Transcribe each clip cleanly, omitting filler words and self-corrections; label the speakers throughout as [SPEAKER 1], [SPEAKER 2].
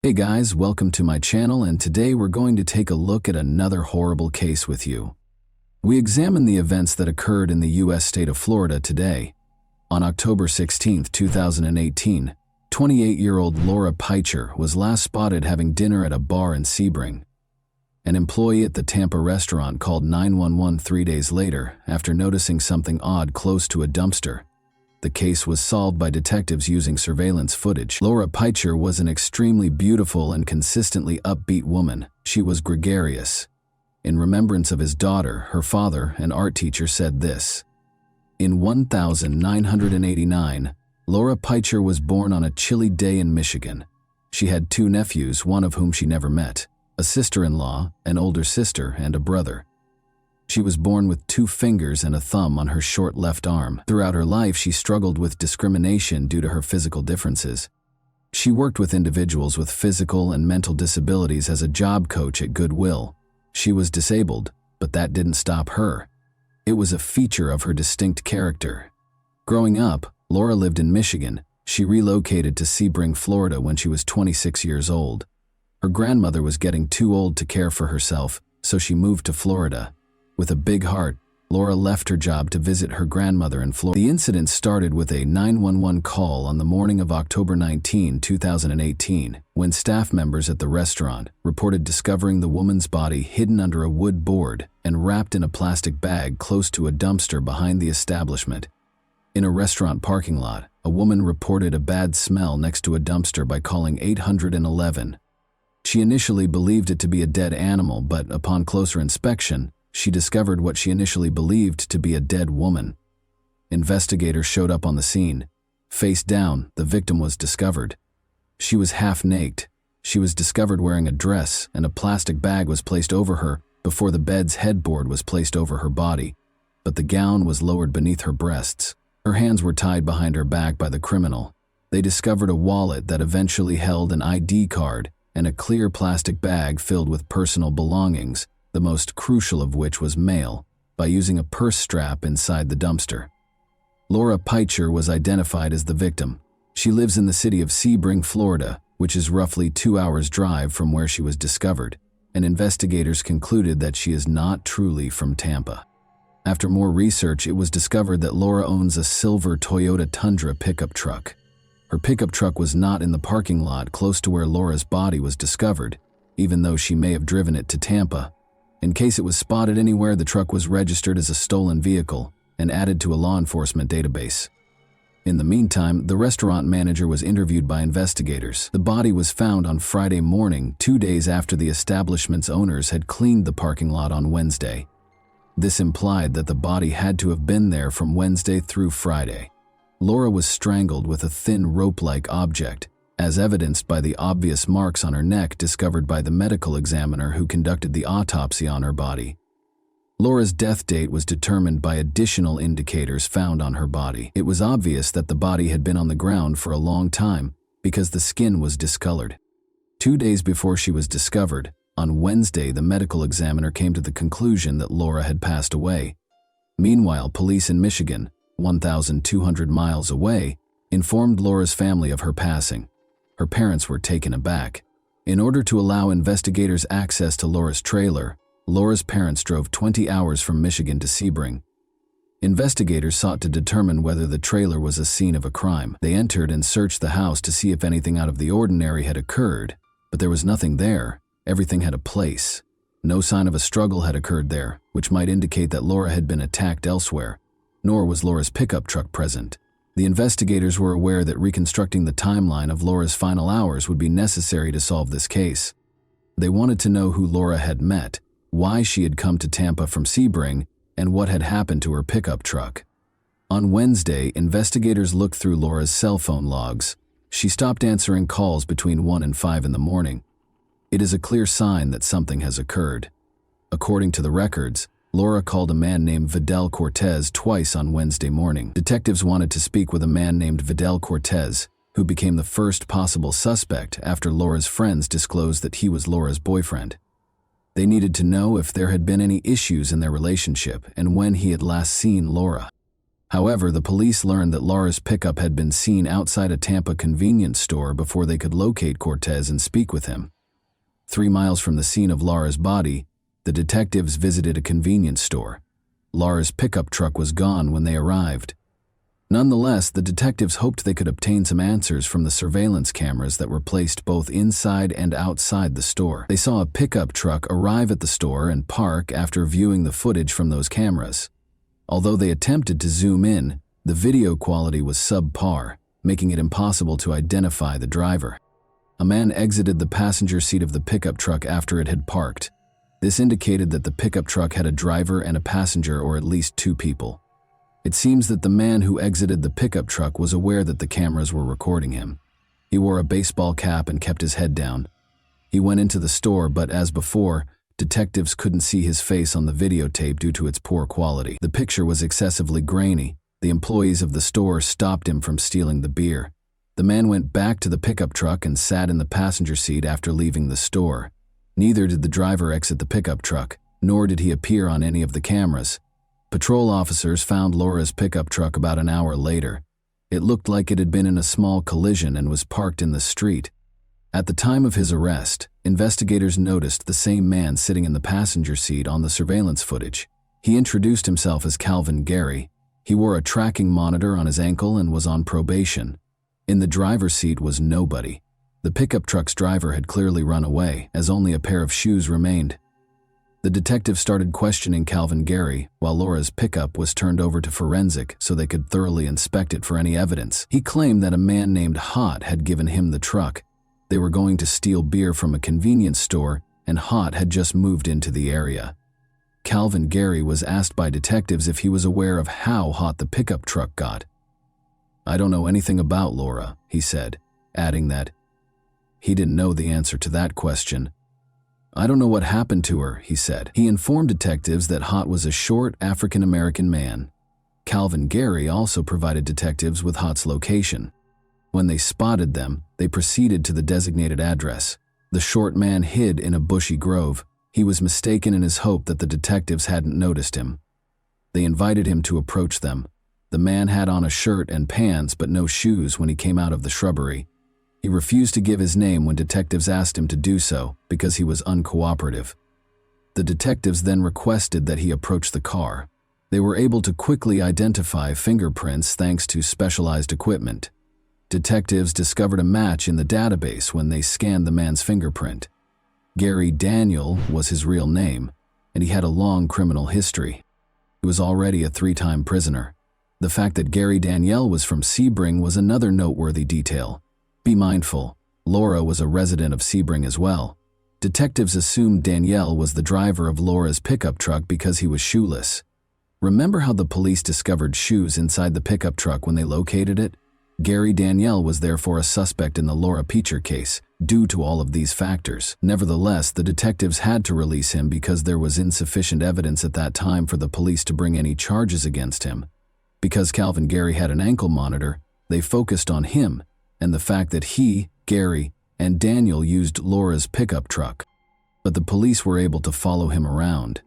[SPEAKER 1] Hey guys, welcome to my channel, and today we're going to take a look at another horrible case with you. We examine the events that occurred in the U.S. state of Florida today. On October 16, 2018, 28-year-old Laura Picher was last spotted having dinner at a bar in Sebring. An employee at the Tampa restaurant called 911 3 days later after noticing something odd close to a dumpster. The case was solved by detectives using surveillance footage. Laura Picher was an extremely beautiful and consistently upbeat woman. She was gregarious. In remembrance of his daughter, her father, an art teacher, said this: "In 1989, Laura Picher was born on a chilly day in Michigan. She had 2 nephews, one of whom she never met, a sister-in-law, an older sister, and a brother. She was born with 2 fingers and a thumb on her short left arm. Throughout her life, she struggled with discrimination due to her physical differences. She worked with individuals with physical and mental disabilities as a job coach at Goodwill. She was disabled, but that didn't stop her. It was a feature of her distinct character. Growing up, Laura lived in Michigan. She relocated to Sebring, Florida when she was 26 years old. Her grandmother was getting too old to care for herself, so she moved to Florida. With a big heart, Laura left her job to visit her grandmother in Florida. The incident started with a 911 call on the morning of October 19, 2018, when staff members at the restaurant reported discovering the woman's body hidden under a wood board and wrapped in a plastic bag close to a dumpster behind the establishment. In a restaurant parking lot, a woman reported a bad smell next to a dumpster by calling 811. She initially believed it to be a dead animal, but upon closer inspection, she discovered what she initially believed to be a dead woman. Investigators showed up on the scene. Face down, the victim was discovered. She was half naked. She was discovered wearing a dress, and a plastic bag was placed over her before the bed's headboard was placed over her body, but the gown was lowered beneath her breasts. Her hands were tied behind her back by the criminal. They discovered a wallet that eventually held an ID card and a clear plastic bag filled with personal belongings, the most crucial of which was mail, by using a purse strap inside the dumpster. Laura Picher was identified as the victim. She lives in the city of Sebring, Florida, which is roughly 2 hours' drive from where she was discovered, and investigators concluded that she is not truly from Tampa. After more research, it was discovered that Laura owns a silver Toyota Tundra pickup truck. Her pickup truck was not in the parking lot close to where Laura's body was discovered, even though she may have driven it to Tampa. In case it was spotted anywhere, the truck was registered as a stolen vehicle and added to a law enforcement database. In the meantime, the restaurant manager was interviewed by investigators. The body was found on Friday morning, 2 days after the establishment's owners had cleaned the parking lot on Wednesday. This implied that the body had to have been there from Wednesday through Friday. Laura was strangled with a thin rope-like object, as evidenced by the obvious marks on her neck discovered by the medical examiner who conducted the autopsy on her body. Laura's death date was determined by additional indicators found on her body. It was obvious that the body had been on the ground for a long time because the skin was discolored. 2 days before she was discovered, on Wednesday, the medical examiner came to the conclusion that Laura had passed away. Meanwhile, police in Michigan, 1,200 miles away, informed Laura's family of her passing. Her parents were taken aback. In order to allow investigators access to Laura's trailer, Laura's parents drove 20 hours from Michigan to Sebring. Investigators sought to determine whether the trailer was a scene of a crime. They entered and searched the house to see if anything out of the ordinary had occurred, but there was nothing there. Everything had a place. No sign of a struggle had occurred there, which might indicate that Laura had been attacked elsewhere, nor was Laura's pickup truck present. The investigators were aware that reconstructing the timeline of Laura's final hours would be necessary to solve this case. They wanted to know who Laura had met, why she had come to Tampa from Sebring, and what had happened to her pickup truck. On Wednesday, investigators looked through Laura's cell phone logs. She stopped answering calls between 1 and 5 in the morning. It is a clear sign that something has occurred. According to the records, Laura called a man named Vidal Cortez twice on Wednesday morning. Detectives wanted to speak with a man named Vidal Cortez, who became the first possible suspect after Laura's friends disclosed that he was Laura's boyfriend. They needed to know if there had been any issues in their relationship and when he had last seen Laura. However, the police learned that Laura's pickup had been seen outside a Tampa convenience store before they could locate Cortez and speak with him. 3 miles from the scene of Laura's body, the detectives visited a convenience store. Laura's pickup truck was gone when they arrived. Nonetheless, the detectives hoped they could obtain some answers from the surveillance cameras that were placed both inside and outside the store. They saw a pickup truck arrive at the store and park after viewing the footage from those cameras. Although they attempted to zoom in, the video quality was subpar, making it impossible to identify the driver. A man exited the passenger seat of the pickup truck after it had parked. This indicated that the pickup truck had a driver and a passenger, or at least 2 people. It seems that the man who exited the pickup truck was aware that the cameras were recording him. He wore a baseball cap and kept his head down. He went into the store, but as before, detectives couldn't see his face on the videotape due to its poor quality. The picture was excessively grainy. The employees of the store stopped him from stealing the beer. The man went back to the pickup truck and sat in the passenger seat after leaving the store. Neither did the driver exit the pickup truck, nor did he appear on any of the cameras. Patrol officers found Laura's pickup truck about an hour later. It looked like it had been in a small collision and was parked in the street. At the time of his arrest, investigators noticed the same man sitting in the passenger seat on the surveillance footage. He introduced himself as Calvin Gary. He wore a tracking monitor on his ankle and was on probation. In the driver's seat was nobody. The pickup truck's driver had clearly run away, as only a pair of shoes remained. The detective started questioning Calvin Gary, while Laura's pickup was turned over to forensic so they could thoroughly inspect it for any evidence. He claimed that a man named Hot had given him the truck. They were going to steal beer from a convenience store, and Hot had just moved into the area. Calvin Gary was asked by detectives if he was aware of how hot the pickup truck got. "I don't know anything about Laura," he said, adding that he didn't know the answer to that question. "I don't know what happened to her," he said. He informed detectives that Hot was a short African-American man. Calvin Gary also provided detectives with Hot's location. When they spotted them, they proceeded to the designated address. The short man hid in a bushy grove. He was mistaken in his hope that the detectives hadn't noticed him. They invited him to approach them. The man had on a shirt and pants but no shoes when he came out of the shrubbery. He refused to give his name when detectives asked him to do so because he was uncooperative. The detectives then requested that he approach the car. They were able to quickly identify fingerprints thanks to specialized equipment. Detectives discovered a match in the database when they scanned the man's fingerprint. Gary Daniel was his real name, and he had a long criminal history. He was already a 3-time prisoner. The fact that Gary Daniel was from Sebring was another noteworthy detail. Be mindful, Laura was a resident of Sebring as well. Detectives assumed Danielle was the driver of Laura's pickup truck because he was shoeless. Remember how the police discovered shoes inside the pickup truck when they located it? Gary Danielle was therefore a suspect in the Laura Peacher case, due to all of these factors. Nevertheless, the detectives had to release him because there was insufficient evidence at that time for the police to bring any charges against him. Because Calvin Gary had an ankle monitor, they focused on him and the fact that he, Gary, and Daniel used Laura's pickup truck. But the police were able to follow him around.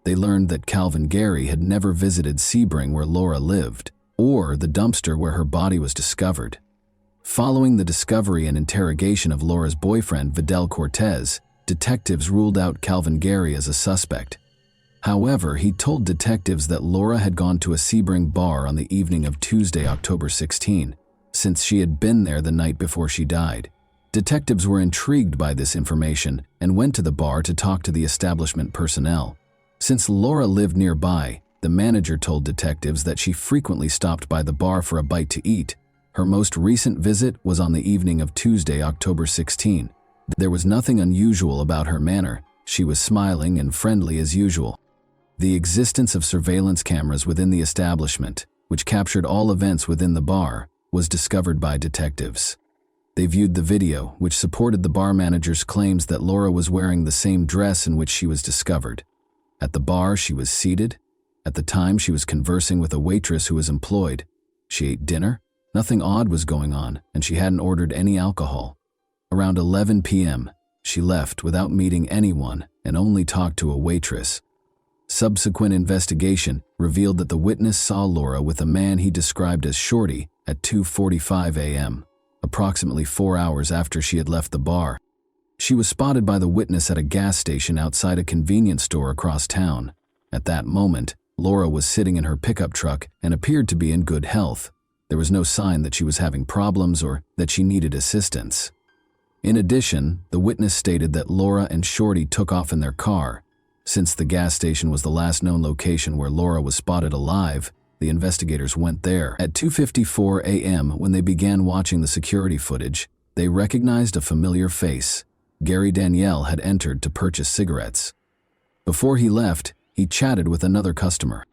[SPEAKER 1] They learned that Calvin Gary had never visited Sebring where Laura lived, or the dumpster where her body was discovered. Following the discovery and interrogation of Laura's boyfriend, Vidal Cortez, detectives ruled out Calvin Gary as a suspect. However, he told detectives that Laura had gone to a Sebring bar on the evening of Tuesday, October 16, since she had been there the night before she died. Detectives were intrigued by this information and went to the bar to talk to the establishment personnel. Since Laura lived nearby, the manager told detectives that she frequently stopped by the bar for a bite to eat. Her most recent visit was on the evening of Tuesday, October 16. There was nothing unusual about her manner. She was smiling and friendly as usual. The existence of surveillance cameras within the establishment, which captured all events within the bar, was discovered by detectives. They viewed the video, which supported the bar manager's claims that Laura was wearing the same dress in which she was discovered. At the bar, she was seated. At the time, she was conversing with a waitress who was employed. She ate dinner. Nothing odd was going on, and she hadn't ordered any alcohol. Around 11 p.m., she left without meeting anyone and only talked to a waitress. Subsequent investigation revealed that the witness saw Laura with a man he described as Shorty at 2:45 a.m., approximately 4 hours after she had left the bar. She was spotted by the witness at a gas station outside a convenience store across town. At that moment, Laura was sitting in her pickup truck and appeared to be in good health. There was no sign that she was having problems or that she needed assistance. In addition, the witness stated that Laura and Shorty took off in their car. Since the gas station was the last known location where Laura was spotted alive, the investigators went there. At 2:54 a.m., when they began watching the security footage, they recognized a familiar face. Gary Danielle had entered to purchase cigarettes. Before he left, he chatted with another customer.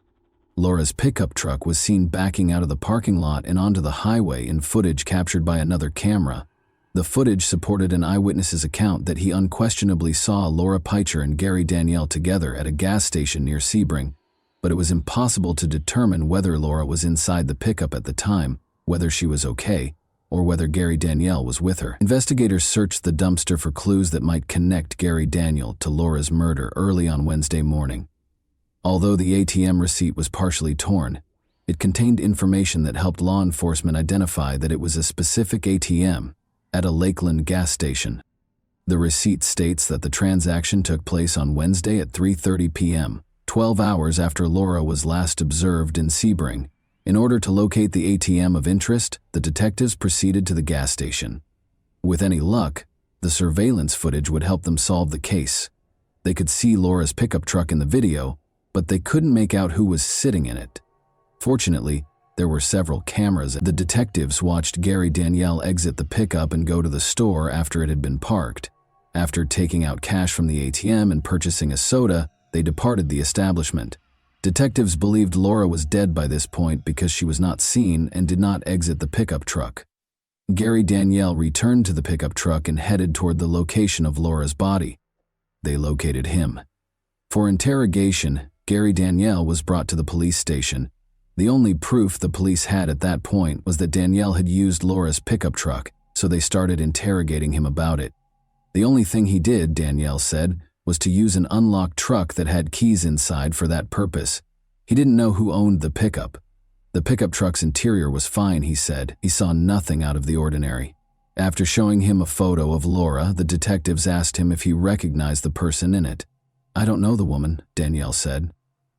[SPEAKER 1] Laura's pickup truck was seen backing out of the parking lot and onto the highway in footage captured by another camera. The footage supported an eyewitness's account that he unquestionably saw Laura Peicher and Gary Danielle together at a gas station near Sebring, but it was impossible to determine whether Laura was inside the pickup at the time, whether she was okay, or whether Gary Danielle was with her. Investigators searched the dumpster for clues that might connect Gary Danielle to Laura's murder early on Wednesday morning. Although the ATM receipt was partially torn, it contained information that helped law enforcement identify that it was a specific ATM at a Lakeland gas station. The receipt states that the transaction took place on Wednesday at 3:30 p.m., 12 hours after Laura was last observed in Sebring. In order to locate the ATM of interest, the detectives proceeded to the gas station. With any luck, the surveillance footage would help them solve the case. They could see Laura's pickup truck in the video, but they couldn't make out who was sitting in it. Fortunately, there were several cameras. The detectives watched Gary Danielle exit the pickup and go to the store after it had been parked. After taking out cash from the ATM and purchasing a soda, they departed the establishment. Detectives believed Laura was dead by this point because she was not seen and did not exit the pickup truck. Gary Danielle returned to the pickup truck and headed toward the location of Laura's body. They located him. For interrogation, Gary Danielle was brought to the police station. The only proof the police had at that point was that Danielle had used Laura's pickup truck, so they started interrogating him about it. The only thing he did, Danielle said, was to use an unlocked truck that had keys inside for that purpose. He didn't know who owned the pickup. The pickup truck's interior was fine, he said. He saw nothing out of the ordinary. After showing him a photo of Laura, the detectives asked him if he recognized the person in it. "I don't know the woman," Danielle said.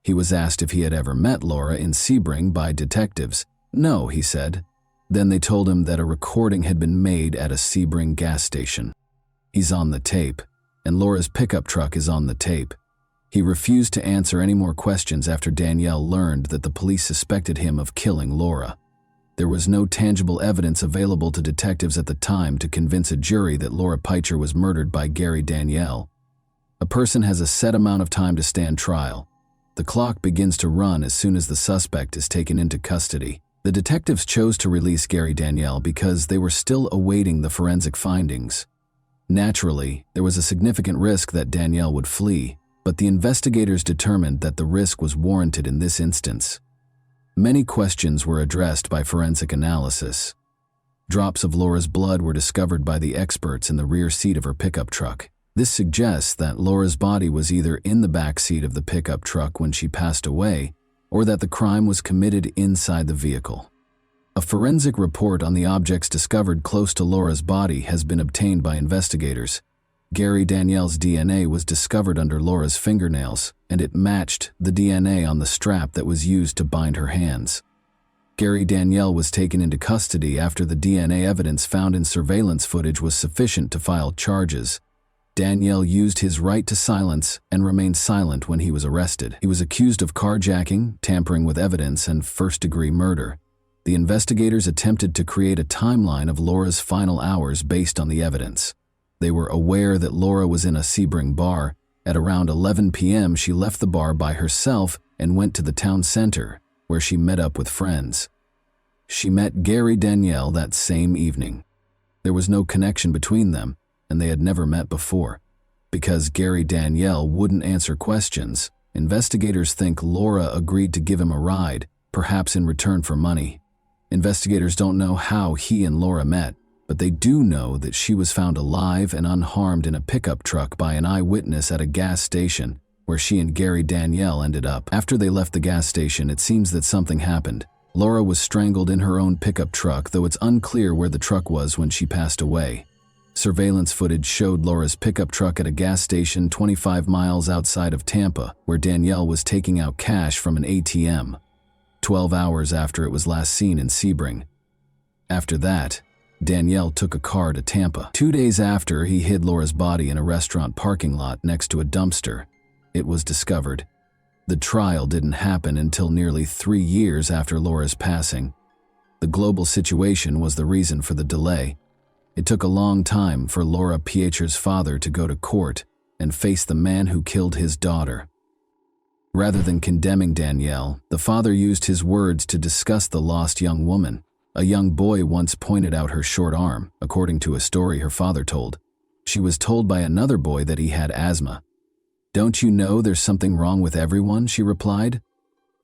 [SPEAKER 1] He was asked if he had ever met Laura in Sebring by detectives. "No," he said. Then they told him that a recording had been made at a Sebring gas station. He's on the tape, and Laura's pickup truck is on the tape. He refused to answer any more questions after Danielle learned that the police suspected him of killing Laura. There was no tangible evidence available to detectives at the time to convince a jury that Laura Peicher was murdered by Gary Danielle. A person has a set amount of time to stand trial. The clock begins to run as soon as the suspect is taken into custody. The detectives chose to release Gary Danielle because they were still awaiting the forensic findings. Naturally, there was a significant risk that Danielle would flee, but the investigators determined that the risk was warranted in this instance. Many questions were addressed by forensic analysis. Drops of Laura's blood were discovered by the experts in the rear seat of her pickup truck. This suggests that Laura's body was either in the back seat of the pickup truck when she passed away, or that the crime was committed inside the vehicle. A forensic report on the objects discovered close to Laura's body has been obtained by investigators. Gary Danielle's DNA was discovered under Laura's fingernails, and it matched the DNA on the strap that was used to bind her hands. Gary Danielle was taken into custody after the DNA evidence found in surveillance footage was sufficient to file charges. Danielle used his right to silence and remained silent when he was arrested. He was accused of carjacking, tampering with evidence, and first-degree murder. The investigators attempted to create a timeline of Laura's final hours based on the evidence. They were aware that Laura was in a Sebring bar. At around 11 p.m., she left the bar by herself and went to the town center, where she met up with friends. She met Gary Danielle that same evening. There was no connection between them, and they had never met before. Because Gary Danielle wouldn't answer questions, investigators think Laura agreed to give him a ride, perhaps in return for money. Investigators don't know how he and Laura met, but they do know that she was found alive and unharmed in a pickup truck by an eyewitness at a gas station, where she and Gary Danielle ended up. After they left the gas station, it seems that something happened. Laura was strangled in her own pickup truck, though it's unclear where the truck was when she passed away. Surveillance footage showed Laura's pickup truck at a gas station 25 miles outside of Tampa, where Danielle was taking out cash from an ATM, 12 hours after it was last seen in Sebring. After that, Danielle took a car to Tampa. 2 days after, he hid Laura's body in a restaurant parking lot next to a dumpster. It was discovered. The trial didn't happen until nearly 3 years after Laura's passing. The global situation was the reason for the delay. It took a long time for Laura Pietro's father to go to court and face the man who killed his daughter. Rather than condemning Danielle, the father used his words to discuss the lost young woman. A young boy once pointed out her short arm, according to a story her father told. She was told by another boy that he had asthma. "Don't you know there's something wrong with everyone?" she replied.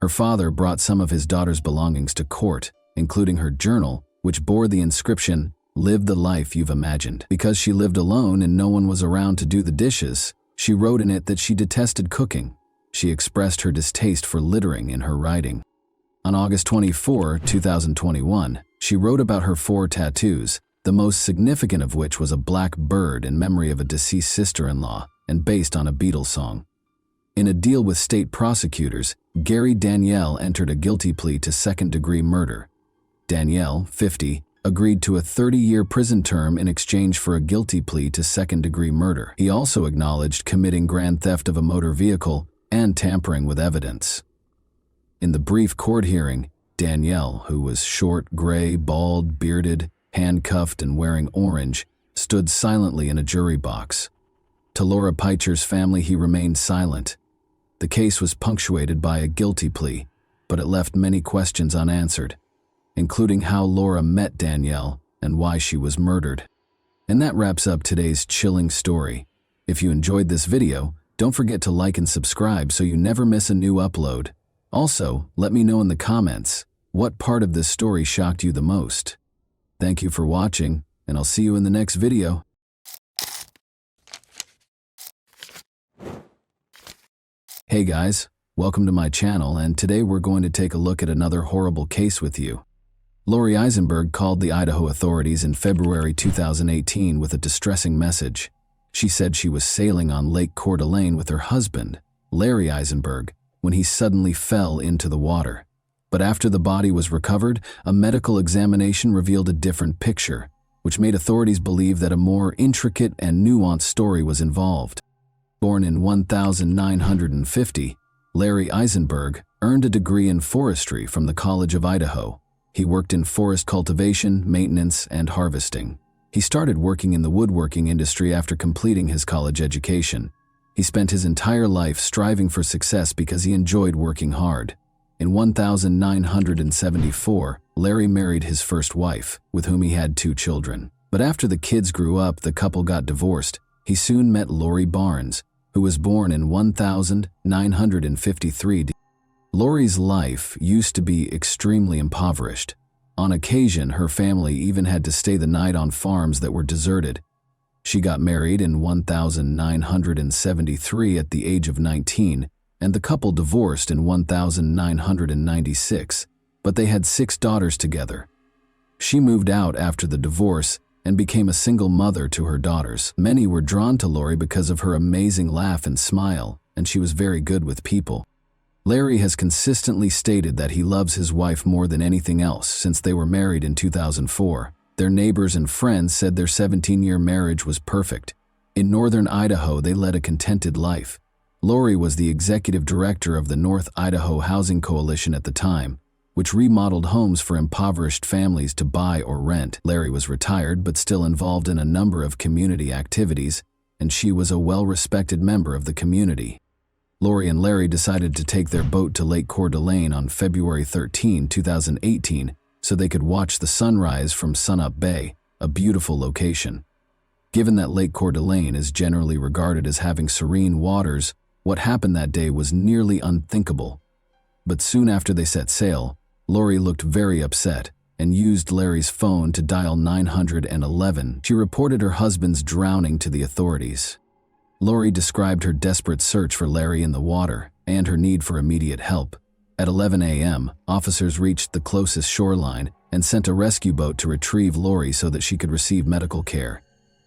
[SPEAKER 1] Her father brought some of his daughter's belongings to court, including her journal, which bore the inscription, "Live the life you've imagined." Because she lived alone and no one was around to do the dishes, she wrote in it that she detested cooking. She expressed her distaste for littering in her writing. On August 24, 2021, she wrote about her 4 tattoos, the most significant of which was a black bird in memory of a deceased sister-in-law and based on a Beatles song. In a deal with state prosecutors, Gary Danielle entered a guilty plea to second-degree murder. Danielle, 50, agreed to a 30-year prison term in exchange for a guilty plea to second-degree murder. He also acknowledged committing grand theft of a motor vehicle and tampering with evidence. In the brief court hearing, Danielle, who was short, gray, bald, bearded, handcuffed, and wearing orange, stood silently in a jury box. To Laura Pietro's family, he remained silent. The case was punctuated by a guilty plea, but it left many questions unanswered, including how Laura met Danielle and why she was murdered. And that wraps up today's chilling story. If you enjoyed this video, don't forget to like and subscribe so you never miss a new upload. Also, let me know in the comments what part of this story shocked you the most. Thank you for watching, and I'll see you in the next video. Hey guys, welcome to my channel, and today we're going to take a look at another horrible case with you. Lori Eisenberg called the Idaho authorities in February 2018 with a distressing message. She said she was sailing on Lake Coeur d'Alene with her husband, Larry Eisenberg, when he suddenly fell into the water. But after the body was recovered, a medical examination revealed a different picture, which made authorities believe that a more intricate and nuanced story was involved. Born in 1950, Larry Eisenberg earned a degree in forestry from the College of Idaho. He worked in forest cultivation, maintenance, and harvesting. He started working in the woodworking industry after completing his college education. He spent his entire life striving for success because he enjoyed working hard. In 1974, Larry married his first wife, with whom he had 2 children. But after the kids grew up, the couple got divorced. He soon met Lori Barnes, who was born in 1953. Lori's life used to be extremely impoverished. On occasion, her family even had to stay the night on farms that were deserted. She got married in 1973 at the age of 19, and the couple divorced in 1996, but they had 6 daughters together. She moved out after the divorce and became a single mother to her daughters. Many were drawn to Lori because of her amazing laugh and smile, and she was very good with people. Larry has consistently stated that he loves his wife more than anything else since they were married in 2004. Their neighbors and friends said their 17-year marriage was perfect. In northern Idaho, they led a contented life. Lori was the executive director of the North Idaho Housing Coalition at the time, which remodeled homes for impoverished families to buy or rent. Larry was retired but still involved in a number of community activities, and she was a well-respected member of the community. Lori and Larry decided to take their boat to Lake Coeur d'Alene on February 13, 2018, so they could watch the sunrise from Sunup Bay, a beautiful location. Given that Lake Coeur d'Alene is generally regarded as having serene waters, what happened that day was nearly unthinkable. But soon after they set sail, Lori looked very upset and used Larry's phone to dial 911. She reported her husband's drowning to the authorities. Lori described her desperate search for Larry in the water and her need for immediate help. At 11 a.m., officers reached the closest shoreline and sent a rescue boat to retrieve Lori so that she could receive medical care.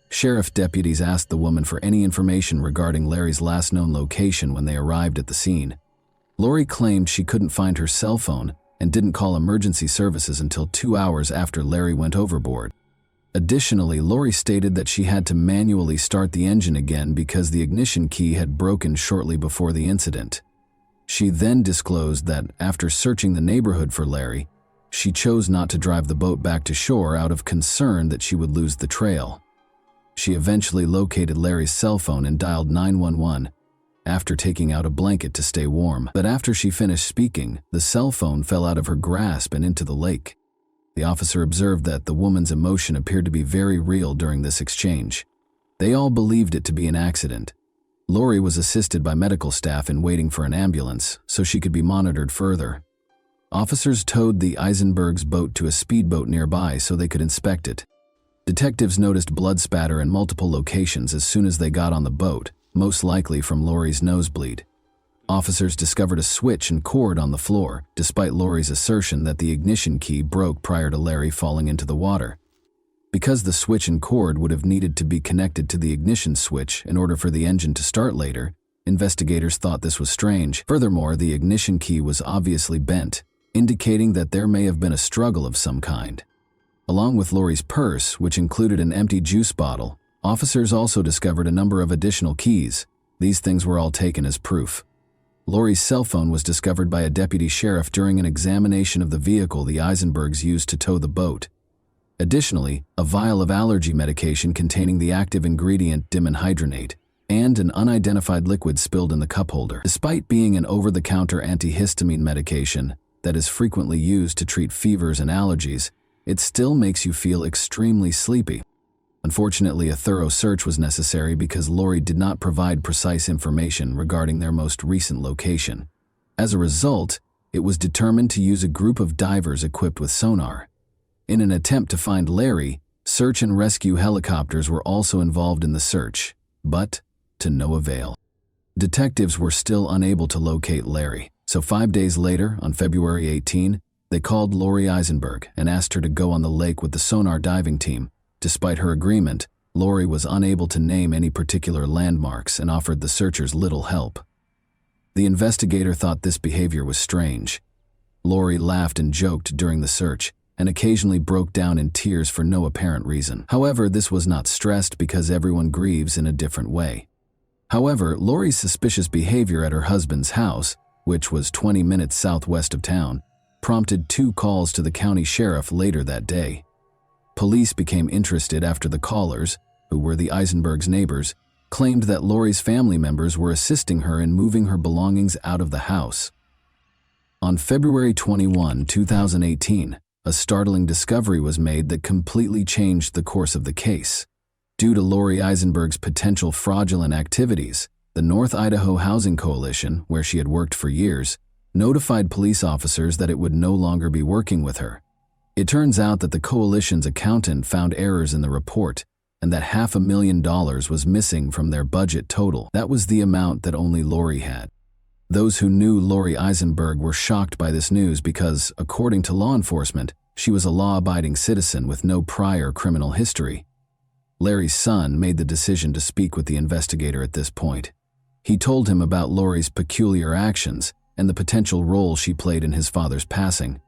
[SPEAKER 1] Sheriff deputies asked the woman for any information regarding Larry's last known location when they arrived at the scene. Lori claimed she couldn't find her cell phone and didn't call emergency services until 2 hours after Larry went overboard. Additionally, Lori stated that she had to manually start the engine again because the ignition key had broken shortly before the incident. She then disclosed that, after searching the neighborhood for Larry, she chose not to drive the boat back to shore out of concern that she would lose the trail. She eventually located Larry's cell phone and dialed 911 after taking out a blanket to stay warm. But after she finished speaking, the cell phone fell out of her grasp and into the lake. The officer observed that the woman's emotion appeared to be very real during this exchange. They all believed it to be an accident. Lori was assisted by medical staff in waiting for an ambulance so she could be monitored further. Officers towed the Eisenbergs' boat to a speedboat nearby so they could inspect it. Detectives noticed blood spatter in multiple locations as soon as they got on the boat, most likely from Lori's nosebleed. Officers discovered a switch and cord on the floor, despite Lori's assertion that the ignition key broke prior to Larry falling into the water. Because the switch and cord would have needed to be connected to the ignition switch in order for the engine to start later, investigators thought this was strange. Furthermore, the ignition key was obviously bent, indicating that there may have been a struggle of some kind. Along with Lori's purse, which included an empty juice bottle, officers also discovered a number of additional keys. These things were all taken as proof. Lori's cell phone was discovered by a deputy sheriff during an examination of the vehicle the Eisenbergs used to tow the boat. Additionally, a vial of allergy medication containing the active ingredient dimenhydrinate and an unidentified liquid spilled in the cup holder. Despite being an over-the-counter antihistamine medication that is frequently used to treat fevers and allergies, it still makes you feel extremely sleepy. Unfortunately, a thorough search was necessary because Lori did not provide precise information regarding their most recent location. As a result, it was determined to use a group of divers equipped with sonar. In an attempt to find Larry, search and rescue helicopters were also involved in the search, but to no avail. Detectives were still unable to locate Larry, so 5 days later, on February 18, they called Lori Eisenberg and asked her to go on the lake with the sonar diving team. Despite her agreement, Lori was unable to name any particular landmarks and offered the searchers little help. The investigator thought this behavior was strange. Lori laughed and joked during the search and occasionally broke down in tears for no apparent reason. However, this was not stressed because everyone grieves in a different way. However, Lori's suspicious behavior at her husband's house, which was 20 minutes southwest of town, prompted 2 calls to the county sheriff later that day. Police became interested after the callers, who were the Eisenbergs' neighbors, claimed that Lori's family members were assisting her in moving her belongings out of the house. On February 21, 2018, a startling discovery was made that completely changed the course of the case. Due to Lori Eisenberg's potential fraudulent activities, the North Idaho Housing Coalition, where she had worked for years, notified police officers that it would no longer be working with her. It turns out that the coalition's accountant found errors in the report and that $500,000 was missing from their budget total. That was the amount that only Lori had. Those who knew Lori Eisenberg were shocked by this news because, according to law enforcement, she was a law-abiding citizen with no prior criminal history. Larry's son made the decision to speak with the investigator at this point. He told him about Lori's peculiar actions and the potential role she played in his father's passing.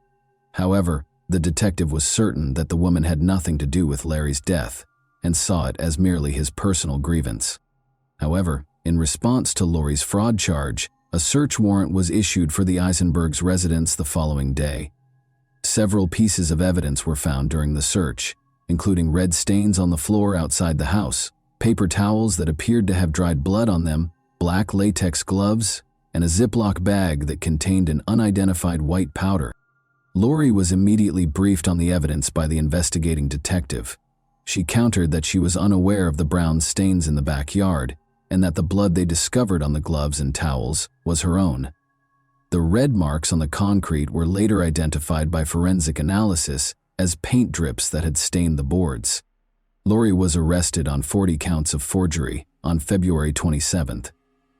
[SPEAKER 1] However, the detective was certain that the woman had nothing to do with Larry's death and saw it as merely his personal grievance. However, in response to Lori's fraud charge, a search warrant was issued for the Eisenbergs' residence the following day. Several pieces of evidence were found during the search, including red stains on the floor outside the house, paper towels that appeared to have dried blood on them, black latex gloves, and a Ziploc bag that contained an unidentified white powder. Lori was immediately briefed on the evidence by the investigating detective. She countered that she was unaware of the brown stains in the backyard and that the blood they discovered on the gloves and towels was her own. The red marks on the concrete were later identified by forensic analysis as paint drips that had stained the boards. Lori was arrested on 40 counts of forgery on February 27th.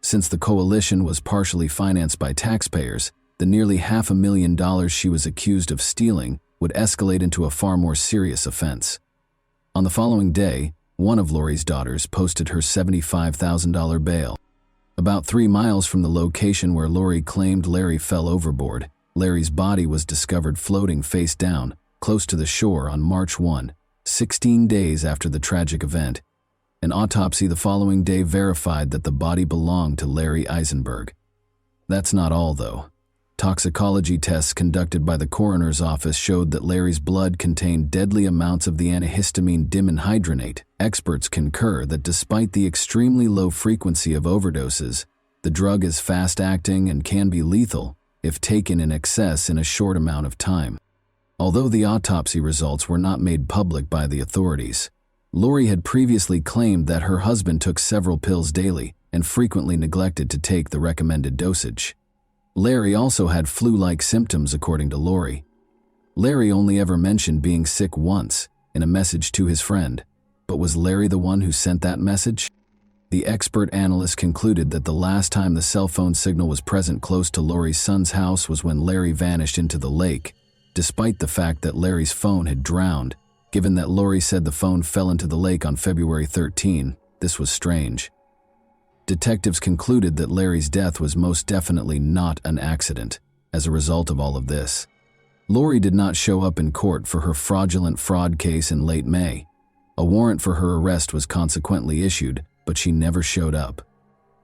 [SPEAKER 1] Since the coalition was partially financed by taxpayers, the nearly $500,000 she was accused of stealing would escalate into a far more serious offense. On the following day, one of Lori's daughters posted her $75,000 bail. About 3 miles from the location where Lori claimed Larry fell overboard, Larry's body was discovered floating face down, close to the shore on March 1, 16 days after the tragic event. An autopsy the following day verified that the body belonged to Larry Eisenberg. That's not all, though. Toxicology tests conducted by the coroner's office showed that Larry's blood contained deadly amounts of the antihistamine dimenhydrinate. Experts concur that despite the extremely low frequency of overdoses, the drug is fast-acting and can be lethal if taken in excess in a short amount of time. Although the autopsy results were not made public by the authorities, Lori had previously claimed that her husband took several pills daily and frequently neglected to take the recommended dosage. Larry also had flu-like symptoms, according to Lori. Larry only ever mentioned being sick once, in a message to his friend. But was Larry the one who sent that message? The expert analyst concluded that the last time the cell phone signal was present close to Lori's son's house was when Larry vanished into the lake, despite the fact that Larry's phone had drowned. Given that Lori said the phone fell into the lake on February 13, this was strange. Detectives concluded that Larry's death was most definitely not an accident. As a result of all of this, Lori did not show up in court for her fraudulent fraud case in late May. A warrant for her arrest was consequently issued, but she never showed up.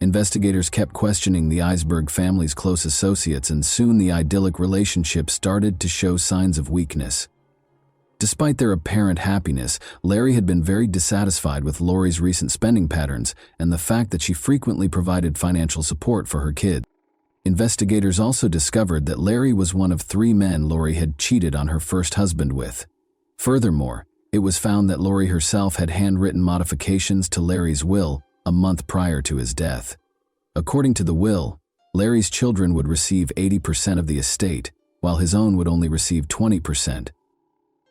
[SPEAKER 1] Investigators kept questioning the Eisenberg family's close associates, and soon the idyllic relationship started to show signs of weakness. Despite their apparent happiness, Larry had been very dissatisfied with Lori's recent spending patterns and the fact that she frequently provided financial support for her kid. Investigators also discovered that Larry was one of 3 men Lori had cheated on her first husband with. Furthermore, it was found that Lori herself had handwritten modifications to Larry's will a month prior to his death. According to the will, Larry's children would receive 80% of the estate, while his own would only receive 20%.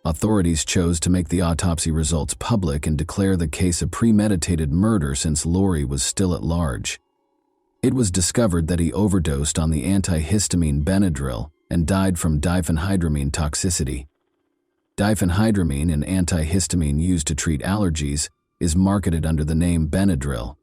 [SPEAKER 1] Authorities chose to make the autopsy results public and declare the case a premeditated murder since Lori was still at large. It was discovered that he overdosed on the antihistamine Benadryl and died from diphenhydramine toxicity. Diphenhydramine, an antihistamine used to treat allergies, is marketed under the name Benadryl.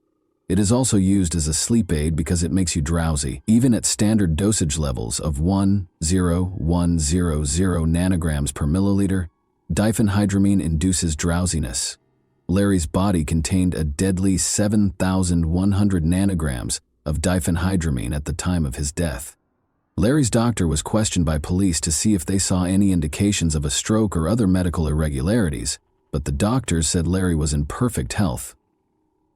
[SPEAKER 1] It is also used as a sleep aid because it makes you drowsy, even at standard dosage levels of 1,0,100 nanograms per milliliter. Diphenhydramine induces drowsiness. Larry's body contained a deadly 7,100 nanograms of diphenhydramine at the time of his death. Larry's doctor was questioned by police to see if they saw any indications of a stroke or other medical irregularities, but the doctors said Larry was in perfect health.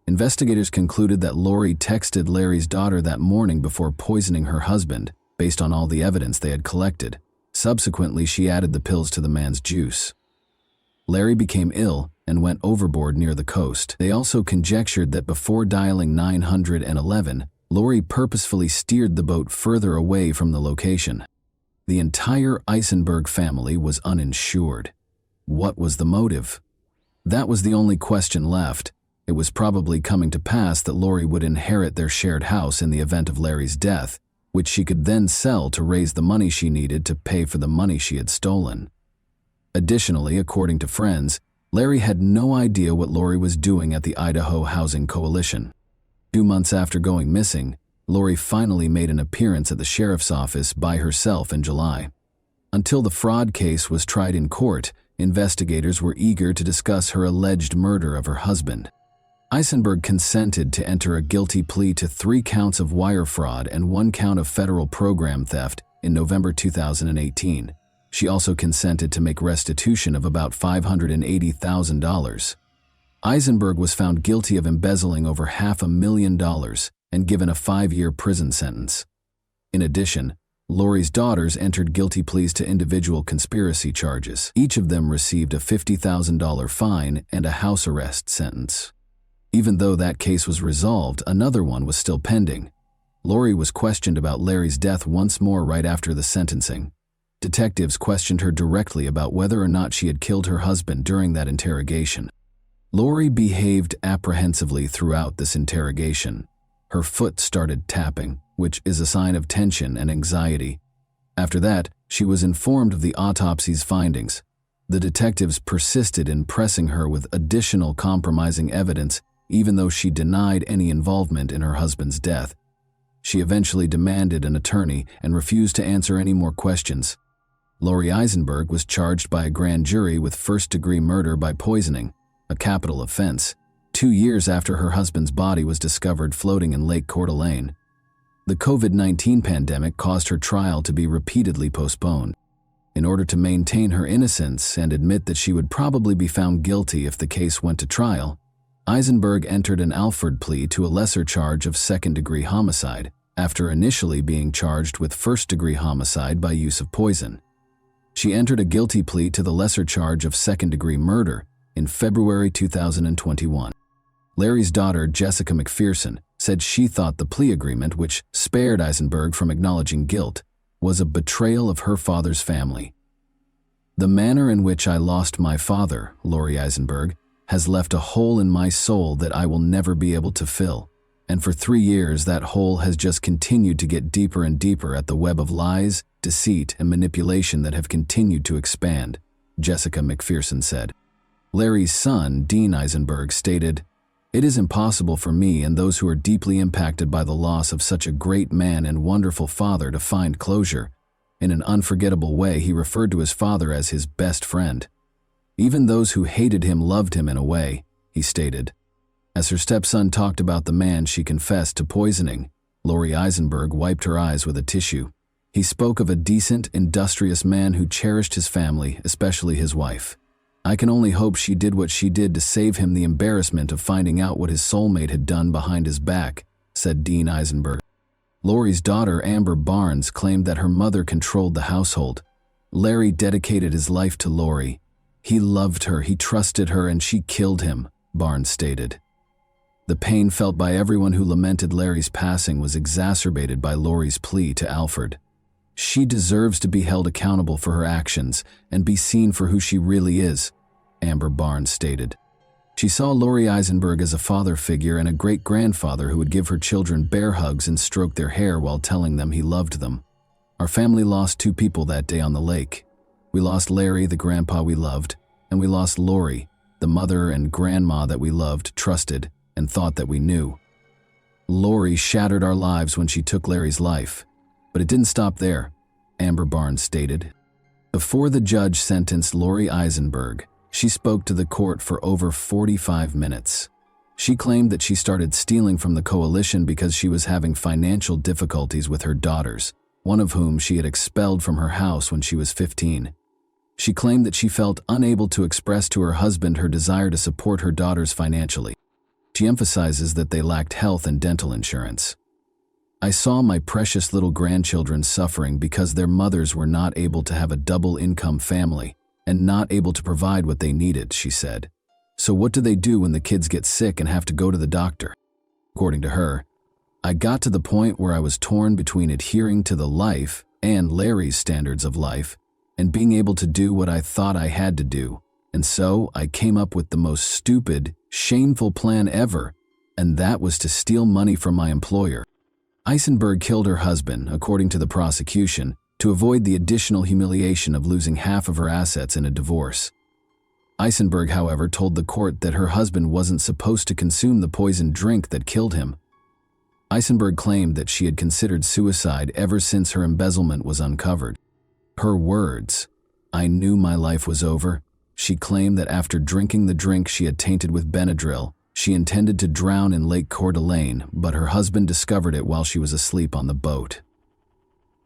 [SPEAKER 1] Investigators concluded that Lori texted Larry's daughter that morning before poisoning her husband, based on all the evidence they had collected. Subsequently, she added the pills to the man's juice. Larry became ill and went overboard near the coast. They also conjectured that before dialing 911, Lori purposefully steered the boat further away from the location. The entire Eisenberg family was uninsured. What was the motive? That was the only question left. It was probably coming to pass that Lori would inherit their shared house in the event of Larry's death, which she could then sell to raise the money she needed to pay for the money she had stolen. Additionally, according to friends, Larry had no idea what Lori was doing at the Idaho Housing Coalition. 2 months after going missing, Lori finally made an appearance at the sheriff's office by herself in July. Until the fraud case was tried in court, investigators were eager to discuss her alleged murder of her husband. Eisenberg consented to enter a guilty plea to 3 counts of wire fraud and 1 count of federal program theft in November 2018. She also consented to make restitution of about $580,000. Eisenberg was found guilty of embezzling over $500,000 and given a 5-year prison sentence. In addition, Lori's daughters entered guilty pleas to individual conspiracy charges. Each of them received a $50,000 fine and a house arrest sentence. Even though that case was resolved, another one was still pending. Lori was questioned about Larry's death once more right after the sentencing. Detectives questioned her directly about whether or not she had killed her husband during that interrogation. Lori behaved apprehensively throughout this interrogation. Her foot started tapping, which is a sign of tension and anxiety. After that, she was informed of the autopsy's findings. The detectives persisted in pressing her with additional compromising evidence, even though she denied any involvement in her husband's death. She eventually demanded an attorney and refused to answer any more questions. Lori Eisenberg was charged by a grand jury with first-degree murder by poisoning, a capital offense, 2 years after her husband's body was discovered floating in Lake Coeur d'Alene. The COVID-19 pandemic caused her trial to be repeatedly postponed. In order to maintain her innocence and admit that she would probably be found guilty if the case went to trial, Eisenberg entered an Alford plea to a lesser charge of second-degree homicide, after initially being charged with first-degree homicide by use of poison. She entered a guilty plea to the lesser charge of second-degree murder in February 2021. Larry's daughter, Jessica McPherson, said she thought the plea agreement, which spared Eisenberg from acknowledging guilt, was a betrayal of her father's family. "The manner in which I lost my father," Lori Eisenberg, "has left a hole in my soul that I will never be able to fill. And for 3 years, that hole has just continued to get deeper and deeper at the web of lies, deceit, and manipulation that have continued to expand," Jessica McPherson said. Larry's son, Dean Eisenberg, stated, "It is impossible for me and those who are deeply impacted by the loss of such a great man and wonderful father to find closure." In an unforgettable way, he referred to his father as his best friend. "Even those who hated him loved him in a way," he stated. As her stepson talked about the man she confessed to poisoning, Lori Eisenberg wiped her eyes with a tissue. He spoke of a decent, industrious man who cherished his family, especially his wife. "I can only hope she did what she did to save him the embarrassment of finding out what his soulmate had done behind his back," said Dean Eisenberg. Lori's daughter, Amber Barnes, claimed that her mother controlled the household. "Larry dedicated his life to Lori. He loved her, he trusted her, and she killed him," Barnes stated. The pain felt by everyone who lamented Larry's passing was exacerbated by Lori's plea to Alford. "She deserves to be held accountable for her actions and be seen for who she really is," Amber Barnes stated. She saw Lori Eisenberg as a father figure and a great-grandfather who would give her children bear hugs and stroke their hair while telling them he loved them. "Our family lost 2 people that day on the lake. We lost Larry, the grandpa we loved, and we lost Lori, the mother and grandma that we loved, trusted, and thought that we knew. Lori shattered our lives when she took Larry's life. But it didn't stop there," Amber Barnes stated. Before the judge sentenced Lori Eisenberg, she spoke to the court for over 45 minutes. She claimed that she started stealing from the coalition because she was having financial difficulties with her daughters, one of whom she had expelled from her house when she was 15. She claimed that she felt unable to express to her husband her desire to support her daughters financially. She emphasizes that they lacked health and dental insurance. "I saw my precious little grandchildren suffering because their mothers were not able to have a double-income family and not able to provide what they needed," she said. "So what do they do when the kids get sick and have to go to the doctor?" According to her, "I got to the point where I was torn between adhering to the life and Larry's standards of life and being able to do what I thought I had to do. And so I came up with the most stupid, shameful plan ever, and that was to steal money from my employer." Eisenberg killed her husband, according to the prosecution, to avoid the additional humiliation of losing half of her assets in a divorce. Eisenberg, however, told the court that her husband wasn't supposed to consume the poisoned drink that killed him. Eisenberg claimed that she had considered suicide ever since her embezzlement was uncovered. Her words, "I knew my life was over." She claimed that after drinking the drink she had tainted with Benadryl, she intended to drown in Lake Coeur d'Alene, but her husband discovered it while she was asleep on the boat.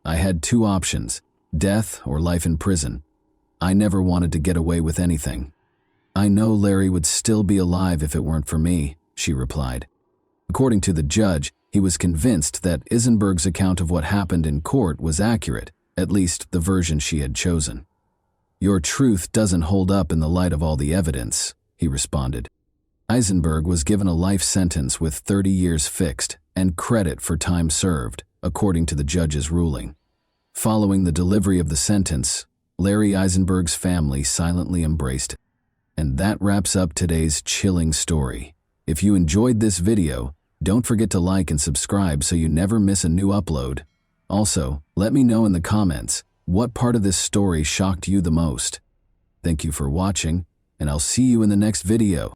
[SPEAKER 1] "I had 2 options, death or life in prison. I never wanted to get away with anything. I know Larry would still be alive if it weren't for me," she replied. According to the judge, he was convinced that Eisenberg's account of what happened in court was accurate, at least the version she had chosen. "Your truth doesn't hold up in the light of all the evidence," he responded. Eisenberg was given a life sentence with 30 years fixed and credit for time served, according to the judge's ruling. Following the delivery of the sentence, Larry Eisenberg's family silently embraced it. And that wraps up today's chilling story. If you enjoyed this video, don't forget to like and subscribe so you never miss a new upload. Also, let me know in the comments what part of this story shocked you the most. Thank you for watching, and I'll see you in the next video.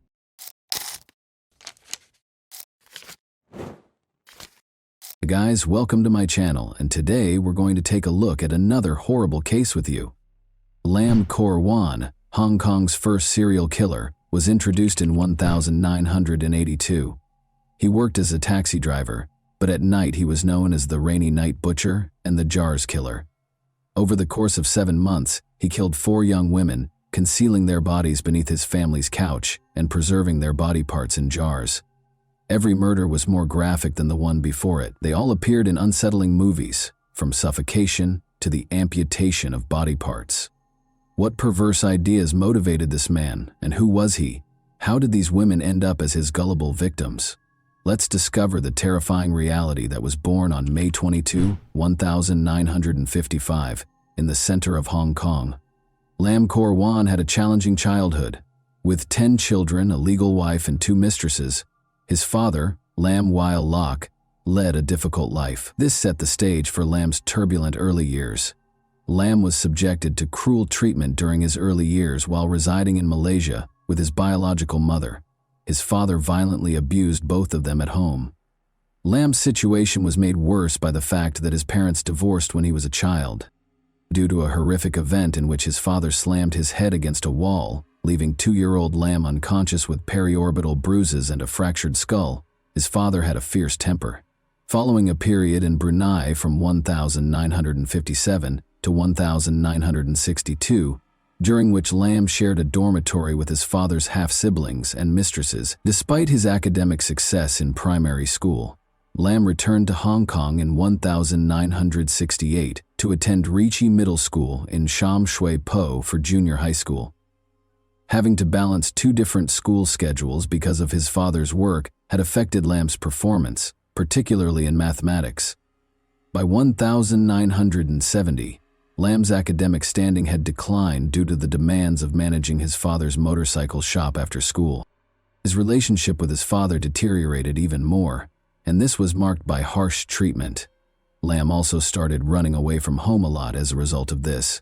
[SPEAKER 1] Hey guys, welcome to my channel, and today we're going to take a look at another horrible case with you. Lam Kor Wan, Hong Kong's first serial killer, was introduced in 1982. He worked as a taxi driver, but at night he was known as the Rainy Night Butcher and the Jars Killer. Over the course of 7 months, he killed 4 young women, concealing their bodies beneath his family's couch and preserving their body parts in jars. Every murder was more graphic than the one before it. They all appeared in unsettling movies, from suffocation to the amputation of body parts. What perverse ideas motivated this man, and who was he? How did these women end up as his gullible victims? Let's discover the terrifying reality that was born on May 22, 1955, in the center of Hong Kong. Lam Kor Wan had a challenging childhood. With 10 children, a legal wife, and 2 mistresses, his father, Lam Weil Lok, led a difficult life. This set the stage for Lam's turbulent early years. Lam was subjected to cruel treatment during his early years while residing in Malaysia with his biological mother. His father violently abused both of them at home. Lam's situation was made worse by the fact that his parents divorced when he was a child. Due to a horrific event in which his father slammed his head against a wall, leaving 2-year-old Lam unconscious with periorbital bruises and a fractured skull, his father had a fierce temper. Following a period in Brunei from 1957 to 1962, during which Lam shared a dormitory with his father's half-siblings and mistresses. Despite his academic success in primary school, Lam returned to Hong Kong in 1968 to attend Ricci Middle School in Sham Shui Po for junior high school. Having to balance 2 different school schedules because of his father's work had affected Lam's performance, particularly in mathematics. By 1970, Lam's academic standing had declined due to the demands of managing his father's motorcycle shop after school. His relationship with his father deteriorated even more, and this was marked by harsh treatment. Lam also started running away from home a lot as a result of this.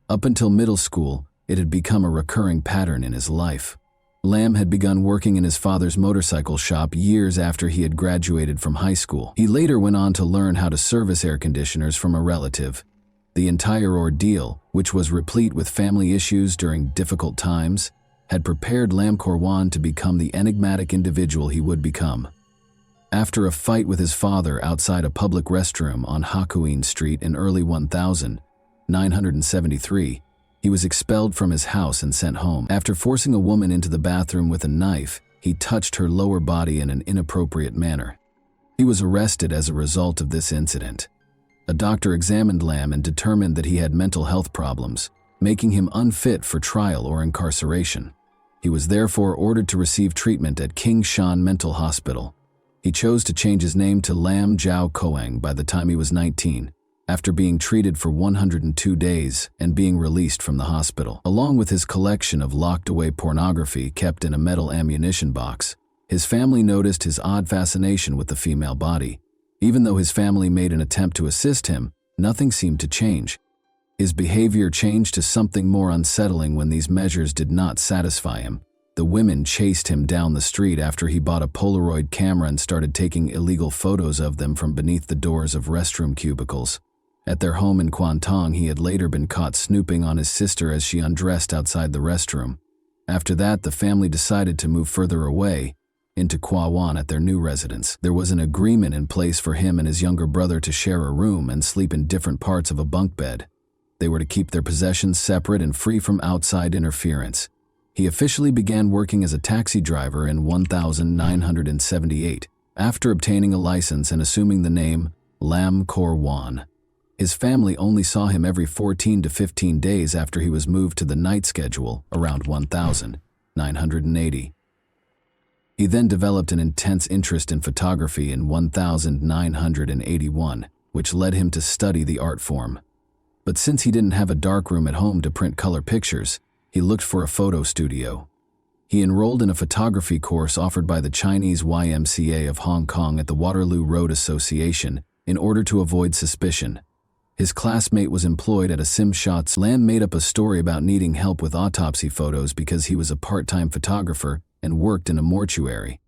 [SPEAKER 1] Up until middle school, it had become a recurring pattern in his life. Lam had begun working in his father's motorcycle shop years after he had graduated from high school. He later went on to learn how to service air conditioners from a relative. The entire ordeal, which was replete with family issues during difficult times, had prepared Lam Kor Wan to become the enigmatic individual he would become. After a fight with his father outside a public restroom on Hakuin Street in early 1973, he was expelled from his house and sent home. After forcing a woman into the bathroom with a knife, he touched her lower body in an inappropriate manner. He was arrested as a result of this incident. A doctor examined Lam and determined that he had mental health problems, making him unfit for trial or incarceration. He was therefore ordered to receive treatment at King Shan Mental Hospital. He chose to change his name to Lam Jiao Koang by the time he was 19, after being treated for 102 days and being released from the hospital. Along with his collection of locked-away pornography kept in a metal ammunition box, his family noticed his odd fascination with the female body. Even though his family made an attempt to assist him, nothing seemed to change. His behavior changed to something more unsettling when these measures did not satisfy him. The women chased him down the street after he bought a Polaroid camera and started taking illegal photos of them from beneath the doors of restroom cubicles. At their home in Kwantong, he had later been caught snooping on his sister as she undressed outside the restroom. After that, the family decided to move further away, into Kwa Wan at their new residence. There was an agreement in place for him and his younger brother to share a room and sleep in different parts of a bunk bed. They were to keep their possessions separate and free from outside interference. He officially began working as a taxi driver in 1978, after obtaining a license and assuming the name Lam Kor Wan. His family only saw him every 14 to 15 days after he was moved to the night schedule around 1980. He then developed an intense interest in photography in 1981, which led him to study the art form. But since he didn't have a darkroom at home to print color pictures, he looked for a photo studio. He enrolled in a photography course offered by the Chinese YMCA of Hong Kong at the Waterloo Road Association in order to avoid suspicion. His classmate was employed at a sim shots. Lam made up a story about needing help with autopsy photos because he was a part-time photographer and worked in a mortuary.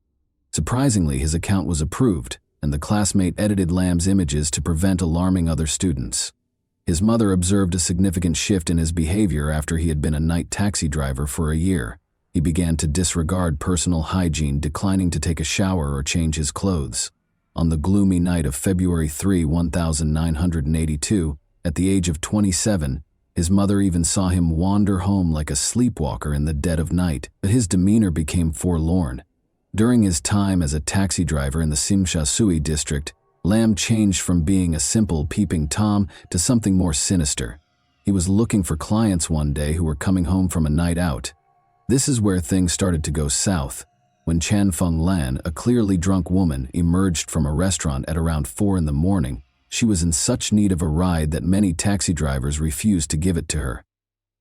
[SPEAKER 1] Surprisingly, his account was approved, and the classmate edited Lam's images to prevent alarming other students. His mother observed a significant shift in his behavior after he had been a night taxi driver for a year. He began to disregard personal hygiene, declining to take a shower or change his clothes. On the gloomy night of February 3, 1982, at the age of 27, his mother even saw him wander home like a sleepwalker in the dead of night, but his demeanor became forlorn. During his time as a taxi driver in the Tsim Sha Tsui district, Lam changed from being a simple peeping Tom to something more sinister. He was looking for clients one day who were coming home from a night out. This is where things started to go south. When Chan Feng Lan, a clearly drunk woman, emerged from a restaurant at around 4 in the morning, she was in such need of a ride that many taxi drivers refused to give it to her.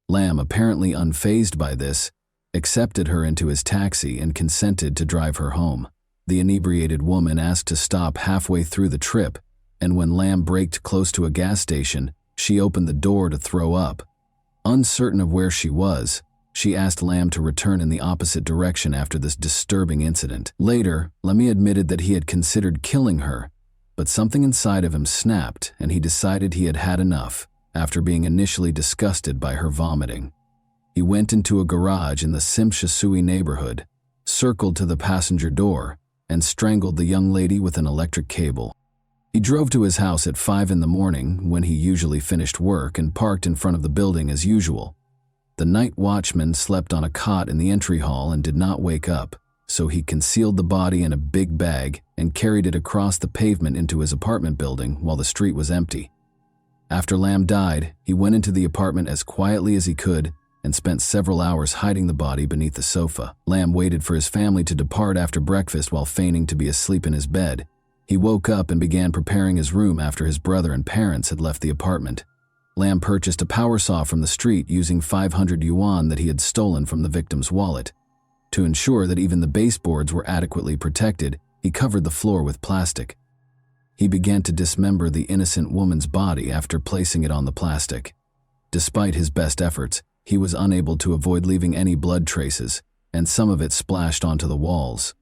[SPEAKER 1] Lam, apparently unfazed by this, accepted her into his taxi and consented to drive her home. The inebriated woman asked to stop halfway through the trip, and when Lam braked close to a gas station, she opened the door to throw up. Uncertain of where she was, she asked Lam to return in the opposite direction after this disturbing incident. Later, Lammy admitted that he had considered killing her, but something inside of him snapped and he decided he had had enough after being initially disgusted by her vomiting. He went into a garage in the Tsim Sha Tsui neighborhood, circled to the passenger door, and strangled the young lady with an electric cable. He drove to his house at 5 in the morning when he usually finished work and parked in front of the building as usual. The night watchman slept on a cot in the entry hall and did not wake up, so he concealed the body in a big bag and carried it across the pavement into his apartment building while the street was empty. After Lam died, he went into the apartment as quietly as he could and spent several hours hiding the body beneath the sofa. Lam waited for his family to depart after breakfast while feigning to be asleep in his bed. He woke up and began preparing his room after his brother and parents had left the apartment. Lam purchased a power saw from the street using 500 yuan that he had stolen from the victim's wallet. To ensure that even the baseboards were adequately protected, he covered the floor with plastic. He began to dismember the innocent woman's body after placing it on the plastic. Despite his best efforts, he was unable to avoid leaving any blood traces, and some of it splashed onto the walls.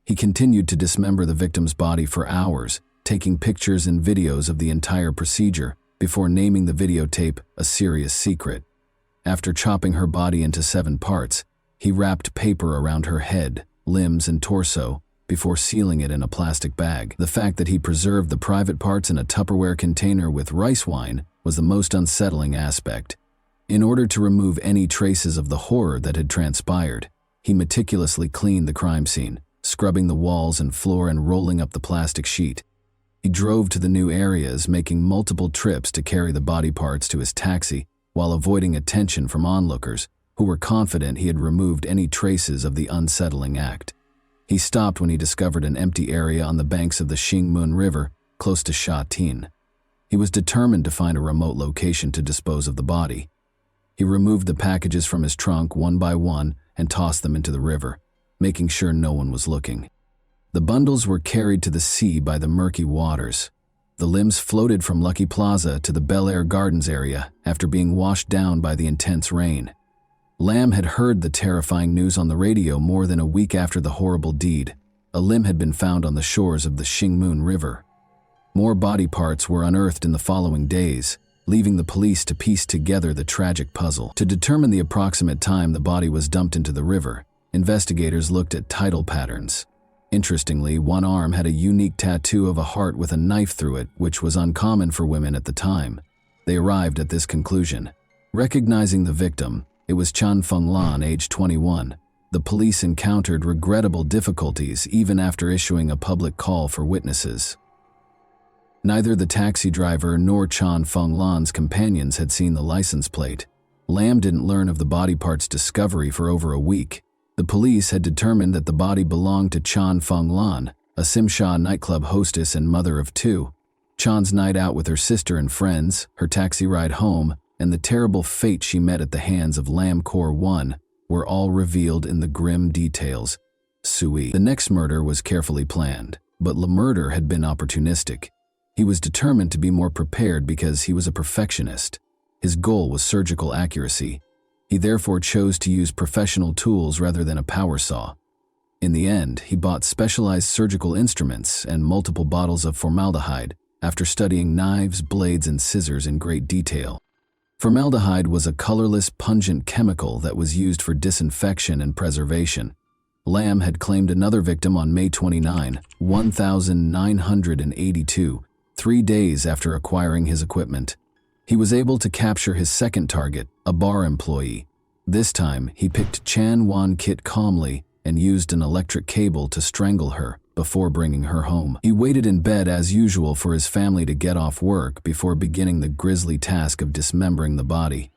[SPEAKER 1] He continued to dismember the victim's body for hours, taking pictures and videos of the entire procedure, before naming the videotape a serious secret. After chopping her body into 7 parts, he wrapped paper around her head, limbs, and torso before sealing it in a plastic bag. The fact that he preserved the private parts in a Tupperware container with rice wine was the most unsettling aspect. In order to remove any traces of the horror that had transpired, he meticulously cleaned the crime scene, scrubbing the walls and floor and rolling up the plastic sheet. He drove to the new areas, making multiple trips to carry the body parts to his taxi while avoiding attention from onlookers who were confident he had removed any traces of the unsettling act. He stopped when he discovered an empty area on the banks of the Xingmun River, close to Sha Tin. He was determined to find a remote location to dispose of the body. He removed the packages from his trunk one by one and tossed them into the river, making sure no one was looking. The bundles were carried to the sea by the murky waters. The limbs floated from Lucky Plaza to the Bel Air Gardens area after being washed down by the intense rain. Lam had heard the terrifying news on the radio more than a week after the horrible deed. A limb had been found on the shores of the Xingmun River. More body parts were unearthed in the following days, leaving the police to piece together the tragic puzzle. To determine the approximate time the body was dumped into the river, investigators looked at tidal patterns. Interestingly, one arm had a unique tattoo of a heart with a knife through it, which was uncommon for women at the time. They arrived at this conclusion. Recognizing the victim, it was Chan Feng Lan, age 21. The police encountered regrettable difficulties even after issuing a public call for witnesses. Neither the taxi driver nor Chan Feng Lan's companions had seen the license plate. Lam didn't learn of the body part's discovery for over a week. The police had determined that the body belonged to Chan Feng Lan, a Simsha nightclub hostess and mother of 2. Chan's night out with her sister and friends, her taxi ride home, and the terrible fate she met at the hands of Lam Kor 1 were all revealed in the grim details. The next murder was carefully planned, but the murder had been opportunistic. He was determined to be more prepared because he was a perfectionist. His goal was surgical accuracy. He therefore chose to use professional tools rather than a power saw. In the end, he bought specialized surgical instruments and multiple bottles of formaldehyde after studying knives, blades, and scissors in great detail. Formaldehyde was a colorless, pungent chemical that was used for disinfection and preservation. Lamb had claimed another victim on May 29, 1982, 3 days after acquiring his equipment. He was able to capture his second target, a bar employee. This time, he picked Chan Wan Kit calmly and used an electric cable to strangle her before bringing her home. He waited in bed as usual for his family to get off work before beginning the grisly task of dismembering the body.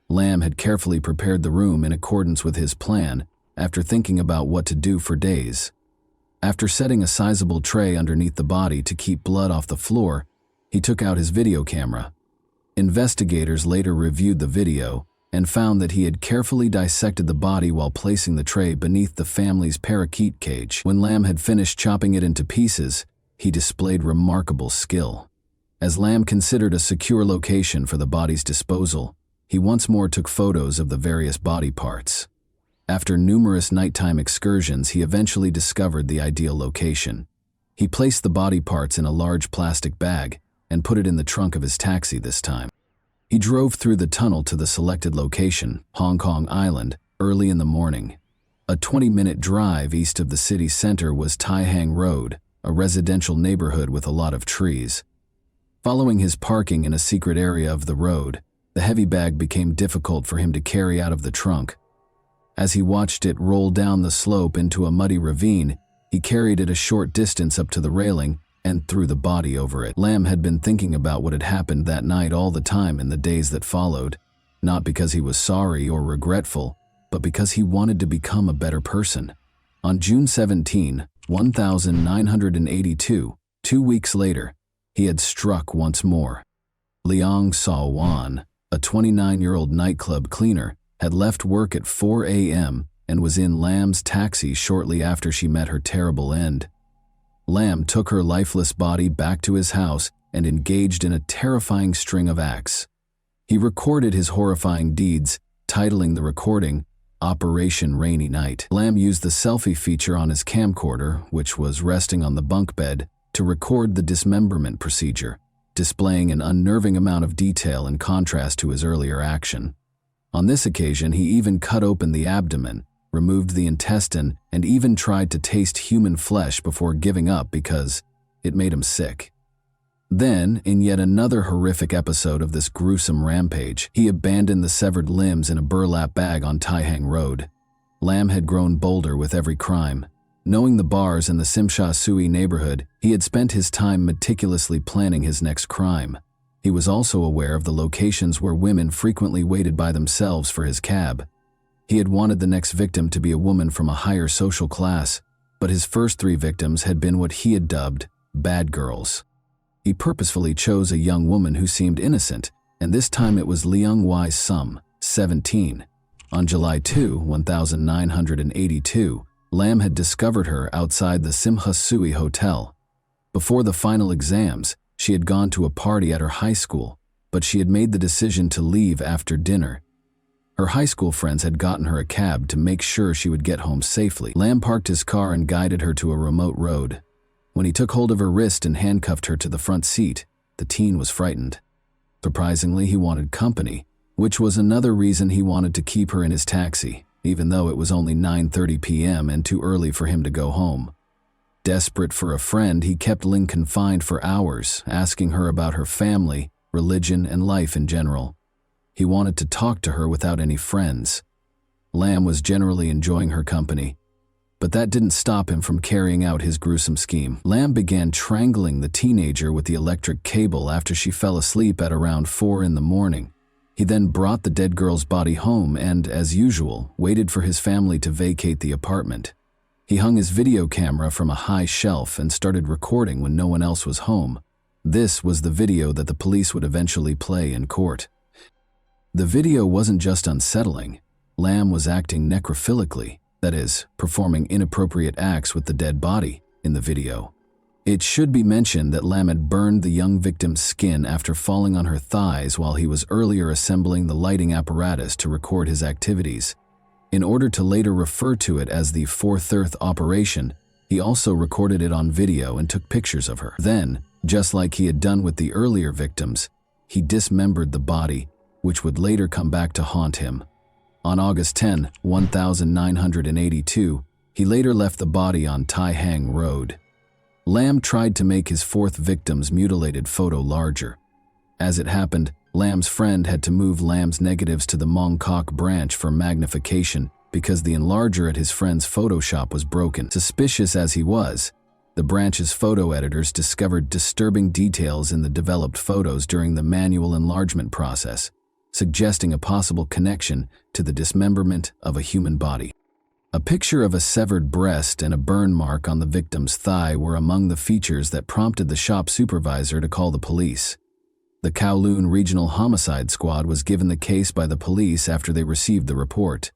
[SPEAKER 1] Lamb had carefully prepared the room in accordance with his plan after thinking about what to do for days. After setting a sizable tray underneath the body to keep blood off the floor, he took out his video camera. Investigators later reviewed the video and found that he had carefully dissected the body while placing the tray beneath the family's parakeet cage. When Lamb had finished chopping it into pieces, he displayed remarkable skill. As Lamb considered a secure location for the body's disposal, he once more took photos of the various body parts. After numerous nighttime excursions, he eventually discovered the ideal location. He placed the body parts in a large plastic bag and put it in the trunk of his taxi this time. He drove through the tunnel to the selected location, Hong Kong Island, early in the morning. A 20-minute drive east of the city center was Tai Hang Road, a residential neighborhood with a lot of trees. Following his parking in a secret area of the road, the heavy bag became difficult for him to carry out of the trunk. As he watched it roll down the slope into a muddy ravine, he carried it a short distance up to the railing and threw the body over it. Lamb had been thinking about what had happened that night all the time in the days that followed, not because he was sorry or regretful, but because he wanted to become a better person. On June 17, 1982, 2 weeks later, he had struck once more. Leong Saw Wan, a 29-year-old nightclub cleaner, had left work at 4 a.m. and was in Lamb's taxi shortly after she met her terrible end. Lamb took her lifeless body back to his house and engaged in a terrifying string of acts. He recorded his horrifying deeds, titling the recording, Operation Rainy Night. Lamb used the selfie feature on his camcorder, which was resting on the bunk bed, to record the dismemberment procedure, displaying an unnerving amount of detail in contrast to his earlier action. On this occasion, he even cut open the abdomen, removed the intestine, and even tried to taste human flesh before giving up because it made him sick. Then, in yet another horrific episode of this gruesome rampage, he abandoned the severed limbs in a burlap bag on Tai Hang Road. Lamb had grown bolder with every crime. Knowing the bars in the Simsha Sui neighborhood, he had spent his time meticulously planning his next crime. He was also aware of the locations where women frequently waited by themselves for his cab. He had wanted the next victim to be a woman from a higher social class, but his first 3 victims had been what he had dubbed bad girls. He purposefully chose a young woman who seemed innocent, and this time it was Leung Wai Sum, 17. On July 2, 1982, Lamb had discovered her outside the Simha Sui Hotel. Before the final exams, she had gone to a party at her high school, but she had made the decision to leave after dinner. Her high school friends had gotten her a cab to make sure she would get home safely. Lamb parked his car and guided her to a remote road. When he took hold of her wrist and handcuffed her to the front seat, the teen was frightened. Surprisingly, he wanted company, which was another reason he wanted to keep her in his taxi, even though it was only 9:30 p.m. and too early for him to go home. Desperate for a friend, he kept Ling confined for hours, asking her about her family, religion, and life in general. He wanted to talk to her without any friends. Lamb was generally enjoying her company, but that didn't stop him from carrying out his gruesome scheme. Lamb began strangling the teenager with the electric cable after she fell asleep at around 4 in the morning. He then brought the dead girl's body home and, as usual, waited for his family to vacate the apartment. He hung his video camera from a high shelf and started recording when no one else was home. This was the video that the police would eventually play in court. The video wasn't just unsettling. Lam was acting necrophilically, that is, performing inappropriate acts with the dead body, in the video. It should be mentioned that Lam had burned the young victim's skin after falling on her thighs while he was earlier assembling the lighting apparatus to record his activities. In order to later refer to it as the 4/3 operation, he also recorded it on video and took pictures of her. Then, just like he had done with the earlier victims, he dismembered the body, which would later come back to haunt him. On August 10, 1982, he later left the body on Tai Hang Road. Lam tried to make his fourth victim's mutilated photo larger. As it happened, Lam's friend had to move Lam's negatives to the Mongkok branch for magnification because the enlarger at his friend's photo shop was broken. Suspicious as he was, the branch's photo editors discovered disturbing details in the developed photos during the manual enlargement process, suggesting a possible connection to the dismemberment of a human body. A picture of a severed breast and a burn mark on the victim's thigh were among the features that prompted the shop supervisor to call the police. The Kowloon Regional Homicide Squad was given the case by the police after they received the report.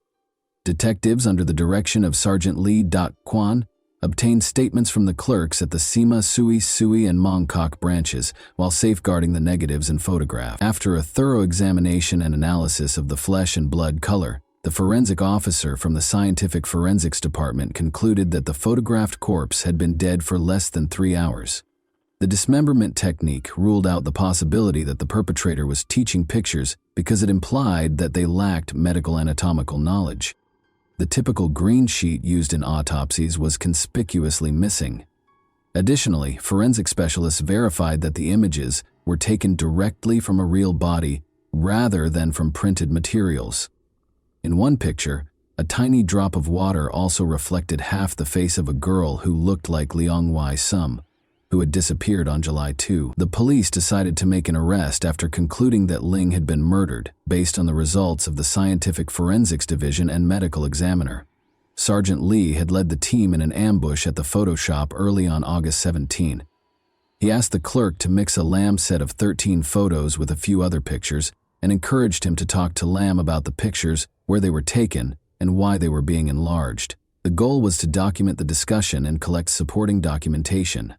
[SPEAKER 1] Detectives under the direction of Sergeant Lee Kwon obtained statements from the clerks at the Sima, Sui, and Mongkok branches while safeguarding the negatives and photograph. After a thorough examination and analysis of the flesh and blood color, the forensic officer from the Scientific Forensics Department concluded that the photographed corpse had been dead for less than 3 hours. The dismemberment technique ruled out the possibility that the perpetrator was teaching pictures because it implied that they lacked medical anatomical knowledge. The typical green sheet used in autopsies was conspicuously missing. Additionally, forensic specialists verified that the images were taken directly from a real body rather than from printed materials. In one picture, a tiny drop of water also reflected half the face of a girl who looked like Leong Wai Sum, who had disappeared on July 2. The police decided to make an arrest after concluding that Ling had been murdered, based on the results of the Scientific Forensics Division and medical examiner. Sergeant Lee had led the team in an ambush at the photo shop early on August 17. He asked the clerk to mix a Lam set of 13 photos with a few other pictures and encouraged him to talk to Lam about the pictures, where they were taken, and why they were being enlarged. The goal was to document the discussion and collect supporting documentation.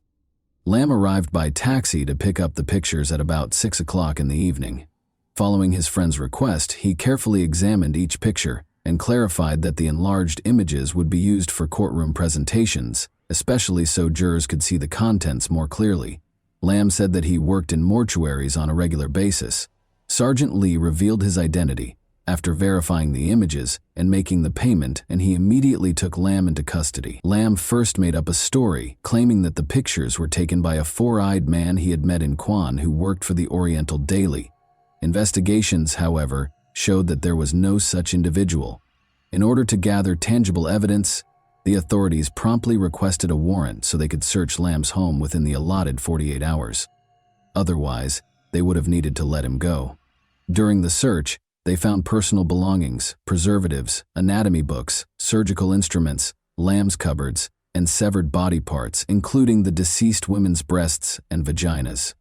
[SPEAKER 1] Lam arrived by taxi to pick up the pictures at about 6 o'clock in the evening. Following his friend's request, he carefully examined each picture and clarified that the enlarged images would be used for courtroom presentations, especially so jurors could see the contents more clearly. Lam said that he worked in mortuaries on a regular basis. Sergeant Lee revealed his identity after verifying the images and making the payment, and he immediately took Lam into custody. Lam first made up a story, claiming that the pictures were taken by a four-eyed man he had met in Kwan who worked for the Oriental Daily. Investigations, however, showed that there was no such individual. In order to gather tangible evidence, the authorities promptly requested a warrant so they could search Lam's home within the allotted 48 hours. Otherwise, they would have needed to let him go. During the search, they found personal belongings, preservatives, anatomy books, surgical instruments, Lam's cupboards, and severed body parts, including the deceased women's breasts and vaginas.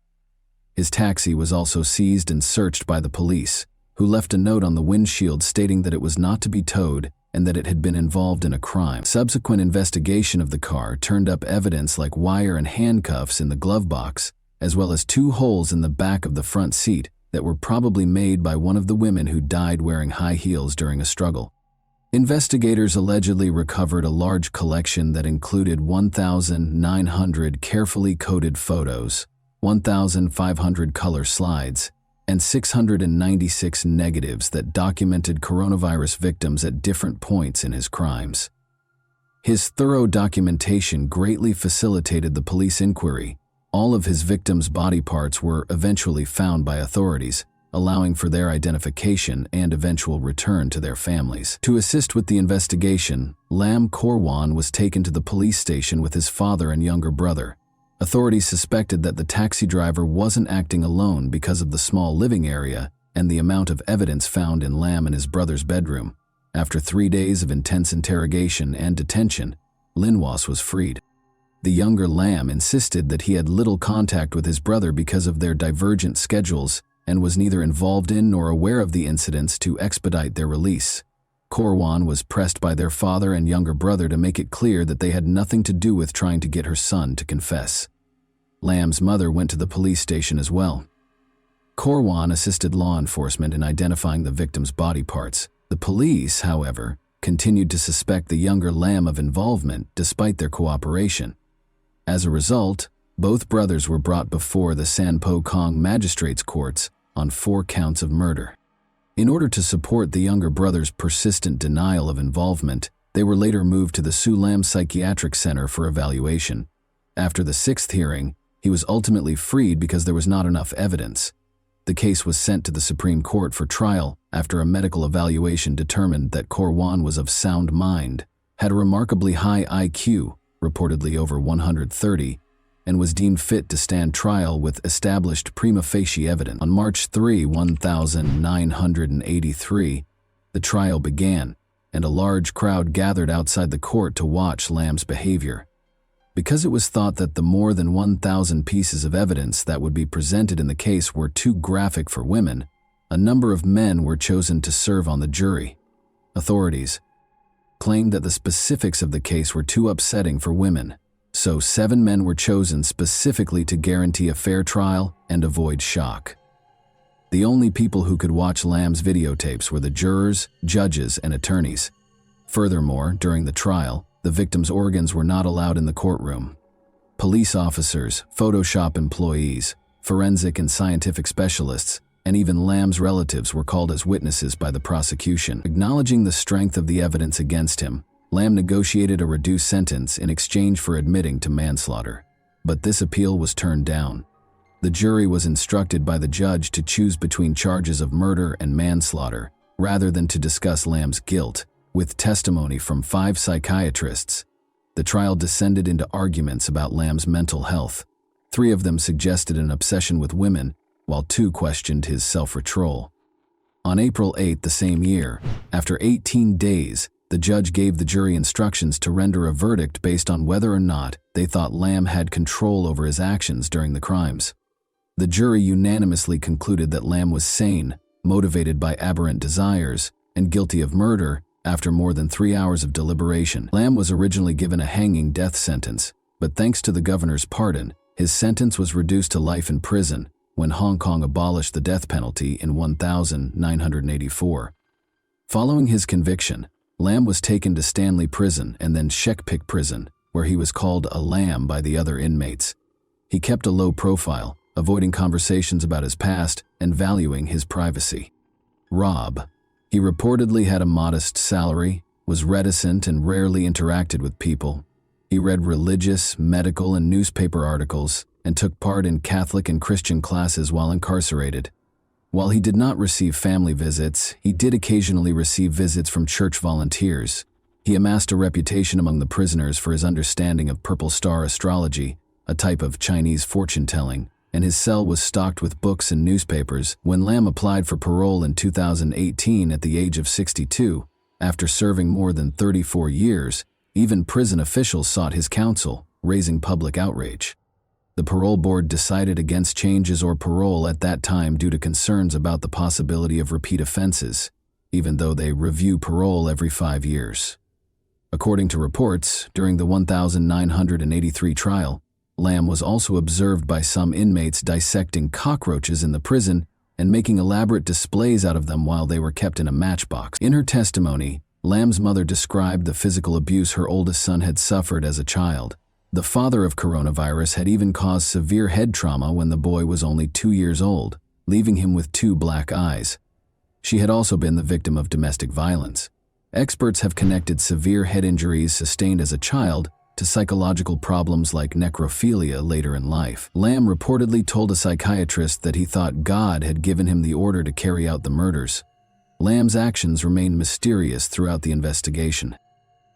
[SPEAKER 1] His taxi was also seized and searched by the police, who left a note on the windshield stating that it was not to be towed and that it had been involved in a crime. Subsequent investigation of the car turned up evidence like wire and handcuffs in the glove box, as well as 2 holes in the back of the front seat that were probably made by one of the women who died wearing high heels during a struggle. Investigators allegedly recovered a large collection that included 1,900 carefully coded photos, 1,500 color slides, and 696 negatives that documented coronavirus victims at different points in his crimes. His thorough documentation greatly facilitated the police inquiry. All of his victims' body parts were eventually found by authorities, allowing for their identification and eventual return to their families. To assist with the investigation, Lam Korwan was taken to the police station with his father and younger brother. Authorities suspected that the taxi driver wasn't acting alone because of the small living area and the amount of evidence found in Lam and his brother's bedroom. After 3 days of intense interrogation and detention, Linwas was freed. The younger Lam insisted that he had little contact with his brother because of their divergent schedules and was neither involved in nor aware of the incidents to expedite their release. Corwan was pressed by their father and younger brother to make it clear that they had nothing to do with trying to get her son to confess. Lam's mother went to the police station as well. Corwan assisted law enforcement in identifying the victim's body parts. The police, however, continued to suspect the younger Lam of involvement despite their cooperation. As a result, both brothers were brought before the Sanpo Kong Magistrates Courts on 4 counts of murder. In order to support the younger brother's persistent denial of involvement, they were later moved to the Su Lam Psychiatric Center for evaluation. After the 6th hearing, he was ultimately freed because there was not enough evidence. The case was sent to the Supreme Court for trial after a medical evaluation determined that Corwan was of sound mind, had a remarkably high IQ, reportedly over 130, and was deemed fit to stand trial with established prima facie evidence. On March 3, 1983, the trial began, and a large crowd gathered outside the court to watch Lam's behavior. Because it was thought that the more than 1,000 pieces of evidence that would be presented in the case were too graphic for women, a number of men were chosen to serve on the jury. Authorities claimed that the specifics of the case were too upsetting for women, so 7 men were chosen specifically to guarantee a fair trial and avoid shock. The only people who could watch Lam's videotapes were the jurors, judges, and attorneys. Furthermore, during the trial, the victim's organs were not allowed in the courtroom. Police officers, Photoshop employees, forensic and scientific specialists, and even Lam's relatives were called as witnesses by the prosecution. Acknowledging the strength of the evidence against him, Lam negotiated a reduced sentence in exchange for admitting to manslaughter. But this appeal was turned down. The jury was instructed by the judge to choose between charges of murder and manslaughter, rather than to discuss Lam's guilt. With testimony from 5 psychiatrists, the trial descended into arguments about Lam's mental health. 3 of them suggested an obsession with women, while 2 questioned his self-control. On April 8 the same year, after 18 days, the judge gave the jury instructions to render a verdict based on whether or not they thought Lam had control over his actions during the crimes. The jury unanimously concluded that Lam was sane, motivated by aberrant desires, and guilty of murder. After more than 3 hours of deliberation, Lam was originally given a hanging death sentence, but thanks to the governor's pardon, his sentence was reduced to life in prison when Hong Kong abolished the death penalty in 1984. Following his conviction, Lam was taken to Stanley Prison and then Shekpik Prison, where he was called a lamb by the other inmates. He kept a low profile, avoiding conversations about his past and valuing his privacy. Rob. He reportedly had a modest salary, was reticent and rarely interacted with people. He read religious, medical, and newspaper articles and took part in Catholic and Christian classes while incarcerated. While he did not receive family visits, he did occasionally receive visits from church volunteers. He amassed a reputation among the prisoners for his understanding of purple star astrology, a type of Chinese fortune-telling, and his cell was stocked with books and newspapers. When Lam applied for parole in 2018 at the age of 62, after serving more than 34 years, even prison officials sought his counsel, raising public outrage. The parole board decided against changes or parole at that time due to concerns about the possibility of repeat offenses, even though they review parole every 5 years. According to reports, during the 1983 trial, Lam was also observed by some inmates dissecting cockroaches in the prison and making elaborate displays out of them while they were kept in a matchbox. In her testimony, Lam's mother described the physical abuse her oldest son had suffered as a child. The father of coronavirus had even caused severe head trauma when the boy was only 2 years old, leaving him with 2 black eyes. She had also been the victim of domestic violence. Experts have connected severe head injuries sustained as a child to psychological problems like necrophilia later in life. Lam reportedly told a psychiatrist that he thought God had given him the order to carry out the murders. Lam's actions remained mysterious throughout the investigation.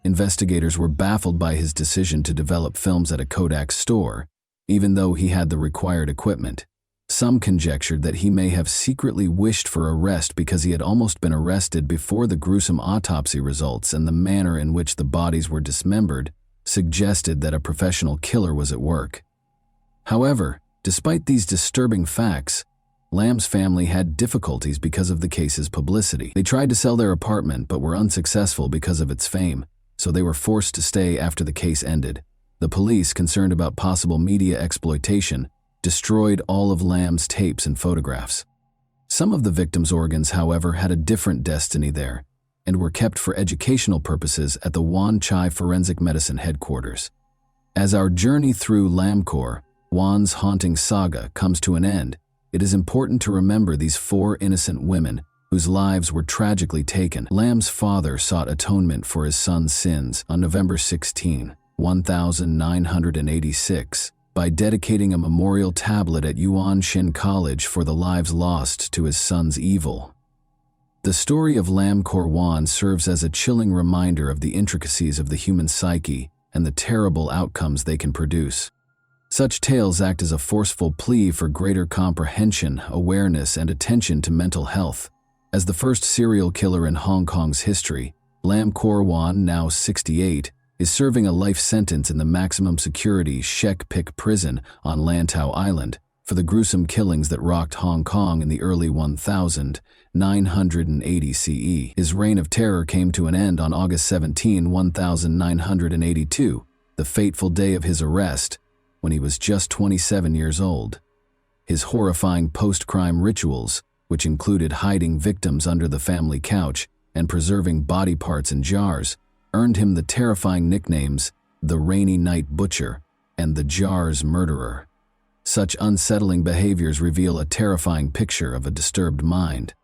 [SPEAKER 1] Investigators were baffled by his decision to develop films at a Kodak store, even though he had the required equipment. Some conjectured that he may have secretly wished for arrest because he had almost been arrested before the gruesome autopsy results, and the manner in which the bodies were dismembered suggested that a professional killer was at work. However, despite these disturbing facts, Lamb's family had difficulties because of the case's publicity. They tried to sell their apartment but were unsuccessful because of its fame, so they were forced to stay after the case ended. The police, concerned about possible media exploitation, destroyed all of Lamb's tapes and photographs. Some of the victims' organs, however, had a different destiny there and were kept for educational purposes at the Wan Chai Forensic Medicine headquarters. As our journey through Lamkor, Wan's haunting saga, comes to an end, it is important to remember these 4 innocent women whose lives were tragically taken. Lamb's father sought atonement for his son's sins on November 16, 1986, by dedicating a memorial tablet at Yuan Shin College for the lives lost to his son's evil. The story of Lamkor Wan serves as a chilling reminder of the intricacies of the human psyche and the terrible outcomes they can produce. Such tales act as a forceful plea for greater comprehension, awareness, and attention to mental health. As the first serial killer in Hong Kong's history, Lamkor Wan, now 68, is serving a life sentence in the maximum security Shek Pik prison on Lantau Island for the gruesome killings that rocked Hong Kong in the early 1980 CE. His reign of terror came to an end on August 17, 1982, the fateful day of his arrest, when he was just 27 years old. His horrifying post-crime rituals, which included hiding victims under the family couch and preserving body parts in jars, earned him the terrifying nicknames the Rainy Night Butcher and the Jars Murderer. Such unsettling behaviors reveal a terrifying picture of a disturbed mind.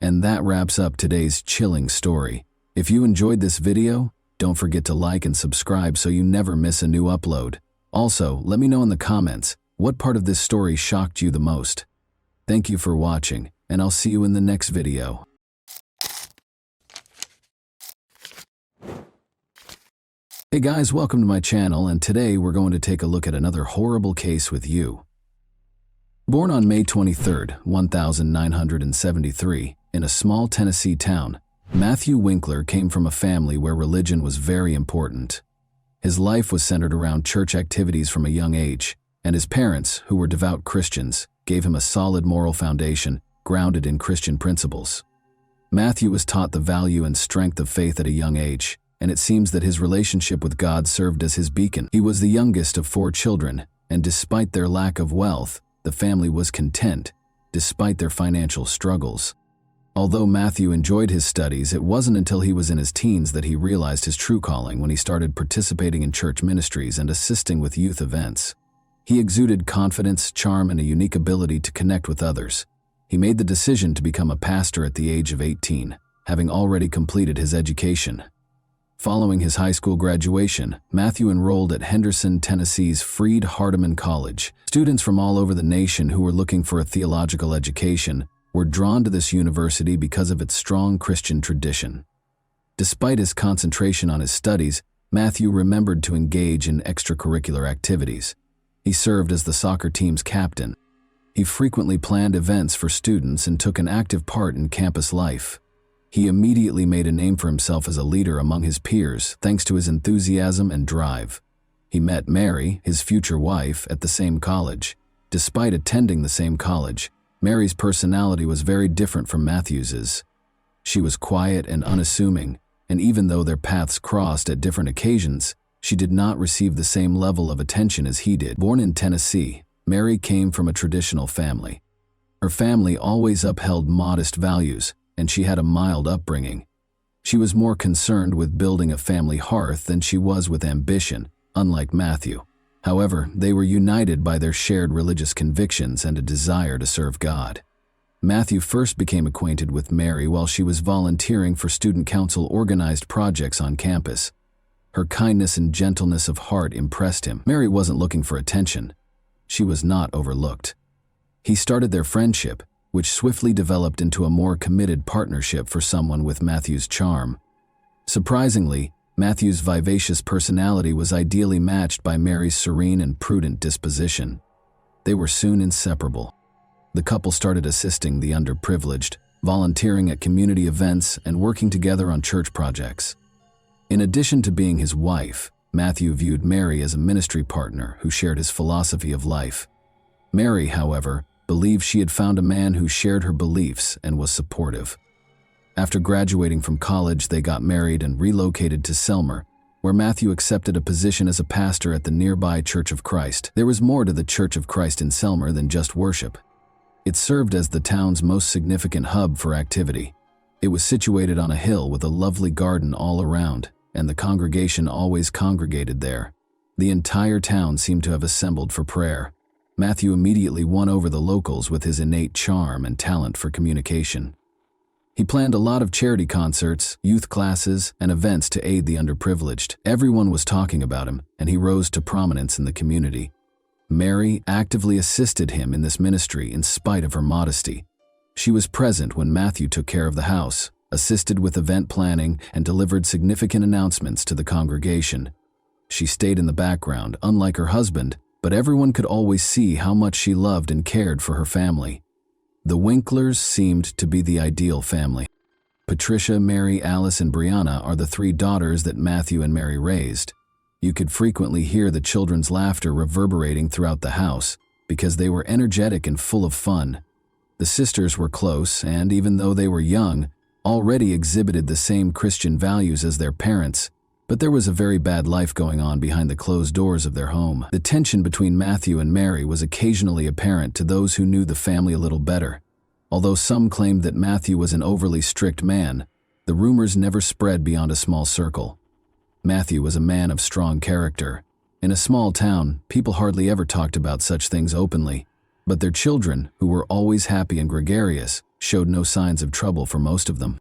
[SPEAKER 1] And that wraps up today's chilling story. If you enjoyed this video, don't forget to like and subscribe so you never miss a new upload. Also, let me know in the comments what part of this story shocked you the most. Thank you for watching, and I'll see you in the next video. Hey guys, welcome to my channel, and today we're going to take a look at another horrible case with you. Born on May 23, 1973, in a small Tennessee town, Matthew Winkler came from a family where religion was very important. His life was centered around church activities from a young age, and his parents, who were devout Christians, gave him a solid moral foundation grounded in Christian principles. Matthew was taught the value and strength of faith at a young age, and it seems that his relationship with God served as his beacon. He was the youngest of 4 children, and despite their lack of wealth, the family was content, despite their financial struggles. Although Matthew enjoyed his studies, it wasn't until he was in his teens that he realized his true calling when he started participating in church ministries and assisting with youth events. He exuded confidence, charm, and a unique ability to connect with others. He made the decision to become a pastor at the age of 18, having already completed his education. Following his high school graduation, Matthew enrolled at Henderson, Tennessee's Freed Hardeman College. Students from all over the nation who were looking for a theological education were drawn to this university because of its strong Christian tradition. Despite his concentration on his studies, Matthew remembered to engage in extracurricular activities. He served as the soccer team's captain. He frequently planned events for students and took an active part in campus life. He immediately made a name for himself as a leader among his peers thanks to his enthusiasm and drive. He met Mary, his future wife, at the same college. Despite attending the same college, Mary's personality was very different from Matthew's. She was quiet and unassuming, and even though their paths crossed at different occasions, she did not receive the same level of attention as he did. Born in Tennessee, Mary came from a traditional family. Her family always upheld modest values, and she had a mild upbringing. She was more concerned with building a family hearth than she was with ambition, unlike Matthew. However, they were united by their shared religious convictions and a desire to serve God. Matthew first became acquainted with Mary while she was volunteering for student council-organized projects on campus. Her kindness and gentleness of heart impressed him. Mary wasn't looking for attention. She was not overlooked. He started their friendship, which swiftly developed into a more committed partnership for someone with Matthew's charm. Surprisingly, Matthew's vivacious personality was ideally matched by Mary's serene and prudent disposition. They were soon inseparable. The couple started assisting the underprivileged, volunteering at community events, and working together on church projects. In addition to being his wife, Matthew viewed Mary as a ministry partner who shared his philosophy of life. Mary, however, believed she had found a man who shared her beliefs and was supportive. After graduating from college, they got married and relocated to Selmer, where Matthew accepted a position as a pastor at the nearby Church of Christ. There was more to the Church of Christ in Selmer than just worship. It served as the town's most significant hub for activity. It was situated on a hill with a lovely garden all around, and the congregation always congregated there. The entire town seemed to have assembled for prayer. Matthew immediately won over the locals with his innate charm and talent for communication. He planned a lot of charity concerts, youth classes, and events to aid the underprivileged. Everyone was talking about him, and he rose to prominence in the community. Mary actively assisted him in this ministry in spite of her modesty. She was present when Matthew took care of the house, assisted with event planning, and delivered significant announcements to the congregation. She stayed in the background, unlike her husband, but everyone could always see how much she loved and cared for her family. The Winklers seemed to be the ideal family. Patricia, Mary, Alice, and Brianna are the three daughters that Matthew and Mary raised. You could frequently hear the children's laughter reverberating throughout the house because they were energetic and full of fun. The sisters were close and, even though they were young, already exhibited the same Christian values as their parents, but there was a very bad life going on behind the closed doors of their home. The tension between Matthew and Mary was occasionally apparent to those who knew the family a little better. Although some claimed that Matthew was an overly strict man, the rumors never spread beyond a small circle. Matthew was a man of strong character. In a small town, people hardly ever talked about such things openly, but their children, who were always happy and gregarious, showed no signs of trouble for most of them.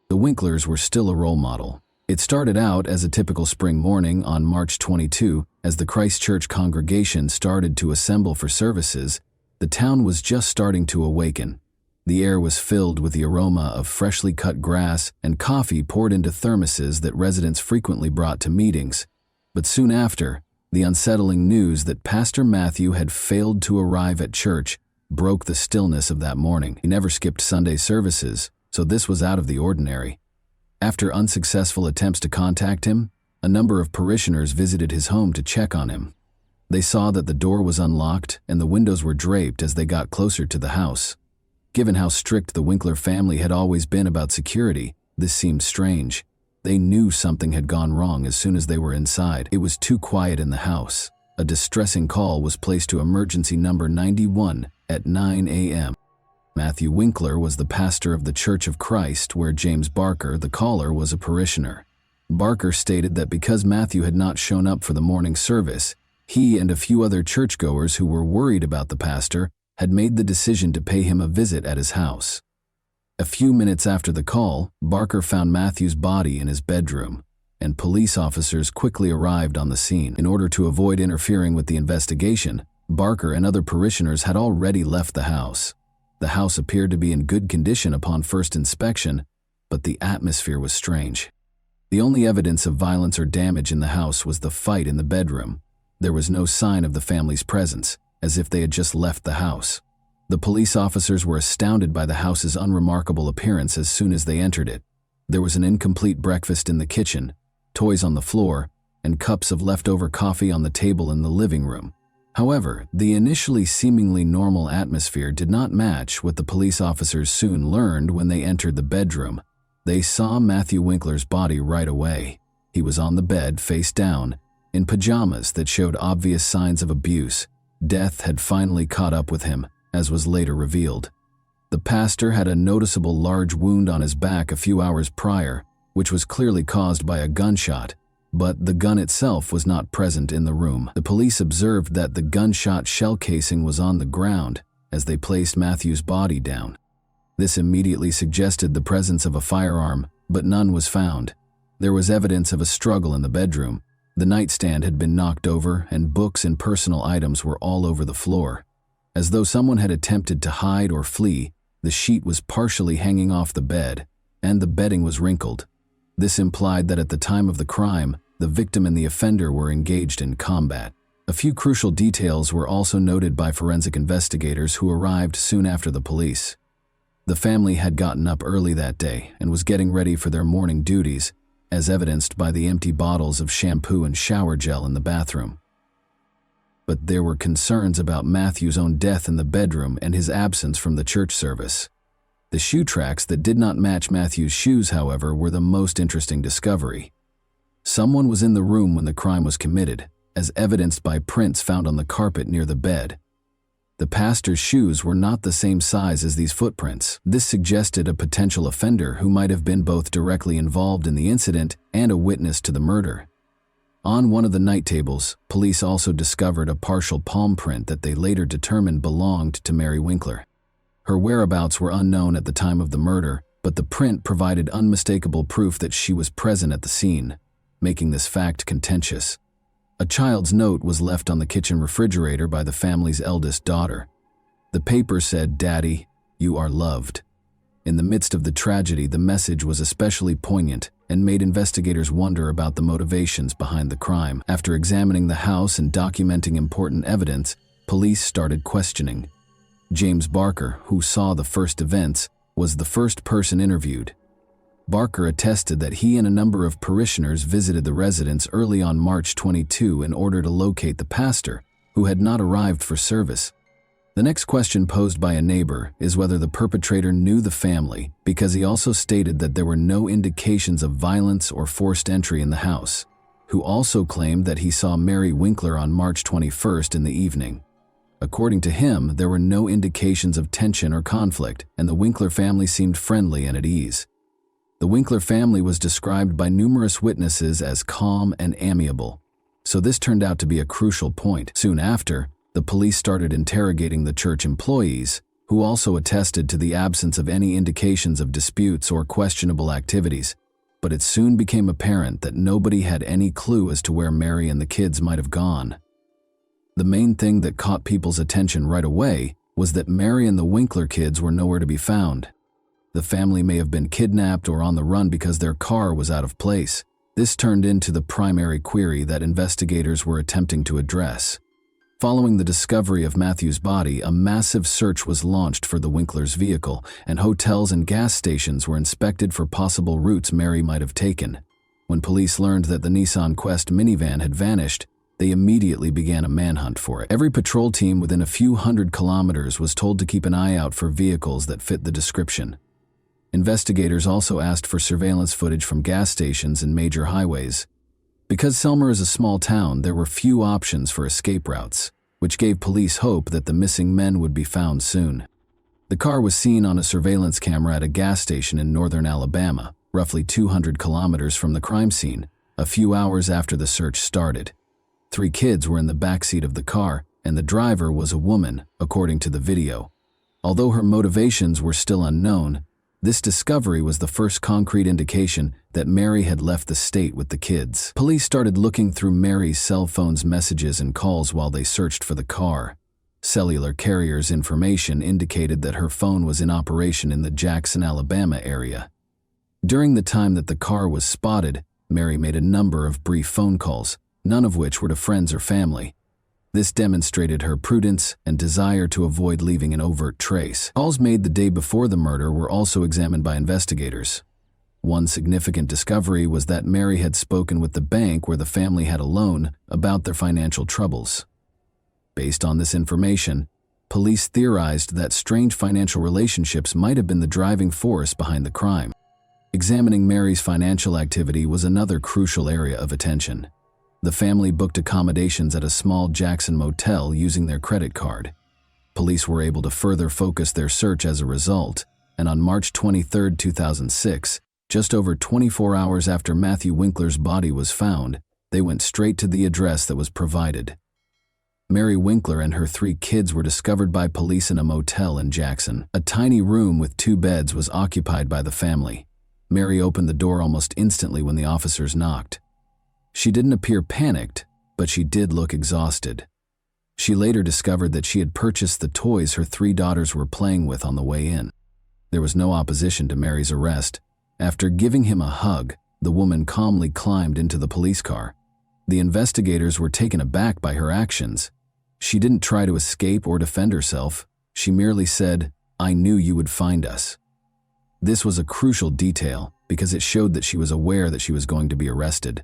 [SPEAKER 1] The Winklers were still a role model. It started out as a typical spring morning on March 22, as the Christ Church congregation started to assemble for services. The town was just starting to awaken. The air was filled with the aroma of freshly cut grass and coffee poured into thermoses that residents frequently brought to meetings. But soon after, the unsettling news that Pastor Matthew had failed to arrive at church broke the stillness of that morning. He never skipped Sunday services, so this was out of the ordinary. After unsuccessful attempts to contact him, a number of parishioners visited his home to check on him. They saw that the door was unlocked and the windows were draped as they got closer to the house. Given how strict the Winkler family had always been about security, this seemed strange. They knew something had gone wrong as soon as they were inside. It was too quiet in the house. A distressing call was placed to emergency number 91 at 9 a.m. Matthew Winkler was the pastor of the Church of Christ, where James Barker, the caller, was a parishioner. Barker stated that because Matthew had not shown up for the morning service, he and a few other churchgoers who were worried about the pastor had made the decision to pay him a visit at his house. A few minutes after the call, Barker found Matthew's body in his bedroom, and police officers quickly arrived on the scene. In order to avoid interfering with the investigation, Barker and other parishioners had already left the house. The house appeared to be in good condition upon first inspection, but the atmosphere was strange. The only evidence of violence or damage in the house was the fight in the bedroom. There was no sign of the family's presence, as if they had just left the house. The police officers were astounded by the house's unremarkable appearance as soon as they entered it. There was an incomplete breakfast in the kitchen, toys on the floor, and cups of leftover coffee on the table in the living room. However, the initially seemingly normal atmosphere did not match what the police officers soon learned when they entered the bedroom. They saw Matthew Winkler's body right away. He was on the bed, face down, in pajamas that showed obvious signs of abuse. Death had finally caught up with him, as was later revealed. The pastor had a noticeable large wound on his back a few hours prior, which was clearly caused by a gunshot, but the gun itself was not present in the room. The police observed that the gunshot shell casing was on the ground as they placed Matthew's body down. This immediately suggested the presence of a firearm, but none was found. There was evidence of a struggle in the bedroom. The nightstand had been knocked over, and books and personal items were all over the floor. As though someone had attempted to hide or flee, the sheet was partially hanging off the bed, and the bedding was wrinkled. This implied that at the time of the crime, the victim and the offender were engaged in combat. A few crucial details were also noted by forensic investigators who arrived soon after the police. The family had gotten up early that day and was getting ready for their morning duties, as evidenced by the empty bottles of shampoo and shower gel in the bathroom. but there were concerns about Matthew's own death in the bedroom and his absence from the church service. The shoe tracks that did not match Matthew's shoes, however, were the most interesting discovery. Someone was in the room when the crime was committed, as evidenced by prints found on the carpet near the bed. The pastor's shoes were not the same size as these footprints. This suggested a potential offender who might have been both directly involved in the incident and a witness to the murder. On one of the night tables, police also discovered a partial palm print that they later determined belonged to Mary Winkler. Her whereabouts were unknown at the time of the murder, but the print provided unmistakable proof that she was present at the scene, making this fact contentious. A child's note was left on the kitchen refrigerator by the family's eldest daughter. The paper said, "Daddy, you are loved." In the midst of the tragedy, the message was especially poignant and made investigators wonder about the motivations behind the crime. After examining the house and documenting important evidence, police started questioning. James Barker, who saw the first events, was the first person interviewed. Barker attested that he and a number of parishioners visited the residence early on March 22 in order to locate the pastor, who had not arrived for service. The next question posed by a neighbor is whether the perpetrator knew the family, because he also stated that there were no indications of violence or forced entry in the house, who also claimed that he saw Mary Winkler on March 21st in the evening. According to him, there were no indications of tension or conflict, and the Winkler family seemed friendly and at ease. The Winkler family was described by numerous witnesses as calm and amiable, so this turned out to be a crucial point. Soon after, the police started interrogating the church employees, who also attested to the absence of any indications of disputes or questionable activities, but it soon became apparent that nobody had any clue as to where Mary and the kids might have gone. The main thing that caught people's attention right away was that Mary and the Winkler kids were nowhere to be found. The family may have been kidnapped or on the run because their car was out of place. This turned into the primary query that investigators were attempting to address. Following the discovery of Matthew's body, a massive search was launched for the Winkler's vehicle, and hotels and gas stations were inspected for possible routes Mary might have taken. When police learned that the Nissan Quest minivan had vanished, they immediately began a manhunt for it. Every patrol team within a few hundred kilometers was told to keep an eye out for vehicles that fit the description. Investigators also asked for surveillance footage from gas stations and major highways. Because Selmer is a small town, there were few options for escape routes, which gave police hope that the missing men would be found soon. The car was seen on a surveillance camera at a gas station in northern Alabama, roughly 200 kilometers from the crime scene, a few hours after the search started. 3 kids were in the backseat of the car, and the driver was a woman, according to the video. Although her motivations were still unknown, this discovery was the first concrete indication that Mary had left the state with the kids. Police started looking through Mary's cell phone's messages and calls while they searched for the car. Cellular carrier's information indicated that her phone was in operation in the Jackson, Alabama area. During the time that the car was spotted, Mary made a number of brief phone calls, none of which were to friends or family. This demonstrated her prudence and desire to avoid leaving an overt trace. Calls made the day before the murder were also examined by investigators. One significant discovery was that Mary had spoken with the bank where the family had a loan about their financial troubles. Based on this information, police theorized that strange financial relationships might have been the driving force behind the crime. Examining Mary's financial activity was another crucial area of attention. The family booked accommodations at a small Jackson motel using their credit card. Police were able to further focus their search as a result, and on March 23, 2006, just over 24 hours after Matthew Winkler's body was found, they went straight to the address that was provided. Mary Winkler and her 3 kids were discovered by police in a motel in Jackson. A tiny room with 2 beds was occupied by the family. Mary opened the door almost instantly when the officers knocked. She didn't appear panicked, but she did look exhausted. She later discovered that she had purchased the toys her 3 daughters were playing with on the way in. There was no opposition to Mary's arrest. After giving him a hug, the woman calmly climbed into the police car. The investigators were taken aback by her actions. She didn't try to escape or defend herself. She merely said, "I knew you would find us." This was a crucial detail because it showed that she was aware that she was going to be arrested.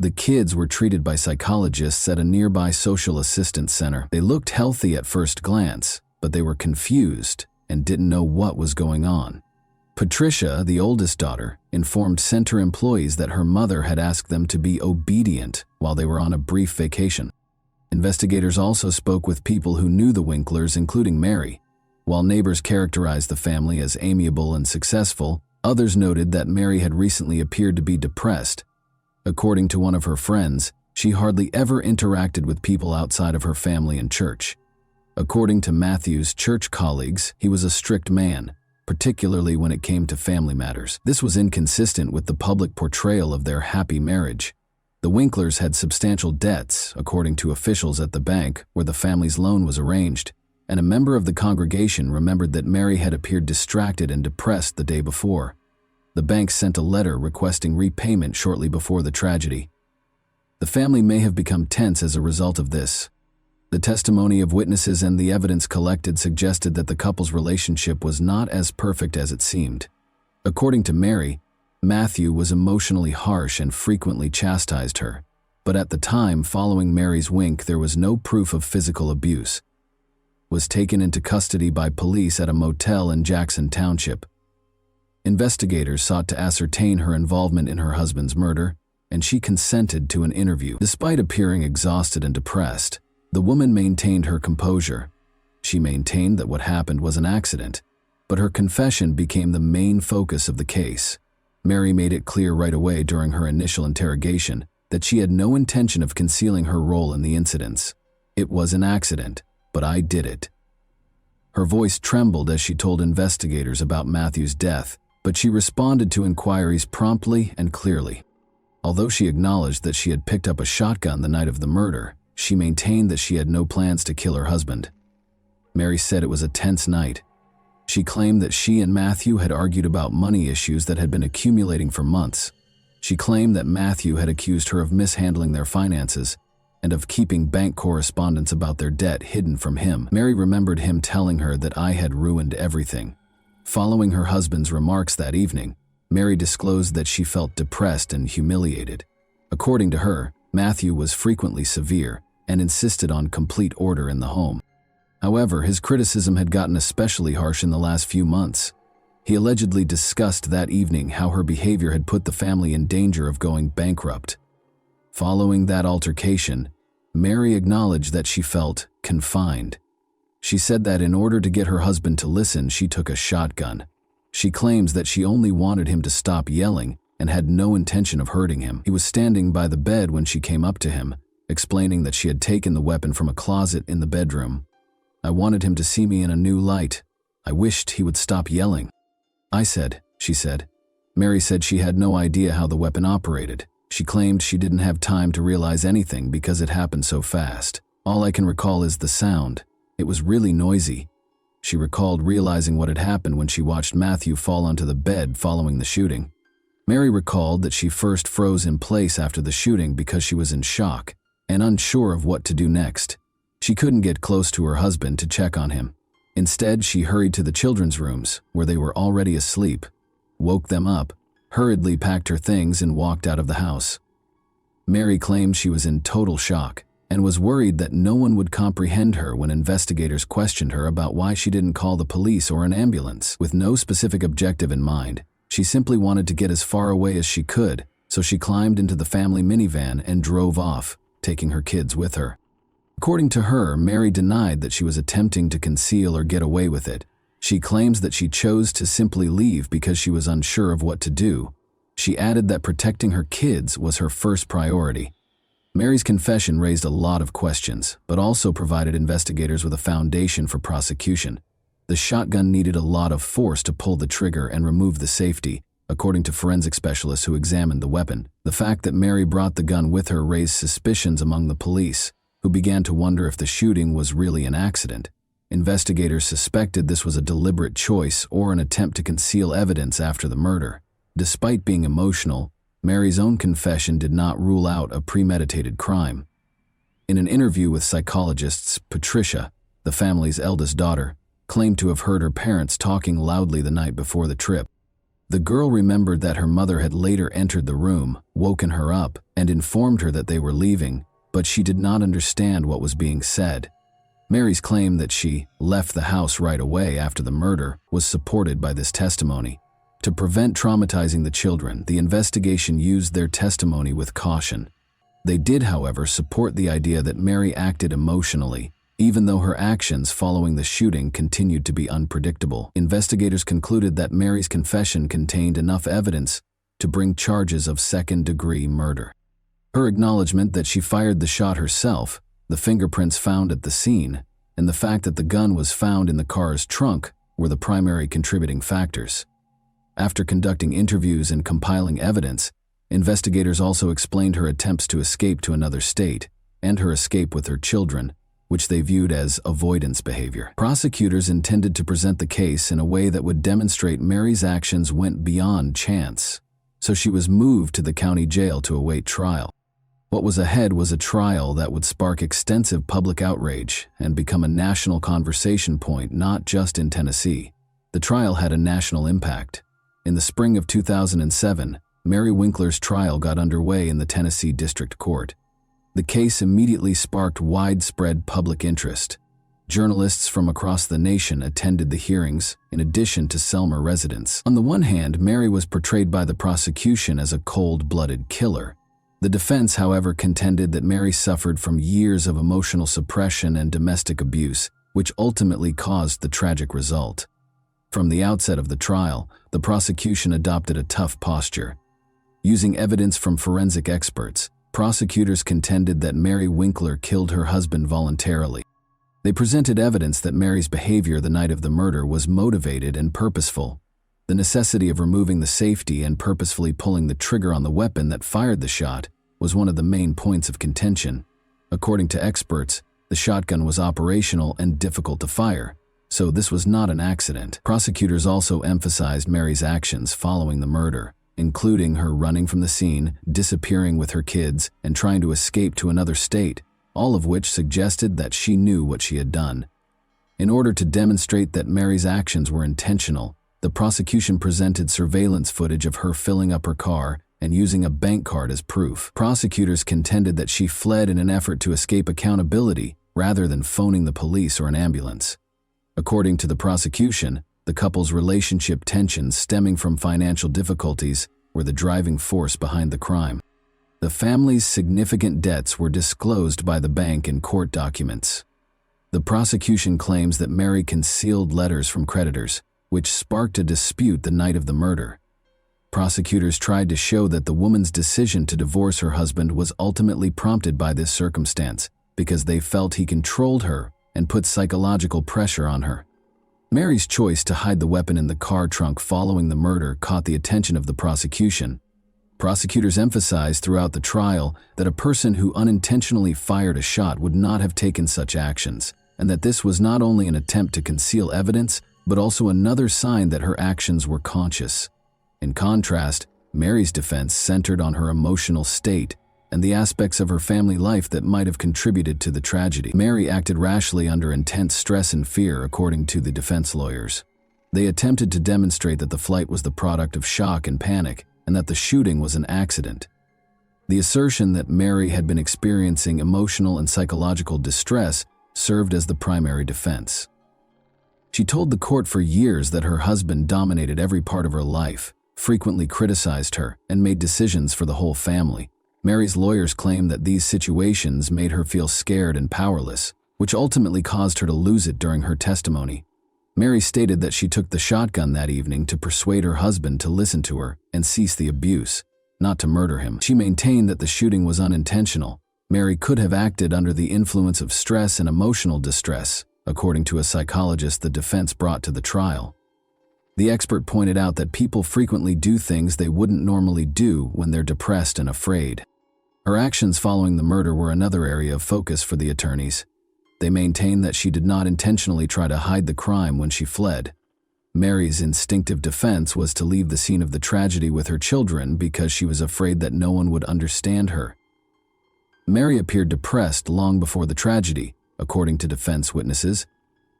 [SPEAKER 1] The kids were treated by psychologists at a nearby social assistance center. They looked healthy at first glance, but they were confused and didn't know what was going on. Patricia, the oldest daughter, informed center employees that her mother had asked them to be obedient while they were on a brief vacation. Investigators also spoke with people who knew the Winklers, including Mary. While neighbors characterized the family as amiable and successful, others noted that Mary had recently appeared to be depressed. According to one of her friends, she hardly ever interacted with people outside of her family and church. According to Matthew's church colleagues, he was a strict man, particularly when it came to family matters. This was inconsistent with the public portrayal of their happy marriage. The Winklers had substantial debts, according to officials at the bank where the family's loan was arranged, and a member of the congregation remembered that Mary had appeared distracted and depressed the day before. The bank sent a letter requesting repayment shortly before the tragedy. The family may have become tense as a result of this. The testimony of witnesses and the evidence collected suggested that the couple's relationship was not as perfect as it seemed. According to Mary, Matthew was emotionally harsh and frequently chastised her, but at the time following Mary's wink, there was no proof of physical abuse. Was taken into custody by police at a motel in Jackson Township. Investigators sought to ascertain her involvement in her husband's murder, and she consented to an interview. Despite appearing exhausted and depressed, the woman maintained her composure. She maintained that what happened was an accident, but her confession became the main focus of the case. Mary made it clear right away during her initial interrogation that she had no intention of concealing her role in the incidents. It was an accident, but I did it. Her voice trembled as she told investigators about Matthew's death, but she responded to inquiries promptly and clearly. Although she acknowledged that she had picked up a shotgun the night of the murder, she maintained that she had no plans to kill her husband. Mary said it was a tense night. She claimed that she and Matthew had argued about money issues that had been accumulating for months. She claimed that Matthew had accused her of mishandling their finances and of keeping bank correspondence about their debt hidden from him. Mary remembered him telling her that I had ruined everything. Following her husband's remarks that evening, Mary disclosed that she felt depressed and humiliated. According to her, Matthew was frequently severe and insisted on complete order in the home. However, his criticism had gotten especially harsh in the last few months. He allegedly discussed that evening how her behavior had put the family in danger of going bankrupt. Following that altercation, Mary acknowledged that she felt confined. She said that in order to get her husband to listen, she took a shotgun. She claims that she only wanted him to stop yelling and had no intention of hurting him. He was standing by the bed when she came up to him, explaining that she had taken the weapon from a closet in the bedroom. I wanted him to see me in a new light. I wished he would stop yelling. I said, she said. Mary said she had no idea how the weapon operated. She claimed she didn't have time to realize anything because it happened so fast. All I can recall is the sound. It was really noisy. She recalled realizing what had happened when she watched Matthew fall onto the bed following the shooting. Mary recalled that she first froze in place after the shooting because she was in shock and unsure of what to do next. She couldn't get close to her husband to check on him. Instead, she hurried to the children's rooms, where they were already asleep, woke them up, hurriedly packed her things, and walked out of the house. Mary claimed she was in total shock and was worried that no one would comprehend her when investigators questioned her about why she didn't call the police or an ambulance. With no specific objective in mind, she simply wanted to get as far away as she could, so she climbed into the family minivan and drove off, taking her kids with her. According to her, Mary denied that she was attempting to conceal or get away with it. She claims that she chose to simply leave because she was unsure of what to do. She added that protecting her kids was her first priority. Mary's confession raised a lot of questions, but also provided investigators with a foundation for prosecution. The shotgun needed a lot of force to pull the trigger and remove the safety, according to forensic specialists who examined the weapon. The fact that Mary brought the gun with her raised suspicions among the police, who began to wonder if the shooting was really an accident. Investigators suspected this was a deliberate choice or an attempt to conceal evidence after the murder. Despite being emotional, Mary's own confession did not rule out a premeditated crime. In an interview with psychologists, Patricia, the family's eldest daughter, claimed to have heard her parents talking loudly the night before the trip. The girl remembered that her mother had later entered the room, woken her up, and informed her that they were leaving, but she did not understand what was being said. Mary's claim that she left the house right away after the murder was supported by this testimony. To prevent traumatizing the children, the investigation used their testimony with caution. They did, however, support the idea that Mary acted emotionally, even though her actions following the shooting continued to be unpredictable. Investigators concluded that Mary's confession contained enough evidence to bring charges of second-degree murder. Her acknowledgement that she fired the shot herself, the fingerprints found at the scene, and the fact that the gun was found in the car's trunk were the primary contributing factors. After conducting interviews and compiling evidence, investigators also explained her attempts to escape to another state and her escape with her children, which they viewed as avoidance behavior. Prosecutors intended to present the case in a way that would demonstrate Mary's actions went beyond chance, so she was moved to the county jail to await trial. What was ahead was a trial that would spark extensive public outrage and become a national conversation point, not just in Tennessee. The trial had a national impact. In the spring of 2007, Mary Winkler's trial got underway in the Tennessee District Court. The case immediately sparked widespread public interest. Journalists from across the nation attended the hearings, in addition to Selmer residents. On the one hand, Mary was portrayed by the prosecution as a cold-blooded killer. The defense, however, contended that Mary suffered from years of emotional suppression and domestic abuse, which ultimately caused the tragic result. From the outset of the trial, the prosecution adopted a tough posture. Using evidence from forensic experts, prosecutors contended that Mary Winkler killed her husband voluntarily. They presented evidence that Mary's behavior the night of the murder was motivated and purposeful. The necessity of removing the safety and purposefully pulling the trigger on the weapon that fired the shot was one of the main points of contention. According to experts, the shotgun was operational and difficult to fire, so this was not an accident. Prosecutors also emphasized Mary's actions following the murder, including her running from the scene, disappearing with her kids, and trying to escape to another state, all of which suggested that she knew what she had done. In order to demonstrate that Mary's actions were intentional, the prosecution presented surveillance footage of her filling up her car and using a bank card as proof. Prosecutors contended that she fled in an effort to escape accountability rather than phoning the police or an ambulance. According to the prosecution, the couple's relationship tensions stemming from financial difficulties were the driving force behind the crime. The family's significant debts were disclosed by the bank in court documents. The prosecution claims that Mary concealed letters from creditors, which sparked a dispute the night of the murder. Prosecutors tried to show that the woman's decision to divorce her husband was ultimately prompted by this circumstance because they felt he controlled her and put psychological pressure on her. Mary's choice to hide the weapon in the car trunk following the murder caught the attention of the prosecution. Prosecutors emphasized throughout the trial that a person who unintentionally fired a shot would not have taken such actions, and that this was not only an attempt to conceal evidence, but also another sign that her actions were conscious. In contrast, Mary's defense centered on her emotional state and the aspects of her family life that might have contributed to the tragedy. Mary acted rashly under intense stress and fear, according to the defense lawyers. They attempted to demonstrate that the flight was the product of shock and panic, and that the shooting was an accident. The assertion that Mary had been experiencing emotional and psychological distress served as the primary defense. She told the court for years that her husband dominated every part of her life, frequently criticized her, and made decisions for the whole family. Mary's lawyers claimed that these situations made her feel scared and powerless, which ultimately caused her to lose it during her testimony. Mary stated that she took the shotgun that evening to persuade her husband to listen to her and cease the abuse, not to murder him. She maintained that the shooting was unintentional. Mary could have acted under the influence of stress and emotional distress, according to a psychologist the defense brought to the trial. The expert pointed out that people frequently do things they wouldn't normally do when they're depressed and afraid. Her actions following the murder were another area of focus for the attorneys. They maintained that she did not intentionally try to hide the crime when she fled. Mary's instinctive defense was to leave the scene of the tragedy with her children because she was afraid that no one would understand her. Mary appeared depressed long before the tragedy, according to defense witnesses,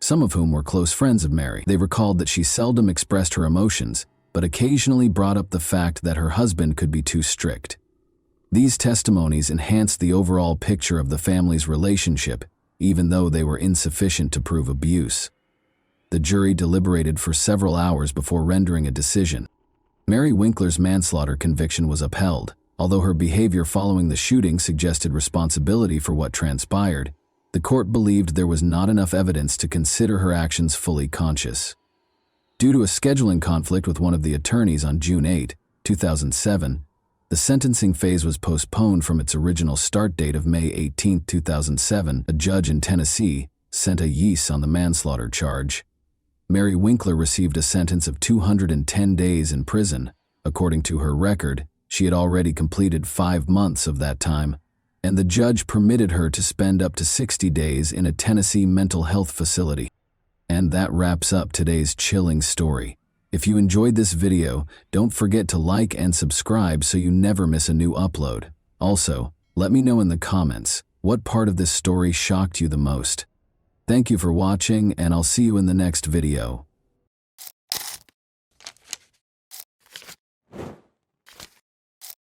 [SPEAKER 1] some of whom were close friends of Mary. They recalled that she seldom expressed her emotions, but occasionally brought up the fact that her husband could be too strict. These testimonies enhanced the overall picture of the family's relationship, even though they were insufficient to prove abuse. The jury deliberated for several hours before rendering a decision. Mary Winkler's manslaughter conviction was upheld. Although her behavior following the shooting suggested responsibility for what transpired, the court believed there was not enough evidence to consider her actions fully conscious. Due to a scheduling conflict with one of the attorneys on June 8, 2007, the sentencing phase was postponed from its original start date of May 18, 2007. A judge in Tennessee sent a yeas on the manslaughter charge. Mary Winkler received a sentence of 210 days in prison. According to her record, she had already completed 5 months of that time, and the judge permitted her to spend up to 60 days in a Tennessee mental health facility. And that wraps up today's chilling story. If you enjoyed this video, don't forget to like and subscribe so you never miss a new upload. Also, let me know in the comments what part of this story shocked you the most. Thank you for watching, and I'll see you in the next video.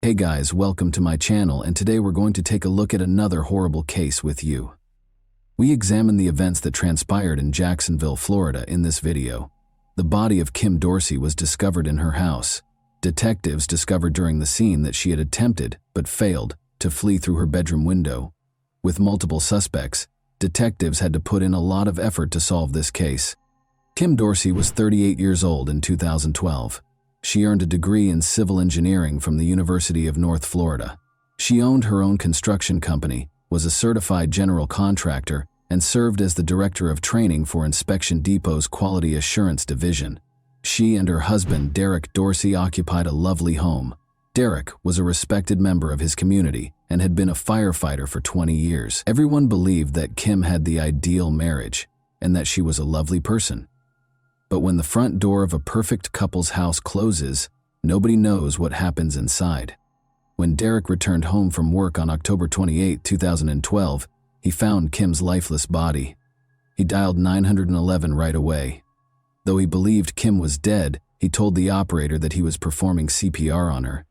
[SPEAKER 1] Hey guys, welcome to my channel, and today we're going to take a look at another horrible case with you. We examine the events that transpired in Jacksonville, Florida in this video. The body of Kim Dorsey was discovered in her house. Detectives discovered during the scene that she had attempted, but failed, to flee through her bedroom window. With multiple suspects, detectives had to put in a lot of effort to solve this case. Kim Dorsey was 38 years old in 2012. She earned a degree in civil engineering from the University of North Florida. She owned her own construction company, was a certified general contractor, and served as the director of training for Inspection Depot's Quality Assurance Division. She and her husband, Derek Dorsey, occupied a lovely home. Derek was a respected member of his community and had been a firefighter for 20 years. Everyone believed that Kim had the ideal marriage and that she was a lovely person. But when the front door of a perfect couple's house closes, nobody knows what happens inside. When Derek returned home from work on October 28, 2012, he found Kim's lifeless body. He dialed 911 right away. Though he believed Kim was dead, he told the operator that he was performing CPR on her.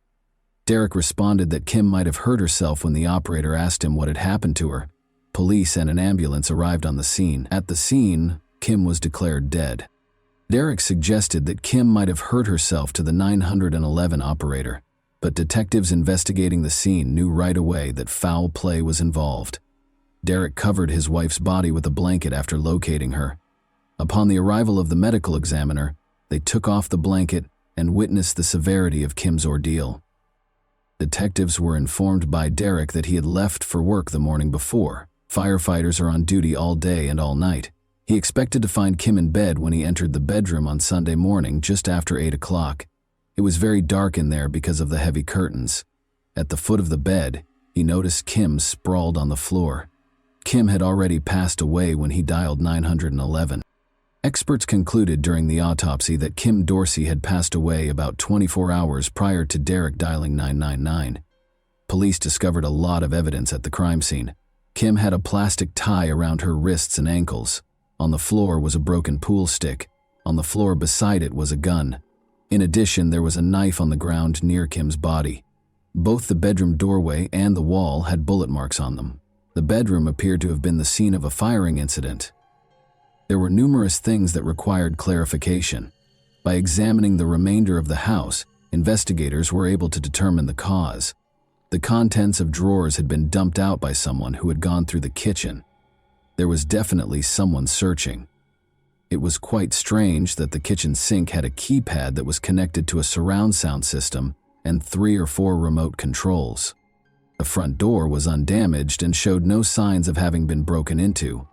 [SPEAKER 1] Derek responded that Kim might have hurt herself when the operator asked him what had happened to her. Police and an ambulance arrived on the scene. At the scene, Kim was declared dead. Derek suggested that Kim might have hurt herself to the 911 operator, but detectives investigating the scene knew right away that foul play was involved. Derek covered his wife's body with a blanket after locating her. Upon the arrival of the medical examiner, they took off the blanket and witnessed the severity of Kim's ordeal. Detectives were informed by Derek that he had left for work the morning before. Firefighters are on duty all day and all night. He expected to find Kim in bed when he entered the bedroom on Sunday morning just after 8 o'clock. It was very dark in there because of the heavy curtains. At the foot of the bed, he noticed Kim sprawled on the floor. Kim had already passed away when he dialed 911. Experts concluded during the autopsy that Kim Dorsey had passed away about 24 hours prior to Derek dialing 999. Police discovered a lot of evidence at the crime scene. Kim had a plastic tie around her wrists and ankles. On the floor was a broken pool stick. On the floor beside it was a gun. In addition, there was a knife on the ground near Kim's body. Both the bedroom doorway and the wall had bullet marks on them. The bedroom appeared to have been the scene of a firing incident. There were numerous things that required clarification. By examining the remainder of the house, investigators were able to determine the cause. The contents of drawers had been dumped out by someone who had gone through the kitchen. There was definitely someone searching. It was quite strange that the kitchen sink had a keypad that was connected to a surround sound system and 3 or 4 remote controls. The front door was undamaged and showed no signs of having been broken into.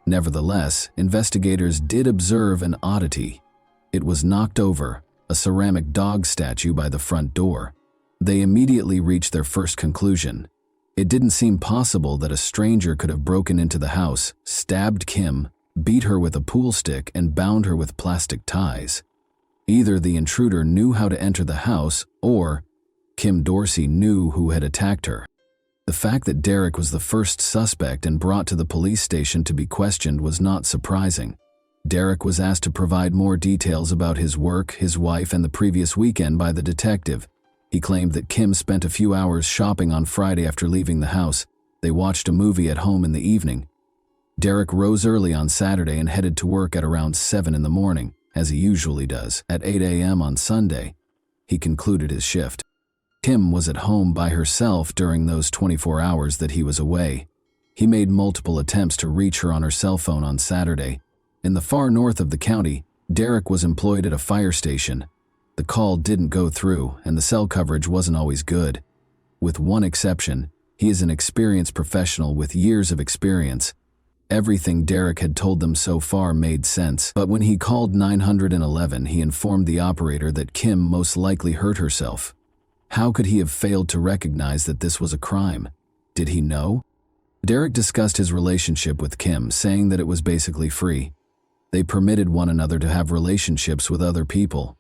[SPEAKER 1] Nevertheless, investigators did observe an oddity. It was knocked over, a ceramic dog statue by the front door. They immediately reached their first conclusion. It didn't seem possible that a stranger could have broken into the house, stabbed Kim, beat her with a pool stick, and bound her with plastic ties. Either the intruder knew how to enter the house, or Kim Dorsey knew who had attacked her. The fact that Derek was the first suspect and brought to the police station to be questioned was not surprising. Derek was asked to provide more details about his work, his wife, and the previous weekend by the detective. He claimed that Kim spent a few hours shopping on Friday after leaving the house. They watched a movie at home in the evening. Derek rose early on Saturday and headed to work at around 7 in the morning, as he usually does. At 8 a.m. on Sunday, he concluded his shift. Kim was at home by herself during those 24 hours that he was away. He made multiple attempts to reach her on her cell phone on Saturday. In the far north of the county, Derek was employed at a fire station. The call didn't go through, and the cell coverage wasn't always good. With one exception, he is an experienced professional with years of experience. Everything Derek had told them so far made sense, but when he called 911, he informed the operator that Kim most likely hurt herself. How could he have failed to recognize that this was a crime? Did he know? Derek discussed his relationship with Kim, saying that it was basically free. They permitted one another to have relationships with other people.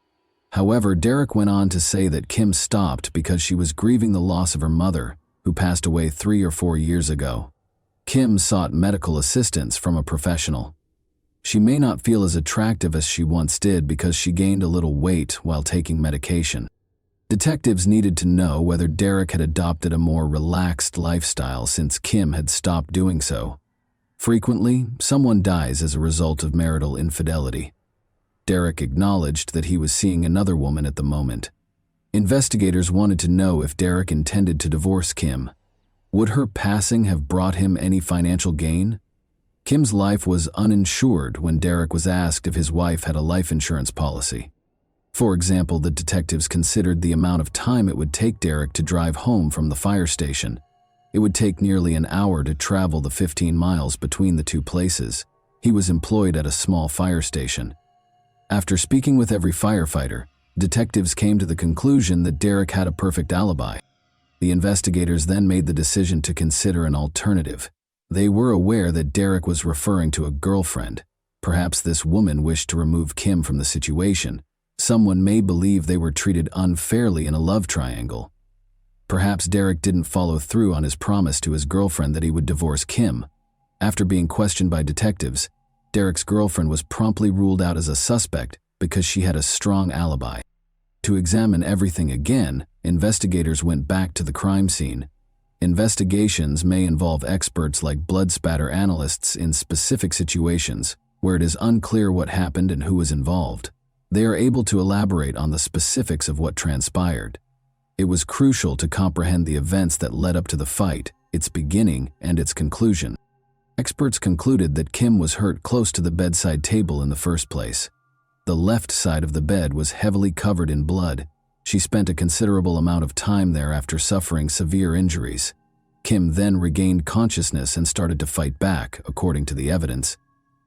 [SPEAKER 1] However, Derek went on to say that Kim stopped because she was grieving the loss of her mother, who passed away 3 or 4 years ago. Kim sought medical assistance from a professional. She may not feel as attractive as she once did because she gained a little weight while taking medication. Detectives needed to know whether Derek had adopted a more relaxed lifestyle since Kim had stopped doing so. Frequently, someone dies as a result of marital infidelity. Derek acknowledged that he was seeing another woman at the moment. Investigators wanted to know if Derek intended to divorce Kim. Would her passing have brought him any financial gain? Kim's life was uninsured when Derek was asked if his wife had a life insurance policy. For example, the detectives considered the amount of time it would take Derek to drive home from the fire station. It would take nearly an hour to travel the 15 miles between the two places. He was employed at a small fire station. After speaking with every firefighter, detectives came to the conclusion that Derek had a perfect alibi. The investigators then made the decision to consider an alternative. They were aware that Derek was referring to a girlfriend. Perhaps this woman wished to remove Kim from the situation. Someone may believe they were treated unfairly in a love triangle. Perhaps Derek didn't follow through on his promise to his girlfriend that he would divorce Kim. After being questioned by detectives, Derek's girlfriend was promptly ruled out as a suspect because she had a strong alibi. To examine everything again, investigators went back to the crime scene. Investigations may involve experts like blood spatter analysts in specific situations where it is unclear what happened and who was involved. They are able to elaborate on the specifics of what transpired. It was crucial to comprehend the events that led up to the fight, its beginning, and its conclusion. Experts concluded that Kim was hurt close to the bedside table in the first place. The left side of the bed was heavily covered in blood. She spent a considerable amount of time there after suffering severe injuries. Kim then regained consciousness and started to fight back, according to the evidence.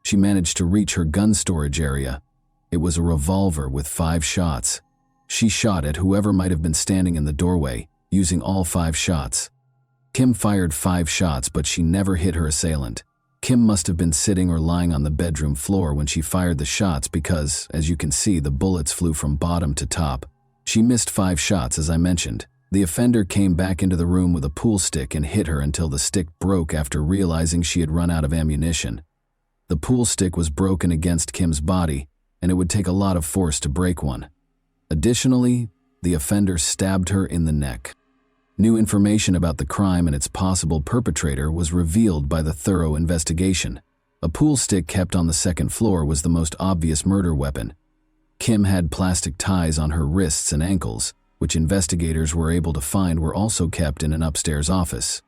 [SPEAKER 1] She managed to reach her gun storage area. It was a revolver with 5 shots. She shot at whoever might have been standing in the doorway, using all 5 shots. Kim fired 5 shots, but she never hit her assailant. Kim must have been sitting or lying on the bedroom floor when she fired the shots because, as you can see, the bullets flew from bottom to top. She missed 5 shots, as I mentioned. The offender came back into the room with a pool stick and hit her until the stick broke after realizing she had run out of ammunition. The pool stick was broken against Kim's body, and it would take a lot of force to break one. Additionally, the offender stabbed her in the neck. New information about the crime and its possible perpetrator was revealed by the thorough investigation. A pool stick kept on the second floor was the most obvious murder weapon. Kim had plastic ties on her wrists and ankles, which investigators were able to find were also kept in an upstairs office.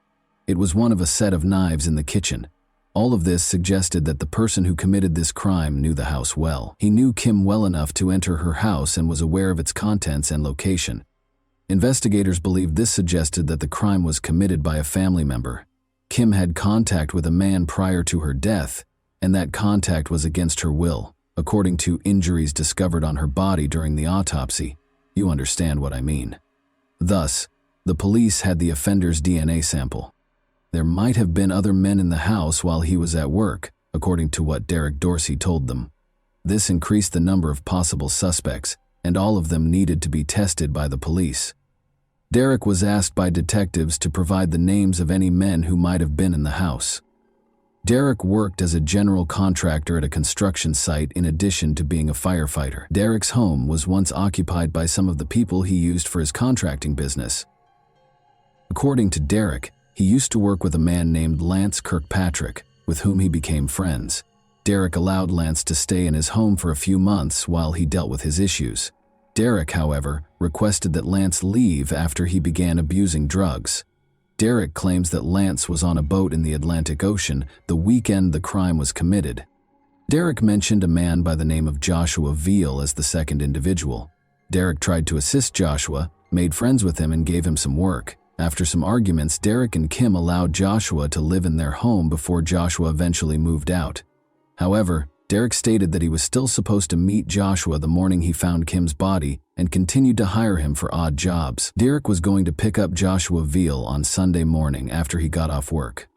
[SPEAKER 1] It was one of a set of knives in the kitchen. All of this suggested that the person who committed this crime knew the house well. He knew Kim well enough to enter her house and was aware of its contents and location. Investigators believed this suggested that the crime was committed by a family member. Kim had contact with a man prior to her death, and that contact was against her will, according to injuries discovered on her body during the autopsy. You understand what I mean. Thus, the police had the offender's DNA sample. There might have been other men in the house while he was at work, according to what Derek Dorsey told them. This increased the number of possible suspects, and all of them needed to be tested by the police. Derek was asked by detectives to provide the names of any men who might have been in the house. Derek worked as a general contractor at a construction site in addition to being a firefighter. Derek's home was once occupied by some of the people he used for his contracting business. According to Derek, he used to work with a man named Lance Kirkpatrick, with whom he became friends. Derek allowed Lance to stay in his home for a few months while he dealt with his issues. Derek, however, requested that Lance leave after he began abusing drugs. Derek claims that Lance was on a boat in the Atlantic Ocean the weekend the crime was committed. Derek mentioned a man by the name of Joshua Veal as the second individual. Derek tried to assist Joshua, made friends with him, and gave him some work. After some arguments, Derek and Kim allowed Joshua to live in their home before Joshua eventually moved out. However, Derek stated that he was still supposed to meet Joshua the morning he found Kim's body and continued to hire him for odd jobs. Derek was going to pick up Joshua Veal on Sunday morning after he got off work.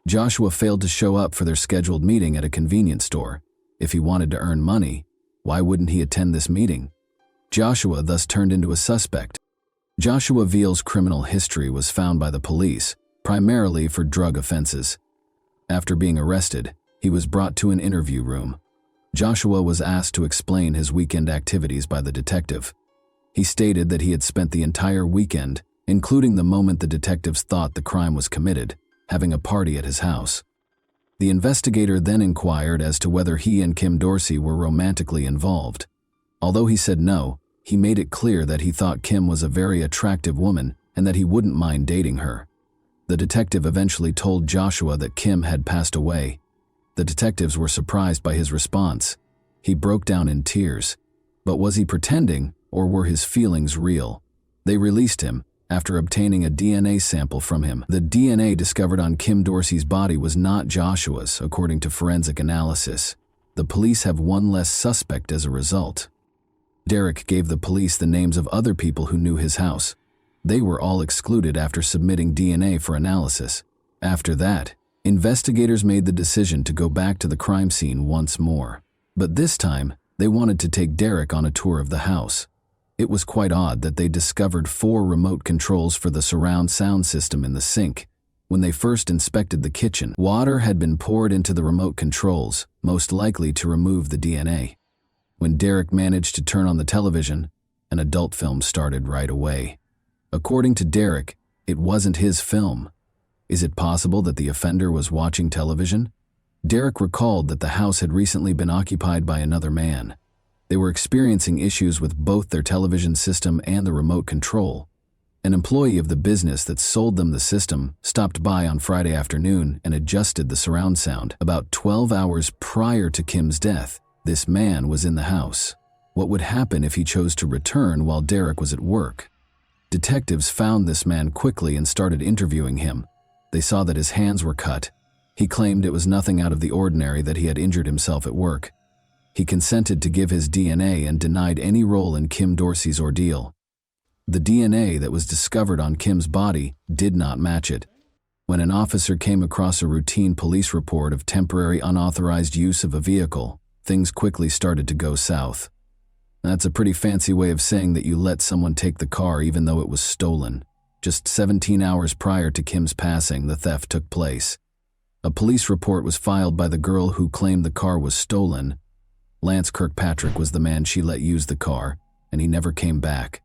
[SPEAKER 1] Joshua failed to show up for their scheduled meeting at a convenience store. If he wanted to earn money, why wouldn't he attend this meeting? Joshua thus turned into a suspect. Joshua Veal's criminal history was found by the police, primarily for drug offenses. After being arrested, he was brought to an interview room. Joshua was asked to explain his weekend activities by the detective. He stated that he had spent the entire weekend, including the moment the detectives thought the crime was committed, having a party at his house. The investigator then inquired as to whether he and Kim Dorsey were romantically involved. Although he said no, he made it clear that he thought Kim was a very attractive woman and that he wouldn't mind dating her. The detective eventually told Joshua that Kim had passed away. The detectives were surprised by his response. He broke down in tears. But was he pretending, or were his feelings real? They released him after obtaining a DNA sample from him. The DNA discovered on Kim Dorsey's body was not Joshua's, according to forensic analysis. The police have one less suspect as a result. Derek gave the police the names of other people who knew his house. They were all excluded after submitting DNA for analysis. After that, investigators made the decision to go back to the crime scene once more. But this time, they wanted to take Derek on a tour of the house. It was quite odd that they discovered 4 remote controls for the surround sound system in the sink. When they first inspected the kitchen, water had been poured into the remote controls, most likely to remove the DNA. When Derek managed to turn on the television, an adult film started right away. According to Derek, it wasn't his film. Is it possible that the offender was watching television? Derek recalled that the house had recently been occupied by another man. They were experiencing issues with both their television system and the remote control. An employee of the business that sold them the system stopped by on Friday afternoon and adjusted the surround sound. About 12 hours prior to Kim's death, this man was in the house. What would happen if he chose to return while Derek was at work? Detectives found this man quickly and started interviewing him. They saw that his hands were cut. He claimed it was nothing out of the ordinary that he had injured himself at work. He consented to give his DNA and denied any role in Kim Dorsey's ordeal. The DNA that was discovered on Kim's body did not match it. When an officer came across a routine police report of temporary unauthorized use of a vehicle, things quickly started to go south. That's a pretty fancy way of saying that you let someone take the car even though it was stolen. Just 17 hours prior to Kim's passing, the theft took place. A police report was filed by the girl who claimed the car was stolen. Lance Kirkpatrick was the man she let use the car, and he never came back.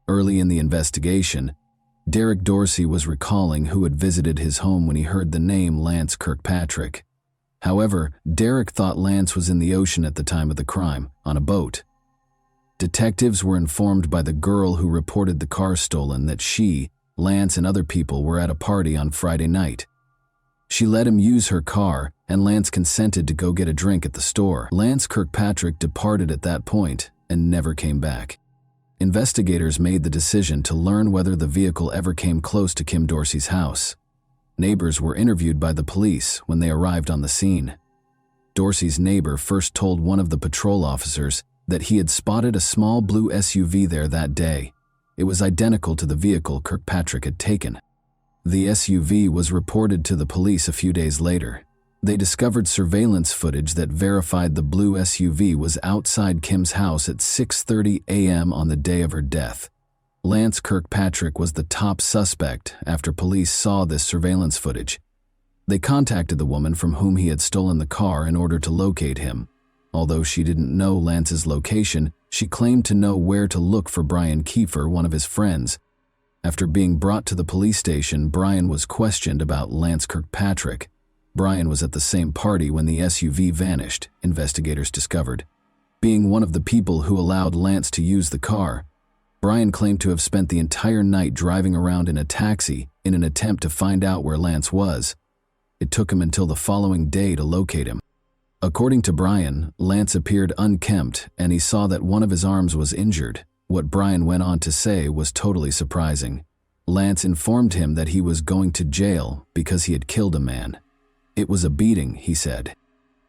[SPEAKER 1] Early in the investigation, Derek Dorsey was recalling who had visited his home when he heard the name Lance Kirkpatrick. However, Derek thought Lance was in the ocean at the time of the crime, on a boat. Detectives were informed by the girl who reported the car stolen that she, Lance, and other people were at a party on Friday night. She let him use her car, and Lance consented to go get a drink at the store. Lance Kirkpatrick departed at that point and never came back. Investigators made the decision to learn whether the vehicle ever came close to Kim Dorsey's house. Neighbors were interviewed by the police when they arrived on the scene. Dorsey's neighbor first told one of the patrol officers that he had spotted a small blue SUV there that day. It was identical to the vehicle Kirkpatrick had taken. The SUV was reported to the police a few days later. They discovered surveillance footage that verified the blue SUV was outside Kim's house at 6:30 a.m. on the day of her death. Lance Kirkpatrick was the top suspect after police saw this surveillance footage. They contacted the woman from whom he had stolen the car in order to locate him. Although she didn't know Lance's location, she claimed to know where to look for Brian Kiefer, one of his friends. After being brought to the police station, Brian was questioned about Lance Kirkpatrick. Brian was at the same party when the SUV vanished, investigators discovered. Being one of the people who allowed Lance to use the car, Brian claimed to have spent the entire night driving around in a taxi in an attempt to find out where Lance was. It took him until the following day to locate him. According to Brian, Lance appeared unkempt and he saw that one of his arms was injured. What Brian went on to say was totally surprising. Lance informed him that he was going to jail because he had killed a man. It was a beating, he said.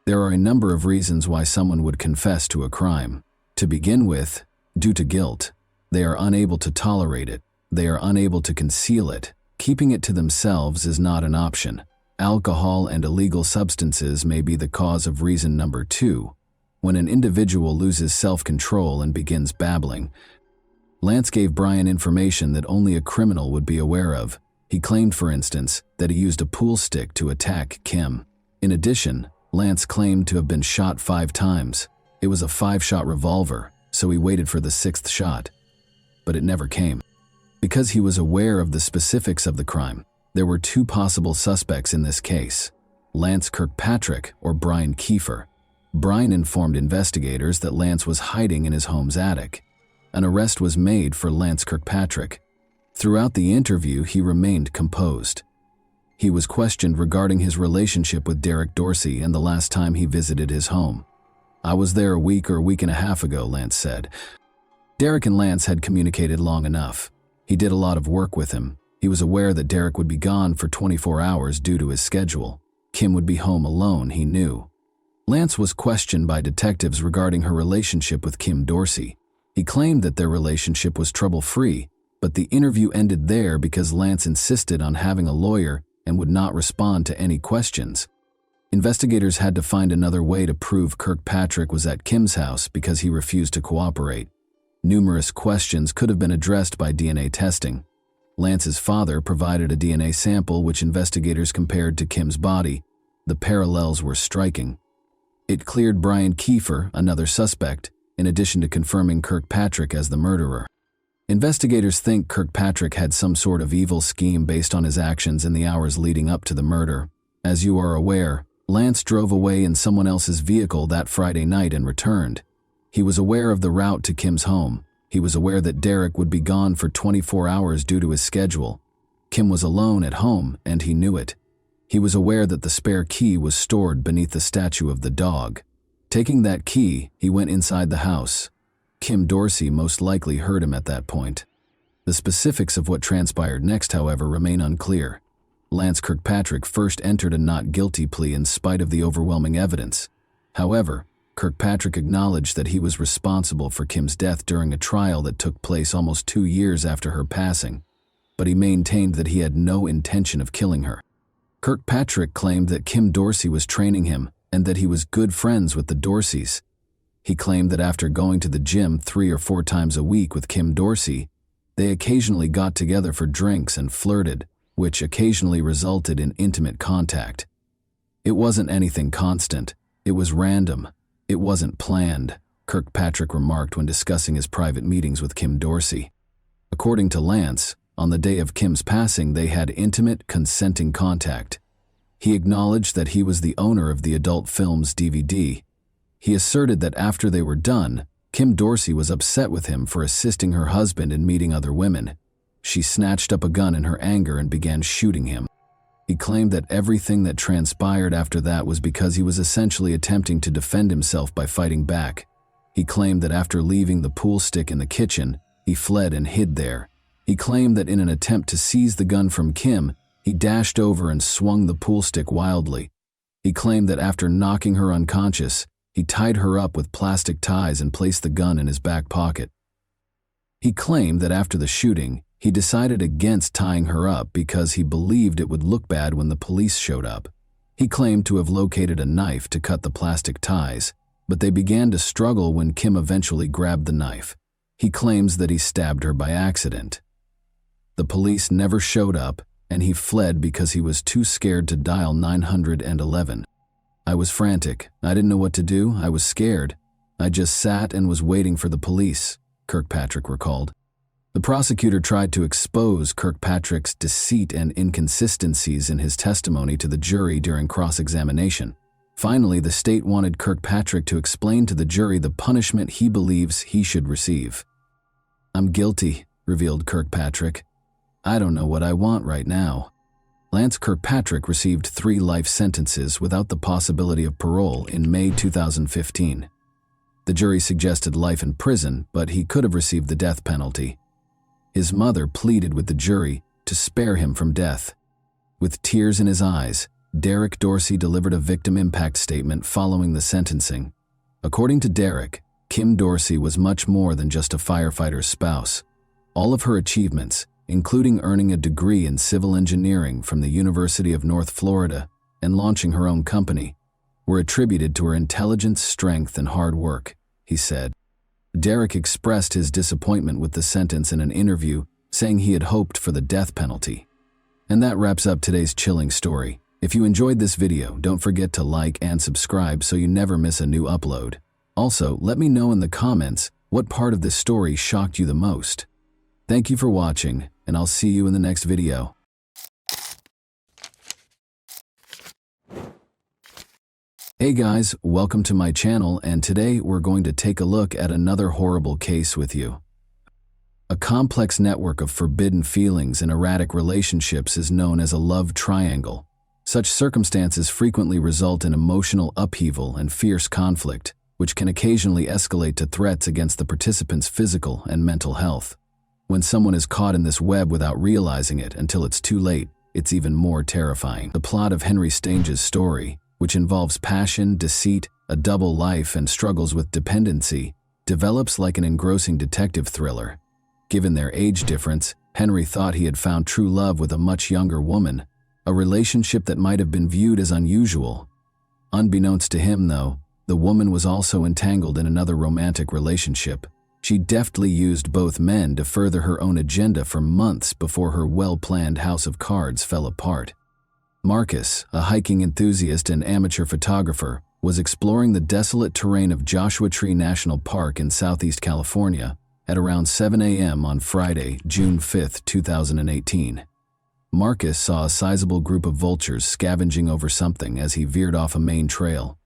[SPEAKER 1] There are a number of reasons why someone would confess to a crime. To begin with, due to guilt. They are unable to tolerate it. They are unable to conceal it. Keeping it to themselves is not an option. Alcohol and illegal substances may be the cause of reason number 2. When an individual loses self-control and begins babbling. Lance gave Brian information that only a criminal would be aware of. He claimed, for instance, that he used a pool stick to attack Kim. In addition, Lance claimed to have been shot 5 times. It was a 5-shot revolver, so he waited for the 6th shot. But it never came. Because he was aware of the specifics of the crime, there were 2 possible suspects in this case, Lance Kirkpatrick or Brian Kiefer. Brian informed investigators that Lance was hiding in his home's attic. An arrest was made for Lance Kirkpatrick. Throughout the interview, he remained composed. He was questioned regarding his relationship with Derek Dorsey and the last time he visited his home. "I was there a week or a week and a half ago," Lance said. Derek and Lance had communicated long enough. He did a lot of work with him. He was aware that Derek would be gone for 24 hours due to his schedule. Kim would be home alone, he knew. Lance was questioned by detectives regarding her relationship with Kim Dorsey. He claimed that their relationship was trouble-free, but the interview ended there because Lance insisted on having a lawyer and would not respond to any questions. Investigators had to find another way to prove Kirkpatrick was at Kim's house because he refused to cooperate. Numerous questions could have been addressed by DNA testing. Lance's father provided a DNA sample which investigators compared to Kim's body. The parallels were striking. It cleared Brian Kiefer, another suspect, in addition to confirming Kirkpatrick as the murderer. Investigators think Kirkpatrick had some sort of evil scheme based on his actions in the hours leading up to the murder. As you are aware, Lance drove away in someone else's vehicle that Friday night and returned. He was aware of the route to Kim's home. He was aware that Derek would be gone for 24 hours due to his schedule. Kim was alone at home, and he knew it. He was aware that the spare key was stored beneath the statue of the dog. Taking that key, he went inside the house. Kim Dorsey most likely heard him at that point. The specifics of what transpired next, however, remain unclear. Lance Kirkpatrick first entered a not guilty plea in spite of the overwhelming evidence. However, Kirkpatrick acknowledged that he was responsible for Kim's death during a trial that took place almost 2 years after her passing, but he maintained that he had no intention of killing her. Kirkpatrick claimed that Kim Dorsey was training him and that he was good friends with the Dorseys. He claimed that after going to the gym 3 or 4 times a week with Kim Dorsey, they occasionally got together for drinks and flirted, which occasionally resulted in intimate contact. It wasn't anything constant. It was random. It wasn't planned, Kirkpatrick remarked when discussing his private meetings with Kim Dorsey. According to Lance, on the day of Kim's passing, they had intimate, consenting contact. He acknowledged that he was the owner of the adult film's DVD. He asserted that after they were done, Kim Dorsey was upset with him for assisting her husband in meeting other women. She snatched up a gun in her anger and began shooting him. He claimed that everything that transpired after that was because he was essentially attempting to defend himself by fighting back. He claimed that after leaving the pool stick in the kitchen, he fled and hid there. He claimed that in an attempt to seize the gun from Kim, he dashed over and swung the pool stick wildly. He claimed that after knocking her unconscious, he tied her up with plastic ties and placed the gun in his back pocket. He claimed that after the shooting, he decided against tying her up because he believed it would look bad when the police showed up. He claimed to have located a knife to cut the plastic ties, but they began to struggle when Kim eventually grabbed the knife. He claims that he stabbed her by accident. The police never showed up, and he fled because he was too scared to dial 911. I was frantic. I didn't know what to do. I was scared. I just sat and was waiting for the police, Kirkpatrick recalled. The prosecutor tried to expose Kirkpatrick's deceit and inconsistencies in his testimony to the jury during cross-examination. Finally, the state wanted Kirkpatrick to explain to the jury the punishment he believes he should receive. "I'm guilty," revealed Kirkpatrick. "I don't know what I want right now." Lance Kirkpatrick received 3 life sentences without the possibility of parole in May 2015. The jury suggested life in prison, but he could have received the death penalty. His mother pleaded with the jury to spare him from death. With tears in his eyes, Derek Dorsey delivered a victim impact statement following the sentencing. According to Derek, Kim Dorsey was much more than just a firefighter's spouse. All of her achievements, including earning a degree in civil engineering from the University of North Florida and launching her own company, were attributed to her intelligence, strength, and hard work, he said. Derek expressed his disappointment with the sentence in an interview, saying he had hoped for the death penalty. And that wraps up today's chilling story. If you enjoyed this video, don't forget to like and subscribe so you never miss a new upload. Also, let me know in the comments what part of this story shocked you the most. Thank you for watching, and I'll see you in the next video. Hey guys, welcome to my channel, and today we're going to take a look at another horrible case with you. A complex network of forbidden feelings and erratic relationships is known as a love triangle. Such circumstances frequently result in emotional upheaval and fierce conflict, which can occasionally escalate to threats against the participants' physical and mental health. When someone is caught in this web without realizing it until it's too late, it's even more terrifying. The plot of Henry Stange's story, which involves passion, deceit, a double life, and struggles with dependency, develops like an engrossing detective thriller. Given their age difference, Henry thought he had found true love with a much younger woman, a relationship that might have been viewed as unusual. Unbeknownst to him, though, the woman was also entangled in another romantic relationship. She deftly used both men to further her own agenda for months before her well-planned house of cards fell apart. Marcus, a hiking enthusiast and amateur photographer, was exploring the desolate terrain of Joshua Tree National Park in Southeast California at around 7 a.m. on Friday, June 5, 2018. Marcus saw a sizable group of vultures scavenging over something as he veered off a main trail.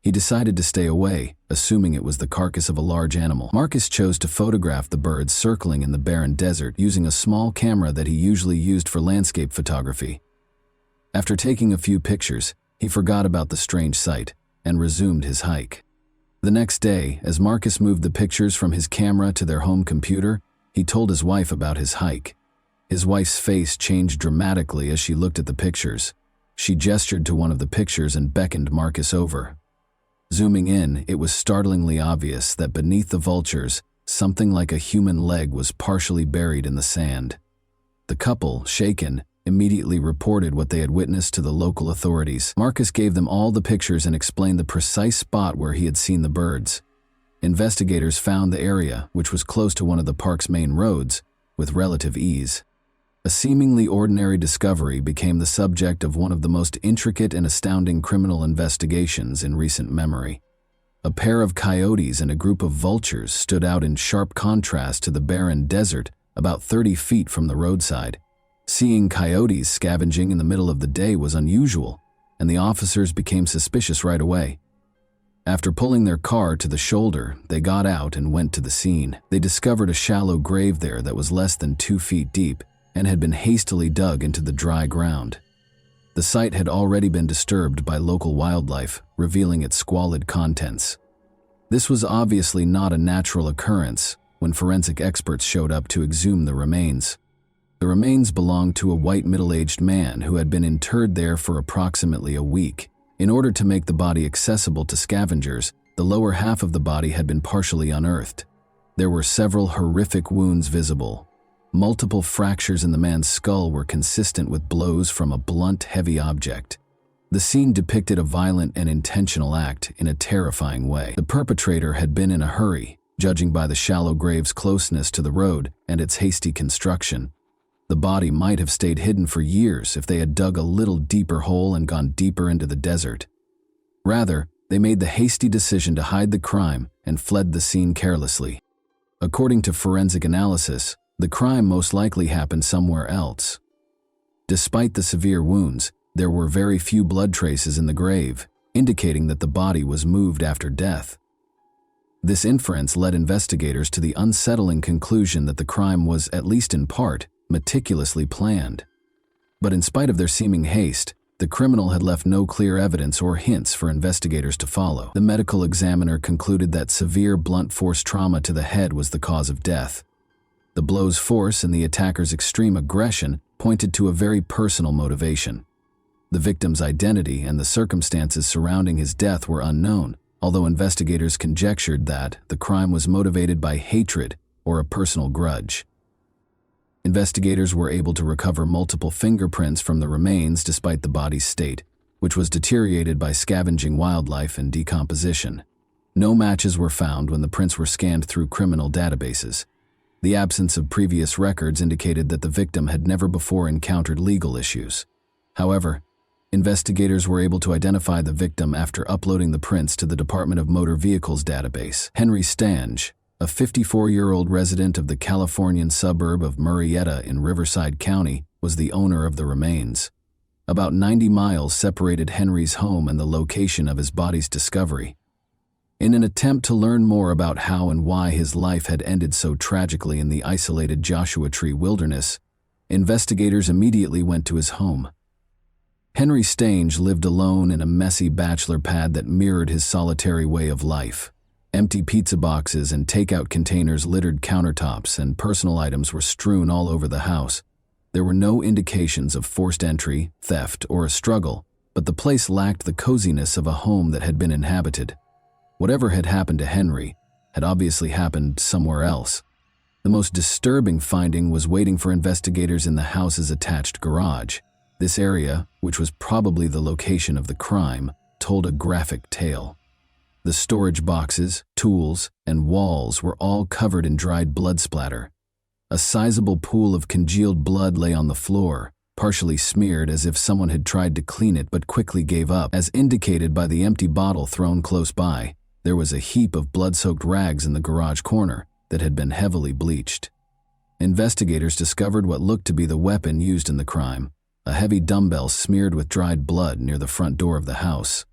[SPEAKER 1] He decided to stay away, assuming it was the carcass of a large animal. Marcus chose to photograph the birds circling in the barren desert using a small camera that he usually used for landscape photography. After taking a few pictures, he forgot about the strange sight and resumed his hike. The next day, as Marcus moved the pictures from his camera to their home computer, he told his wife about his hike. His wife's face changed dramatically as she looked at the pictures. She gestured to one of the pictures and beckoned Marcus over. Zooming in, it was startlingly obvious that beneath the vultures, something like a human leg was partially buried in the sand. The couple, shaken, immediately reported what they had witnessed to the local authorities. Marcus gave them all the pictures and explained the precise spot where he had seen the birds. Investigators found the area, which was close to one of the park's main roads, with relative ease. A seemingly ordinary discovery became the subject of one of the most intricate and astounding criminal investigations in recent memory. A pair of coyotes and a group of vultures stood out in sharp contrast to the barren desert about 30 feet from the roadside. Seeing coyotes scavenging in the middle of the day was unusual, and the officers became suspicious right away. After pulling their car to the shoulder, they got out and went to the scene. They discovered a shallow grave there that was less than 2 feet deep and had been hastily dug into the dry ground. The site had already been disturbed by local wildlife, revealing its squalid contents. This was obviously not a natural occurrence when forensic experts showed up to exhume the remains. The remains belonged to a white middle-aged man who had been interred there for approximately a week. In order to make the body accessible to scavengers, the lower half of the body had been partially unearthed. There were several horrific wounds visible. Multiple fractures in the man's skull were consistent with blows from a blunt, heavy object. The scene depicted a violent and intentional act in a terrifying way. The perpetrator had been in a hurry, judging by the shallow grave's closeness to the road and its hasty construction. The body might have stayed hidden for years if they had dug a little deeper hole and gone deeper into the desert. Rather, they made the hasty decision to hide the crime and fled the scene carelessly. According to forensic analysis, the crime most likely happened somewhere else. Despite the severe wounds, there were very few blood traces in the grave, indicating that the body was moved after death. This inference led investigators to the unsettling conclusion that the crime was, at least in part, meticulously planned. But in spite of their seeming haste, the criminal had left no clear evidence or hints for investigators to follow. The medical examiner concluded that severe blunt force trauma to the head was the cause of death. The blow's force and the attacker's extreme aggression pointed to a very personal motivation. The victim's identity and the circumstances surrounding his death were unknown, although investigators conjectured that the crime was motivated by hatred or a personal grudge. Investigators were able to recover multiple fingerprints from the remains despite the body's state, which was deteriorated by scavenging wildlife and decomposition. No matches were found when the prints were scanned through criminal databases. The absence of previous records indicated that the victim had never before encountered legal issues. However, investigators were able to identify the victim after uploading the prints to the Department of Motor Vehicles database. Henry Stange, a 54-year-old resident of the Californian suburb of Murrieta in Riverside County, was the owner of the remains. About 90 miles separated Henry's home and the location of his body's discovery. In an attempt to learn more about how and why his life had ended so tragically in the isolated Joshua Tree wilderness, investigators immediately went to his home. Henry Stange lived alone in a messy bachelor pad that mirrored his solitary way of life. Empty pizza boxes and takeout containers littered countertops, and personal items were strewn all over the house. There were no indications of forced entry, theft, or a struggle, but the place lacked the coziness of a home that had been inhabited. Whatever had happened to Henry had obviously happened somewhere else. The most disturbing finding was waiting for investigators in the house's attached garage. This area, which was probably the location of the crime, told a graphic tale. The storage boxes, tools, and walls were all covered in dried blood splatter. A sizable pool of congealed blood lay on the floor, partially smeared as if someone had tried to clean it but quickly gave up, as indicated by the empty bottle thrown close by. There was a heap of blood-soaked rags in the garage corner that had been heavily bleached. Investigators discovered what looked to be the weapon used in the crime, a heavy dumbbell smeared with dried blood near the front door of the house.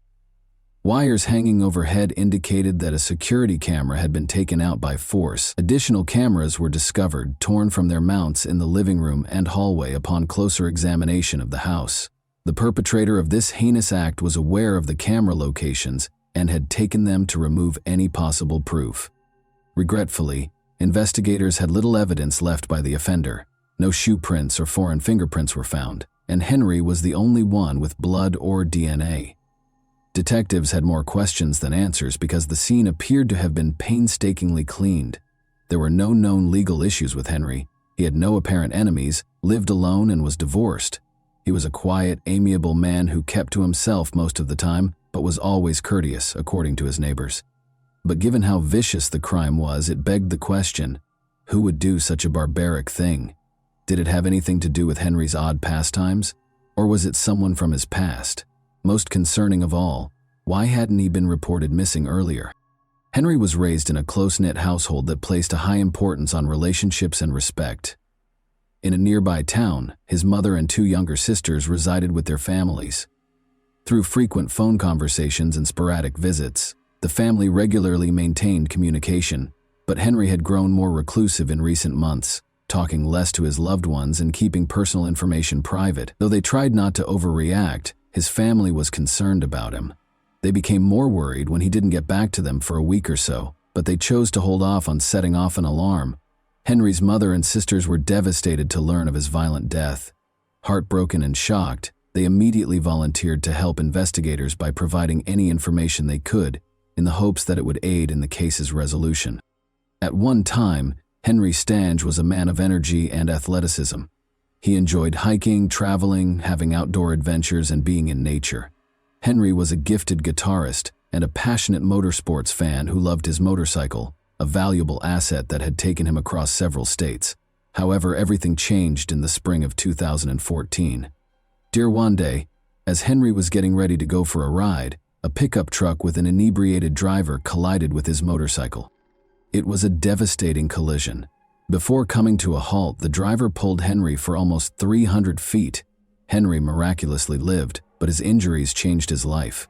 [SPEAKER 1] Wires hanging overhead indicated that a security camera had been taken out by force. Additional cameras were discovered, torn from their mounts in the living room and hallway upon closer examination of the house. The perpetrator of this heinous act was aware of the camera locations and had taken them to remove any possible proof. Regretfully, investigators had little evidence left by the offender. No shoe prints or foreign fingerprints were found, and Henry was the only one with blood or DNA. Detectives had more questions than answers because the scene appeared to have been painstakingly cleaned. There were no known legal issues with Henry. He had no apparent enemies, lived alone, and was divorced. He was a quiet, amiable man who kept to himself most of the time, but was always courteous, according to his neighbors. But given how vicious the crime was, it begged the question, who would do such a barbaric thing? Did it have anything to do with Henry's odd pastimes? Or was it someone from his past? Most concerning of all, why hadn't he been reported missing earlier? Henry was raised in a close-knit household that placed a high importance on relationships and respect. In a nearby town, his mother and two younger sisters resided with their families. Through frequent phone conversations and sporadic visits, the family regularly maintained communication, but Henry had grown more reclusive in recent months, talking less to his loved ones and keeping personal information private. Though they tried not to overreact, his family was concerned about him. They became more worried when he didn't get back to them for a week or so, but they chose to hold off on setting off an alarm. Henry's mother and sisters were devastated to learn of his violent death. Heartbroken and shocked, they immediately volunteered to help investigators by providing any information they could, in the hopes that it would aid in the case's resolution. At one time, Henry Stange was a man of energy and athleticism. He enjoyed hiking, traveling, having outdoor adventures, and being in nature. Henry was a gifted guitarist and a passionate motorsports fan who loved his motorcycle, a valuable asset that had taken him across several states. However, everything changed in the spring of 2014. Dear one day, as Henry was getting ready to go for a ride, a pickup truck with an inebriated driver collided with his motorcycle. It was a devastating collision. Before coming to a halt, the driver pulled Henry for almost 300 feet. Henry miraculously lived, but his injuries changed his life.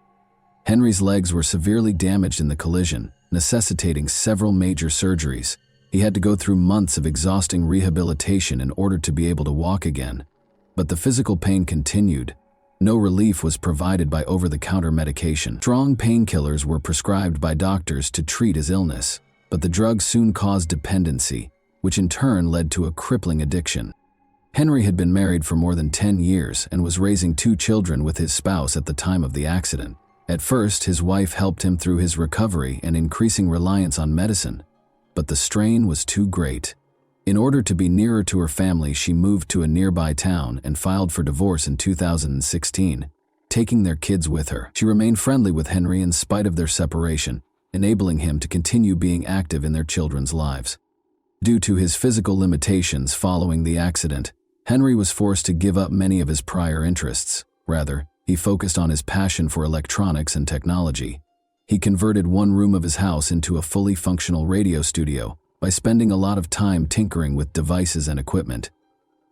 [SPEAKER 1] Henry's legs were severely damaged in the collision, necessitating several major surgeries. He had to go through months of exhausting rehabilitation in order to be able to walk again. But the physical pain continued. No relief was provided by over-the-counter medication. Strong painkillers were prescribed by doctors to treat his illness, but the drugs soon caused dependency, which in turn led to a crippling addiction. Henry had been married for more than 10 years and was raising 2 children with his spouse at the time of the accident. At first, his wife helped him through his recovery and increasing reliance on medicine, but the strain was too great. In order to be nearer to her family, she moved to a nearby town and filed for divorce in 2016, taking their kids with her. She remained friendly with Henry in spite of their separation, enabling him to continue being active in their children's lives. Due to his physical limitations following the accident, Henry was forced to give up many of his prior interests. Rather, he focused on his passion for electronics and technology. He converted one room of his house into a fully functional radio studio by spending a lot of time tinkering with devices and equipment.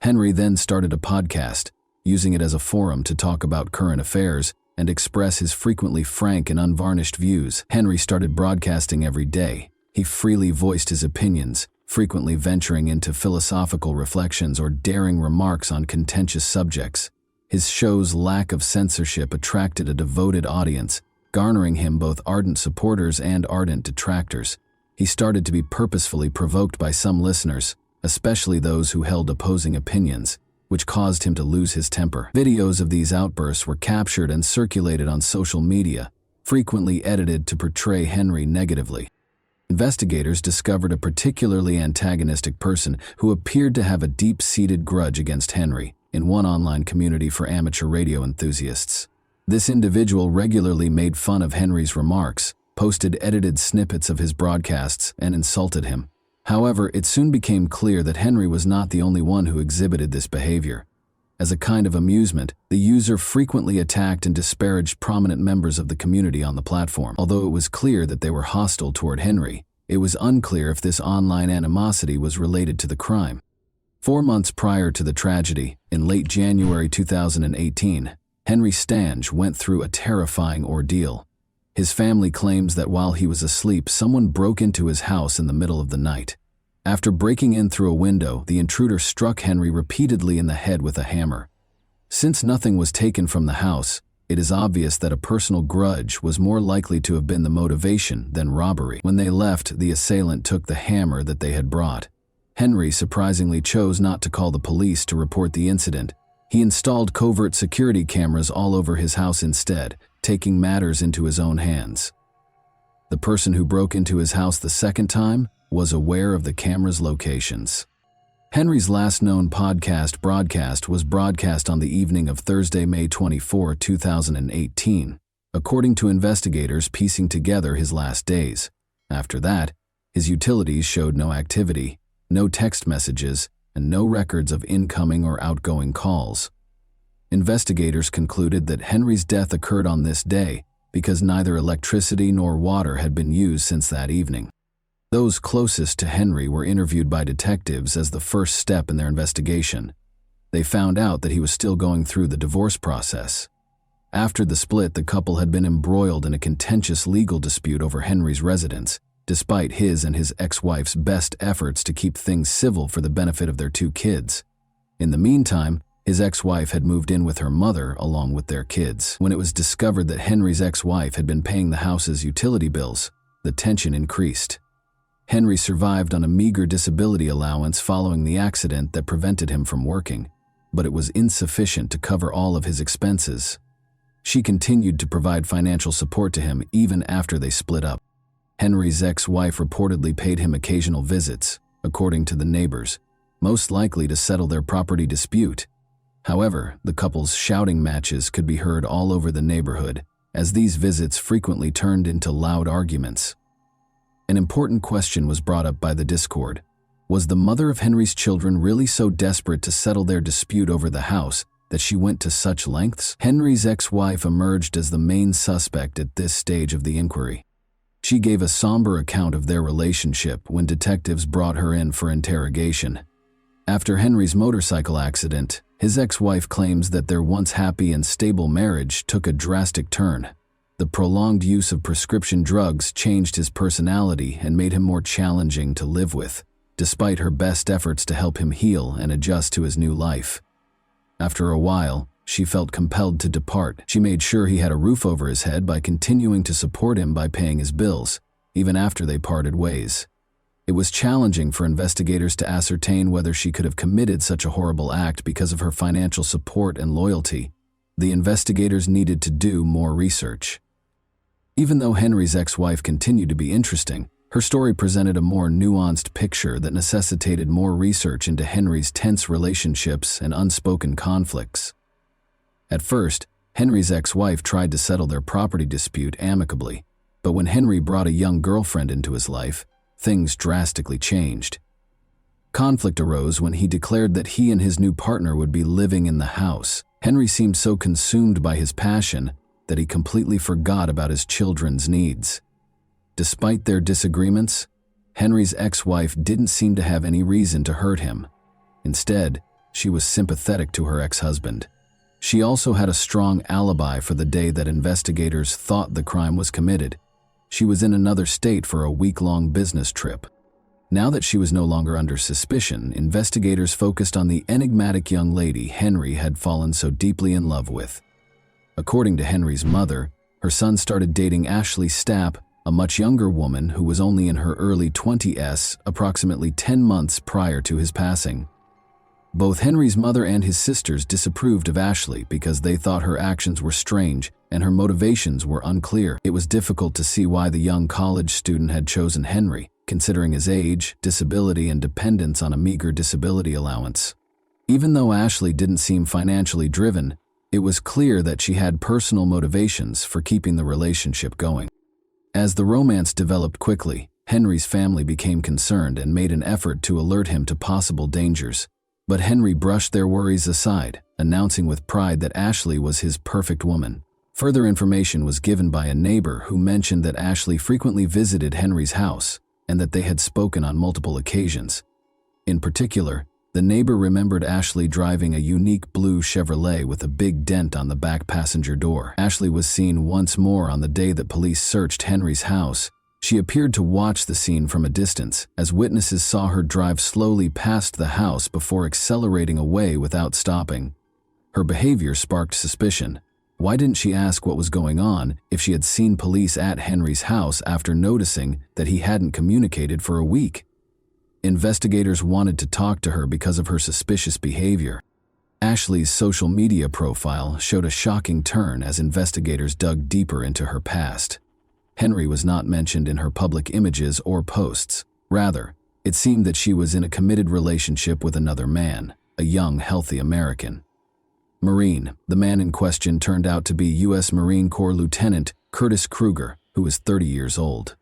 [SPEAKER 1] Henry then started a podcast, using it as a forum to talk about current affairs and express his frequently frank and unvarnished views. Henry started broadcasting every day. He freely voiced his opinions, frequently venturing into philosophical reflections or daring remarks on contentious subjects. His show's lack of censorship attracted a devoted audience, garnering him both ardent supporters and ardent detractors. He started to be purposefully provoked by some listeners, especially those who held opposing opinions, which caused him to lose his temper. Videos of these outbursts were captured and circulated on social media, frequently edited to portray Henry negatively. Investigators discovered a particularly antagonistic person who appeared to have a deep-seated grudge against Henry in one online community for amateur radio enthusiasts. This individual regularly made fun of Henry's remarks, posted edited snippets of his broadcasts, and insulted him. However, it soon became clear that Henry was not the only one who exhibited this behavior. As a kind of amusement, the user frequently attacked and disparaged prominent members of the community on the platform. Although it was clear that they were hostile toward Henry, it was unclear if this online animosity was related to the crime. 4 months prior to the tragedy, in late January 2018, Henry Stange went through a terrifying ordeal. His family claims that while he was asleep, someone broke into his house in the middle of the night. After breaking in through a window, the intruder struck Henry repeatedly in the head with a hammer. Since nothing was taken from the house, it is obvious that a personal grudge was more likely to have been the motivation than robbery. When they left, the assailant took the hammer that they had brought. Henry surprisingly chose not to call the police to report the incident. He installed covert security cameras all over his house instead, taking matters into his own hands. The person who broke into his house the second time was aware of the camera's locations. Henry's last known broadcast was broadcast on the evening of Thursday, May 24, 2018, according to investigators piecing together his last days. After that, his utilities showed no activity, no text messages, and no records of incoming or outgoing calls. Investigators concluded that Henry's death occurred on this day because neither electricity nor water had been used since that evening. Those closest to Henry were interviewed by detectives as the first step in their investigation. They found out that he was still going through the divorce process. After the split, the couple had been embroiled in a contentious legal dispute over Henry's residence, despite his and his ex-wife's best efforts to keep things civil for the benefit of their 2 kids. In the meantime, his ex-wife had moved in with her mother along with their kids. When it was discovered that Henry's ex-wife had been paying the house's utility bills, the tension increased. Henry survived on a meager disability allowance following the accident that prevented him from working, but it was insufficient to cover all of his expenses. She continued to provide financial support to him even after they split up. Henry's ex-wife reportedly paid him occasional visits, according to the neighbors, most likely to settle their property dispute. However, the couple's shouting matches could be heard all over the neighborhood, as these visits frequently turned into loud arguments. An important question was brought up by the Discord. Was the mother of Henry's children really so desperate to settle their dispute over the house that she went to such lengths? Henry's ex-wife emerged as the main suspect at this stage of the inquiry. She gave a somber account of their relationship when detectives brought her in for interrogation. After Henry's motorcycle accident, his ex-wife claims that their once happy and stable marriage took a drastic turn. The prolonged use of prescription drugs changed his personality and made him more challenging to live with, despite her best efforts to help him heal and adjust to his new life. After a while, she felt compelled to depart. She made sure he had a roof over his head by continuing to support him by paying his bills, even after they parted ways. It was challenging for investigators to ascertain whether she could have committed such a horrible act because of her financial support and loyalty. The investigators needed to do more research. Even though Henry's ex-wife continued to be interesting, her story presented a more nuanced picture that necessitated more research into Henry's tense relationships and unspoken conflicts. At first, Henry's ex-wife tried to settle their property dispute amicably, but when Henry brought a young girlfriend into his life, things drastically changed. Conflict arose when he declared that he and his new partner would be living in the house. Henry seemed so consumed by his passion that he completely forgot about his children's needs. Despite their disagreements, Henry's ex-wife didn't seem to have any reason to hurt him. Instead, she was sympathetic to her ex-husband. She also had a strong alibi for the day that investigators thought the crime was committed. She was in another state for a week-long business trip. Now that she was no longer under suspicion, investigators focused on the enigmatic young lady Henry had fallen so deeply in love with. According to Henry's mother, her son started dating Ashley Stapp, a much younger woman who was only in her early 20s, approximately 10 months prior to his passing. Both Henry's mother and his sisters disapproved of Ashley because they thought her actions were strange and her motivations were unclear. It was difficult to see why the young college student had chosen Henry, considering his age, disability, and dependence on a meager disability allowance. Even though Ashley didn't seem financially driven, it was clear that she had personal motivations for keeping the relationship going. As the romance developed quickly, Henry's family became concerned and made an effort to alert him to possible dangers. But Henry brushed their worries aside, announcing with pride that Ashley was his perfect woman. Further information was given by a neighbor who mentioned that Ashley frequently visited Henry's house and that they had spoken on multiple occasions. In particular, the neighbor remembered Ashley driving a unique blue Chevrolet with a big dent on the back passenger door. Ashley was seen once more on the day that police searched Henry's house. She appeared to watch the scene from a distance, as witnesses saw her drive slowly past the house before accelerating away without stopping. Her behavior sparked suspicion. Why didn't she ask what was going on if she had seen police at Henry's house after noticing that he hadn't communicated for a week? Investigators wanted to talk to her because of her suspicious behavior. Ashley's social media profile showed a shocking turn as investigators dug deeper into her past. Henry was not mentioned in her public images or posts. Rather, it seemed that she was in a committed relationship with another man, a young, healthy American. Marine, the man in question turned out to be U.S. Marine Corps Lieutenant Curtis Kruger, who was 30 years old.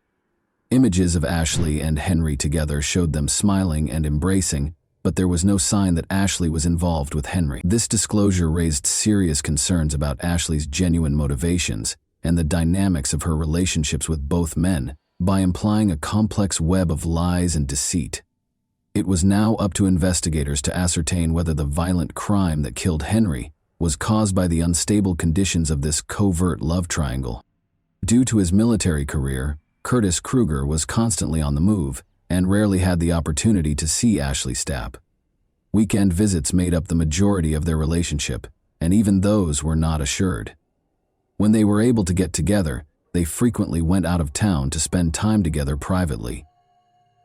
[SPEAKER 1] Images of Ashley and Henry together showed them smiling and embracing, but there was no sign that Ashley was involved with Henry. This disclosure raised serious concerns about Ashley's genuine motivations and the dynamics of her relationships with both men by implying a complex web of lies and deceit. It was now up to investigators to ascertain whether the violent crime that killed Henry was caused by the unstable conditions of this covert love triangle. Due to his military career, Curtis Kruger was constantly on the move and rarely had the opportunity to see Ashley Stapp. Weekend visits made up the majority of their relationship, and even those were not assured. When they were able to get together, they frequently went out of town to spend time together privately.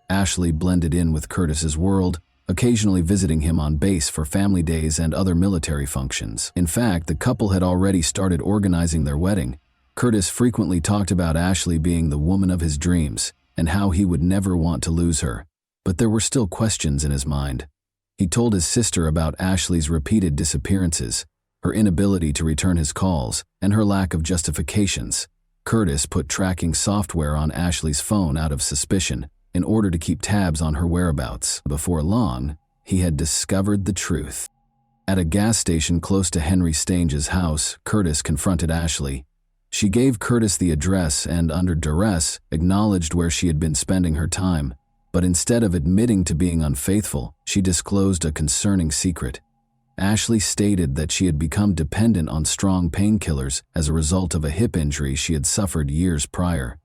[SPEAKER 1] Ashley blended in with Curtis's world, occasionally visiting him on base for family days and other military functions. In fact, the couple had already started organizing their wedding. Curtis frequently talked about Ashley being the woman of his dreams and how he would never want to lose her, but there were still questions in his mind. He told his sister about Ashley's repeated disappearances, her inability to return his calls, and her lack of justifications. Curtis put tracking software on Ashley's phone out of suspicion, in order to keep tabs on her whereabouts. Before long, he had discovered the truth. At a gas station close to Henry Stange's house, Curtis confronted Ashley. She gave Curtis the address and, under duress, acknowledged where she had been spending her time. But instead of admitting to being unfaithful, she disclosed a concerning secret. Ashley stated that she had become dependent on strong painkillers as a result of a hip injury she had suffered years prior.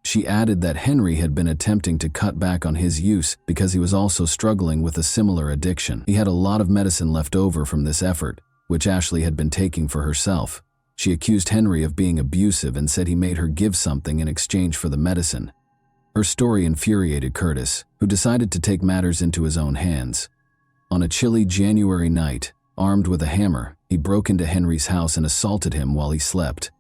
[SPEAKER 1] She added that Henry had been attempting to cut back on his use because he was also struggling with a similar addiction. He had a lot of medicine left over from this effort, which Ashley had been taking for herself. She accused Henry of being abusive and said he made her give something in exchange for the medicine. Her story infuriated Curtis, who decided to take matters into his own hands. On a chilly January night, armed with a hammer, he broke into Henry's house and assaulted him while he slept.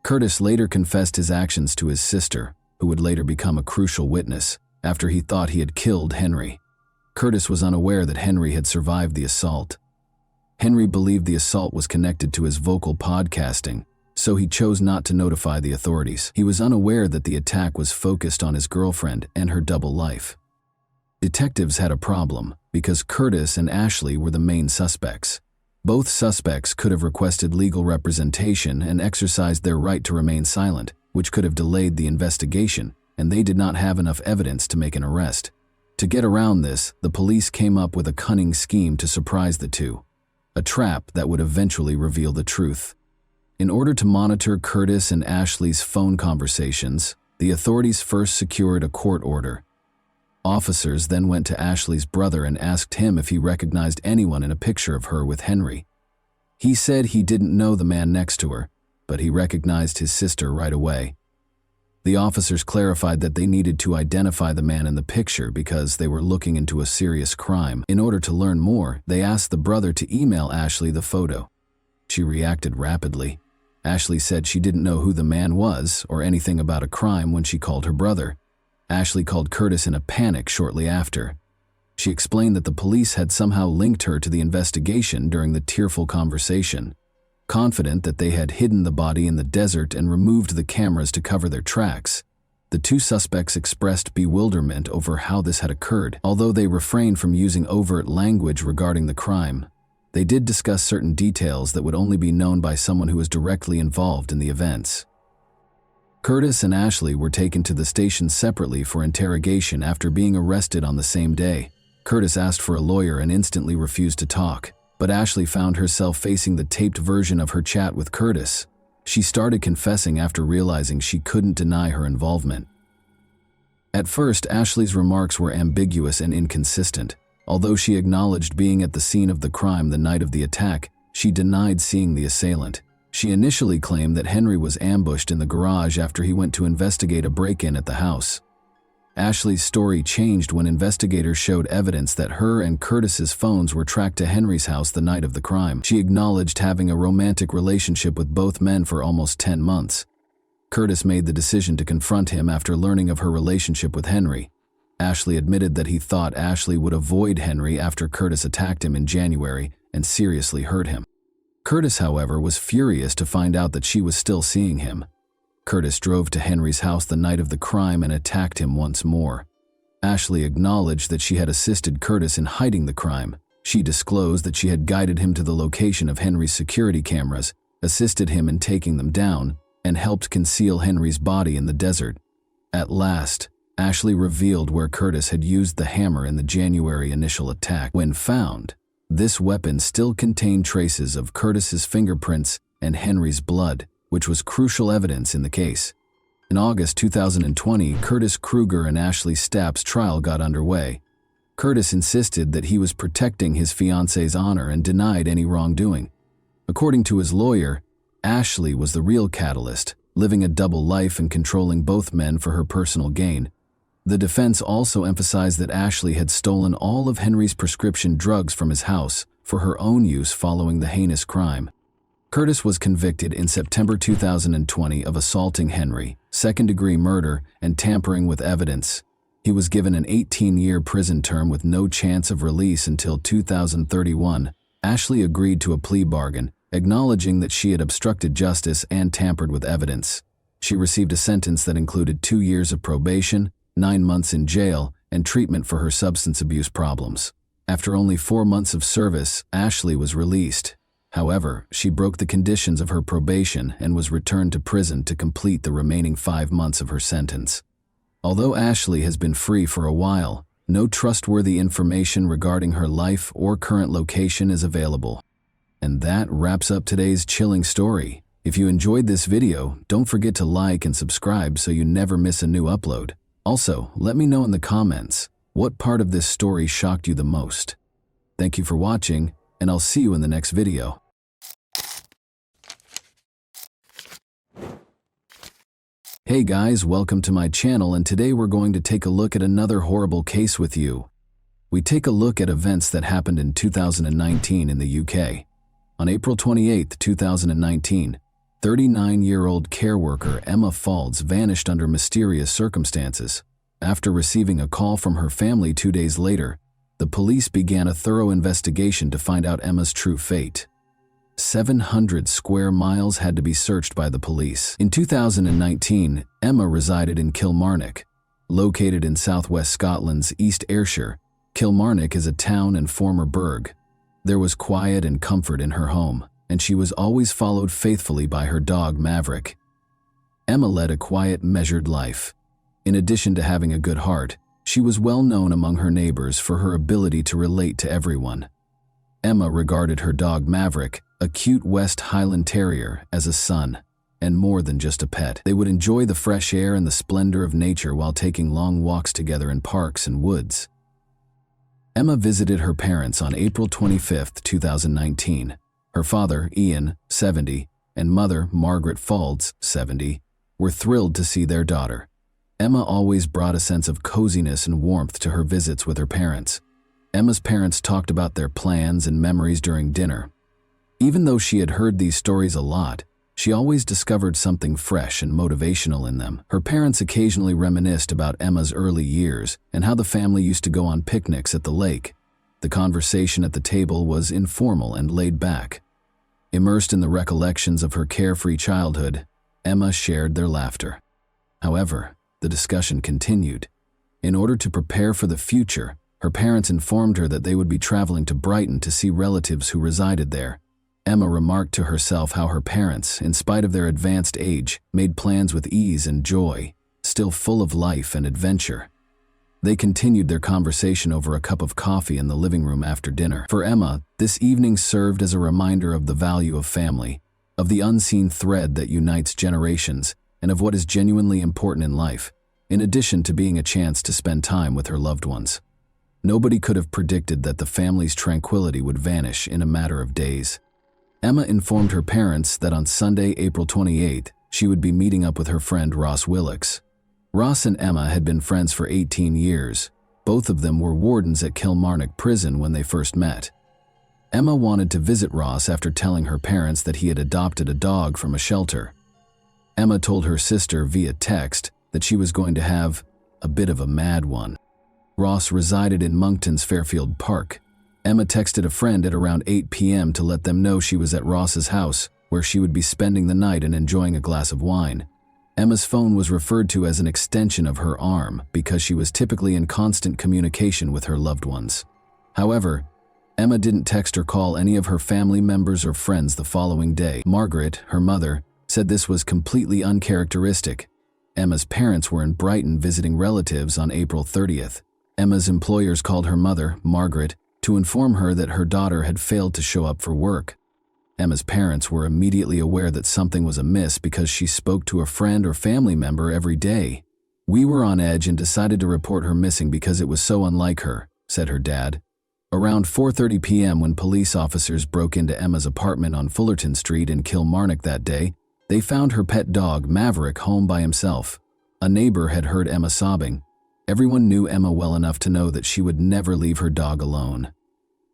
[SPEAKER 1] Curtis later confessed his actions to his sister, who would later become a crucial witness, after he thought he had killed Henry. Curtis was unaware that Henry had survived the assault. Henry believed the assault was connected to his vocal podcasting, so he chose not to notify the authorities. He was unaware that the attack was focused on his girlfriend and her double life. Detectives had a problem because Curtis and Ashley were the main suspects. Both suspects could have requested legal representation and exercised their right to remain silent, which could have delayed the investigation, and they did not have enough evidence to make an arrest. To get around this, the police came up with a cunning scheme to surprise the two, a trap that would eventually reveal the truth. In order to monitor Curtis and Ashley's phone conversations, the authorities first secured a court order. Officers then went to Ashley's brother and asked him if he recognized anyone in a picture of her with Henry. He said he didn't know the man next to her, but he recognized his sister right away. The officers clarified that they needed to identify the man in the picture because they were looking into a serious crime. In order to learn more, they asked the brother to email Ashley the photo. She reacted rapidly. Ashley said she didn't know who the man was or anything about a crime when she called her brother. Ashley called Curtis in a panic shortly after. She explained that the police had somehow linked her to the investigation during the tearful conversation. Confident that they had hidden the body in the desert and removed the cameras to cover their tracks, the two suspects expressed bewilderment over how this had occurred. Although they refrained from using overt language regarding the crime, they did discuss certain details that would only be known by someone who was directly involved in the events. Curtis and Ashley were taken to the station separately for interrogation after being arrested on the same day. Curtis asked for a lawyer and instantly refused to talk, but Ashley found herself facing the taped version of her chat with Curtis. She started confessing after realizing she couldn't deny her involvement. At first, Ashley's remarks were ambiguous and inconsistent. Although she acknowledged being at the scene of the crime the night of the attack, she denied seeing the assailant. She initially claimed that Henry was ambushed in the garage after he went to investigate a break-in at the house. Ashley's story changed when investigators showed evidence that her and Curtis's phones were tracked to Henry's house the night of the crime. She acknowledged having a romantic relationship with both men for almost 10 months. Curtis made the decision to confront him after learning of her relationship with Henry. Ashley admitted that he thought Ashley would avoid Henry after Curtis attacked him in January and seriously hurt him. Curtis, however, was furious to find out that she was still seeing him. Curtis drove to Henry's house the night of the crime and attacked him once more. Ashley acknowledged that she had assisted Curtis in hiding the crime. She disclosed that she had guided him to the location of Henry's security cameras, assisted him in taking them down, and helped conceal Henry's body in the desert. At last, Ashley revealed where Curtis had used the hammer in the January initial attack. When found, this weapon still contained traces of Curtis's fingerprints and Henry's blood, which was crucial evidence in the case. In August 2020, Curtis Kruger and Ashley Stapp's trial got underway. Curtis insisted that he was protecting his fiance's honor and denied any wrongdoing. According to his lawyer, Ashley was the real catalyst, living a double life and controlling both men for her personal gain. The defense also emphasized that Ashley had stolen all of Henry's prescription drugs from his house for her own use following the heinous crime. Curtis was convicted in September 2020 of assaulting Henry, second-degree murder, and tampering with evidence. He was given an 18-year prison term with no chance of release until 2031. Ashley agreed to a plea bargain, acknowledging that she had obstructed justice and tampered with evidence. She received a sentence that included 2 years of probation 9 months in jail, and treatment for her substance abuse problems. After only 4 months of service, Ashley was released. However, she broke the conditions of her probation and was returned to prison to complete the remaining 5 months of her sentence. Although Ashley has been free for a while, no trustworthy information regarding her life or current location is available. And that wraps up today's chilling story. If you enjoyed this video, don't forget to like and subscribe so you never miss a new upload. Also, let me know in the comments, what part of this story shocked you the most? Thank you for watching, and I'll see you in the next video. Hey guys, welcome to my channel, and today we're going to take a look at another horrible case with you. We take a look at events that happened in 2019 in the UK. On April 28, 2019, 39-year-old care worker Emma Faulds vanished under mysterious circumstances. After receiving a call from her family 2 days later, the police began a thorough investigation to find out Emma's true fate. 700 square miles had to be searched by the police. In 2019, Emma resided in Kilmarnock. Located in southwest Scotland's East Ayrshire, Kilmarnock is a town and former burgh. There was quiet and comfort in her home, and she was always followed faithfully by her dog Maverick. Emma led a quiet, measured life. In addition to having a good heart, she was well known among her neighbors for her ability to relate to everyone. Emma regarded her dog Maverick, a cute West Highland Terrier, as a son, and more than just a pet. They would enjoy the fresh air and the splendor of nature while taking long walks together in parks and woods. Emma visited her parents on April 25, 2019. Her father, Ian, 70, and mother, Margaret Faulds, 70, were thrilled to see their daughter. Emma always brought a sense of coziness and warmth to her visits with her parents. Emma's parents talked about their plans and memories during dinner. Even though she had heard these stories a lot, she always discovered something fresh and motivational in them. Her parents occasionally reminisced about Emma's early years and how the family used to go on picnics at the lake. The conversation at the table was informal and laid back. Immersed in the recollections of her carefree childhood, Emma shared their laughter. However, the discussion continued. In order to prepare for the future, her parents informed her that they would be traveling to Brighton to see relatives who resided there. Emma remarked to herself how her parents, in spite of their advanced age, made plans with ease and joy, still full of life and adventure. They continued their conversation over a cup of coffee in the living room after dinner. For Emma, this evening served as a reminder of the value of family, of the unseen thread that unites generations, and of what is genuinely important in life, in addition to being a chance to spend time with her loved ones. Nobody could have predicted that the family's tranquility would vanish in a matter of days. Emma informed her parents that on Sunday, April 28th, she would be meeting up with her friend Ross Willocks. Ross and Emma had been friends for 18 years. Both of them were wardens at Kilmarnock Prison when they first met. Emma wanted to visit Ross after telling her parents that he had adopted a dog from a shelter. Emma told her sister via text that she was going to have a bit of a mad one. Ross resided in Monkton's Fairfield Park. Emma texted a friend at around 8 p.m. to let them know she was at Ross's house, where she would be spending the night and enjoying a glass of wine. Emma's phone was referred to as an extension of her arm because she was typically in constant communication with her loved ones. However, Emma didn't text or call any of her family members or friends the following day. Margaret, her mother, said this was completely uncharacteristic. Emma's parents were in Brighton visiting relatives on April 30th. Emma's employers called her mother, Margaret, to inform her that her daughter had failed to show up for work. Emma's parents were immediately aware that something was amiss because she spoke to a friend or family member every day. "We were on edge and decided to report her missing because it was so unlike her," said her dad. Around 4:30 p.m. when police officers broke into Emma's apartment on Fullerton Street in Kilmarnock that day, they found her pet dog, Maverick, home by himself. A neighbor had heard Emma sobbing. Everyone knew Emma well enough to know that she would never leave her dog alone.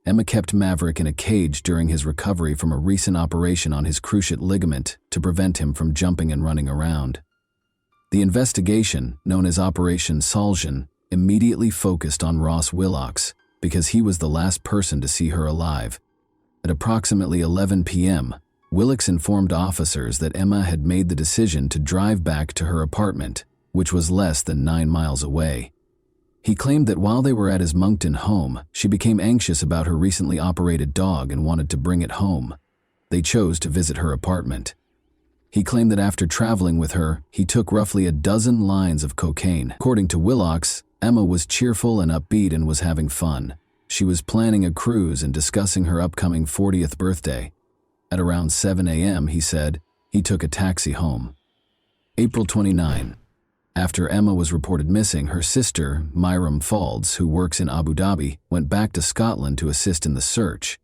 [SPEAKER 1] Emma kept Maverick in a cage during his recovery from a recent operation on his cruciate ligament to prevent him from jumping and running around. The investigation, known as Operation Salsion, immediately focused on Ross Willocks because he was the last person to see her alive. At approximately 11 p.m., Willocks informed officers that Emma had made the decision to drive back to her apartment. which was less than 9 miles away. He claimed that while they were at his Moncton home, she became anxious about her recently operated dog and wanted to bring it home. They chose to visit her apartment. He claimed that after traveling with her, he took roughly a dozen lines of cocaine. According to Willox, Emma was cheerful and upbeat and was having fun. She was planning a cruise and discussing her upcoming 40th birthday. At around 7 a.m., he said, he took a taxi home. April 29. After Emma was reported missing, her sister, Myram Faulds, who works in Abu Dhabi, went back to Scotland to assist in the search.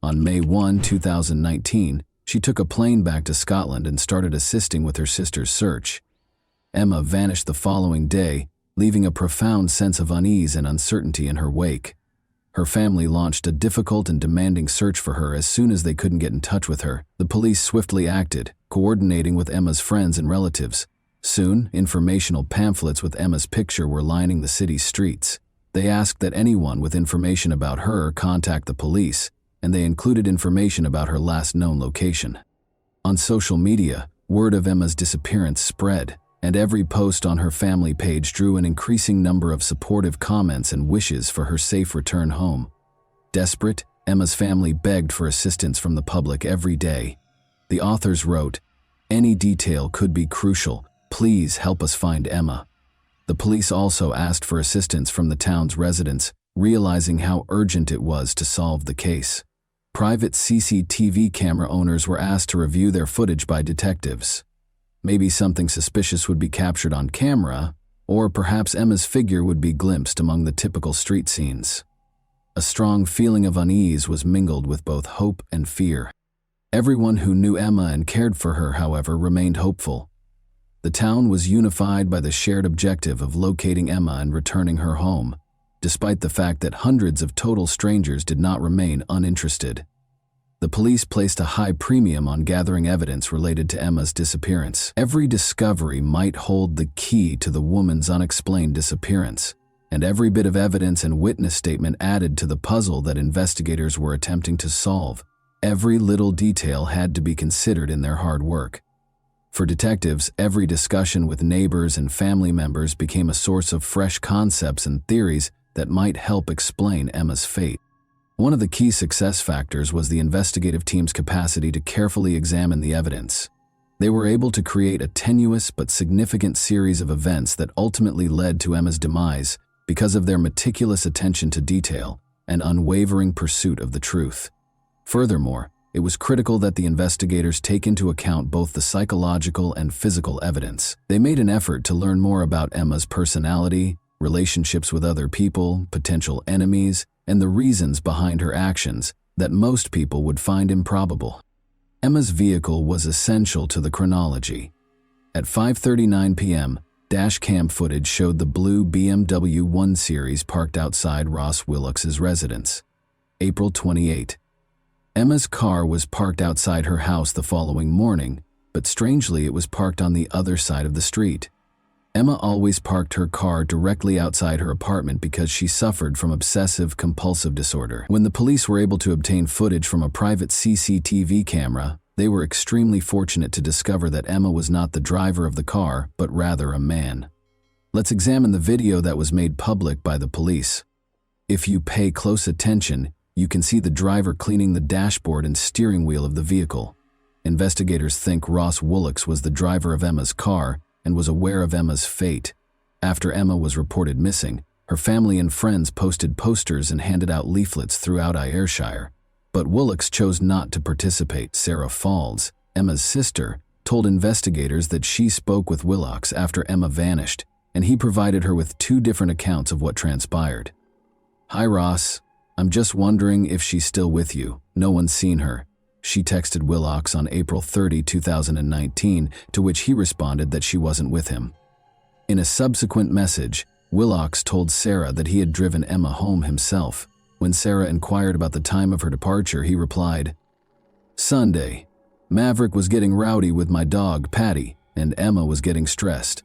[SPEAKER 1] On May 1, 2019, she took a plane back to Scotland and started assisting with her sister's search. Emma vanished the following day, leaving a profound sense of unease and uncertainty in her wake. Her family launched a difficult and demanding search for her as soon as they couldn't get in touch with her. The police swiftly acted, coordinating with Emma's friends and relatives. Soon, informational pamphlets with Emma's picture were lining the city's streets. They asked that anyone with information about her contact the police, and they included information about her last known location. On social media, word of Emma's disappearance spread, and every post on her family page drew an increasing number of supportive comments and wishes for her safe return home. Desperate, Emma's family begged for assistance from the public every day. The authors wrote, "Any detail could be crucial. Please help us find Emma." The police also asked for assistance from the town's residents, realizing how urgent it was to solve the case. Private CCTV camera owners were asked to review their footage by detectives. Maybe something suspicious would be captured on camera, or perhaps Emma's figure would be glimpsed among the typical street scenes. A strong feeling of unease was mingled with both hope and fear. Everyone who knew Emma and cared for her, however, remained hopeful. The town was unified by the shared objective of locating Emma and returning her home, despite the fact that hundreds of total strangers did not remain uninterested. The police placed a high premium on gathering evidence related to Emma's disappearance. Every discovery might hold the key to the woman's unexplained disappearance, and every bit of evidence and witness statement added to the puzzle that investigators were attempting to solve. Every little detail had to be considered in their hard work. For detectives, every discussion with neighbors and family members became a source of fresh concepts and theories that might help explain Emma's fate. One of the key success factors was the investigative team's capacity to carefully examine the evidence. They were able to create a tenuous but significant series of events that ultimately led to Emma's demise because of their meticulous attention to detail and unwavering pursuit of the truth. Furthermore, it was critical that the investigators take into account both the psychological and physical evidence. They made an effort to learn more about Emma's personality, relationships with other people, potential enemies, and the reasons behind her actions that most people would find improbable. Emma's vehicle was essential to the chronology. At 5:39 p.m., dashcam footage showed the blue BMW 1 Series parked outside Ross Willox's residence. April 28. Emma's car was parked outside her house the following morning, but strangely it was parked on the other side of the street. Emma always parked her car directly outside her apartment because she suffered from obsessive-compulsive disorder. When the police were able to obtain footage from a private CCTV camera, they were extremely fortunate to discover that Emma was not the driver of the car, but rather a man. Let's examine the video that was made public by the police. If you pay close attention, you can see the driver cleaning the dashboard and steering wheel of the vehicle. Investigators think Ross Willox was the driver of Emma's car and was aware of Emma's fate. After Emma was reported missing, her family and friends posted posters and handed out leaflets throughout Ayrshire. But Willox chose not to participate. Sarah Faulds, Emma's sister, told investigators that she spoke with Willox after Emma vanished, and he provided her with 2 different accounts of what transpired. "Hi Ross, I'm just wondering if she's still with you. No one's seen her," she texted Willox on April 30, 2019, to which he responded that she wasn't with him. In a subsequent message, Willox told Sarah that he had driven Emma home himself. When Sarah inquired about the time of her departure, he replied, "Sunday. Maverick was getting rowdy with my dog, Patty, and Emma was getting stressed."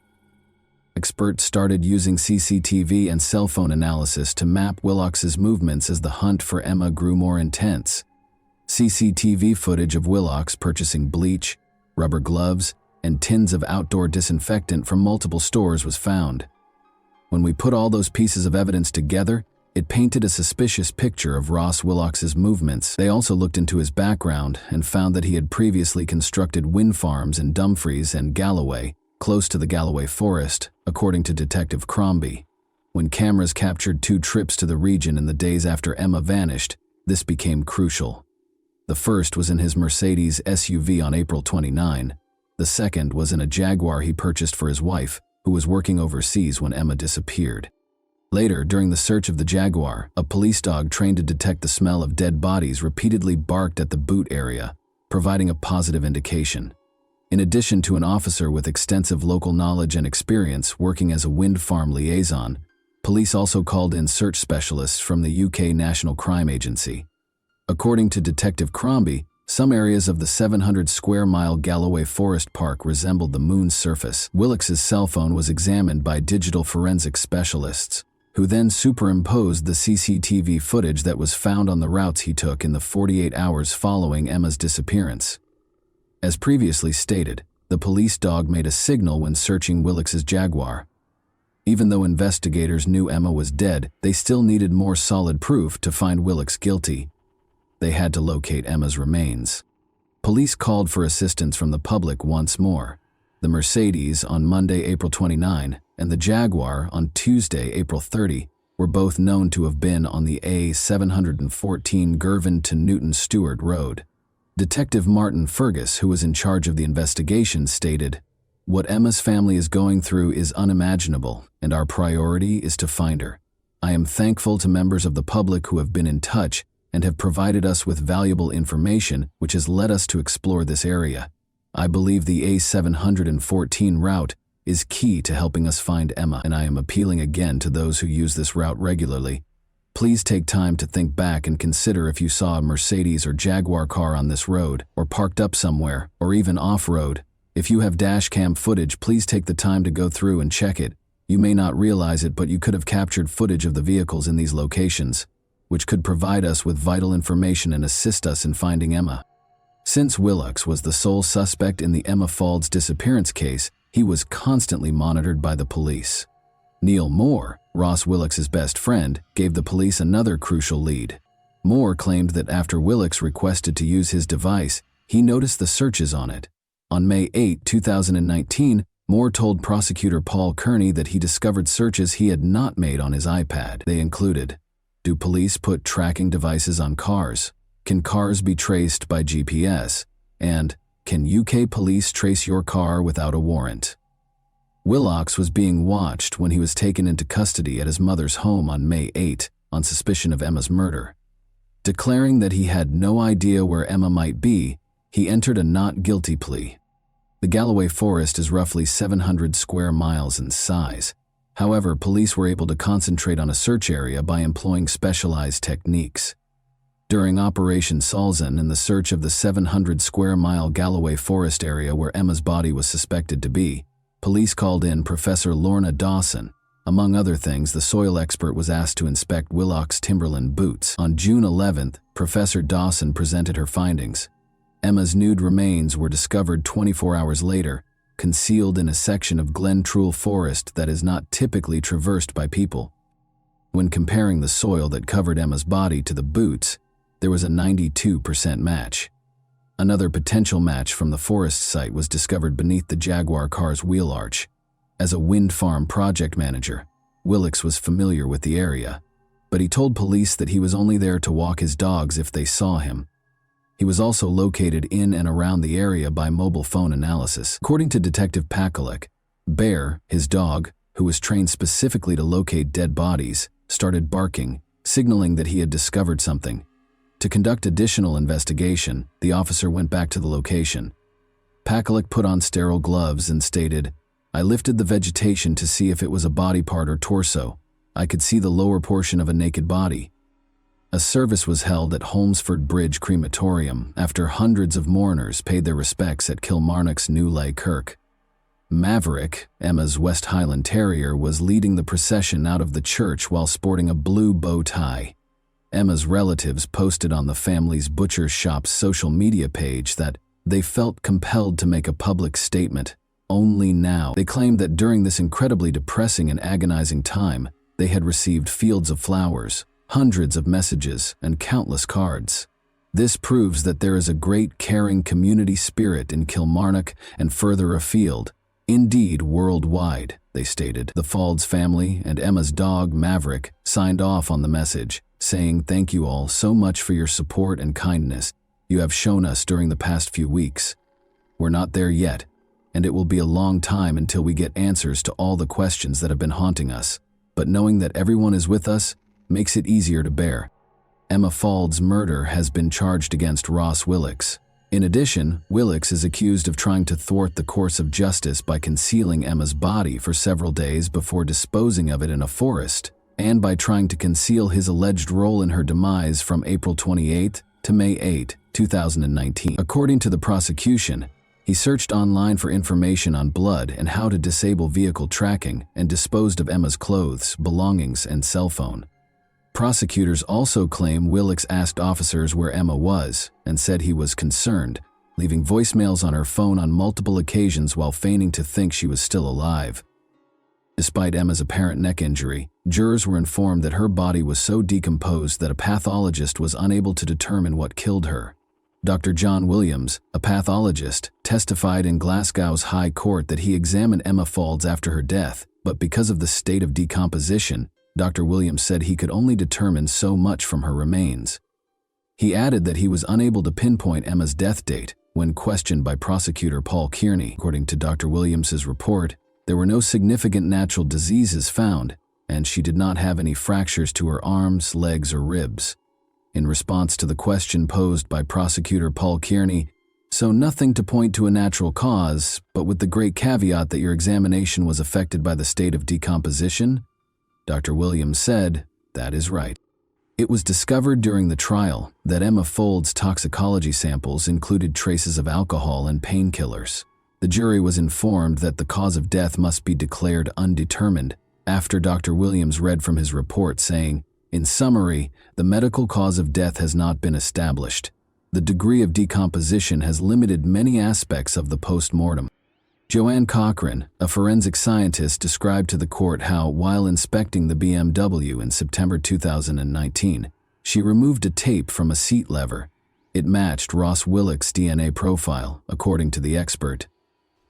[SPEAKER 1] Experts started using CCTV and cell phone analysis to map Willox's movements as the hunt for Emma grew more intense. CCTV footage of Willox purchasing bleach, rubber gloves, and tins of outdoor disinfectant from multiple stores was found. When we put all those pieces of evidence together, it painted a suspicious picture of Ross Willox's movements. They also looked into his background and found that he had previously constructed wind farms in Dumfries and Galloway, close to the Galloway Forest, according to Detective Crombie. When cameras captured 2 trips to the region in the days after Emma vanished, this became crucial. The first was in his Mercedes SUV on April 29. The second was in a Jaguar he purchased for his wife, who was working overseas when Emma disappeared. Later, during the search of the Jaguar, a police dog trained to detect the smell of dead bodies repeatedly barked at the boot area, providing a positive indication. In addition to an officer with extensive local knowledge and experience working as a wind farm liaison, police also called in search specialists from the UK National Crime Agency. According to Detective Crombie, some areas of the 700-square-mile Galloway Forest Park resembled the moon's surface. Willox's cell phone was examined by digital forensics specialists, who then superimposed the CCTV footage that was found on the routes he took in the 48 hours following Emma's disappearance. As previously stated, the police dog made a signal when searching Willox's Jaguar. Even though investigators knew Emma was dead, they still needed more solid proof to find Willox guilty. They had to locate Emma's remains. Police called for assistance from the public once more. The Mercedes on Monday, April 29, and the Jaguar on Tuesday, April 30, were both known to have been on the A714 Girvan to Newton Stewart Road. Detective Martin Fergus, who was in charge of the investigation, stated, "What Emma's family is going through is unimaginable, and our priority is to find her. I am thankful to members of the public who have been in touch and have provided us with valuable information which has led us to explore this area. I believe the A714 route is key to helping us find Emma, and I am appealing again to those who use this route regularly. Please take time to think back and consider if you saw a Mercedes or Jaguar car on this road, or parked up somewhere, or even off-road. If you have dash cam footage, please take the time to go through and check it. You may not realize it, but you could have captured footage of the vehicles in these locations, which could provide us with vital information and assist us in finding Emma." Since Willox was the sole suspect in the Emma Faulds disappearance case, he was constantly monitored by the police. Neil Moore, Ross Willox's best friend, gave the police another crucial lead. Moore claimed that after Willox requested to use his device, he noticed the searches on it. On May 8, 2019, Moore told prosecutor Paul Kearney that he discovered searches he had not made on his iPad. They included: do police put tracking devices on cars? Can cars be traced by GPS? And can UK police trace your car without a warrant? Willox was being watched when he was taken into custody at his mother's home on May 8 on suspicion of Emma's murder. Declaring that he had no idea where Emma might be, he entered a not guilty plea. The Galloway Forest is roughly 700 square miles in size. However, police were able to concentrate on a search area by employing specialized techniques. During Operation Salzan in the search of the 700-square-mile Galloway Forest area where Emma's body was suspected to be, police called in Professor Lorna Dawson. Among other things, the soil expert was asked to inspect Willox's Timberland boots. On June 11th, Professor Dawson presented her findings. Emma's nude remains were discovered 24 hours later, concealed in a section of Glen Truel Forest that is not typically traversed by people. When comparing the soil that covered Emma's body to the boots, there was a 92% match. Another potential match from the forest site was discovered beneath the Jaguar car's wheel arch. As a wind farm project manager, Willox was familiar with the area, but he told police that he was only there to walk his dogs if they saw him. He was also located in and around the area by mobile phone analysis. According to Detective Pakalek, Bear, his dog, who was trained specifically to locate dead bodies, started barking, signaling that he had discovered something. To conduct additional investigation, the officer went back to the location. Pakalek put on sterile gloves and stated, "I lifted the vegetation to see if it was a body part or torso. I could see the lower portion of a naked body." A service was held at Holmesford Bridge Crematorium after hundreds of mourners paid their respects at Kilmarnock's New Lay Kirk. Maverick, Emma's West Highland Terrier, was leading the procession out of the church while sporting a blue bow tie. Emma's relatives posted on the family's butcher shop's social media page that They felt compelled to make a public statement. Only now. They claimed that during this incredibly depressing and agonizing time, they had received fields of flowers, hundreds of messages, and countless cards. This proves that there is a great caring community spirit in Kilmarnock and further afield, indeed worldwide, they stated. The Faulds family and Emma's dog, Maverick, signed off on the message, saying, "Thank you all so much for your support and kindness you have shown us during the past few weeks. We're not there yet, and it will be a long time until we get answers to all the questions that have been haunting us, but knowing that everyone is with us makes it easier to bear." Emma Faulds' murder has been charged against Ross Willix. In addition, Willix is accused of trying to thwart the course of justice by concealing Emma's body for several days before disposing of it in a forest, and by trying to conceal his alleged role in her demise from April 28 to May 8, 2019. According to the prosecution, he searched online for information on blood and how to disable vehicle tracking and disposed of Emma's clothes, belongings, and cell phone. Prosecutors also claim Willix asked officers where Emma was and said he was concerned, leaving voicemails on her phone on multiple occasions while feigning to think she was still alive. Despite Emma's apparent neck injury, jurors were informed that her body was so decomposed that a pathologist was unable to determine what killed her. Dr. John Williams, a pathologist, testified in Glasgow's High Court that he examined Emma Faulds after her death, but because of the state of decomposition, Dr. Williams said he could only determine so much from her remains. He added that he was unable to pinpoint Emma's death date when questioned by prosecutor Paul Kearney. According to Dr. Williams's report, there were no significant natural diseases found, and she did not have any fractures to her arms, legs, or ribs. In response to the question posed by prosecutor Paul Kearney, "So nothing to point to a natural cause, but with the great caveat that your examination was affected by the state of decomposition?" Dr. Williams said, "That is right." It was discovered during the trial that Emma Faulds' toxicology samples included traces of alcohol and painkillers. The jury was informed that the cause of death must be declared undetermined after Dr. Williams read from his report saying, "In summary, the medical cause of death has not been established. The degree of decomposition has limited many aspects of the post-mortem." Joanne Cochran, a forensic scientist, described to the court how, while inspecting the BMW in September 2019, she removed a tape from a seat lever. It matched Ross Willix's DNA profile, according to the expert.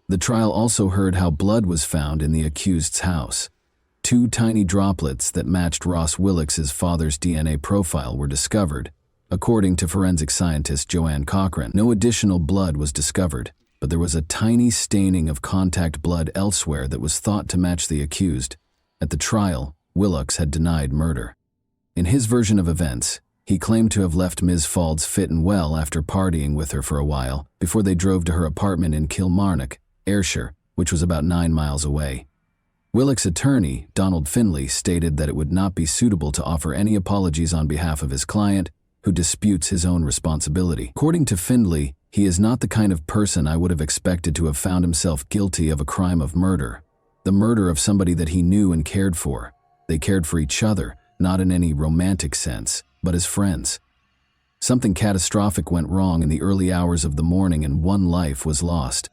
[SPEAKER 1] The trial also heard how blood was found in the accused's house. 2 tiny droplets that matched Ross Willix's father's DNA profile were discovered. According to forensic scientist Joanne Cochran, no additional blood was discovered, but there was a tiny staining of contact blood elsewhere that was thought to match the accused. At the trial, Willix had denied murder. In his version of events, he claimed to have left Ms. Faulds fit and well after partying with her for a while before they drove to her apartment in Kilmarnock, Ayrshire, which was about 9 miles away. Willix's attorney, Donald Findlay, stated that it would not be suitable to offer any apologies on behalf of his client, who disputes his own responsibility. According to Findlay, he is not the kind of person I would have expected to have found himself guilty of a crime of murder. The murder of somebody that he knew and cared for. They cared for each other, not in any romantic sense, but as friends. Something catastrophic went wrong in the early hours of the morning and one life was lost.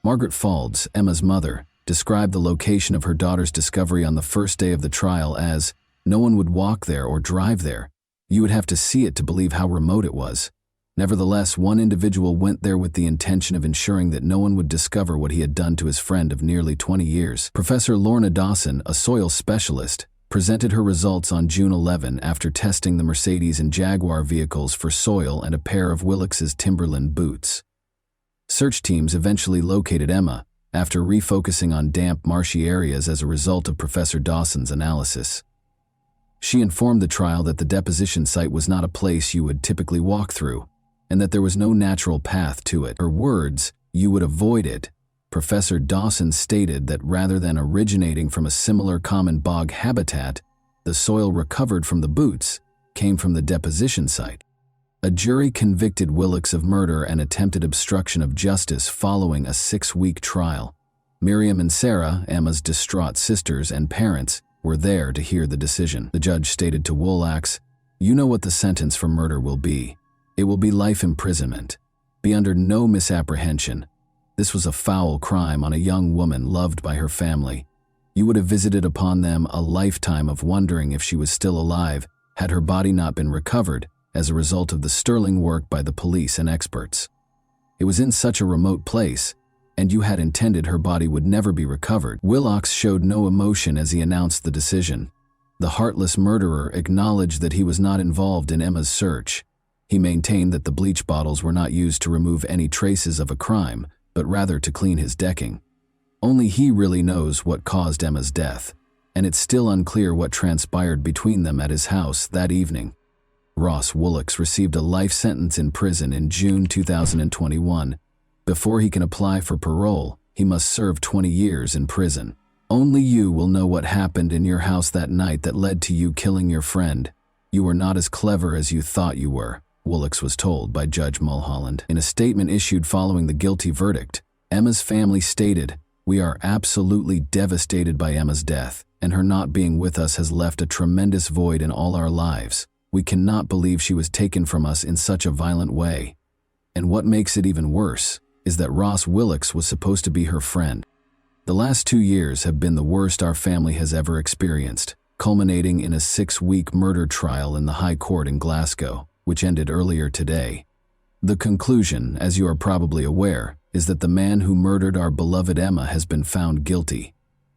[SPEAKER 1] Margaret Faulds, Emma's mother, described the location of her daughter's discovery on the first day of the trial as, "No one would walk there or drive there. You would have to see it to believe how remote it was." Nevertheless, one individual went there with the intention of ensuring that no one would discover what he had done to his friend of nearly 20 years. Professor Lorna Dawson, a soil specialist, presented her results on June 11 after testing the Mercedes and Jaguar vehicles for soil and a pair of Willix's Timberland boots. Search teams eventually located Emma after refocusing on damp, marshy areas as a result of Professor Dawson's analysis. She informed the trial that the deposition site was not a place you would typically walk through, and that there was no natural path to it. Her words, "You would avoid it." Professor Dawson stated that rather than originating from a similar common bog habitat, the soil recovered from the boots came from the deposition site. A jury convicted Willix of murder and attempted obstruction of justice following a 6-week trial. Miriam and Sarah, Emma's distraught sisters and parents, were there to hear the decision. The judge stated to Woolax, "You know what the sentence for murder will be. It will be life imprisonment. Be under no misapprehension. This was a foul crime on a young woman loved by her family. You would have visited upon them a lifetime of wondering if she was still alive had her body not been recovered as a result of the sterling work by the police and experts. It was in such a remote place, and you had intended her body would never be recovered. Willox showed no emotion as he announced the decision. The heartless murderer acknowledged that he was not involved in Emma's search. He maintained that the bleach bottles were not used to remove any traces of a crime, but rather to clean his decking. Only he really knows what caused Emma's death, and it's still unclear what transpired between them at his house that evening. Ross Willox received a life sentence in prison in June 2021. Before he can apply for parole, he must serve 20 years in prison. Only you will know what happened in your house that night that led to you killing your friend. You were not as clever as you thought you were, Willox was told by Judge Mulholland. In a statement issued following the guilty verdict, Emma's family stated, "We are absolutely devastated by Emma's death, and her not being with us has left a tremendous void in all our lives. We cannot believe she was taken from us in such a violent way. And what makes it even worse is that Ross Willox was supposed to be her friend. The last 2 years have been the worst our family has ever experienced, culminating in a 6-week murder trial in the High Court in Glasgow, which ended earlier today. The conclusion, as you are probably aware, is that the man who murdered our beloved Emma has been found guilty.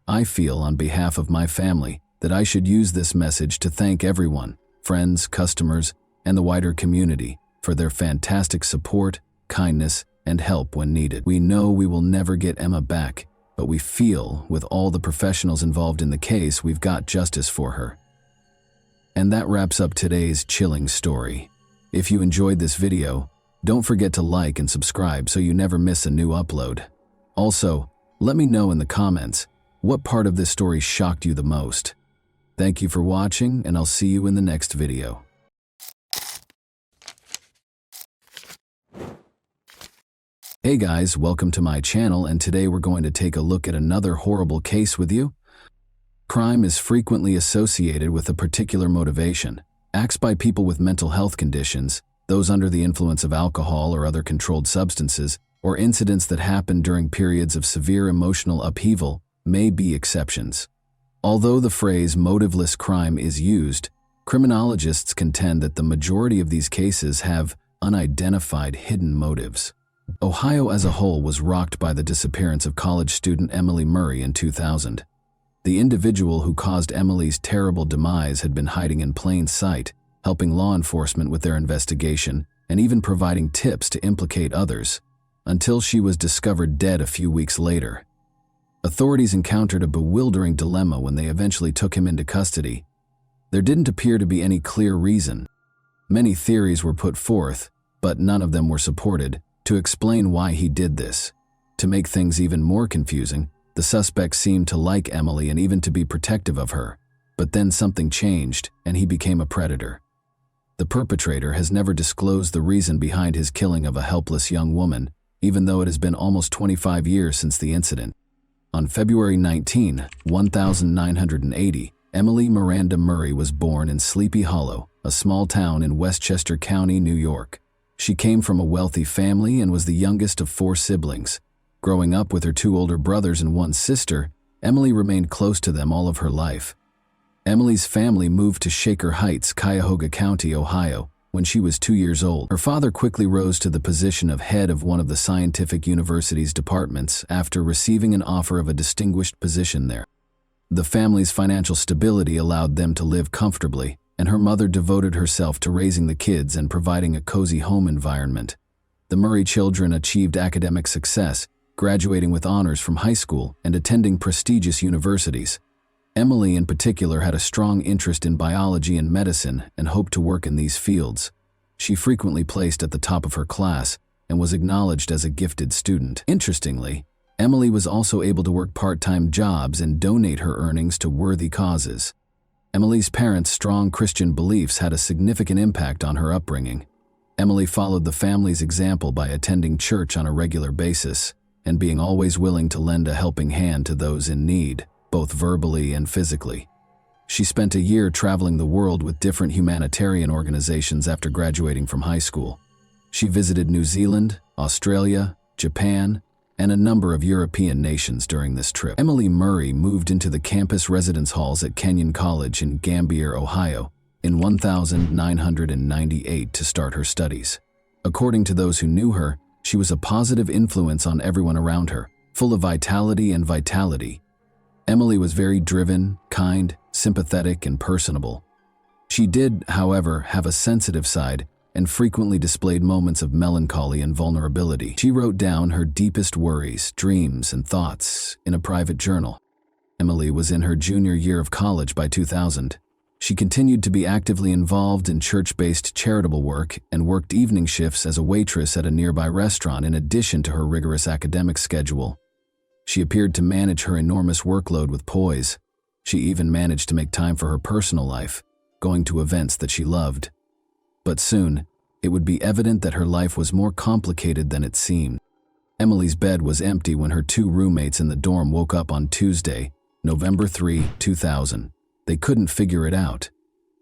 [SPEAKER 1] I feel on behalf of my family that I should use this message to thank everyone, friends, customers, and the wider community, for their fantastic support, kindness, and help when needed. We know we will never get Emma back, but we feel, with all the professionals involved in the case, we've got justice for her." And that wraps up today's chilling story. If you enjoyed this video, don't forget to like and subscribe so you never miss a new upload. Also, let me know in the comments what part of this story shocked you the most. Thank you for watching, and I'll see you in the next video. Hey guys, welcome to my channel, and today we're going to take a look at another horrible case with you. Crime is frequently associated with a particular motivation. Acts by people with mental health conditions, those under the influence of alcohol or other controlled substances, or incidents that happen during periods of severe emotional upheaval may be exceptions. Although the phrase motiveless crime is used, criminologists contend that the majority of these cases have unidentified hidden motives. Ohio as a whole was rocked by the disappearance of college student Emily Murray in 2000. The individual who caused Emily's terrible demise had been hiding in plain sight, helping law enforcement with their investigation and even providing tips to implicate others, until she was discovered dead a few weeks later. Authorities encountered a bewildering dilemma when they eventually took him into custody. There didn't appear to be any clear reason. Many theories were put forth, but none of them were supported, to explain why he did this. To make things even more confusing, the suspect seemed to like Emily and even to be protective of her, but then something changed and he became a predator. The perpetrator has never disclosed the reason behind his killing of a helpless young woman, even though it has been almost 25 years since the incident. On February 19, 1980, Emily Miranda Murray was born in Sleepy Hollow, a small town in Westchester County, New York. She came from a wealthy family and was the youngest of 4 siblings. Growing up with her 2 older brothers and 1 sister, Emily remained close to them all of her life. Emily's family moved to Shaker Heights, Cuyahoga County, Ohio, when she was 2 years old. Her father quickly rose to the position of head of one of the scientific university's departments after receiving an offer of a distinguished position there. The family's financial stability allowed them to live comfortably, and her mother devoted herself to raising the kids and providing a cozy home environment. The Murray children achieved academic success, graduating with honors from high school and attending prestigious universities. Emily in particular had a strong interest in biology and medicine and hoped to work in these fields. She frequently placed at the top of her class and was acknowledged as a gifted student. Interestingly, Emily was also able to work part-time jobs and donate her earnings to worthy causes. Emily's parents' strong Christian beliefs had a significant impact on her upbringing. Emily followed the family's example by attending church on a regular basis and being always willing to lend a helping hand to those in need, both verbally and physically. She spent a year traveling the world with different humanitarian organizations after graduating from high school. She visited New Zealand, Australia, Japan, and a number of European nations during this trip. Emily Murray moved into the campus residence halls at Kenyon College in Gambier, Ohio, in 1998 to start her studies. According to those who knew her, she was a positive influence on everyone around her, full of vitality and vitality. Emily was very driven, kind, sympathetic, and personable. She did, however, have a sensitive side and frequently displayed moments of melancholy and vulnerability. She wrote down her deepest worries, dreams, and thoughts in a private journal. Emily was in her junior year of college by 2000. She continued to be actively involved in church-based charitable work and worked evening shifts as a waitress at a nearby restaurant in addition to her rigorous academic schedule. She appeared to manage her enormous workload with poise. She even managed to make time for her personal life, going to events that she loved. But soon, it would be evident that her life was more complicated than it seemed. Emily's bed was empty when her two roommates in the dorm woke up on Tuesday, November 3, 2000. They couldn't figure it out.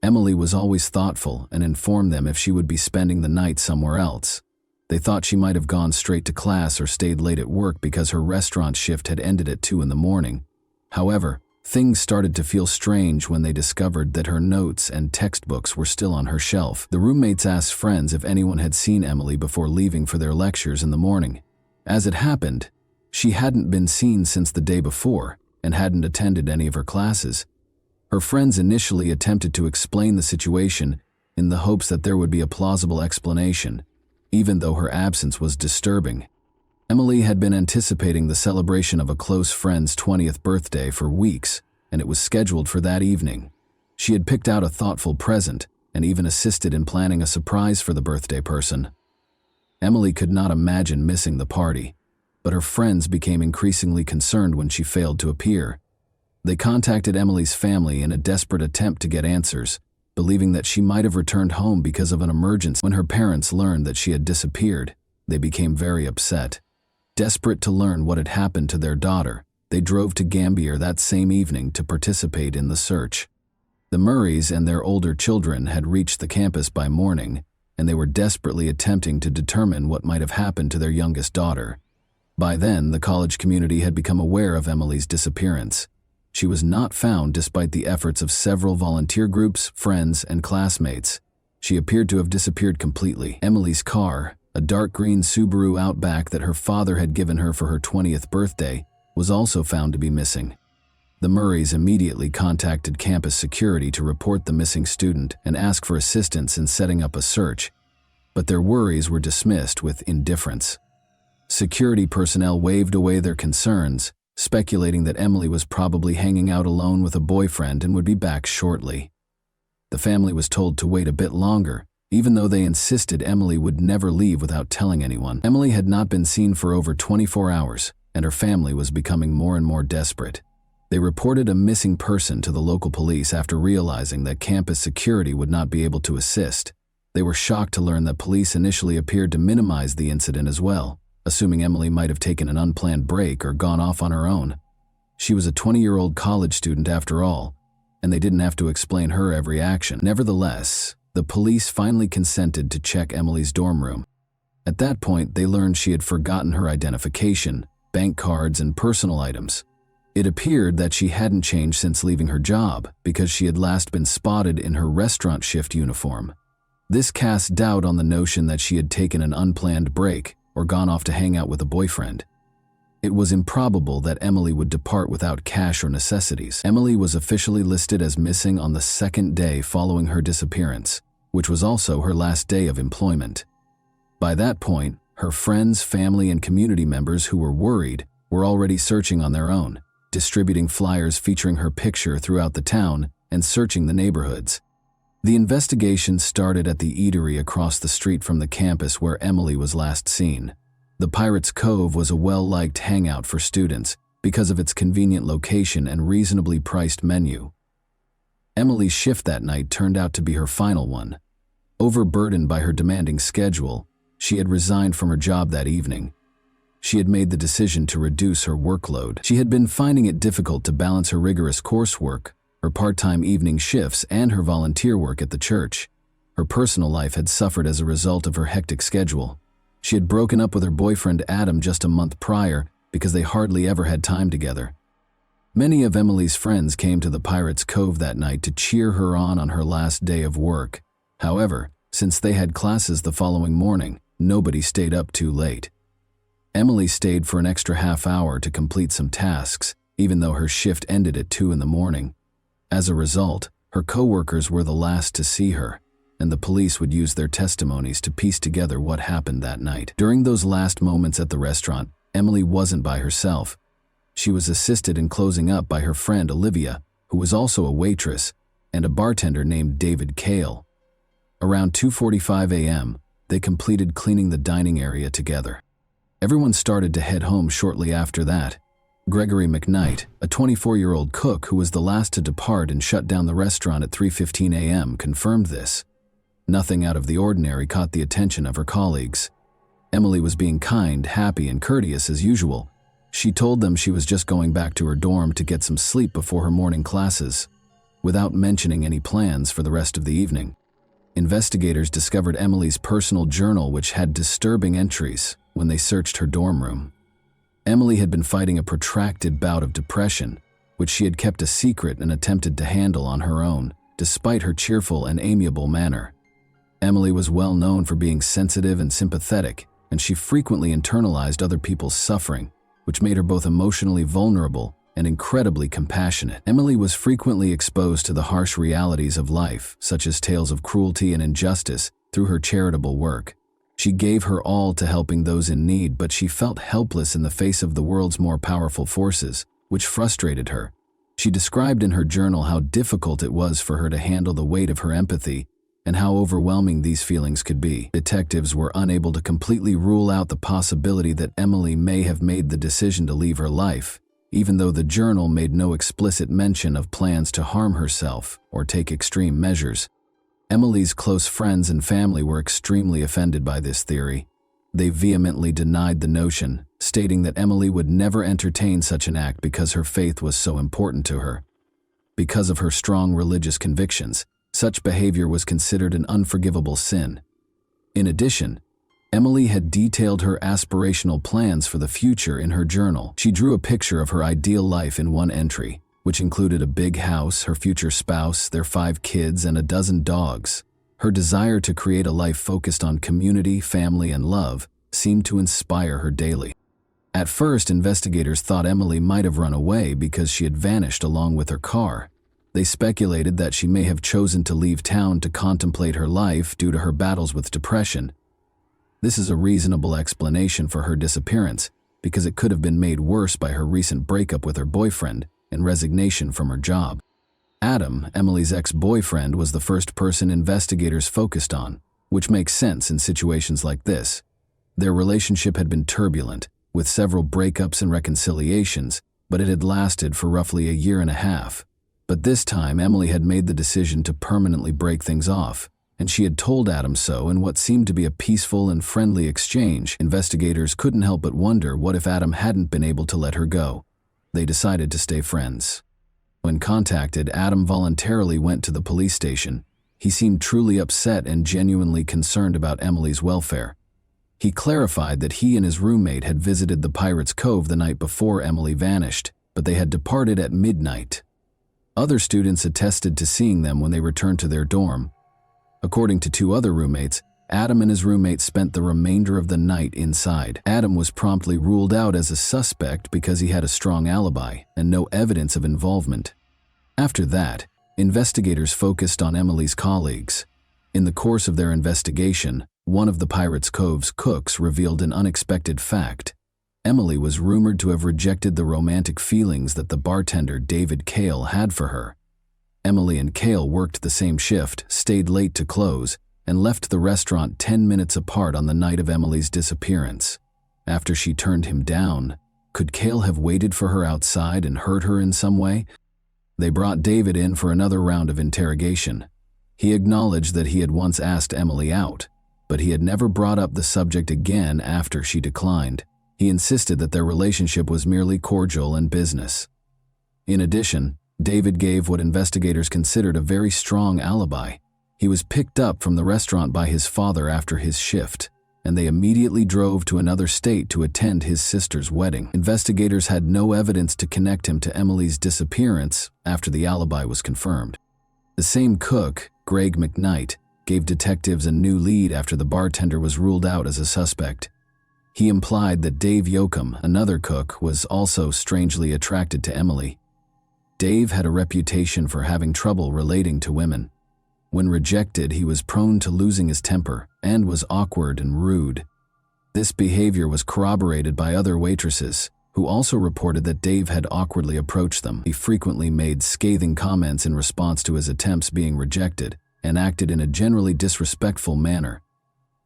[SPEAKER 1] Emily was always thoughtful and informed them if she would be spending the night somewhere else. They thought she might have gone straight to class or stayed late at work because her restaurant shift had ended at 2 in the morning. However, things started to feel strange when they discovered that her notes and textbooks were still on her shelf. The roommates asked friends if anyone had seen Emily before leaving for their lectures in the morning. As it happened, she hadn't been seen since the day before and hadn't attended any of her classes. Her friends initially attempted to explain the situation in the hopes that there would be a plausible explanation, even though her absence was disturbing. Emily had been anticipating the celebration of a close friend's 20th birthday for weeks, and it was scheduled for that evening. She had picked out a thoughtful present and even assisted in planning a surprise for the birthday person. Emily could not imagine missing the party, but her friends became increasingly concerned when she failed to appear. They contacted Emily's family in a desperate attempt to get answers, believing that she might have returned home because of an emergency. When her parents learned that she had disappeared, they became very upset. Desperate to learn what had happened to their daughter, they drove to Gambier that same evening to participate in the search. The Murrays and their older children had reached the campus by morning, and they were desperately attempting to determine what might have happened to their youngest daughter. By then, the college community had become aware of Emily's disappearance. She was not found despite the efforts of several volunteer groups, friends, and classmates. She appeared to have disappeared completely. Emily's car, a dark green Subaru Outback that her father had given her for her 20th birthday, was also found to be missing. The Murrays immediately contacted campus security to report the missing student and ask for assistance in setting up a search, but their worries were dismissed with indifference. Security personnel waved away their concerns, speculating that Emily was probably hanging out alone with a boyfriend and would be back shortly. The family was told to wait a bit longer, even though they insisted Emily would never leave without telling anyone. Emily had not been seen for over 24 hours, and her family was becoming more and more desperate. They reported a missing person to the local police after realizing that campus security would not be able to assist. They were shocked to learn that police initially appeared to minimize the incident as well, assuming Emily might have taken an unplanned break or gone off on her own. She was a 20-year-old college student after all, and they didn't have to explain her every action. Nevertheless, the police finally consented to check Emily's dorm room. At that point, they learned she had forgotten her identification, bank cards, and personal items. It appeared that she hadn't changed since leaving her job because she had last been spotted in her restaurant shift uniform. This cast doubt on the notion that she had taken an unplanned break or gone off to hang out with a boyfriend. It was improbable that Emily would depart without cash or necessities. Emily was officially listed as missing on the second day following her disappearance, which was also her last day of employment. By that point, her friends, family, and community members who were worried were already searching on their own, distributing flyers featuring her picture throughout the town and searching the neighborhoods. The investigation started at the eatery across the street from the campus where Emily was last seen. The Pirates Cove was a well-liked hangout for students because of its convenient location and reasonably priced menu. Emily's shift that night turned out to be her final one. Overburdened by her demanding schedule, she had resigned from her job that evening. She had made the decision to reduce her workload. She had been finding it difficult to balance her rigorous coursework, her part-time evening shifts, and her volunteer work at the church. Her personal life had suffered as a result of her hectic schedule. She had broken up with her boyfriend Adam just a month prior because they hardly ever had time together. Many of Emily's friends came to the Pirates' Cove that night to cheer her on her last day of work. However, since they had classes the following morning, nobody stayed up too late. Emily stayed for an extra half hour to complete some tasks, even though her shift ended at 2 in the morning. As a result, her coworkers were the last to see her, and the police would use their testimonies to piece together what happened that night. During those last moments at the restaurant, Emily wasn't by herself. She was assisted in closing up by her friend Olivia, who was also a waitress, and a bartender named David Cale. Around 2:45 a.m., they completed cleaning the dining area together. Everyone started to head home shortly after that. Gregory McKnight, a 24-year-old cook who was the last to depart and shut down the restaurant at 3:15 a.m., confirmed this. Nothing out of the ordinary caught the attention of her colleagues. Emily was being kind, happy, and courteous as usual. She told them she was just going back to her dorm to get some sleep before her morning classes, without mentioning any plans for the rest of the evening. Investigators discovered Emily's personal journal, which had disturbing entries when they searched her dorm room. Emily had been fighting a protracted bout of depression, which she had kept a secret and attempted to handle on her own, despite her cheerful and amiable manner. Emily was well known for being sensitive and sympathetic, and she frequently internalized other people's suffering, which made her both emotionally vulnerable and incredibly compassionate. Emily was frequently exposed to the harsh realities of life, such as tales of cruelty and injustice, through her charitable work. She gave her all to helping those in need, but she felt helpless in the face of the world's more powerful forces, which frustrated her. She described in her journal how difficult it was for her to handle the weight of her empathy and how overwhelming these feelings could be. Detectives were unable to completely rule out the possibility that Emily may have made the decision to leave her life, even though the journal made no explicit mention of plans to harm herself or take extreme measures. Emily's close friends and family were extremely offended by this theory. They vehemently denied the notion, stating that Emily would never entertain such an act because her faith was so important to her. Because of her strong religious convictions, such behavior was considered an unforgivable sin. In addition, Emily had detailed her aspirational plans for the future in her journal. She drew a picture of her ideal life in one entry, which included a big house, her future spouse, their 5 kids, and a dozen dogs. Her desire to create a life focused on community, family, and love seemed to inspire her daily. At first, investigators thought Emily might have run away because she had vanished along with her car. They speculated that she may have chosen to leave town to contemplate her life due to her battles with depression. This is a reasonable explanation for her disappearance, because it could have been made worse by her recent breakup with her boyfriend and resignation from her job. Adam, Emily's ex-boyfriend, was the first person investigators focused on, which makes sense in situations like this. Their relationship had been turbulent, with several breakups and reconciliations, but it had lasted for roughly a year and a half. But this time, Emily had made the decision to permanently break things off, and she had told Adam so in what seemed to be a peaceful and friendly exchange. Investigators couldn't help but wonder what if Adam hadn't been able to let her go. They decided to stay friends. When contacted, Adam voluntarily went to the police station. He seemed truly upset and genuinely concerned about Emily's welfare. He clarified that he and his roommate had visited the Pirates' Cove the night before Emily vanished, but they had departed at midnight. Other students attested to seeing them when they returned to their dorm. According to 2 other roommates, Adam and his roommate spent the remainder of the night inside. Adam was promptly ruled out as a suspect because he had a strong alibi and no evidence of involvement. After that, investigators focused on Emily's colleagues. In the course of their investigation, one of the Pirates' Cove's cooks revealed an unexpected fact. Emily was rumored to have rejected the romantic feelings that the bartender David Cale had for her. Emily and Cale worked the same shift, stayed late to close, and left the restaurant 10 minutes apart on the night of Emily's disappearance. After she turned him down, could Cale have waited for her outside and hurt her in some way? They brought David in for another round of interrogation. He acknowledged that he had once asked Emily out, but he had never brought up the subject again after she declined. He insisted that their relationship was merely cordial and business. In addition, David gave what investigators considered a very strong alibi. He was picked up from the restaurant by his father after his shift. and they immediately drove to another state to attend his sister's wedding. Investigators had no evidence to connect him to Emily's disappearance after the alibi was confirmed. The same cook, Greg McKnight, gave detectives a new lead after the bartender was ruled out as a suspect. He implied that Dave Yoakum, another cook, was also strangely attracted to Emily. Dave had a reputation for having trouble relating to women. When rejected, he was prone to losing his temper and was awkward and rude. This behavior was corroborated by other waitresses, who also reported that Dave had awkwardly approached them. He frequently made scathing comments in response to his attempts being rejected and acted in a generally disrespectful manner.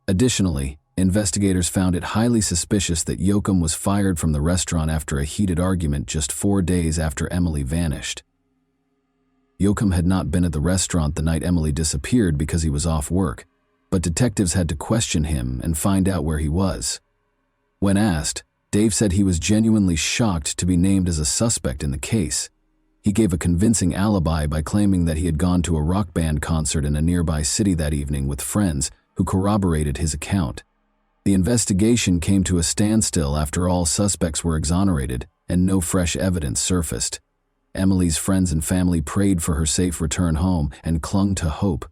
[SPEAKER 1] Additionally, investigators found it highly suspicious that Yoakum was fired from the restaurant after a heated argument just 4 days after Emily vanished. Yoakum had not been at the restaurant the night Emily disappeared because he was off work, but detectives had to question him and find out where he was. When asked, Dave said he was genuinely shocked to be named as a suspect in the case. He gave a convincing alibi by claiming that he had gone to a rock band concert in a nearby city that evening with friends who corroborated his account. The investigation came to a standstill after all suspects were exonerated and no fresh evidence surfaced. Emily's friends and family prayed for her safe return home and clung to hope,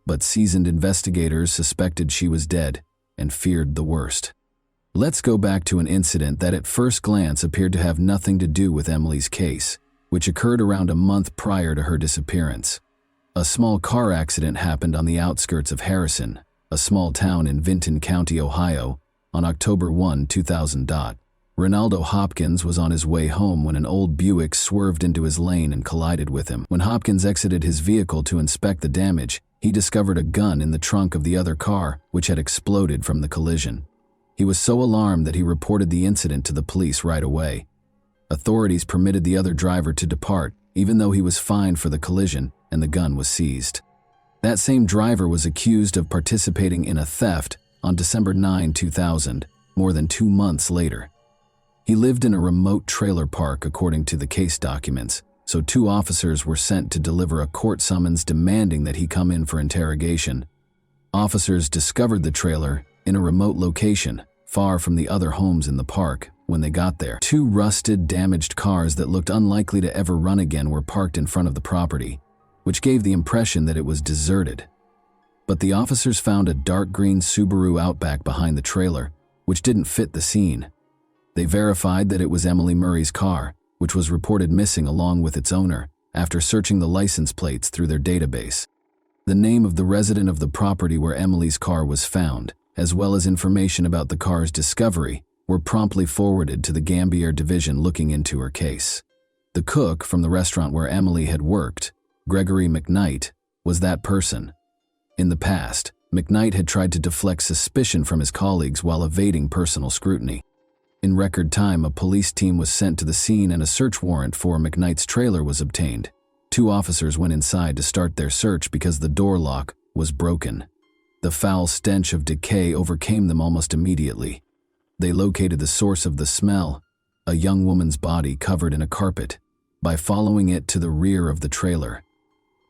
[SPEAKER 1] but seasoned investigators suspected she was dead and feared the worst. Let's go back to an incident that at first glance appeared to have nothing to do with Emily's case, which occurred around a month prior to her disappearance. A small car accident happened on the outskirts of Harrison, a small town in Vinton County, Ohio, on October 1, 2000. Ronaldo Hopkins was on his way home when an old Buick swerved into his lane and collided with him. When Hopkins exited his vehicle to inspect the damage, he discovered a gun in the trunk of the other car, which had exploded from the collision. He was so alarmed that he reported the incident to the police right away. Authorities permitted the other driver to depart, even though he was fined for the collision, and the gun was seized. That same driver was accused of participating in a theft on December 9, 2000, more than 2 months later. He lived in a remote trailer park according to the case documents, so 2 officers were sent to deliver a court summons demanding that he come in for interrogation. Officers discovered the trailer in a remote location, far from the other homes in the park. When they got there, 2 rusted, damaged cars that looked unlikely to ever run again were parked in front of the property, which gave the impression that it was deserted. But the officers found a dark green Subaru Outback behind the trailer, which didn't fit the scene. They verified that it was Emily Murray's car, which was reported missing along with its owner, after searching the license plates through their database. The name of the resident of the property where Emily's car was found, as well as information about the car's discovery, were promptly forwarded to the Gambier division looking into her case. The cook from the restaurant where Emily had worked, Gregory McKnight, was that person. In the past, McKnight had tried to deflect suspicion from his colleagues while evading personal scrutiny. In record time, a police team was sent to the scene and a search warrant for McKnight's trailer was obtained. 2 officers went inside to start their search because the door lock was broken. The foul stench of decay overcame them almost immediately. They located the source of the smell, a young woman's body covered in a carpet, by following it to the rear of the trailer.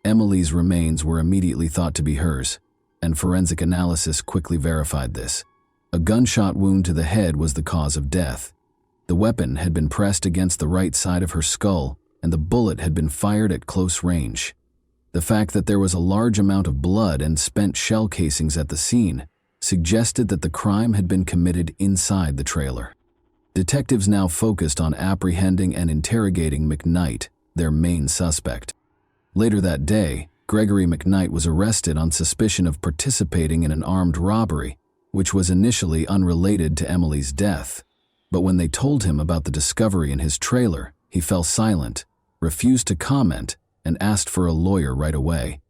[SPEAKER 1] Emily's remains were immediately thought to be hers, and forensic analysis quickly verified this. A gunshot wound to the head was the cause of death. The weapon had been pressed against the right side of her skull, and the bullet had been fired at close range. The fact that there was a large amount of blood and spent shell casings at the scene suggested that the crime had been committed inside the trailer. Detectives now focused on apprehending and interrogating McKnight, their main suspect. Later that day, Gregory McKnight was arrested on suspicion of participating in an armed robbery, which was initially unrelated to Emily's death. But when they told him about the discovery in his trailer, he fell silent, refused to comment, and asked for a lawyer right away.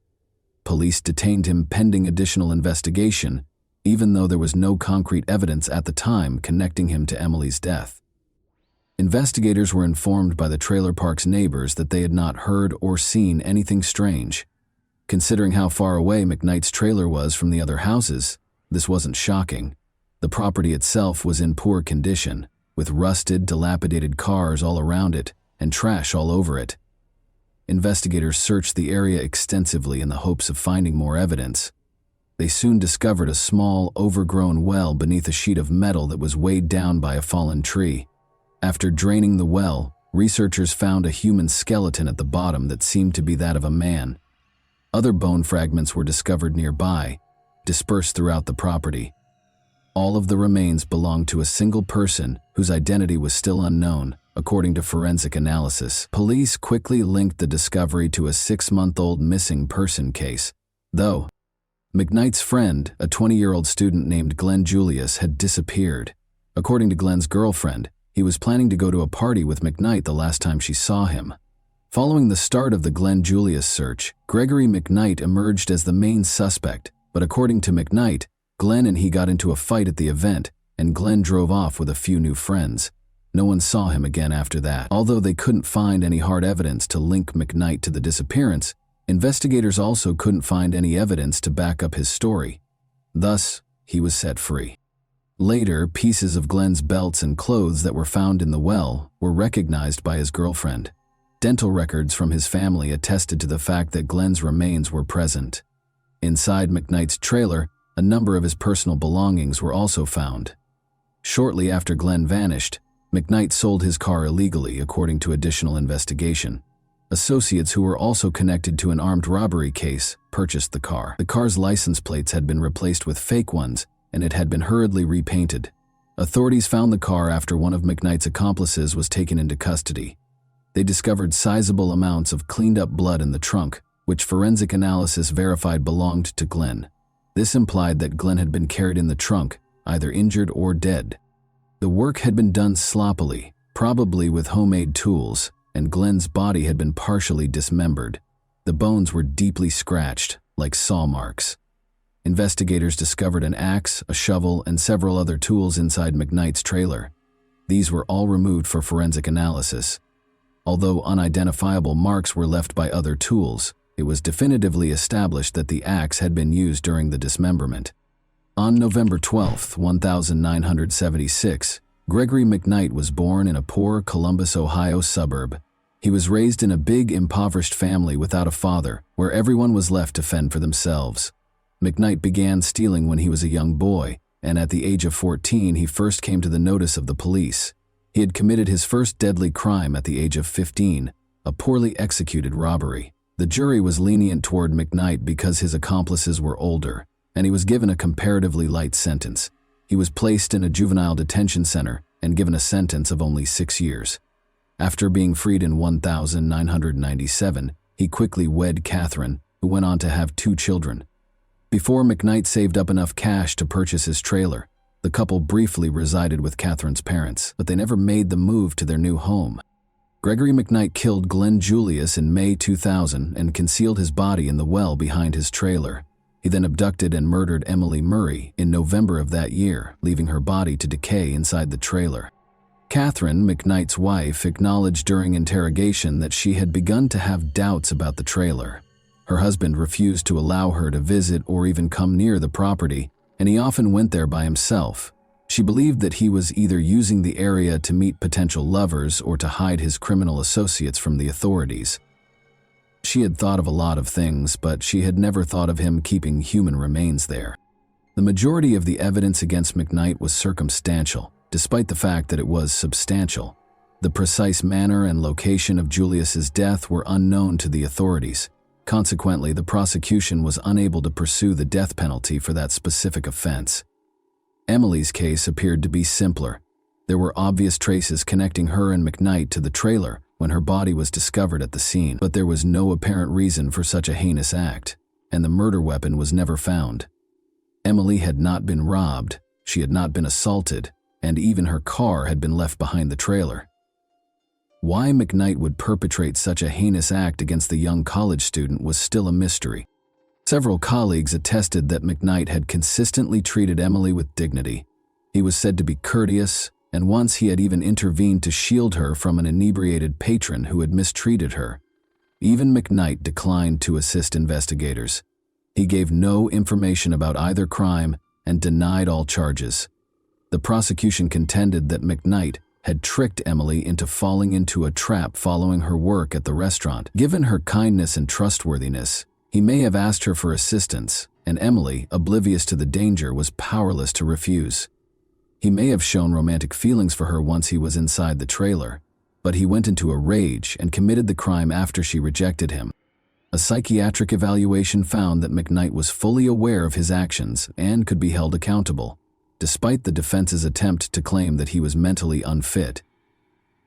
[SPEAKER 1] Police detained him pending additional investigation, even though there was no concrete evidence at the time connecting him to Emily's death. Investigators were informed by the trailer park's neighbors that they had not heard or seen anything strange. Considering how far away McKnight's trailer was from the other houses, this wasn't shocking. The property itself was in poor condition, with rusted, dilapidated cars all around it and trash all over it. Investigators searched the area extensively in the hopes of finding more evidence. They soon discovered a small, overgrown well beneath a sheet of metal that was weighed down by a fallen tree. After draining the well, researchers found a human skeleton at the bottom that seemed to be that of a man. Other bone fragments were discovered nearby, dispersed throughout the property. All of the remains belonged to a single person whose identity was still unknown, according to forensic analysis. Police quickly linked the discovery to a 6-month-old missing person case, though McKnight's friend, a 20-year-old student named Glenn Julius, had disappeared. According to Glenn's girlfriend, he was planning to go to a party with McKnight the last time she saw him. Following the start of the Glenn Julius search, Gregory McKnight emerged as the main suspect, but according to McKnight, Glenn and he got into a fight at the event, and Glenn drove off with a few new friends. No one saw him again after that. Although they couldn't find any hard evidence to link McKnight to the disappearance, investigators also couldn't find any evidence to back up his story. Thus, he was set free. Later, pieces of Glenn's belts and clothes that were found in the well were recognized by his girlfriend. Dental records from his family attested to the fact that Glenn's remains were present. Inside McKnight's trailer, a number of his personal belongings were also found. Shortly after Glenn vanished, McKnight sold his car illegally, according to additional investigation. Associates who were also connected to an armed robbery case purchased the car. The car's license plates had been replaced with fake ones, and it had been hurriedly repainted. Authorities found the car after one of McKnight's accomplices was taken into custody. They discovered sizable amounts of cleaned-up blood in the trunk, which forensic analysis verified belonged to Glenn. This implied that Glenn had been carried in the trunk, either injured or dead. The work had been done sloppily, probably with homemade tools, and Glenn's body had been partially dismembered. The bones were deeply scratched, like saw marks. Investigators discovered an axe, a shovel, and several other tools inside McKnight's trailer. These were all removed for forensic analysis. Although unidentifiable marks were left by other tools, it was definitively established that the axe had been used during the dismemberment. On November 12, 1976, Gregory McKnight was born in a poor Columbus, Ohio suburb. He was raised in a big, impoverished family without a father, where everyone was left to fend for themselves. McKnight began stealing when he was a young boy, and at the age of 14 he first came to the notice of the police. He had committed his first deadly crime at the age of 15, a poorly executed robbery. The jury was lenient toward McKnight because his accomplices were older, and he was given a comparatively light sentence. He was placed in a juvenile detention center and given a sentence of only 6 years. After being freed in 1997, he quickly wed Catherine, who went on to have 2 children. Before McKnight saved up enough cash to purchase his trailer, the couple briefly resided with Catherine's parents, but they never made the move to their new home. Gregory McKnight killed Glenn Julius in May 2000 and concealed his body in the well behind his trailer. He then abducted and murdered Emily Murray in November of that year, leaving her body to decay inside the trailer. Catherine, McKnight's wife, acknowledged during interrogation that she had begun to have doubts about the trailer. Her husband refused to allow her to visit or even come near the property, and he often went there by himself. She believed that he was either using the area to meet potential lovers or to hide his criminal associates from the authorities. She had thought of a lot of things, but she had never thought of him keeping human remains there. The majority of the evidence against McKnight was circumstantial, despite the fact that it was substantial. The precise manner and location of Julius's death were unknown to the authorities. Consequently, the prosecution was unable to pursue the death penalty for that specific offense. Emily's case appeared to be simpler. There were obvious traces connecting her and McKnight to the trailer when her body was discovered at the scene, but there was no apparent reason for such a heinous act, and the murder weapon was never found. Emily had not been robbed, she had not been assaulted, and even her car had been left behind the trailer. Why McKnight would perpetrate such a heinous act against the young college student was still a mystery. Several colleagues attested that McKnight had consistently treated Emily with dignity. He was said to be courteous, and once he had even intervened to shield her from an inebriated patron who had mistreated her. Even McKnight declined to assist investigators. He gave no information about either crime and denied all charges. The prosecution contended that McKnight had tricked Emily into falling into a trap following her work at the restaurant. Given her kindness and trustworthiness, he may have asked her for assistance, and Emily, oblivious to the danger, was powerless to refuse. He may have shown romantic feelings for her once he was inside the trailer, but he went into a rage and committed the crime after she rejected him. A psychiatric evaluation found that McKnight was fully aware of his actions and could be held accountable, despite the defense's attempt to claim that he was mentally unfit.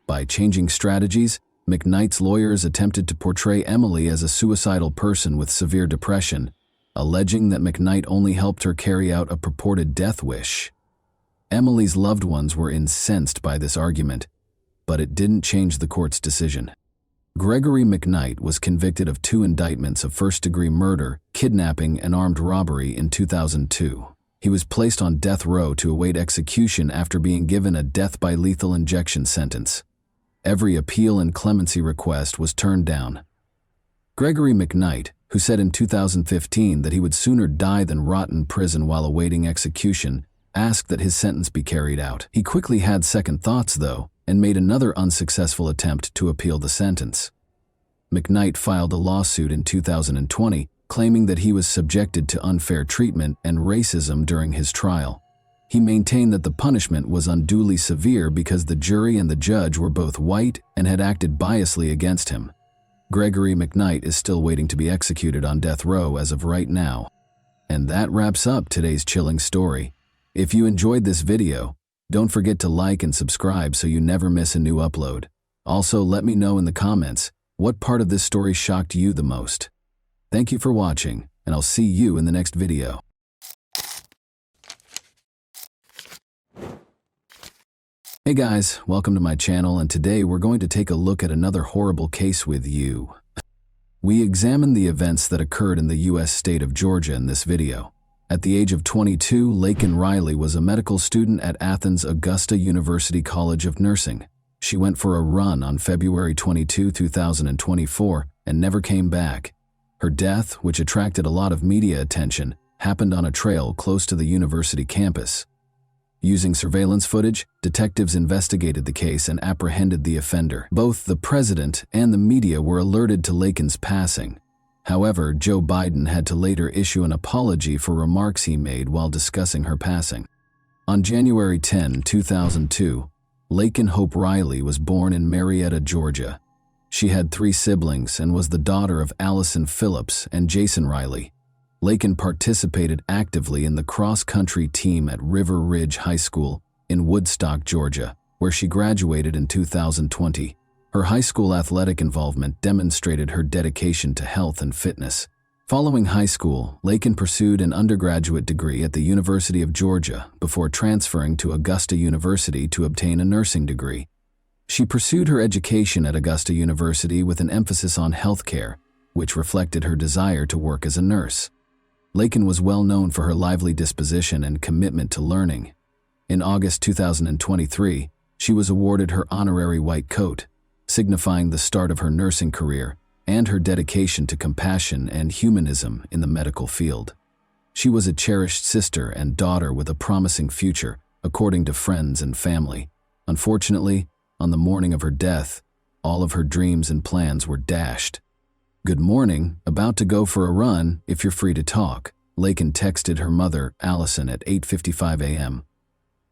[SPEAKER 1] By changing strategies, McKnight's lawyers attempted to portray Emily as a suicidal person with severe depression, alleging that McKnight only helped her carry out a purported death wish. Emily's loved ones were incensed by this argument, but it didn't change the court's decision. Gregory McKnight was convicted of 2 indictments of first-degree murder, kidnapping, and armed robbery in 2002. He was placed on death row to await execution after being given a death by lethal injection sentence. Every appeal and clemency request was turned down. Gregory McKnight, who said in 2015 that he would sooner die than rot in prison while awaiting execution, asked that his sentence be carried out. He quickly had second thoughts, though, and made another unsuccessful attempt to appeal the sentence. McKnight filed a lawsuit in 2020, claiming that he was subjected to unfair treatment and racism during his trial. He maintained that the punishment was unduly severe because the jury and the judge were both white and had acted biasly against him. Gregory McKnight is still waiting to be executed on death row as of right now. And that wraps up today's chilling story. If you enjoyed this video, don't forget to like and subscribe so you never miss a new upload. Also, let me know in the comments what part of this story shocked you the most. Thank you for watching, and I'll see you in the next video. Hey guys, welcome to my channel, and today we're going to take a look at another horrible case with you. We examine the events that occurred in the U.S. state of Georgia in this video. At the age of 22, Laken Riley was a medical student at Athens Augusta University College of Nursing. She went for a run on February 22, 2024, and never came back. Her death, which attracted a lot of media attention, happened on a trail close to the university campus. Using surveillance footage, detectives investigated the case and apprehended the offender. Both the president and the media were alerted to Laken's passing. However, Joe Biden had to later issue an apology for remarks he made while discussing her passing. On January 10, 2002, Laken Hope Riley was born in Marietta, Georgia. She had 3 siblings and was the daughter of Allison Phillips and Jason Riley. Laken participated actively in the cross-country team at River Ridge High School in Woodstock, Georgia, where she graduated in 2020. Her high school athletic involvement demonstrated her dedication to health and fitness. Following high school, Laken pursued an undergraduate degree at the University of Georgia before transferring to Augusta University to obtain a nursing degree. She pursued her education at Augusta University with an emphasis on healthcare, which reflected her desire to work as a nurse. Laken was well known for her lively disposition and commitment to learning. In August 2023, she was awarded her honorary white coat, signifying the start of her nursing career and her dedication to compassion and humanism in the medical field. She was a cherished sister and daughter with a promising future, according to friends and family. Unfortunately, on the morning of her death, all of her dreams and plans were dashed. "Good morning, about to go for a run, if you're free to talk," Laken texted her mother, Allison, at 8:55 a.m.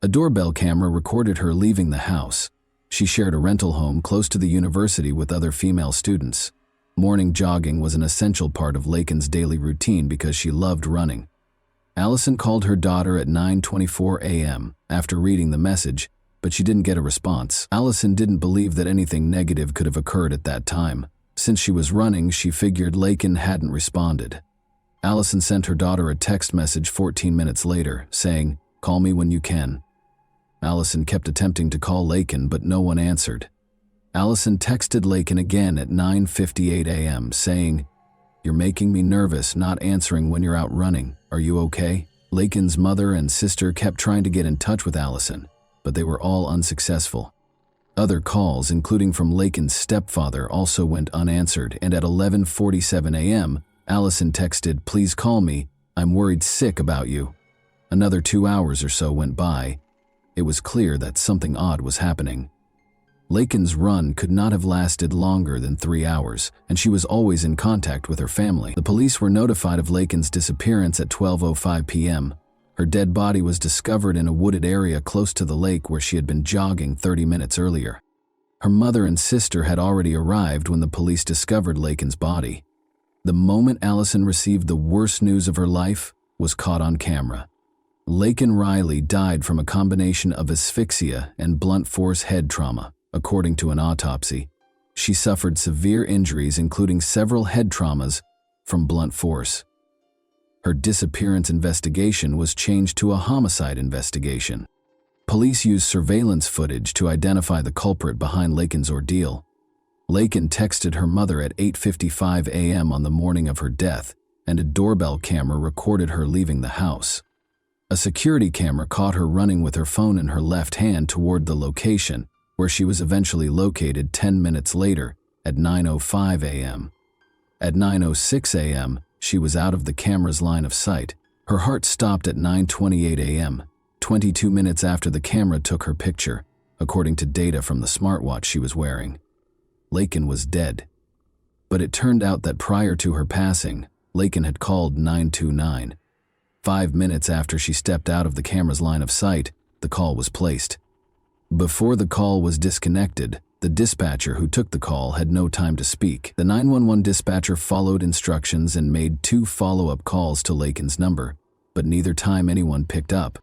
[SPEAKER 1] A doorbell camera recorded her leaving the house. She shared a rental home close to the university with other female students. Morning jogging was an essential part of Laken's daily routine because she loved running. Allison called her daughter at 9:24 a.m. after reading the message, but she didn't get a response. Allison didn't believe that anything negative could have occurred at that time. Since she was running, she figured Laken hadn't responded. Allison sent her daughter a text message 14 minutes later, saying, "Call me when you can." Allison kept attempting to call Laken, but no one answered. Allison texted Laken again at 9:58 a.m., saying, "You're making me nervous not answering when you're out running. Are you okay?" Laken's mother and sister kept trying to get in touch with Allison, but they were all unsuccessful. Other calls, including from Laken's stepfather, also went unanswered, and at 11:47 a.m., Allison texted, "Please call me. I'm worried sick about you." Another 2 hours or so went by. It was clear that something odd was happening. Lakin's run could not have lasted longer than 3 hours, and she was always in contact with her family. The police were notified of Lakin's disappearance at 12:05 p.m. Her dead body was discovered in a wooded area close to the lake where she had been jogging 30 minutes earlier. Her mother and sister had already arrived when the police discovered Lakin's body. The moment Allison received the worst news of her life was caught on camera. Lakin Riley died from a combination of asphyxia and blunt force head trauma, according to an autopsy. She suffered severe injuries, including several head traumas from blunt force. Her disappearance investigation was changed to a homicide investigation. Police used surveillance footage to identify the culprit behind Lakin's ordeal. Lakin texted her mother at 8:55 a.m. on the morning of her death, and a doorbell camera recorded her leaving the house. A security camera caught her running with her phone in her left hand toward the location, where she was eventually located 10 minutes later at 9:05 a.m. At 9:06 a.m., she was out of the camera's line of sight. Her heart stopped at 9:28 a.m., 22 minutes after the camera took her picture, according to data from the smartwatch she was wearing. Lakin was dead. But it turned out that prior to her passing, Lakin had called 929. 5 minutes after she stepped out of the camera's line of sight, the call was placed. Before the call was disconnected, the dispatcher who took the call had no time to speak. The 911 dispatcher followed instructions and made 2 follow-up calls to Lakin's number, but neither time anyone picked up.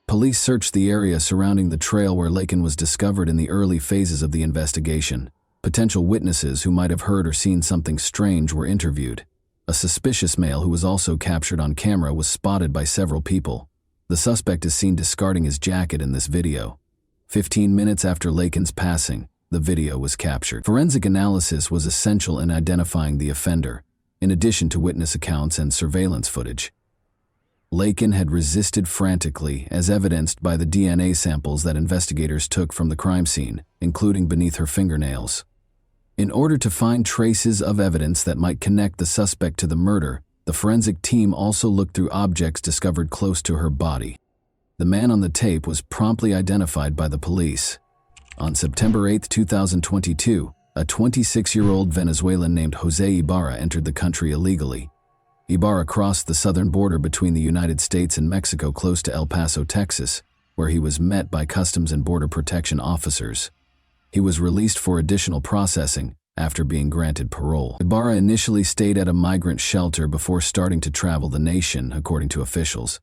[SPEAKER 1] Police searched the area surrounding the trail where Lakin was discovered in the early phases of the investigation. Potential witnesses who might have heard or seen something strange were interviewed. A suspicious male who was also captured on camera was spotted by several people. The suspect is seen discarding his jacket in this video. 15 minutes after Lakin's passing, the video was captured. Forensic analysis was essential in identifying the offender, in addition to witness accounts and surveillance footage. Lakin had resisted frantically, as evidenced by the DNA samples that investigators took from the crime scene, including beneath her fingernails. In order to find traces of evidence that might connect the suspect to the murder, the forensic team also looked through objects discovered close to her body. The man on the tape was promptly identified by the police. On September 8, 2022, a 26-year-old Venezuelan named Jose Ibarra entered the country illegally. Ibarra crossed the southern border between the United States and Mexico close to El Paso, Texas, where he was met by Customs and Border Protection officers. He was released for additional processing after being granted parole. Ibarra initially stayed at a migrant shelter before starting to travel the nation, according to officials.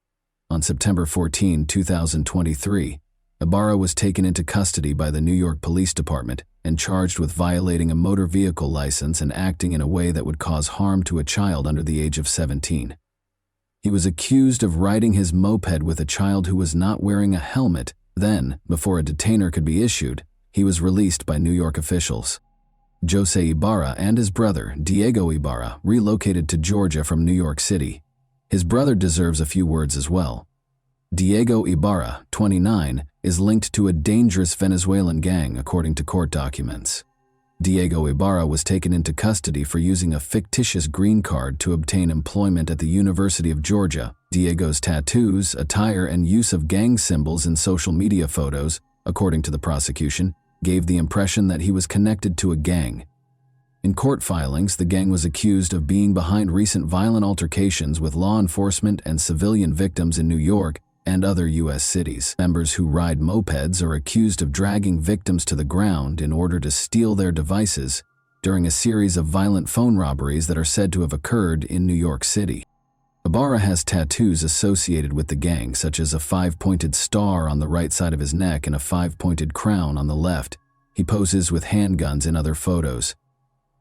[SPEAKER 1] On September 14, 2023, Ibarra was taken into custody by the New York Police Department and charged with violating a motor vehicle license and acting in a way that would cause harm to a child under the age of 17. He was accused of riding his moped with a child who was not wearing a helmet. Then, before a detainer could be issued, he was released by New York officials. Jose Ibarra and his brother, Diego Ibarra, relocated to Georgia from New York City. His brother deserves a few words as well. Diego Ibarra, 29, is linked to a dangerous Venezuelan gang, according to court documents. Diego Ibarra was taken into custody for using a fictitious green card to obtain employment at the University of Georgia. Diego's tattoos, attire, and use of gang symbols in social media photos, according to the prosecution, gave the impression that he was connected to a gang. In court filings, the gang was accused of being behind recent violent altercations with law enforcement and civilian victims in New York and other U.S. cities. Members who ride mopeds are accused of dragging victims to the ground in order to steal their devices during a series of violent phone robberies that are said to have occurred in New York City. Ibarra has tattoos associated with the gang, such as a 5-pointed star on the right side of his neck and a 5-pointed crown on the left. He poses with handguns in other photos.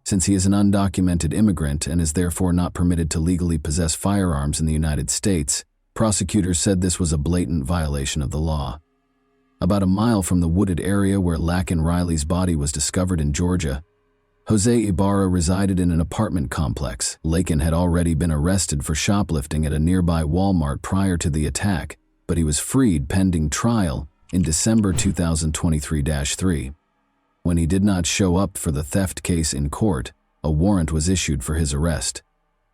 [SPEAKER 1] Since he is an undocumented immigrant and is therefore not permitted to legally possess firearms in the United States, prosecutors said this was a blatant violation of the law. About a mile from the wooded area where Lakin Riley's body was discovered in Georgia, Jose Ibarra resided in an apartment complex. Lakin had already been arrested for shoplifting at a nearby Walmart prior to the attack, but he was freed pending trial in December 2023-3. When he did not show up for the theft case in court, a warrant was issued for his arrest.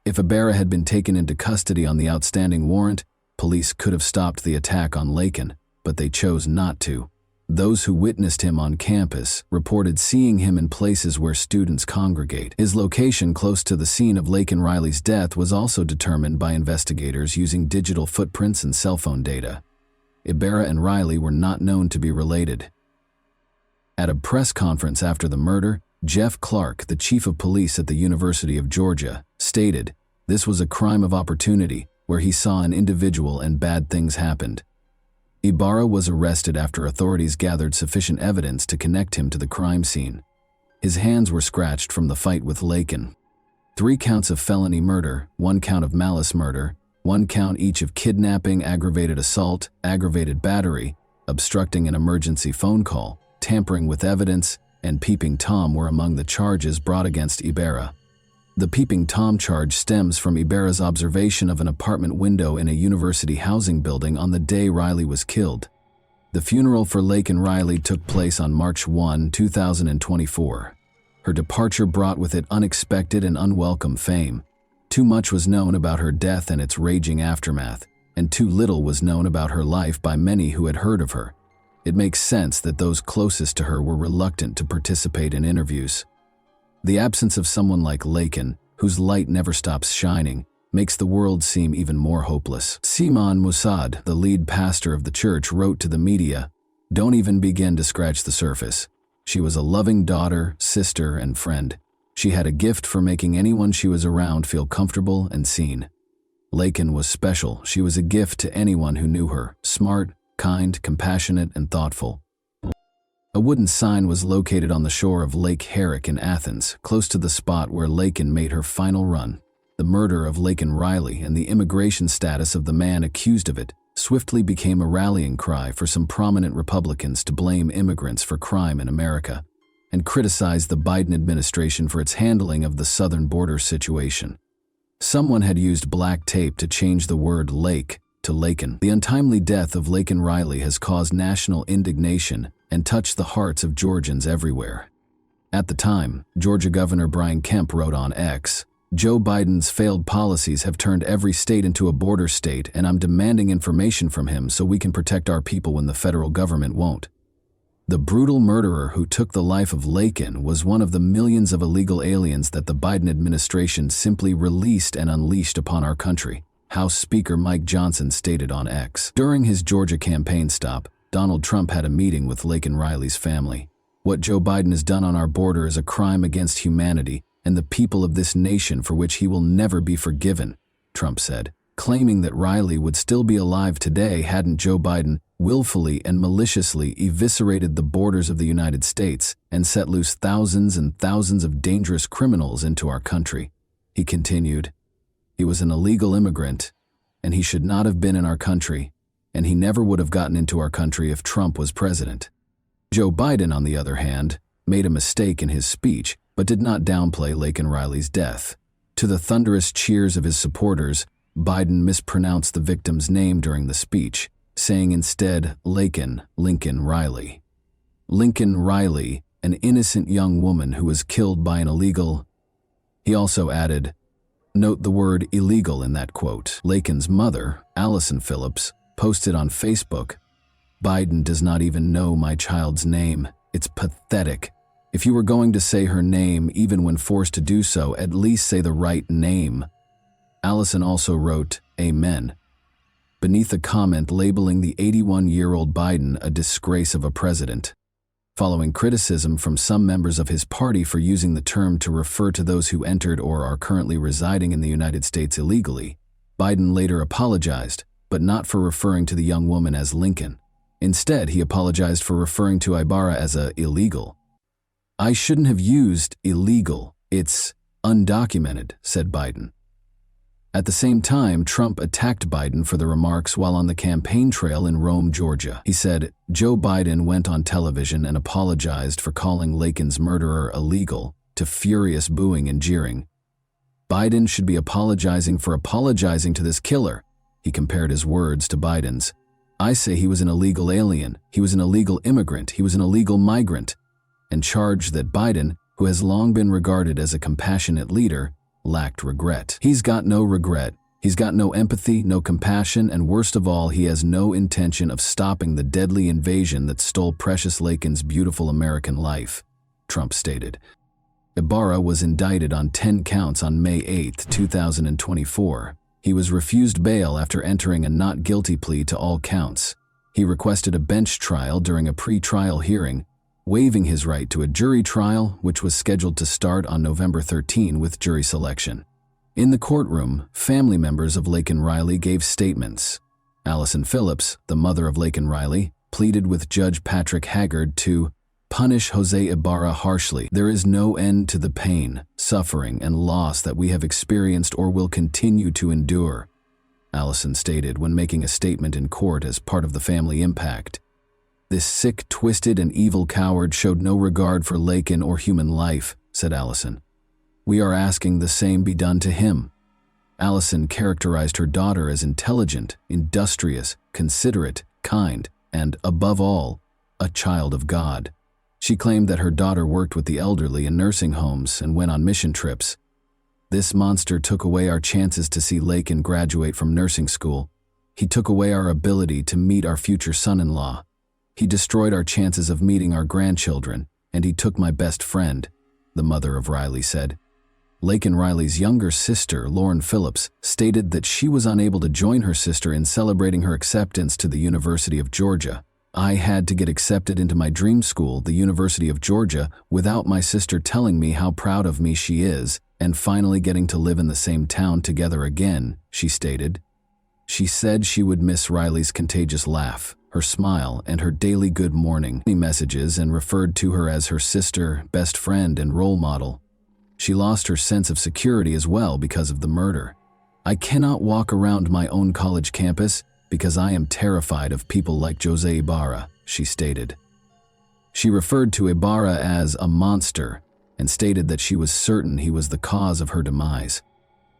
[SPEAKER 1] If Ibarra had been taken into custody on the outstanding warrant, police could have stopped the attack on Lakin, but they chose not to. Those who witnessed him on campus reported seeing him in places where students congregate. His location close to the scene of Laken Riley's death was also determined by investigators using digital footprints and cell phone data. Ibarra and Riley were not known to be related. At a press conference after the murder, Jeff Clark, the chief of police at the University of Georgia, stated, "This was a crime of opportunity, where he saw an individual and bad things happened." Ibarra was arrested after authorities gathered sufficient evidence to connect him to the crime scene. His hands were scratched from the fight with Laken. 3 counts of felony murder, 1 count of malice murder, 1 count each of kidnapping, aggravated assault, aggravated battery, obstructing an emergency phone call, tampering with evidence, and peeping Tom were among the charges brought against Ibarra. The peeping Tom charge stems from Ibarra's observation of an apartment window in a university housing building on the day Riley was killed. The funeral for Laken Riley took place on March 1, 2024. Her departure brought with it unexpected and unwelcome fame. Too much was known about her death and its raging aftermath, and too little was known about her life by many who had heard of her. It makes sense that those closest to her were reluctant to participate in interviews. The absence of someone like Laken, whose light never stops shining, makes the world seem even more hopeless. Simon Mossad, the lead pastor of the church, wrote to the media, "Don't even begin to scratch the surface. She was a loving daughter, sister, and friend. She had a gift for making anyone she was around feel comfortable and seen. Laken was special. She was a gift to anyone who knew her, smart, kind, compassionate, and thoughtful." A wooden sign was located on the shore of Lake Herrick in Athens, close to the spot where Laken made her final run. The murder of Laken Riley and the immigration status of the man accused of it swiftly became a rallying cry for some prominent Republicans to blame immigrants for crime in America and criticize the Biden administration for its handling of the southern border situation. Someone had used black tape to change the word lake to Laken. The untimely death of Laken Riley has caused national indignation and touched the hearts of Georgians everywhere. At the time, Georgia Governor Brian Kemp wrote on X, "Joe Biden's failed policies have turned every state into a border state, and I'm demanding information from him so we can protect our people when the federal government won't." The brutal murderer who took the life of Laken was one of the millions of illegal aliens that the Biden administration simply released and unleashed upon our country, House Speaker Mike Johnson stated on X. During his Georgia campaign stop, Donald Trump had a meeting with Laken Riley's family. "What Joe Biden has done on our border is a crime against humanity and the people of this nation for which he will never be forgiven," Trump said, claiming that Riley would still be alive today hadn't Joe Biden willfully and maliciously eviscerated the borders of the United States and set loose thousands and thousands of dangerous criminals into our country. He continued, "He was an illegal immigrant, and he should not have been in our country, and he never would have gotten into our country if Trump was president." Joe Biden, on the other hand, made a mistake in his speech, but did not downplay Laken Riley's death. To the thunderous cheers of his supporters, Biden mispronounced the victim's name during the speech, saying instead Lincoln Riley. Lincoln Riley, an innocent young woman who was killed by an illegal. He also added, note the word illegal in that quote. Laken's mother, Allison Phillips, posted on Facebook, "Biden does not even know my child's name. It's pathetic. If you were going to say her name, even when forced to do so, at least say the right name." Allison also wrote, "Amen," beneath a comment labeling the 81-year-old Biden a disgrace of a president. Following criticism from some members of his party for using the term to refer to those who entered or are currently residing in the United States illegally, Biden later apologized, but not for referring to the young woman as Lincoln. Instead, he apologized for referring to Ibarra as a illegal. "I shouldn't have used illegal. It's undocumented," said Biden. At the same time, Trump attacked Biden for the remarks while on the campaign trail in Rome, Georgia. He said, "Joe Biden went on television and apologized for calling Laken's murderer illegal," to furious booing and jeering. "Biden should be apologizing for apologizing to this killer." He compared his words to Biden's. "I say he was an illegal alien, he was an illegal immigrant, he was an illegal migrant," and charged that Biden, who has long been regarded as a compassionate leader, lacked regret. "He's got no regret. He's got no empathy, no compassion, and worst of all, he has no intention of stopping the deadly invasion that stole Precious Lakin's beautiful American life, Trump stated. Ibarra was indicted on 10 counts on May 8, 2024. He was refused bail after entering a not guilty plea to all counts. He requested a bench trial during a pre-trial hearing, waiving his right to a jury trial, which was scheduled to start on November 13 with jury selection. In the courtroom, family members of Laken Riley gave statements. Allison Phillips, the mother of Laken Riley, pleaded with Judge Patrick Haggard to punish Jose Ibarra harshly. There is no end to the pain, suffering, and loss that we have experienced or will continue to endure, Allison stated when making a statement in court as part of the family impact. This sick, twisted, and evil coward showed no regard for Laken or human life, said Allison. We are asking the same be done to him. Allison characterized her daughter as intelligent, industrious, considerate, kind, and, above all, a child of God. She claimed that her daughter worked with the elderly in nursing homes and went on mission trips. This monster took away our chances to see Laken graduate from nursing school. He took away our ability to meet our future son-in-law. He destroyed our chances of meeting our grandchildren, and he took my best friend, the mother of Riley said. Laken Riley's younger sister, Lauren Phillips, stated that she was unable to join her sister in celebrating her acceptance to the University of Georgia. I had to get accepted into my dream school, the University of Georgia, without my sister telling me how proud of me she is, and finally getting to live in the same town together again, she stated. She said she would miss Riley's contagious laugh, her smile, and her daily good morning messages, and referred to her as her sister, best friend, and role model. She lost her sense of security as well because of the murder. I cannot walk around my own college campus because I am terrified of people like Jose Ibarra, she stated. She referred to Ibarra as a monster and stated that she was certain he was the cause of her demise.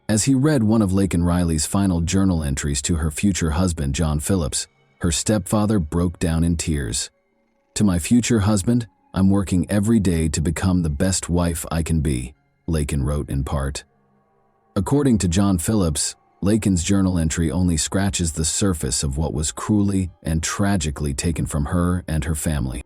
[SPEAKER 1] As he read one of Laken Riley's final journal entries to her future husband, John Phillips, her stepfather broke down in tears. To my future husband, I'm working every day to become the best wife I can be, Laken wrote in part. According to John Phillips, Laken's journal entry only scratches the surface of what was cruelly and tragically taken from her and her family.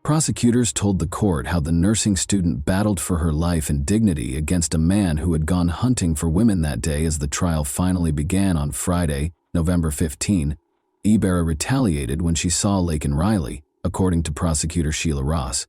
[SPEAKER 1] Prosecutors told the court how the nursing student battled for her life and dignity against a man who had gone hunting for women that day. As the trial finally began on Friday, November 15, Ibarra retaliated when she saw Laken Riley, according to prosecutor Sheila Ross.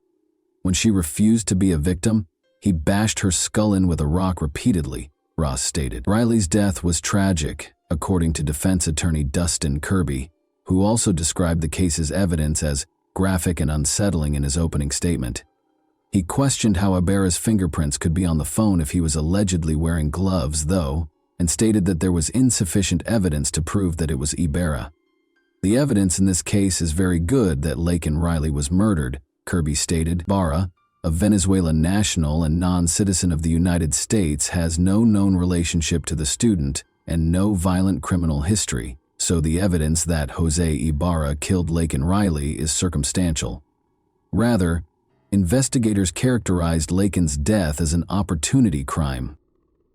[SPEAKER 1] When she refused to be a victim, he bashed her skull in with a rock repeatedly, Ross stated. Riley's death was tragic, according to defense attorney Dustin Kirby, who also described the case's evidence as graphic and unsettling in his opening statement. He questioned how Ibarra's fingerprints could be on the phone if he was allegedly wearing gloves, though, and stated that there was insufficient evidence to prove that it was Ibarra. The evidence in this case is very good that Laken Riley was murdered, Kirby stated. Ibarra, a Venezuelan national and non-citizen of the United States, has no known relationship to the student and no violent criminal history, so the evidence that Jose Ibarra killed Laken Riley is circumstantial. Rather, investigators characterized Laken's death as an opportunity crime.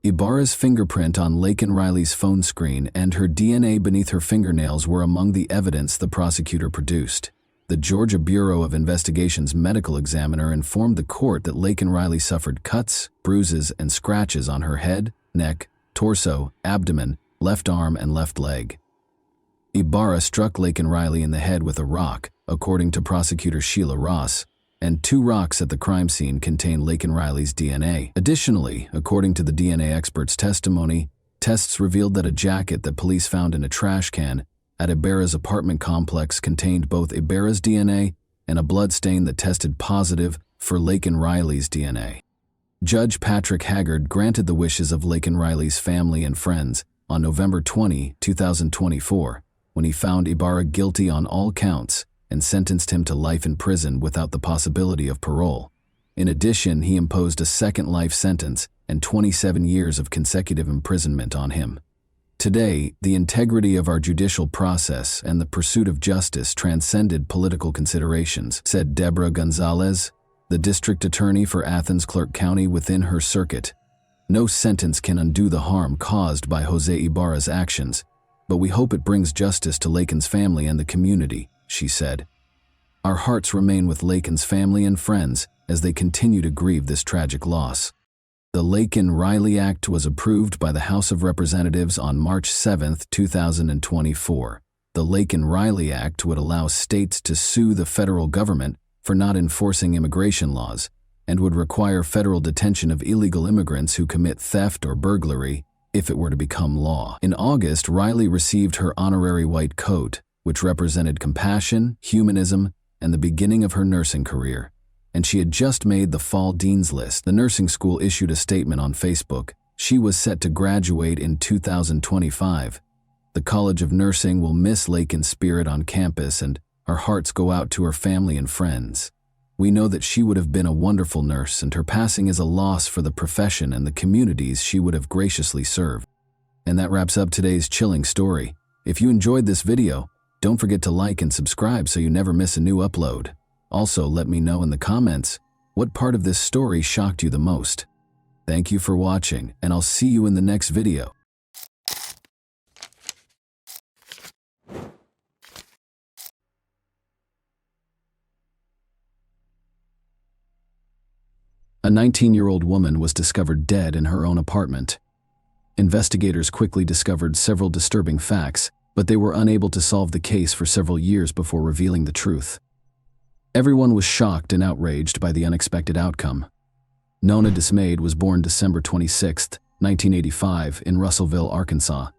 [SPEAKER 1] Ibarra's fingerprint on Laken Riley's phone screen and her DNA beneath her fingernails were among the evidence the prosecutor produced. The Georgia Bureau of Investigation's medical examiner informed the court that Laken Riley suffered cuts, bruises, and scratches on her head, neck, torso, abdomen, left arm, and left leg. Ibarra struck Laken Riley in the head with a rock, according to prosecutor Sheila Ross, and 2 rocks at the crime scene contain Laken Riley's DNA. Additionally, according to the DNA expert's testimony, tests revealed that a jacket that police found in a trash can at Ibarra's apartment complex contained both Ibarra's DNA and a blood stain that tested positive for Laken Riley's DNA. Judge Patrick Haggard granted the wishes of Laken Riley's family and friends on November 20, 2024, when he found Ibarra guilty on all counts and sentenced him to life in prison without the possibility of parole. In addition, he imposed a second life sentence and 27 years of consecutive imprisonment on him. Today, the integrity of our judicial process and the pursuit of justice transcended political considerations, said Deborah Gonzalez, the district attorney for Athens-Clarke County within her circuit. No sentence can undo the harm caused by Jose Ibarra's actions, but we hope it brings justice to Lakin's family and the community, she said. Our hearts remain with Lakin's family and friends as they continue to grieve this tragic loss. The Lakin-Riley Act was approved by the House of Representatives on March 7, 2024. The Lakin-Riley Act would allow states to sue the federal government for not enforcing immigration laws and would require federal detention of illegal immigrants who commit theft or burglary if it were to become law. In August, Riley received her honorary white coat, which represented compassion, humanism, and the beginning of her nursing career, and she had just made the fall dean's list. The nursing school issued a statement on Facebook. She was set to graduate in 2025. The College of Nursing will miss Lakin's spirit on campus, and our hearts go out to her family and friends. We know that she would have been a wonderful nurse, and her passing is a loss for the profession and the communities she would have graciously served. And that wraps up today's chilling story. If you enjoyed this video, don't forget to like and subscribe so you never miss a new upload. Also, let me know in the comments what part of this story shocked you the most. Thank you for watching, and I'll see you in the next video. A 19-year-old woman was discovered dead in her own apartment. Investigators quickly discovered several disturbing facts, but they were unable to solve the case for several years before revealing the truth. Everyone was shocked and outraged by the unexpected outcome. Nona Dismayed was born December 26, 1985, in Russellville, Arkansas.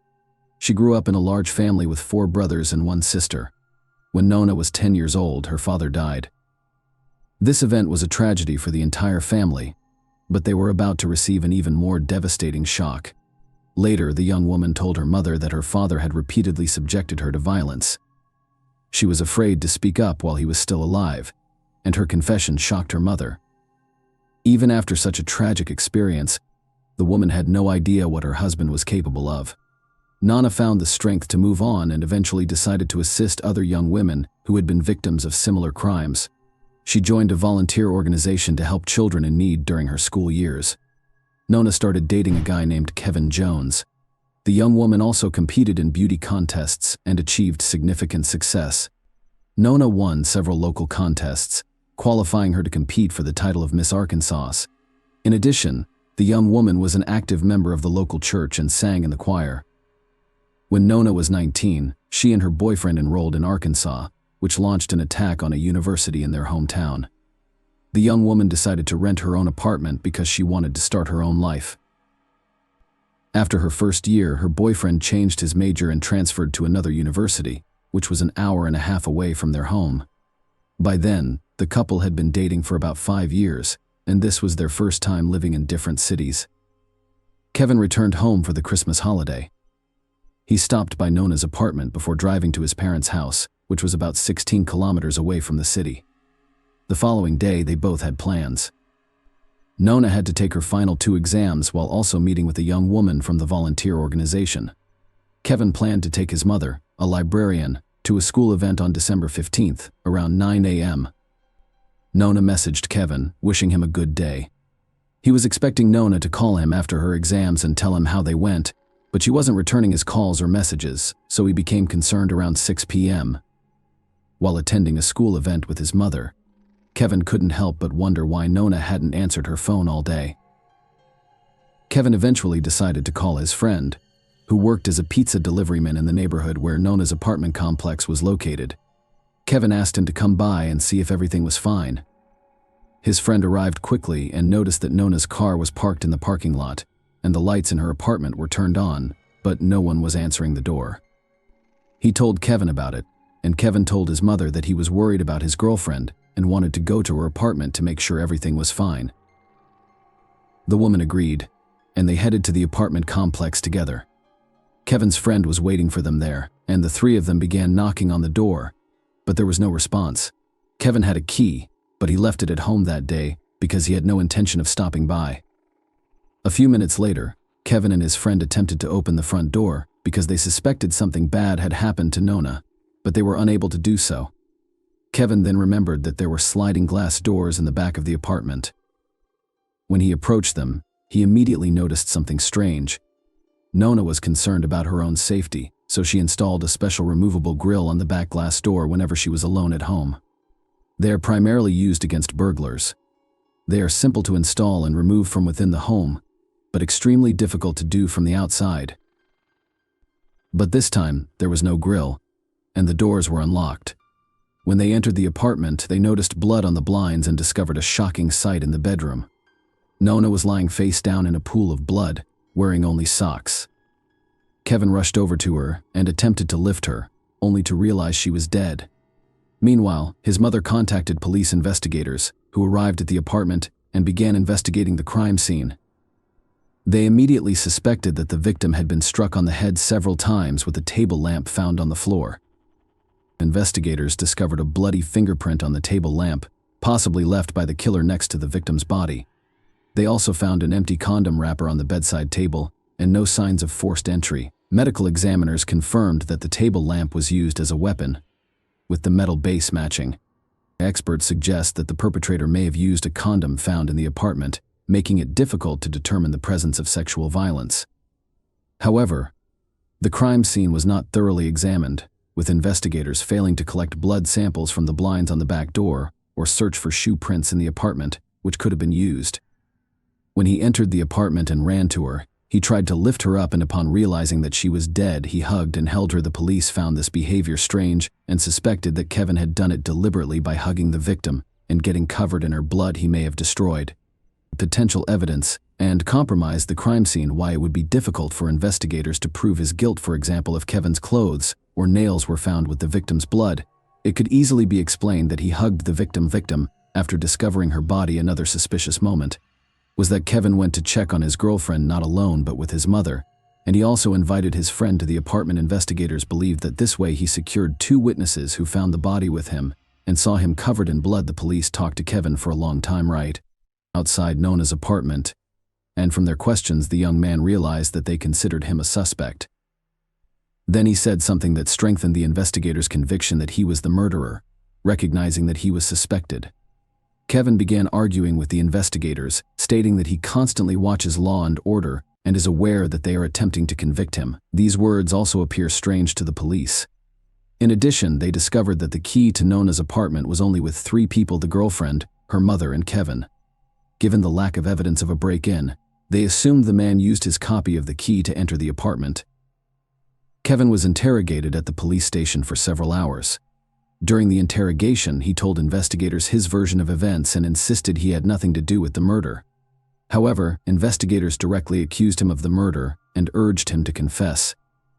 [SPEAKER 1] She grew up in a large family with 4 brothers and 1 sister. When Nona was 10 years old, her father died. This event was a tragedy for the entire family, but they were about to receive an even more devastating shock. Later, the young woman told her mother that her father had repeatedly subjected her to violence. She was afraid to speak up while he was still alive, and her confession shocked her mother. Even after such a tragic experience, the woman had no idea what her husband was capable of. Nona found the strength to move on and eventually decided to assist other young women who had been victims of similar crimes. She joined a volunteer organization to help children in need during her school years. Nona started dating a guy named Kevin Jones. The young woman also competed in beauty contests and achieved significant success. Nona won several local contests, qualifying her to compete for the title of Miss Arkansas. In addition, the young woman was an active member of the local church and sang in the choir. When Nona was 19, she and her boyfriend enrolled in Arkansas, which launched an attack on a university in their hometown. The young woman decided to rent her own apartment because she wanted to start her own life. After her first year, her boyfriend changed his major and transferred to another university, which was an hour and a half away from their home. By then, the couple had been dating for about 5 years, and this was their first time living in different cities. Kevin returned home for the Christmas holiday. He stopped by Nona's apartment before driving to his parents' house, which was about 16 kilometers away from the city. The following day, they both had plans. Nona had to take her final 2 exams while also meeting with a young woman from the volunteer organization. Kevin planned to take his mother, a librarian, to a school event on December 15th, around 9 a.m. Nona messaged Kevin, wishing him a good day. He was expecting Nona to call him after her exams and tell him how they went, but she wasn't returning his calls or messages, so he became concerned around 6 p.m. While attending a school event with his mother, Kevin couldn't help but wonder why Nona hadn't answered her phone all day. Kevin eventually decided to call his friend, who worked as a pizza deliveryman in the neighborhood where Nona's apartment complex was located. Kevin asked him to come by and see if everything was fine. His friend arrived quickly and noticed that Nona's car was parked in the parking lot, and the lights in her apartment were turned on, but no one was answering the door. He told Kevin about it, and Kevin told his mother that he was worried about his girlfriend and wanted to go to her apartment to make sure everything was fine. The woman agreed, and they headed to the apartment complex together. Kevin's friend was waiting for them there, and the 3 of them began knocking on the door, but there was no response. Kevin had a key, but he left it at home that day because he had no intention of stopping by. A few minutes later, Kevin and his friend attempted to open the front door because they suspected something bad had happened to Nona, but they were unable to do so. Kevin then remembered that there were sliding glass doors in the back of the apartment. When he approached them, he immediately noticed something strange. Nona was concerned about her own safety, so she installed a special removable grill on the back glass door whenever she was alone at home. They are primarily used against burglars. They are simple to install and remove from within the home, but extremely difficult to do from the outside. But this time, there was no grill, and the doors were unlocked. When they entered the apartment, they noticed blood on the blinds and discovered a shocking sight in the bedroom. Nona was lying face down in a pool of blood, wearing only socks. Kevin rushed over to her and attempted to lift her, only to realize she was dead. Meanwhile, his mother contacted police investigators, who arrived at the apartment and began investigating the crime scene. They immediately suspected that the victim had been struck on the head several times with a table lamp found on the floor. Investigators discovered a bloody fingerprint on the table lamp, possibly left by the killer next to the victim's body. They also found an empty condom wrapper on the bedside table and no signs of forced entry. Medical examiners confirmed that the table lamp was used as a weapon, with the metal base matching. Experts suggest that the perpetrator may have used a condom found in the apartment, making it difficult to determine the presence of sexual violence. However, the crime scene was not thoroughly examined, with investigators failing to collect blood samples from the blinds on the back door or search for shoe prints in the apartment, which could have been used. When he entered the apartment and ran to her, he tried to lift her up, and upon realizing that she was dead, he hugged and held her. The police found this behavior strange and suspected that Kevin had done it deliberately by hugging the victim and getting covered in her blood he may have destroyed. Potential evidence and compromised the crime scene. Why it would be difficult for investigators to prove his guilt. For example, if Kevin's clothes or nails were found with the victim's blood, it could easily be explained that he hugged the victim after discovering her body. Another suspicious moment was that Kevin went to check on his girlfriend not alone but with his mother, and he also invited his friend to the apartment. Investigators believed that this way he secured 2 witnesses who found the body with him and saw him covered in blood. The police talked to Kevin for a long time right outside Nona's apartment, and from their questions the young man realized that they considered him a suspect. Then he said something that strengthened the investigators' conviction that he was the murderer, recognizing that he was suspected. Kevin began arguing with the investigators, stating that he constantly watches Law and Order and is aware that they are attempting to convict him. These words also appear strange to the police. In addition, they discovered that the key to Nona's apartment was only with 3 people: the girlfriend, her mother, and Kevin. Given the lack of evidence of a break-in, they assumed the man used his copy of the key to enter the apartment. Kevin was interrogated at the police station for several hours. During the interrogation, he told investigators his version of events and insisted he had nothing to do with the murder. However, investigators directly accused him of the murder and urged him to confess.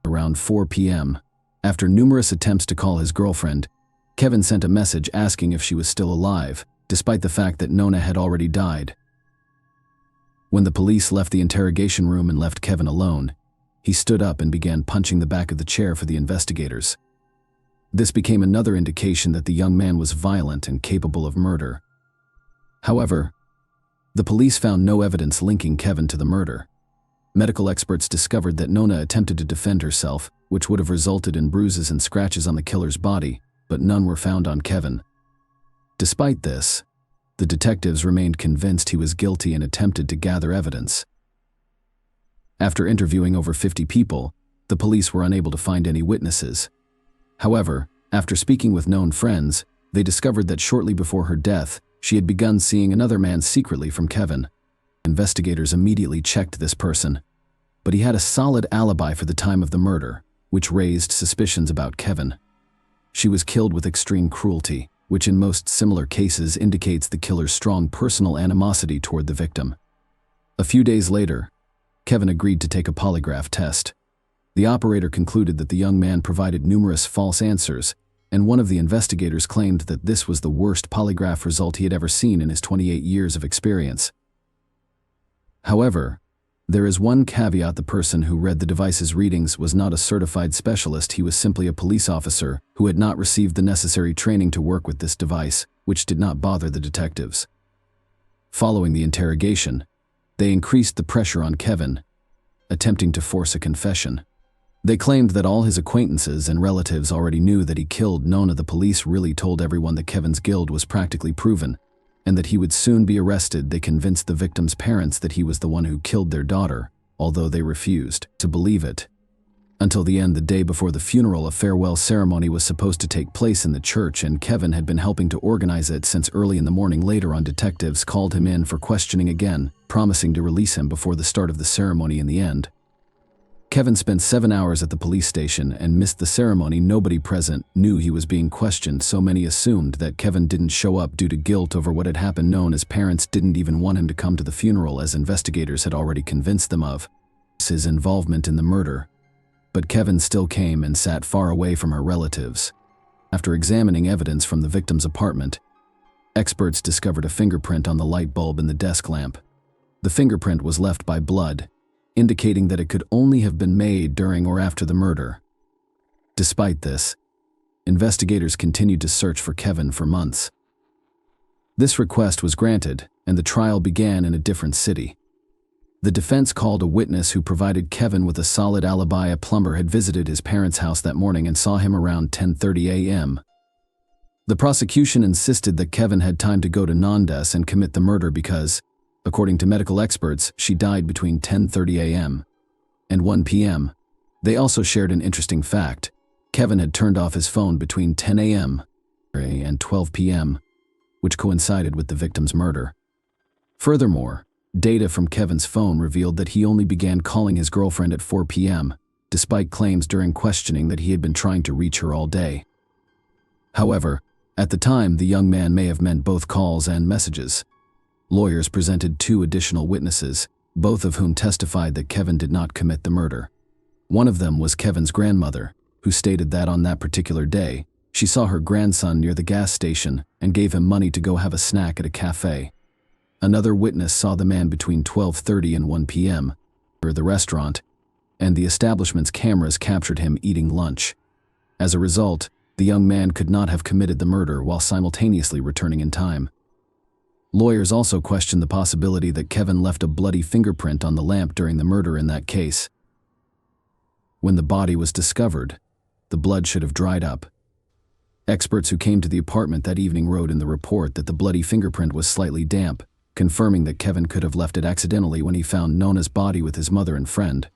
[SPEAKER 1] Around 4 p.m., after numerous attempts to call his girlfriend, Kevin sent a message asking if she was still alive, despite the fact that Nona had already died. When the police left the interrogation room and left Kevin alone, he stood up and began punching the back of the chair for the investigators. This became another indication that the young man was violent and capable of murder. However, the police found no evidence linking Kevin to the murder. Medical experts discovered that Nona attempted to defend herself, which would have resulted in bruises and scratches on the killer's body, but none were found on Kevin. Despite this, the detectives remained convinced he was guilty and attempted to gather evidence. After interviewing over 50 people, the police were unable to find any witnesses. However, after speaking with known friends, they discovered that shortly before her death, she had begun seeing another man secretly from Kevin. Investigators immediately checked this person, but he had a solid alibi for the time of the murder, which raised suspicions about Kevin. She was killed with extreme cruelty, which in most similar cases indicates the killer's strong personal animosity toward the victim. A few days later, Kevin agreed to take a polygraph test. The operator concluded that the young man provided numerous false answers, and one of the investigators claimed that this was the worst polygraph result he had ever seen in his 28 years of experience. However, there is one caveat: the person who read the device's readings was not a certified specialist. He was simply a police officer who had not received the necessary training to work with this device, which did not bother the detectives. Following the interrogation, they increased the pressure on Kevin, attempting to force a confession. They claimed that all his acquaintances and relatives already knew that he killed Nona. The police really told everyone that Kevin's guilt was practically proven, and that he would soon be arrested, they convinced the victim's parents that he was the one who killed their daughter, although they refused to believe it. Until the end, the day before the funeral, a farewell ceremony was supposed to take place in the church, and Kevin had been helping to organize it since early in the morning. Later on, detectives called him in for questioning again, promising to release him before the start of the ceremony. In the end, Kevin spent 7 hours at the police station and missed the ceremony. Nobody present knew he was being questioned, so many assumed that Kevin didn't show up due to guilt over what had happened. Known as parents didn't even want him to come to the funeral, as investigators had already convinced them of his involvement in the murder. But Kevin still came and sat far away from her relatives. After examining evidence from the victim's apartment, experts discovered a fingerprint on the light bulb in the desk lamp. The fingerprint was left by blood, indicating that it could only have been made during or after the murder. Despite this, investigators continued to search for Kevin for months. This request was granted, and the trial began in a different city. The defense called a witness who provided Kevin with a solid alibi. A plumber had visited his parents' house that morning and saw him around 10:30 a.m. The prosecution insisted that Kevin had time to go to Nandes and commit the murder because, according to medical experts, she died between 10:30 a.m. and 1 p.m. They also shared an interesting fact. Kevin had turned off his phone between 10 a.m. and 12 p.m., which coincided with the victim's murder. Furthermore, data from Kevin's phone revealed that he only began calling his girlfriend at 4 p.m., despite claims during questioning that he had been trying to reach her all day. However, at the time, the young man may have meant both calls and messages. Lawyers presented 2 additional witnesses, both of whom testified that Kevin did not commit the murder. One of them was Kevin's grandmother, who stated that on that particular day, she saw her grandson near the gas station and gave him money to go have a snack at a cafe. Another witness saw the man between 12:30 and 1 p.m. at the restaurant, and the establishment's cameras captured him eating lunch. As a result, the young man could not have committed the murder while simultaneously returning in time. Lawyers also questioned the possibility that Kevin left a bloody fingerprint on the lamp during the murder. In that case, when the body was discovered, the blood should have dried up. Experts who came to the apartment that evening wrote in the report that the bloody fingerprint was slightly damp, confirming that Kevin could have left it accidentally when he found Nona's body with his mother and friend.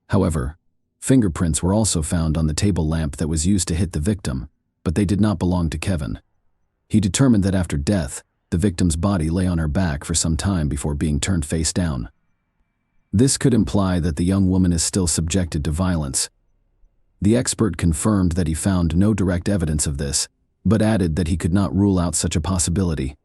[SPEAKER 1] However, fingerprints were also found on the table lamp that was used to hit the victim, but they did not belong to Kevin. He determined that after death, the victim's body lay on her back for some time before being turned face down. This could imply that the young woman is still subjected to violence. The expert confirmed that he found no direct evidence of this, but added that he could not rule out such a possibility.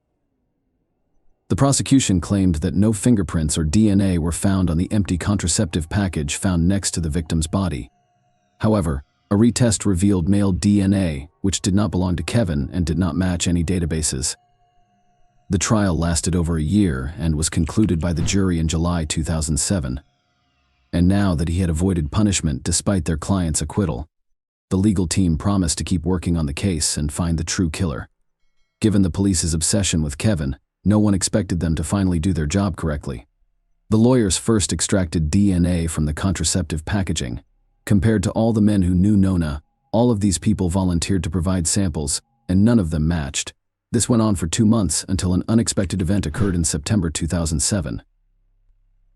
[SPEAKER 1] The prosecution claimed that no fingerprints or DNA were found on the empty contraceptive package found next to the victim's body. However, a retest revealed male DNA, which did not belong to Kevin and did not match any databases. The trial lasted over a year and was concluded by the jury in July 2007. And now that he had avoided punishment despite their client's acquittal, the legal team promised to keep working on the case and find the true killer. Given the police's obsession with Kevin, no one expected them to finally do their job correctly. The lawyers first extracted DNA from the contraceptive packaging. Compared to all the men who knew Nona, all of these people volunteered to provide samples, and none of them matched. This went on for 2 months until an unexpected event occurred in September 2007.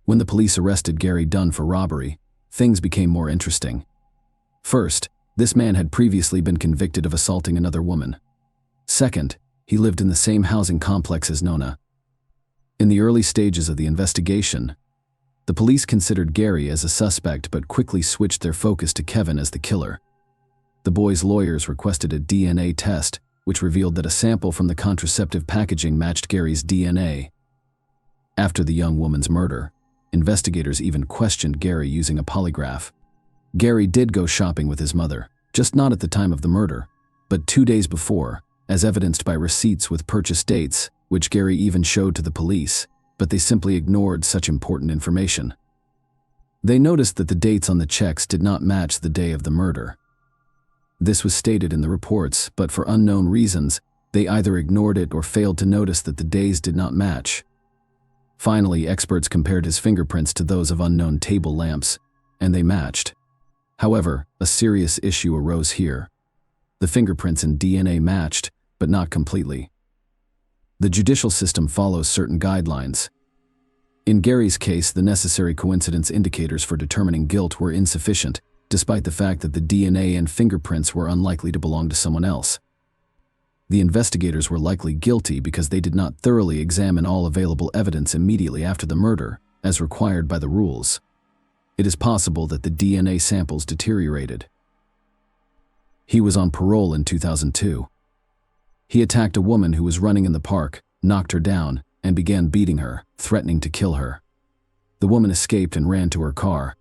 [SPEAKER 1] When the police arrested Gary Dunn for robbery, things became more interesting. First, this man had previously been convicted of assaulting another woman. Second, he lived in the same housing complex as Nona. In the early stages of the investigation, the police considered Gary as a suspect but quickly switched their focus to Kevin as the killer. The boy's lawyers requested a DNA test, which revealed that a sample from the contraceptive packaging matched Gary's DNA. After the young woman's murder, investigators even questioned Gary using a polygraph. Gary did go shopping with his mother, just not at the time of the murder, but 2 days before, as evidenced by receipts with purchase dates, which Gary even showed to the police, but they simply ignored such important information. They noticed that the dates on the checks did not match the day of the murder. This was stated in the reports, but for unknown reasons, they either ignored it or failed to notice that the days did not match. Finally, experts compared his fingerprints to those of unknown table lamps, and they matched. However, a serious issue arose here. The fingerprints and DNA matched, but not completely. The judicial system follows certain guidelines. In Gary's case, the necessary coincidence indicators for determining guilt were insufficient, despite the fact that the DNA and fingerprints were unlikely to belong to someone else. The investigators were likely guilty because they did not thoroughly examine all available evidence immediately after the murder, as required by the rules. It is possible that the DNA samples deteriorated. He was on parole in 2002. He attacked a woman who was running in the park, knocked her down, and began beating her, threatening to kill her. The woman escaped and ran to her car.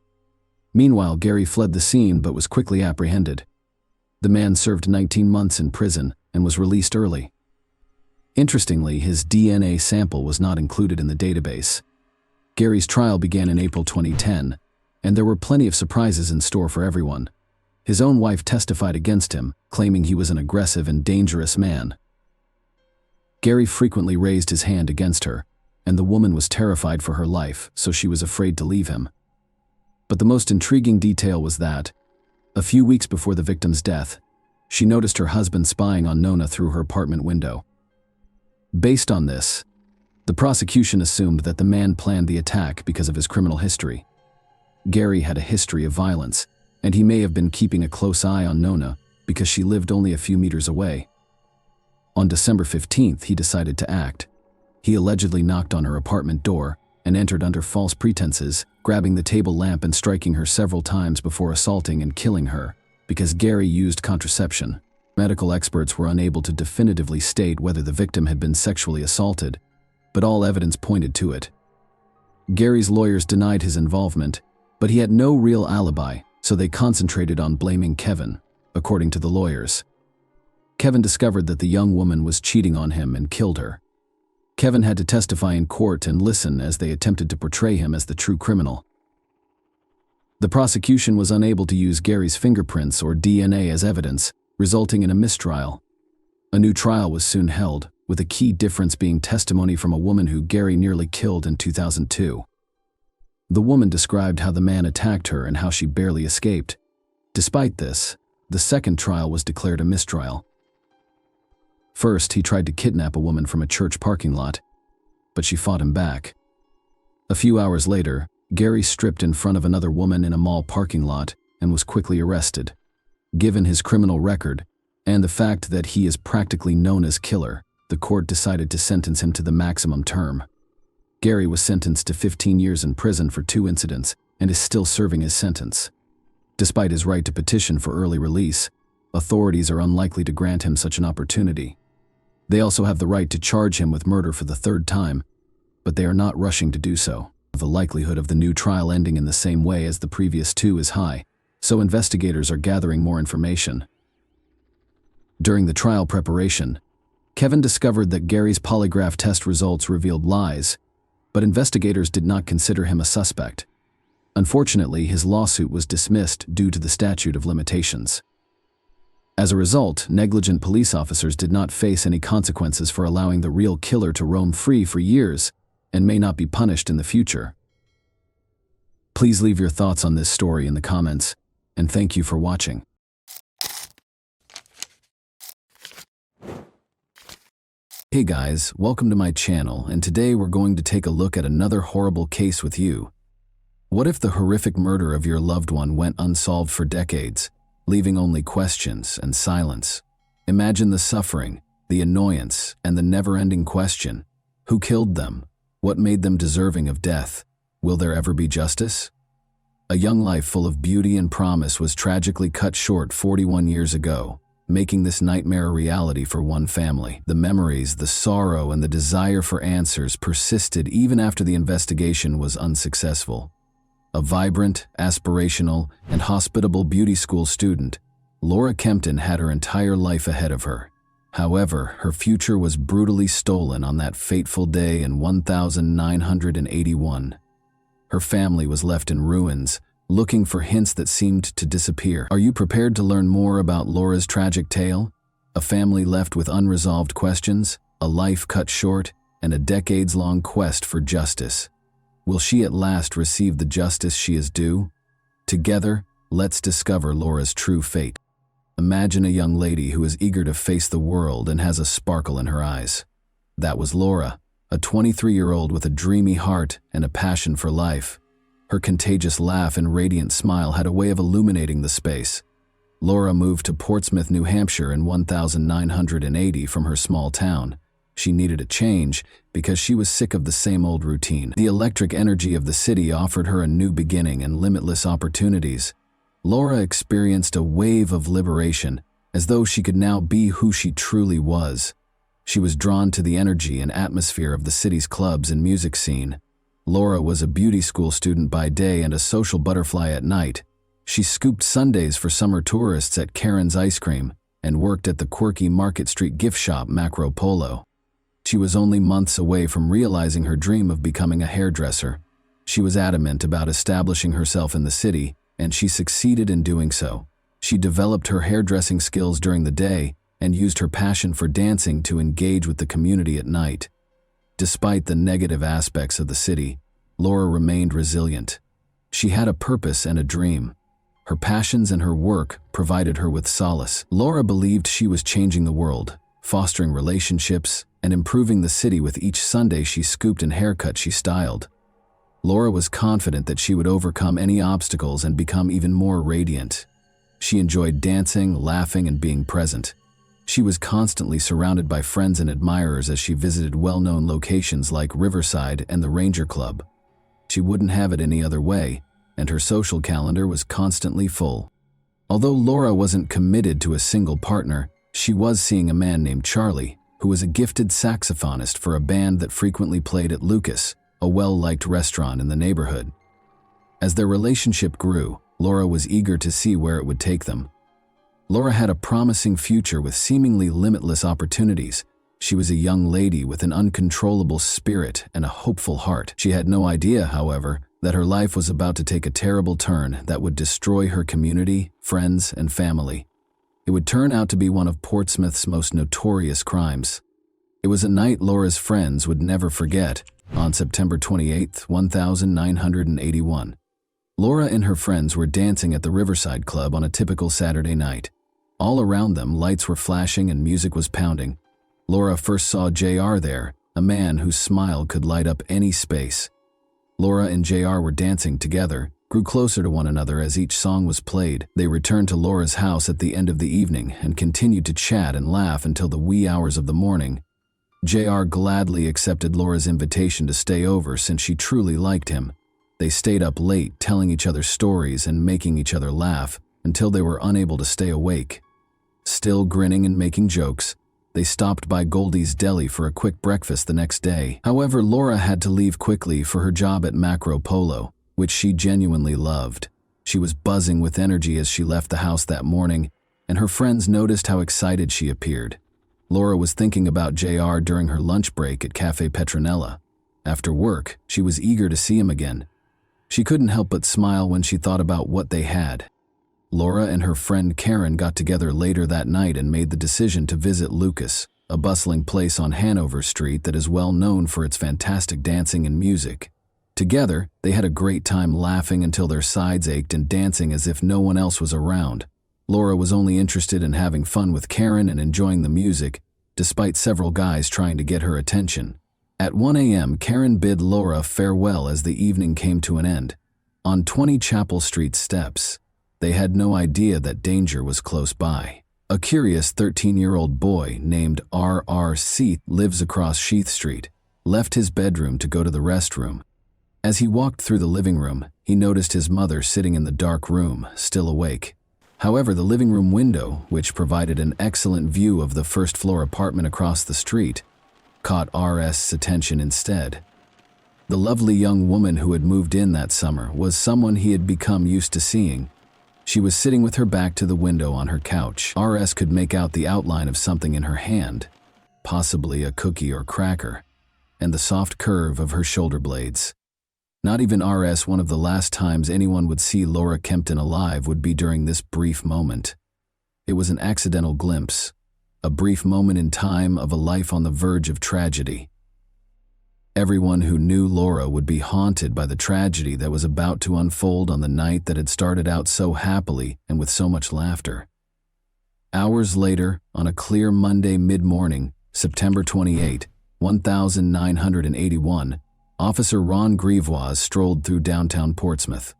[SPEAKER 1] Meanwhile, Gary fled the scene but was quickly apprehended. The man served 19 months in prison and was released early. Interestingly, his DNA sample was not included in the database. Gary's trial began in April 2010, and there were plenty of surprises in store for everyone. His own wife testified against him, claiming he was an aggressive and dangerous man. Gary frequently raised his hand against her, and the woman was terrified for her life, so she was afraid to leave him. But the most intriguing detail was that, a few weeks before the victim's death, she noticed her husband spying on Nona through her apartment window. Based on this, the prosecution assumed that the man planned the attack because of his criminal history. Gary had a history of violence, and he may have been keeping a close eye on Nona because she lived only a few meters away. On December 15th, he decided to act. He allegedly knocked on her apartment door and entered under false pretenses, grabbing the table lamp and striking her several times before assaulting and killing her, because Gary used contraception. Medical experts were unable to definitively state whether the victim had been sexually assaulted, but all evidence pointed to it. Gary's lawyers denied his involvement, but he had no real alibi, so they concentrated on blaming Kevin, according to the lawyers. Kevin discovered that the young woman was cheating on him and killed her. Kevin had to testify in court and listen as they attempted to portray him as the true criminal. The prosecution was unable to use Gary's fingerprints or DNA as evidence, resulting in a mistrial. A new trial was soon held, with a key difference being testimony from a woman who Gary nearly killed in 2002. The woman described how the man attacked her and how she barely escaped. Despite this, the second trial was declared a mistrial. First, he tried to kidnap a woman from a church parking lot, but she fought him back. A few hours later, Gary stripped in front of another woman in a mall parking lot and was quickly arrested. Given his criminal record, and the fact that he is practically known as killer, the court decided to sentence him to the maximum term. Gary was sentenced to 15 years in prison for 2 incidents and is still serving his sentence. Despite his right to petition for early release, authorities are unlikely to grant him such an opportunity. They also have the right to charge him with murder for the 3rd time, but they are not rushing to do so. The likelihood of the new trial ending in the same way as the previous 2 is high, so investigators are gathering more information. During the trial preparation, Kevin discovered that Gary's polygraph test results revealed lies, but investigators did not consider him a suspect. Unfortunately, his lawsuit was dismissed due to the statute of limitations. As a result, negligent police officers did not face any consequences for allowing the real killer to roam free for years and may not be punished in the future. Please leave your thoughts on this story in the comments, and thank you for watching. Hey guys, welcome to my channel, and today we're going to take a look at another horrible case with you. What if the horrific murder of your loved one went unsolved for decades, leaving only questions and silence? Imagine the suffering, the annoyance, and the never-ending question: who killed them? What made them deserving of death? Will there ever be justice? A young life full of beauty and promise was tragically cut short 41 years ago, making this nightmare a reality for one family. The memories, the sorrow, and the desire for answers persisted even after the investigation was unsuccessful. A vibrant, aspirational, and hospitable beauty school student, Laura Kempton had her entire life ahead of her. However, her future was brutally stolen on that fateful day in 1981. Her family was left in ruins, looking for hints that seemed to disappear. Are you prepared to learn more about Laura's tragic tale? A family left with unresolved questions, a life cut short, and a decades-long quest for justice. Will she at last receive the justice she is due? Together, let's discover Laura's true fate. Imagine a young lady who is eager to face the world and has a sparkle in her eyes. That was Laura, a 23-year-old with a dreamy heart and a passion for life. Her contagious laugh and radiant smile had a way of illuminating the space. Laura moved to Portsmouth, New Hampshire in 1980 from her small town. She needed a change because she was sick of the same old routine. The electric energy of the city offered her a new beginning and limitless opportunities. Laura experienced a wave of liberation, as though she could now be who she truly was. She was drawn to the energy and atmosphere of the city's clubs and music scene. Laura was a beauty school student by day and a social butterfly at night. She scooped sundaes for summer tourists at Karen's Ice Cream and worked at the quirky Market Street gift shop Macro Polo. She was only months away from realizing her dream of becoming a hairdresser. She was adamant about establishing herself in the city, and she succeeded in doing so. She developed her hairdressing skills during the day and used her passion for dancing to engage with the community at night. Despite the negative aspects of the city, Laura remained resilient. She had a purpose and a dream. Her passions and her work provided her with solace. Laura believed she was changing the world, fostering relationships, and improving the city with each Sunday she scooped and haircut she styled. Laura was confident that she would overcome any obstacles and become even more radiant. She enjoyed dancing, laughing, and being present. She was constantly surrounded by friends and admirers as she visited well-known locations like Riverside and the Ranger Club. She wouldn't have it any other way, and her social calendar was constantly full. Although Laura wasn't committed to a single partner, she was seeing a man named Charlie, who was a gifted saxophonist for a band that frequently played at Lucas, a well-liked restaurant in the neighborhood. As their relationship grew, Laura was eager to see where it would take them. Laura had a promising future with seemingly limitless opportunities. She was a young lady with an uncontrollable spirit and a hopeful heart. She had no idea, however, that her life was about to take a terrible turn that would destroy her community, friends, and family. It would turn out to be one of Portsmouth's most notorious crimes. It was a night Laura's friends would never forget. On September 28, 1981. Laura and her friends were dancing at the Riverside Club on a typical Saturday night. All around them, lights were flashing and music was pounding. Laura first saw JR there, a man whose smile could light up any space. Laura and JR were dancing together, grew closer to one another as each song was played. They returned to Laura's house at the end of the evening and continued to chat and laugh until the wee hours of the morning. JR gladly accepted Laura's invitation to stay over since she truly liked him. They stayed up late telling each other stories and making each other laugh until they were unable to stay awake. Still grinning and making jokes, they stopped by Goldie's Deli for a quick breakfast the next day. However, Laura had to leave quickly for her job at Macro Polo, which she genuinely loved. She was buzzing with energy as she left the house that morning, and her friends noticed how excited she appeared. Laura was thinking about JR during her lunch break at Cafe Petronella. After work, she was eager to see him again. She couldn't help but smile when she thought about what they had. Laura and her friend Karen got together later that night and made the decision to visit Lucas, a bustling place on Hanover Street that is well known for its fantastic dancing and music. Together, they had a great time laughing until their sides ached and dancing as if no one else was around. Laura was only interested in having fun with Karen and enjoying the music, despite several guys trying to get her attention. At 1 a.m., Karen bid Laura farewell as the evening came to an end. On 20 Chapel Street steps, they had no idea that danger was close by. A curious 13-year-old boy named R.R. Seath lives across Sheath Street, left his bedroom to go to the restroom. As he walked through the living room, he noticed his mother sitting in the dark room, still awake. However, the living room window, which provided an excellent view of the first-floor apartment across the street, caught R.S.'s attention instead. The lovely young woman who had moved in that summer was someone he had become used to seeing. She was sitting with her back to the window on her couch. R.S. could make out the outline of something in her hand, possibly a cookie or cracker, and the soft curve of her shoulder blades. Not even R.S. One of the last times anyone would see Laura Kempton alive would be during this brief moment. It was an accidental glimpse, a brief moment in time of a life on the verge of tragedy. Everyone who knew Laura would be haunted by the tragedy that was about to unfold on the night that had started out so happily and with so much laughter. Hours later, on a clear Monday mid-morning, September 28, 1981, Officer Ron Grivois strolled through downtown Portsmouth.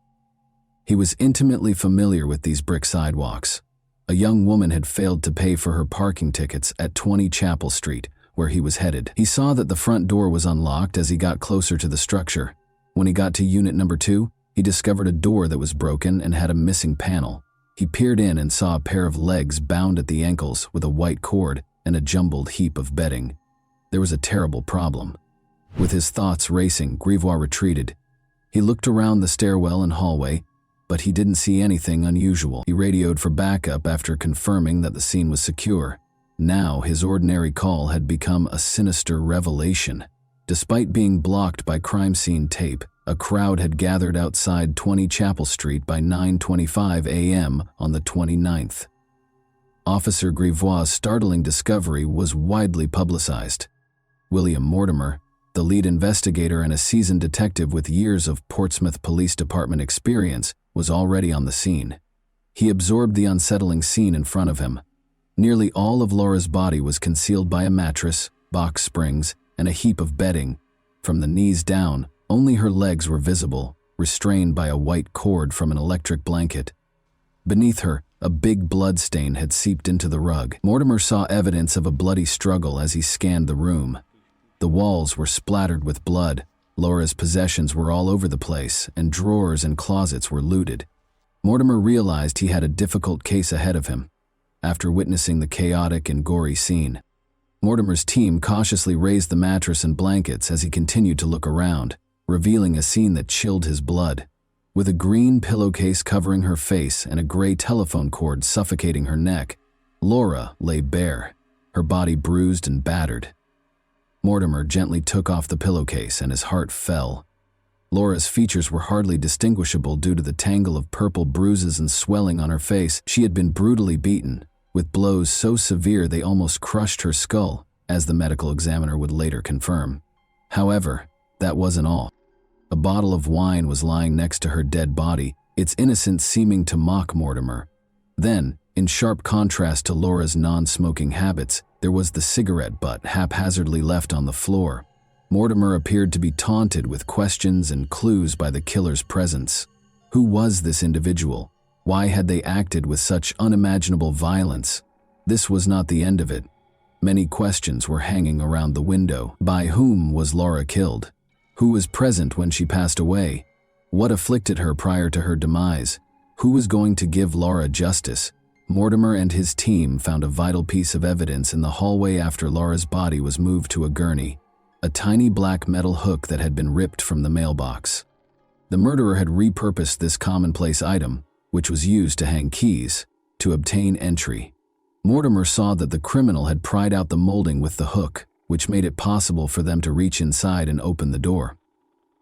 [SPEAKER 1] He was intimately familiar with these brick sidewalks. A young woman had failed to pay for her parking tickets at 20 Chapel Street, where he was headed. He saw that the front door was unlocked as he got closer to the structure. When he got to unit number 2, he discovered a door that was broken and had a missing panel. He peered in and saw a pair of legs bound at the ankles with a white cord and a jumbled heap of bedding. There was a terrible problem. With his thoughts racing, Grivois retreated. He looked around the stairwell and hallway, but he didn't see anything unusual. He radioed for backup after confirming that the scene was secure. Now his ordinary call had become a sinister revelation. Despite being blocked by crime scene tape, a crowd had gathered outside 20 Chapel Street by 9:25 a.m. on the 29th. Officer Grivois' startling discovery was widely publicized. William Mortimer, the lead investigator and a seasoned detective with years of Portsmouth Police Department experience, was already on the scene. He absorbed the unsettling scene in front of him. Nearly all of Laura's body was concealed by a mattress, box springs, and a heap of bedding. From the knees down, only her legs were visible, restrained by a white cord from an electric blanket. Beneath her, a big blood stain had seeped into the rug. Mortimer saw evidence of a bloody struggle as he scanned the room. The walls were splattered with blood. Laura's possessions were all over the place, and drawers and closets were looted. Mortimer realized he had a difficult case ahead of him. After witnessing the chaotic and gory scene, Mortimer's team cautiously raised the mattress and blankets as he continued to look around, revealing a scene that chilled his blood. With a green pillowcase covering her face and a gray telephone cord suffocating her neck, Laura lay bare, her body bruised and battered. Mortimer gently took off the pillowcase and his heart fell. Laura's features were hardly distinguishable due to the tangle of purple bruises and swelling on her face. She had been brutally beaten, with blows so severe they almost crushed her skull, as the medical examiner would later confirm. However, that wasn't all. A bottle of wine was lying next to her dead body, its innocence seeming to mock Mortimer. Then, in sharp contrast to Laura's non-smoking habits, there was the cigarette butt haphazardly left on the floor. Mortimer appeared to be taunted with questions and clues by the killer's presence. Who was this individual? Why had they acted with such unimaginable violence? This was not the end of it. Many questions were hanging around the window. By whom was Laura killed? Who was present when she passed away? What afflicted her prior to her demise? Who was going to give Laura justice? Mortimer and his team found a vital piece of evidence in the hallway after Laura's body was moved to a gurney, a tiny black metal hook that had been ripped from the mailbox. The murderer had repurposed this commonplace item, which was used to hang keys, to obtain entry. Mortimer saw that the criminal had pried out the molding with the hook, which made it possible for them to reach inside and open the door.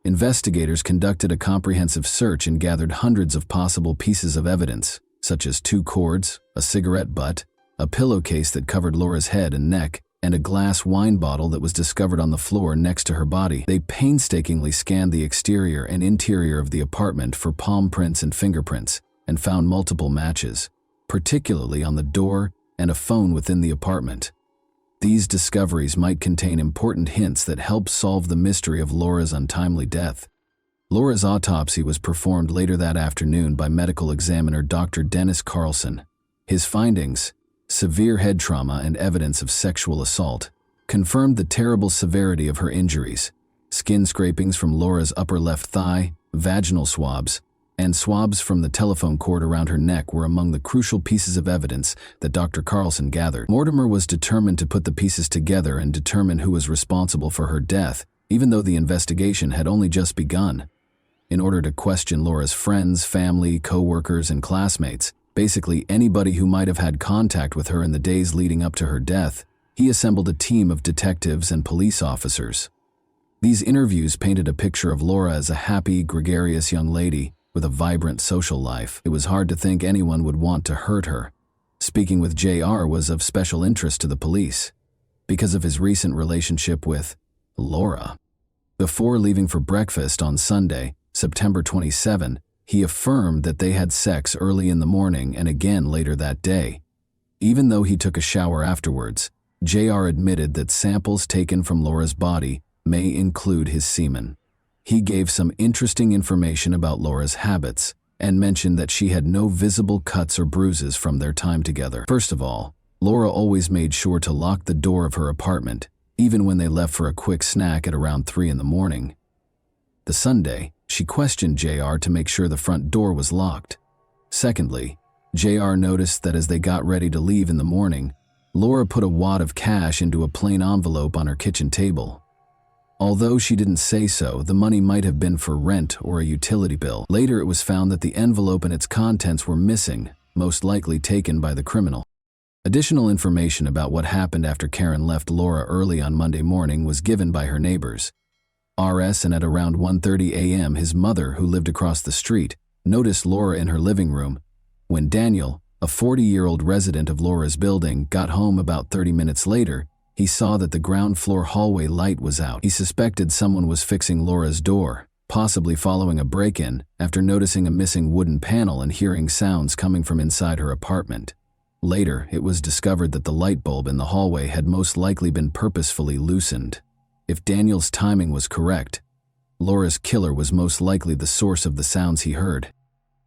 [SPEAKER 1] Investigators conducted a comprehensive search and gathered hundreds of possible pieces of evidence, such as 2 cords, a cigarette butt, a pillowcase that covered Laura's head and neck, and a glass wine bottle that was discovered on the floor next to her body. They painstakingly scanned the exterior and interior of the apartment for palm prints and fingerprints, and found multiple matches, particularly on the door and a phone within the apartment. These discoveries might contain important hints that help solve the mystery of Laura's untimely death. Laura's autopsy was performed later that afternoon by medical examiner Dr. Dennis Carlson. His findings, severe head trauma and evidence of sexual assault, confirmed the terrible severity of her injuries. Skin scrapings from Laura's upper left thigh, vaginal swabs, and swabs from the telephone cord around her neck were among the crucial pieces of evidence that Dr. Carlson gathered. Mortimer was determined to put the pieces together and determine who was responsible for her death, even though the investigation had only just begun. In order to question Laura's friends, family, co-workers, and classmates, basically anybody who might have had contact with her in the days leading up to her death, he assembled a team of detectives and police officers. These interviews painted a picture of Laura as a happy, gregarious young lady with a vibrant social life. It was hard to think anyone would want to hurt her. Speaking with JR was of special interest to the police, because of his recent relationship with Laura. Before leaving for breakfast on Sunday, September 27, he affirmed that they had sex early in the morning and again later that day. Even though he took a shower afterwards, JR admitted that samples taken from Laura's body may include his semen. He gave some interesting information about Laura's habits and mentioned that she had no visible cuts or bruises from their time together. First of all, Laura always made sure to lock the door of her apartment, even when they left for a quick snack at around 3 in the morning. The Sunday, she questioned JR to make sure the front door was locked. Secondly, JR noticed that as they got ready to leave in the morning, Laura put a wad of cash into a plain envelope on her kitchen table. Although she didn't say so, the money might have been for rent or a utility bill. Later, it was found that the envelope and its contents were missing, most likely taken by the criminal. Additional information about what happened after Karen left Laura early on Monday morning was given by her neighbors. RS, and at around 1:30 a.m., his mother, who lived across the street, noticed Laura in her living room. When Daniel, a 40-year-old resident of Laura's building, got home about 30 minutes later, he saw that the ground floor hallway light was out. He suspected someone was fixing Laura's door, possibly following a break-in, after noticing a missing wooden panel and hearing sounds coming from inside her apartment. Later, it was discovered that the light bulb in the hallway had most likely been purposefully loosened. If Daniel's timing was correct, Laura's killer was most likely the source of the sounds he heard.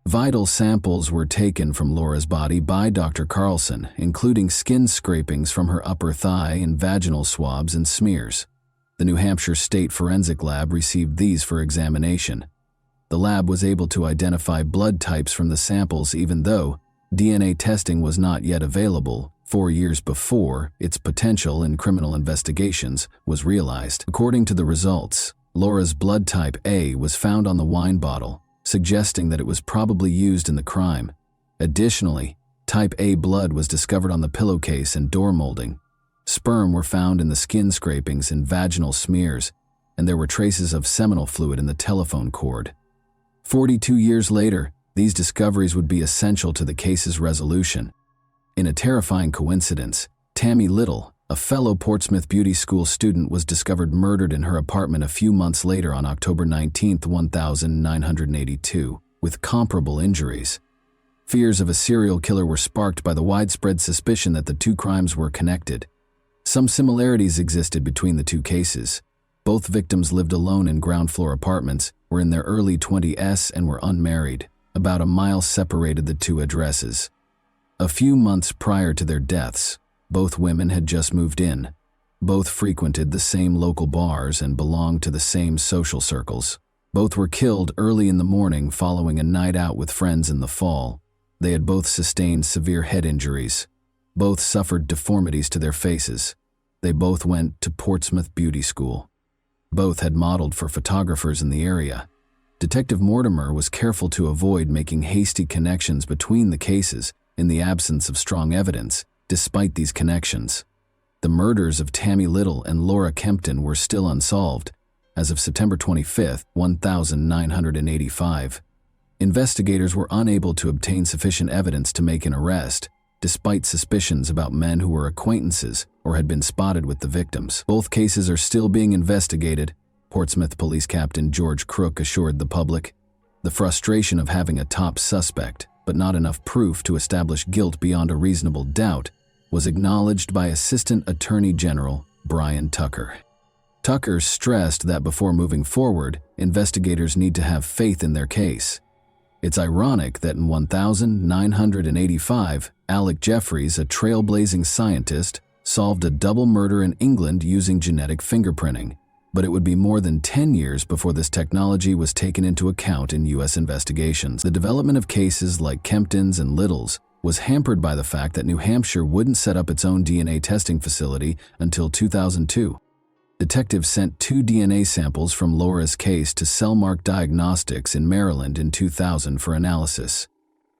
[SPEAKER 1] Vital samples were taken from Laura's body by Dr. Carlson, including skin scrapings from her upper thigh and vaginal swabs and smears. The New Hampshire State Forensic Lab received these for examination. The lab was able to identify blood types from the samples even though DNA testing was not yet available 4 years before its potential in criminal investigations was realized. According to the results, Laura's blood type A was found on the wine bottle, suggesting that it was probably used in the crime. Additionally, type A blood was discovered on the pillowcase and door molding. Sperm were found in the skin scrapings and vaginal smears, and there were traces of seminal fluid in the telephone cord. 42 years later, these discoveries would be essential to the case's resolution. In a terrifying coincidence, Tammy Little, a fellow Portsmouth Beauty School student, was discovered murdered in her apartment a few months later on October 19, 1982, with comparable injuries. Fears of a serial killer were sparked by the widespread suspicion that the two crimes were connected. Some similarities existed between the two cases. Both victims lived alone in ground-floor apartments, were in their early 20s, and were unmarried. About a mile separated the two addresses. A few months prior to their deaths, both women had just moved in. Both frequented the same local bars and belonged to the same social circles. Both were killed early in the morning following a night out with friends in the fall. They had both sustained severe head injuries. Both suffered deformities to their faces. They both went to Portsmouth Beauty School. Both had modeled for photographers in the area. Detective Mortimer was careful to avoid making hasty connections between the cases in the absence of strong evidence. Despite these connections, the murders of Tammy Little and Laura Kempton were still unsolved. As of September 25, 1985, investigators were unable to obtain sufficient evidence to make an arrest, despite suspicions about men who were acquaintances or had been spotted with the victims. Both cases are still being investigated, Portsmouth Police Captain George Crook assured the public. The frustration of having a top suspect, but not enough proof to establish guilt beyond a reasonable doubt, was acknowledged by Assistant Attorney General Brian Tucker. Tucker stressed that before moving forward, investigators need to have faith in their case. It's ironic that in 1985, Alec Jeffreys, a trailblazing scientist, solved a double murder in England using genetic fingerprinting, but it would be more than 10 years before this technology was taken into account in U.S. investigations. The development of cases like Kempton's and Little's was hampered by the fact that New Hampshire wouldn't set up its own DNA testing facility until 2002. Detectives sent 2 DNA samples from Laura's case to Cellmark Diagnostics in Maryland in 2000 for analysis.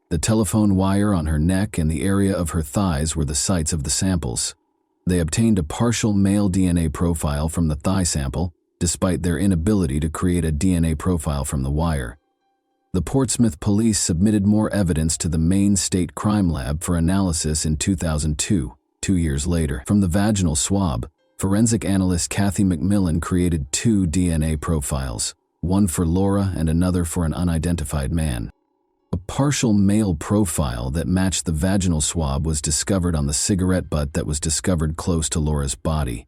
[SPEAKER 1] The telephone wire on her neck and the area of her thighs were the sites of the samples. They obtained a partial male DNA profile from the thigh sample, despite their inability to create a DNA profile from the wire. The Portsmouth police submitted more evidence to the Maine State Crime Lab for analysis in 2002, 2 years later. From the vaginal swab, forensic analyst Kathy McMillan created 2 DNA profiles, one for Laura and another for an unidentified man. A partial male profile that matched the vaginal swab was discovered on the cigarette butt that was discovered close to Laura's body.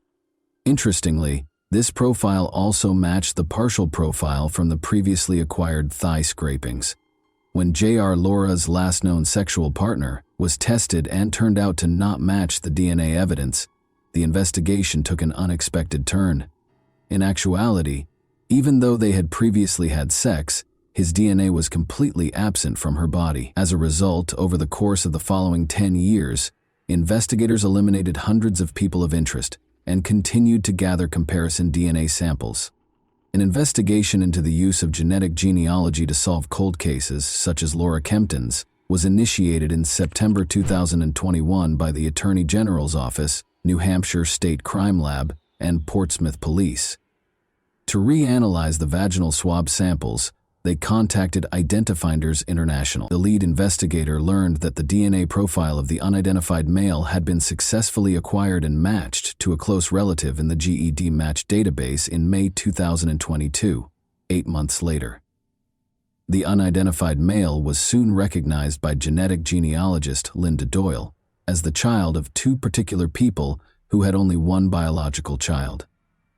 [SPEAKER 1] Interestingly, this profile also matched the partial profile from the previously acquired thigh scrapings. When J.R. Laura's last known sexual partner was tested and turned out to not match the DNA evidence, the investigation took an unexpected turn. In actuality, even though they had previously had sex, his DNA was completely absent from her body. As a result, over the course of the following 10 years, investigators eliminated hundreds of people of interest and continued to gather comparison DNA samples. An investigation into the use of genetic genealogy to solve cold cases, such as Laura Kempton's, was initiated in September 2021 by the Attorney General's Office, New Hampshire State Crime Lab, and Portsmouth Police. To reanalyze the vaginal swab samples, they contacted Identifinders International. The lead investigator learned that the DNA profile of the unidentified male had been successfully acquired and matched to a close relative in the GED Match database in May 2022, 8 months later. The unidentified male was soon recognized by genetic genealogist Linda Doyle as the child of two particular people who had only one biological child.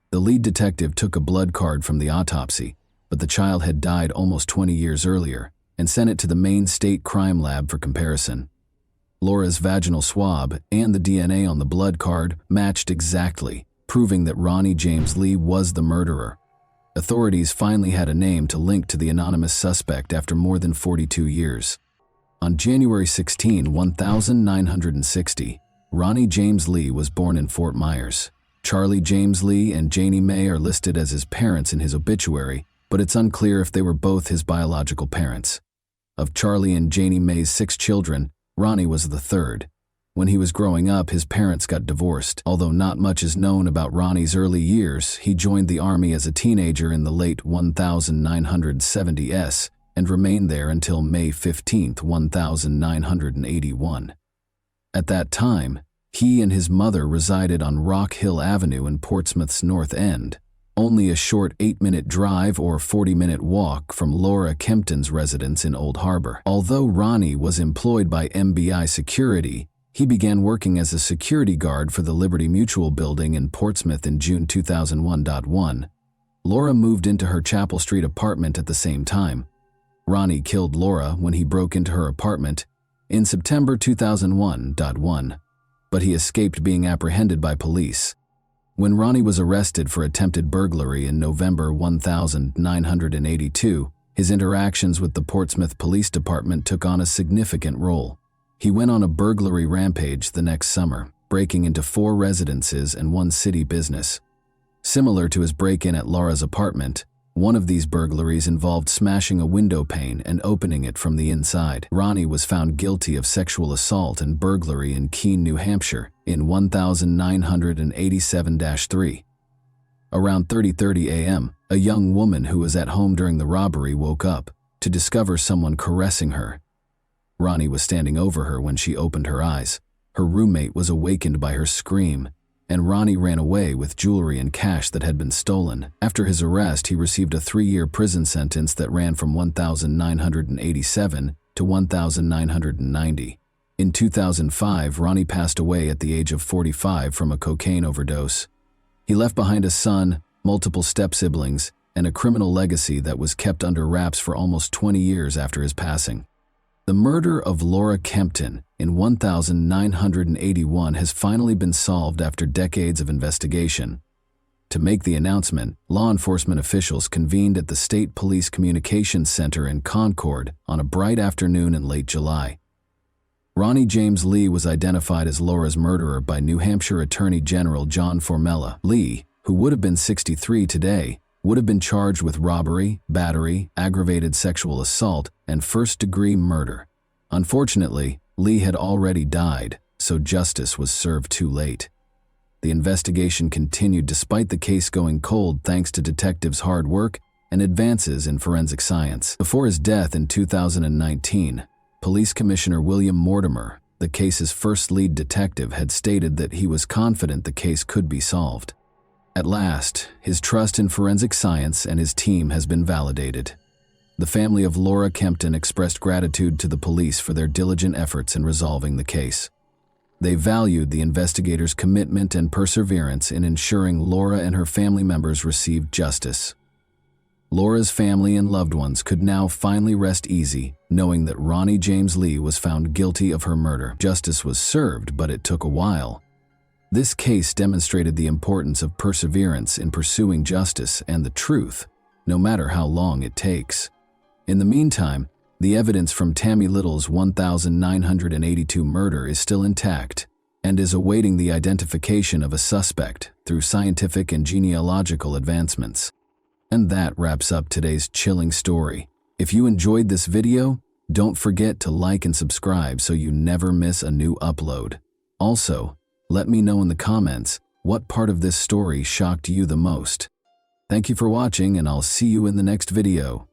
[SPEAKER 1] The lead detective took a blood card from the autopsy, but the child had died almost 20 years earlier, and sent it to the Maine State Crime Lab for comparison. Laura's vaginal swab and the DNA on the blood card matched exactly, proving that Ronnie James Lee was the murderer. Authorities finally had a name to link to the anonymous suspect after more than 42 years. On January 16, 1960, Ronnie James Lee was born in Fort Myers. Charlie James Lee and Janie Mae are listed as his parents in his obituary, but it's unclear if they were both his biological parents. Of Charlie and Janie Mae's 6 children, Ronnie was the third. When he was growing up, his parents got divorced. Although not much is known about Ronnie's early years, he joined the Army as a teenager in the late 1970s and remained there until May 15, 1981. At that time, he and his mother resided on Rock Hill Avenue in Portsmouth's North End, only a short 8-minute drive or 40-minute walk from Laura Kempton's residence in Old Harbor. Although Ronnie was employed by MBI Security, he began working as a security guard for the Liberty Mutual building in Portsmouth in June 2001. Laura moved into her Chapel Street apartment at the same time. Ronnie killed Laura when he broke into her apartment in September 2001, but he escaped being apprehended by police. When Ronnie was arrested for attempted burglary in November 1982, his interactions with the Portsmouth Police Department took on a significant role. He went on a burglary rampage the next summer, breaking into 4 residences and 1 city business. Similar to his break-in at Laura's apartment, one of these burglaries involved smashing a window pane and opening it from the inside. Ronnie was found guilty of sexual assault and burglary in Keene, New Hampshire, in 1987-3. Around 30:30 a.m., a young woman who was at home during the robbery woke up to discover someone caressing her. Ronnie was standing over her when she opened her eyes. Her roommate was awakened by her scream, and Ronnie ran away with jewelry and cash that had been stolen. After his arrest, he received a 3-year prison sentence that ran from 1987 to 1990. In 2005, Ronnie passed away at the age of 45 from a cocaine overdose. He left behind a son, multiple step-siblings, and a criminal legacy that was kept under wraps for almost 20 years after his passing. The murder of Laura Kempton in 1981 has finally been solved after decades of investigation. To make the announcement, law enforcement officials convened at the State Police Communications Center in Concord on a bright afternoon in late July. Ronnie James Lee was identified as Laura's murderer by New Hampshire Attorney General John Formella. Lee, who would have been 63 today, would have been charged with robbery, battery, aggravated sexual assault, and first-degree murder. Unfortunately, Lee had already died, so justice was served too late. The investigation continued despite the case going cold thanks to detectives' hard work and advances in forensic science. Before his death in 2019, Police Commissioner William Mortimer, the case's first lead detective, had stated that he was confident the case could be solved. At last, his trust in forensic science and his team has been validated. The family of Laura Kempton expressed gratitude to the police for their diligent efforts in resolving the case. They valued the investigators' commitment and perseverance in ensuring Laura and her family members received justice. Laura's family and loved ones could now finally rest easy, knowing that Ronnie James Lee was found guilty of her murder. Justice was served, but it took a while. This case demonstrated the importance of perseverance in pursuing justice and the truth, no matter how long it takes. In the meantime, the evidence from Tammy Little's 1982 murder is still intact and is awaiting the identification of a suspect through scientific and genealogical advancements. And that wraps up today's chilling story. If you enjoyed this video, don't forget to like and subscribe so you never miss a new upload. Also, let me know in the comments what part of this story shocked you the most. Thank you for watching, and I'll see you in the next video.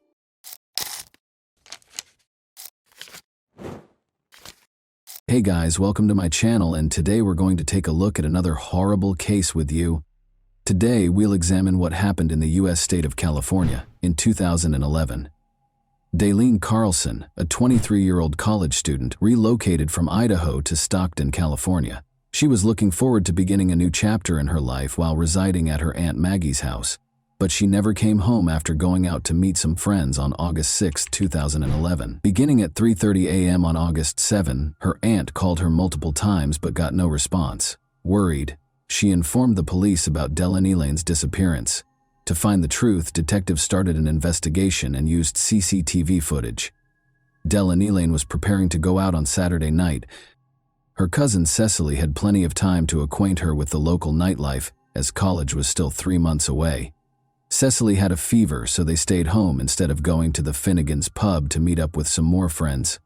[SPEAKER 1] Hey guys, welcome to my channel, and today we're going to take a look at another horrible case with you. Today we'll examine what happened in the U.S. state of California in 2011. Daylene Carlson, a 23-year-old college student, relocated from Idaho to Stockton, California. She was looking forward to beginning a new chapter in her life while residing at her Aunt Maggie's house, but she never came home after going out to meet some friends on August 6, 2011. Beginning at 3:30 a.m. on August 7, her aunt called her multiple times but got no response. Worried, she informed the police about Dellen Elaine's disappearance. To find the truth, detectives started an investigation and used CCTV footage. Dellen Elaine was preparing to go out on Saturday night. Her cousin Cecily had plenty of time to acquaint her with the local nightlife, as college was still 3 months away. Cecily had a fever, so they stayed home instead of going to the Finnegan's pub to meet up with some more friends.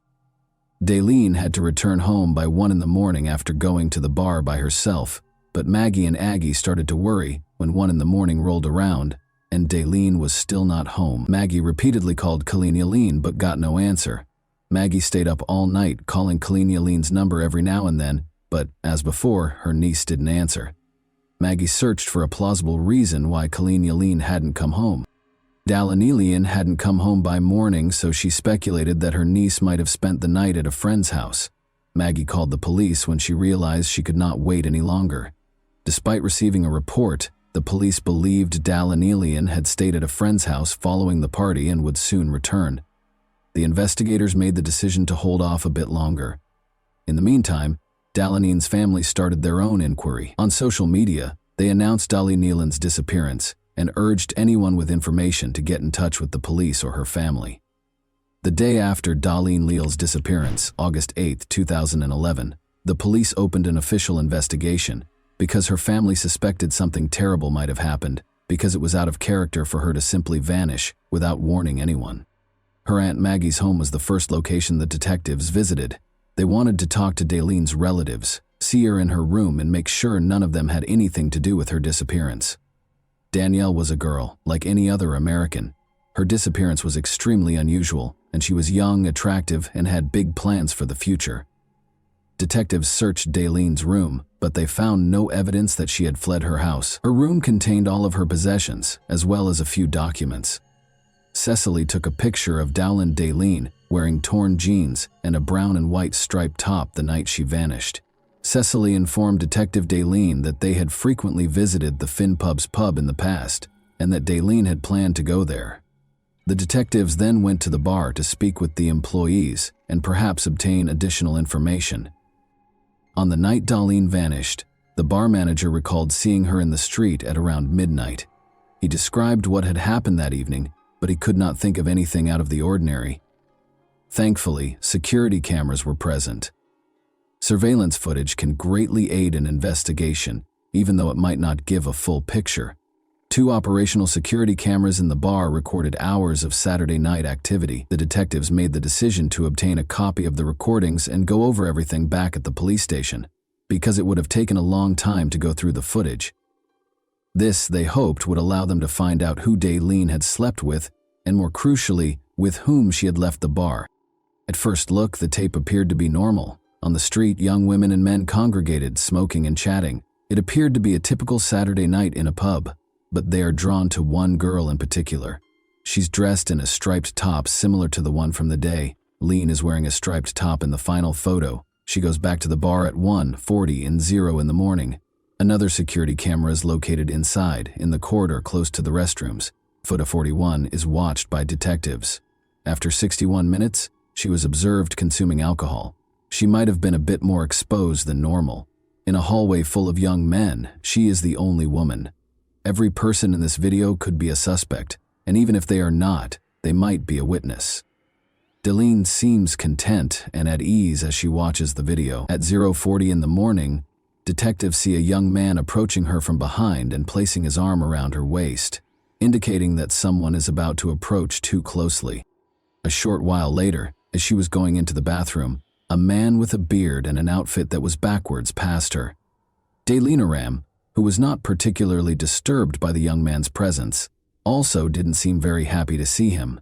[SPEAKER 1] Daylene had to return home by 1 in the morning after going to the bar by herself, but Maggie and Aggie started to worry when 1 in the morning rolled around and Daylene was still not home. Maggie repeatedly called Colleen Eileen but got no answer. Maggie stayed up all night calling Colleen Eileen's number every now and then, but, as before, her niece didn't answer. Maggie searched for a plausible reason why Colleen Eileen hadn't come home. Dellen Elaine hadn't come home by morning, so she speculated that her niece might have spent the night at a friend's house. Maggie called the police when she realized she could not wait any longer. Despite receiving a report, the police believed Dellen Elaine had stayed at a friend's house following the party and would soon return. The investigators made the decision to hold off a bit longer. In the meantime, Dallenine's family started their own inquiry. On social media, they announced Daylene Elaine's disappearance and urged anyone with information to get in touch with the police or her family. The day after Daylene Leal's disappearance, August 8, 2011, the police opened an official investigation because her family suspected something terrible might have happened because it was out of character for her to simply vanish without warning anyone. Her Aunt Maggie's home was the first location the detectives visited. They wanted to talk to Daylene's relatives, see her in her room, and make sure none of them had anything to do with her disappearance. Danielle was a girl, like any other American. Her disappearance was extremely unusual, and she was young, attractive, and had big plans for the future. Detectives searched Daylene's room, but they found no evidence that she had fled her house. Her room contained all of her possessions, as well as a few documents. Cecily took a picture of Daylene wearing torn jeans and a brown and white striped top the night she vanished. Cecily informed Detective Daylene that they had frequently visited the Finn Pub's pub in the past, and that Daylene had planned to go there. The detectives then went to the bar to speak with the employees and perhaps obtain additional information. On the night Daylene vanished, the bar manager recalled seeing her in the street at around midnight. He described what had happened that evening, but he could not think of anything out of the ordinary. Thankfully, security cameras were present. Surveillance footage can greatly aid an investigation, even though it might not give a full picture. 2 operational security cameras in the bar recorded hours of Saturday night activity. The detectives made the decision to obtain a copy of the recordings and go over everything back at the police station, because it would have taken a long time to go through the footage. This, they hoped, would allow them to find out who Daylene had slept with, and more crucially, with whom she had left the bar. At first look, the tape appeared to be normal. On the street, young women and men congregated, smoking and chatting. It appeared to be a typical Saturday night in a pub, but they are drawn to one girl in particular. She's dressed in a striped top similar to the one from the day. Lean is wearing a striped top in the final photo. She goes back to the bar at 1:40 and 0 in the morning. Another security camera is located inside, in the corridor close to the restrooms. Photo 41 is watched by detectives. After 61 minutes, she was observed consuming alcohol. She might have been a bit more exposed than normal. In a hallway full of young men, she is the only woman. Every person in this video could be a suspect, and even if they are not, they might be a witness. Deline seems content and at ease as she watches the video. At 0:40 in the morning, detectives see a young man approaching her from behind and placing his arm around her waist, indicating that someone is about to approach too closely. A short while later, as she was going into the bathroom, a man with a beard and an outfit that was backwards passed her. Deline, who was not particularly disturbed by the young man's presence, also didn't seem very happy to see him.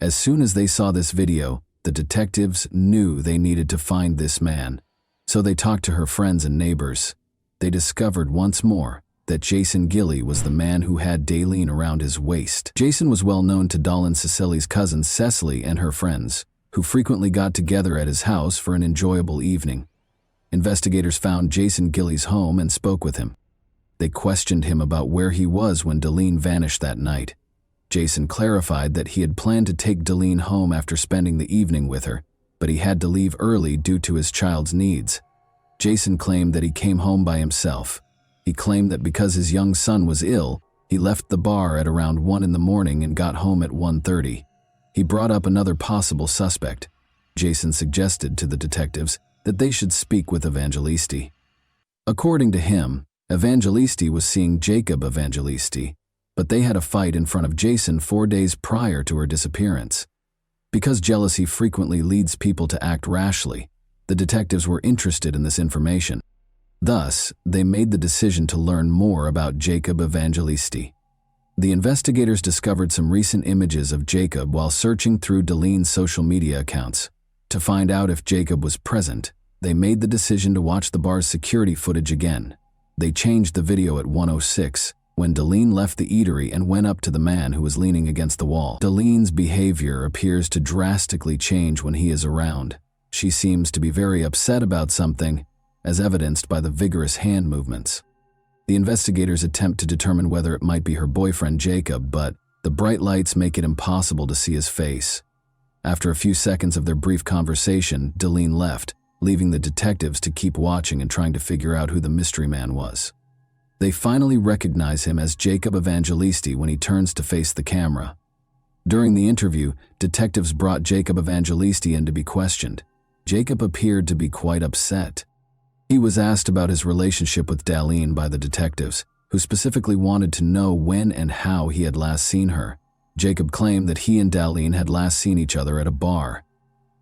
[SPEAKER 1] As soon as they saw this video, the detectives knew they needed to find this man, so they talked to her friends and neighbors. They discovered once more that Jason Gilly was the man who had Deline around his waist. Jason was well known to Dawn Cecily's cousin Cecily and her friends, who frequently got together at his house for an enjoyable evening. Investigators found Jason Gilly's home and spoke with him. They questioned him about where he was when Deline vanished that night. Jason clarified that he had planned to take Deline home after spending the evening with her, but he had to leave early due to his child's needs. Jason claimed that he came home by himself. He claimed that because his young son was ill, he left the bar at around 1 in the morning and got home at 1:30. He brought up another possible suspect. Jason suggested to the detectives that they should speak with Evangelisti. According to him, Evangelisti was seeing Jacob Evangelisti, but they had a fight in front of Jason 4 days prior to her disappearance. Because jealousy frequently leads people to act rashly, the detectives were interested in this information. Thus, they made the decision to learn more about Jacob Evangelisti. The investigators discovered some recent images of Jacob while searching through Deline's social media accounts. To find out if Jacob was present, they made the decision to watch the bar's security footage again. They changed the video at 1:06, when Deline left the eatery and went up to the man who was leaning against the wall. Deline's behavior appears to drastically change when he is around. She seems to be very upset about something, as evidenced by the vigorous hand movements. The investigators attempt to determine whether it might be her boyfriend Jacob, but the bright lights make it impossible to see his face. After a few seconds of their brief conversation, Deline left, leaving the detectives to keep watching and trying to figure out who the mystery man was. They finally recognize him as Jacob Evangelisti when he turns to face the camera. During the interview, detectives brought Jacob Evangelisti in to be questioned. Jacob appeared to be quite upset. He was asked about his relationship with Deline by the detectives, who specifically wanted to know when and how he had last seen her. Jacob claimed that he and Deline had last seen each other at a bar.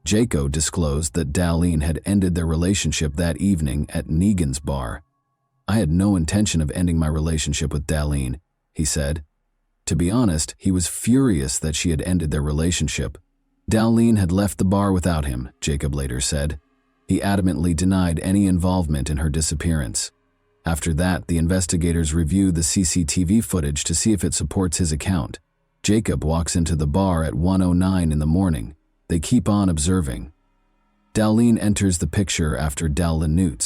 [SPEAKER 1] Jacob disclosed that Deline had ended their relationship that evening at Negan's bar. "I had no intention of ending my relationship with Deline," he said. To be honest, he was furious that she had ended their relationship. Deline had left the bar without him, Jacob later said. He adamantly denied any involvement in her disappearance. After that, the investigators reviewed the CCTV footage to see if it supports his account. Jacob walks into the bar at 1:09 in the morning. They keep on observing. Deline enters the picture after Deline.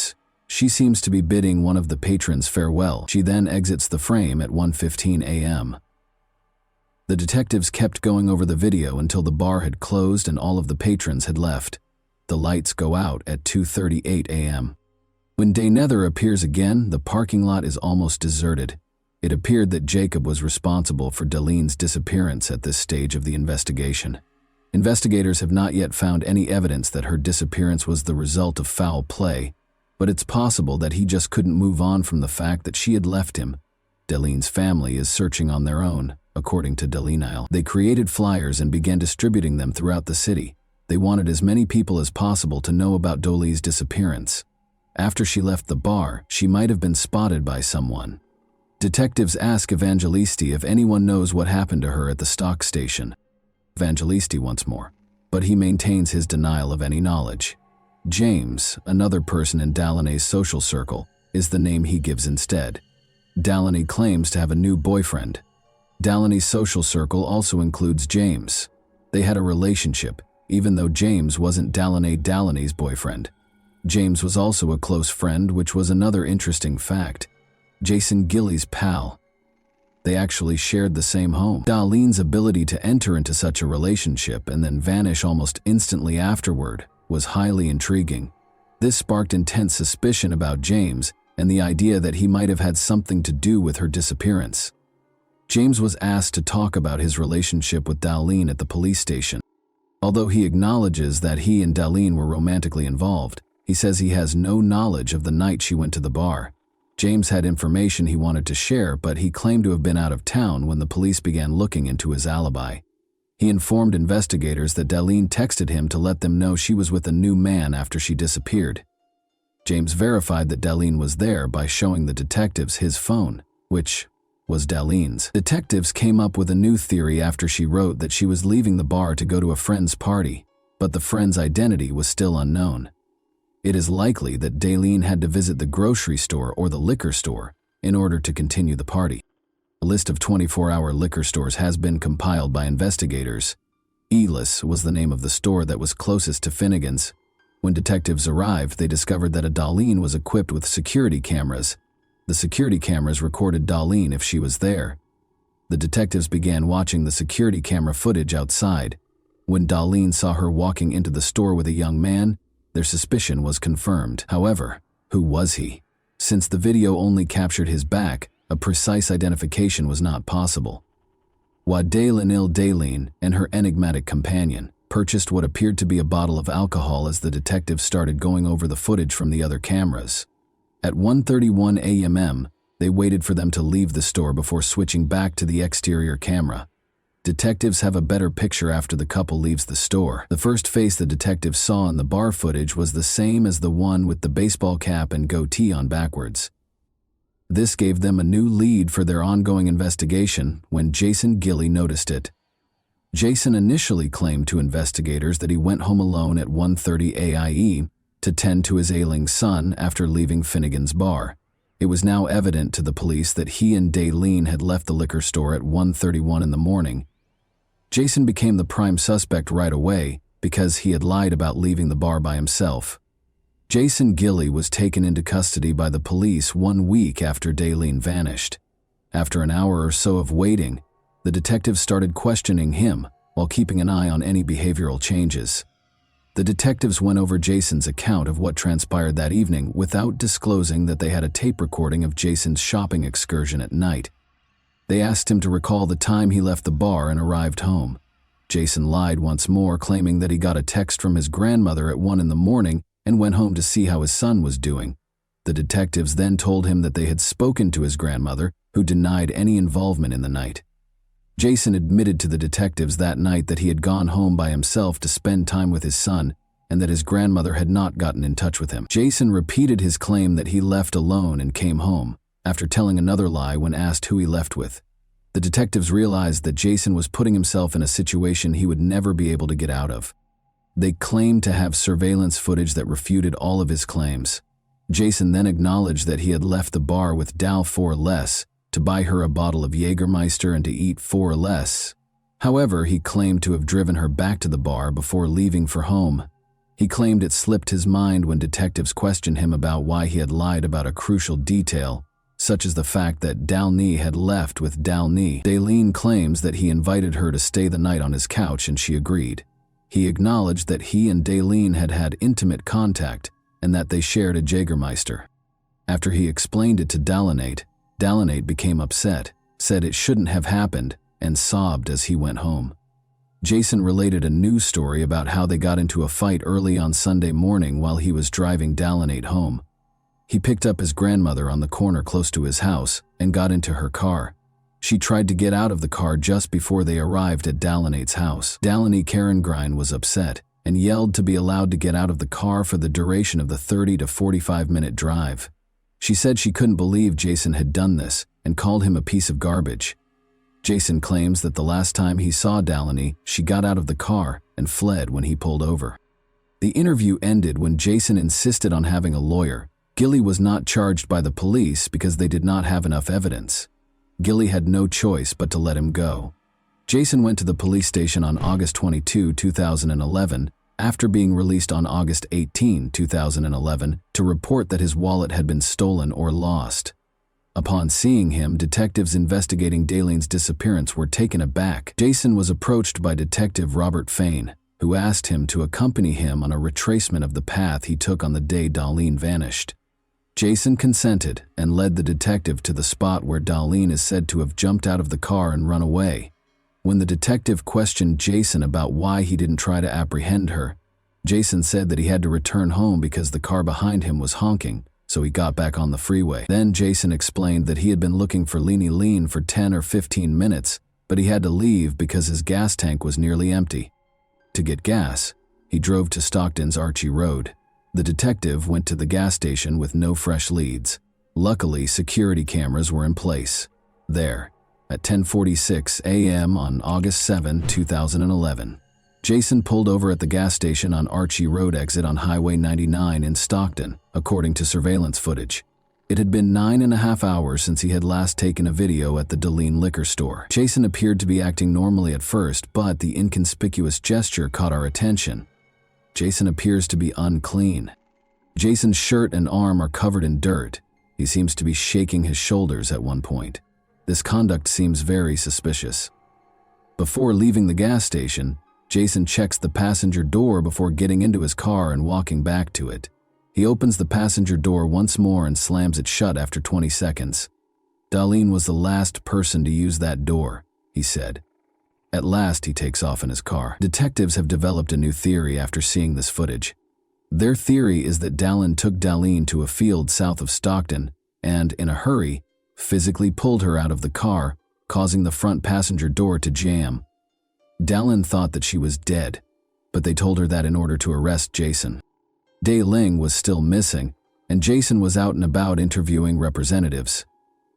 [SPEAKER 1] She seems to be bidding one of the patrons farewell. She then exits the frame at 1:15 a.m. The detectives kept going over the video until the bar had closed and all of the patrons had left. The lights go out at 2:38 a.m. When Day Nether appears again, the parking lot is almost deserted. It appeared that Jacob was responsible for Deline's disappearance at this stage of the investigation. Investigators have not yet found any evidence that her disappearance was the result of foul play, but it's possible that he just couldn't move on from the fact that she had left him. Deline's family is searching on their own, according to Deline. They created flyers and began distributing them throughout the city. They wanted as many people as possible to know about Doli's disappearance. After she left the bar, she might have been spotted by someone. Detectives ask Evangelisti if anyone knows what happened to her at the stock station. Evangelisti wants more, but he maintains his denial of any knowledge. James, another person in Deline's social circle, is the name he gives instead. Deline claims to have a new boyfriend. Delaney's social circle also includes James. They had a relationship, even though James wasn't Delaney's boyfriend. James was also a close friend, which was another interesting fact. Jason Gilley's pal. They actually shared the same home. Darlene's ability to enter into such a relationship and then vanish almost instantly afterward was highly intriguing. This sparked intense suspicion about James and the idea that he might have had something to do with her disappearance. James was asked to talk about his relationship with Darlene at the police station. Although he acknowledges that he and Darlene were romantically involved, he says he has no knowledge of the night she went to the bar. James had information he wanted to share, but he claimed to have been out of town when the police began looking into his alibi. He informed investigators that Darlene texted him to let them know she was with a new man after she disappeared. James verified that Darlene was there by showing the detectives his phone, which was Darlene's. Detectives came up with a new theory after she wrote that she was leaving the bar to go to a friend's party, but the friend's identity was still unknown. It is likely that Darlene had to visit the grocery store or the liquor store in order to continue the party. A list of 24-hour liquor stores has been compiled by investigators. Elis was the name of the store that was closest to Finnegan's. When detectives arrived, they discovered that a Darlene was equipped with security cameras. The security cameras recorded Darlene if she was there. The detectives began watching the security camera footage outside. When Darlene saw her walking into the store with a young man, their suspicion was confirmed. However, who was he? Since the video only captured his back, a precise identification was not possible. Darlene and her enigmatic companion purchased what appeared to be a bottle of alcohol as the detectives started going over the footage from the other cameras. At 1:31 a.m., they waited for them to leave the store before switching back to the exterior camera. Detectives have a better picture after the couple leaves the store. The first face the detectives saw in the bar footage was the same as the one with the baseball cap and goatee on backwards. This gave them a new lead for their ongoing investigation when Jason Gilley noticed it. Jason initially claimed to investigators that he went home alone at 1:30 a.m. to tend to his ailing son after leaving Finnegan's bar. It was now evident to the police that he and Darlene had left the liquor store at 1:31 in the morning. Jason became the prime suspect right away because he had lied about leaving the bar by himself. Jason Gilley was taken into custody by the police 1 week after Darlene vanished. After an hour or so of waiting, the detectives started questioning him while keeping an eye on any behavioral changes. The detectives went over Jason's account of what transpired that evening without disclosing that they had a tape recording of Jason's shopping excursion at night. They asked him to recall the time he left the bar and arrived home. Jason lied once more, claiming that he got a text from his grandmother at 1 in the morning and went home to see how his son was doing. The detectives then told him that they had spoken to his grandmother, who denied any involvement in the night. Jason admitted to the detectives that night that he had gone home by himself to spend time with his son and that his grandmother had not gotten in touch with him. Jason repeated his claim that he left alone and came home, after telling another lie when asked who he left with. The detectives realized that Jason was putting himself in a situation he would never be able to get out of. They claimed to have surveillance footage that refuted all of his claims. Jason then acknowledged that he had left the bar with Dal for less, to buy her a bottle of Jägermeister and to eat for less. However, he claimed to have driven her back to the bar before leaving for home. He claimed it slipped his mind when detectives questioned him about why he had lied about a crucial detail, such as the fact that Darlene had left with Darlene. Darlene claims that he invited her to stay the night on his couch and she agreed. He acknowledged that he and Darlene had had intimate contact and that they shared a Jägermeister. After he explained it to Darlene became upset, said it shouldn't have happened, and sobbed as he went home. Jason related a news story about how they got into a fight early on Sunday morning while he was driving Darlene home. He picked up his grandmother on the corner close to his house and got into her car. She tried to get out of the car just before they arrived at Darlene's house. Darlene Karengrein was upset and yelled to be allowed to get out of the car for the duration of the 30 to 45-minute drive. She said she couldn't believe Jason had done this and called him a piece of garbage. Jason claims that the last time he saw Darlene, she got out of the car and fled when he pulled over. The interview ended when Jason insisted on having a lawyer. Gilley was not charged by the police because they did not have enough evidence. Gilly had no choice but to let him go. Jason went to the police station on August 22, 2011, after being released on August 18, 2011, to report that his wallet had been stolen or lost. Upon seeing him, detectives investigating Dalene's disappearance were taken aback. Jason was approached by Detective Robert Fain, who asked him to accompany him on a retracement of the path he took on the day Dalene vanished. Jason consented and led the detective to the spot where Dalene is said to have jumped out of the car and run away. When the detective questioned Jason about why he didn't try to apprehend her, Jason said that he had to return home because the car behind him was honking, so he got back on the freeway. Then Jason explained that he had been looking for Lean for 10 or 15 minutes, but he had to leave because his gas tank was nearly empty. To get gas, he drove to Stockton's Archie Road. The detective went to the gas station with no fresh leads. Luckily, security cameras were in place. There, at 10:46 a.m. on August 7, 2011, Jason pulled over at the gas station on Archie Road exit on Highway 99 in Stockton, according to surveillance footage. It had been 9.5 hours since he had last taken a video at the Dalene liquor store. Jason appeared to be acting normally at first, but the inconspicuous gesture caught our attention. Jason appears to be unclean. Jason's shirt and arm are covered in dirt. He seems to be shaking his shoulders at one point. This conduct seems very suspicious. Before leaving the gas station, Jason checks the passenger door before getting into his car and walking back to it. He opens the passenger door once more and slams it shut after 20 seconds. Dalene was the last person to use that door, he said. At last, he takes off in his car. Detectives have developed a new theory after seeing this footage. Their theory is that Dallin took Dalene to a field south of Stockton and, in a hurry, physically pulled her out of the car, causing the front passenger door to jam. Dallin thought that she was dead, but they told her that in order to arrest Jason. Dalene was still missing, and Jason was out and about interviewing representatives.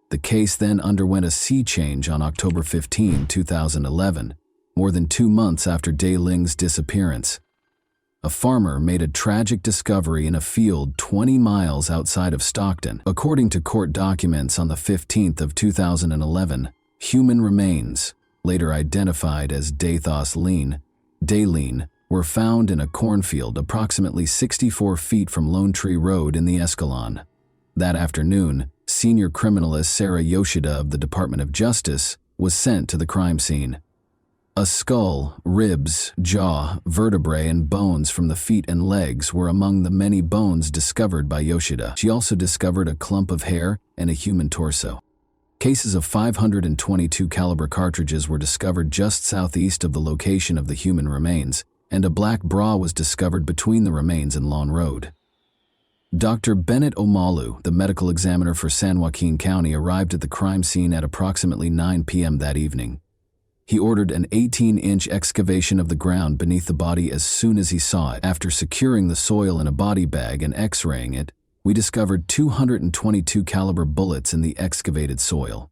[SPEAKER 1] The case then underwent a sea change on October 15, 2011, more than 2 months after Dalene's disappearance. A farmer made a tragic discovery in a field 20 miles outside of Stockton. According to court documents on the 15th of 2011, human remains, later identified as Dalene, were found in a cornfield approximately 64 feet from Lone Tree Road in the Escalon. That afternoon, senior criminalist Sarah Yoshida of the Department of Justice was sent to the crime scene. A skull, ribs, jaw, vertebrae, and bones from the feet and legs were among the many bones discovered by Yoshida. She also discovered a clump of hair and a human torso. Cases of .522 caliber cartridges were discovered just southeast of the location of the human remains, and a black bra was discovered between the remains and Lawn Road. Dr. Bennett Omalu, the medical examiner for San Joaquin County, arrived at the crime scene at approximately 9 p.m. that evening. He ordered an 18-inch excavation of the ground beneath the body as soon as he saw it. After securing the soil in a body bag and x-raying it, we discovered 222 caliber bullets in the excavated soil.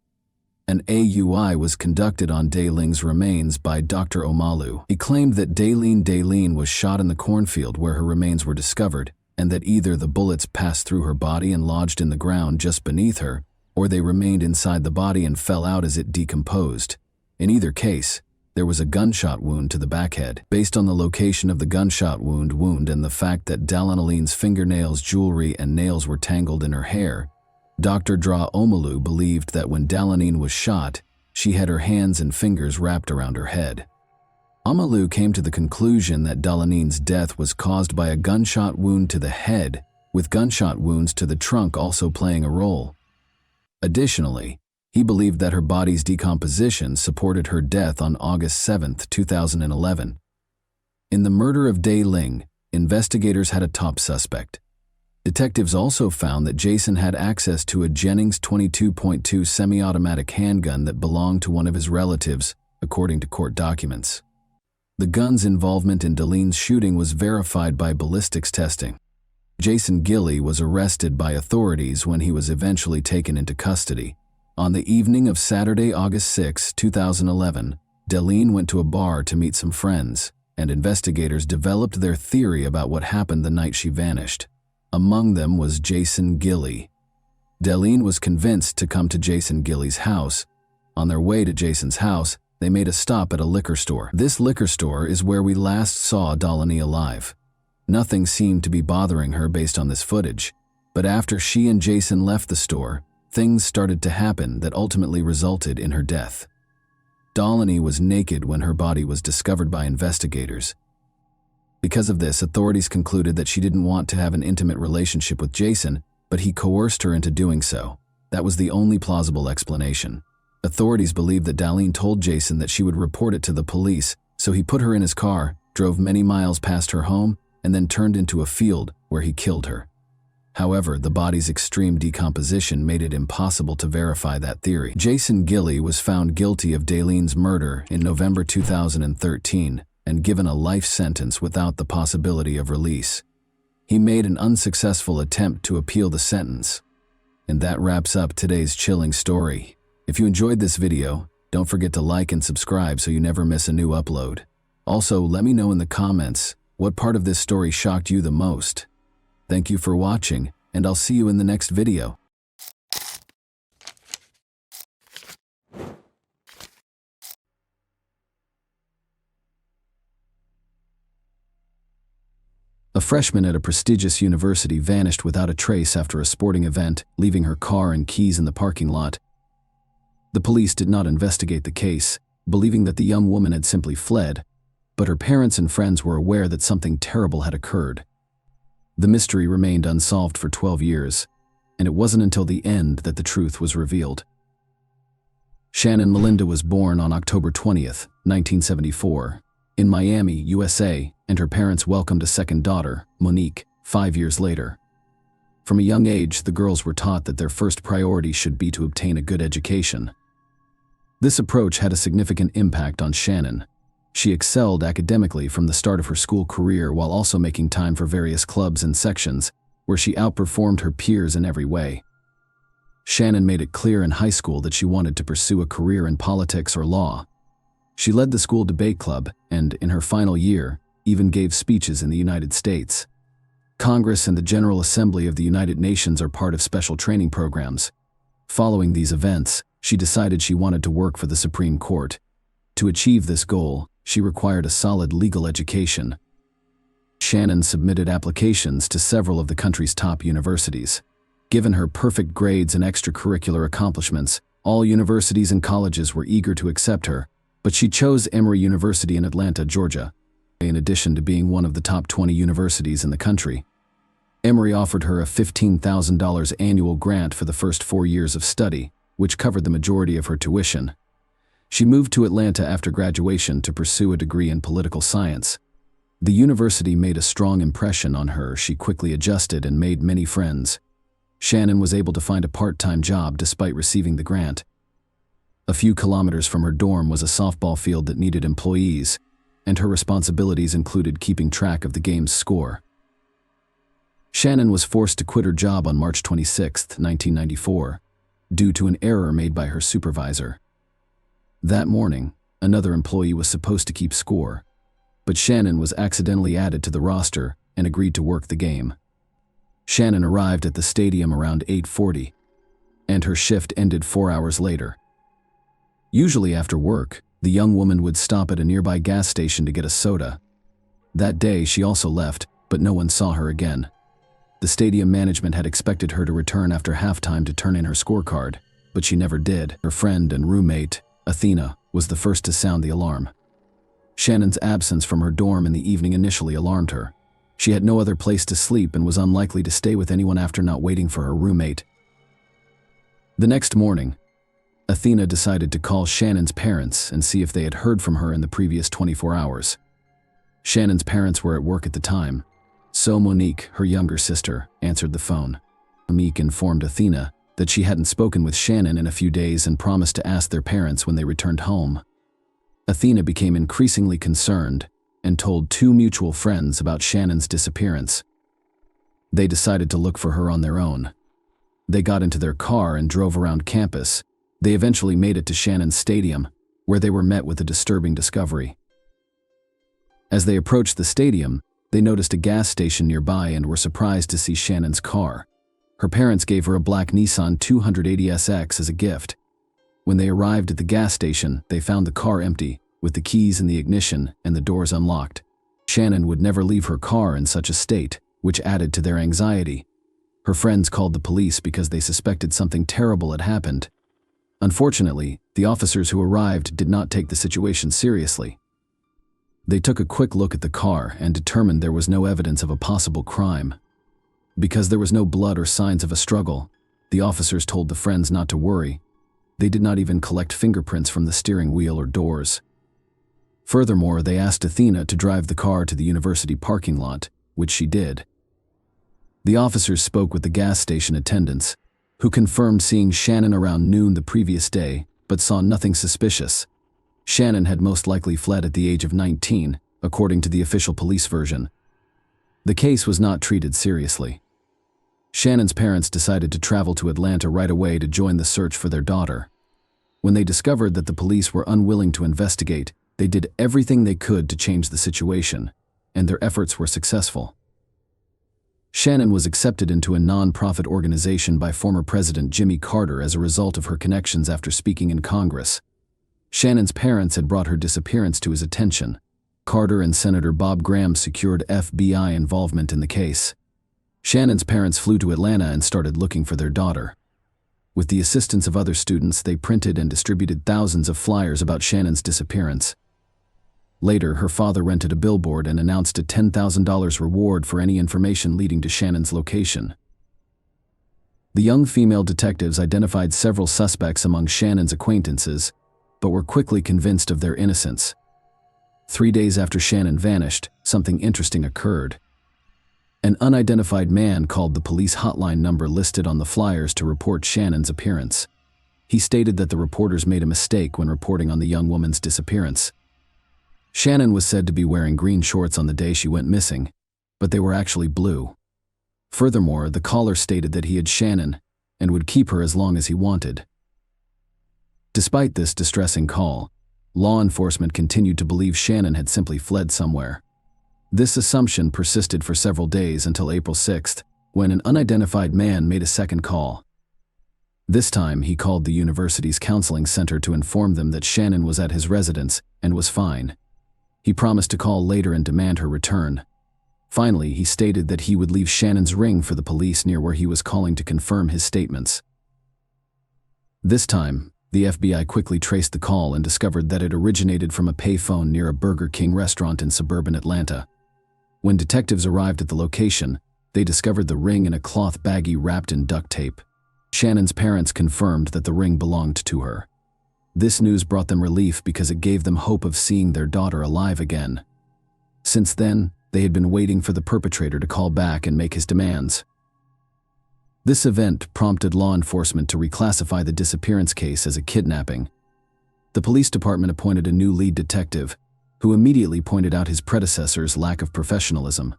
[SPEAKER 1] An AUI was conducted on Dalene's remains by Dr. Omalu. He claimed that Dalene was shot in the cornfield where her remains were discovered, and that either the bullets passed through her body and lodged in the ground just beneath her, or they remained inside the body and fell out as it decomposed. In either case, there was a gunshot wound to the backhead. Based on the location of the gunshot wound and the fact that Dalene's fingernails, jewelry, and nails were tangled in her hair, Dr. Dra Omalu believed that when Dalene was shot, she had her hands and fingers wrapped around her head. Omalu came to the conclusion that Dalene's death was caused by a gunshot wound to the head, with gunshot wounds to the trunk also playing a role. Additionally, he believed that her body's decomposition supported her death on August 7, 2011. In the murder of Dalene, investigators had a top suspect. Detectives also found that Jason had access to a Jennings .22.2 semi-automatic handgun that belonged to one of his relatives, according to court documents. The gun's involvement in Dalene's shooting was verified by ballistics testing. Jason Gilly was arrested by authorities when he was eventually taken into custody. On the evening of Saturday, August 6, 2011, Dalene went to a bar to meet some friends, and investigators developed their theory about what happened the night she vanished. Among them was Jason Gilly. Dalene was convinced to come to Jason Gilly's house, On their way to Jason's house, they made a stop at a liquor store. This liquor store is where we last saw Delaney alive. Nothing seemed to be bothering her based on this footage, but after she and Jason left the store, things started to happen that ultimately resulted in her death. Delaney was naked when her body was discovered by investigators. Because of this, authorities concluded that she didn't want to have an intimate relationship with Jason, but he coerced her into doing so. That was the only plausible explanation. Authorities believe that Delaney told Jason that she would report it to the police, so he put her in his car, drove many miles past her home, and then turned into a field where he killed her. However, the body's extreme decomposition made it impossible to verify that theory. Jason Gilley was found guilty of Delaney's murder in November 2013 and given a life sentence without the possibility of release. He made an unsuccessful attempt to appeal the sentence. And that wraps up today's chilling story. If you enjoyed this video, don't forget to like and subscribe so you never miss a new upload. Also, let me know in the comments what part of this story shocked you the most. Thank you for watching, and I'll see you in the next video. A freshman at a prestigious university vanished without a trace after a sporting event, leaving her car and keys in the parking lot. The police did not investigate the case, believing that the young woman had simply fled, but her parents and friends were aware that something terrible had occurred. The mystery remained unsolved for 12 years, and it wasn't until the end that the truth was revealed. Shannon Melinda was born on October 20th, 1974, in Miami, USA, and her parents welcomed a second daughter, Monique, 5 years later. From a young age, the girls were taught that their first priority should be to obtain a good education. This approach had a significant impact on Shannon. She excelled academically from the start of her school career while also making time for various clubs and sections, where she outperformed her peers in every way. Shannon made it clear in high school that she wanted to pursue a career in politics or law. She led the school debate club and, in her final year, even gave speeches in the United States. Congress and the General Assembly of the United Nations are part of special training programs. Following these events, she decided she wanted to work for the Supreme Court. To achieve this goal, she required a solid legal education. Shannon submitted applications to several of the country's top universities. Given her perfect grades and extracurricular accomplishments, all universities and colleges were eager to accept her, but she chose Emory University in Atlanta, Georgia. In addition to being one of the top 20 universities in the country, Emory offered her a $15,000 annual grant for the first 4 years of study, which covered the majority of her tuition. She moved to Atlanta after graduation to pursue a degree in political science. The university made a strong impression on her. She quickly adjusted and made many friends. Shannon was able to find a part-time job despite receiving the grant. A few kilometers from her dorm was a softball field that needed employees, and her responsibilities included keeping track of the game's score. Shannon was forced to quit her job on March 26, 1994, due to an error made by her supervisor. That morning, another employee was supposed to keep score, but Shannon was accidentally added to the roster and agreed to work the game. Shannon arrived at the stadium around 8:40, and her shift ended 4 hours later. Usually after work, the young woman would stop at a nearby gas station to get a soda. That day, she also left, but no one saw her again. The stadium management had expected her to return after halftime to turn in her scorecard, but she never did. Her friend and roommate, Athena, was the first to sound the alarm. Shannon's absence from her dorm in the evening initially alarmed her. She had no other place to sleep and was unlikely to stay with anyone after not waiting for her roommate. The next morning, Athena decided to call Shannon's parents and see if they had heard from her in the previous 24 hours. Shannon's parents were at work at the time, so Monique, her younger sister, answered the phone. Monique informed Athena that she hadn't spoken with Shannon in a few days and promised to ask their parents when they returned home. Athena became increasingly concerned and told 2 mutual friends about Shannon's disappearance. They decided to look for her on their own. They got into their car and drove around campus. They eventually made it to Shannon's stadium, where they were met with a disturbing discovery. As they approached the stadium, they noticed a gas station nearby and were surprised to see Shannon's car. Her parents gave her a black Nissan 280SX as a gift. When they arrived at the gas station, they found the car empty, with the keys in the ignition and the doors unlocked. Shannon would never leave her car in such a state, which added to their anxiety. Her friends called the police because they suspected something terrible had happened. Unfortunately, the officers who arrived did not take the situation seriously. They took a quick look at the car and determined there was no evidence of a possible crime. Because there was no blood or signs of a struggle, the officers told the friends not to worry. They did not even collect fingerprints from the steering wheel or doors. Furthermore, they asked Athena to drive the car to the university parking lot, which she did. The officers spoke with the gas station attendants, who confirmed seeing Shannon around noon the previous day, but saw nothing suspicious. Shannon had most likely fled at the age of 19, according to the official police version. The case was not treated seriously. Shannon's parents decided to travel to Atlanta right away to join the search for their daughter. When they discovered that the police were unwilling to investigate, they did everything they could to change the situation, and their efforts were successful. Shannon was accepted into a non-profit organization by former President Jimmy Carter as a result of her connections after speaking in Congress. Shannon's parents had brought her disappearance to his attention. Carter and Senator Bob Graham secured FBI involvement in the case. Shannon's parents flew to Atlanta and started looking for their daughter. With the assistance of other students, they printed and distributed thousands of flyers about Shannon's disappearance. Later, her father rented a billboard and announced a $10,000 reward for any information leading to Shannon's location. The young female detectives identified several suspects among Shannon's acquaintances, but were quickly convinced of their innocence. 3 days after Shannon vanished, something interesting occurred. An unidentified man called the police hotline number listed on the flyers to report Shannon's appearance. He stated that the reporters made a mistake when reporting on the young woman's disappearance. Shannon was said to be wearing green shorts on the day she went missing, but they were actually blue. Furthermore, the caller stated that he had Shannon and would keep her as long as he wanted. Despite this distressing call, law enforcement continued to believe Shannon had simply fled somewhere. This assumption persisted for several days until April 6th, when an unidentified man made a second call. This time, he called the university's counseling center to inform them that Shannon was at his residence and was fine. He promised to call later and demand her return. Finally, he stated that he would leave Shannon's ring for the police near where he was calling to confirm his statements. This time, the FBI quickly traced the call and discovered that it originated from a payphone near a Burger King restaurant in suburban Atlanta. When detectives arrived at the location, they discovered the ring in a cloth baggie wrapped in duct tape. Shannon's parents confirmed that the ring belonged to her. This news brought them relief because it gave them hope of seeing their daughter alive again. Since then, they had been waiting for the perpetrator to call back and make his demands. This event prompted law enforcement to reclassify the disappearance case as a kidnapping. The police department appointed a new lead detective, who immediately pointed out his predecessor's lack of professionalism.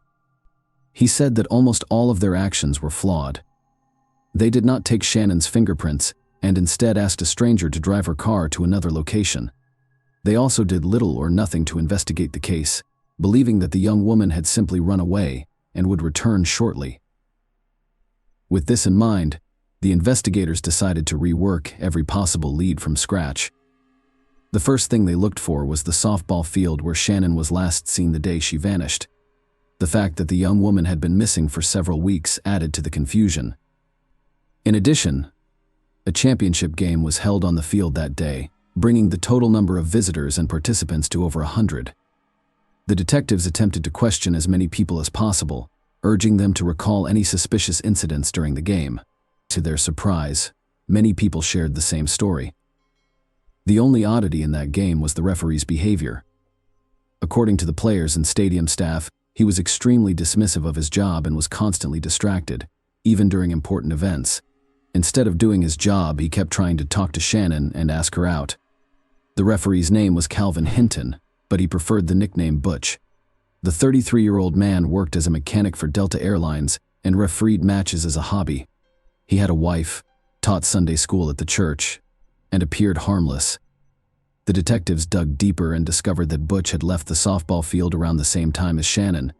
[SPEAKER 1] He said that almost all of their actions were flawed. They did not take Shannon's fingerprints and instead asked a stranger to drive her car to another location. They also did little or nothing to investigate the case, believing that the young woman had simply run away and would return shortly. With this in mind, the investigators decided to rework every possible lead from scratch. The first thing they looked for was the softball field where Shannon was last seen the day she vanished. The fact that the young woman had been missing for several weeks added to the confusion. In addition, a championship game was held on the field that day, bringing the total number of visitors and participants to over 100. The detectives attempted to question as many people as possible, urging them to recall any suspicious incidents during the game. To their surprise, many people shared the same story. The only oddity in that game was the referee's behavior. According to the players and stadium staff, he was extremely dismissive of his job and was constantly distracted, even during important events. Instead of doing his job, he kept trying to talk to Shannon and ask her out. The referee's name was Calvin Hinton, but he preferred the nickname Butch. The 33-year-old man worked as a mechanic for Delta Airlines and refereed matches as a hobby. He had a wife, taught Sunday school at the church, and appeared harmless. The detectives dug deeper and discovered that Butch had left the softball field around the same time as Shannon.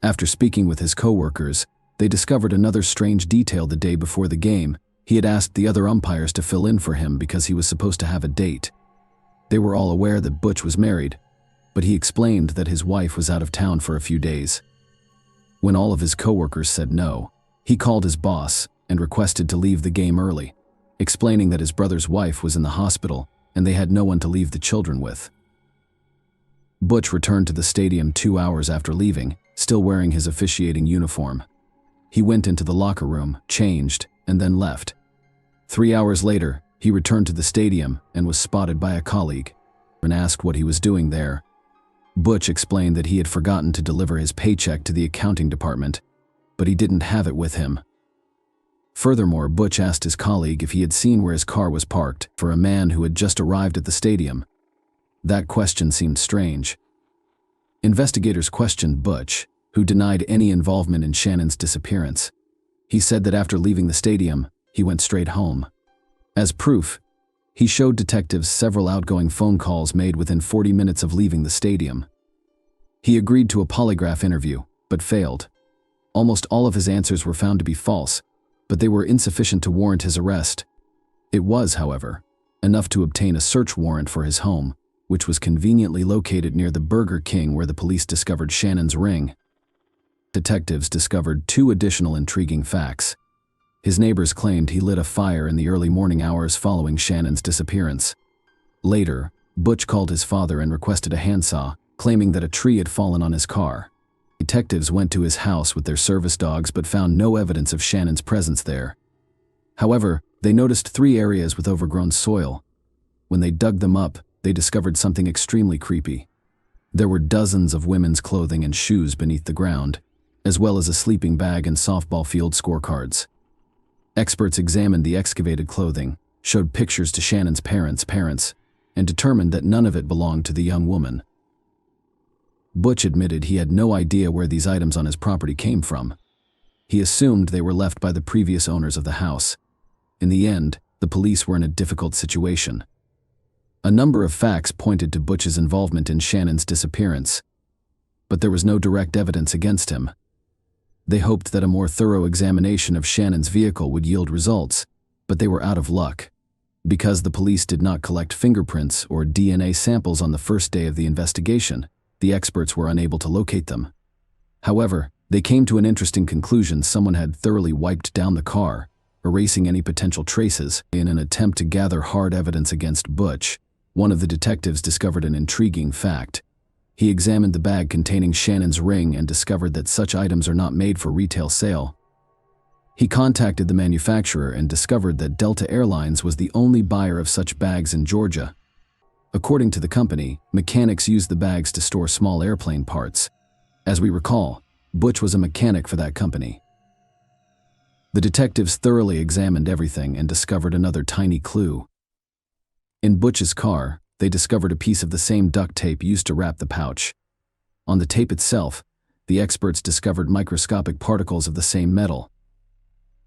[SPEAKER 1] After speaking with his co-workers, they discovered another strange detail the day before the game. He had asked the other umpires to fill in for him because he was supposed to have a date. They were all aware that Butch was married, but he explained that his wife was out of town for a few days. When all of his coworkers said no, he called his boss and requested to leave the game early, explaining that his brother's wife was in the hospital and they had no one to leave the children with. Butch returned to the stadium 2 hours after leaving, still wearing his officiating uniform. He went into the locker room, changed, and then left. 3 hours later, he returned to the stadium and was spotted by a colleague and asked what he was doing there. Butch explained that he had forgotten to deliver his paycheck to the accounting department, but he didn't have it with him. Furthermore, Butch asked his colleague if he had seen where his car was parked for a man who had just arrived at the stadium. That question seemed strange. Investigators questioned Butch, who denied any involvement in Shannon's disappearance. He said that after leaving the stadium, he went straight home. As proof, he showed detectives several outgoing phone calls made within 40 minutes of leaving the stadium. He agreed to a polygraph interview, but failed. Almost all of his answers were found to be false, but they were insufficient to warrant his arrest. It was, however, enough to obtain a search warrant for his home, which was conveniently located near the Burger King where the police discovered Shannon's ring. Detectives discovered 2 additional intriguing facts. His neighbors claimed he lit a fire in the early morning hours following Shannon's disappearance. Later, Butch called his father and requested a handsaw, claiming that a tree had fallen on his car. Detectives went to his house with their service dogs but found no evidence of Shannon's presence there. However, they noticed 3 areas with overgrown soil. When they dug them up, they discovered something extremely creepy. There were dozens of women's clothing and shoes beneath the ground, as well as a sleeping bag and softball field scorecards. Experts examined the excavated clothing, showed pictures to Shannon's parents, and determined that none of it belonged to the young woman. Butch admitted he had no idea where these items on his property came from. He assumed they were left by the previous owners of the house. In the end, the police were in a difficult situation. A number of facts pointed to Butch's involvement in Shannon's disappearance, but there was no direct evidence against him. They hoped that a more thorough examination of Shannon's vehicle would yield results, but they were out of luck. Because the police did not collect fingerprints or DNA samples on the first day of the investigation, the experts were unable to locate them. However, they came to an interesting conclusion: someone had thoroughly wiped down the car, erasing any potential traces. In an attempt to gather hard evidence against Butch, one of the detectives discovered an intriguing fact. He examined the bag containing Shannon's ring and discovered that such items are not made for retail sale. He contacted the manufacturer and discovered that Delta Airlines was the only buyer of such bags in Georgia. According to the company, mechanics use the bags to store small airplane parts. As we recall, Butch was a mechanic for that company. The detectives thoroughly examined everything and discovered another tiny clue. In Butch's car, they discovered a piece of the same duct tape used to wrap the pouch. On the tape itself, the experts discovered microscopic particles of the same metal.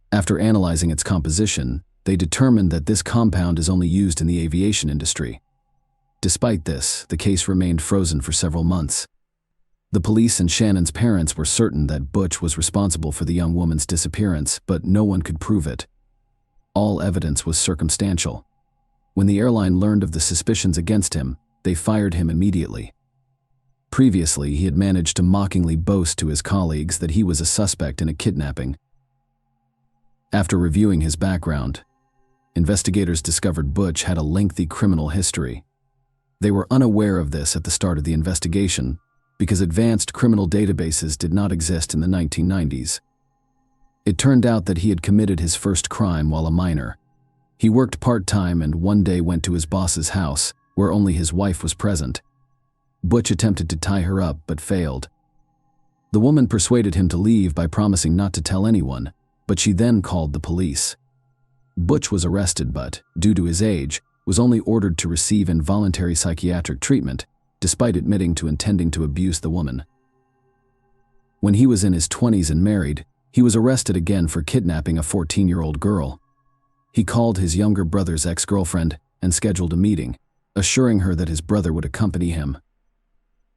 [SPEAKER 1] After analyzing its composition, they determined that this compound is only used in the aviation industry. Despite this, the case remained frozen for several months. The police and Shannon's parents were certain that Butch was responsible for the young woman's disappearance, but no one could prove it. All evidence was circumstantial. When the airline learned of the suspicions against him, they fired him immediately. Previously, he had managed to mockingly boast to his colleagues that he was a suspect in a kidnapping. After reviewing his background, investigators discovered Butch had a lengthy criminal history. They were unaware of this at the start of the investigation because advanced criminal databases did not exist in the 1990s. It turned out that he had committed his first crime while a minor. He worked part-time and one day went to his boss's house, where only his wife was present. Butch attempted to tie her up but failed. The woman persuaded him to leave by promising not to tell anyone, but she then called the police. Butch was arrested but, due to his age, was only ordered to receive involuntary psychiatric treatment, despite admitting to intending to abuse the woman. When he was in his 20s and married, he was arrested again for kidnapping a 14-year-old girl. He called his younger brother's ex-girlfriend and scheduled a meeting, assuring her that his brother would accompany him.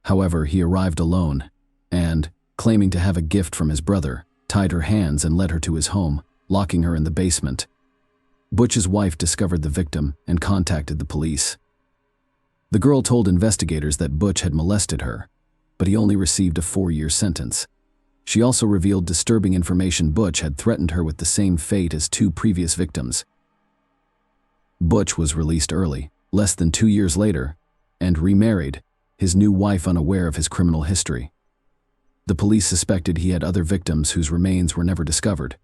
[SPEAKER 1] However, he arrived alone and, claiming to have a gift from his brother, tied her hands and led her to his home, locking her in the basement. Butch's wife discovered the victim and contacted the police. The girl told investigators that Butch had molested her, but he only received a 4-year sentence. She also revealed disturbing information. Butch had threatened her with the same fate as 2 previous victims. Butch was released early, less than 2 years later, and remarried, his new wife unaware of his criminal history. The police suspected he had other victims whose remains were never discovered.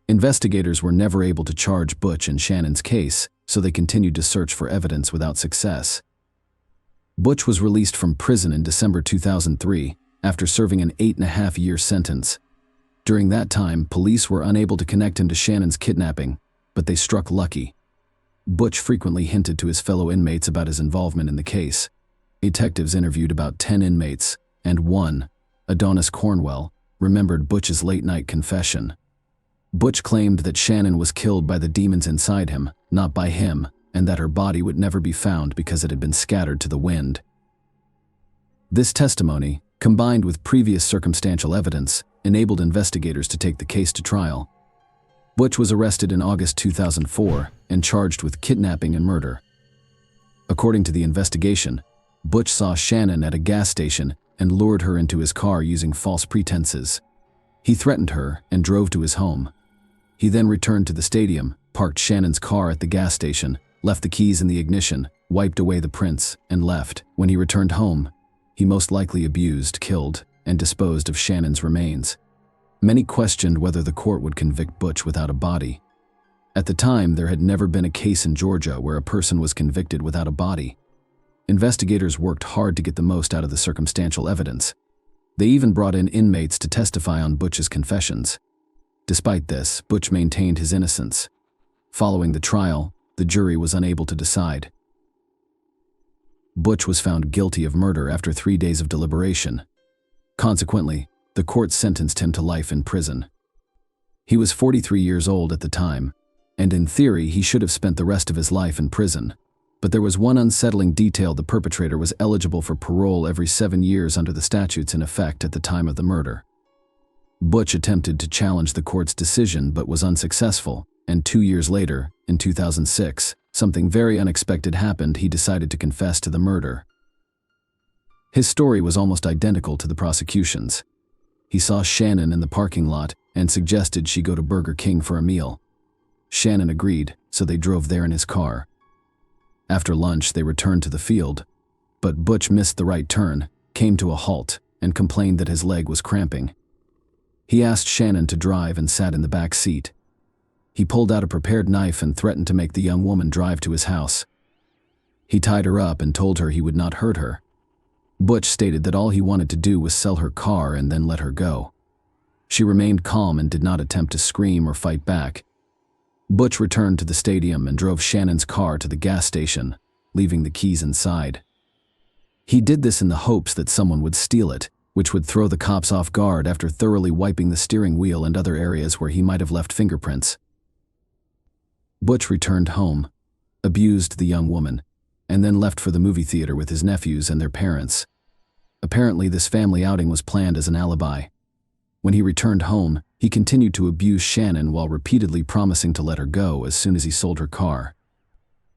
[SPEAKER 1] Investigators were never able to charge Butch in Shannon's case, so they continued to search for evidence without success. Butch was released from prison in December 2003 after serving an 8.5-year sentence. During that time, police were unable to connect him to Shannon's kidnapping, but they struck lucky. Butch frequently hinted to his fellow inmates about his involvement in the case. Detectives interviewed about 10 inmates, and one, Adonis Cornwell, remembered Butch's late-night confession. Butch claimed that Shannon was killed by the demons inside him, not by him, and that her body would never be found because it had been scattered to the wind. This testimony, combined with previous circumstantial evidence, enabled investigators to take the case to trial. Butch was arrested in August 2004 and charged with kidnapping and murder. According to the investigation, Butch saw Shannon at a gas station and lured her into his car using false pretenses. He threatened her and drove to his home. He then returned to the stadium, parked Shannon's car at the gas station, left the keys in the ignition, wiped away the prints, and left. When he returned home, he most likely abused, killed, and disposed of Shannon's remains. Many questioned whether the court would convict Butch without a body. At the time, there had never been a case in Georgia where a person was convicted without a body. Investigators worked hard to get the most out of the circumstantial evidence. They even brought in inmates to testify on Butch's confessions. Despite this, Butch maintained his innocence. Following the trial, the jury was unable to decide. Butch was found guilty of murder after 3 days of deliberation. Consequently, the court sentenced him to life in prison. He was 43 years old at the time, and in theory he should have spent the rest of his life in prison. But there was one unsettling detail: the perpetrator was eligible for parole every 7 years under the statutes in effect at the time of the murder. Butch attempted to challenge the court's decision but was unsuccessful, and 2 years later, in 2006, something very unexpected happened. He decided to confess to the murder. His story was almost identical to the prosecution's. He saw Shannon in the parking lot and suggested she go to Burger King for a meal. Shannon agreed, so they drove there in his car. After lunch, they returned to the field, but Butch missed the right turn, came to a halt, and complained that his leg was cramping. He asked Shannon to drive and sat in the back seat. He pulled out a prepared knife and threatened to make the young woman drive to his house. He tied her up and told her he would not hurt her. Butch stated that all he wanted to do was sell her car and then let her go. She remained calm and did not attempt to scream or fight back. Butch returned to the stadium and drove Shannon's car to the gas station, leaving the keys inside. He did this in the hopes that someone would steal it, which would throw the cops off guard after thoroughly wiping the steering wheel and other areas where he might have left fingerprints. Butch returned home, abused the young woman, and then left for the movie theater with his nephews and their parents. Apparently, this family outing was planned as an alibi. When he returned home, he continued to abuse Shannon while repeatedly promising to let her go as soon as he sold her car.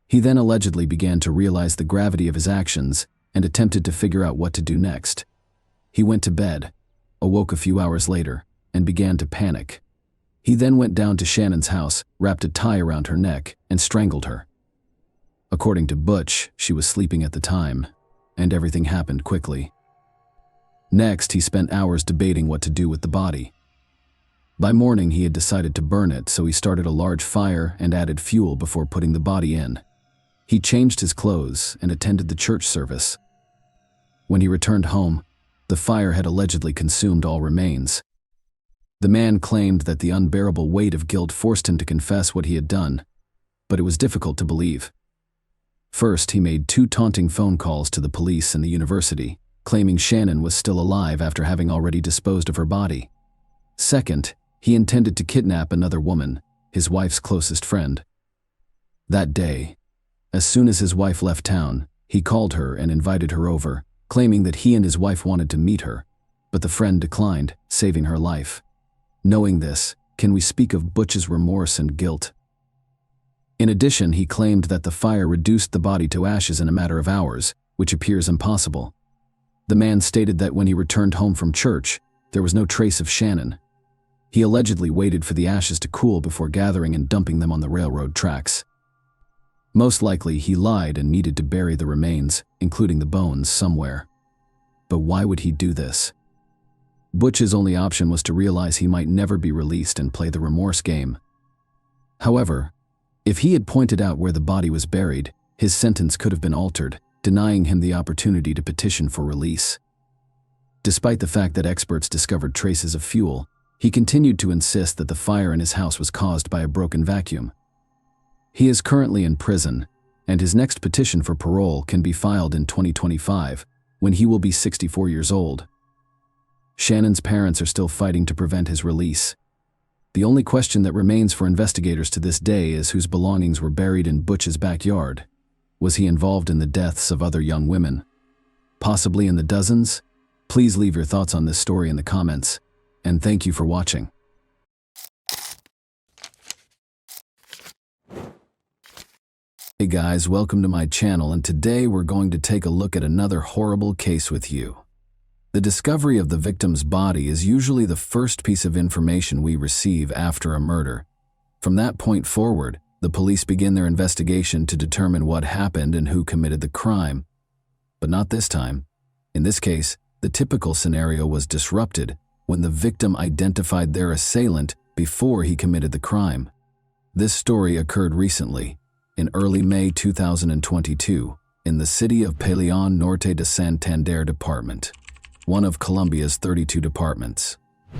[SPEAKER 1] He then allegedly began to realize the gravity of his actions and attempted to figure out what to do next. He went to bed, awoke a few hours later, and began to panic. He then went down to Shannon's house, wrapped a tie around her neck, and strangled her. According to Butch, she was sleeping at the time, and everything happened quickly. Next, he spent hours debating what to do with the body. By morning, he had decided to burn it, so he started a large fire and added fuel before putting the body in. He changed his clothes and attended the church service. When he returned home, the fire had allegedly consumed all remains. The man claimed that the unbearable weight of guilt forced him to confess what he had done, but it was difficult to believe. First, he made 2 taunting phone calls to the police and the university, claiming Shannon was still alive after having already disposed of her body. Second, he intended to kidnap another woman, his wife's closest friend. That day, as soon as his wife left town, he called her and invited her over, claiming that he and his wife wanted to meet her, but the friend declined, saving her life. Knowing this, can we speak of Butch's remorse and guilt? In addition, he claimed that the fire reduced the body to ashes in a matter of hours, which appears impossible. The man stated that when he returned home from church, there was no trace of Shannon. He allegedly waited for the ashes to cool before gathering and dumping them on the railroad tracks. Most likely, he lied and needed to bury the remains, including the bones, somewhere. But why would he do this? Butch's only option was to realize he might never be released and play the remorse game. However, if he had pointed out where the body was buried, his sentence could have been altered, denying him the opportunity to petition for release. Despite the fact that experts discovered traces of fuel, he continued to insist that the fire in his house was caused by a broken vacuum. He is currently in prison, and his next petition for parole can be filed in 2025, when he will be 64 years old. Shannon's parents are still fighting to prevent his release. The only question that remains for investigators to this day is whose belongings were buried in Butch's backyard. Was he involved in the deaths of other young women? Possibly in the dozens? Please leave your thoughts on this story in the comments, and thank you for watching. Hey guys, welcome to my channel, and today we're going to take a look at another horrible case with you. The discovery of the victim's body is usually the first piece of information we receive after a murder. From that point forward, the police begin their investigation to determine what happened and who committed the crime. But not this time. In this case, the typical scenario was disrupted when the victim identified their assailant before he committed the crime. This story occurred recently, in early May 2022, in the city of Peleon Norte de Santander Department, one of Colombia's 32 departments.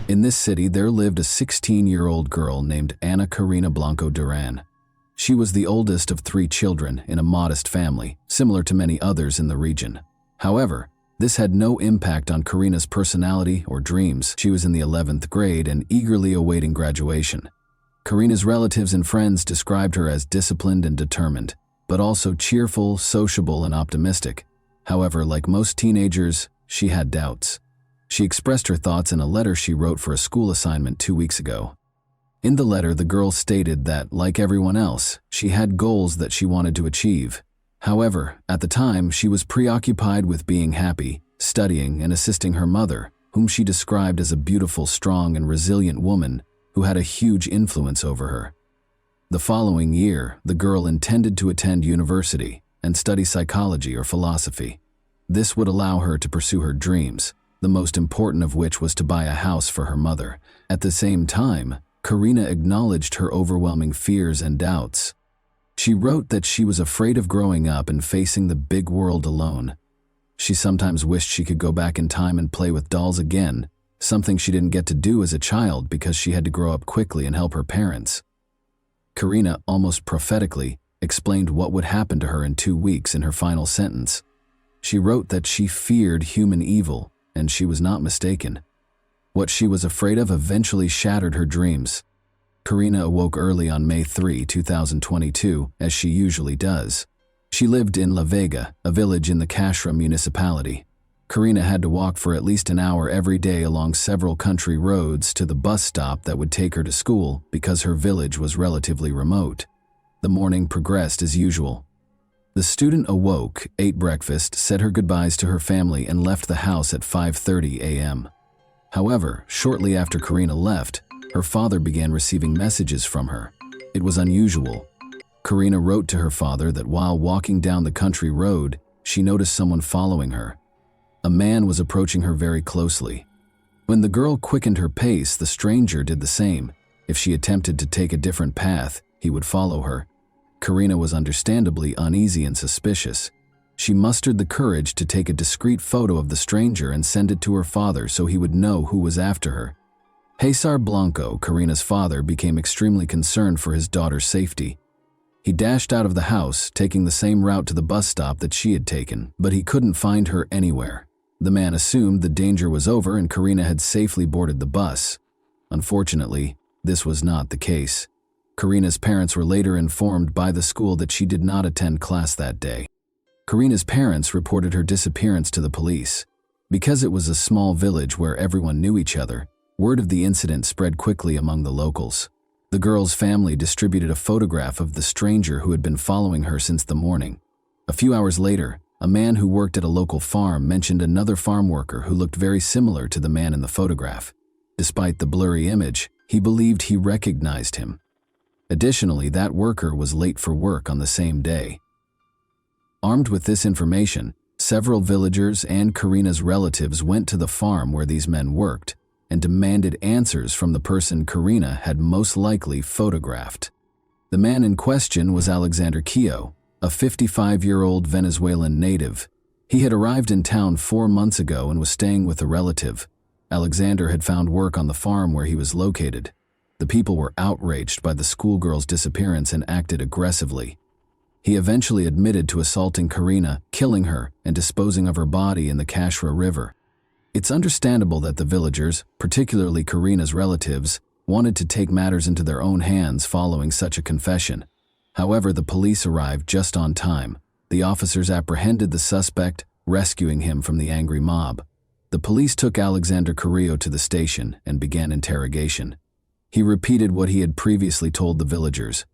[SPEAKER 1] In this city, there lived a 16-year-old girl named Ana Karina Blanco Duran. She was the oldest of 3 children in a modest family, similar to many others in the region. However, this had no impact on Karina's personality or dreams. She was in the 11th grade and eagerly awaiting graduation. Karina's relatives and friends described her as disciplined and determined, but also cheerful, sociable, and optimistic. However, like most teenagers, she had doubts. She expressed her thoughts in a letter she wrote for a school assignment 2 weeks ago. In the letter, the girl stated that, like everyone else, she had goals that she wanted to achieve. However, at the time, she was preoccupied with being happy, studying, and assisting her mother, whom she described as a beautiful, strong, and resilient woman who had a huge influence over her. The following year, the girl intended to attend university and study psychology or philosophy. This would allow her to pursue her dreams, the most important of which was to buy a house for her mother. At the same time, Karina acknowledged her overwhelming fears and doubts. She wrote that she was afraid of growing up and facing the big world alone. She sometimes wished she could go back in time and play with dolls again, something she didn't get to do as a child because she had to grow up quickly and help her parents. Karina, almost prophetically, explained what would happen to her in 2 weeks in her final sentence. She wrote that she feared human evil, and she was not mistaken. What she was afraid of eventually shattered her dreams. Karina awoke early on May 3, 2022, as she usually does. She lived in La Vega, a village in the Cashra municipality. Karina had to walk for at least an hour every day along several country roads to the bus stop that would take her to school because her village was relatively remote. The morning progressed as usual. The student awoke, ate breakfast, said her goodbyes to her family, and left the house at 5:30 a.m. However, shortly after Karina left, her father began receiving messages from her. It was unusual. Karina wrote to her father that while walking down the country road, she noticed someone following her. A man was approaching her very closely. When the girl quickened her pace, the stranger did the same. If she attempted to take a different path, he would follow her. Karina was understandably uneasy and suspicious. She mustered the courage to take a discreet photo of the stranger and send it to her father so he would know who was after her. Cesar Blanco, Karina's father, became extremely concerned for his daughter's safety. He dashed out of the house, taking the same route to the bus stop that she had taken, but he couldn't find her anywhere. The man assumed the danger was over and Karina had safely boarded the bus. Unfortunately, this was not the case. Karina's parents were later informed by the school that she did not attend class that day. Karina's parents reported her disappearance to the police. Because it was a small village where everyone knew each other, word of the incident spread quickly among the locals. The The girl's family distributed a photograph of the stranger who had been following her since the morning. A few hours later, a man who worked at a local farm mentioned another farm worker who looked very similar to the man in the photograph. Despite the blurry image, he believed he recognized him. Additionally, that worker was late for work on the same day. Armed with this information, several villagers and Karina's relatives went to the farm where these men worked and demanded answers from the person Karina had most likely photographed. The man in question was Alexander Keogh, a 55-year-old Venezuelan native. He had arrived in town 4 months ago and was staying with a relative. Alexander had found work on the farm where he was located. The people were outraged by the schoolgirl's disappearance and acted aggressively. He eventually admitted to assaulting Karina, killing her, and disposing of her body in the Kashra River. It's understandable that the villagers, particularly Karina's relatives, wanted to take matters into their own hands following such a confession. However, the police arrived just on time. The officers apprehended the suspect, rescuing him from the angry mob. The police took Alexander Carrillo to the station and began interrogation. He repeated what he had previously told the villagers.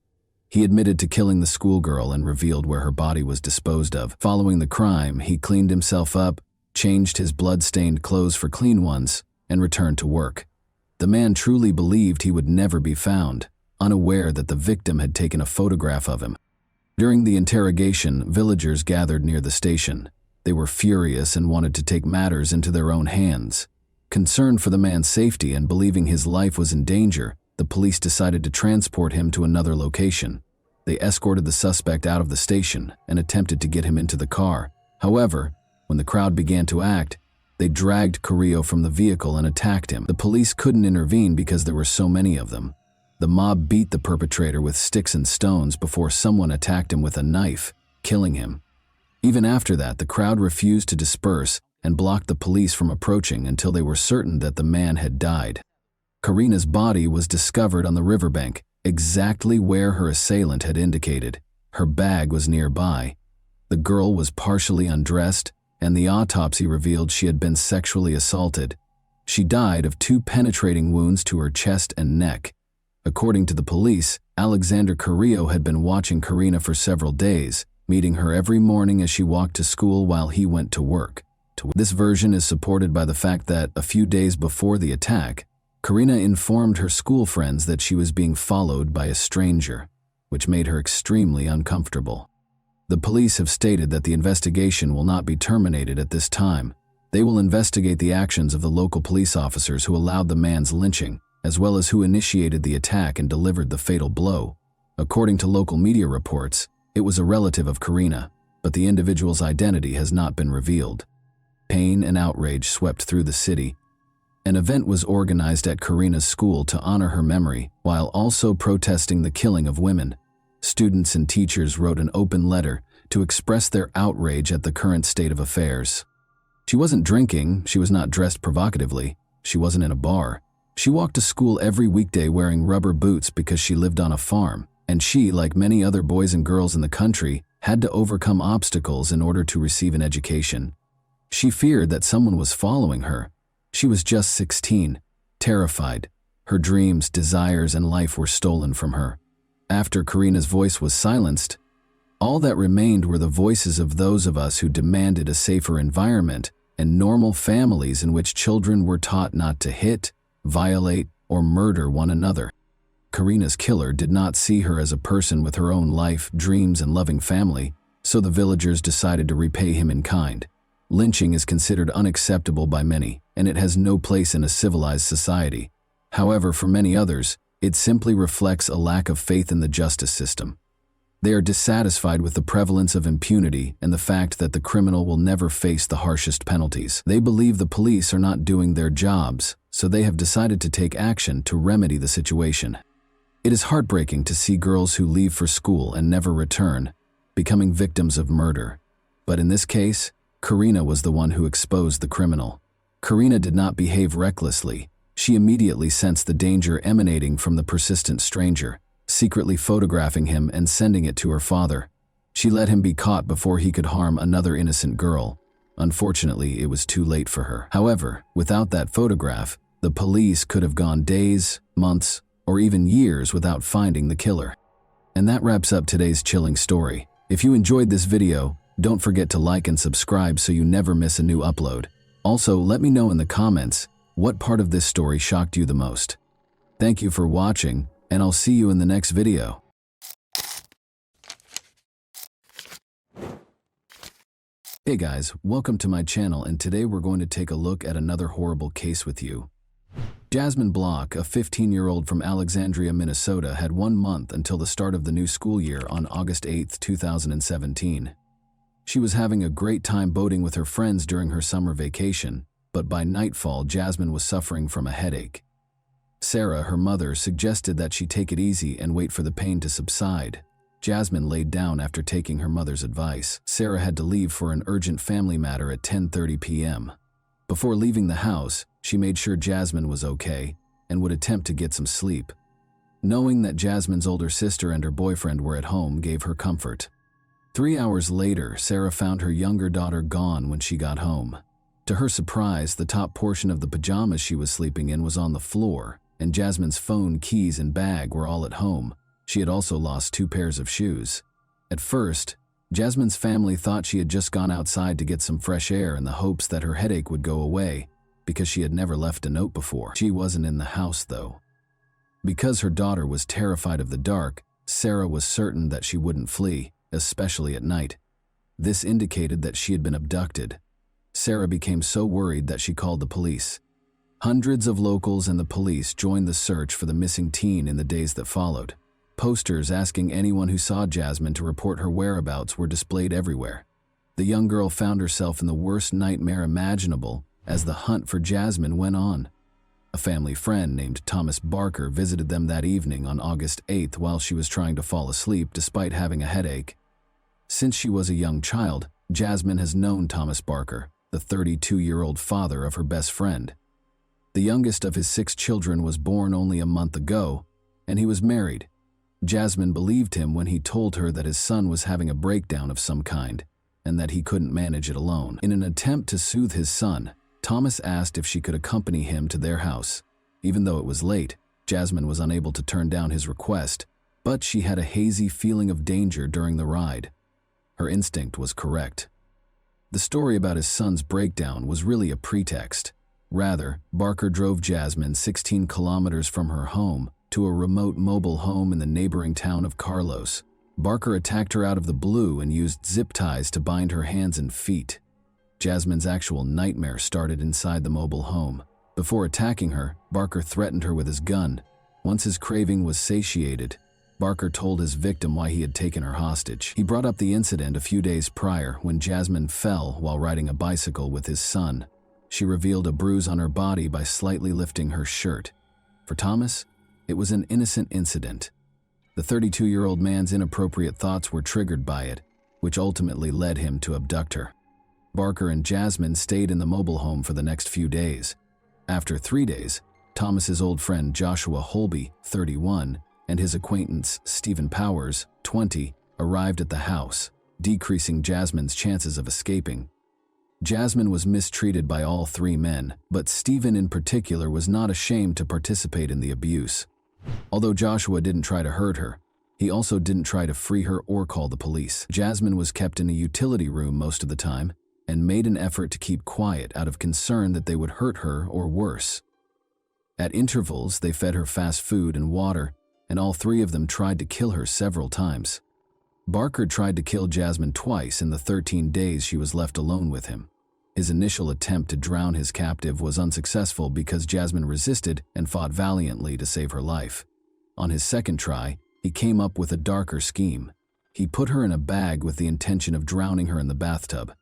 [SPEAKER 1] He admitted to killing the schoolgirl and revealed where her body was disposed of. Following the crime, he cleaned himself up, changed his blood-stained clothes for clean ones, and returned to work. The man truly believed he would never be found, unaware that the victim had taken a photograph of him. During the interrogation, villagers gathered near the station. They were furious and wanted to take matters into their own hands. Concerned for the man's safety and believing his life was in danger, the police decided to transport him to another location. They escorted the suspect out of the station and attempted to get him into the car. However, when the crowd began to act, they dragged Carrillo from the vehicle and attacked him. The police couldn't intervene because there were so many of them. The mob beat the perpetrator with sticks and stones before someone attacked him with a knife, killing him. Even after that, the crowd refused to disperse and blocked the police from approaching until they were certain that the man had died. Karina's body was discovered on the riverbank, exactly where her assailant had indicated. Her bag was nearby. The girl was partially undressed, and the autopsy revealed she had been sexually assaulted. She died of 2 penetrating wounds to her chest and neck. According to the police, Alexander Carrillo had been watching Karina for several days, meeting her every morning as she walked to school while he went to work. This version is supported by the fact that, a few days before the attack, Karina informed her school friends that she was being followed by a stranger, which made her extremely uncomfortable. The police have stated that the investigation will not be terminated at this time. They will investigate the actions of the local police officers who allowed the man's lynching, as well as who initiated the attack and delivered the fatal blow. According to local media reports, it was a relative of Karina, but the individual's identity has not been revealed. Pain and outrage swept through the city. An event was organized at Karina's school to honor her memory, while also protesting the killing of women. Students and teachers wrote an open letter to express their outrage at the current state of affairs. She wasn't drinking, she was not dressed provocatively, she wasn't in a bar. She walked to school every weekday wearing rubber boots because she lived on a farm, and she, like many other boys and girls in the country, had to overcome obstacles in order to receive an education. She feared that someone was following her. She was just 16, terrified. Her dreams, desires, and life were stolen from her. After Karina's voice was silenced, all that remained were the voices of those of us who demanded a safer environment and normal families in which children were taught not to hit, violate, or murder one another. Karina's killer did not see her as a person with her own life, dreams, and loving family, so the villagers decided to repay him in kind. Lynching is considered unacceptable by many, and it has no place in a civilized society. However, for many others, it simply reflects a lack of faith in the justice system. They are dissatisfied with the prevalence of impunity and the fact that the criminal will never face the harshest penalties. They believe the police are not doing their jobs, so they have decided to take action to remedy the situation. It is heartbreaking to see girls who leave for school and never return, becoming victims of murder. But in this case, Karina was the one who exposed the criminal. Karina did not behave recklessly. She immediately sensed the danger emanating from the persistent stranger, secretly photographing him and sending it to her father. She let him be caught before he could harm another innocent girl. Unfortunately, it was too late for her. However, without that photograph, the police could have gone days, months, or even years without finding the killer. And that wraps up today's chilling story. If you enjoyed this video, don't forget to like and subscribe so you never miss a new upload. Also, let me know in the comments what part of this story shocked you the most. Thank you for watching, and I'll see you in the next video. Hey guys, welcome to my channel, and today we're going to take a look at another horrible case with you. Jasmine Block, a 15-year-old from Alexandria, Minnesota, had 1 month until the start of the new school year on August 8, 2017. She was having a great time boating with her friends during her summer vacation, but by nightfall, Jasmine was suffering from a headache. Sarah, her mother, suggested that she take it easy and wait for the pain to subside. Jasmine laid down after taking her mother's advice. Sarah had to leave for an urgent family matter at 10:30 p.m. Before leaving the house, she made sure Jasmine was okay and would attempt to get some sleep. Knowing that Jasmine's older sister and her boyfriend were at home gave her comfort. 3 hours later, Sarah found her younger daughter gone when she got home. To her surprise, the top portion of the pajamas she was sleeping in was on the floor, and Jasmine's phone, keys, and bag were all at home. She had also lost 2 pairs of shoes. At first, Jasmine's family thought she had just gone outside to get some fresh air in the hopes that her headache would go away, because she had never left a note before. She wasn't in the house, though. Because her daughter was terrified of the dark, Sarah was certain that she wouldn't flee, especially at night. This indicated that she had been abducted. Sarah became so worried that she called the police. Hundreds of locals and the police joined the search for the missing teen in the days that followed. Posters asking anyone who saw Jasmine to report her whereabouts were displayed everywhere. The young girl found herself in the worst nightmare imaginable as the hunt for Jasmine went on. A family friend named Thomas Barker visited them that evening on August 8th while she was trying to fall asleep despite having a headache. Since she was a young child, Jasmine has known Thomas Barker, the 32-year-old father of her best friend. The youngest of his 6 children was born only a month ago, and he was married. Jasmine believed him when he told her that his son was having a breakdown of some kind, and that he couldn't manage it alone. In an attempt to soothe his son, Thomas asked if she could accompany him to their house. Even though it was late, Jasmine was unable to turn down his request, but she had a hazy feeling of danger during the ride. Her instinct was correct. The story about his son's breakdown was really a pretext. Rather, Barker drove Jasmine 16 kilometers from her home to a remote mobile home in the neighboring town of Carlos. Barker attacked her out of the blue and used zip ties to bind her hands and feet. Jasmine's actual nightmare started inside the mobile home. Before attacking her, Barker threatened her with his gun. Once his craving was satiated, Barker told his victim why he had taken her hostage. He brought up the incident a few days prior when Jasmine fell while riding a bicycle with his son. She revealed a bruise on her body by slightly lifting her shirt. For Thomas, it was an innocent incident. The 32-year-old man's inappropriate thoughts were triggered by it, which ultimately led him to abduct her. Barker and Jasmine stayed in the mobile home for the next few days. After 3 days, Thomas's old friend Joshua Holby, 31, and his acquaintance Stephen Powers, 20, arrived at the house, decreasing Jasmine's chances of escaping. Jasmine was mistreated by all 3 men, but Stephen in particular was not ashamed to participate in the abuse. Although Joshua didn't try to hurt her, he also didn't try to free her or call the police. Jasmine was kept in a utility room most of the time and made an effort to keep quiet out of concern that they would hurt her or worse. At intervals, they fed her fast food and water, and all 3 of them tried to kill her several times. Barker tried to kill Jasmine twice in the 13 days she was left alone with him. His initial attempt to drown his captive was unsuccessful because Jasmine resisted and fought valiantly to save her life. On his second try, he came up with a darker scheme. He put her in a bag with the intention of drowning her in the bathtub.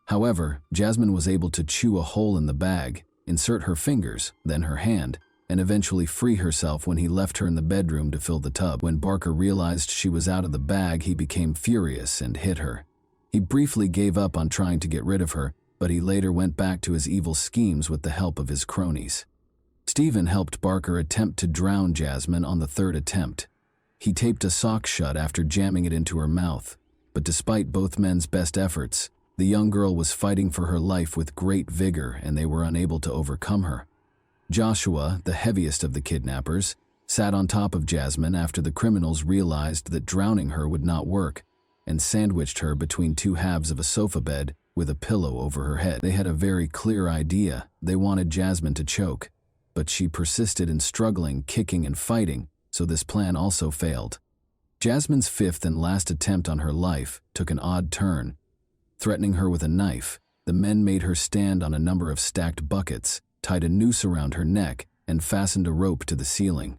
[SPEAKER 1] However, Jasmine was able to chew a hole in the bag, insert her fingers, then her hand, and eventually free herself when he left her in the bedroom to fill the tub. When Barker realized she was out of the bag, he became furious and hit her. He briefly gave up on trying to get rid of her, but he later went back to his evil schemes with the help of his cronies. Stephen helped Barker attempt to drown Jasmine on the 3rd attempt. He taped a sock shut after jamming it into her mouth, but despite both men's best efforts, the young girl was fighting for her life with great vigor and they were unable to overcome her. Joshua, the heaviest of the kidnappers, sat on top of Jasmine after the criminals realized that drowning her would not work, and sandwiched her between two halves of a sofa bed with a pillow over her head. They had a very clear idea. They wanted Jasmine to choke, but she persisted in struggling, kicking, and fighting, so this plan also failed. Jasmine's fifth and last attempt on her life took an odd turn. Threatening her with a knife, the men made her stand on a number of stacked buckets, tied a noose around her neck, and fastened a rope to the ceiling.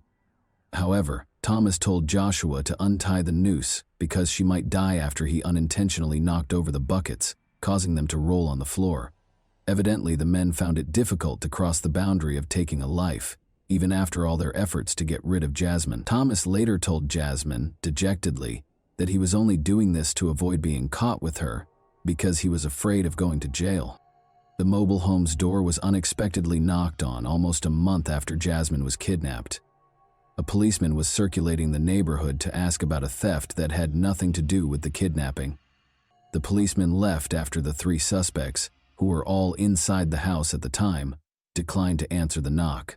[SPEAKER 1] However, Thomas told Joshua to untie the noose because she might die after he unintentionally knocked over the buckets, causing them to roll on the floor. Evidently, the men found it difficult to cross the boundary of taking a life, even after all their efforts to get rid of Jasmine. Thomas later told Jasmine, dejectedly, that he was only doing this to avoid being caught with her, because he was afraid of going to jail. The mobile home's door was unexpectedly knocked on almost a month after Jasmine was kidnapped. A policeman was circulating the neighborhood to ask about a theft that had nothing to do with the kidnapping. The policeman left after the three suspects, who were all inside the house at the time, declined to answer the knock.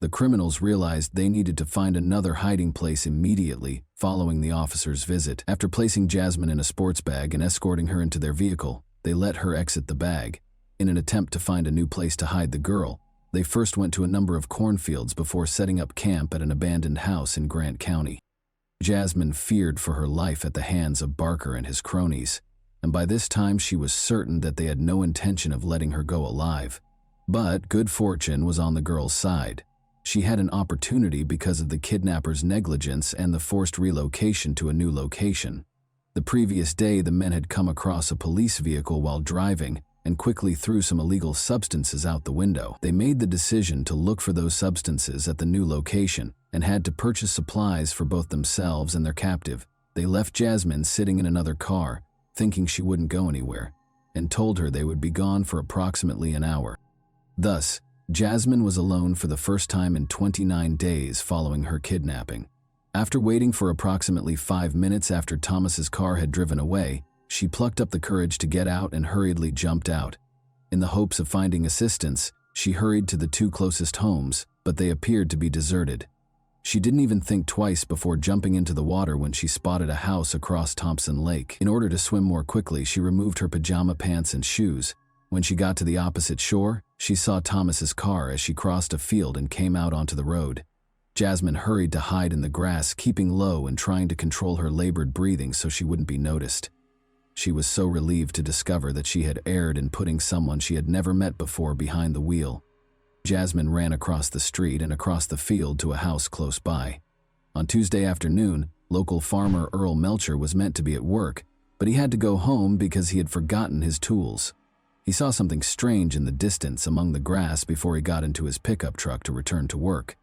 [SPEAKER 1] The criminals realized they needed to find another hiding place immediately following the officer's visit. After placing Jasmine in a sports bag and escorting her into their vehicle, they let her exit the bag. In an attempt to find a new place to hide the girl, they first went to a number of cornfields before setting up camp at an abandoned house in Grant County. Jasmine feared for her life at the hands of Barker and his cronies, and by this time she was certain that they had no intention of letting her go alive. But good fortune was on the girl's side. She had an opportunity because of the kidnappers' negligence and the forced relocation to a new location. The previous day, the men had come across a police vehicle while driving and quickly threw some illegal substances out the window. They made the decision to look for those substances at the new location and had to purchase supplies for both themselves and their captive. They left Jasmine sitting in another car, thinking she wouldn't go anywhere, and told her they would be gone for approximately an hour. Thus, Jasmine was alone for the first time in 29 days following her kidnapping. After waiting for approximately 5 minutes after Thomas's car had driven away, she plucked up the courage to get out and hurriedly jumped out. In the hopes of finding assistance, she hurried to the two closest homes, but they appeared to be deserted. She didn't even think twice before jumping into the water when she spotted a house across Thompson Lake. In order to swim more quickly, she removed her pajama pants and shoes. When she got to the opposite shore, she saw Thomas's car as she crossed a field and came out onto the road. Jasmine hurried to hide in the grass, keeping low and trying to control her labored breathing so she wouldn't be noticed. She was so relieved to discover that she had erred in putting someone she had never met before behind the wheel. Jasmine ran across the street and across the field to a house close by. On Tuesday afternoon, local farmer Earl Melcher was meant to be at work, but he had to go home because he had forgotten his tools. He saw something strange in the distance among the grass before he got into his pickup truck to return to work.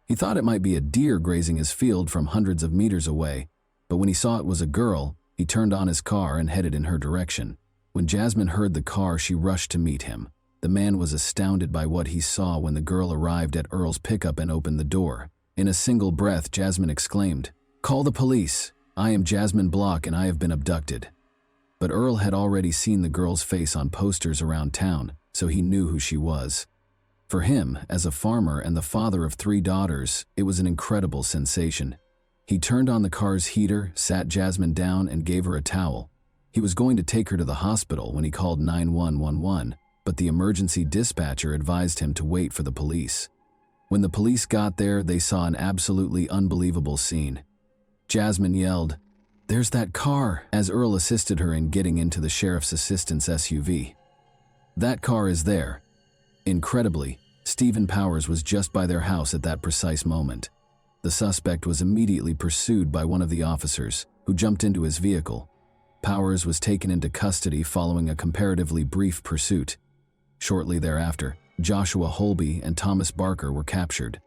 [SPEAKER 1] He thought it might be a deer grazing his field from hundreds of meters away, but when he saw it was a girl, he turned on his car and headed in her direction. When Jasmine heard the car, she rushed to meet him. The man was astounded by what he saw when the girl arrived at Earl's pickup and opened the door. In a single breath, Jasmine exclaimed, "Call the police! I am Jasmine Block and I have been abducted." But Earl had already seen the girl's face on posters around town, so he knew who she was. For him, as a farmer and the father of 3 daughters, it was an incredible sensation. He turned on the car's heater, sat Jasmine down, and gave her a towel. He was going to take her to the hospital when he called 911, but the emergency dispatcher advised him to wait for the police. When the police got there, they saw an absolutely unbelievable scene. Jasmine yelled, "There's that car," as Earl assisted her in getting into the sheriff's assistant's SUV. "That car is there." Incredibly, Stephen Powers was just by their house at that precise moment. The suspect was immediately pursued by one of the officers, who jumped into his vehicle. Powers was taken into custody following a comparatively brief pursuit. Shortly thereafter, Joshua Holby and Thomas Barker were captured.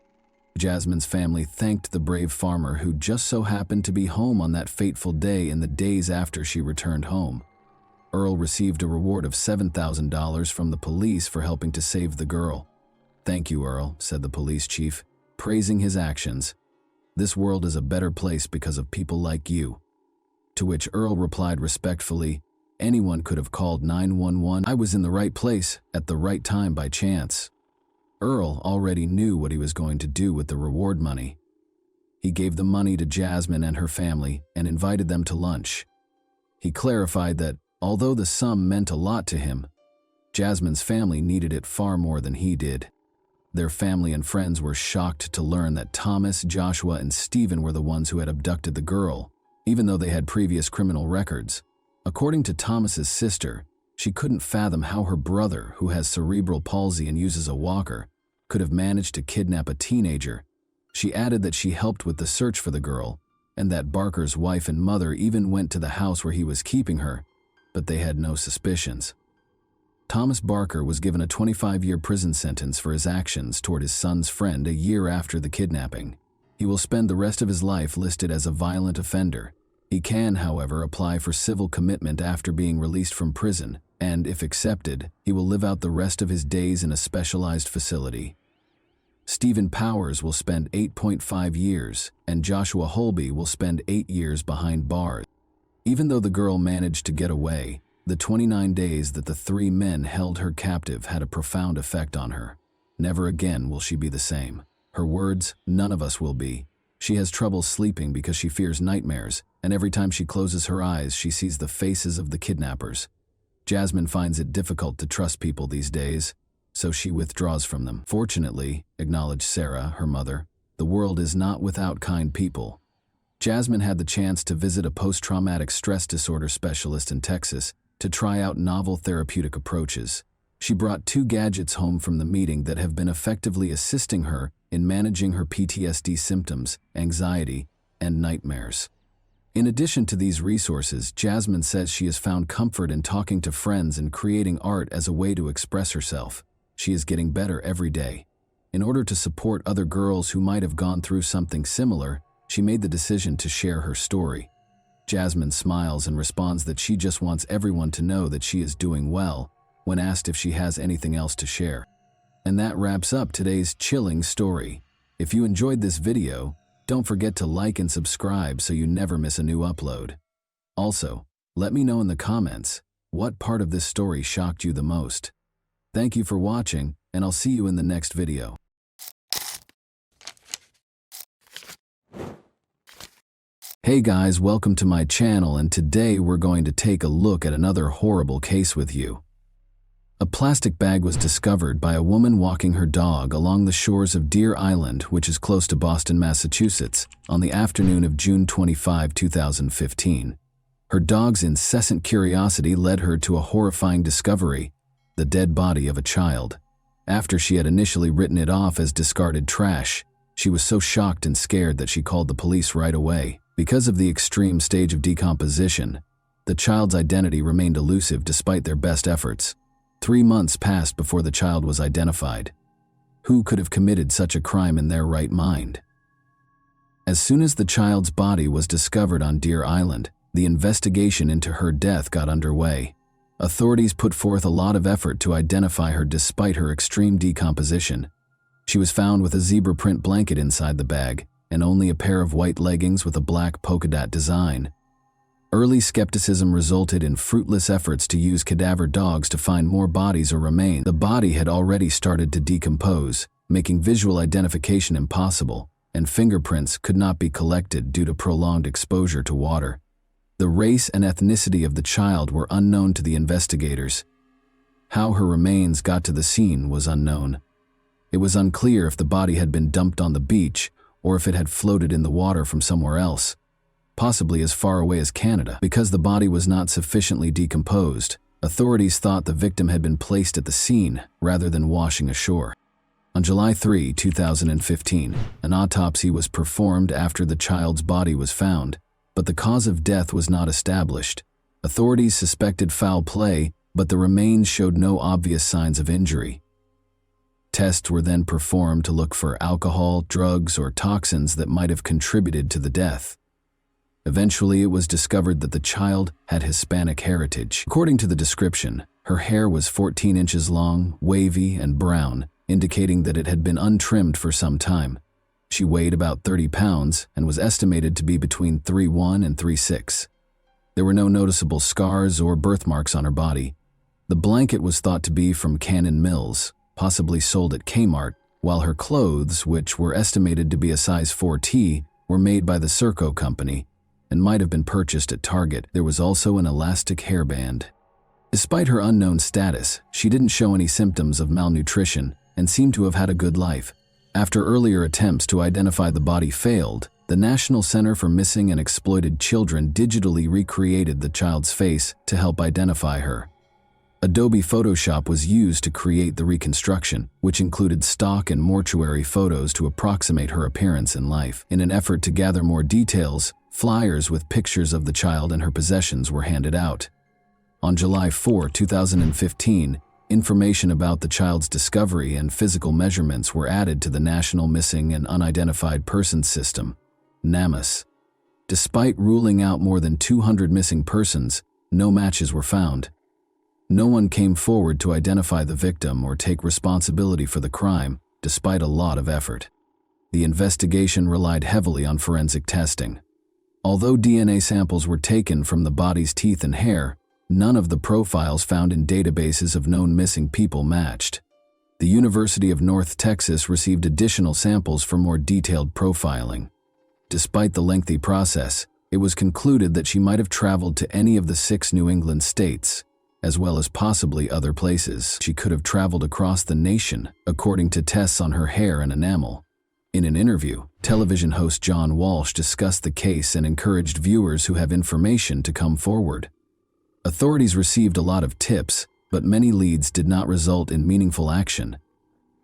[SPEAKER 1] Jasmine's family thanked the brave farmer who just so happened to be home on that fateful day in the days after she returned home. Earl received a reward of $7,000 from the police for helping to save the girl. "Thank you, Earl," said the police chief, praising his actions. "This world is a better place because of people like you." To which Earl replied respectfully, "Anyone could have called 911. I was in the right place at the right time by chance." Earl already knew what he was going to do with the reward money. He gave the money to Jasmine and her family and invited them to lunch. He clarified that, although the sum meant a lot to him, Jasmine's family needed it far more than he did. Their family and friends were shocked to learn that Thomas, Joshua, and Stephen were the ones who had abducted the girl, even though they had previous criminal records. According to Thomas's sister, she couldn't fathom how her brother, who has cerebral palsy and uses a walker, could have managed to kidnap a teenager. She added that she helped with the search for the girl, and that Barker's wife and mother even went to the house where he was keeping her, but they had no suspicions. Thomas Barker was given a 25-year prison sentence for his actions toward his son's friend a year after the kidnapping. He will spend the rest of his life listed as a violent offender. He can, however, apply for civil commitment after being released from prison, and, if accepted, he will live out the rest of his days in a specialized facility. Stephen Powers will spend 8.5 years, and Joshua Holby will spend 8 years behind bars. Even though the girl managed to get away, the 29 days that the three men held her captive had a profound effect on her. Never again will she be the same. Her words, "None of us will be." She has trouble sleeping because she fears nightmares, and every time she closes her eyes, she sees the faces of the kidnappers. Jasmine finds it difficult to trust people these days, so she withdraws from them. Fortunately, acknowledged Sarah, her mother, the world is not without kind people. Jasmine had the chance to visit a post-traumatic stress disorder specialist in Texas to try out novel therapeutic approaches. She brought 2 gadgets home from the meeting that have been effectively assisting her in managing her PTSD symptoms, anxiety, and nightmares. In addition to these resources, Jasmine says she has found comfort in talking to friends and creating art as a way to express herself. She is getting better every day. In order to support other girls who might have gone through something similar, she made the decision to share her story. Jasmine smiles and responds that she just wants everyone to know that she is doing well when asked if she has anything else to share. And that wraps up today's chilling story. If you enjoyed this video, don't forget to like and subscribe so you never miss a new upload. Also, let me know in the comments what part of this story shocked you the most. Thank you for watching, and I'll see you in the next video. Hey guys, welcome to my channel, and today we're going to take a look at another horrible case with you. A plastic bag was discovered by a woman walking her dog along the shores of Deer Island, which is close to Boston, Massachusetts, on the afternoon of June 25, 2015. Her dog's incessant curiosity led her to a horrifying discovery: the dead body of a child. After she had initially written it off as discarded trash, she was so shocked and scared that she called the police right away. Because of the extreme stage of decomposition, the child's identity remained elusive despite their best efforts. 3 months passed before the child was identified. Who could have committed such a crime in their right mind? As soon as the child's body was discovered on Deer Island, the investigation into her death got underway. Authorities put forth a lot of effort to identify her despite her extreme decomposition. She was found with a zebra print blanket inside the bag, and only a pair of white leggings with a black polka dot design. Early skepticism resulted in fruitless efforts to use cadaver dogs to find more bodies or remains. The body had already started to decompose, making visual identification impossible, and fingerprints could not be collected due to prolonged exposure to water. The race and ethnicity of the child were unknown to the investigators. How her remains got to the scene was unknown. It was unclear if the body had been dumped on the beach or if it had floated in the water from somewhere else, possibly as far away as Canada. Because the body was not sufficiently decomposed, authorities thought the victim had been placed at the scene rather than washing ashore. On July 3, 2015, an autopsy was performed after the child's body was found, but the cause of death was not established. Authorities suspected foul play, but the remains showed no obvious signs of injury. Tests were then performed to look for alcohol, drugs, or toxins that might have contributed to the death. Eventually, it was discovered that the child had Hispanic heritage. According to the description, her hair was 14 inches long, wavy, and brown, indicating that it had been untrimmed for some time. She weighed about 30 pounds and was estimated to be between 3'1" and 3'6". There were no noticeable scars or birthmarks on her body. The blanket was thought to be from Cannon Mills. possibly sold at Kmart, while her clothes, which were estimated to be a size 4T, were made by the Serco company and might have been purchased at Target. There was also an elastic hairband. Despite her unknown status, she didn't show any symptoms of malnutrition and seemed to have had a good life. After earlier attempts to identify the body failed, the National Center for Missing and Exploited Children digitally recreated the child's face to help identify her. Adobe Photoshop was used to create the reconstruction, which included stock and mortuary photos to approximate her appearance in life. In an effort to gather more details, flyers with pictures of the child and her possessions were handed out. On July 4, 2015, information about the child's discovery and physical measurements were added to the National Missing and Unidentified Persons System, NAMUS. Despite ruling out more than 200 missing persons, no matches were found. No one came forward to identify the victim or take responsibility for the crime, despite a lot of effort. The investigation relied heavily on forensic testing. Although DNA samples were taken from the body's teeth and hair, none of the profiles found in databases of known missing people matched. The University of North Texas received additional samples for more detailed profiling. Despite the lengthy process, it was concluded that she might have traveled to any of the 6 New England states, as well as possibly other places. She could have traveled across the nation, according to tests on her hair and enamel. In an interview, television host John Walsh discussed the case and encouraged viewers who have information to come forward. Authorities received a lot of tips, but many leads did not result in meaningful action.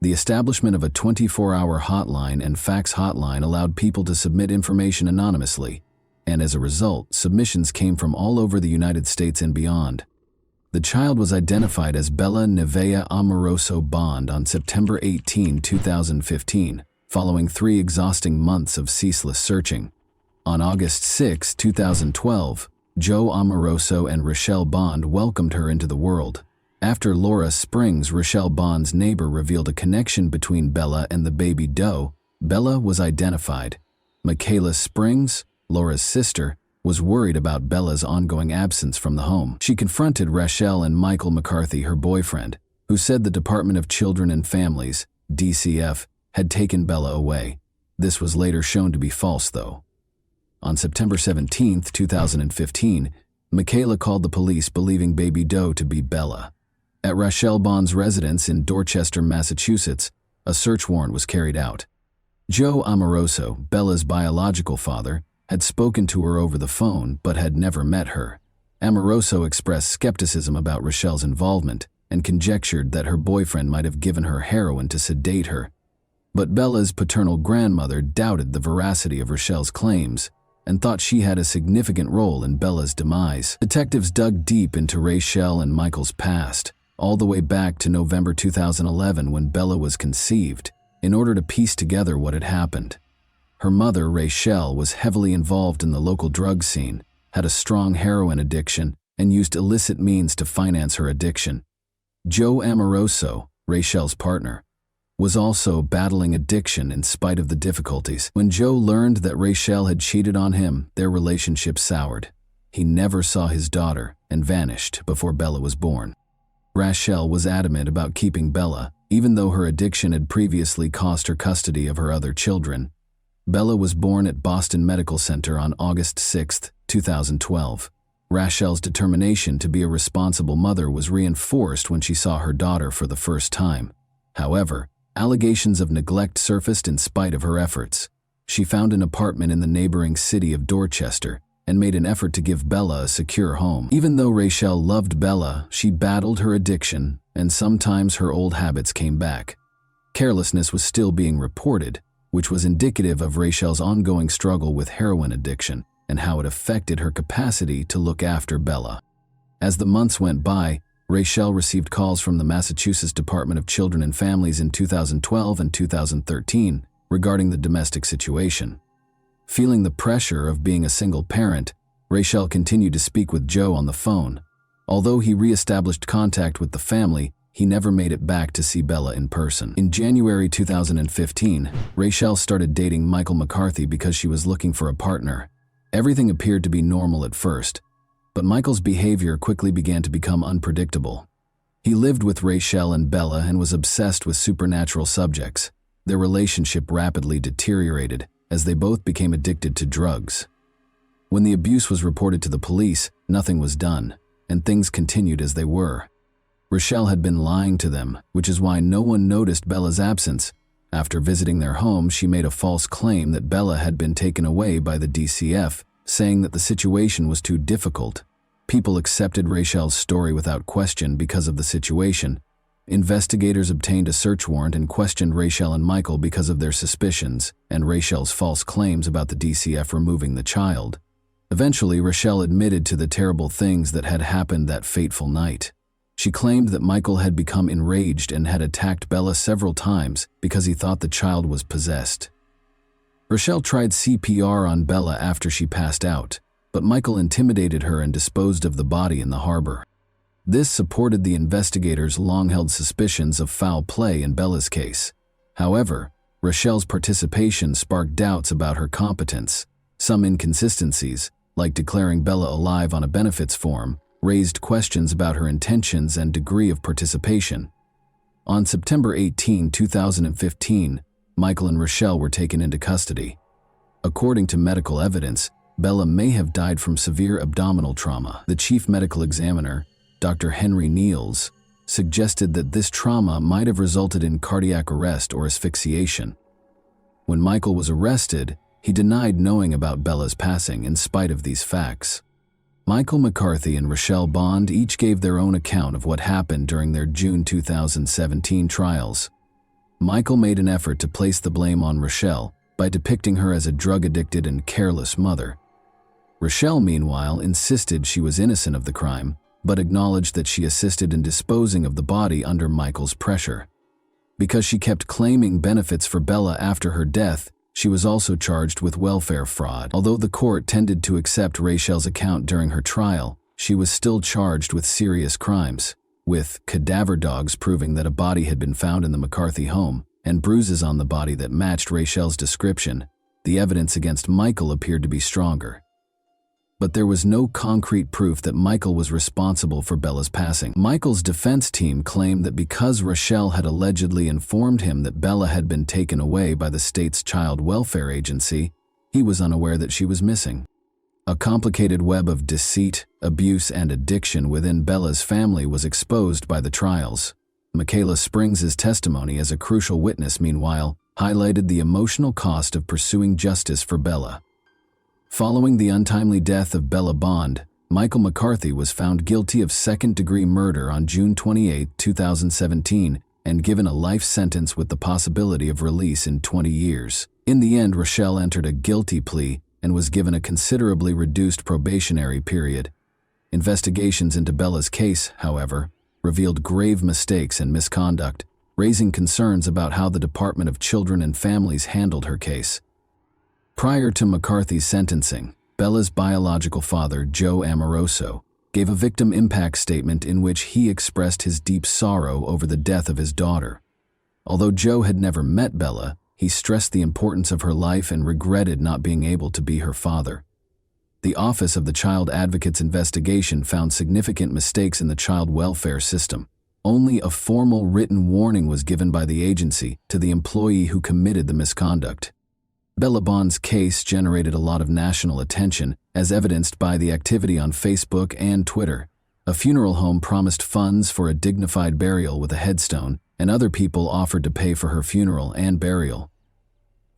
[SPEAKER 1] The establishment of a 24-hour hotline and fax hotline allowed people to submit information anonymously, and as a result, submissions came from all over the United States and beyond. The child was identified as Bella Nevaeh Amoroso Bond on September 18, 2015, following 3 exhausting months of ceaseless searching. On August 6, 2012, Joe Amoroso and Rochelle Bond welcomed her into the world. After Laura Springs, Rochelle Bond's neighbor, revealed a connection between Bella and the baby doe, Bella was identified. Michaela Springs, Laura's sister, was worried about Bella's ongoing absence from the home. She confronted Rochelle and Michael McCarthy, her boyfriend, who said the Department of Children and Families, DCF, had taken Bella away. This was later shown to be false, though. On September 17, 2015, Michaela called the police believing baby doe to be Bella. At Rochelle Bond's residence in Dorchester, Massachusetts, a search warrant was carried out. Joe Amoroso, Bella's biological father, had spoken to her over the phone but had never met her. Amoroso expressed skepticism about Rochelle's involvement and conjectured that her boyfriend might have given her heroin to sedate her. But Bella's paternal grandmother doubted the veracity of Rochelle's claims and thought she had a significant role in Bella's demise. Detectives dug deep into Rochelle and Michael's past, all the way back to November 2011 when Bella was conceived, in order to piece together what had happened. Her mother, Rochelle, was heavily involved in the local drug scene, had a strong heroin addiction, and used illicit means to finance her addiction. Joe Amoroso, Rochelle's partner, was also battling addiction in spite of the difficulties. When Joe learned that Rochelle had cheated on him, their relationship soured. He never saw his daughter and vanished before Bella was born. Rochelle was adamant about keeping Bella, even though her addiction had previously cost her custody of her other children. Bella was born at Boston Medical Center on August 6, 2012. Rochelle's determination to be a responsible mother was reinforced when she saw her daughter for the first time. However, allegations of neglect surfaced in spite of her efforts. She found an apartment in the neighboring city of Dorchester and made an effort to give Bella a secure home. Even though Rochelle loved Bella, she battled her addiction, and sometimes her old habits came back. Carelessness was still being reported, which was indicative of Rochelle's ongoing struggle with heroin addiction and how it affected her capacity to look after Bella. As the months went by, Rochelle received calls from the Massachusetts Department of Children and Families in 2012 and 2013 regarding the domestic situation. Feeling the pressure of being a single parent, Rochelle continued to speak with Joe on the phone. Although he re-established contact with the family, he never made it back to see Bella in person. In January 2015, Rochelle started dating Michael McCarthy because she was looking for a partner. Everything appeared to be normal at first, but Michael's behavior quickly began to become unpredictable. He lived with Rachel and Bella and was obsessed with supernatural subjects. Their relationship rapidly deteriorated as they both became addicted to drugs. When the abuse was reported to the police, nothing was done, and things continued as they were. Rachel had been lying to them, which is why no one noticed Bella's absence. After visiting their home, she made a false claim that Bella had been taken away by the DCF, saying that the situation was too difficult. People accepted Rachel's story without question because of the situation. Investigators obtained a search warrant and questioned Rachel and Michael because of their suspicions and Rachel's false claims about the DCF removing the child. Eventually, Rachel admitted to the terrible things that had happened that fateful night. She claimed that Michael had become enraged and had attacked Bella several times because he thought the child was possessed. Rachel tried CPR on Bella after she passed out, but Michael intimidated her and disposed of the body in the harbor. This supported the investigators' long-held suspicions of foul play in Bella's case. However, Rachel's participation sparked doubts about her competence. Some inconsistencies, like declaring Bella alive on a benefits form, raised questions about her intentions and degree of participation. On September 18, 2015, Michael and Rachel were taken into custody. According to medical evidence, Bella may have died from severe abdominal trauma. The chief medical examiner, Dr. Henry Niels, suggested that this trauma might have resulted in cardiac arrest or asphyxiation. When Michael was arrested, he denied knowing about Bella's passing in spite of these facts. Michael McCarthy and Rachel Bond each gave their own account of what happened during their June 2017 trials. Michael made an effort to place the blame on Rachel by depicting her as a drug-addicted and careless mother. Rachel, meanwhile, insisted she was innocent of the crime, but acknowledged that she assisted in disposing of the body under Michael's pressure. Because she kept claiming benefits for Bella after her death, she was also charged with welfare fraud. Although the court tended to accept Rachel's account during her trial, she was still charged with serious crimes, with cadaver dogs proving that a body had been found in the McCarthy home and bruises on the body that matched Rachel's description. The evidence against Michael appeared to be stronger. But there was no concrete proof that Michael was responsible for Bella's passing. Michael's defense team claimed that because Rachel had allegedly informed him that Bella had been taken away by the state's child welfare agency, he was unaware that she was missing. A complicated web of deceit, abuse, and addiction within Bella's family was exposed by the trials. Michaela Springs' testimony as a crucial witness, meanwhile, highlighted the emotional cost of pursuing justice for Bella. Following the untimely death of Bella Bond, Michael McCarthy was found guilty of second-degree murder on June 28, 2017, and given a life sentence with the possibility of release in 20 years. In the end, Rachel entered a guilty plea and was given a considerably reduced probationary period. Investigations into Bella's case, however, revealed grave mistakes and misconduct, raising concerns about how the Department of Children and Families handled her case. Prior to McCarthy's sentencing, Bella's biological father, Joe Amoroso, gave a victim impact statement in which he expressed his deep sorrow over the death of his daughter. Although Joe had never met Bella, he stressed the importance of her life and regretted not being able to be her father. The Office of the Child Advocate's investigation found significant mistakes in the child welfare system. Only a formal written warning was given by the agency to the employee who committed the misconduct. Bella Bond's case generated a lot of national attention, as evidenced by the activity on Facebook and Twitter. A funeral home promised funds for a dignified burial with a headstone, and other people offered to pay for her funeral and burial.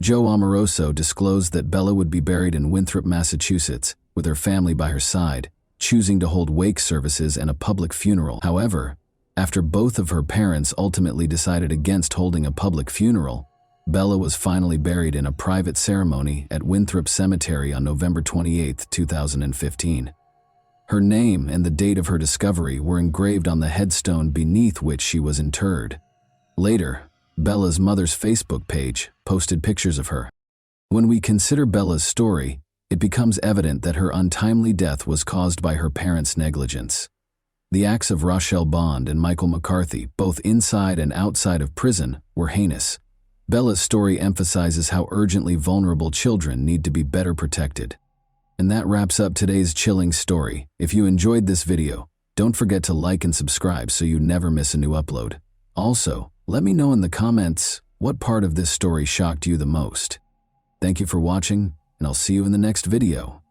[SPEAKER 1] Joe Amoroso disclosed that Bella would be buried in Winthrop, Massachusetts, with her family by her side, choosing to hold wake services and a public funeral. However, after both of her parents ultimately decided against holding a public funeral, Bella was finally buried in a private ceremony at Winthrop Cemetery on November 28, 2015. Her name and the date of her discovery were engraved on the headstone beneath which she was interred. Later, Bella's mother's Facebook page posted pictures of her. When we consider Bella's story, it becomes evident that her untimely death was caused by her parents' negligence. The acts of Rachel Bond and Michael McCarthy, both inside and outside of prison, were heinous. Bella's story emphasizes how urgently vulnerable children need to be better protected. And that wraps up today's chilling story. If you enjoyed this video, Don't forget to like and subscribe so you never miss a new upload. Also, let me know in the comments what part of this story shocked you the most. Thank you for watching, and I'll see you in the next video.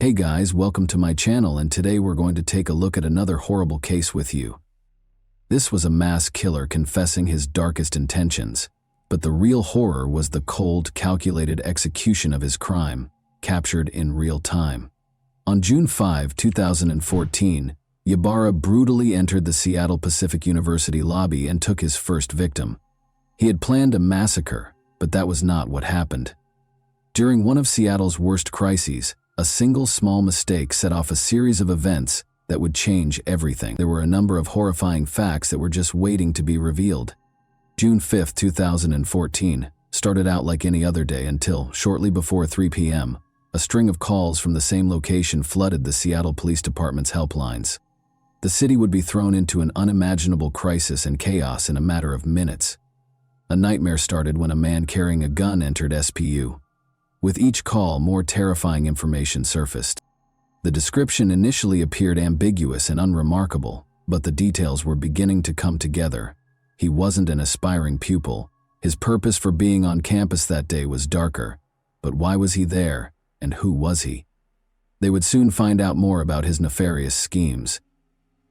[SPEAKER 1] Hey guys, welcome to my channel, and today we're going to take a look at another horrible case with you. This was a mass killer confessing his darkest intentions, but the real horror was the cold, calculated execution of his crime, captured in real time. On June 5, 2014, Ybarra brutally entered the Seattle Pacific University lobby and took his first victim. He had planned a massacre, but that was not what happened. During one of Seattle's worst crises, a single small mistake set off a series of events that would change everything. There were a number of horrifying facts that were just waiting to be revealed. June 5, 2014, started out like any other day until, shortly before 3 p.m., a string of calls from the same location flooded the Seattle Police Department's helplines. The city would be thrown into an unimaginable crisis and chaos in a matter of minutes. A nightmare started when a man carrying a gun entered SPU. With each call, more terrifying information surfaced. The description initially appeared ambiguous and unremarkable, but the details were beginning to come together. He wasn't an aspiring pupil. His purpose for being on campus that day was darker. But why was he there, and who was he? They would soon find out more about his nefarious schemes.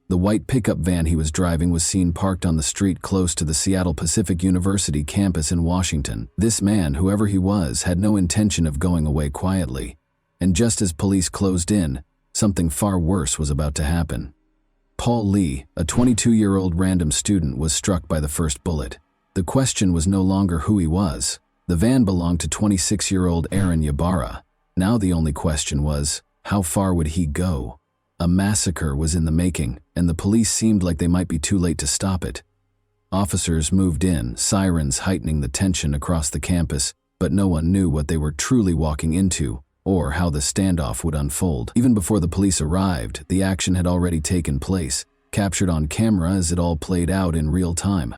[SPEAKER 1] The white pickup van he was driving was seen parked on the street close to the Seattle Pacific University campus in Washington. This man, whoever he was, had no intention of going away quietly. And just as police closed in, something far worse was about to happen. Paul Lee, a 22-year-old random student, was struck by the first bullet. The question was no longer who he was. The van belonged to 26-year-old Aaron Ybarra. Now the only question was, how far would he go? A massacre was in the making, and the police seemed like they might be too late to stop it. Officers moved in, sirens heightening the tension across the campus, but no one knew what they were truly walking into, or how the standoff would unfold. Even before the police arrived, the action had already taken place, captured on camera as it all played out in real time.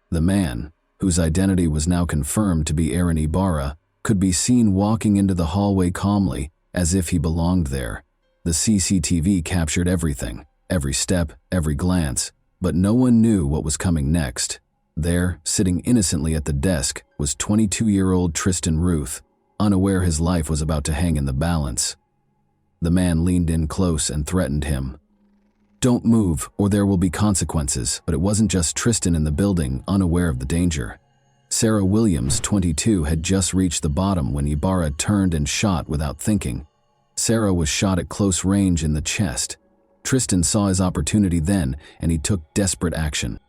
[SPEAKER 1] The man, whose identity was now confirmed to be Aaron Ybarra, could be seen walking into the hallway calmly, as if he belonged there. The CCTV captured everything, every step, every glance, but no one knew what was coming next. There, sitting innocently at the desk, was 22-year-old Tristan Ruth, unaware his life was about to hang in the balance. The man leaned in close and threatened him. "Don't move, or there will be consequences." But it wasn't just Tristan in the building, unaware of the danger. Sarah Williams, 22, had just reached the bottom when Ybarra turned and shot without thinking. Sarah was shot at close range in the chest. Tristan saw his opportunity then, and he took desperate action.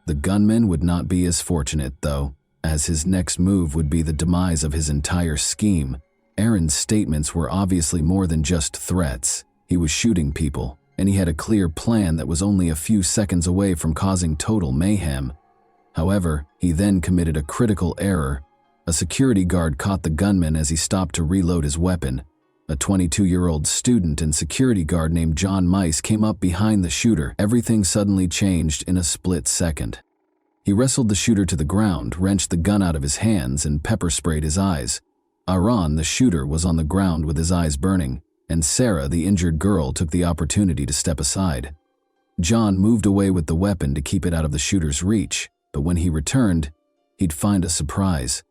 [SPEAKER 1] The gunman would not be as fortunate, though, as his next move would be the demise of his entire scheme. Aaron's statements were obviously more than just threats. He was shooting people, and he had a clear plan that was only a few seconds away from causing total mayhem. However, he then committed a critical error. A security guard caught the gunman as he stopped to reload his weapon. A 22-year-old student and security guard named John Mice came up behind the shooter. Everything suddenly changed in a split second. He wrestled the shooter to the ground, wrenched the gun out of his hands, and pepper-sprayed his eyes. Aaron, the shooter, was on the ground with his eyes burning, and Sarah, the injured girl, took the opportunity to step aside. John moved away with the weapon to keep it out of the shooter's reach, but when he returned, he'd find a surprise.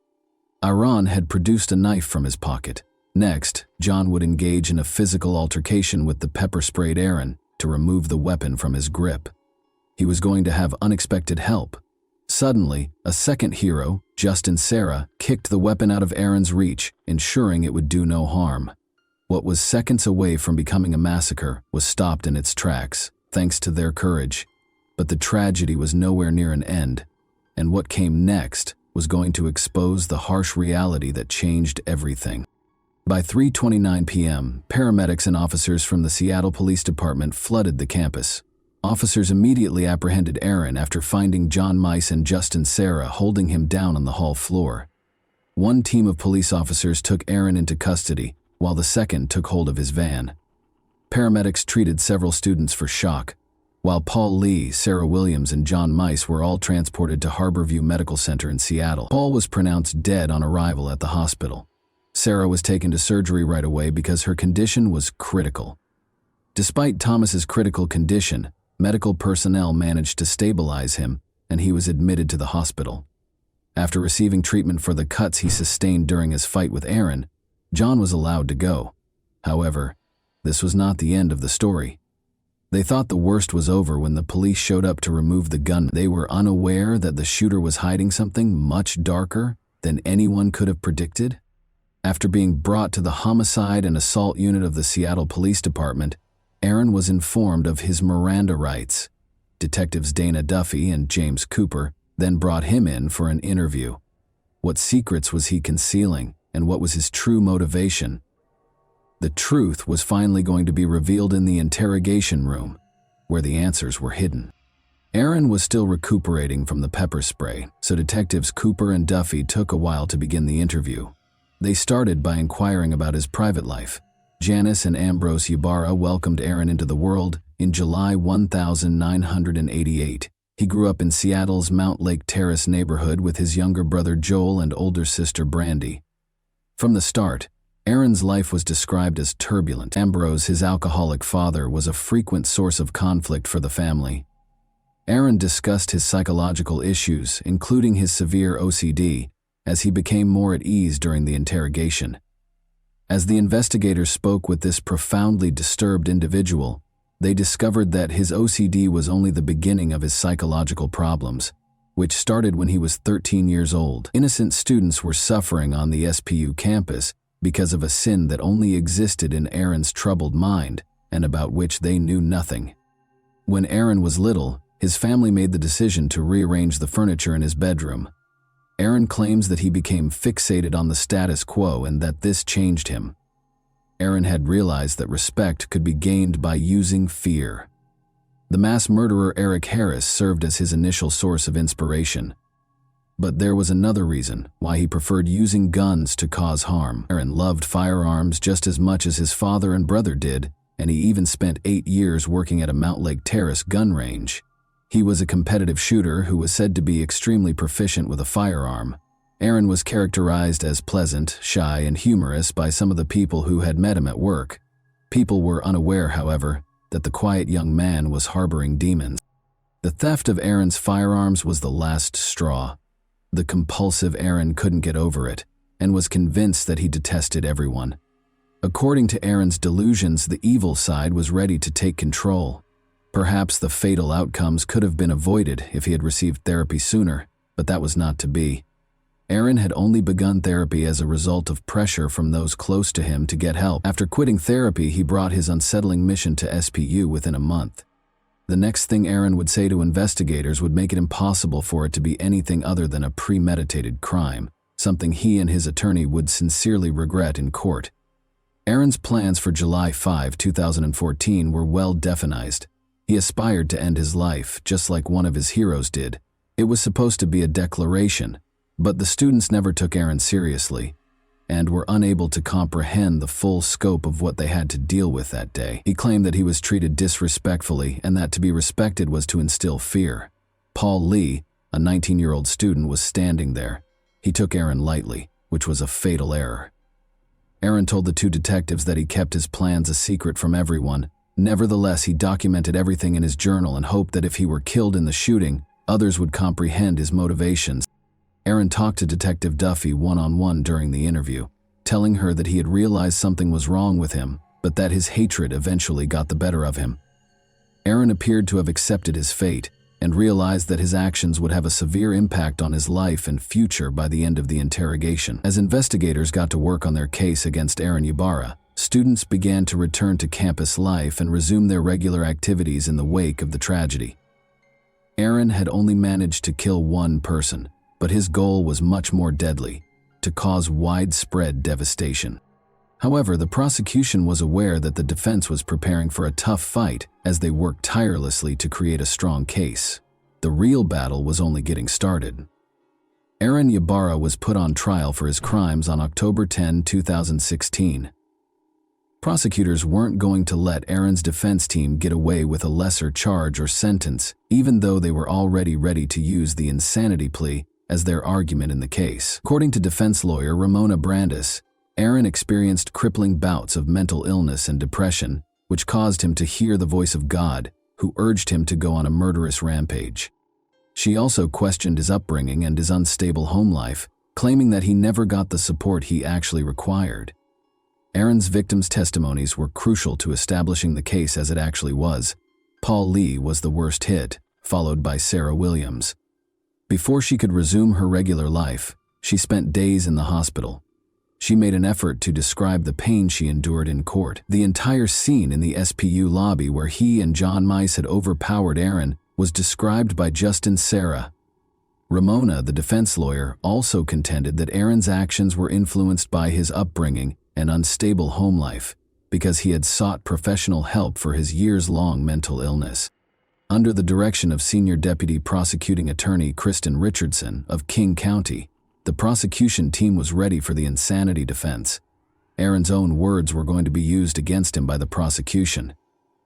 [SPEAKER 1] Aaron had produced a knife from his pocket. Next, John would engage in a physical altercation with the pepper-sprayed Aaron to remove the weapon from his grip. He was going to have unexpected help. Suddenly, a second hero, Justin Sarah, kicked the weapon out of Aaron's reach, ensuring it would do no harm. What was seconds away from becoming a massacre was stopped in its tracks, thanks to their courage. But the tragedy was nowhere near an end, and what came next was going to expose the harsh reality that changed everything. By 3:29 p.m., paramedics and officers from the Seattle Police Department flooded the campus. Officers immediately apprehended Aaron after finding John Mice and Justin Sarah holding him down on the hall floor. One team of police officers took Aaron into custody, while the second took hold of his van. Paramedics treated several students for shock, while Paul Lee, Sarah Williams, and John Mice were all transported to Harborview Medical Center in Seattle. Paul was pronounced dead on arrival at the hospital. Sarah was taken to surgery right away because her condition was critical. Despite Thomas's critical condition, medical personnel managed to stabilize him, and he was admitted to the hospital. After receiving treatment for the cuts he sustained during his fight with Aaron, John was allowed to go. However, this was not the end of the story. They thought the worst was over when the police showed up to remove the gun. They were unaware that the shooter was hiding something much darker than anyone could have predicted. After being brought to the homicide and assault unit of the Seattle Police Department, Aaron was informed of his Miranda rights. Detectives Dana Duffy and James Cooper then brought him in for an interview. What secrets was he concealing, and what was his true motivation? The truth was finally going to be revealed in the interrogation room, where the answers were hidden. Aaron was still recuperating from the pepper spray, so detectives Cooper and Duffy took a while to begin the interview. They started by inquiring about his private life. Janice and Ambrose Ybarra welcomed Aaron into the world in July 1988. He grew up in Seattle's Mount Lake Terrace neighborhood with his younger brother Joel and older sister Brandy. From the start, Aaron's life was described as turbulent. Ambrose, his alcoholic father, was a frequent source of conflict for the family. Aaron discussed his psychological issues, including his severe OCD, as he became more at ease during the interrogation. As the investigators spoke with this profoundly disturbed individual, they discovered that his OCD was only the beginning of his psychological problems, which started when he was 13 years old. Innocent students were suffering on the SPU campus because of a sin that only existed in Aaron's troubled mind and about which they knew nothing. When Aaron was little, his family made the decision to rearrange the furniture in his bedroom. Aaron claims that he became fixated on the status quo and that this changed him. Aaron had realized that respect could be gained by using fear. The mass murderer Eric Harris served as his initial source of inspiration. But there was another reason why he preferred using guns to cause harm. Aaron loved firearms just as much as his father and brother did, and he even spent 8 years working at a Mount Lake Terrace gun range. He was a competitive shooter who was said to be extremely proficient with a firearm. Aaron was characterized as pleasant, shy, and humorous by some of the people who had met him at work. People were unaware, however, that the quiet young man was harboring demons. The theft of Aaron's firearms was the last straw. The compulsive Aaron couldn't get over it and was convinced that he detested everyone. According to Aaron's delusions, the evil side was ready to take control. Perhaps the fatal outcomes could have been avoided if he had received therapy sooner, but that was not to be. Aaron had only begun therapy as a result of pressure from those close to him to get help. After quitting therapy, he brought his unsettling mission to SPU within a month. The next thing Aaron would say to investigators would make it impossible for it to be anything other than a premeditated crime, something he and his attorney would sincerely regret in court. Aaron's plans for July 5, 2014 were well defined. He aspired to end his life, just like one of his heroes did. It was supposed to be a declaration, but the students never took Aaron seriously and were unable to comprehend the full scope of what they had to deal with that day. He claimed that he was treated disrespectfully and that to be respected was to instill fear. Paul Lee, a 19-year-old student, was standing there. He took Aaron lightly, which was a fatal error. Aaron told the two detectives that he kept his plans a secret from everyone. Nevertheless, he documented everything in his journal and hoped that if he were killed in the shooting, others would comprehend his motivations. Aaron talked to Detective Duffy one-on-one during the interview, telling her that he had realized something was wrong with him, but that his hatred eventually got the better of him. Aaron appeared to have accepted his fate and realized that his actions would have a severe impact on his life and future by the end of the interrogation. As investigators got to work on their case against Aaron Ybarra, students began to return to campus life and resume their regular activities in the wake of the tragedy. Aaron had only managed to kill one person, but his goal was much more deadly: to cause widespread devastation. However, the prosecution was aware that the defense was preparing for a tough fight as they worked tirelessly to create a strong case. The real battle was only getting started. Aaron Ybarra was put on trial for his crimes on October 10, 2016. Prosecutors weren't going to let Aaron's defense team get away with a lesser charge or sentence, even though they were already ready to use the insanity plea as their argument in the case. According to defense lawyer Ramona Brandis, Aaron experienced crippling bouts of mental illness and depression, which caused him to hear the voice of God, who urged him to go on a murderous rampage. She also questioned his upbringing and his unstable home life, claiming that he never got the support he actually required. Aaron's victims' testimonies were crucial to establishing the case as it actually was. Paul Lee was the worst hit, followed by Sarah Williams. Before she could resume her regular life, she spent days in the hospital. She made an effort to describe the pain she endured in court. The entire scene in the SPU lobby where he and John Mice had overpowered Aaron was described by Justin Sarah. Ramona, the defense lawyer, also contended that Aaron's actions were influenced by his upbringing and unstable home life because he had sought professional help for his years-long mental illness. Under the direction of Senior Deputy Prosecuting Attorney Kristen Richardson of King County, the prosecution team was ready for the insanity defense. Aaron's own words were going to be used against him by the prosecution.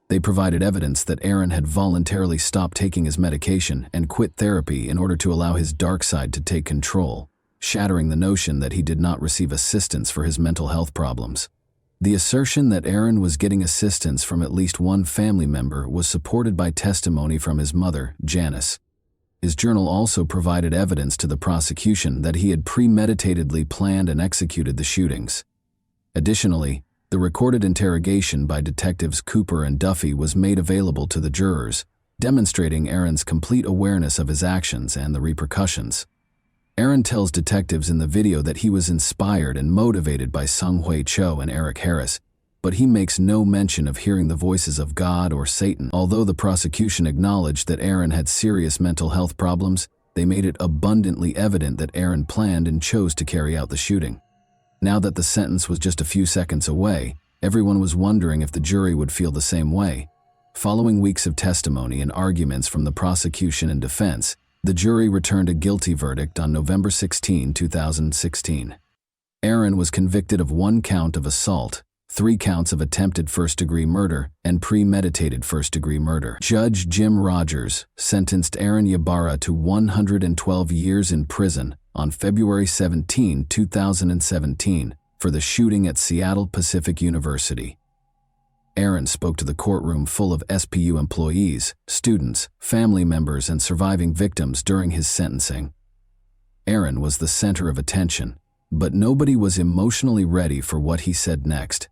[SPEAKER 1] They provided evidence that Aaron had voluntarily stopped taking his medication and quit therapy in order to allow his dark side to take control, shattering the notion that he did not receive assistance for his mental health problems. The assertion that Aaron was getting assistance from at least one family member was supported by testimony from his mother, Janice. His journal also provided evidence to the prosecution that he had premeditatedly planned and executed the shootings. Additionally, the recorded interrogation by detectives Cooper and Duffy was made available to the jurors, demonstrating Aaron's complete awareness of his actions and the repercussions. Aaron tells detectives in the video that he was inspired and motivated by Sung Hui Cho and Eric Harris, but he makes no mention of hearing the voices of God or Satan. Although the prosecution acknowledged that Aaron had serious mental health problems, they made it abundantly evident that Aaron planned and chose to carry out the shooting. Now that the sentence was just a few seconds away, everyone was wondering if the jury would feel the same way. Following weeks of testimony and arguments from the prosecution and defense, the jury returned a guilty verdict on November 16, 2016. Aaron was convicted of 1 count of assault, 3 counts of attempted first-degree murder, and premeditated first-degree murder. Judge Jim Rogers sentenced Aaron Ybarra to 112 years in prison on February 17, 2017, for the shooting at Seattle Pacific University. Aaron spoke to the courtroom full of SPU employees, students, family members, and surviving victims during his sentencing. Aaron was the center of attention, but nobody was emotionally ready for what he said next.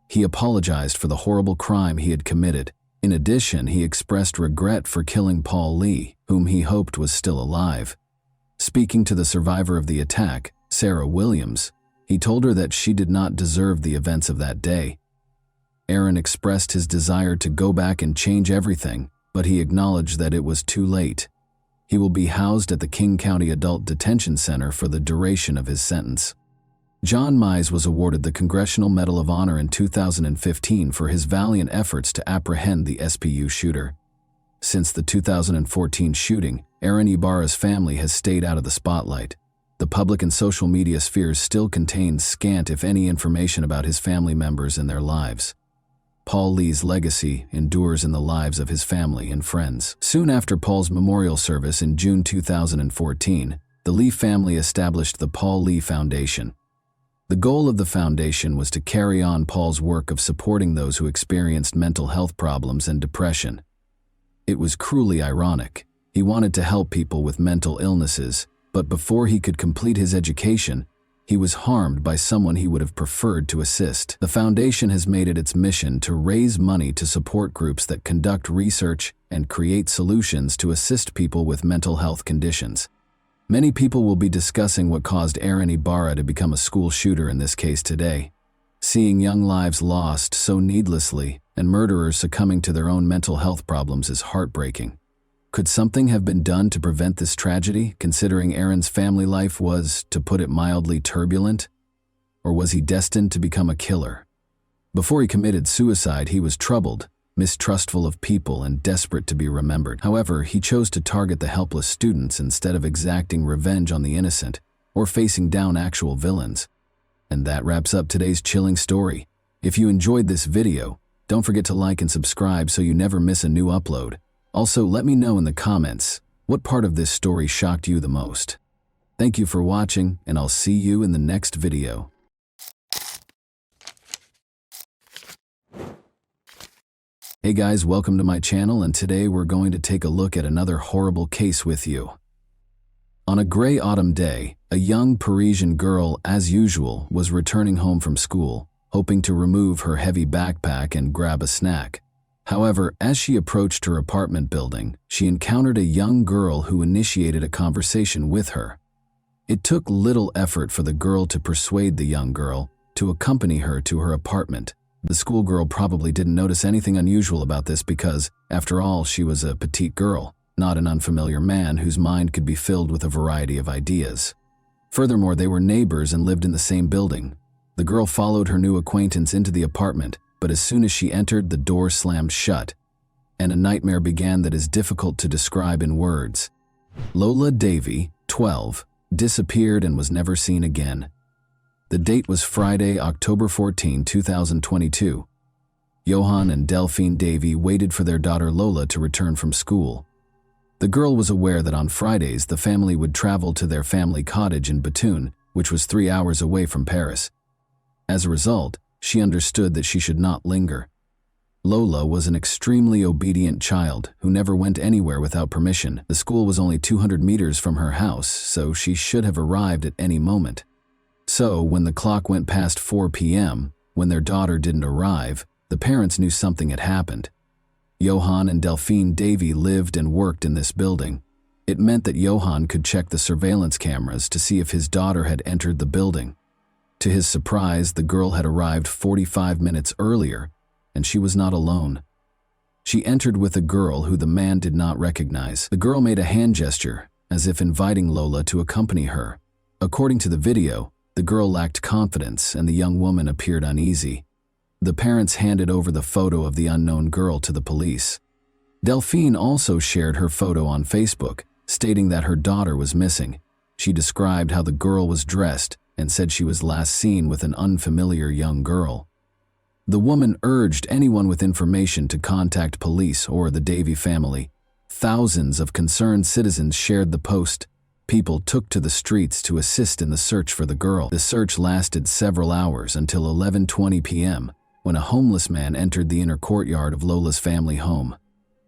[SPEAKER 1] He apologized for the horrible crime he had committed. In addition, he expressed regret for killing Paul Lee, whom he hoped was still alive. Speaking to the survivor of the attack, Sarah Williams, he told her that she did not deserve the events of that day. Aaron expressed his desire to go back and change everything, but he acknowledged that it was too late. He will be housed at the King County Adult Detention Center for the duration of his sentence. John Mize was awarded the Congressional Medal of Honor in 2015 for his valiant efforts to apprehend the SPU shooter. Since the 2014 shooting, Aaron Ybarra's family has stayed out of the spotlight. The public and social media spheres still contain scant if any information about his family members and their lives. Paul Lee's legacy endures in the lives of his family and friends. Soon after Paul's memorial service in June 2014, the Lee family established the Paul Lee Foundation. The goal of the foundation was to carry on Paul's work of supporting those who experienced mental health problems and depression. It was cruelly ironic. He wanted to help people with mental illnesses, but before he could complete his education, he was harmed by someone he would have preferred to assist. The foundation has made it its mission to raise money to support groups that conduct research and create solutions to assist people with mental health conditions. Many people will be discussing what caused Aaron Ybarra to become a school shooter in this case today. Seeing young lives lost so needlessly and murderers succumbing to their own mental health problems is heartbreaking. Could something have been done to prevent this tragedy, considering Aaron's family life was, to put it mildly, turbulent? Or was he destined to become a killer? Before he committed suicide, he was troubled, mistrustful of people, and desperate to be remembered. However, he chose to target the helpless students instead of exacting revenge on the innocent or facing down actual villains. And that wraps up today's chilling story. If you enjoyed this video, don't forget to like and subscribe so you never miss a new upload. Also, let me know in the comments what part of this story shocked you the most. Thank you for watching, and I'll see you in the next video. Hey guys, welcome to my channel, and today we're going to take a look at another horrible case with you. On a gray autumn day, a young Parisian girl, as usual, was returning home from school, hoping to remove her heavy backpack and grab a snack. However, as she approached her apartment building, she encountered a young girl who initiated a conversation with her. It took little effort for the girl to persuade the young girl to accompany her to her apartment. The schoolgirl probably didn't notice anything unusual about this because, after all, she was a petite girl, not an unfamiliar man whose mind could be filled with a variety of ideas. Furthermore, they were neighbors and lived in the same building. The girl followed her new acquaintance into the apartment, but as soon as she entered, the door slammed shut, and a nightmare began that is difficult to describe in words. Lola Davy, 12, disappeared and was never seen again. The date was Friday, October 14, 2022. Johan and Delphine Davy waited for their daughter Lola to return from school. The girl was aware that on Fridays the family would travel to their family cottage in Bethune, which was 3 hours away from Paris. As a result, she understood that she should not linger. Lola was an extremely obedient child who never went anywhere without permission. The school was only 200 meters from her house, so she should have arrived at any moment. So, when the clock went past 4 p.m., when their daughter didn't arrive, the parents knew something had happened. Johan and Delphine Davy lived and worked in this building. It meant that Johan could check the surveillance cameras to see if his daughter had entered the building. To his surprise, the girl had arrived 45 minutes earlier, and she was not alone. She entered with a girl who the man did not recognize. The girl made a hand gesture, as if inviting Lola to accompany her. According to the video, the girl lacked confidence and the young woman appeared uneasy. The parents handed over the photo of the unknown girl to the police. Delphine also shared her photo on Facebook, stating that her daughter was missing. She described how the girl was dressed and said she was last seen with an unfamiliar young girl. The woman urged anyone with information to contact police or the Davy family. Thousands of concerned citizens shared the post. People took to the streets to assist in the search for the girl. The search lasted several hours until 11:20 p.m., when a homeless man entered the inner courtyard of Lola's family home.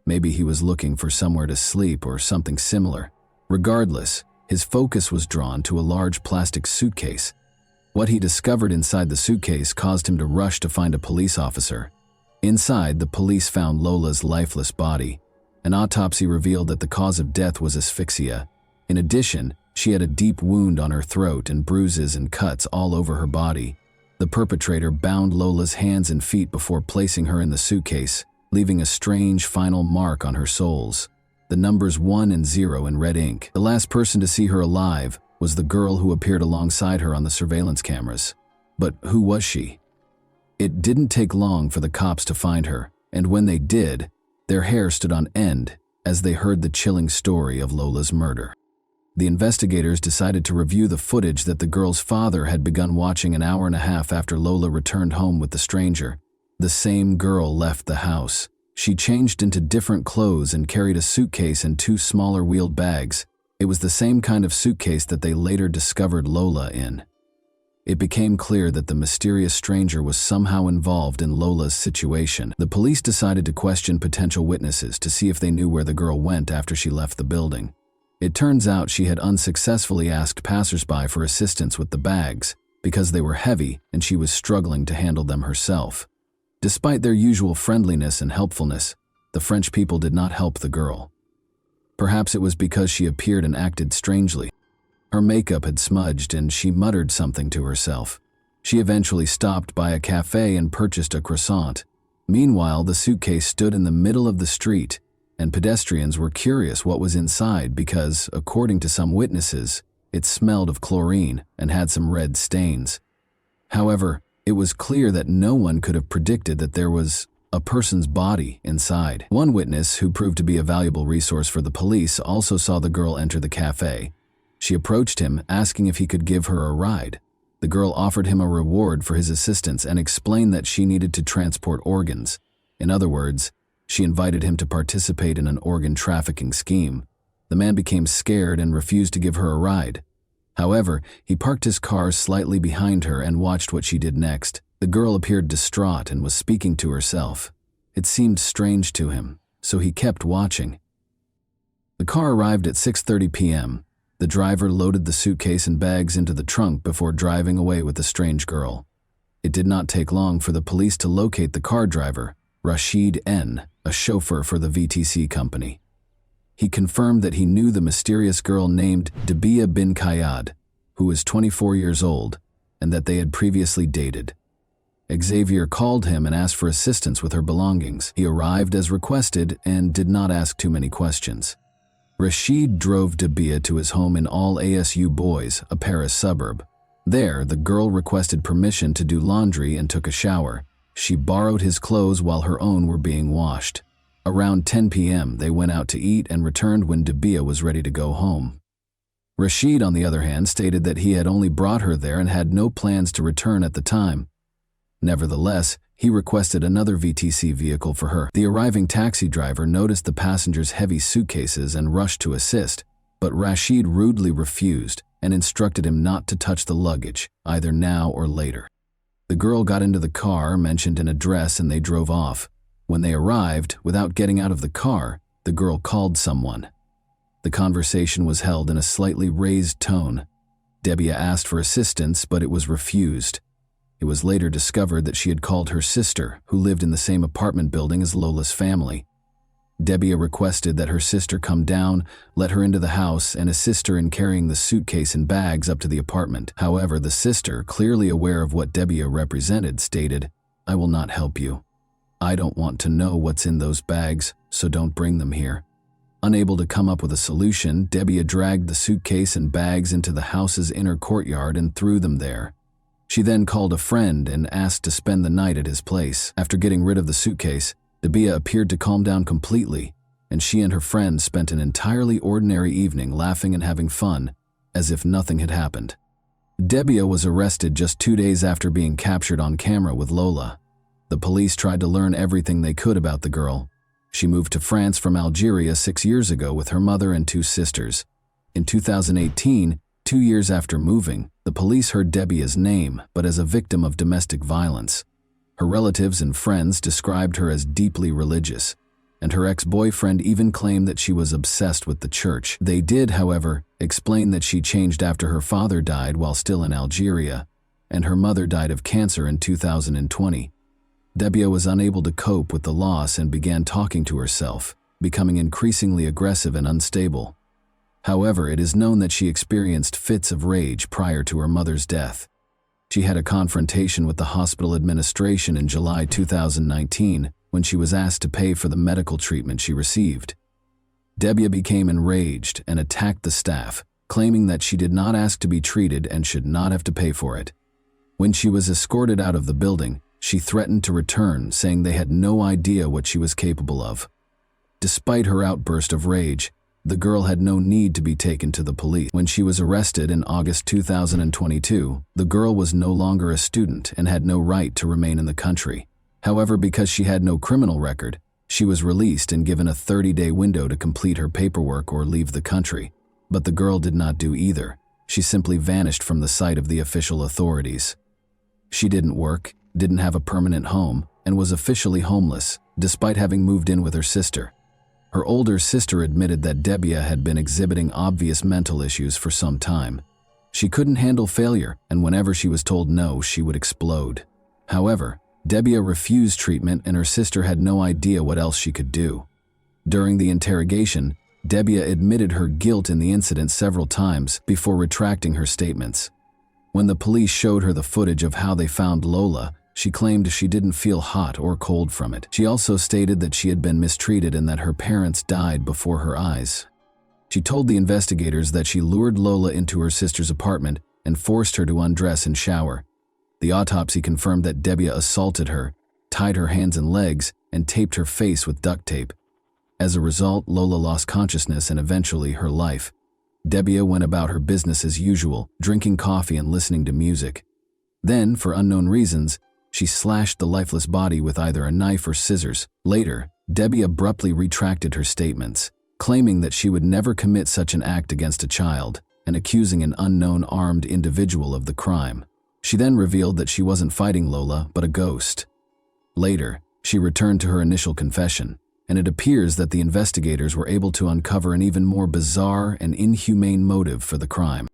[SPEAKER 1] Maybe he was looking for somewhere to sleep or something similar. Regardless, his focus was drawn to a large plastic suitcase. What he discovered inside the suitcase caused him to rush to find a police officer. Inside, the police found Lola's lifeless body. An autopsy revealed that the cause of death was asphyxia. In addition, she had a deep wound on her throat and bruises and cuts all over her body. The perpetrator bound Lola's hands and feet before placing her in the suitcase, leaving a strange final mark on her soles. The numbers 1 and 0 in red ink. The last person to see her alive was the girl who appeared alongside her on the surveillance cameras. But who was she? It didn't take long for the cops to find her, and when they did, their hair stood on end as they heard the chilling story of Lola's murder. The investigators decided to review the footage that the girl's father had begun watching an hour and a half after Lola returned home with the stranger. The same girl left the house. She changed into different clothes and carried a suitcase and 2 smaller wheeled bags. It was the same kind of suitcase that they later discovered Lola in. It became clear that the mysterious stranger was somehow involved in Lola's situation. The police decided to question potential witnesses to see if they knew where the girl went after she left the building. It turns out she had unsuccessfully asked passersby for assistance with the bags because they were heavy and she was struggling to handle them herself. Despite their usual friendliness and helpfulness, the French people did not help the girl. Perhaps it was because she appeared and acted strangely. Her makeup had smudged and she muttered something to herself. She eventually stopped by a cafe and purchased a croissant. Meanwhile, the suitcase stood in the middle of the street, and pedestrians were curious what was inside because, according to some witnesses, it smelled of chlorine and had some red stains. However, it was clear that no one could have predicted that there was a person's body inside. One witness, who proved to be a valuable resource for the police, also saw the girl enter the cafe. She approached him, asking if he could give her a ride. The girl offered him a reward for his assistance and explained that she needed to transport organs. In other words, she invited him to participate in an organ trafficking scheme. The man became scared and refused to give her a ride. However, he parked his car slightly behind her and watched what she did next. The girl appeared distraught and was speaking to herself. It seemed strange to him, so he kept watching. The car arrived at 6:30 p.m. The driver loaded the suitcase and bags into the trunk before driving away with the strange girl. It did not take long for the police to locate the car driver, Rashid N., a chauffeur for the VTC company. He confirmed that he knew the mysterious girl named Dabia bin Kayad, who was 24 years old, and that they had previously dated. Xavier called him and asked for assistance with her belongings. He arrived as requested and did not ask too many questions. Rashid drove Dabia to his home in All ASU Boys, a Paris suburb. There, the girl requested permission to do laundry and took a shower. She borrowed his clothes while her own were being washed. Around 10 p.m., they went out to eat and returned when Dabia was ready to go home. Rashid, on the other hand, stated that he had only brought her there and had no plans to return at the time. Nevertheless, he requested another VTC vehicle for her. The arriving taxi driver noticed the passengers' heavy suitcases and rushed to assist, but Rashid rudely refused and instructed him not to touch the luggage, either now or later. The girl got into the car, mentioned an address, and they drove off. When they arrived, without getting out of the car, the girl called someone. The conversation was held in a slightly raised tone. Dabia asked for assistance, but it was refused. It was later discovered that she had called her sister, who lived in the same apartment building as Lola's family. Dabia requested that her sister come down, let her into the house, and assist her in carrying the suitcase and bags up to the apartment. However, the sister, clearly aware of what Dabia represented, stated, "I will not help you. I don't want to know what's in those bags, so don't bring them here." Unable to come up with a solution, Dabia dragged the suitcase and bags into the house's inner courtyard and threw them there. She then called a friend and asked to spend the night at his place. After getting rid of the suitcase, Dabia appeared to calm down completely, and she and her friend spent an entirely ordinary evening laughing and having fun, as if nothing had happened. Dabia was arrested just 2 days after being captured on camera with Lola. The police tried to learn everything they could about the girl. She moved to France from Algeria 6 years ago with her mother and 2 sisters. In 2018, 2 years after moving, the police heard Dabia's name, but as a victim of domestic violence. Her relatives and friends described her as deeply religious, and her ex-boyfriend even claimed that she was obsessed with the church. They did, however, explain that she changed after her father died while still in Algeria, and her mother died of cancer in 2020. Dabia was unable to cope with the loss and began talking to herself, becoming increasingly aggressive and unstable. However, it is known that she experienced fits of rage prior to her mother's death. She had a confrontation with the hospital administration in July 2019 when she was asked to pay for the medical treatment she received. Dabia became enraged and attacked the staff, claiming that she did not ask to be treated and should not have to pay for it. When she was escorted out of the building, she threatened to return, saying they had no idea what she was capable of. Despite her outburst of rage, the girl had no need to be taken to the police. When she was arrested in August 2022, the girl was no longer a student and had no right to remain in the country. However, because she had no criminal record, she was released and given a 30-day window to complete her paperwork or leave the country. But the girl did not do either. She simply vanished from the sight of the official authorities. She didn't work, didn't have a permanent home, and was officially homeless, despite having moved in with her sister. Her older sister admitted that Dabia had been exhibiting obvious mental issues for some time. She couldn't handle failure, and whenever she was told no, she would explode. However, Dabia refused treatment and her sister had no idea what else she could do. During the interrogation, Dabia admitted her guilt in the incident several times before retracting her statements. When the police showed her the footage of how they found Lola, she claimed she didn't feel hot or cold from it. She also stated that she had been mistreated and that her parents died before her eyes. She told the investigators that she lured Lola into her sister's apartment and forced her to undress and shower. The autopsy confirmed that Dabia assaulted her, tied her hands and legs, and taped her face with duct tape. As a result, Lola lost consciousness and eventually her life. Dabia went about her business as usual, drinking coffee and listening to music. Then, for unknown reasons, she slashed the lifeless body with either a knife or scissors. Later, Dabia abruptly retracted her statements, claiming that she would never commit such an act against a child, and accusing an unknown armed individual of the crime. She then revealed that she wasn't fighting Lola, but a ghost. Later, She returned to her initial confession, and it appears that the investigators were able to uncover an even more bizarre and inhumane motive for the crime.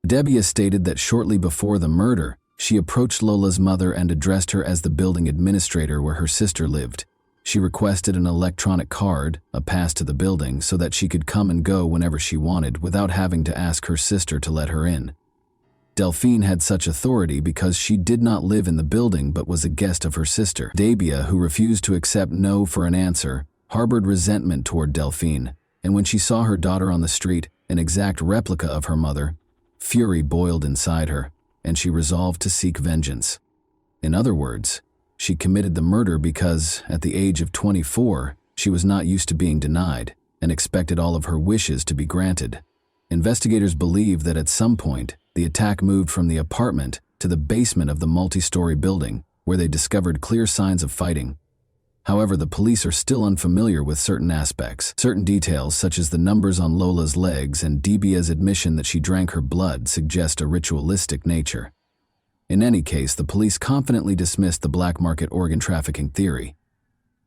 [SPEAKER 1] Debbie stated that shortly before the murder, she approached Lola's mother and addressed her as the building administrator where her sister lived. She requested an electronic card, a pass to the building, so that she could come and go whenever she wanted without having to ask her sister to let her in. Delphine had such authority because she did not live in the building but was a guest of her sister. Dabia, who refused to accept no for an answer, harbored resentment toward Delphine, and when she saw her daughter on the street, an exact replica of her mother, fury boiled inside her, and she resolved to seek vengeance. In other words, she committed the murder because, at the age of 24, she was not used to being denied and expected all of her wishes to be granted. Investigators believe that at some point, the attack moved from the apartment to the basement of the multi-story building, where they discovered clear signs of fighting. However, the police are still unfamiliar with certain aspects. Certain details, such as the numbers on Lola's legs and Debia's admission that she drank her blood, suggest a ritualistic nature. In any case, the police confidently dismissed the black market organ trafficking theory.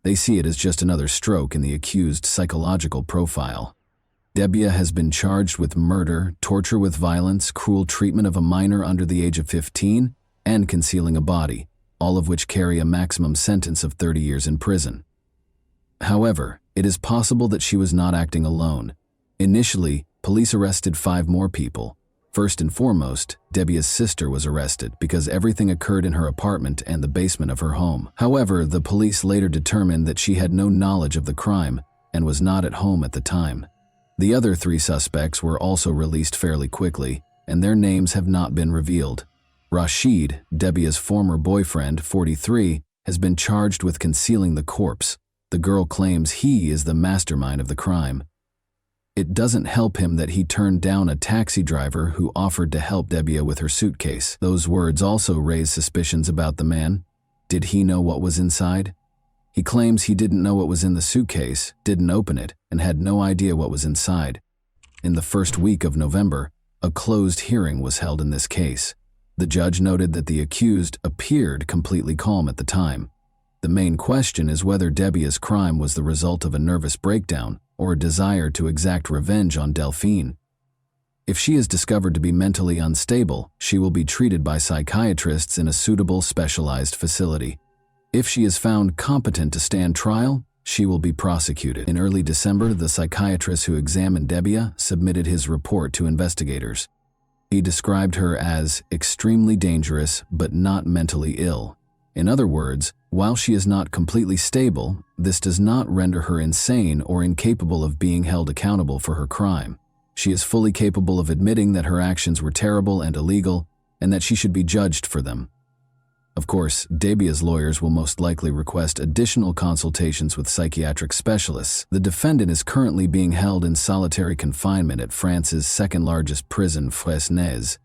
[SPEAKER 1] They see it as just another stroke in the accused's psychological profile. Debia has been charged with murder, torture with violence, cruel treatment of a minor under the age of 15, and concealing a body, all of which carry a maximum sentence of 30 years in prison. However, it is possible that she was not acting alone. Initially, police arrested 5 more people. First and foremost, Debia's sister was arrested because everything occurred in her apartment and the basement of her home. However, the police later determined that she had no knowledge of the crime and was not at home at the time. The other 3 suspects were also released fairly quickly, and their names have not been revealed. Rashid, Debia's former boyfriend, 43, has been charged with concealing the corpse. The girl claims he is the mastermind of the crime. It doesn't help him that he turned down a taxi driver who offered to help Debia with her suitcase. Those words also raise suspicions about the man. Did he know what was inside? He claims he didn't know what was in the suitcase, didn't open it, and had no idea what was inside. In the first week of November, a closed hearing was held in this case. The judge noted that the accused appeared completely calm at the time. The main question is whether Debia's crime was the result of a nervous breakdown or a desire to exact revenge on Delphine. If she is discovered to be mentally unstable, she will be treated by psychiatrists in a suitable specialized facility. If she is found competent to stand trial, she will be prosecuted. In early December, the psychiatrist who examined Debia submitted his report to investigators. He described her as extremely dangerous but not mentally ill. In other words, while she is not completely stable, this does not render her insane or incapable of being held accountable for her crime. She is fully capable of admitting that her actions were terrible and illegal, and that she should be judged for them. Of course, Debia's lawyers will most likely request additional consultations with psychiatric specialists. The defendant is currently being held in solitary confinement at France's second-largest prison, Fresnes,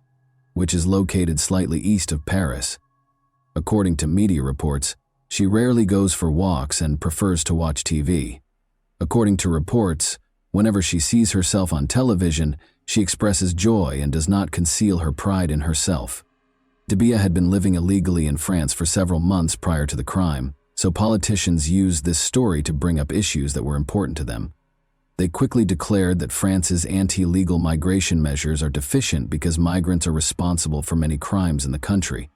[SPEAKER 1] which is located slightly east of Paris. According to media reports, she rarely goes for walks and prefers to watch TV. According to reports, whenever she sees herself on television, she expresses joy and does not conceal her pride in herself. Debia had been living illegally in France for several months prior to the crime, so politicians used this story to bring up issues that were important to them. They quickly declared that France's anti-legal migration measures are deficient because migrants are responsible for many crimes in the country.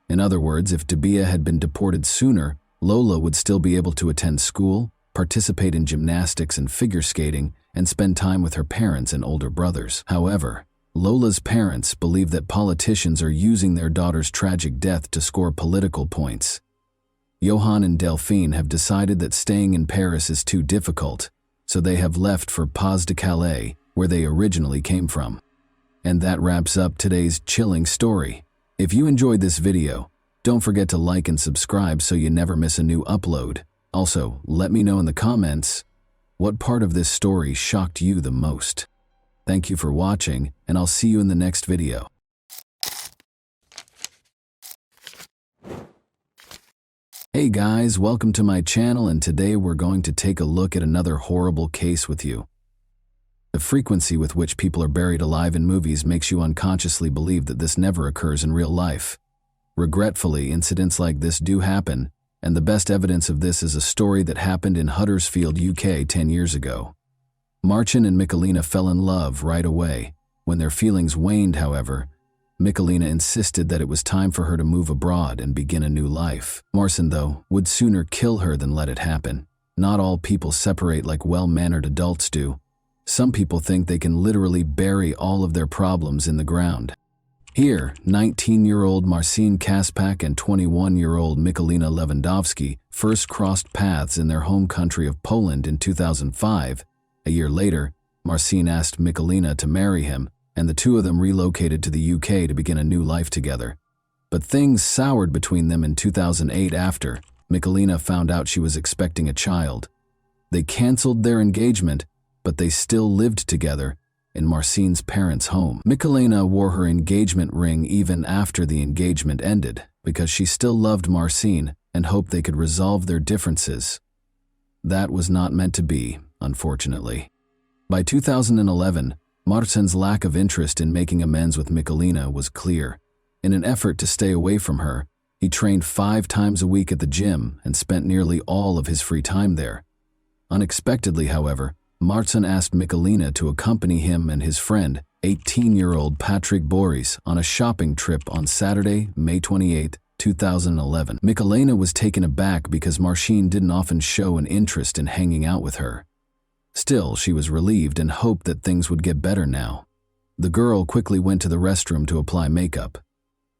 [SPEAKER 1] In other words, if Debia had been deported sooner, Lola would still be able to attend school, participate in gymnastics and figure skating, and spend time with her parents and older brothers. However, Lola's parents believe that politicians are using their daughter's tragic death to score political points. Johan and Delphine have decided that staying in Paris is too difficult, so they have left for Pas-de-Calais, where they originally came from. And that wraps up today's chilling story. If you enjoyed this video, don't forget to like and subscribe so you never miss a new upload. Also, let me know in the comments what part of this story shocked you the most. Thank you for watching, and I'll see you in the next video. Hey guys, welcome to my channel, and today we're going to take a look at another horrible case with you. The frequency with which people are buried alive in movies makes you unconsciously believe that this never occurs in real life. Regretfully, incidents like this do happen, and the best evidence of this is a story that happened in Huddersfield, UK 10 years ago. Marcin and Michalina fell in love right away. When their feelings waned, however, Michalina insisted that it was time for her to move abroad and begin a new life. Marcin, though, would sooner kill her than let it happen. Not all people separate like well-mannered adults do. Some people think they can literally bury all of their problems in the ground. Here, 19-year-old Marcin Kaspak and 21-year-old Michalina Lewandowski first crossed paths in their home country of Poland in 2005. A year later, Marcin asked Michalina to marry him, and the two of them relocated to the UK to begin a new life together. But things soured between them in 2008 after Michalina found out she was expecting a child. They canceled their engagement, but they still lived together in Marcin's parents' home. Michalina wore her engagement ring even after the engagement ended because she still loved Marcin and hoped they could resolve their differences. That was not meant to be, unfortunately. By 2011, Marcin's lack of interest in making amends with Michalina was clear. In an effort to stay away from her, he trained 5 times a week at the gym and spent nearly all of his free time there. Unexpectedly, however, Marcin asked Michalina to accompany him and his friend, 18-year-old Patrick Boris, on a shopping trip on Saturday, May 28, 2011. Michalina was taken aback because Marcin didn't often show an interest in hanging out with her. Still, she was relieved and hoped that things would get better now. The girl quickly went to the restroom to apply makeup.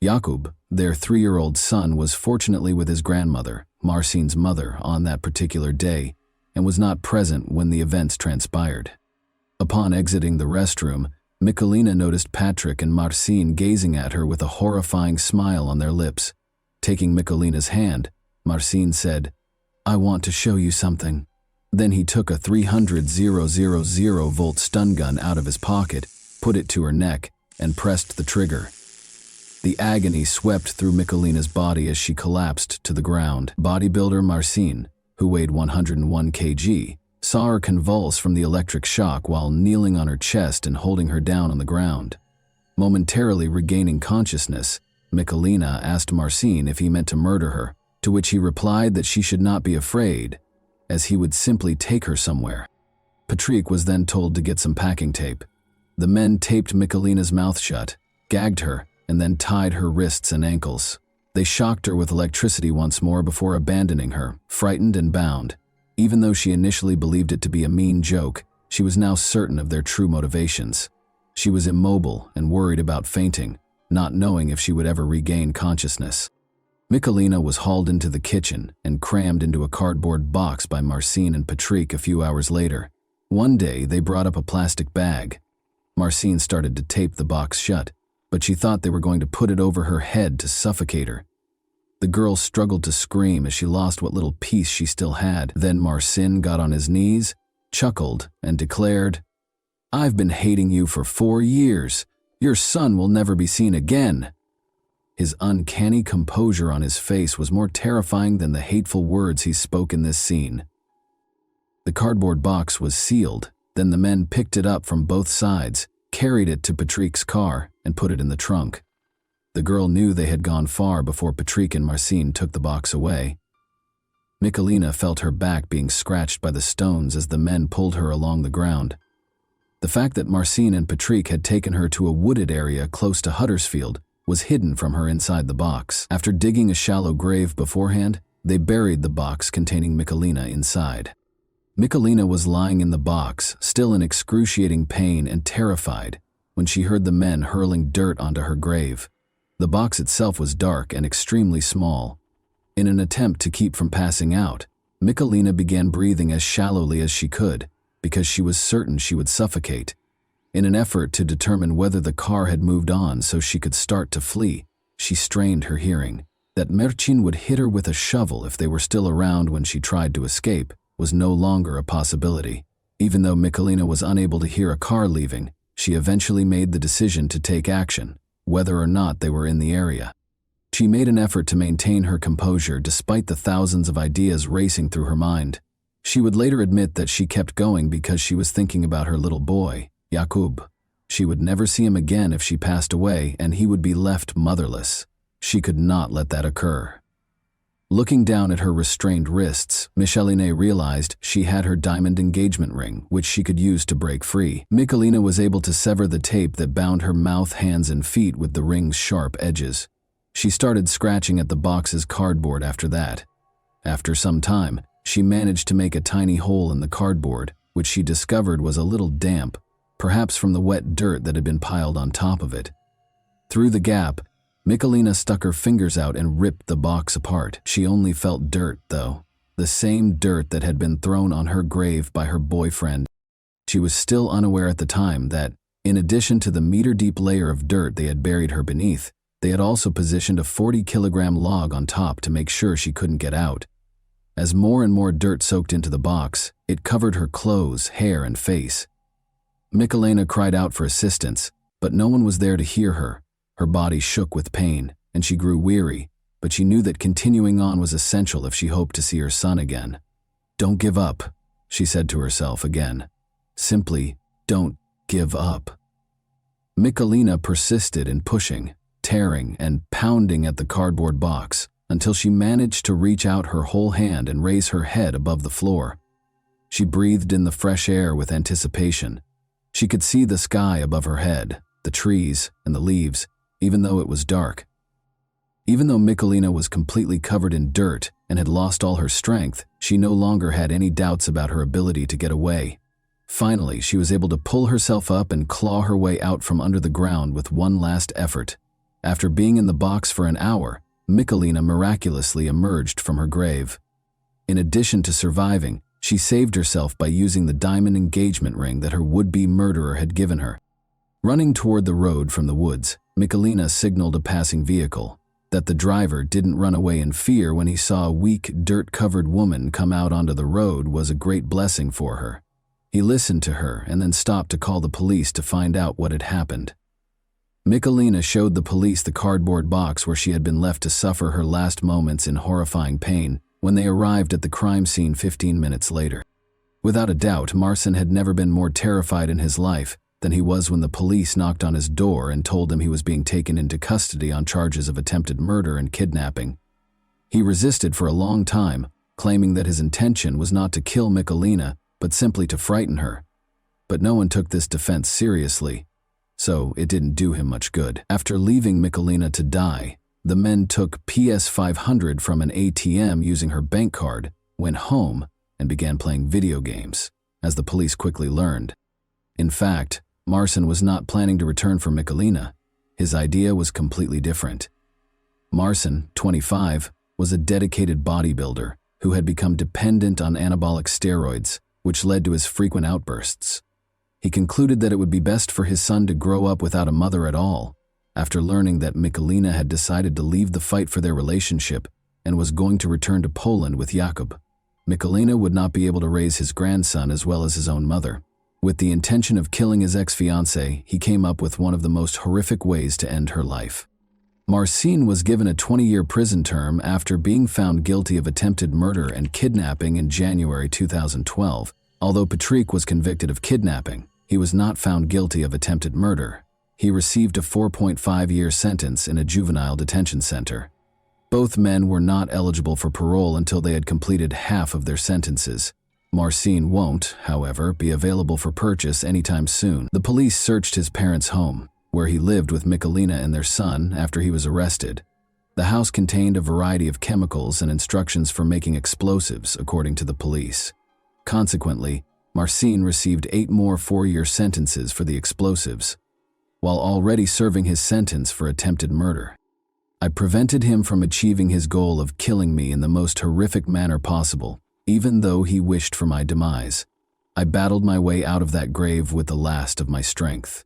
[SPEAKER 1] Jakub, their 3-year-old son, was fortunately with his grandmother, Marcin's mother, on that particular day, and was not present when the events transpired. Upon exiting the restroom, Michalina noticed Patrick and Marcin gazing at her with a horrifying smile on their lips. Taking Michalina's hand, Marcin said, "I want to show you something." Then he took a 300,000-volt stun gun out of his pocket, put it to her neck, and pressed the trigger. The agony swept through Michalina's body as she collapsed to the ground. Bodybuilder Marcin, who weighed 101 kg, saw her convulse from the electric shock while kneeling on her chest and holding her down on the ground. Momentarily regaining consciousness, Michalina asked Marcin if he meant to murder her, to which he replied that she should not be afraid, as he would simply take her somewhere. Patrick was then told to get some packing tape. The men taped Michalina's mouth shut, gagged her, and then tied her wrists and ankles. They shocked her with electricity once more before abandoning her, frightened and bound. Even though she initially believed it to be a mean joke, she was now certain of their true motivations. She was immobile and worried about fainting, not knowing if she would ever regain consciousness. Michalina was hauled into the kitchen and crammed into a cardboard box by Marcin and Patrick a few hours later. One day, they brought up a plastic bag. Marcin started to tape the box shut, but she thought they were going to put it over her head to suffocate her. The girl struggled to scream as she lost what little peace she still had. Then Marcin got on his knees, chuckled, and declared, "I've been hating you for 4 years. Your son will never be seen again." His uncanny composure on his face was more terrifying than the hateful words he spoke in this scene. The cardboard box was sealed. Then the men picked it up from both sides, carried it to Patrick's car, and put it in the trunk. The girl knew they had gone far before Patrick and Marcin took the box away. Michalina felt her back being scratched by the stones as the men pulled her along the ground. The fact that Marcin and Patrick had taken her to a wooded area close to Huddersfield was hidden from her inside the box. After digging a shallow grave beforehand, they buried the box containing Michalina inside. Michalina was lying in the box, still in excruciating pain and terrified, when she heard the men hurling dirt onto her grave. The box itself was dark and extremely small. In an attempt to keep from passing out, Michalina began breathing as shallowly as she could, because she was certain she would suffocate. In an effort to determine whether the car had moved on so she could start to flee, she strained her hearing. That Marcin would hit her with a shovel if they were still around when she tried to escape was no longer a possibility. Even though Michalina was unable to hear a car leaving, she eventually made the decision to take action, whether or not they were in the area. She made an effort to maintain her composure despite the thousands of ideas racing through her mind. She would later admit that she kept going because she was thinking about her little boy, Jakub. She would never see him again if she passed away, and he would be left motherless. She could not let that occur. Looking down at her restrained wrists, Micheline realized she had her diamond engagement ring, which she could use to break free. Michelina was able to sever the tape that bound her mouth, hands, and feet with the ring's sharp edges. She started scratching at the box's cardboard after that. After some time, she managed to make a tiny hole in the cardboard, which she discovered was a little damp, perhaps from the wet dirt that had been piled on top of it. Through the gap, Michelina stuck her fingers out and ripped the box apart. She only felt dirt, though. The same dirt that had been thrown on her grave by her boyfriend. She was still unaware at the time that, in addition to the meter-deep layer of dirt they had buried her beneath, they had also positioned a 40-kilogram log on top to make sure she couldn't get out. As more and more dirt soaked into the box, it covered her clothes, hair, and face. Michelina cried out for assistance, but no one was there to hear her. Her body shook with pain, and she grew weary, but she knew that continuing on was essential if she hoped to see her son again. "Don't give up," she said to herself again. Simply, don't give up. Michelina persisted in pushing, tearing, and pounding at the cardboard box until she managed to reach out her whole hand and raise her head above the floor. She breathed in the fresh air with anticipation. She could see the sky above her head, the trees, and the leaves, even though it was dark. Even though Michelina was completely covered in dirt and had lost all her strength, she no longer had any doubts about her ability to get away. Finally, she was able to pull herself up and claw her way out from under the ground with one last effort. After being in the box for an hour, Michelina miraculously emerged from her grave. In addition to surviving, she saved herself by using the diamond engagement ring that her would-be murderer had given her. Running toward the road from the woods, Michelina signaled a passing vehicle. That the driver didn't run away in fear when he saw a weak, dirt-covered woman come out onto the road was a great blessing for her. He listened to her and then stopped to call the police to find out what had happened. Michelina showed the police the cardboard box where she had been left to suffer her last moments in horrifying pain when they arrived at the crime scene 15 minutes later. Without a doubt, Marcin had never been more terrified in his life than he was when the police knocked on his door and told him he was being taken into custody on charges of attempted murder and kidnapping. He resisted for a long time, claiming that his intention was not to kill Michelina, but simply to frighten her. But no one took this defense seriously, so it didn't do him much good. After leaving Michelina to die, the men took PS500 from an ATM using her bank card, went home, and began playing video games, as the police quickly learned. In fact, Marcin was not planning to return for Michelina. His idea was completely different. Marcin, 25, was a dedicated bodybuilder who had become dependent on anabolic steroids, which led to his frequent outbursts. He concluded that it would be best for his son to grow up without a mother at all. After learning that Michelina had decided to leave the fight for their relationship and was going to return to Poland with Jakub, Michelina would not be able to raise his grandson as well as his own mother. With the intention of killing his ex-fiancée, he came up with one of the most horrific ways to end her life. Marcin was given a 20-year prison term after being found guilty of attempted murder and kidnapping in January 2012. Although Patrick was convicted of kidnapping, he was not found guilty of attempted murder. He received a 4.5-year sentence in a juvenile detention center. Both men were not eligible for parole until they had completed half of their sentences. Marcin won't, however, be available for purchase anytime soon. The police searched his parents' home, where he lived with Michelina and their son after he was arrested. The house contained a variety of chemicals and instructions for making explosives, according to the police. Consequently, Marcin received 8 more 4-year sentences for the explosives, while already serving his sentence for attempted murder. I prevented him from achieving his goal of killing me in the most horrific manner possible, even though he wished for my demise. I battled my way out of that grave with the last of my strength.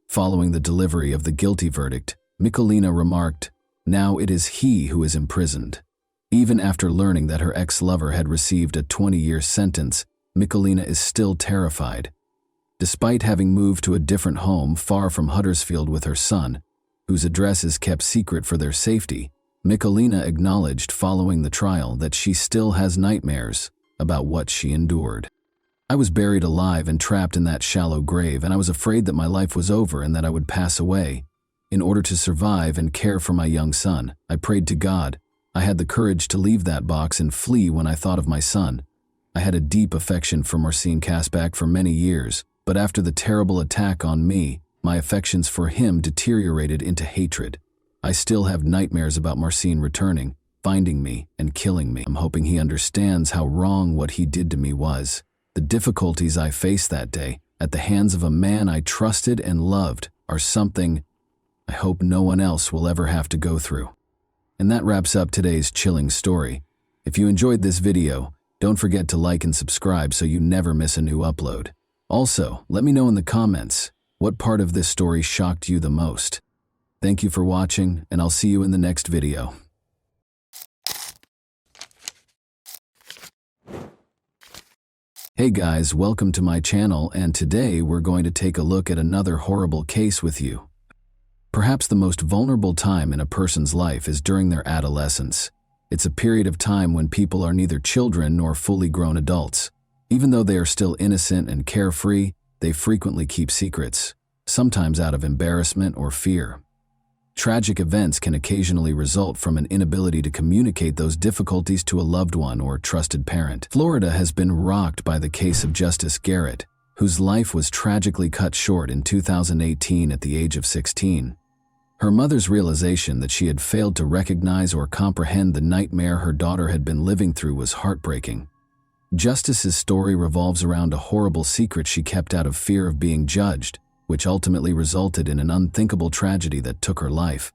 [SPEAKER 1] Following the delivery of the guilty verdict, Michelina remarked, "Now it is he who is imprisoned." Even after learning that her ex-lover had received a 20-year sentence, Michelina is still terrified. Despite having moved to a different home far from Huddersfield with her son, whose address is kept secret for their safety, Michelina acknowledged following the trial that she still has nightmares about what she endured. "I was buried alive and trapped in that shallow grave, and I was afraid that my life was over and that I would pass away. In order to survive and care for my young son, I prayed to God, I had the courage to leave that box and flee when I thought of my son. I had a deep affection for Marcin Kasbak for many years, but after the terrible attack on me, my affections for him deteriorated into hatred. I still have nightmares about Marcin returning, finding me, and killing me. I'm hoping he understands how wrong what he did to me was. The difficulties I faced that day, at the hands of a man I trusted and loved, are something I hope no one else will ever have to go through. And that wraps up today's chilling story. If you enjoyed this video, don't forget to like and subscribe so you never miss a new upload. Also, let me know in the comments, what part of this story shocked you the most? Thank you for watching, and I'll see you in the next video. Hey guys, welcome to my channel, and today we're going to take a look at another horrible case with you. Perhaps the most vulnerable time in a person's life is during their adolescence. It's a period of time when people are neither children nor fully grown adults. Even though they are still innocent and carefree, they frequently keep secrets, sometimes out of embarrassment or fear. Tragic events can occasionally result from an inability to communicate those difficulties to a loved one or trusted parent. Florida has been rocked by the case of Justice Garrett, whose life was tragically cut short in 2018 at the age of 16. Her mother's realization that she had failed to recognize or comprehend the nightmare her daughter had been living through was heartbreaking. Justice's story revolves around a horrible secret she kept out of fear of being judged, which ultimately resulted in an unthinkable tragedy that took her life.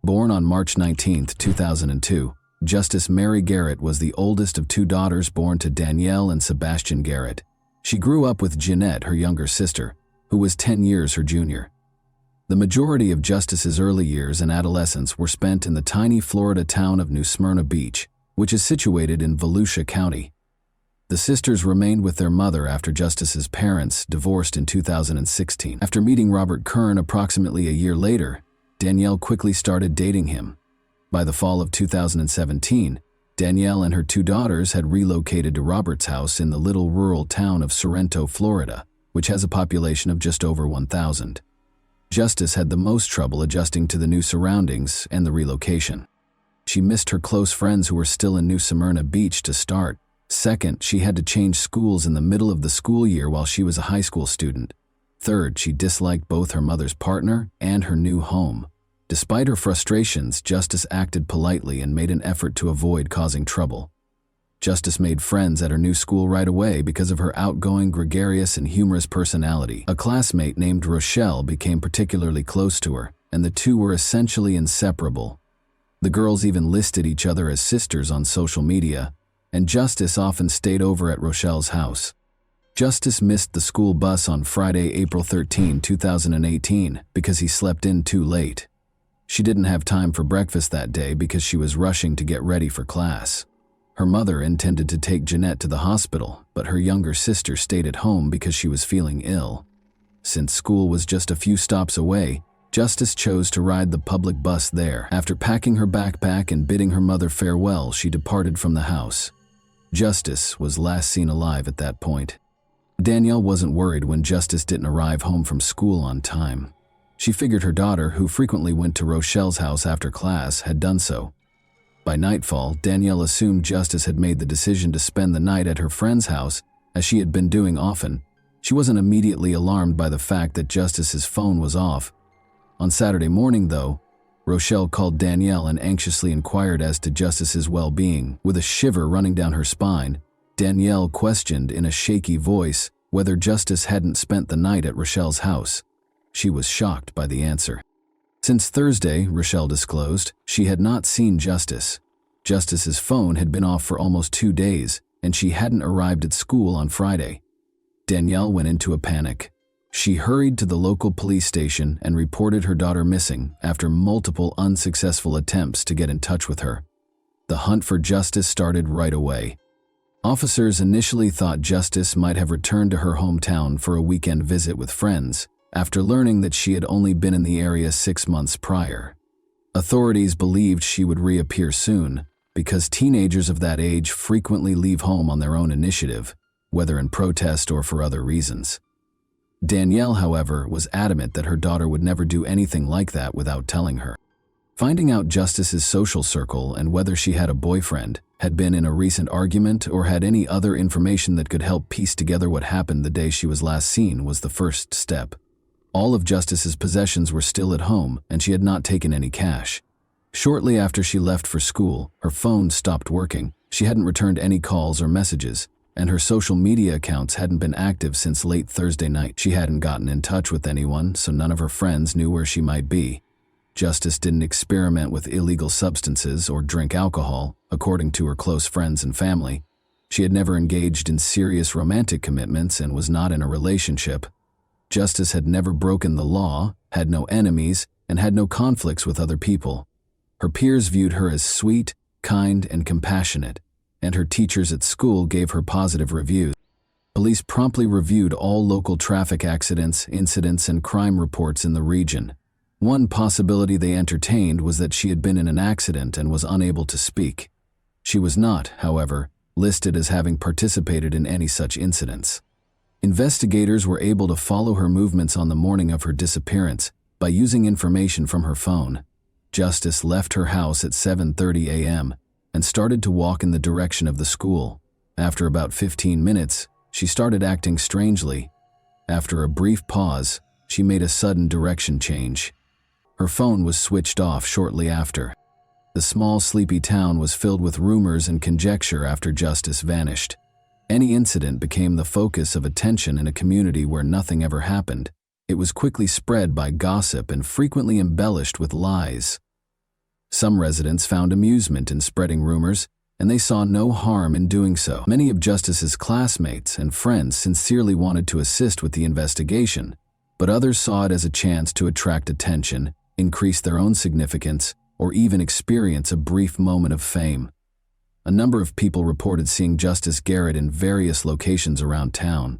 [SPEAKER 1] Born on March 19, 2002, Justice Mary Garrett was the oldest of two daughters born to Danielle and Sebastian Garrett. She grew up with Jeanette, her younger sister, who was 10 years her junior. The majority of Justice's early years and adolescence were spent in the tiny Florida town of New Smyrna Beach, which is situated in Volusia County. The sisters remained with their mother after Justice's parents divorced in 2016. After meeting Robert Kern approximately a year later, Danielle quickly started dating him. By the fall of 2017, Danielle and her two daughters had relocated to Robert's house in the little rural town of Sorrento, Florida, which has a population of just over 1,000. Justice had the most trouble adjusting to the new surroundings and the relocation. She missed her close friends who were still in New Smyrna Beach to start. Second, she had to change schools in the middle of the school year while she was a high school student. Third, she disliked both her mother's partner and her new home. Despite her frustrations, Justice acted politely and made an effort to avoid causing trouble. Justice made friends at her new school right away because of her outgoing, gregarious, and humorous personality. A classmate named Rochelle became particularly close to her, and the two were essentially inseparable. The girls even listed each other as sisters on social media, and Justice often stayed over at Rochelle's house. Justice missed the school bus on Friday, April 13, 2018, because he slept in too late. She didn't have time for breakfast that day because she was rushing to get ready for class. Her mother intended to take Jeanette to the hospital, but her younger sister stayed at home because she was feeling ill. Since school was just a few stops away, Justice chose to ride the public bus there. After packing her backpack and bidding her mother farewell, she departed from the house. Justice was last seen alive at that point. Danielle wasn't worried when Justice didn't arrive home from school on time. She figured her daughter, who frequently went to Rochelle's house after class, had done so. By nightfall, Danielle assumed Justice had made the decision to spend the night at her friend's house, as she had been doing often. She wasn't immediately alarmed by the fact that Justice's phone was off. On Saturday morning, though, Rochelle called Danielle and anxiously inquired as to Justice's well-being. With a shiver running down her spine, Danielle questioned in a shaky voice whether Justice hadn't spent the night at Rochelle's house. She was shocked by the answer. Since Thursday, Rochelle disclosed, she had not seen Justice. Justice's phone had been off for almost 2 days, and she hadn't arrived at school on Friday. Danielle went into a panic. She hurried to the local police station and reported her daughter missing after multiple unsuccessful attempts to get in touch with her. The hunt for Justice started right away. Officers initially thought Justice might have returned to her hometown for a weekend visit with friends, after learning that she had only been in the area 6 months prior. Authorities believed she would reappear soon, because teenagers of that age frequently leave home on their own initiative, whether in protest or for other reasons. Danielle, however, was adamant that her daughter would never do anything like that without telling her. Finding out Justice's social circle and whether she had a boyfriend, had been in a recent argument, or had any other information that could help piece together what happened the day she was last seen was the first step. All of Justice's possessions were still at home, and she had not taken any cash. Shortly after she left for school, her phone stopped working. She hadn't returned any calls or messages, and her social media accounts hadn't been active since late Thursday night. She hadn't gotten in touch with anyone, so none of her friends knew where she might be. Justice didn't experiment with illegal substances or drink alcohol, according to her close friends and family. She had never engaged in serious romantic commitments and was not in a relationship. Justice had never broken the law, had no enemies, and had no conflicts with other people. Her peers viewed her as sweet, kind, and compassionate, and her teachers at school gave her positive reviews. Police promptly reviewed all local traffic accidents, incidents, and crime reports in the region. One possibility they entertained was that she had been in an accident and was unable to speak. She was not, however, listed as having participated in any such incidents. Investigators were able to follow her movements on the morning of her disappearance by using information from her phone. Justice left her house at 7:30 a.m. and started to walk in the direction of the school. After about 15 minutes, she started acting strangely. After a brief pause, she made a sudden direction change. Her phone was switched off shortly after. The small, sleepy town was filled with rumors and conjecture after Justice vanished. Any incident became the focus of attention in a community where nothing ever happened. It was quickly spread by gossip and frequently embellished with lies. Some residents found amusement in spreading rumors, and they saw no harm in doing so. Many of Justice's classmates and friends sincerely wanted to assist with the investigation, but others saw it as a chance to attract attention, increase their own significance, or even experience a brief moment of fame. A number of people reported seeing Justice Garrett in various locations around town.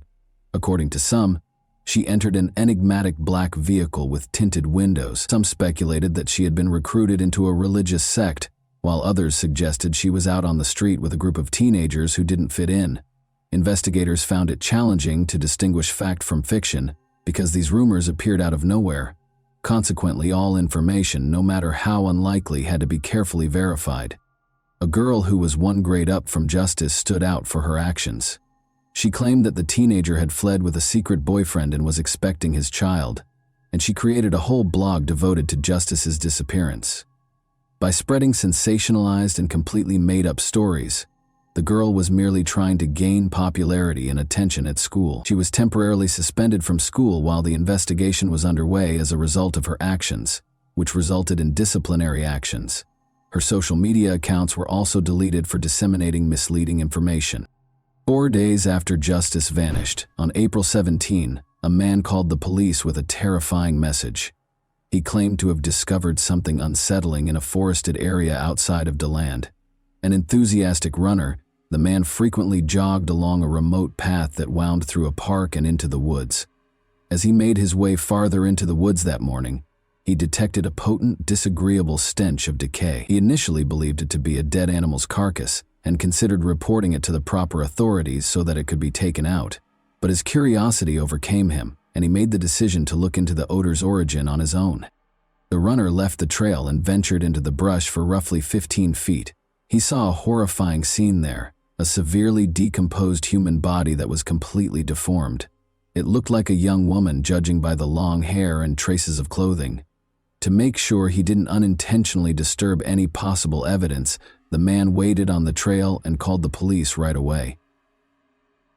[SPEAKER 1] According to some, she entered an enigmatic black vehicle with tinted windows. Some speculated that she had been recruited into a religious sect, while others suggested she was out on the street with a group of teenagers who didn't fit in. Investigators found it challenging to distinguish fact from fiction because these rumors appeared out of nowhere. Consequently, all information, no matter how unlikely, had to be carefully verified. A girl who was one grade up from Justice stood out for her actions. She claimed that the teenager had fled with a secret boyfriend and was expecting his child, and she created a whole blog devoted to Justice's disappearance. By spreading sensationalized and completely made-up stories, the girl was merely trying to gain popularity and attention at school. She was temporarily suspended from school while the investigation was underway as a result of her actions, which resulted in disciplinary actions. Her social media accounts were also deleted for disseminating misleading information. 4 days after Justice vanished, on April 17, a man called the police with a terrifying message. He claimed to have discovered something unsettling in a forested area outside of DeLand. An enthusiastic runner, the man frequently jogged along a remote path that wound through a park and into the woods. As he made his way farther into the woods that morning, he detected a potent, disagreeable stench of decay. He initially believed it to be a dead animal's carcass and considered reporting it to the proper authorities so that it could be taken out. But his curiosity overcame him, and he made the decision to look into the odor's origin on his own. The runner left the trail and ventured into the brush for roughly 15 feet. He saw a horrifying scene there. A severely decomposed human body that was completely deformed. It looked like a young woman, judging by the long hair and traces of clothing. To make sure he didn't unintentionally disturb any possible evidence, the man waited on the trail and called the police right away.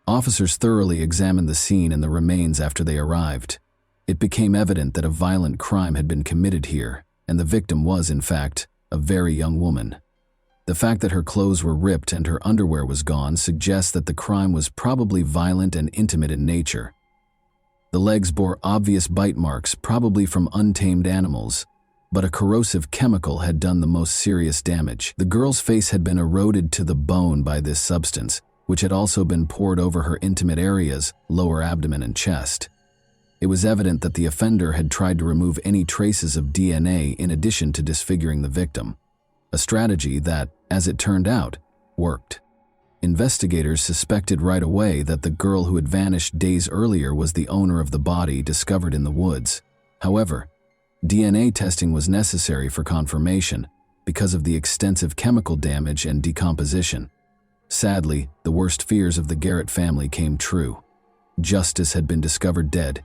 [SPEAKER 1] Officers thoroughly examined the scene and the remains after they arrived. It became evident that a violent crime had been committed here, and the victim was, in fact, a very young woman. The fact that her clothes were ripped and her underwear was gone suggests that the crime was probably violent and intimate in nature. The legs bore obvious bite marks, probably from untamed animals, but a corrosive chemical had done the most serious damage. The girl's face had been eroded to the bone by this substance, which had also been poured over her intimate areas, lower abdomen and chest. It was evident that the offender had tried to remove any traces of DNA in addition to disfiguring the victim. A strategy that, as it turned out, worked. Investigators suspected right away that the girl who had vanished days earlier was the owner of the body discovered in the woods. However, DNA testing was necessary for confirmation because of the extensive chemical damage and decomposition. Sadly, the worst fears of the Garrett family came true. Justice had been discovered dead.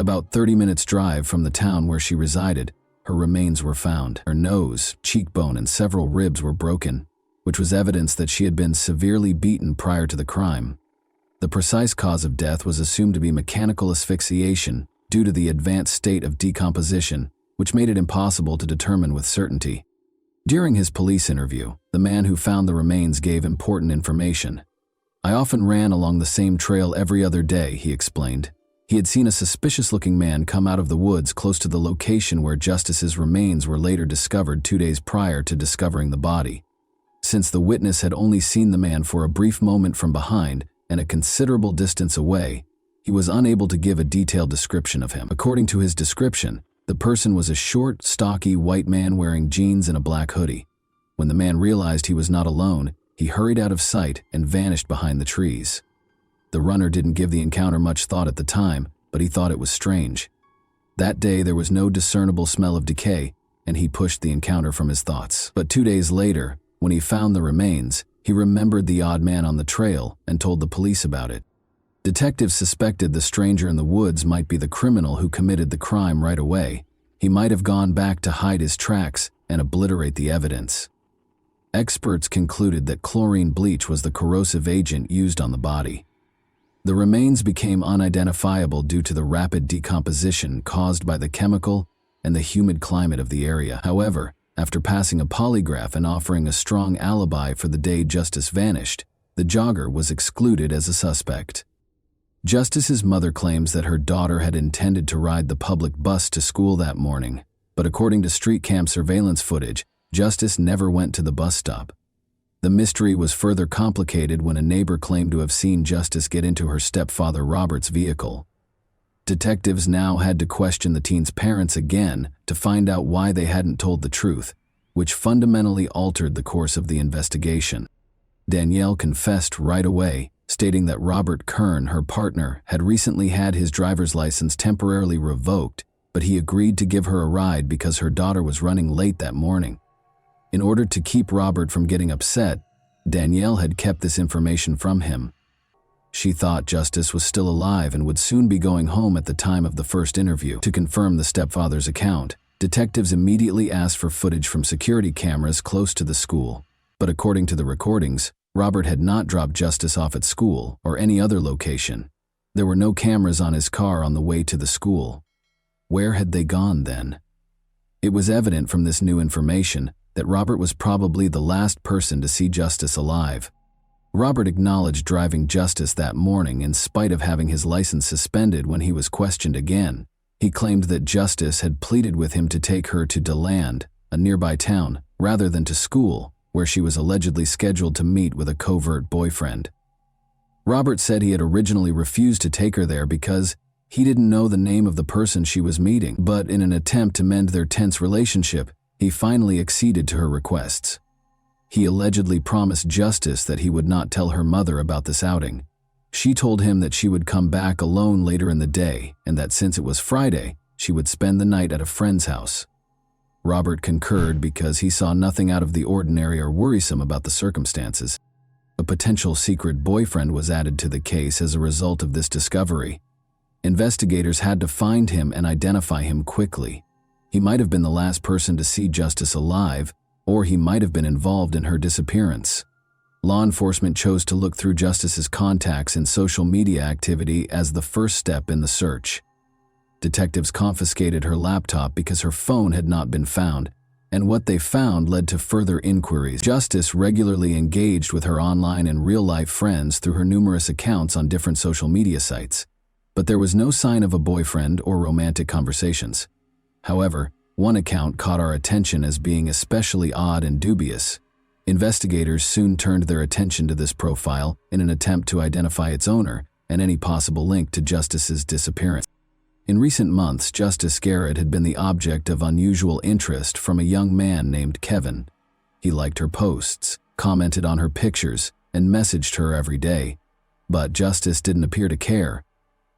[SPEAKER 1] About 30 minutes' drive from the town where she resided, her remains were found. Her nose, cheekbone, and several ribs were broken, which was evidence that she had been severely beaten prior to the crime. The precise cause of death was assumed to be mechanical asphyxiation due to the advanced state of decomposition, which made it impossible to determine with certainty. During his police interview, the man who found the remains gave important information. "I often ran along the same trail every other day," he explained. He had seen a suspicious-looking man come out of the woods close to the location where Justice's remains were later discovered 2 days prior to discovering the body. Since the witness had only seen the man for a brief moment from behind and a considerable distance away, he was unable to give a detailed description of him. According to his description, the person was a short, stocky white man wearing jeans and a black hoodie. When the man realized he was not alone, he hurried out of sight and vanished behind the trees. The runner didn't give the encounter much thought at the time, but he thought it was strange. That day there was no discernible smell of decay, and he pushed the encounter from his thoughts. But 2 days later, when he found the remains, he remembered the odd man on the trail and told the police about it. Detectives suspected the stranger in the woods might be the criminal who committed the crime right away. He might have gone back to hide his tracks and obliterate the evidence. Experts concluded that chlorine bleach was the corrosive agent used on the body. The remains became unidentifiable due to the rapid decomposition caused by the chemical and the humid climate of the area. However, after passing a polygraph and offering a strong alibi for the day Justice vanished, the jogger was excluded as a suspect. Justice's mother claims that her daughter had intended to ride the public bus to school that morning, but according to street cam surveillance footage, Justice never went to the bus stop. The mystery was further complicated when a neighbor claimed to have seen Justice get into her stepfather Robert's vehicle. Detectives now had to question the teen's parents again to find out why they hadn't told the truth, which fundamentally altered the course of the investigation. Danielle confessed right away, stating that Robert Kern, her partner, had recently had his driver's license temporarily revoked, but he agreed to give her a ride because her daughter was running late that morning. In order to keep Robert from getting upset, Danielle had kept this information from him. She thought Justice was still alive and would soon be going home at the time of the first interview. To confirm the stepfather's account, detectives immediately asked for footage from security cameras close to the school. But according to the recordings, Robert had not dropped Justice off at school or any other location. There were no cameras on his car on the way to the school. Where had they gone then? It was evident from this new information that Robert was probably the last person to see Justice alive. Robert acknowledged driving Justice that morning in spite of having his license suspended when he was questioned again. He claimed that Justice had pleaded with him to take her to DeLand, a nearby town, rather than to school, where she was allegedly scheduled to meet with a covert boyfriend. Robert said he had originally refused to take her there because he didn't know the name of the person she was meeting, but in an attempt to mend their tense relationship, he finally acceded to her requests. He allegedly promised Justice that he would not tell her mother about this outing. She told him that she would come back alone later in the day and that since it was Friday, she would spend the night at a friend's house. Robert concurred because he saw nothing out of the ordinary or worrisome about the circumstances. A potential secret boyfriend was added to the case as a result of this discovery. Investigators had to find him and identify him quickly. He might have been the last person to see Justice alive, or he might have been involved in her disappearance. Law enforcement chose to look through Justice's contacts and social media activity as the first step in the search. Detectives confiscated her laptop because her phone had not been found, and what they found led to further inquiries. Justice regularly engaged with her online and real-life friends through her numerous accounts on different social media sites, but there was no sign of a boyfriend or romantic conversations. However, one account caught our attention as being especially odd and dubious. Investigators soon turned their attention to this profile in an attempt to identify its owner and any possible link to Justice's disappearance. In recent months, Justice Garrett had been the object of unusual interest from a young man named Kevin. He liked her posts, commented on her pictures, and messaged her every day. But Justice didn't appear to care.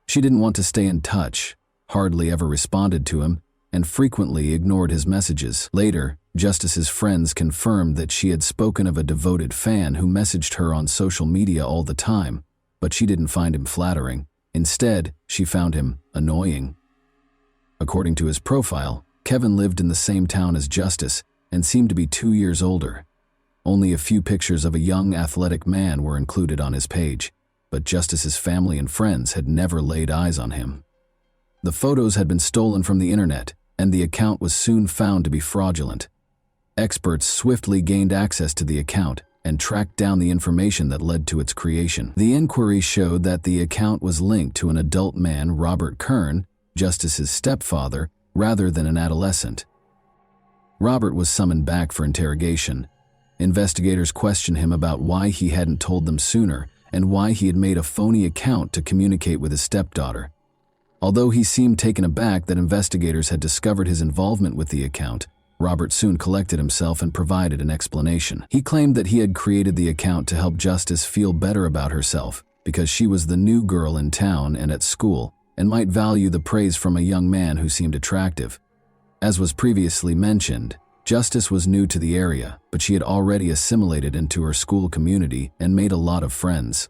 [SPEAKER 1] She didn't want to stay in touch, hardly ever responded to him, and frequently ignored his messages. Later, Justice's friends confirmed that she had spoken of a devoted fan who messaged her on social media all the time, but she didn't find him flattering. Instead, she found him annoying. According to his profile, Kevin lived in the same town as Justice and seemed to be 2 years older. Only a few pictures of a young, athletic man were included on his page, but Justice's family and friends had never laid eyes on him. The photos had been stolen from the internet, and the account was soon found to be fraudulent. Experts swiftly gained access to the account and tracked down the information that led to its creation. The inquiry showed that the account was linked to an adult man, Robert Kern, Justice's stepfather, rather than an adolescent. Robert was summoned back for interrogation. Investigators questioned him about why he hadn't told them sooner and why he had made a phony account to communicate with his stepdaughter. Although he seemed taken aback that investigators had discovered his involvement with the account, Robert soon collected himself and provided an explanation. He claimed that he had created the account to help Justice feel better about herself because she was the new girl in town and at school and might value the praise from a young man who seemed attractive. As was previously mentioned, Justice was new to the area, but she had already assimilated into her school community and made a lot of friends.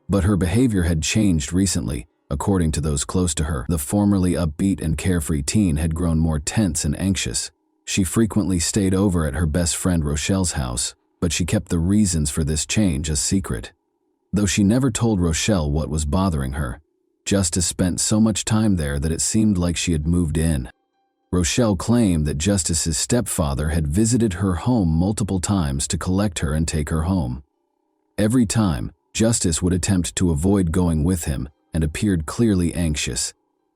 [SPEAKER 1] But her behavior had changed recently. According to those close to her, the formerly upbeat and carefree teen had grown more tense and anxious. She frequently stayed over at her best friend Rochelle's house, but she kept the reasons for this change a secret. Though she never told Rochelle what was bothering her, Justice spent so much time there that it seemed like she had moved in. Rochelle claimed that Justice's stepfather had visited her home multiple times to collect her and take her home. Every time, Justice would attempt to avoid going with him and appeared clearly anxious.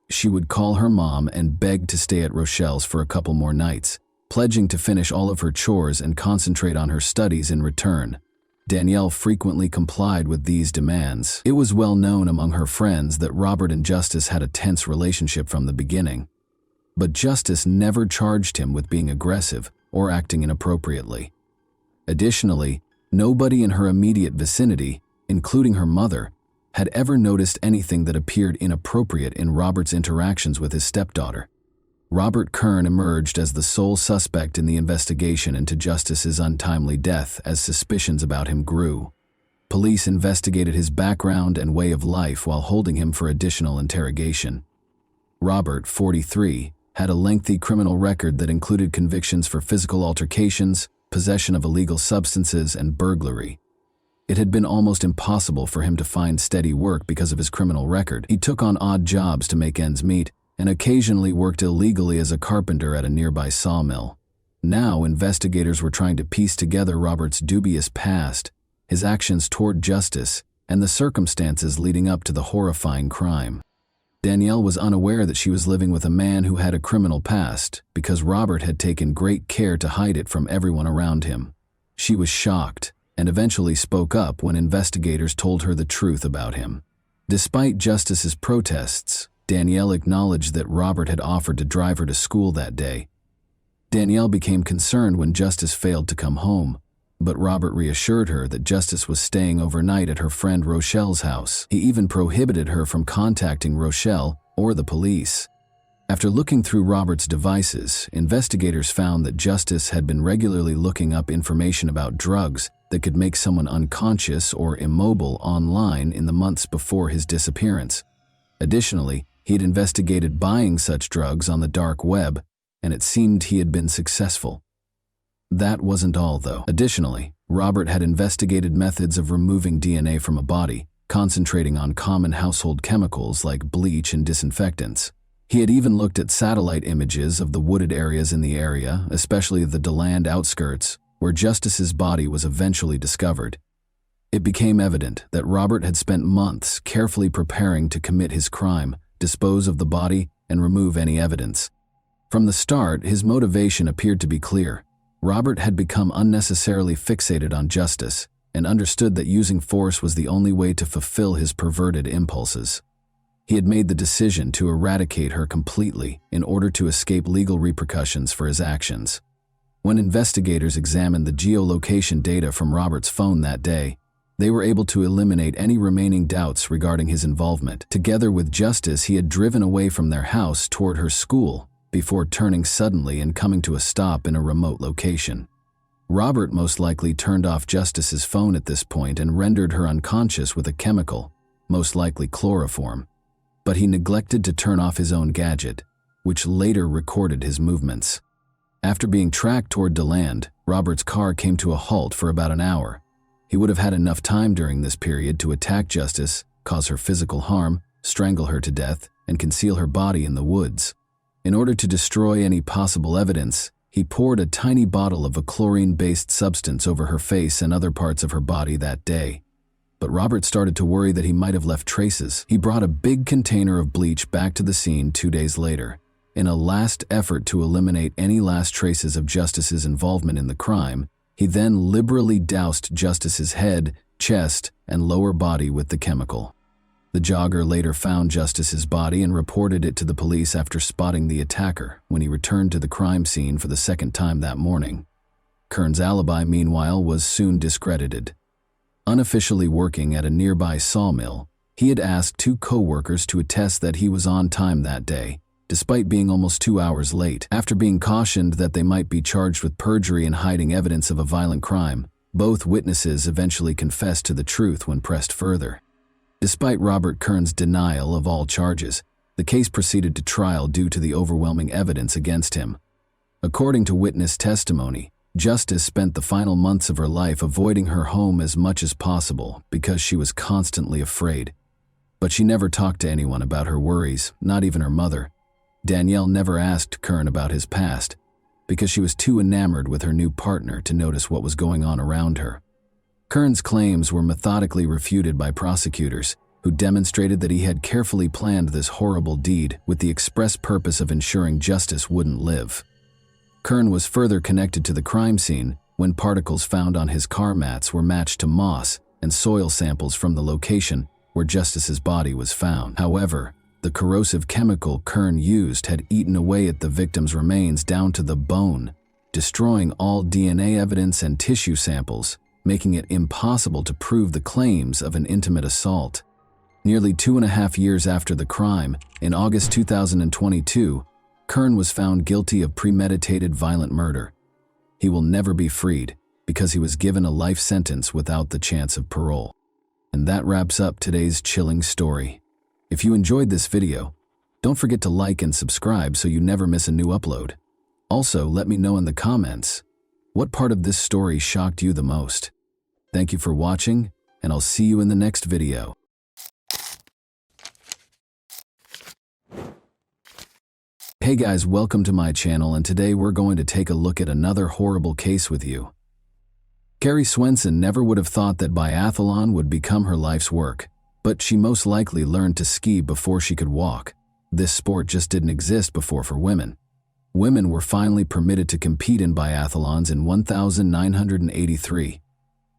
[SPEAKER 1] She would call her mom and beg to stay at Rochelle's for a couple more nights, pledging to finish all of her chores and concentrate on her studies in return. Danielle frequently complied with these demands. It was well known among her friends that Robert and Justice had a tense relationship from the beginning. But Justice never charged him with being aggressive or acting inappropriately. Additionally, nobody in her immediate vicinity, including her mother, had ever noticed anything that appeared inappropriate in Robert's interactions with his stepdaughter. Robert Kern emerged as the sole suspect in the investigation into Justice's untimely death as suspicions about him grew. Police investigated his background and way of life while holding him for additional interrogation. Robert, 43, had a lengthy criminal record that included convictions for physical altercations, possession of illegal substances, and burglary. It had been almost impossible for him to find steady work because of his criminal record. He took on odd jobs to make ends meet and occasionally worked illegally as a carpenter at a nearby sawmill. Now, investigators were trying to piece together Robert's dubious past, his actions toward Justice, and the circumstances leading up to the horrifying crime. Danielle was unaware that she was living with a man who had a criminal past because Robert had taken great care to hide it from everyone around him. She was shocked and eventually spoke up when investigators told her the truth about him. Despite Justice's protests, Danielle acknowledged that Robert had offered to drive her to school that day. Danielle became concerned when Justice failed to come home, but Robert reassured her that Justice was staying overnight at her friend Rochelle's house. He even prohibited her from contacting Rochelle or the police. After looking through Robert's devices, investigators found that Justice had been regularly looking up information about drugs that could make someone unconscious or immobile online in the months before his disappearance. Additionally, he had investigated buying such drugs on the dark web, and it seemed he had been successful. That wasn't all, though. Additionally, Robert had investigated methods of removing DNA from a body, concentrating on common household chemicals like bleach and disinfectants. He had even looked at satellite images of the wooded areas in the area, especially the DeLand outskirts, where Justice's body was eventually discovered. It became evident that Robert had spent months carefully preparing to commit his crime, dispose of the body, and remove any evidence. From the start, his motivation appeared to be clear. Robert had become unnecessarily fixated on Justice and understood that using force was the only way to fulfill his perverted impulses. He had made the decision to eradicate her completely in order to escape legal repercussions for his actions. When investigators examined the geolocation data from Robert's phone that day, they were able to eliminate any remaining doubts regarding his involvement. Together with Justice, he had driven away from their house toward her school before turning suddenly and coming to a stop in a remote location. Robert most likely turned off Justice's phone at this point and rendered her unconscious with a chemical, most likely chloroform. But he neglected to turn off his own gadget, which later recorded his movements. After being tracked toward DeLand, Robert's car came to a halt for about an hour. He would have had enough time during this period to attack Justice, cause her physical harm, strangle her to death, and conceal her body in the woods. In order to destroy any possible evidence, he poured a tiny bottle of a chlorine-based substance over her face and other parts of her body that day. But Robert started to worry that he might have left traces. He brought a big container of bleach back to the scene 2 days later. In a last effort to eliminate any last traces of Justice's involvement in the crime, he then liberally doused Justice's head, chest, and lower body with the chemical. The jogger later found Justice's body and reported it to the police after spotting the attacker when he returned to the crime scene for the second time that morning. Kern's alibi, meanwhile, was soon discredited. Unofficially working at a nearby sawmill, he had asked 2 co-workers to attest that he was on time that day, despite being almost 2 hours late. After being cautioned that they might be charged with perjury and hiding evidence of a violent crime, both witnesses eventually confessed to the truth when pressed further. Despite Robert Kern's denial of all charges, the case proceeded to trial due to the overwhelming evidence against him. According to witness testimony, Justice spent the final months of her life avoiding her home as much as possible because she was constantly afraid. But she never talked to anyone about her worries, not even her mother. Danielle never asked Kern about his past because she was too enamored with her new partner to notice what was going on around her. Kern's claims were methodically refuted by prosecutors, who demonstrated that he had carefully planned this horrible deed with the express purpose of ensuring Justice wouldn't live. Kern was further connected to the crime scene when particles found on his car mats were matched to moss and soil samples from the location where Justice's body was found. However, the corrosive chemical Kern used had eaten away at the victim's remains down to the bone, destroying all DNA evidence and tissue samples, making it impossible to prove the claims of an intimate assault. Nearly 2.5 years after the crime, in August 2022, Kern was found guilty of premeditated violent murder. He will never be freed because he was given a life sentence without the chance of parole. And that wraps up today's chilling story. If you enjoyed this video, don't forget to like and subscribe so you never miss a new upload. Also, let me know in the comments, what part of this story shocked you the most? Thank you for watching, and I'll see you in the next video. Hey guys, welcome to my channel, and today we're going to take a look at another horrible case with you. Carrie Swenson never would have thought that biathlon would become her life's work. But she most likely learned to ski before she could walk. This sport just didn't exist before for women. Women were finally permitted to compete in biathlons in 1983.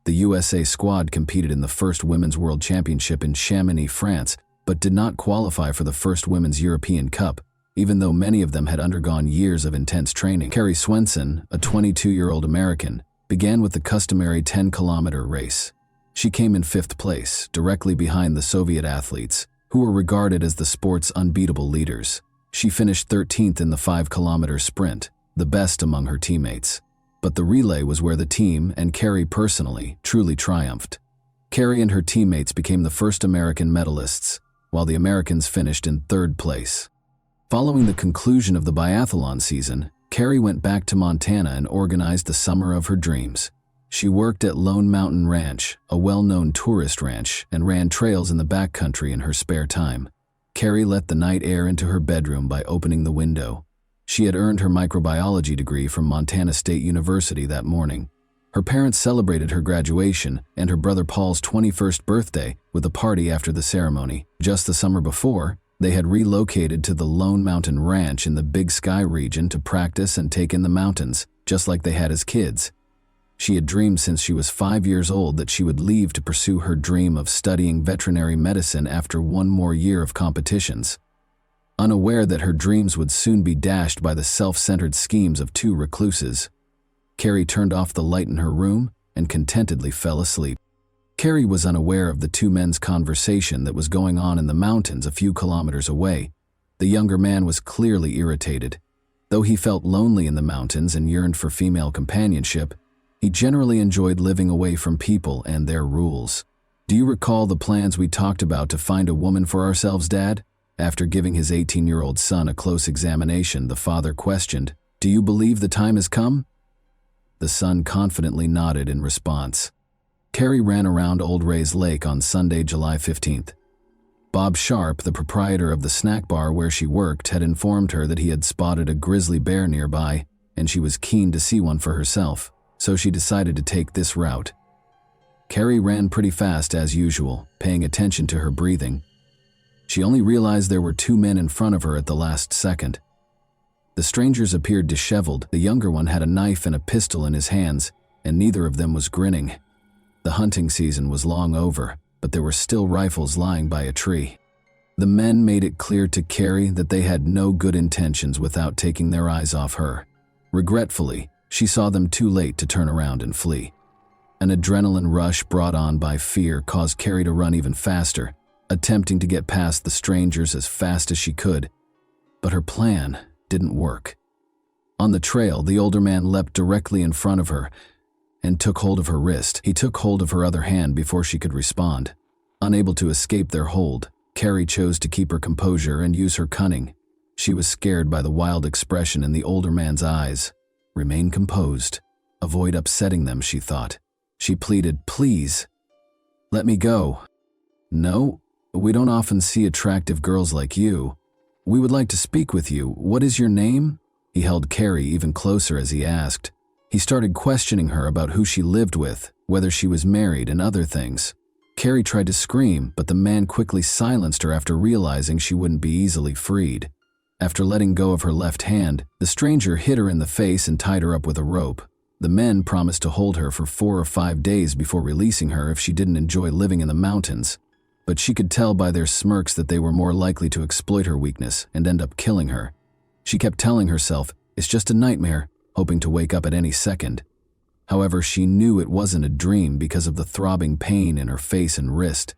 [SPEAKER 1] The USA squad competed in the first Women's World Championship in Chamonix, France, but did not qualify for the first Women's European Cup, even though many of them had undergone years of intense training. Carrie Swenson, a 22-year-old American, began with the customary 10-kilometer race. She came in 5th place, directly behind the Soviet athletes, who were regarded as the sport's unbeatable leaders. She finished 13th in the 5-kilometer sprint, the best among her teammates. But the relay was where the team, and Carrie personally, truly triumphed. Carrie and her teammates became the first American medalists, while the Americans finished in 3rd place. Following the conclusion of the biathlon season, Carrie went back to Montana and organized the summer of her dreams. She worked at Lone Mountain Ranch, a well-known tourist ranch, and ran trails in the backcountry in her spare time. Carrie let the night air into her bedroom by opening the window. She had earned her microbiology degree from Montana State University that morning. Her parents celebrated her graduation and her brother Paul's 21st birthday with a party after the ceremony. Just the summer before, they had relocated to the Lone Mountain Ranch in the Big Sky region to practice and take in the mountains, just like they had as kids. She had dreamed since she was 5 years old that she would leave to pursue her dream of studying veterinary medicine after one more year of competitions. Unaware that her dreams would soon be dashed by the self-centered schemes of 2 recluses, Carrie turned off the light in her room and contentedly fell asleep. Carrie was unaware of the 2 men's conversation that was going on in the mountains a few kilometers away. The younger man was clearly irritated. Though he felt lonely in the mountains and yearned for female companionship, he generally enjoyed living away from people and their rules. "Do you recall the plans we talked about to find a woman for ourselves, Dad?" After giving his 18-year-old son a close examination, the father questioned, "Do you believe the time has come?" The son confidently nodded in response. Carrie ran around Old Ray's Lake on Sunday, July 15th. Bob Sharp, the proprietor of the snack bar where she worked, had informed her that he had spotted a grizzly bear nearby, and she was keen to see one for herself, so she decided to take this route. Carrie ran pretty fast as usual, paying attention to her breathing. She only realized there were two men in front of her at the last second. The strangers appeared disheveled. The younger one had a knife and a pistol in his hands, and neither of them was grinning. The hunting season was long over, but there were still rifles lying by a tree. The men made it clear to Carrie that they had no good intentions without taking their eyes off her. Regretfully, she saw them too late to turn around and flee. An adrenaline rush brought on by fear caused Carrie to run even faster, attempting to get past the strangers as fast as she could. But her plan didn't work. On the trail, the older man leapt directly in front of her and took hold of her wrist. He took hold of her other hand before she could respond. Unable to escape their hold, Carrie chose to keep her composure and use her cunning. She was scared by the wild expression in the older man's eyes. Remain composed. Avoid upsetting them, she thought. She pleaded, "Please, let me go." "No, we don't often see attractive girls like you. We would like to speak with you. What is your name?" He held Carrie even closer as he asked. He started questioning her about who she lived with, whether she was married, and other things. Carrie tried to scream, but the man quickly silenced her after realizing she wouldn't be easily freed. After letting go of her left hand, the stranger hit her in the face and tied her up with a rope. The men promised to hold her for 4 or 5 days before releasing her if she didn't enjoy living in the mountains, but she could tell by their smirks that they were more likely to exploit her weakness and end up killing her. She kept telling herself, "It's just a nightmare," hoping to wake up at any second. However, she knew it wasn't a dream because of the throbbing pain in her face and wrist.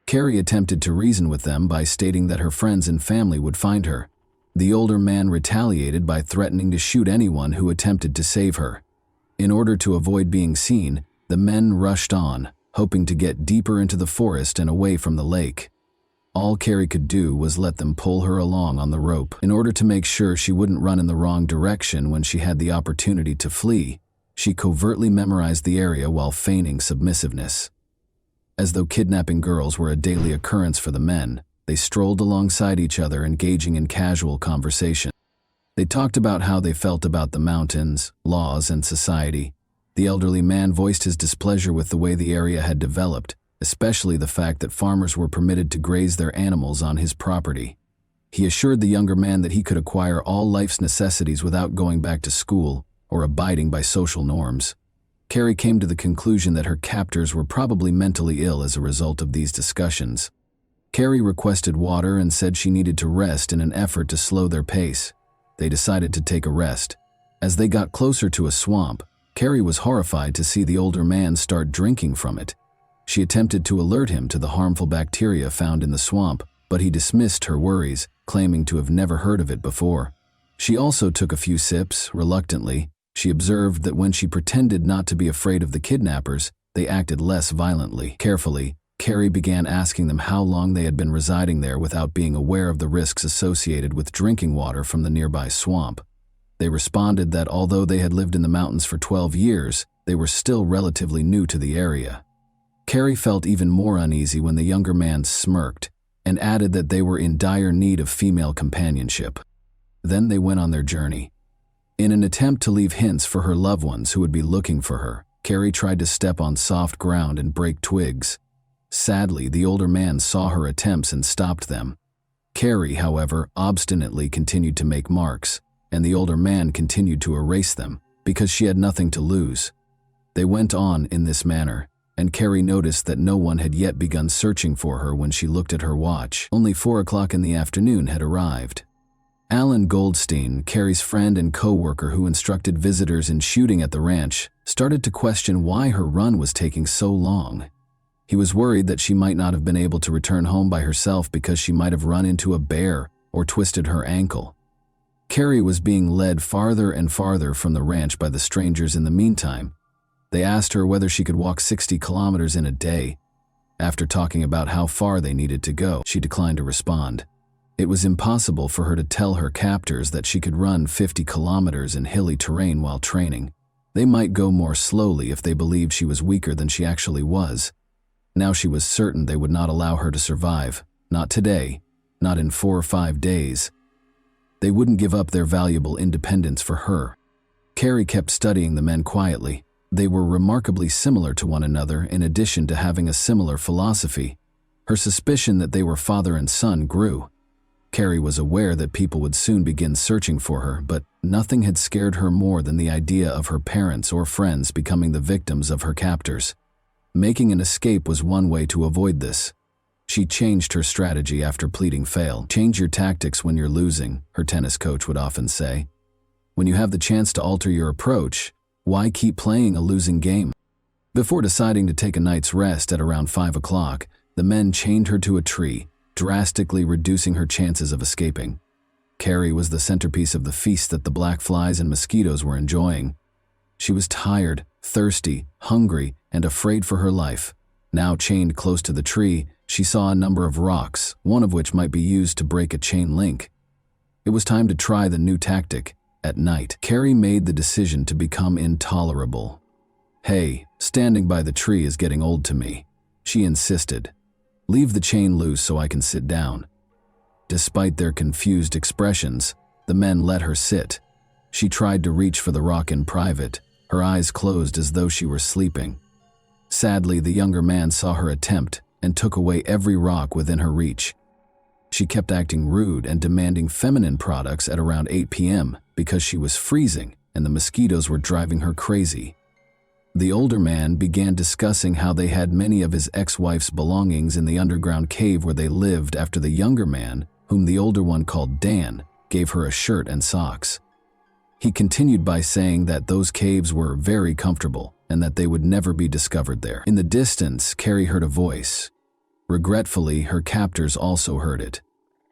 [SPEAKER 1] Carrie attempted to reason with them by stating that her friends and family would find her. The older man retaliated by threatening to shoot anyone who attempted to save her. In order to avoid being seen, the men rushed on, hoping to get deeper into the forest and away from the lake. All Carrie could do was let them pull her along on the rope. In order to make sure she wouldn't run in the wrong direction when she had the opportunity to flee, she covertly memorized the area while feigning submissiveness. As though kidnapping girls were a daily occurrence for the men, they strolled alongside each other, engaging in casual conversation. They talked about how they felt about the mountains, laws, and society. The elderly man voiced his displeasure with the way the area had developed, especially the fact that farmers were permitted to graze their animals on his property. He assured the younger man that he could acquire all life's necessities without going back to school or abiding by social norms. Carrie came to the conclusion that her captors were probably mentally ill as a result of these discussions. Carrie requested water and said she needed to rest in an effort to slow their pace. They decided to take a rest. As they got closer to a swamp, Carrie was horrified to see the older man start drinking from it. She attempted to alert him to the harmful bacteria found in the swamp, but he dismissed her worries, claiming to have never heard of it before. She also took a few sips, reluctantly. She observed that when she pretended not to be afraid of the kidnappers, they acted less violently. Carefully, Carrie began asking them how long they had been residing there without being aware of the risks associated with drinking water from the nearby swamp. They responded that although they had lived in the mountains for 12 years, they were still relatively new to the area. Carrie felt even more uneasy when the younger man smirked and added that they were in dire need of female companionship. Then they went on their journey. In an attempt to leave hints for her loved ones who would be looking for her, Carrie tried to step on soft ground and break twigs. Sadly, the older man saw her attempts and stopped them. Carrie, however, obstinately continued to make marks, and the older man continued to erase them because she had nothing to lose. They went on in this manner, and Carrie noticed that no one had yet begun searching for her when she looked at her watch. Only 4 o'clock in the afternoon had arrived. Alan Goldstein, Carrie's friend and co-worker who instructed visitors in shooting at the ranch, started to question why her run was taking so long. He was worried that she might not have been able to return home by herself because she might have run into a bear or twisted her ankle. Carrie was being led farther and farther from the ranch by the strangers in the meantime. They asked her whether she could walk 60 kilometers in a day. After talking about how far they needed to go, she declined to respond. It was impossible for her to tell her captors that she could run 50 kilometers in hilly terrain while training. They might go more slowly if they believed she was weaker than she actually was. Now she was certain they would not allow her to survive. Not today. Not in 4 or 5 days. They wouldn't give up their valuable independence for her. Carrie kept studying the men quietly. They were remarkably similar to one another in addition to having a similar philosophy. Her suspicion that they were father and son grew. Carrie was aware that people would soon begin searching for her, but nothing had scared her more than the idea of her parents or friends becoming the victims of her captors. Making an escape was one way to avoid this. She changed her strategy after pleading fail. "Change your tactics when you're losing," her tennis coach would often say. "When you have the chance to alter your approach, why keep playing a losing game?" Before deciding to take a night's rest at around 5 o'clock, the men chained her to a tree, drastically reducing her chances of escaping. Carrie was the centerpiece of the feast that the black flies and mosquitoes were enjoying. She was tired, thirsty, hungry, and afraid for her life. Now chained close to the tree, she saw a number of rocks, one of which might be used to break a chain link. It was time to try the new tactic. At night, Carrie made the decision to become intolerable. "Hey, standing by the tree is getting old to me," she insisted. "Leave the chain loose so I can sit down." Despite their confused expressions, the men let her sit. She tried to reach for the rock in private, her eyes closed as though she were sleeping. Sadly, the younger man saw her attempt and took away every rock within her reach. She kept acting rude and demanding feminine products at around 8 p.m. because she was freezing and the mosquitoes were driving her crazy. The older man began discussing how they had many of his ex-wife's belongings in the underground cave where they lived after the younger man, whom the older one called Dan, gave her a shirt and socks. He continued by saying that those caves were very comfortable and that they would never be discovered there. In the distance, Carrie heard a voice. Regretfully, her captors also heard it.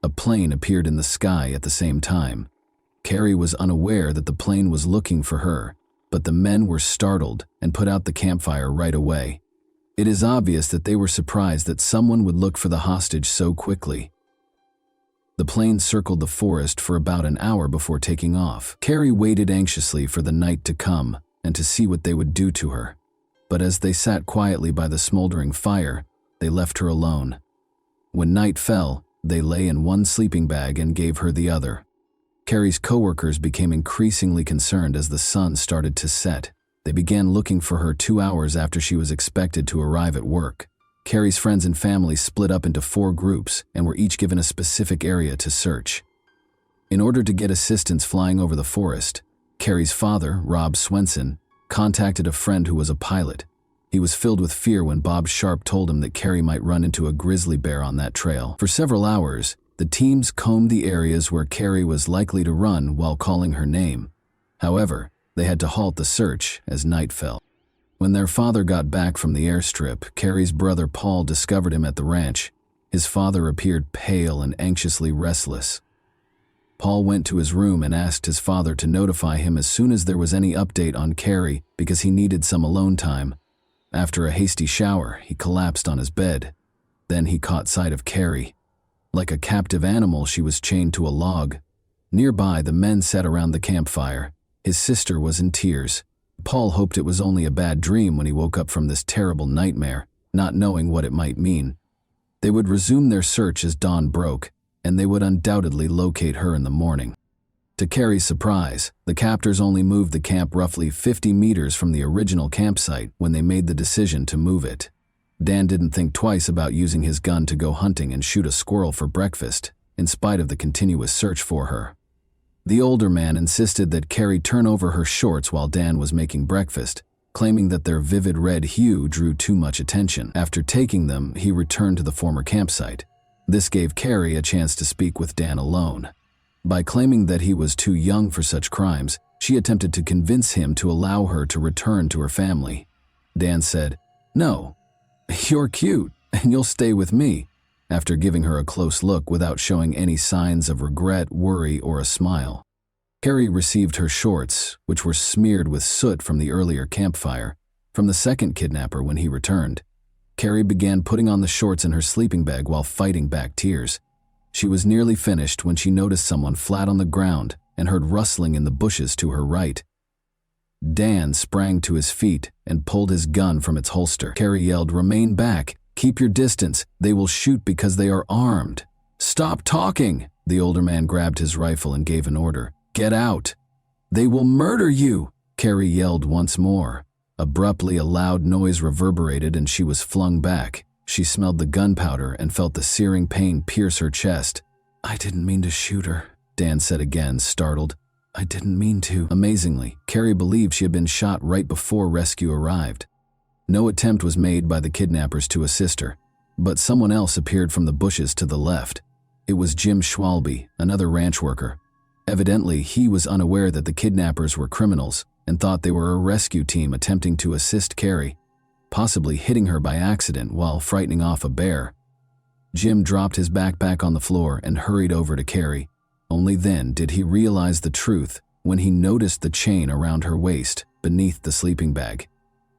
[SPEAKER 1] A plane appeared in the sky at the same time. Carrie was unaware that the plane was looking for her, but the men were startled and put out the campfire right away. It is obvious that they were surprised that someone would look for the hostage so quickly. The plane circled the forest for about an hour before taking off. Carrie waited anxiously for the night to come and to see what they would do to her. But as they sat quietly by the smoldering fire, they left her alone. When night fell, they lay in one sleeping bag and gave her the other. Carrie's coworkers became increasingly concerned as the sun started to set. They began looking for her 2 hours after she was expected to arrive at work. Carrie's friends and family split up into 4 groups and were each given a specific area to search. In order to get assistance flying over the forest, Carrie's father, Rob Swenson, contacted a friend who was a pilot. He was filled with fear when Bob Sharp told him that Carrie might run into a grizzly bear on that trail. For several hours, the teams combed the areas where Carrie was likely to run while calling her name. However, they had to halt the search as night fell. When their father got back from the airstrip, Carrie's brother Paul discovered him at the ranch. His father appeared pale and anxiously restless. Paul went to his room and asked his father to notify him as soon as there was any update on Carrie because he needed some alone time. After a hasty shower, he collapsed on his bed. Then he caught sight of Carrie. Like a captive animal, she was chained to a log. Nearby, the men sat around the campfire. His sister was in tears. Paul hoped it was only a bad dream when he woke up from this terrible nightmare, not knowing what it might mean. They would resume their search as dawn broke, and they would undoubtedly locate her in the morning. To Carrie's surprise, the captors only moved the camp roughly 50 meters from the original campsite when they made the decision to move it. Dan didn't think twice about using his gun to go hunting and shoot a squirrel for breakfast, in spite of the continuous search for her. The older man insisted that Carrie turn over her shorts while Dan was making breakfast, claiming that their vivid red hue drew too much attention. After taking them, he returned to the former campsite. This gave Carrie a chance to speak with Dan alone. By claiming that he was too young for such crimes, she attempted to convince him to allow her to return to her family. Dan said, "No, you're cute, and you'll stay with me," after giving her a close look without showing any signs of regret, worry, or a smile. Carrie received her shorts, which were smeared with soot from the earlier campfire, from the second kidnapper when he returned. Carrie began putting on the shorts in her sleeping bag while fighting back tears. She was nearly finished when she noticed someone flat on the ground and heard rustling in the bushes to her right. Dan sprang to his feet and pulled his gun from its holster. Carrie yelled, "Remain back! Keep your distance! They will shoot because they are armed!" "Stop talking!" The older man grabbed his rifle and gave an order. "Get out! They will murder you!" Carrie yelled once more. Abruptly, a loud noise reverberated and she was flung back. She smelled the gunpowder and felt the searing pain pierce her chest. "I didn't mean to shoot her," Dan said again, startled. "I didn't mean to." Amazingly, Carrie believed she had been shot right before rescue arrived. No attempt was made by the kidnappers to assist her, but someone else appeared from the bushes to the left. It was Jim Schwalbe, another ranch worker. Evidently, he was unaware that the kidnappers were criminals and thought they were a rescue team attempting to assist Carrie, possibly hitting her by accident while frightening off a bear. Jim dropped his backpack on the floor and hurried over to Carrie. Only then did he realize the truth when he noticed the chain around her waist beneath the sleeping bag.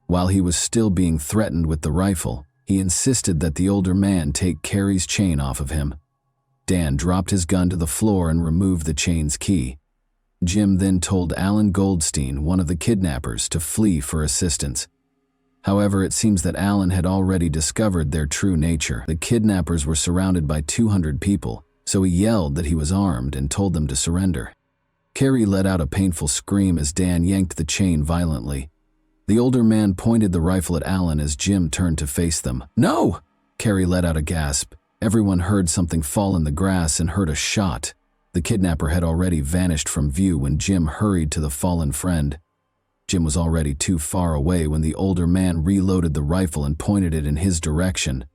[SPEAKER 1] While he was still being threatened with the rifle, he insisted that the older man take Carrie's chain off of him. Dan dropped his gun to the floor and removed the chain's key. Jim then told Alan Goldstein, one of the kidnappers, to flee for assistance. However, it seems that Alan had already discovered their true nature. The kidnappers were surrounded by 200 people, so he yelled that he was armed and told them to surrender. Carrie let out a painful scream as Dan yanked the chain violently. The older man pointed the rifle at Alan as Jim turned to face them. "No!" Carrie let out a gasp. Everyone heard something fall in the grass and heard a shot. The kidnapper had already vanished from view when Jim hurried to the fallen friend. Jim was already too far away when the older man reloaded the rifle and pointed it in his direction.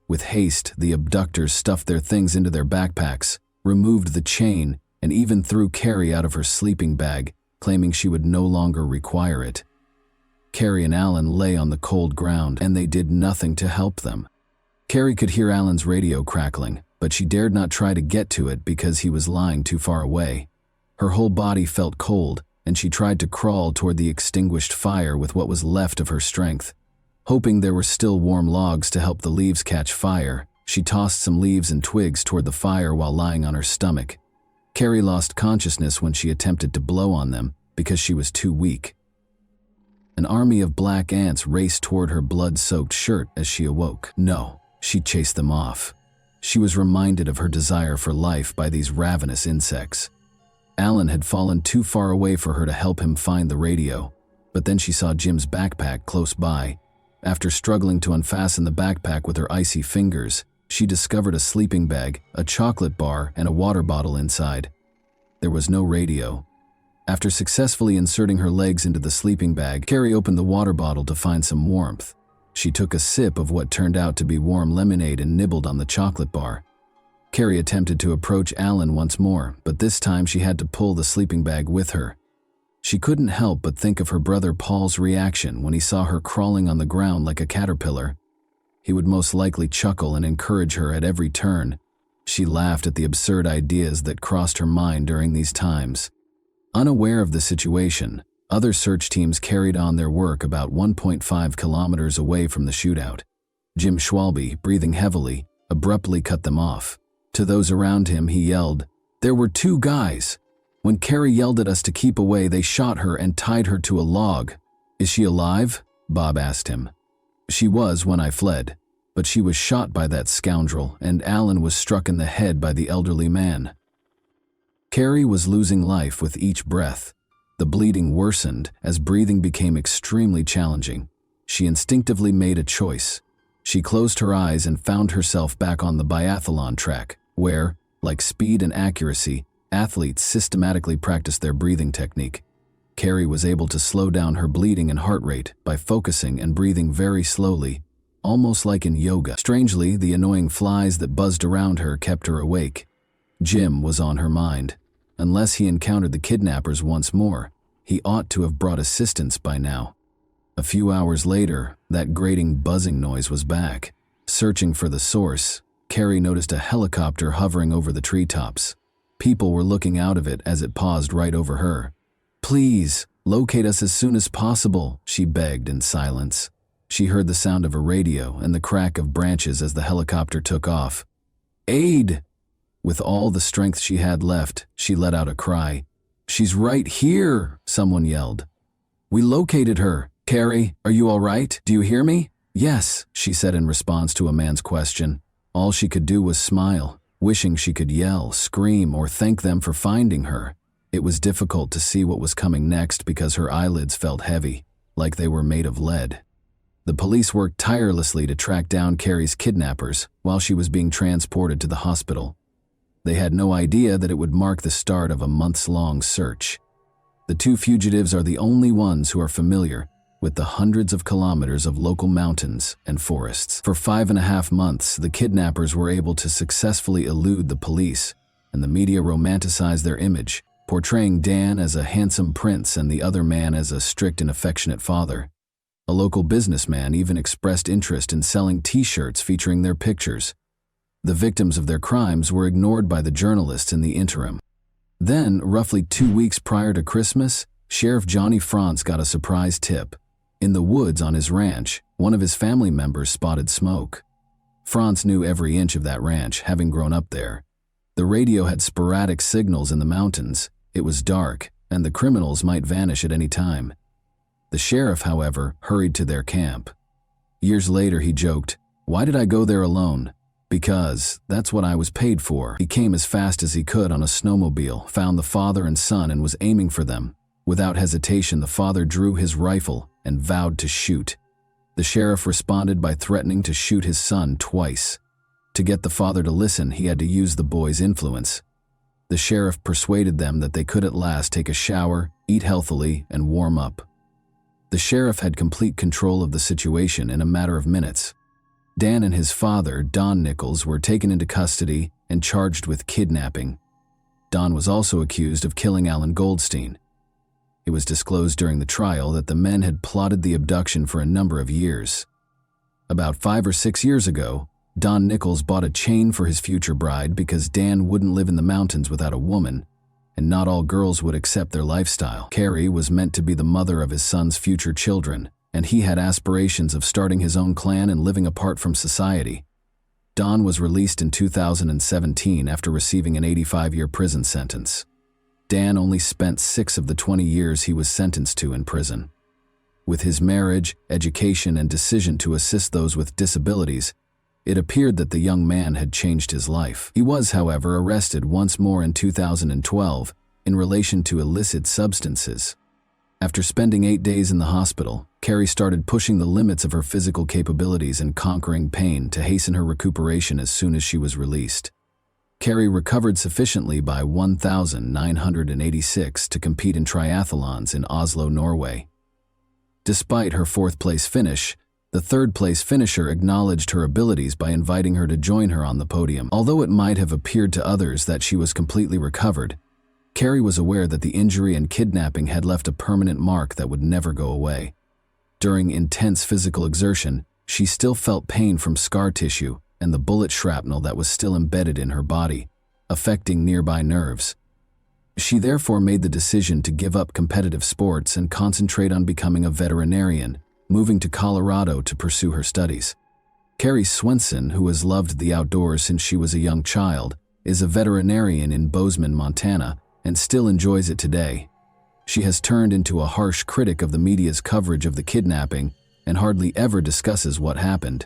[SPEAKER 1] With haste, the abductors stuffed their things into their backpacks, removed the chain, and even threw Carrie out of her sleeping bag, claiming she would no longer require it. Carrie and Alan lay on the cold ground, and they did nothing to help them. Carrie could hear Alan's radio crackling, but she dared not try to get to it because he was lying too far away. Her whole body felt cold, and she tried to crawl toward the extinguished fire with what was left of her strength. Hoping there were still warm logs to help the leaves catch fire, she tossed some leaves and twigs toward the fire while lying on her stomach. Carrie lost consciousness when she attempted to blow on them because she was too weak. An army of black ants raced toward her blood-soaked shirt as she awoke. No, she chased them off. She was reminded of her desire for life by these ravenous insects. Alan had fallen too far away for her to help him find the radio, but then she saw Jim's backpack close by. After struggling to unfasten the backpack with her icy fingers, she discovered a sleeping bag, a chocolate bar, and a water bottle inside. There was no radio. After successfully inserting her legs into the sleeping bag, Carrie opened the water bottle to find some warmth. She took a sip of what turned out to be warm lemonade and nibbled on the chocolate bar. Carrie attempted to approach Alan once more, but this time she had to pull the sleeping bag with her. She couldn't help but think of her brother Paul's reaction when he saw her crawling on the ground like a caterpillar. He would most likely chuckle and encourage her at every turn. She laughed at the absurd ideas that crossed her mind during these times. Unaware of the situation, other search teams carried on their work about 1.5 kilometers away from the shootout. Jim Schwalbe, breathing heavily, abruptly cut them off. To those around him, he yelled, "There were 2 guys. When Carrie yelled at us to keep away, they shot her and tied her to a log." "Is she alive?" Bob asked him. "She was when I fled, but she was shot by that scoundrel, and Alan was struck in the head by the elderly man." Carrie was losing life with each breath. The bleeding worsened as breathing became extremely challenging. She instinctively made a choice. She closed her eyes and found herself back on the biathlon track, where, like speed and accuracy, athletes systematically practice their breathing technique. Carrie was able to slow down her bleeding and heart rate by focusing and breathing very slowly, almost like in yoga. Strangely, the annoying flies that buzzed around her kept her awake. Jim was on her mind. Unless he encountered the kidnappers once more, he ought to have brought assistance by now. A few hours later, that grating buzzing noise was back. Searching for the source, Carrie noticed a helicopter hovering over the treetops. People were looking out of it as it paused right over her. "Please, locate us as soon as possible," she begged in silence. She heard the sound of a radio and the crack of branches as the helicopter took off. "Aid!" With all the strength she had left, she let out a cry. "She's right here," someone yelled. "We located her. Carrie, are you all right? Do you hear me?" "Yes," she said in response to a man's question. All she could do was smile, wishing she could yell, scream, or thank them for finding her. It was difficult to see what was coming next because her eyelids felt heavy, like they were made of lead. The police worked tirelessly to track down Carrie's kidnappers while she was being transported to the hospital. They had no idea that it would mark the start of a months-long search. The two fugitives are the only ones who are familiar with the hundreds of kilometers of local mountains and forests. For 5.5 months, the kidnappers were able to successfully elude the police, and the media romanticized their image, portraying Dan as a handsome prince and the other man as a strict and affectionate father. A local businessman even expressed interest in selling T-shirts featuring their pictures. The victims of their crimes were ignored by the journalists in the interim. Then, roughly 2 weeks prior to Christmas, Sheriff Johnny Franz got a surprise tip. In the woods on his ranch, one of his family members spotted smoke. Franz knew every inch of that ranch, having grown up there. The radio had sporadic signals in the mountains. It was dark, and the criminals might vanish at any time. The sheriff, however, hurried to their camp. Years later, he joked, "Why did I go there alone? Because that's what I was paid for." He came as fast as he could on a snowmobile, found the father and son, and was aiming for them. Without hesitation, the father drew his rifle and vowed to shoot. The sheriff responded by threatening to shoot his son twice. To get the father to listen, he had to use the boy's influence. The sheriff persuaded them that they could at last take a shower, eat healthily, and warm up. The sheriff had complete control of the situation in a matter of minutes. Dan and his father, Don Nichols, were taken into custody and charged with kidnapping. Don was also accused of killing Alan Goldstein. It was disclosed during the trial that the men had plotted the abduction for a number of years. About 5 or 6 years ago, Don Nichols bought a chain for his future bride because Dan wouldn't live in the mountains without a woman, and not all girls would accept their lifestyle. Carrie was meant to be the mother of his son's future children, and he had aspirations of starting his own clan and living apart from society. Don was released in 2017 after receiving an 85-year prison sentence. Dan only spent 6 of the 20 years he was sentenced to in prison. With his marriage, education, and decision to assist those with disabilities, it appeared that the young man had changed his life. He was, however, arrested once more in 2012 in relation to illicit substances. After spending 8 days in the hospital, Carrie started pushing the limits of her physical capabilities and conquering pain to hasten her recuperation as soon as she was released. Carrie recovered sufficiently by 1,986 to compete in triathlons in Oslo, Norway. Despite her 4th-place finish, the 3rd-place finisher acknowledged her abilities by inviting her to join her on the podium. Although it might have appeared to others that she was completely recovered, Carrie was aware that the injury and kidnapping had left a permanent mark that would never go away. During intense physical exertion, she still felt pain from scar tissue and the bullet shrapnel that was still embedded in her body, affecting nearby nerves. She therefore made the decision to give up competitive sports and concentrate on becoming a veterinarian, moving to Colorado to pursue her studies. Carrie Swenson, who has loved the outdoors since she was a young child, is a veterinarian in Bozeman, Montana, and still enjoys it today. She has turned into a harsh critic of the media's coverage of the kidnapping and hardly ever discusses what happened.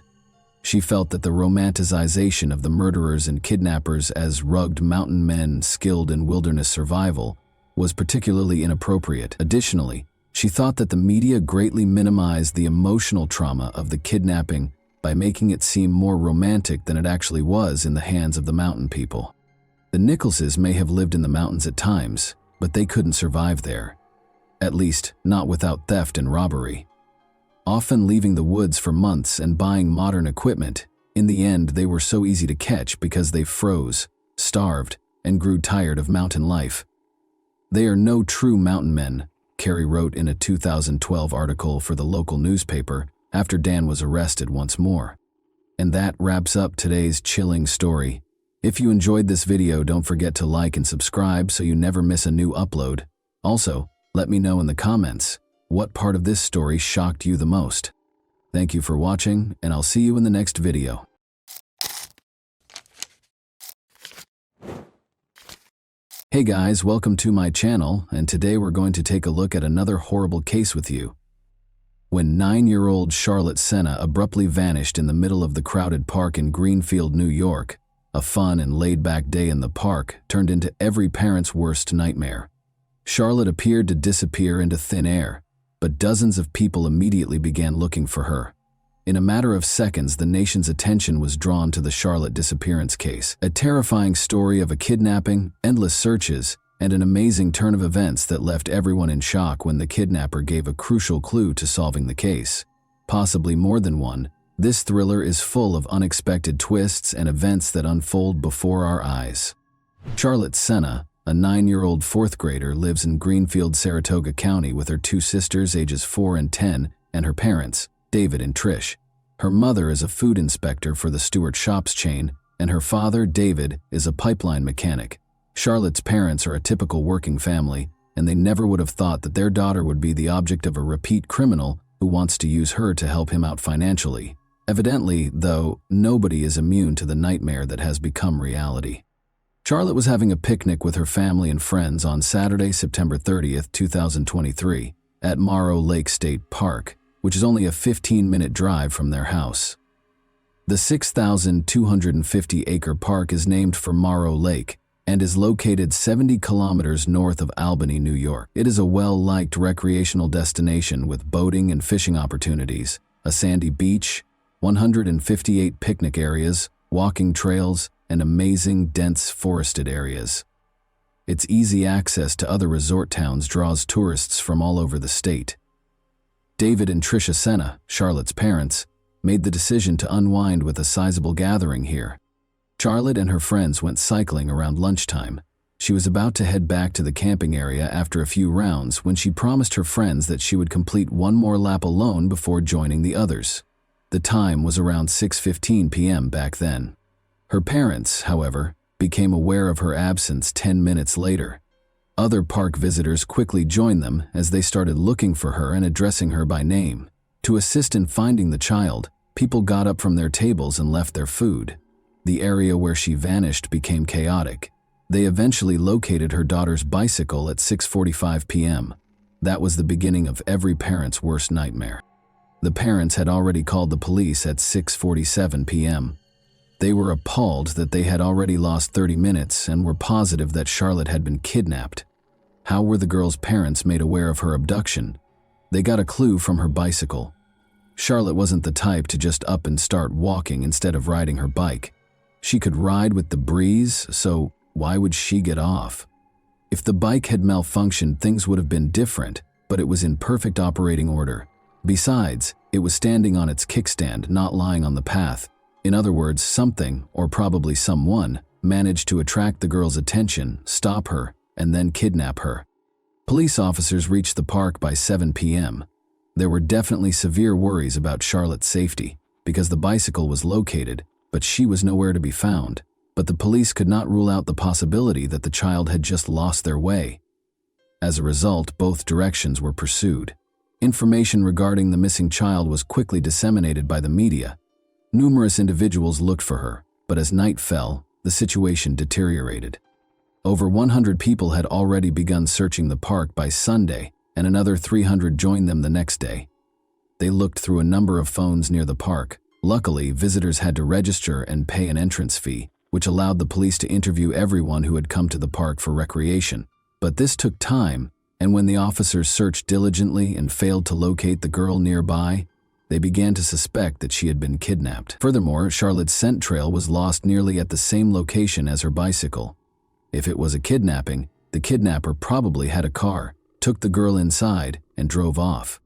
[SPEAKER 1] She felt that the romanticization of the murderers and kidnappers as rugged mountain men skilled in wilderness survival was particularly inappropriate. Additionally, she thought that the media greatly minimized the emotional trauma of the kidnapping by making it seem more romantic than it actually was in the hands of the mountain people. The Nicholses may have lived in the mountains at times, but they couldn't survive there. At least, not without theft and robbery. Often leaving the woods for months and buying modern equipment, in the end they were so easy to catch because they froze, starved, and grew tired of mountain life. They are no true mountain men, Carrie wrote in a 2012 article for the local newspaper after Dan was arrested once more. And that wraps up today's chilling story. If you enjoyed this video, don't forget to like and subscribe so you never miss a new upload. Also, let me know in the comments, what part of this story shocked you the most? Thank you for watching, and I'll see you in the next video. Hey guys, welcome to my channel, and today we're going to take a look at another horrible case with you. When 9-year-old Charlotte Senna abruptly vanished in the middle of the crowded park in Greenfield, New York, a fun and laid-back day in the park turned into every parent's worst nightmare. Charlotte appeared to disappear into thin air, but dozens of people immediately began looking for her. In a matter of seconds, the nation's attention was drawn to the Charlotte disappearance case, a terrifying story of a kidnapping, endless searches, and an amazing turn of events that left everyone in shock when the kidnapper gave a crucial clue to solving the case. Possibly more than one, this thriller is full of unexpected twists and events that unfold before our eyes. Charlotte Senna, a 9-year-old fourth grader, lives in Greenfield, Saratoga County with her two sisters ages 4 and 10 and her parents, David and Trish. Her mother is a food inspector for the Stewart Shops chain, and her father, David, is a pipeline mechanic. Charlotte's parents are a typical working family, and they never would have thought that their daughter would be the object of a repeat criminal who wants to use her to help him out financially. Evidently, though, nobody is immune to the nightmare that has become reality. Charlotte was having a picnic with her family and friends on Saturday, September 30th, 2023, at Morrow Lake State Park, which is only a 15-minute drive from their house. The 6,250-acre park is named for Morrow Lake and is located 70 kilometers north of Albany, New York. It is a well-liked recreational destination with boating and fishing opportunities, a sandy beach, 158 picnic areas, walking trails, and amazing dense forested areas. Its easy access to other resort towns draws tourists from all over the state. David and Tricia Senna, Charlotte's parents, made the decision to unwind with a sizable gathering here. Charlotte and her friends went cycling around lunchtime. She was about to head back to the camping area after a few rounds when she promised her friends that she would complete one more lap alone before joining the others. The time was around 6:15 p.m. back then. Her parents, however, became aware of her absence 10 minutes later. Other park visitors quickly joined them as they started looking for her and addressing her by name. To assist in finding the child, people got up from their tables and left their food. The area where she vanished became chaotic. They eventually located her daughter's bicycle at 6:45 p.m. That was the beginning of every parent's worst nightmare. The parents had already called the police at 6:47 p.m. They were appalled that they had already lost 30 minutes and were positive that Charlotte had been kidnapped. How were the girl's parents made aware of her abduction? They got a clue from her bicycle. Charlotte wasn't the type to just up and start walking instead of riding her bike. She could ride with the breeze, so why would she get off? If the bike had malfunctioned, things would have been different, but it was in perfect operating order. Besides, it was standing on its kickstand, not lying on the path. In other words, something, or probably someone, managed to attract the girl's attention, stop her, and then kidnap her. Police officers reached the park by 7 p.m. There were definitely severe worries about Charlotte's safety, because the bicycle was located, but she was nowhere to be found. But the police could not rule out the possibility that the child had just lost their way. As a result, both directions were pursued. Information regarding the missing child was quickly disseminated by the media. Numerous individuals looked for her, but as night fell, the situation deteriorated. Over 100 people had already begun searching the park by Sunday, and another 300 joined them the next day. They looked through a number of phones near the park. Luckily, visitors had to register and pay an entrance fee, which allowed the police to interview everyone who had come to the park for recreation. But this took time, and when the officers searched diligently and failed to locate the girl nearby, they began to suspect that she had been kidnapped. Furthermore, Charlotte's scent trail was lost nearly at the same location as her bicycle. If it was a kidnapping, the kidnapper probably had a car, took the girl inside, and drove off.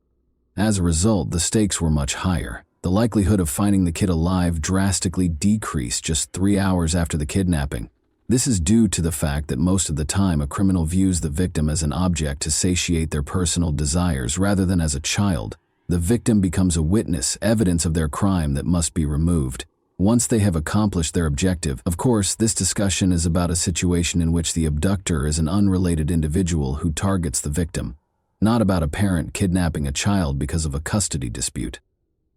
[SPEAKER 1] As a result, the stakes were much higher. The likelihood of finding the kid alive drastically decreased just 3 hours after the kidnapping. This is due to the fact that most of the time a criminal views the victim as an object to satiate their personal desires rather than as a child. The victim becomes a witness, evidence of their crime that must be removed. Once they have accomplished their objective, of course, this discussion is about a situation in which the abductor is an unrelated individual who targets the victim, not about a parent kidnapping a child because of a custody dispute.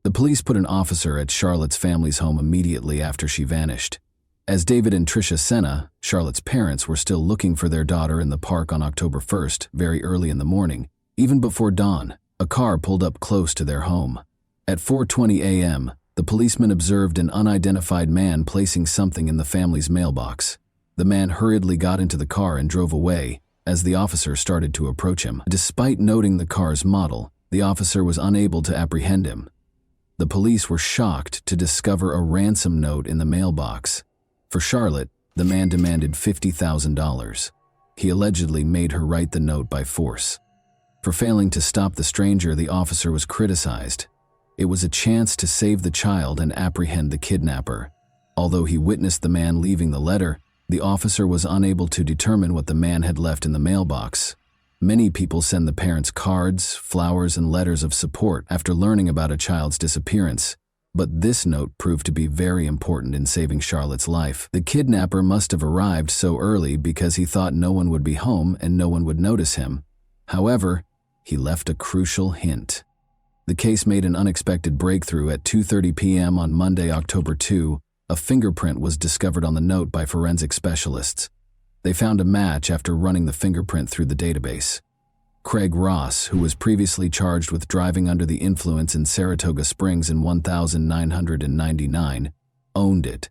[SPEAKER 1] The police put an officer at Charlotte's family's home immediately after she vanished. As David and Tricia Senna, Charlotte's parents, were still looking for their daughter in the park on October 1st, very early in the morning, even before dawn, a car pulled up close to their home. At 4:20 a.m., the policeman observed an unidentified man placing something in the family's mailbox. The man hurriedly got into the car and drove away as the officer started to approach him. Despite noting the car's model, the officer was unable to apprehend him. The police were shocked to discover a ransom note in the mailbox. For Charlotte, the man demanded $50,000. He allegedly made her write the note by force. For failing to stop the stranger, the officer was criticized. It was a chance to save the child and apprehend the kidnapper. Although he witnessed the man leaving the letter, the officer was unable to determine what the man had left in the mailbox. Many people send the parents cards, flowers, and letters of support after learning about a child's disappearance. But this note proved to be very important in saving Charlotte's life. The kidnapper must have arrived so early because he thought no one would be home and no one would notice him. However, he left a crucial hint. The case made an unexpected breakthrough at 2:30 p.m. on Monday, October 2. A fingerprint was discovered on the note by forensic specialists. They found a match after running the fingerprint through the database. Craig Ross, who was previously charged with driving under the influence in Saratoga Springs in 1999, owned it.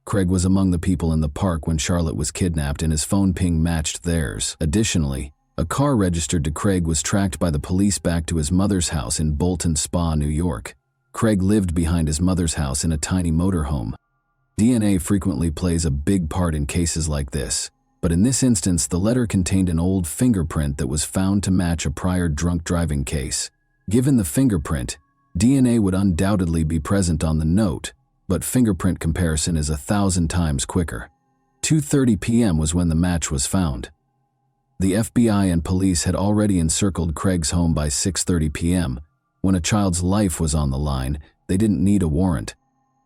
[SPEAKER 1] Craig was among the people in the park when Charlotte was kidnapped, and his phone ping matched theirs. Additionally, a car registered to Craig was tracked by the police back to his mother's house in Bolton Spa, New York. Craig lived behind his mother's house in a tiny motorhome. DNA frequently plays a big part in cases like this. But in this instance, the letter contained an old fingerprint that was found to match a prior drunk driving case. Given the fingerprint, DNA would undoubtedly be present on the note, but fingerprint comparison is 1,000 times quicker. 2:30 p.m. was when the match was found. The FBI and police had already encircled Craig's home by 6:30 p.m. When a child's life was on the line, they didn't need a warrant.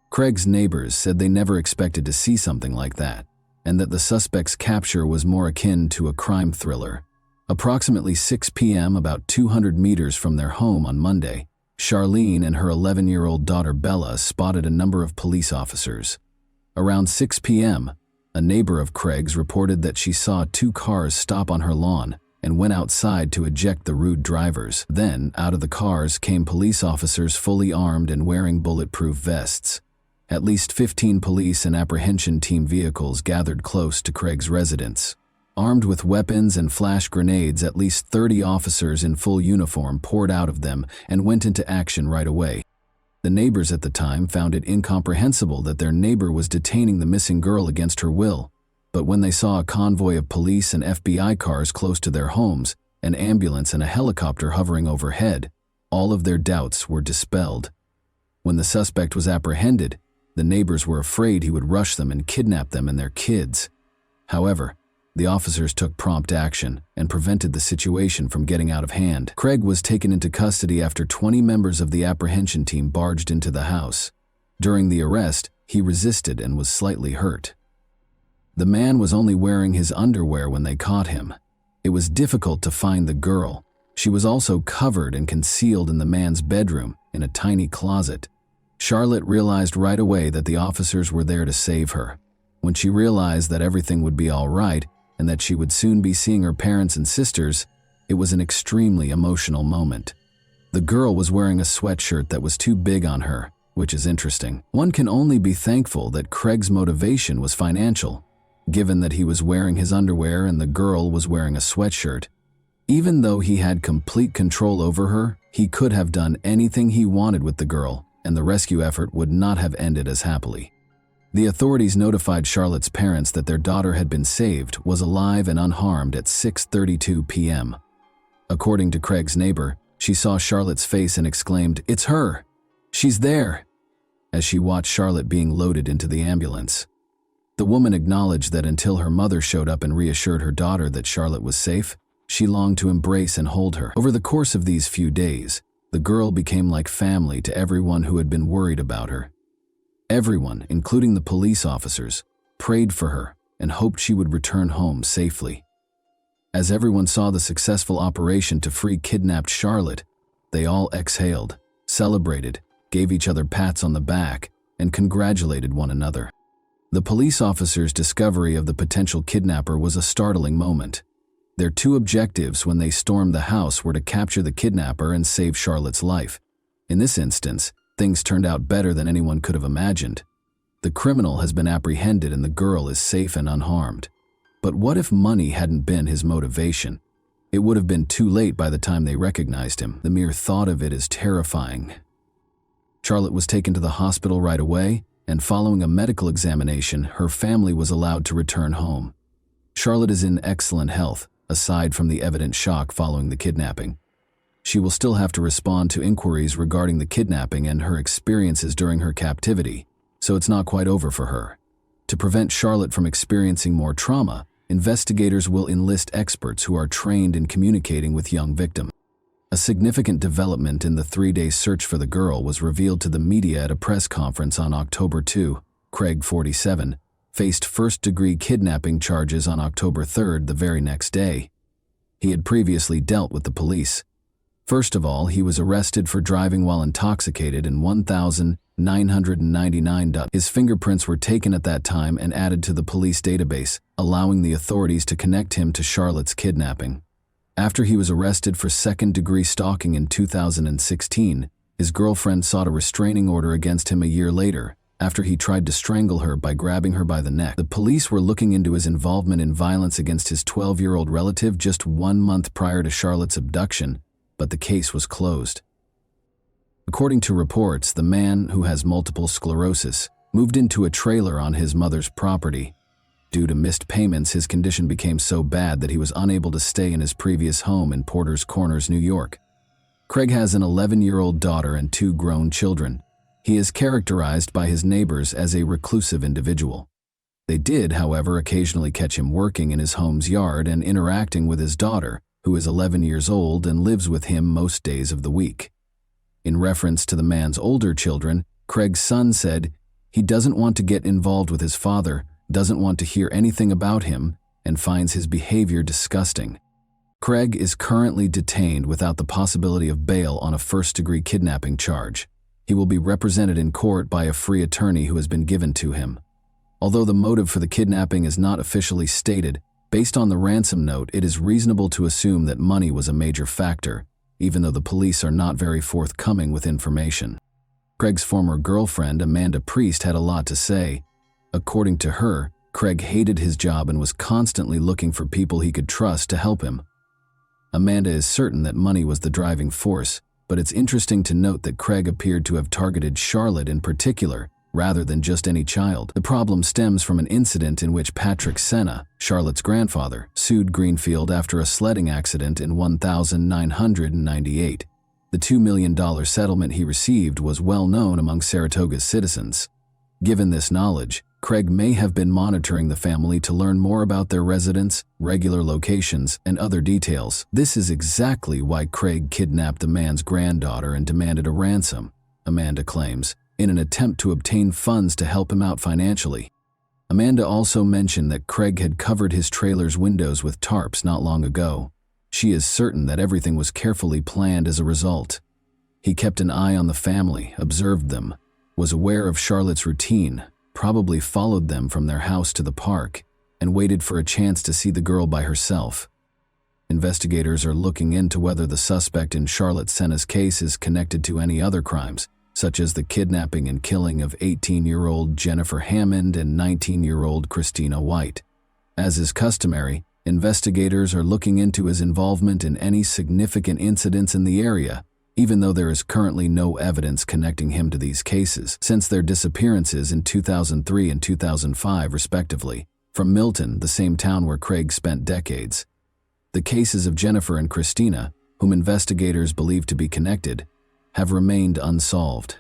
[SPEAKER 1] Craig's neighbors said they never expected to see something like that, and that the suspect's capture was more akin to a crime thriller. Approximately 6 p.m., about 200 meters from their home on Monday, Charlene and her 11-year-old daughter Bella spotted a number of police officers. Around 6 p.m., a neighbor of Craig's reported that she saw 2 cars stop on her lawn and went outside to eject the rude drivers. Then, out of the cars came police officers fully armed and wearing bulletproof vests. At least 15 police and apprehension team vehicles gathered close to Craig's residence. Armed with weapons and flash grenades, at least 30 officers in full uniform poured out of them and went into action right away. The neighbors at the time found it incomprehensible that their neighbor was detaining the missing girl against her will. But when they saw a convoy of police and FBI cars close to their homes, an ambulance and a helicopter hovering overhead, all of their doubts were dispelled. When the suspect was apprehended, the neighbors were afraid he would rush them and kidnap them and their kids. However, the officers took prompt action and prevented the situation from getting out of hand. Craig was taken into custody after 20 members of the apprehension team barged into the house. During the arrest, he resisted and was slightly hurt. The man was only wearing his underwear when they caught him. It was difficult to find the girl. She was also covered and concealed in the man's bedroom in a tiny closet. Charlotte realized right away that the officers were there to save her. When she realized that everything would be all right and that she would soon be seeing her parents and sisters, it was an extremely emotional moment. The girl was wearing a sweatshirt that was too big on her, which is interesting. One can only be thankful that Craig's motivation was financial, given that he was wearing his underwear and the girl was wearing a sweatshirt. Even though he had complete control over her, he could have done anything he wanted with the girl, and the rescue effort would not have ended as happily. The authorities notified Charlotte's parents that their daughter had been saved, was alive and unharmed at 6:32 p.m. According to Craig's neighbor, she saw Charlotte's face and exclaimed, "It's her! She's there!" as she watched Charlotte being loaded into the ambulance. The woman acknowledged that until her mother showed up and reassured her daughter that Charlotte was safe, she longed to embrace and hold her. Over the course of these few days, the girl became like family to everyone who had been worried about her. Everyone, including the police officers, prayed for her and hoped she would return home safely. As everyone saw the successful operation to free kidnapped Charlotte, they all exhaled, celebrated, gave each other pats on the back, and congratulated one another. The police officers' discovery of the potential kidnapper was a startling moment. Their two objectives when they stormed the house were to capture the kidnapper and save Charlotte's life. In this instance, things turned out better than anyone could have imagined. The criminal has been apprehended and the girl is safe and unharmed. But what if money hadn't been his motivation? It would have been too late by the time they recognized him. The mere thought of it is terrifying. Charlotte was taken to the hospital right away, and following a medical examination, her family was allowed to return home. Charlotte is in excellent health, aside from the evident shock following the kidnapping. She will still have to respond to inquiries regarding the kidnapping and her experiences during her captivity, so it's not quite over for her. To prevent Charlotte from experiencing more trauma, investigators will enlist experts who are trained in communicating with young victims. A significant development in the 3-day search for the girl was revealed to the media at a press conference on October 2. Craig, 47, faced first-degree kidnapping charges on October 3, the very next day. He had previously dealt with the police. First of all, he was arrested for driving while intoxicated in 1,999. His fingerprints were taken at that time and added to the police database, allowing the authorities to connect him to Charlotte's kidnapping. After he was arrested for second-degree stalking in 2016, his girlfriend sought a restraining order against him a year later, after he tried to strangle her by grabbing her by the neck. The police were looking into his involvement in violence against his 12-year-old relative just 1 month prior to Charlotte's abduction, but the case was closed. According to reports, the man, who has multiple sclerosis, moved into a trailer on his mother's property. Due to missed payments, his condition became so bad that he was unable to stay in his previous home in Porter's Corners, New York. Craig has an 11-year-old daughter and 2 grown children. He is characterized by his neighbors as a reclusive individual. They did, however, occasionally catch him working in his home's yard and interacting with his daughter, who is 11 years old and lives with him most days of the week. In reference to the man's older children, Craig's son said he doesn't want to get involved with his father, doesn't want to hear anything about him, and finds his behavior disgusting. Craig is currently detained without the possibility of bail on a first-degree kidnapping charge. He will be represented in court by a free attorney who has been given to him. Although the motive for the kidnapping is not officially stated, based on the ransom note, it is reasonable to assume that money was a major factor, even though the police are not very forthcoming with information. Craig's former girlfriend, Amanda Priest, had a lot to say. According to her, Craig hated his job and was constantly looking for people he could trust to help him. Amanda is certain that money was the driving force, but it's interesting to note that Craig appeared to have targeted Charlotte in particular, rather than just any child. The problem stems from an incident in which Patrick Senna, Charlotte's grandfather, sued Greenfield after a sledding accident in 1998. The $2 million settlement he received was well known among Saratoga's citizens. Given this knowledge, Craig may have been monitoring the family to learn more about their residence, regular locations, and other details. This is exactly why Craig kidnapped the man's granddaughter and demanded a ransom, Amanda claims, in an attempt to obtain funds to help him out financially. Amanda also mentioned that Craig had covered his trailer's windows with tarps not long ago. She is certain that everything was carefully planned as a result. He kept an eye on the family, observed them, was aware of Charlotte's routine, probably followed them from their house to the park, and waited for a chance to see the girl by herself. Investigators are looking into whether the suspect in Charlotte Senna's case is connected to any other crimes, such as the kidnapping and killing of 18-year-old Jennifer Hammond and 19-year-old Christina White. As is customary, investigators are looking into his involvement in any significant incidents in the area, even though there is currently no evidence connecting him to these cases, since their disappearances in 2003 and 2005 respectively, from Milton, the same town where Craig spent decades. The cases of Jennifer and Christina, whom investigators believe to be connected, have remained unsolved.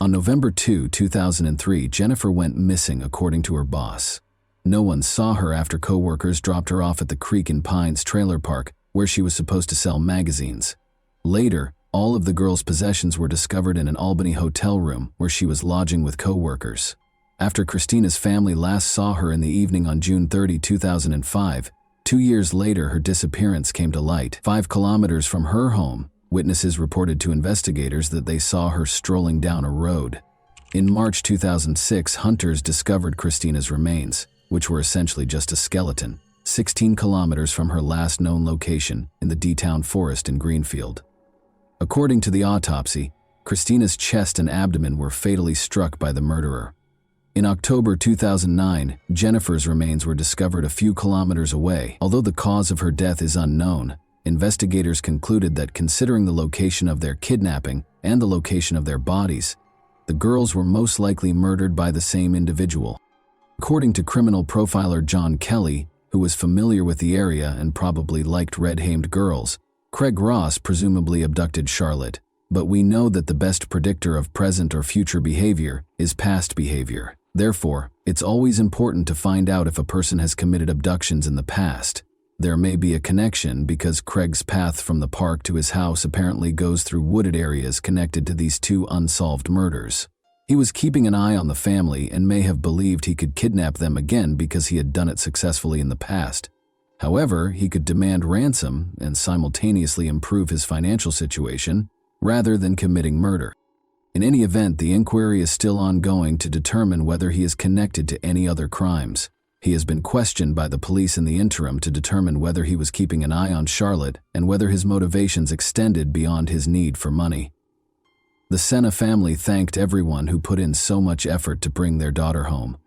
[SPEAKER 1] On November 2, 2003, Jennifer went missing according to her boss. No one saw her after co-workers dropped her off at the Creek and Pines trailer park, where she was supposed to sell magazines. Later, All of the girl's possessions were discovered in an Albany hotel room where she was lodging with co-workers. After Christina's family last saw her in the evening on June 30, 2005, 2 years later her disappearance came to light. 5 kilometers from her home, witnesses reported to investigators that they saw her strolling down a road. In March 2006, hunters discovered Christina's remains, which were essentially just a skeleton, 16 kilometers from her last known location in the D-Town forest in Greenfield. According to the autopsy, Christina's chest and abdomen were fatally struck by the murderer. In October 2009, Jennifer's remains were discovered a few kilometers away. Although the cause of her death is unknown, investigators concluded that considering the location of their kidnapping and the location of their bodies, the girls were most likely murdered by the same individual. According to criminal profiler John Kelly, who was familiar with the area and probably liked red-hamed girls, Craig Ross presumably abducted Charlotte, but we know that the best predictor of present or future behavior is past behavior. Therefore, it's always important to find out if a person has committed abductions in the past. There may be a connection because Craig's path from the park to his house apparently goes through wooded areas connected to these 2 unsolved murders. He was keeping an eye on the family and may have believed he could kidnap them again because he had done it successfully in the past. However, he could demand ransom and simultaneously improve his financial situation rather than committing murder. In any event, the inquiry is still ongoing to determine whether he is connected to any other crimes. He has been questioned by the police in the interim to determine whether he was keeping an eye on Charlotte and whether his motivations extended beyond his need for money. The Senna family thanked everyone who put in so much effort to bring their daughter home.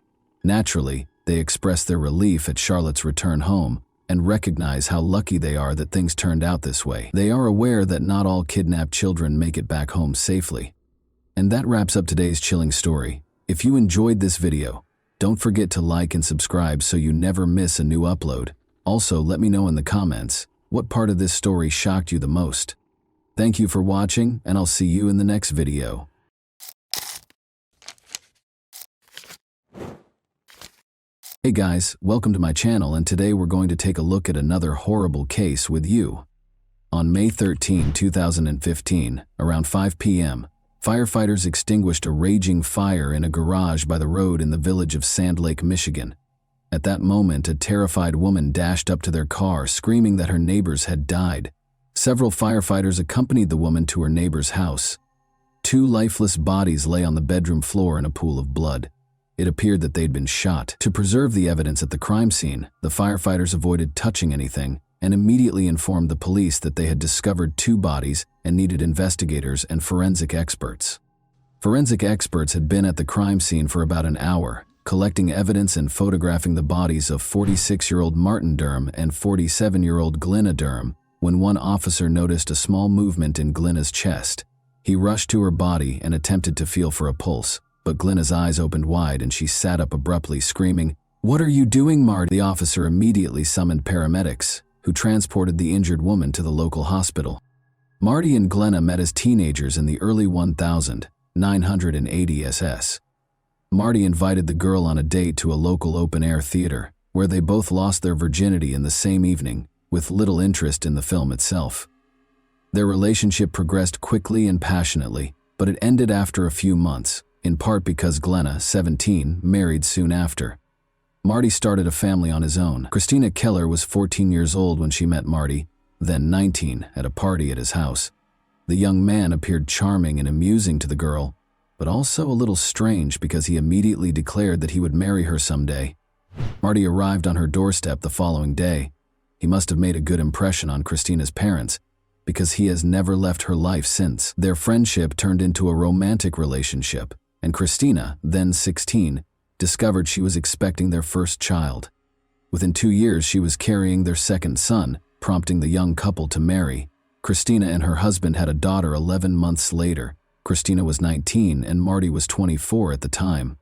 [SPEAKER 1] Naturally, they expressed their relief at Charlotte's return home and recognize how lucky they are that things turned out this way. They are aware that not all kidnapped children make it back home safely. And that wraps up today's chilling story. If you enjoyed this video, don't forget to like and subscribe so you never miss a new upload. Also, let me know in the comments what part of this story shocked you the most. Thank you for watching, and I'll see you in the next video. Hey guys, welcome to my channel, and today we're going to take a look at another horrible case with you. On May 13, 2015, around 5 p.m., firefighters extinguished a raging fire in a garage by the road in the village of Sand Lake, Michigan. At that moment, a terrified woman dashed up to their car, screaming that her neighbors had died. Several firefighters accompanied the woman to her neighbor's house. 2 lifeless bodies lay on the bedroom floor in a pool of blood. It appeared that they'd been shot. To preserve the evidence at the crime scene, the firefighters avoided touching anything and immediately informed the police that they had discovered 2 bodies and needed investigators and forensic experts. Forensic experts had been at the crime scene for about an hour, collecting evidence and photographing the bodies of 46-year-old Martin Durham and 47-year-old Glenna Durham, when one officer noticed a small movement in Glenna's chest. He rushed to her body and attempted to feel for a pulse, but Glenna's eyes opened wide and she sat up abruptly, screaming, "What are you doing, Marty?" The officer immediately summoned paramedics, who transported the injured woman to the local hospital. Marty and Glenna met as teenagers in the early 1980 SS. Marty invited the girl on a date to a local open-air theater, where they both lost their virginity in the same evening, with little interest in the film itself. Their relationship progressed quickly and passionately, but it ended after a few months, in part because Glenna, 17, married soon after. Marty started a family on his own. Christina Keller was 14 years old when she met Marty, then 19, at a party at his house. The young man appeared charming and amusing to the girl, but also a little strange because he immediately declared that he would marry her someday. Marty arrived on her doorstep the following day. He must have made a good impression on Christina's parents, because he has never left her life since. Their friendship turned into a romantic relationship, and Christina, then 16, discovered she was expecting their first child. Within 2 years, she was carrying their second son, prompting the young couple to marry. Christina and her husband had a daughter 11 months later. Christina was 19 and Marty was 24 at the time.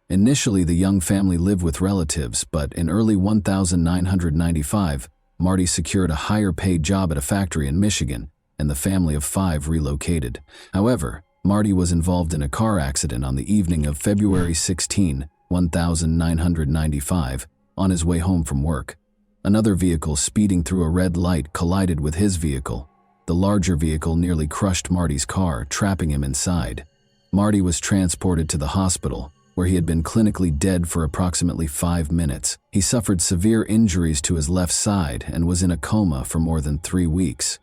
[SPEAKER 1] Initially, the young family lived with relatives, but in early 1995, Marty secured a higher-paid job at a factory in Michigan, and the family of 5 relocated. However, Marty was involved in a car accident on the evening of February 16, 1995, on his way home from work. Another vehicle speeding through a red light collided with his vehicle. The larger vehicle nearly crushed Marty's car, trapping him inside. Marty was transported to the hospital, where he had been clinically dead for approximately 5 minutes. He suffered severe injuries to his left side and was in a coma for more than 3 weeks.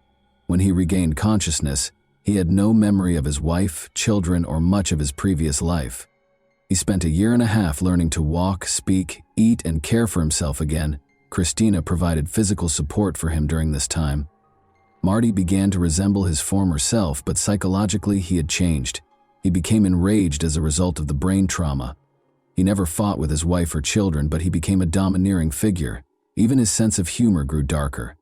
[SPEAKER 1] When he regained consciousness, he had no memory of his wife, children, or much of his previous life. He spent 1.5 years learning to walk, speak, eat, and care for himself again. Christina provided physical support for him during this time. Marty began to resemble his former self, but psychologically he had changed. He became enraged as a result of the brain trauma. He never fought with his wife or children, but he became a domineering figure. Even his sense of humor grew darker.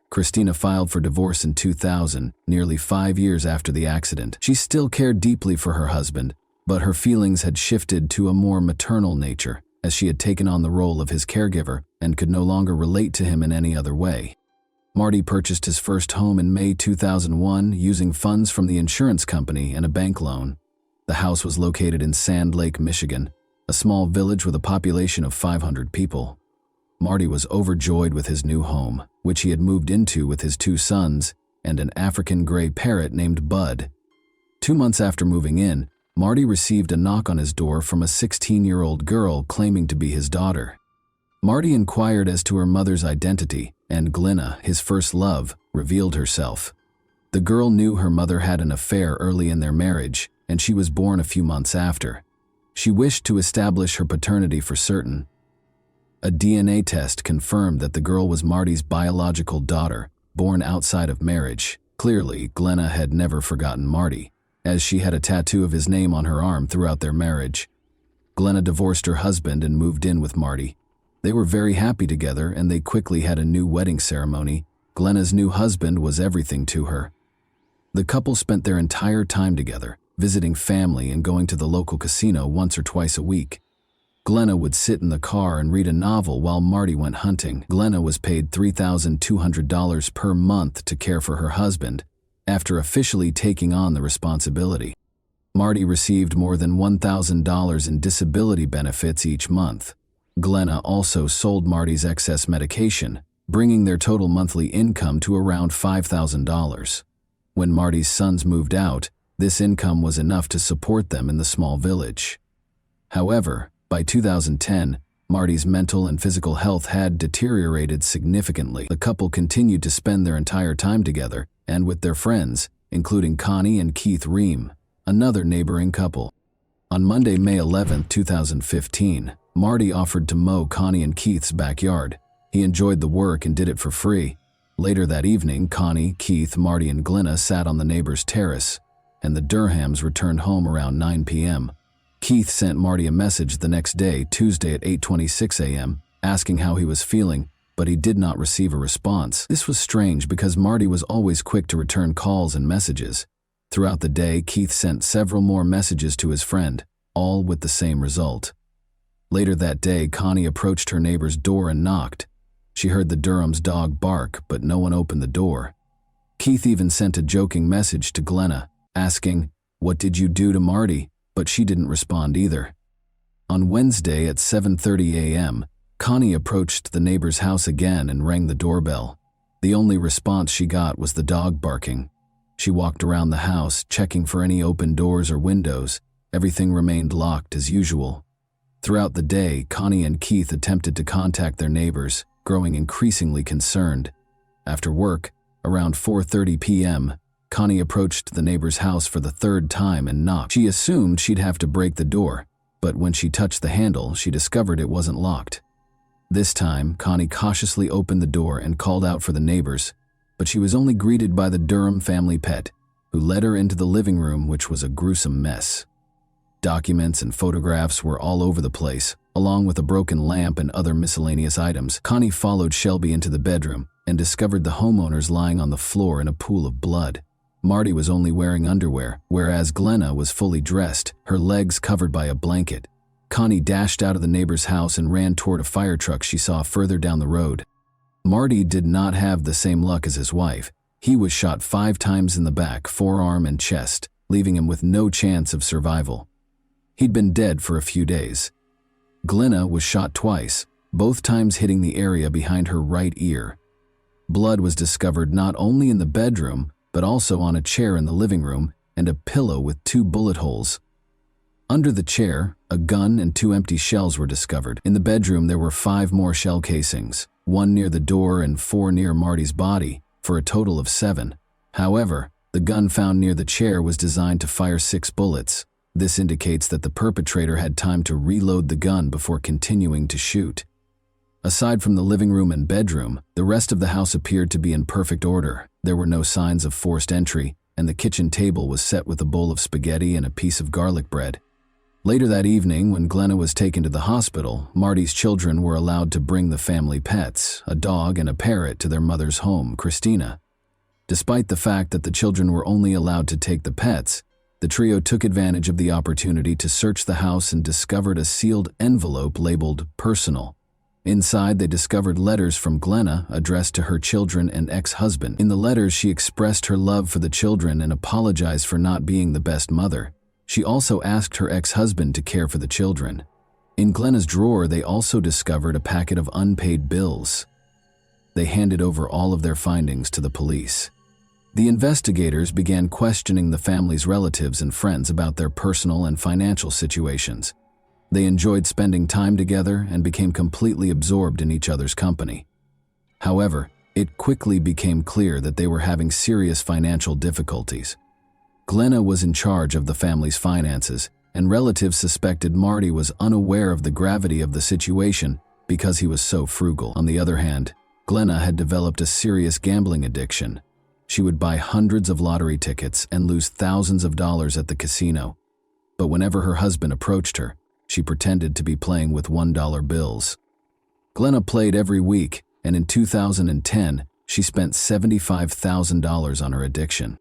[SPEAKER 1] Christina filed for divorce in 2000, nearly 5 years after the accident. She still cared deeply for her husband, but her feelings had shifted to a more maternal nature, as she had taken on the role of his caregiver and could no longer relate to him in any other way. Marty purchased his first home in May 2001 using funds from the insurance company and a bank loan. The house was located in Sand Lake, Michigan, a small village with a population of 500 people. Marty was overjoyed with his new home, which he had moved into with his 2 sons and an African gray parrot named Bud. 2 months after moving in, Marty received a knock on his door from a 16-year-old girl claiming to be his daughter. Marty inquired as to her mother's identity, and Glenna, his first love, revealed herself. The girl knew her mother had an affair early in their marriage, and she was born a few months after. She wished to establish her paternity for certain. A DNA test confirmed that the girl was Marty's biological daughter, born outside of marriage. Clearly, Glenna had never forgotten Marty, as she had a tattoo of his name on her arm throughout their marriage. Glenna divorced her husband and moved in with Marty. They were very happy together, and they quickly had a new wedding ceremony. Glenna's new husband was everything to her. The couple spent their entire time together, visiting family and going to the local casino once or twice a week. Glenna would sit in the car and read a novel while Marty went hunting. Glenna was paid $3,200 per month to care for her husband, after officially taking on the responsibility. Marty received more than $1,000 in disability benefits each month. Glenna also sold Marty's excess medication, bringing their total monthly income to around $5,000. When Marty's sons moved out, this income was enough to support them in the small village. However, by 2010, Marty's mental and physical health had deteriorated significantly. The couple continued to spend their entire time together and with their friends, including Connie and Keith Ream, another neighboring couple. On Monday, May 11, 2015, Marty offered to mow Connie and Keith's backyard. He enjoyed the work and did it for free. Later that evening, Connie, Keith, Marty, and Glenna sat on the neighbor's terrace, and the Durhams returned home around 9 p.m. Keith sent Marty a message the next day, Tuesday at 8:26 a.m., asking how he was feeling, but he did not receive a response. This was strange because Marty was always quick to return calls and messages. Throughout the day, Keith sent several more messages to his friend, all with the same result. Later that day, Connie approached her neighbor's door and knocked. She heard the Durham's dog bark, but no one opened the door. Keith even sent a joking message to Glenna, asking, "What did you do to Marty?" But she didn't respond either. On Wednesday at 7:30 a.m., Connie approached the neighbor's house again and rang the doorbell. The only response she got was the dog barking. She walked around the house, checking for any open doors or windows. Everything remained locked as usual. Throughout the day, Connie and Keith attempted to contact their neighbors, growing increasingly concerned. After work, around 4:30 p.m., Connie approached the neighbor's house for the 3rd time and knocked. She assumed she'd have to break the door, but when she touched the handle, she discovered it wasn't locked. This time, Connie cautiously opened the door and called out for the neighbors, but she was only greeted by the Durham family pet, who led her into the living room, which was a gruesome mess. Documents and photographs were all over the place, along with a broken lamp and other miscellaneous items. Connie followed Shelby into the bedroom and discovered the homeowners lying on the floor in a pool of blood. Marty was only wearing underwear, whereas Glenna was fully dressed, her legs covered by a blanket. Connie dashed out of the neighbor's house and ran toward a fire truck she saw further down the road. Marty did not have the same luck as his wife. He was shot 5 times in the back, forearm, and chest, leaving him with no chance of survival. He'd been dead for a few days. Glenna was shot twice, both times hitting the area behind her right ear. Blood was discovered not only in the bedroom, but also on a chair in the living room and a pillow with 2 bullet holes. Under the chair, a gun and 2 empty shells were discovered. In the bedroom, there were 5 more shell casings, 1 near the door and 4 near Marty's body, for a total of 7. However, the gun found near the chair was designed to fire 6 bullets. This indicates that the perpetrator had time to reload the gun before continuing to shoot. Aside from the living room and bedroom, the rest of the house appeared to be in perfect order. There were no signs of forced entry, and the kitchen table was set with a bowl of spaghetti and a piece of garlic bread. Later that evening, when Glenna was taken to the hospital, Marty's children were allowed to bring the family pets, a dog and a parrot, to their mother's home, Christina. Despite the fact that the children were only allowed to take the pets, the trio took advantage of the opportunity to search the house and discovered a sealed envelope labeled "Personal." Inside, they discovered letters from Glenna addressed to her children and ex-husband. In the letters, she expressed her love for the children and apologized for not being the best mother. She also asked her ex-husband to care for the children. In Glenna's drawer, they also discovered a packet of unpaid bills. They handed over all of their findings to the police. The investigators began questioning the family's relatives and friends about their personal and financial situations. They enjoyed spending time together and became completely absorbed in each other's company. However, it quickly became clear that they were having serious financial difficulties. Glenna was in charge of the family's finances, and relatives suspected Marty was unaware of the gravity of the situation because he was so frugal. On the other hand, Glenna had developed a serious gambling addiction. She would buy hundreds of lottery tickets and lose thousands of dollars at the casino. But whenever her husband approached her, she pretended to be playing with $1 bills. Glenna played every week, and in 2010, she spent $75,000 on her addiction.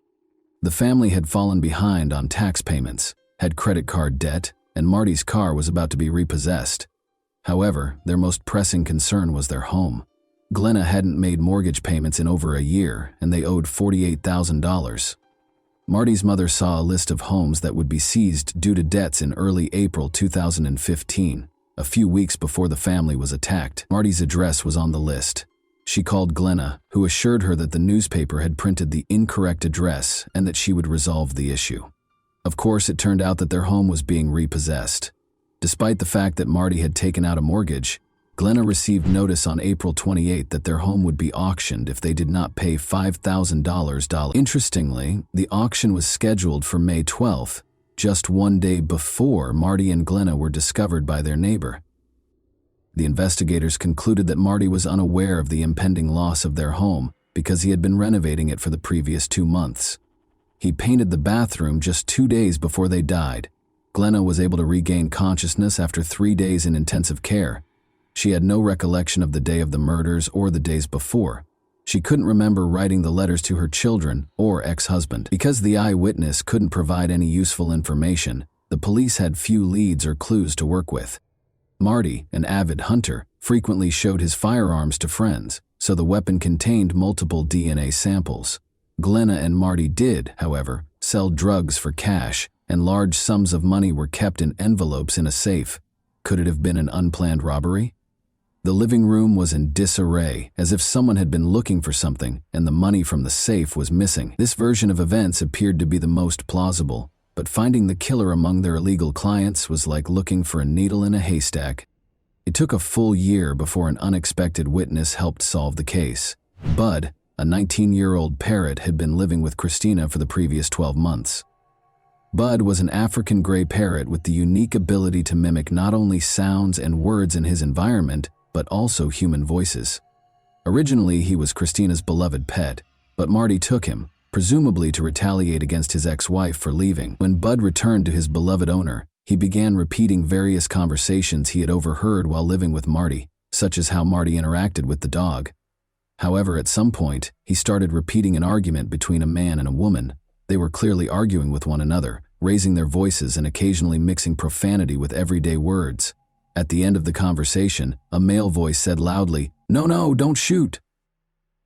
[SPEAKER 1] The family had fallen behind on tax payments, had credit card debt, and Marty's car was about to be repossessed. However, their most pressing concern was their home. Glenna hadn't made mortgage payments in over a year, and they owed $48,000. Marty's mother saw a list of homes that would be seized due to debts in early April 2015, a few weeks before the family was attacked. Marty's address was on the list. She called Glenna, who assured her that the newspaper had printed the incorrect address and that she would resolve the issue. Of course, it turned out that their home was being repossessed. Despite the fact that Marty had taken out a mortgage, Glenna received notice on April 28 that their home would be auctioned if they did not pay $5,000. Interestingly, the auction was scheduled for May 12th, just 1 day before Marty and Glenna were discovered by their neighbor. The investigators concluded that Marty was unaware of the impending loss of their home because he had been renovating it for the previous 2 months. He painted the bathroom just 2 days before they died. Glenna was able to regain consciousness after 3 days in intensive care. She had no recollection of the day of the murders or the days before. She couldn't remember writing the letters to her children or ex-husband. Because the eyewitness couldn't provide any useful information, the police had few leads or clues to work with. Marty, an avid hunter, frequently showed his firearms to friends, so the weapon contained multiple DNA samples. Glenna and Marty did, however, sell drugs for cash, and large sums of money were kept in envelopes in a safe. Could it have been an unplanned robbery? The living room was in disarray, as if someone had been looking for something and the money from the safe was missing. This version of events appeared to be the most plausible, but finding the killer among their illegal clients was like looking for a needle in a haystack. It took a full year before an unexpected witness helped solve the case. Bud, a 19-year-old parrot, had been living with Christina for the previous 12 months. Bud was an African gray parrot with the unique ability to mimic not only sounds and words in his environment, but also human voices. Originally, he was Christina's beloved pet, but Marty took him, presumably to retaliate against his ex-wife for leaving. When Bud returned to his beloved owner, he began repeating various conversations he had overheard while living with Marty, such as how Marty interacted with the dog. However, at some point, he started repeating an argument between a man and a woman. They were clearly arguing with one another, raising their voices and occasionally mixing profanity with everyday words. At the end of the conversation, a male voice said loudly, "No, don't shoot."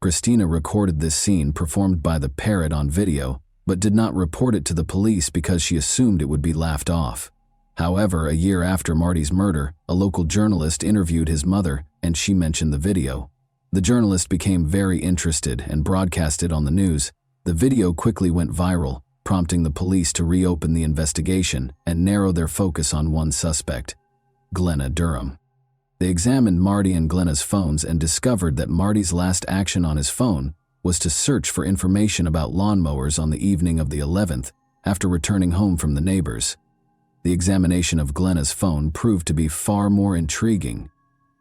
[SPEAKER 1] Christina recorded this scene performed by the parrot on video, but did not report it to the police because she assumed it would be laughed off. However, a year after Marty's murder, a local journalist interviewed his mother, and she mentioned the video. The journalist became very interested and broadcast it on the news. The video quickly went viral, prompting the police to reopen the investigation and narrow their focus on one suspect, Glenna Durham. They examined Marty and Glenna's phones and discovered that Marty's last action on his phone was to search for information about lawnmowers on the evening of the 11th after returning home from the neighbors. The examination of Glenna's phone proved to be far more intriguing.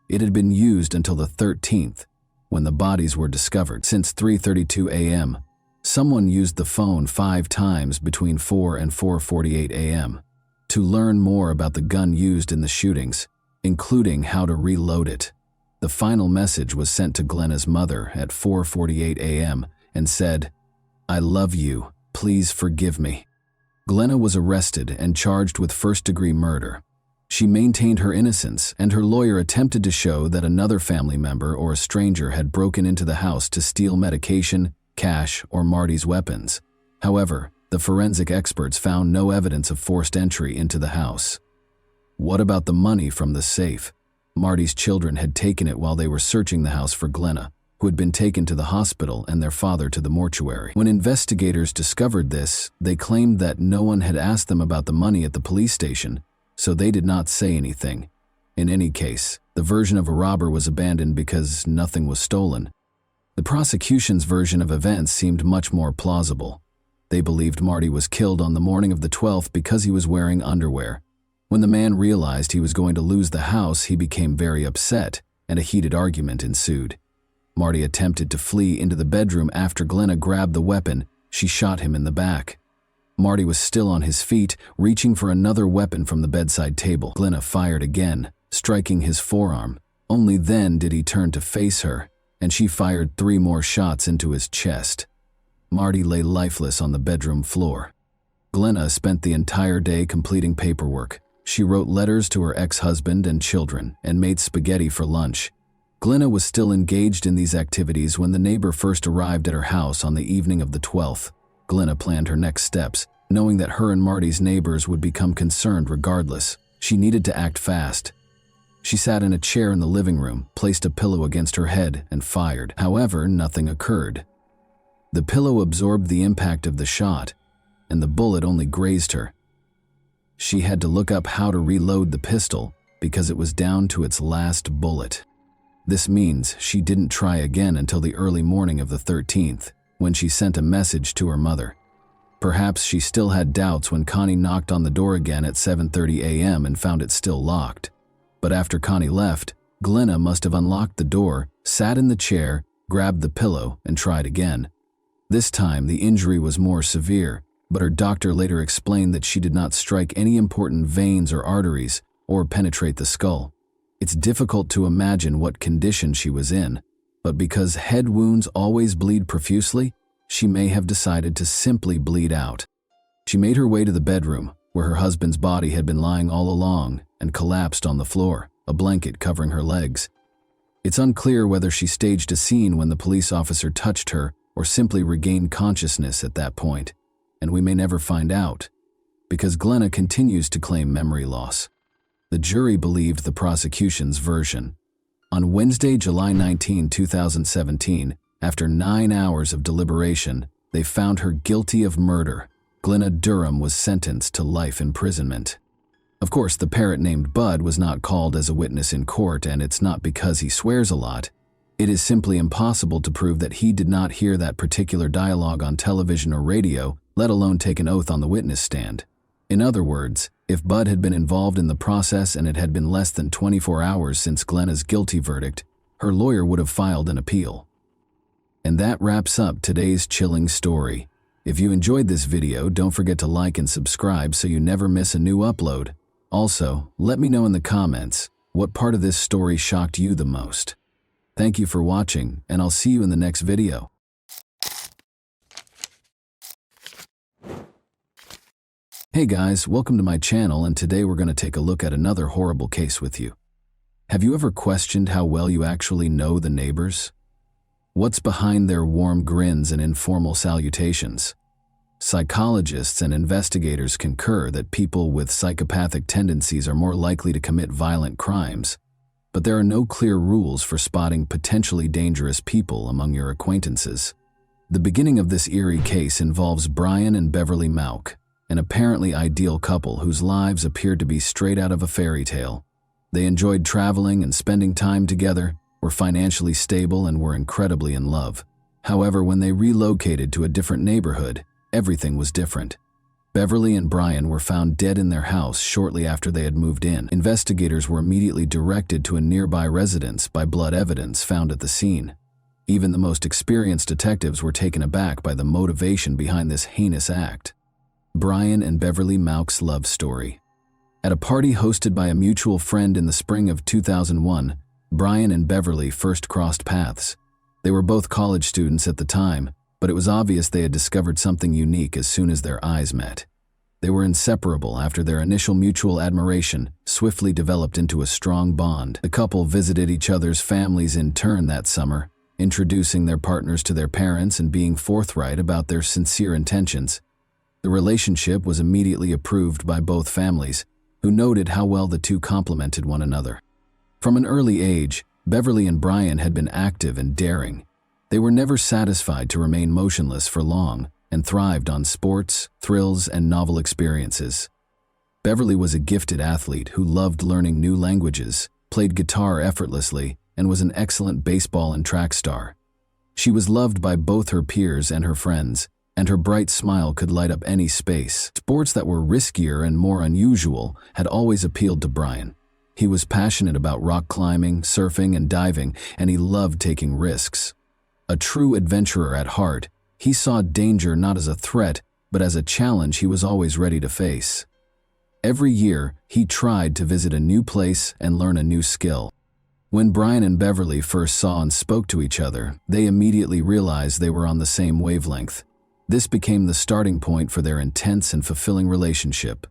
[SPEAKER 1] It had been used until the 13th, when the bodies were discovered. Since 3:32 a.m., someone used the phone 5 times between 4 and 4:48 a.m. To learn more about the gun used in the shootings, including how to reload it, the final message was sent to Glenna's mother at 4:48 a.m. and said, "I love you, please forgive me." Glenna was arrested and charged with first-degree murder. She maintained her innocence, and her lawyer attempted to show that another family member or a stranger had broken into the house to steal medication, cash, or Marty's weapons. However, the forensic experts found no evidence of forced entry into the house. What about the money from the safe? Marty's children had taken it while they were searching the house for Glenna, who had been taken to the hospital, and their father to the mortuary. When investigators discovered this, they claimed that no one had asked them about the money at the police station, so they did not say anything. In any case, the version of a robber was abandoned because nothing was stolen. The prosecution's version of events seemed much more plausible. They believed Marty was killed on the morning of the 12th because he was wearing underwear. When the man realized he was going to lose the house, he became very upset, and a heated argument ensued. Marty attempted to flee into the bedroom after Glenna grabbed the weapon. She shot him in the back. Marty was still on his feet, reaching for another weapon from the bedside table. Glenna fired again, striking his forearm. Only then did he turn to face her, and she fired 3 more shots into his chest. Marty lay lifeless on the bedroom floor. Glenna spent the entire day completing paperwork. She wrote letters to her ex-husband and children and made spaghetti for lunch. Glenna was still engaged in these activities when the neighbor first arrived at her house on the evening of the 12th. Glenna planned her next steps, knowing that her and Marty's neighbors would become concerned regardless. She needed to act fast. She sat in a chair in the living room, placed a pillow against her head, and fired. However, nothing occurred. The pillow absorbed the impact of the shot, and the bullet only grazed her. She had to look up how to reload the pistol because it was down to its last bullet. This means she didn't try again until the early morning of the 13th, when she sent a message to her mother. Perhaps she still had doubts when Connie knocked on the door again at 7:30 a.m. and found it still locked. But after Connie left, Glenna must have unlocked the door, sat in the chair, grabbed the pillow, and tried again. This time, the injury was more severe, but her doctor later explained that she did not strike any important veins or arteries or penetrate the skull. It's difficult to imagine what condition she was in, but because head wounds always bleed profusely, she may have decided to simply bleed out. She made her way to the bedroom, where her husband's body had been lying all along, and collapsed on the floor, a blanket covering her legs. It's unclear whether she staged a scene when the police officer touched her or simply regained consciousness at that point, and we may never find out, because Glenna continues to claim memory loss. The jury believed the prosecution's version. On Wednesday, July 19, 2017, after 9 hours of deliberation, they found her guilty of murder. Glenna Durham was sentenced to life imprisonment. Of course, the parrot named Bud was not called as a witness in court, and it's not because he swears a lot. It is simply impossible to prove that he did not hear that particular dialogue on television or radio, let alone take an oath on the witness stand. In other words, if Bud had been involved in the process and it had been less than 24 hours since Glenna's guilty verdict, her lawyer would have filed an appeal. And that wraps up today's chilling story. If you enjoyed this video, don't forget to like and subscribe so you never miss a new upload. Also, let me know in the comments, what part of this story shocked you the most? Thank you for watching, and I'll see you in the next video. Hey guys, welcome to my channel, and today we're going to take a look at another horrible case with you. Have you ever questioned how well you actually know the neighbors? What's behind their warm grins and informal salutations? Psychologists and investigators concur that people with psychopathic tendencies are more likely to commit violent crimes, but there are no clear rules for spotting potentially dangerous people among your acquaintances. The beginning of this eerie case involves Brian and Beverly Mauck, an apparently ideal couple whose lives appeared to be straight out of a fairy tale. They enjoyed traveling and spending time together, were financially stable, and were incredibly in love. However, when they relocated to a different neighborhood, everything was different. Beverly and Brian were found dead in their house shortly after they had moved in. Investigators were immediately directed to a nearby residence by blood evidence found at the scene. Even the most experienced detectives were taken aback by the motivation behind this heinous act. Brian and Beverly Mauck's love story. At a party hosted by a mutual friend in the spring of 2001, Brian and Beverly first crossed paths. They were both college students at the time, but it was obvious they had discovered something unique as soon as their eyes met. They were inseparable after their initial mutual admiration swiftly developed into a strong bond. The couple visited each other's families in turn that summer, introducing their partners to their parents and being forthright about their sincere intentions. The relationship was immediately approved by both families, who noted how well the two complemented one another. From an early age, Beverly and Brian had been active and daring. They were never satisfied to remain motionless for long and thrived on sports, thrills, and novel experiences. Beverly was a gifted athlete who loved learning new languages, played guitar effortlessly, and was an excellent baseball and track star. She was loved by both her peers and her friends, and her bright smile could light up any space. Sports that were riskier and more unusual had always appealed to Brian. He was passionate about rock climbing, surfing, and diving, and he loved taking risks. A true adventurer at heart, he saw danger not as a threat, but as a challenge he was always ready to face. Every year, he tried to visit a new place and learn a new skill. When Brian and Beverly first saw and spoke to each other, they immediately realized they were on the same wavelength. This became the starting point for their intense and fulfilling relationship.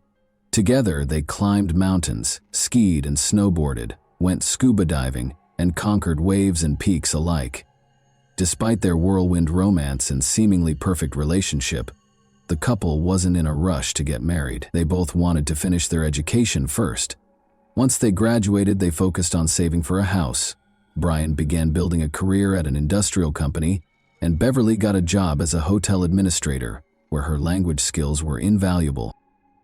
[SPEAKER 1] Together, they climbed mountains, skied and snowboarded, went scuba diving, and conquered waves and peaks alike. Despite their whirlwind romance and seemingly perfect relationship, the couple wasn't in a rush to get married. They both wanted to finish their education first. Once they graduated, they focused on saving for a house. Brian began building a career at an industrial company, and Beverly got a job as a hotel administrator, where her language skills were invaluable.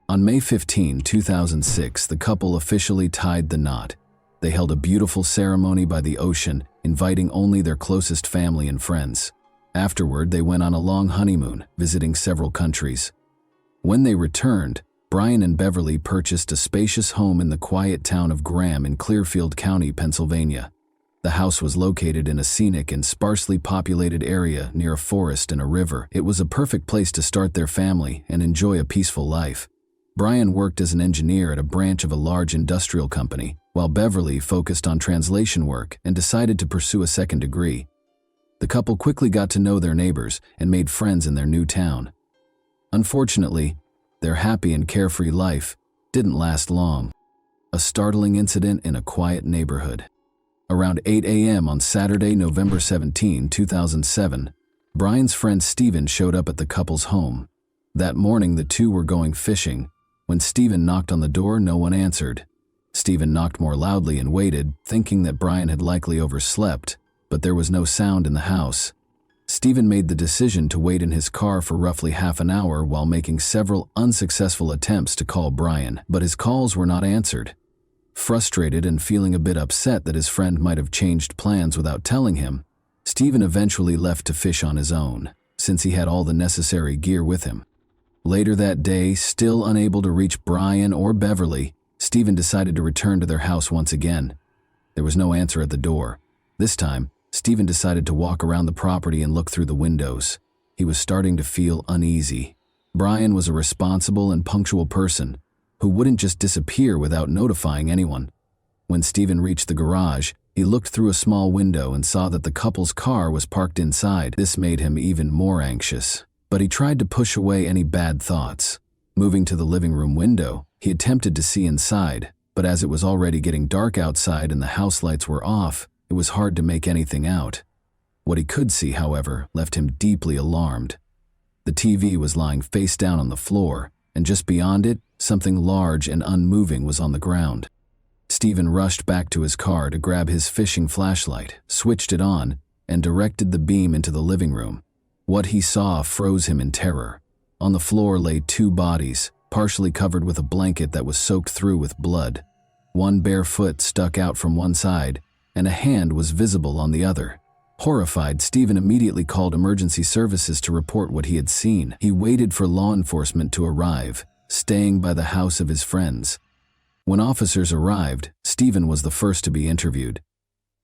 [SPEAKER 1] On May 15, 2006, the couple officially tied the knot. They held a beautiful ceremony by the ocean, inviting only their closest family and friends. Afterward, they went on a long honeymoon, visiting several countries. When they returned, Brian and Beverly purchased a spacious home in the quiet town of Graham in Clearfield County, Pennsylvania. The house was located in a scenic and sparsely populated area near a forest and a river. It was a perfect place to start their family and enjoy a peaceful life. Brian worked as an engineer at a branch of a large industrial company, while Beverly focused on translation work and decided to pursue a second degree. The couple quickly got to know their neighbors and made friends in their new town. Unfortunately, their happy and carefree life didn't last long. A startling incident in a quiet neighborhood. Around 8 a.m. on Saturday, November 17, 2007, Brian's friend Steven showed up at the couple's home. That morning, the two were going fishing. When Steven knocked on the door, no one answered. Steven knocked more loudly and waited, thinking that Brian had likely overslept, but there was no sound in the house. Steven made the decision to wait in his car for roughly half an hour while making several unsuccessful attempts to call Brian, but his calls were not answered. Frustrated and feeling a bit upset that his friend might have changed plans without telling him, Steven eventually left to fish on his own, since he had all the necessary gear with him. Later that day, still unable to reach Brian or Beverly, Steven decided to return to their house once again. There was no answer at the door. This time, Steven decided to walk around the property and look through the windows. He was starting to feel uneasy. Brian was a responsible and punctual person who wouldn't just disappear without notifying anyone. When Steven reached the garage, he looked through a small window and saw that the couple's car was parked inside. This made him even more anxious, but he tried to push away any bad thoughts. Moving to the living room window, he attempted to see inside, but as it was already getting dark outside and the house lights were off, it was hard to make anything out. What he could see, however, left him deeply alarmed. The TV was lying face down on the floor, and just beyond it, something large and unmoving was on the ground. Steven rushed back to his car to grab his fishing flashlight, switched it on, and directed the beam into the living room. What he saw froze him in terror. On the floor lay two bodies, partially covered with a blanket that was soaked through with blood. One bare foot stuck out from one side, and a hand was visible on the other. Horrified, Stephen immediately called emergency services to report what he had seen. He waited for law enforcement to arrive, staying by the house of his friends. When officers arrived, Stephen was the first to be interviewed.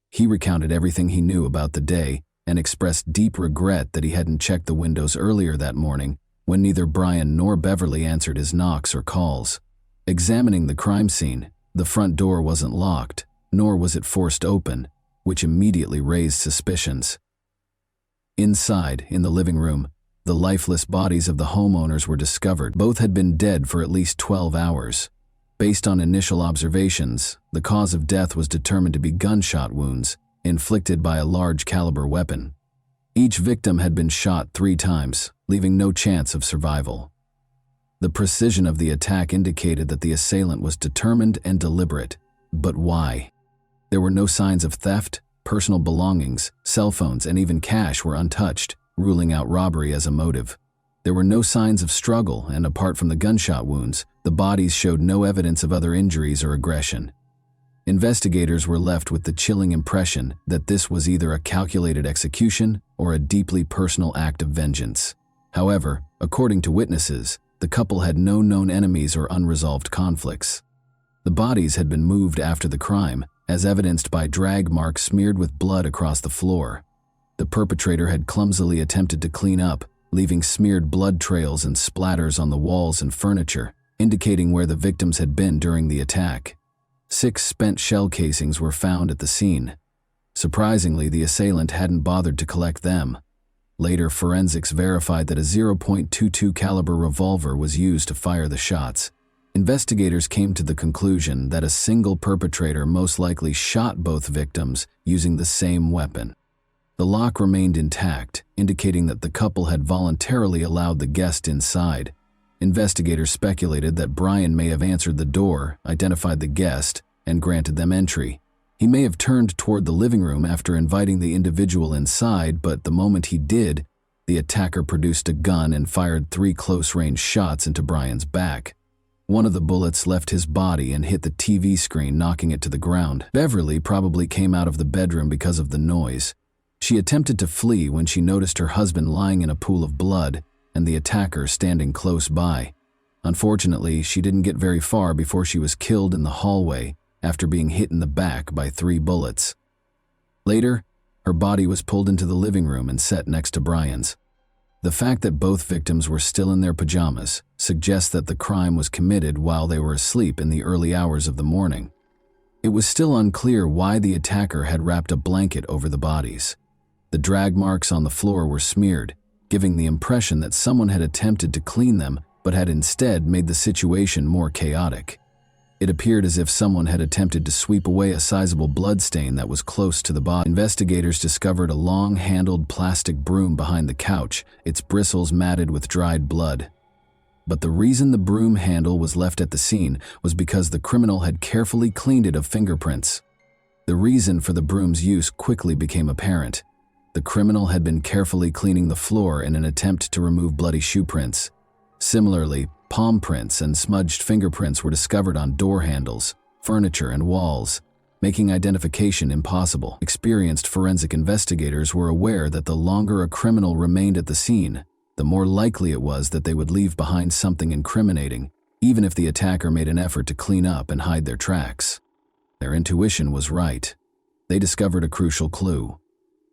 [SPEAKER 1] He recounted everything he knew about the day and expressed deep regret that he hadn't checked the windows earlier that morning when neither Brian nor Beverly answered his knocks or calls. Examining the crime scene, the front door wasn't locked, nor was it forced open, which immediately raised suspicions. Inside, in the living room, the lifeless bodies of the homeowners were discovered. Both had been dead for at least 12 hours. Based on initial observations, the cause of death was determined to be gunshot wounds inflicted by a large caliber weapon. Each victim had been shot 3 times, leaving no chance of survival. The precision of the attack indicated that the assailant was determined and deliberate. But why? There were no signs of theft, personal belongings, cell phones, and even cash were untouched, ruling out robbery as a motive. There were no signs of struggle, and apart from the gunshot wounds, the bodies showed no evidence of other injuries or aggression. Investigators were left with the chilling impression that this was either a calculated execution or a deeply personal act of vengeance. However, according to witnesses, the couple had no known enemies or unresolved conflicts. The bodies had been moved after the crime, as evidenced by drag marks smeared with blood across the floor. The perpetrator had clumsily attempted to clean up, leaving smeared blood trails and splatters on the walls and furniture, indicating where the victims had been during the attack. 6 spent shell casings were found at the scene. Surprisingly, the assailant hadn't bothered to collect them. Later, forensics verified that a .22 caliber revolver was used to fire the shots. Investigators came to the conclusion that a single perpetrator most likely shot both victims using the same weapon. The lock remained intact, indicating that the couple had voluntarily allowed the guest inside. Investigators speculated that Brian may have answered the door, identified the guest, and granted them entry. He may have turned toward the living room after inviting the individual inside, but the moment he did, the attacker produced a gun and fired 3 close-range shots into Brian's back. One of the bullets left his body and hit the TV screen, knocking it to the ground. Beverly probably came out of the bedroom because of the noise. She attempted to flee when she noticed her husband lying in a pool of blood and the attacker standing close by. Unfortunately, she didn't get very far before she was killed in the hallway after being hit in the back by 3 bullets. Later, her body was pulled into the living room and set next to Brian's. The fact that both victims were still in their pajamas suggests that the crime was committed while they were asleep in the early hours of the morning. It was still unclear why the attacker had wrapped a blanket over the bodies. The drag marks on the floor were smeared, giving the impression that someone had attempted to clean them but had instead made the situation more chaotic. It appeared as if someone had attempted to sweep away a sizable bloodstain that was close to the body. Investigators discovered a long-handled plastic broom behind the couch, its bristles matted with dried blood. But the reason the broom handle was left at the scene was because the criminal had carefully cleaned it of fingerprints. The reason for the broom's use quickly became apparent. The criminal had been carefully cleaning the floor in an attempt to remove bloody shoe prints. Similarly, palm prints and smudged fingerprints were discovered on door handles, furniture, and walls, making identification impossible. Experienced forensic investigators were aware that the longer a criminal remained at the scene, the more likely it was that they would leave behind something incriminating, even if the attacker made an effort to clean up and hide their tracks. Their intuition was right. They discovered a crucial clue: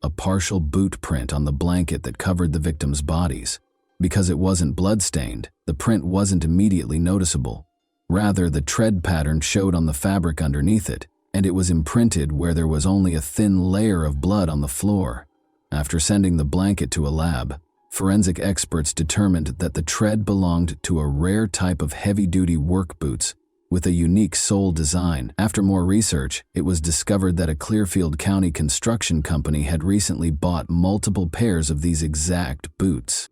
[SPEAKER 1] a partial boot print on the blanket that covered the victims' bodies. Because it wasn't blood-stained, the print wasn't immediately noticeable. Rather, the tread pattern showed on the fabric underneath it, and it was imprinted where there was only a thin layer of blood on the floor. After sending the blanket to a lab, forensic experts determined that the tread belonged to a rare type of heavy-duty work boots with a unique sole design. After more research, it was discovered that a Clearfield County construction company had recently bought multiple pairs of these exact boots.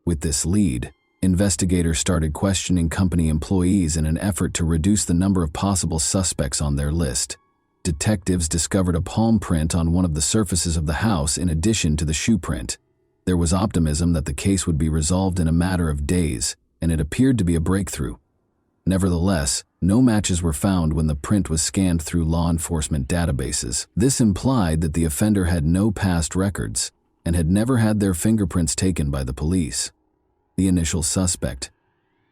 [SPEAKER 1] With this lead, investigators started questioning company employees in an effort to reduce the number of possible suspects on their list. Detectives discovered a palm print on one of the surfaces of the house in addition to the shoe print. There was optimism that the case would be resolved in a matter of days, and it appeared to be a breakthrough. Nevertheless, no matches were found when the print was scanned through law enforcement databases. This implied that the offender had no past records and had never had their fingerprints taken by the police. The initial suspect,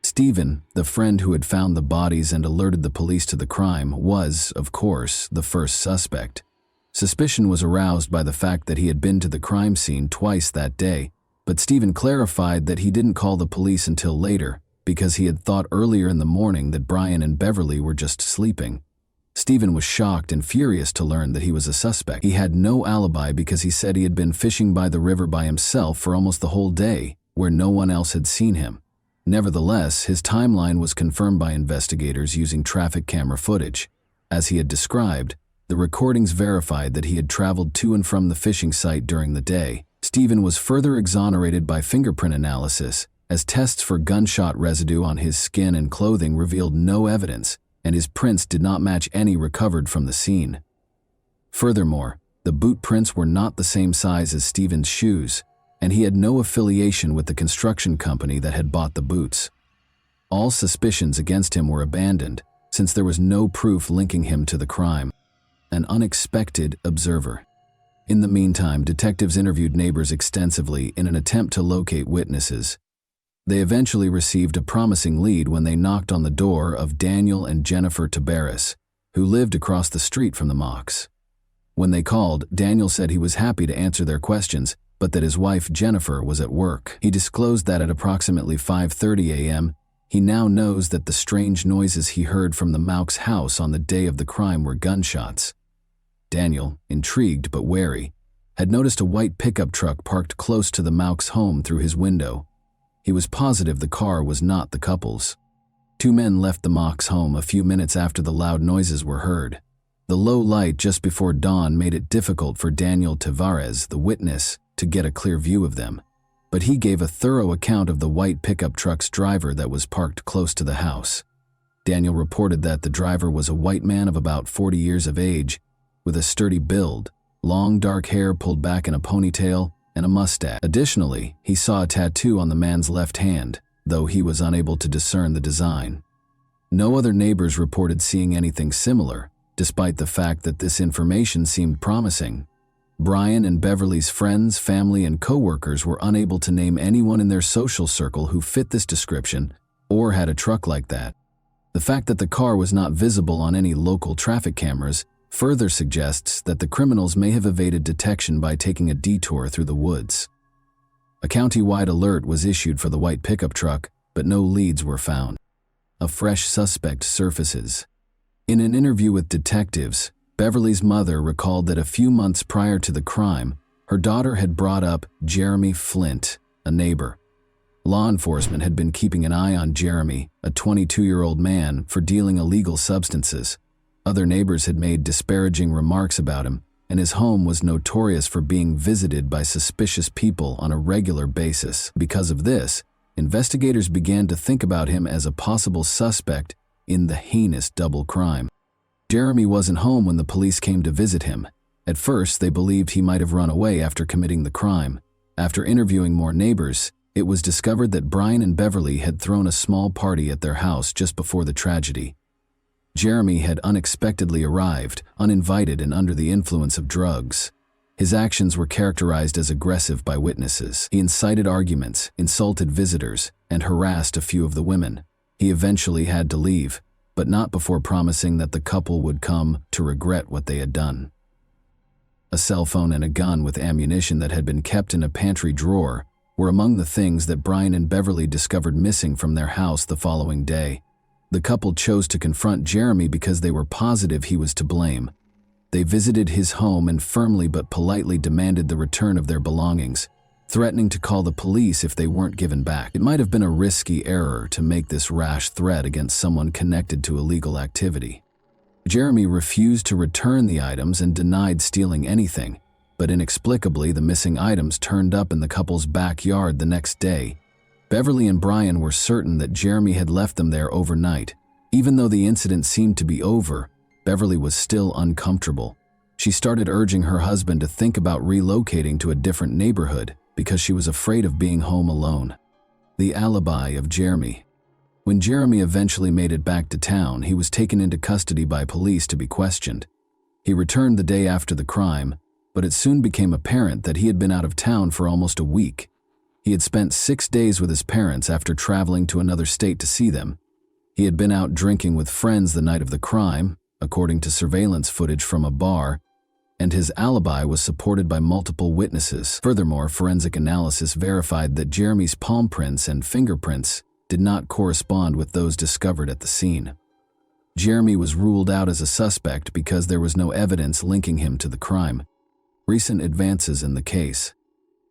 [SPEAKER 1] Stephen, the friend who had found the bodies and alerted the police to the crime, was, of course, the first suspect. Suspicion was aroused by the fact that he had been to the crime scene twice that day, but Stephen clarified that he didn't call the police until later because he had thought earlier in the morning that Brian and Beverly were just sleeping. Stephen was shocked and furious to learn that he was a suspect. He had no alibi because he said he had been fishing by the river by himself for almost the whole day, where no one else had seen him. Nevertheless, his timeline was confirmed by investigators using traffic camera footage. As he had described, the recordings verified that he had traveled to and from the fishing site during the day. Stephen was further exonerated by fingerprint analysis, as tests for gunshot residue on his skin and clothing revealed no evidence, and his prints did not match any recovered from the scene. Furthermore, the boot prints were not the same size as Stephen's shoes, and he had no affiliation with the construction company that had bought the boots. All suspicions against him were abandoned, since there was no proof linking him to the crime. An unexpected observer. In the meantime, detectives interviewed neighbors extensively in an attempt to locate witnesses. They eventually received a promising lead when they knocked on the door of Daniel and Jennifer Tabaris, who lived across the street from the Mocks. When they called, Daniel said he was happy to answer their questions, but that his wife Jennifer was at work. He disclosed that at approximately 5:30 a.m., he now knows that the strange noises he heard from the Mocks' house on the day of the crime were gunshots. Daniel, intrigued but wary, had noticed a white pickup truck parked close to the Mocks' home through his window. He was positive the car was not the couple's. Two men left the Mocks' home a few minutes after the loud noises were heard. The low light just before dawn made it difficult for Daniel Tavares, the witness, to get a clear view of them, but he gave a thorough account of the white pickup truck's driver that was parked close to the house. Daniel reported that the driver was a white man of about 40 years of age, with a sturdy build, long dark hair pulled back in a ponytail, and a mustache. Additionally, he saw a tattoo on the man's left hand, though he was unable to discern the design. No other neighbors reported seeing anything similar, despite the fact that this information seemed promising. Brian and Beverly's friends, family, and co-workers were unable to name anyone in their social circle who fit this description or had a truck like that. The fact that the car was not visible on any local traffic cameras further suggests that the criminals may have evaded detection by taking a detour through the woods. A county-wide alert was issued for the white pickup truck, but no leads were found. A fresh suspect surfaces. In an interview with detectives, Beverly's mother recalled that a few months prior to the crime, her daughter had brought up Jeremy Flint, a neighbor. Law enforcement had been keeping an eye on Jeremy, a 22-year-old man, for dealing illegal substances. Other neighbors had made disparaging remarks about him, and his home was notorious for being visited by suspicious people on a regular basis. Because of this, investigators began to think about him as a possible suspect in the heinous double crime. Jeremy wasn't home when the police came to visit him. At first, they believed he might have run away after committing the crime. After interviewing more neighbors, it was discovered that Brian and Beverly had thrown a small party at their house just before the tragedy. Jeremy had unexpectedly arrived, uninvited and under the influence of drugs. His actions were characterized as aggressive by witnesses. He incited arguments, insulted visitors, and harassed a few of the women. He eventually had to leave, but not before promising that the couple would come to regret what they had done. A cell phone and a gun with ammunition that had been kept in a pantry drawer were among the things that Brian and Beverly discovered missing from their house the following day. The couple chose to confront Jeremy because they were positive he was to blame. They visited his home and firmly but politely demanded the return of their belongings, threatening to call the police if they weren't given back. It might have been a risky error to make this rash threat against someone connected to illegal activity. Jeremy refused to return the items and denied stealing anything, but inexplicably the missing items turned up in the couple's backyard the next day. Beverly and Brian were certain that Jeremy had left them there overnight. Even though the incident seemed to be over, Beverly was still uncomfortable. She started urging her husband to think about relocating to a different neighborhood, because she was afraid of being home alone. The alibi of Jeremy. When Jeremy eventually made it back to town, he was taken into custody by police to be questioned. He returned the day after the crime, but it soon became apparent that he had been out of town for almost a week. He had spent 6 days with his parents after traveling to another state to see them. He had been out drinking with friends the night of the crime, according to surveillance footage from a bar, and his alibi was supported by multiple witnesses. Furthermore, forensic analysis verified that Jeremy's palm prints and fingerprints did not correspond with those discovered at the scene. Jeremy was ruled out as a suspect because there was no evidence linking him to the crime. Recent advances in the case.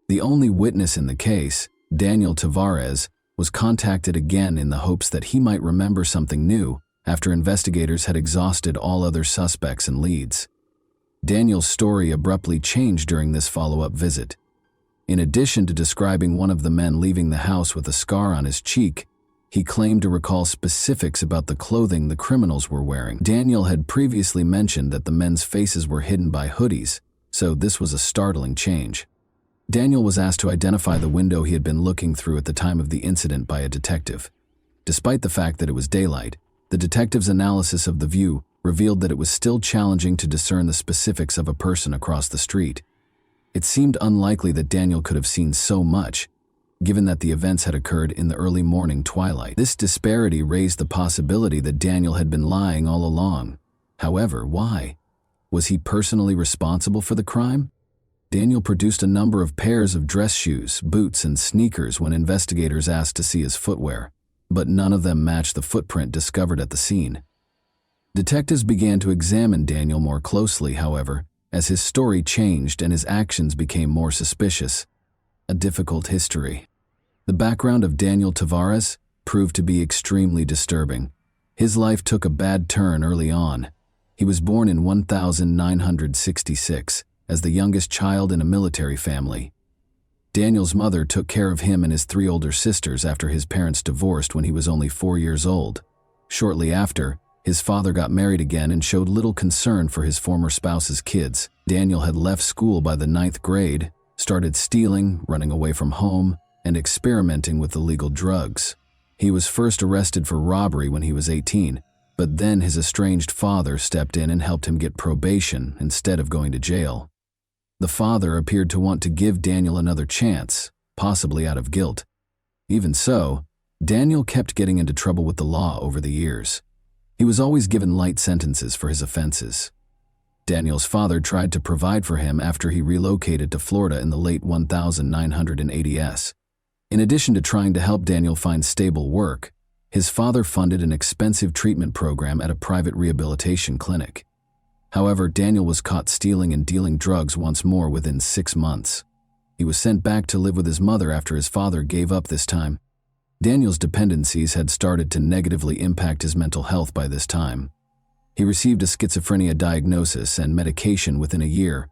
[SPEAKER 1] The only witness in the case, Daniel Tavares, was contacted again in the hopes that he might remember something new after investigators had exhausted all other suspects and leads. Daniel's story abruptly changed during this follow-up visit. In addition to describing one of the men leaving the house with a scar on his cheek, he claimed to recall specifics about the clothing the criminals were wearing. Daniel had previously mentioned that the men's faces were hidden by hoodies, so this was a startling change. Daniel was asked to identify the window he had been looking through at the time of the incident by a detective. Despite the fact that it was daylight, the detective's analysis of the view revealed that it was still challenging to discern the specifics of a person across the street. It seemed unlikely that Daniel could have seen so much, given that the events had occurred in the early morning twilight. This disparity raised the possibility that Daniel had been lying all along. However, why? Was he personally responsible for the crime? Daniel produced a number of pairs of dress shoes, boots, and sneakers when investigators asked to see his footwear, but none of them matched the footprint discovered at the scene. Detectives began to examine Daniel more closely, however, as his story changed and his actions became more suspicious. A difficult history. The background of Daniel Tavares proved to be extremely disturbing. His life took a bad turn early on. He was born in 1966 as the youngest child in a military family. Daniel's mother took care of him and his 3 older sisters after his parents divorced when he was only 4 years old. Shortly after, his father got married again and showed little concern for his former spouse's kids. Daniel had left school by the 9th grade, started stealing, running away from home, and experimenting with illegal drugs. He was first arrested for robbery when he was 18, but then his estranged father stepped in and helped him get probation instead of going to jail. The father appeared to want to give Daniel another chance, possibly out of guilt. Even so, Daniel kept getting into trouble with the law over the years. He was always given light sentences for his offenses. Daniel's father tried to provide for him after he relocated to Florida in the late 1980s. In addition to trying to help Daniel find stable work, his father funded an expensive treatment program at a private rehabilitation clinic. However, Daniel was caught stealing and dealing drugs once more within 6 months. He was sent back to live with his mother after his father gave up this time. Daniel's dependencies had started to negatively impact his mental health by this time. He received a schizophrenia diagnosis and medication within a year,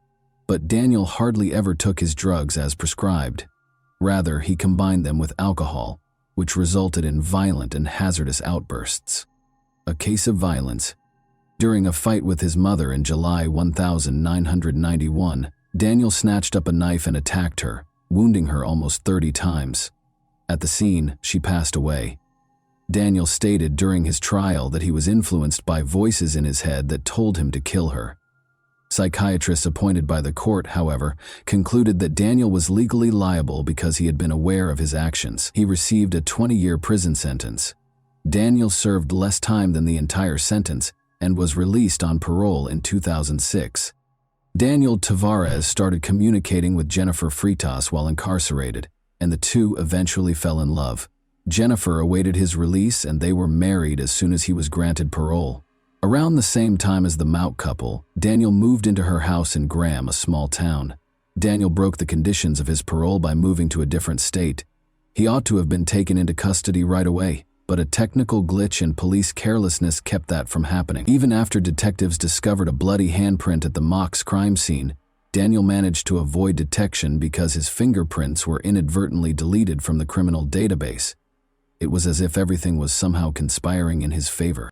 [SPEAKER 1] but Daniel hardly ever took his drugs as prescribed. Rather, he combined them with alcohol, which resulted in violent and hazardous outbursts. A case of violence. During a fight with his mother in July 1991, Daniel snatched up a knife and attacked her, wounding her almost 30 times. At the scene, she passed away. Daniel stated during his trial that he was influenced by voices in his head that told him to kill her. Psychiatrists appointed by the court, however, concluded that Daniel was legally liable because he had been aware of his actions. He received a 20-year prison sentence. Daniel served less time than the entire sentence and was released on parole in 2006. Daniel Tavares started communicating with Jennifer Freitas while incarcerated, and the two eventually fell in love. Jennifer awaited his release and they were married as soon as he was granted parole. Around the same time as the Mount couple, Daniel moved into her house in Graham, a small town. Daniel broke the conditions of his parole by moving to a different state. He ought to have been taken into custody right away, but a technical glitch and police carelessness kept that from happening. Even after detectives discovered a bloody handprint at the Mox crime scene, Daniel managed to avoid detection because his fingerprints were inadvertently deleted from the criminal database. It was as if everything was somehow conspiring in his favor.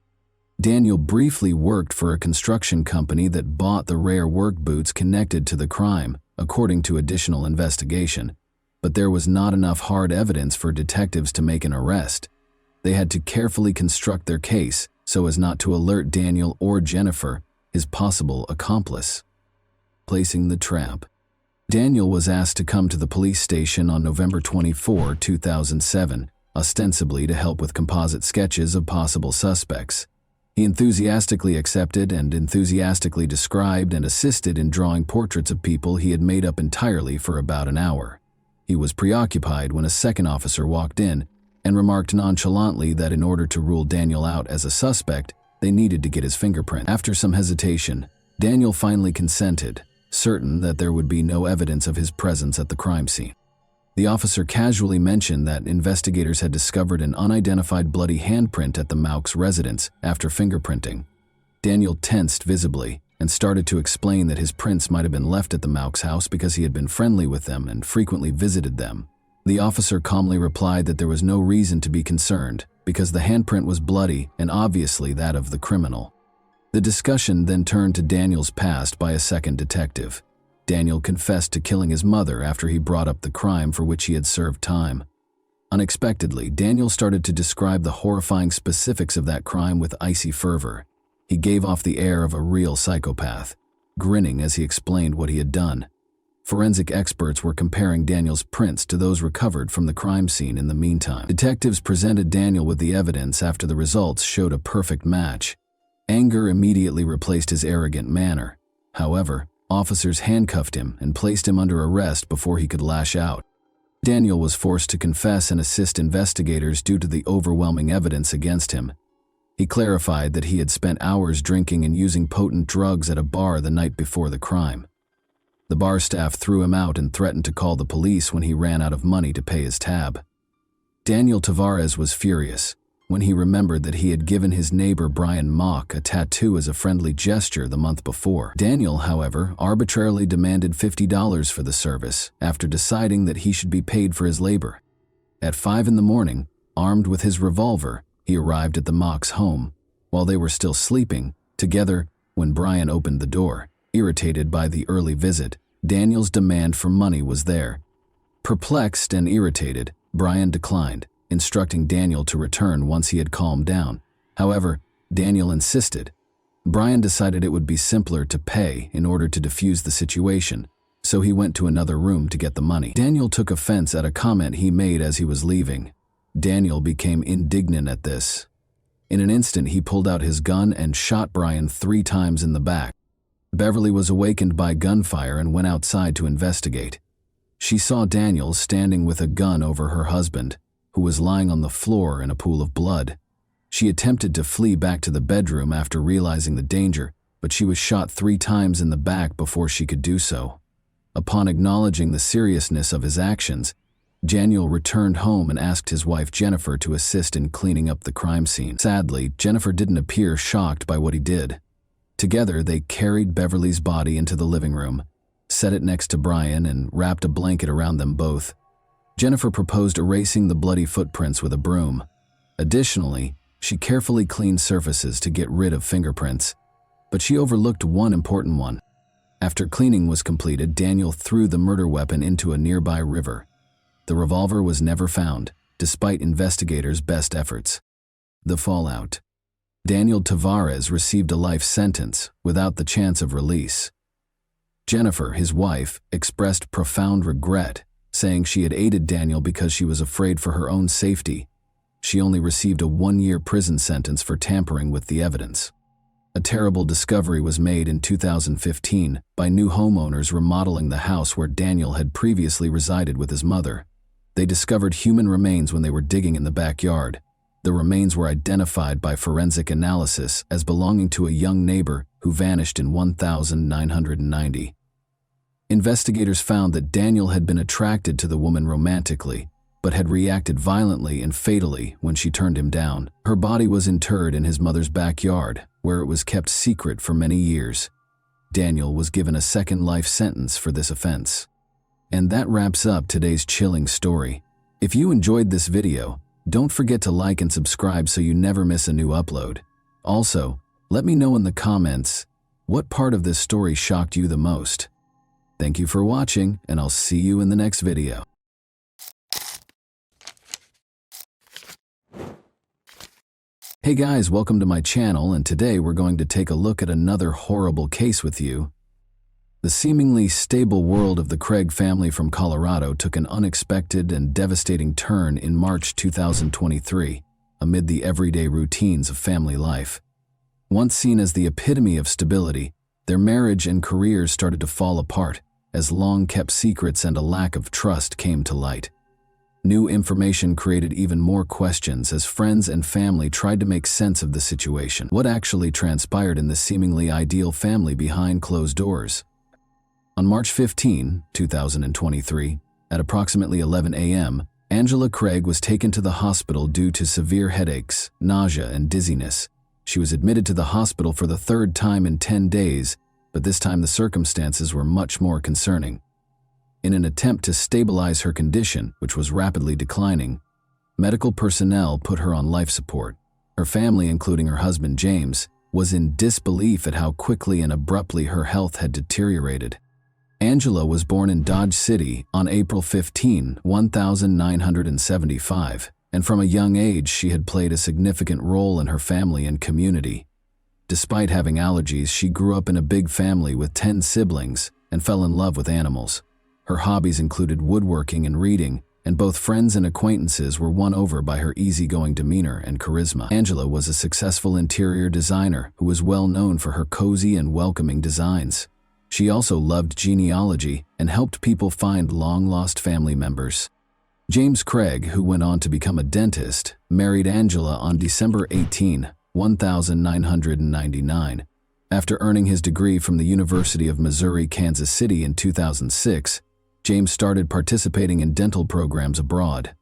[SPEAKER 1] Daniel briefly worked for a construction company that bought the rare work boots connected to the crime, according to additional investigation. but there was not enough hard evidence for detectives to make an arrest. They had to carefully construct their case so as not to alert Daniel or Jennifer, his possible accomplice. Placing the trap. Daniel was asked to come to the police station on November 24, 2007, ostensibly to help with composite sketches of possible suspects. He enthusiastically accepted and enthusiastically described and assisted in drawing portraits of people he had made up entirely for about an hour. He was preoccupied when a second officer walked in and remarked nonchalantly that in order to rule Daniel out as a suspect, they needed to get his fingerprint. After some hesitation, Daniel finally consented, certain that there would be no evidence of his presence at the crime scene. The officer casually mentioned that investigators had discovered an unidentified bloody handprint at the Mauch's residence after fingerprinting. Daniel tensed visibly and started to explain that his prints might have been left at the Mauch's house because he had been friendly with them and frequently visited them. The officer calmly replied that there was no reason to be concerned because the handprint was bloody and obviously that of the criminal. The discussion then turned to Daniel's past by a second detective. Daniel confessed to killing his mother after he brought up the crime for which he had served time. Unexpectedly, Daniel started to describe the horrifying specifics of that crime with icy fervor. He gave off the air of a real psychopath, grinning as he explained what he had done. Forensic experts were comparing Daniel's prints to those recovered from the crime scene in the meantime. Detectives presented Daniel with the evidence after the results showed a perfect match. Anger immediately replaced his arrogant manner. However, officers handcuffed him and placed him under arrest before he could lash out. Daniel was forced to confess and assist investigators due to the overwhelming evidence against him. He clarified that he had spent hours drinking and using potent drugs at a bar the night before the crime. The bar staff threw him out and threatened to call the police when he ran out of money to pay his tab. Daniel Tavares was furious when he remembered that he had given his neighbor Brian Mauch a tattoo as a friendly gesture the month before. Daniel, however, arbitrarily demanded $50 for the service after deciding that he should be paid for his labor. At 5 in the morning, armed with his revolver, he arrived at the Mauch's home while they were still sleeping together when Brian opened the door. Irritated by the early visit, Daniel's demand for money was there. Perplexed and irritated, Brian declined, instructing Daniel to return once he had calmed down. However, Daniel insisted. Brian decided it would be simpler to pay in order to defuse the situation, so he went to another room to get the money. Daniel took offense at a comment he made as he was leaving. Daniel became indignant at this. In an instant, he pulled out his gun and shot Brian 3 times in the back. Beverly was awakened by gunfire and went outside to investigate. She saw Daniel standing with a gun over her husband, who was lying on the floor in a pool of blood. She attempted to flee back to the bedroom after realizing the danger, but she was shot 3 times in the back before she could do so. Upon acknowledging the seriousness of his actions, Daniel returned home and asked his wife Jennifer to assist in cleaning up the crime scene. Sadly, Jennifer didn't appear shocked by what he did. Together, they carried Beverly's body into the living room, set it next to Brian, and wrapped a blanket around them both. Jennifer proposed erasing the bloody footprints with a broom. Additionally, she carefully cleaned surfaces to get rid of fingerprints, but she overlooked one important one. After cleaning was completed, Daniel threw the murder weapon into a nearby river. The revolver was never found, despite investigators' best efforts. The fallout. Daniel Tavares received a life sentence without the chance of release. Jennifer, his wife, expressed profound regret, saying she had aided Daniel because she was afraid for her own safety. She only received a 1-year prison sentence for tampering with the evidence. A terrible discovery was made in 2015 by new homeowners remodeling the house where Daniel had previously resided with his mother. They discovered human remains when they were digging in the backyard. The remains were identified by forensic analysis as belonging to a young neighbor who vanished in 1990. Investigators found that Daniel had been attracted to the woman romantically, but had reacted violently and fatally when she turned him down. Her body was interred in his mother's backyard, where it was kept secret for many years. Daniel was given a second life sentence for this offense. And that wraps up today's chilling story. If you enjoyed this video, don't forget to like and subscribe so you never miss a new upload. Also, let me know in the comments what part of this story shocked you the most. Thank you for watching, and I'll see you in the next video. Hey guys, welcome to my channel, and today we're going to take a look at another horrible case with you. The seemingly stable world of the Craig family from Colorado took an unexpected and devastating turn in March 2023, amid the everyday routines of family life. Once seen as the epitome of stability, their marriage and careers started to fall apart as long-kept secrets and a lack of trust came to light. New information created even more questions as friends and family tried to make sense of the situation. What actually transpired in this seemingly ideal family behind closed doors? On March 15, 2023, at approximately 11 a.m., Angela Craig was taken to the hospital due to severe headaches, nausea, and dizziness. She was admitted to the hospital for the third time in 10 days, but this time the circumstances were much more concerning. In an attempt to stabilize her condition, which was rapidly declining, medical personnel put her on life support. Her family, including her husband James, was in disbelief at how quickly and abruptly her health had deteriorated. Angela was born in Dodge City on April 15, 1975, and from a young age she had played a significant role in her family and community. Despite having allergies, she grew up in a big family with 10 siblings and fell in love with animals. Her hobbies included woodworking and reading, and both friends and acquaintances were won over by her easygoing demeanor and charisma. Angela was a successful interior designer who was well known for her cozy and welcoming designs. She also loved genealogy and helped people find long-lost family members. James Craig, who went on to become a dentist, married Angela on December 18, 1999. After earning his degree from the University of Missouri, Kansas City in 2006, James started participating in dental programs abroad.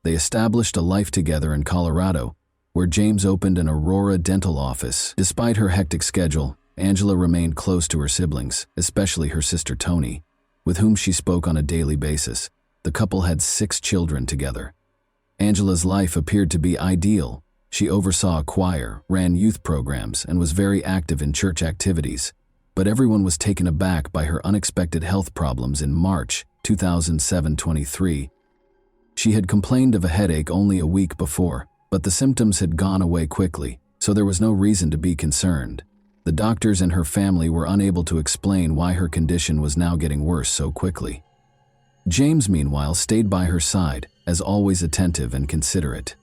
[SPEAKER 1] They established a life together in Colorado, where James opened an Aurora dental office. Despite her hectic schedule, Angela remained close to her siblings, especially her sister Toni, with whom she spoke on a daily basis. The couple had 6 children together. Angela's life appeared to be ideal. She oversaw a choir, ran youth programs, and was very active in church activities. But everyone was taken aback by her unexpected health problems in March 2023. She had complained of a headache only a week before, but the symptoms had gone away quickly, so there was no reason to be concerned. The doctors and her family were unable to explain why her condition was now getting worse so quickly. James, meanwhile, stayed by her side, as always attentive and considerate.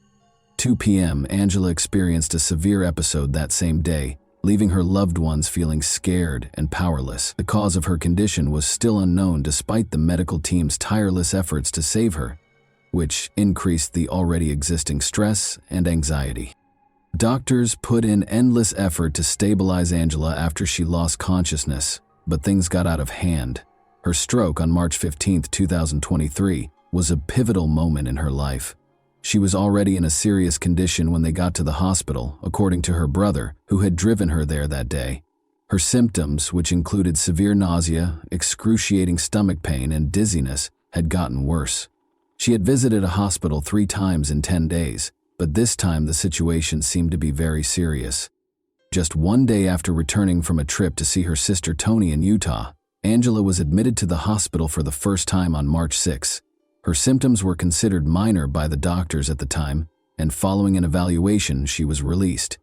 [SPEAKER 1] 2 p.m., Angela experienced a severe episode that same day, leaving her loved ones feeling scared and powerless. The cause of her condition was still unknown despite the medical team's tireless efforts to save her, which increased the already existing stress and anxiety. Doctors put in endless effort to stabilize Angela after she lost consciousness, but things got out of hand. Her stroke on March 15, 2023, was a pivotal moment in her life. She was already in a serious condition when they got to the hospital, according to her brother, who had driven her there that day. Her symptoms, which included severe nausea, excruciating stomach pain, and dizziness, had gotten worse. She had visited a hospital 3 times in 10 days, but this time the situation seemed to be very serious. Just 1 day after returning from a trip to see her sister Toni in Utah, Angela was admitted to the hospital for the first time on March 6. Her symptoms were considered minor by the doctors at the time, and following an evaluation, she was released.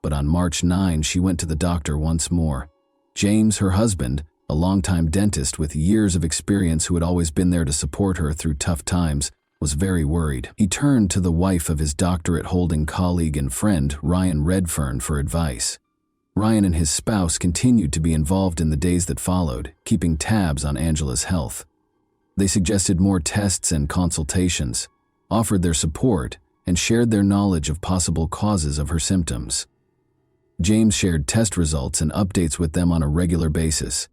[SPEAKER 1] But on March 9, she went to the doctor once more. James, her husband, a longtime dentist with years of experience who had always been there to support her through tough times, was very worried. He turned to the wife of his doctorate-holding colleague and friend, Ryan Redfern, for advice. Ryan and his spouse continued to be involved in the days that followed, keeping tabs on Angela's health. They suggested more tests and consultations, offered their support, and shared their knowledge of possible causes of her symptoms. James shared test results and updates with them on a regular basis.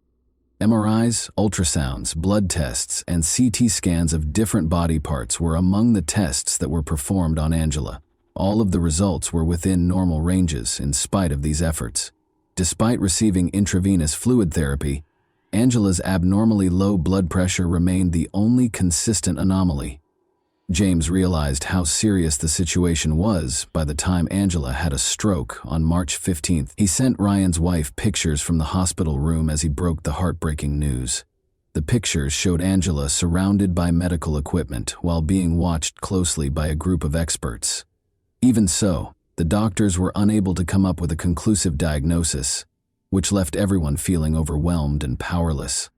[SPEAKER 1] MRIs, ultrasounds, blood tests, and CT scans of different body parts were among the tests that were performed on Angela. All of the results were within normal ranges in spite of these efforts. Despite receiving intravenous fluid therapy, Angela's abnormally low blood pressure remained the only consistent anomaly. James realized how serious the situation was by the time Angela had a stroke on March 15th. He sent Ryan's wife pictures from the hospital room as he broke the heartbreaking news. The pictures showed Angela surrounded by medical equipment while being watched closely by a group of experts. Even so, the doctors were unable to come up with a conclusive diagnosis, which left everyone feeling overwhelmed and powerless.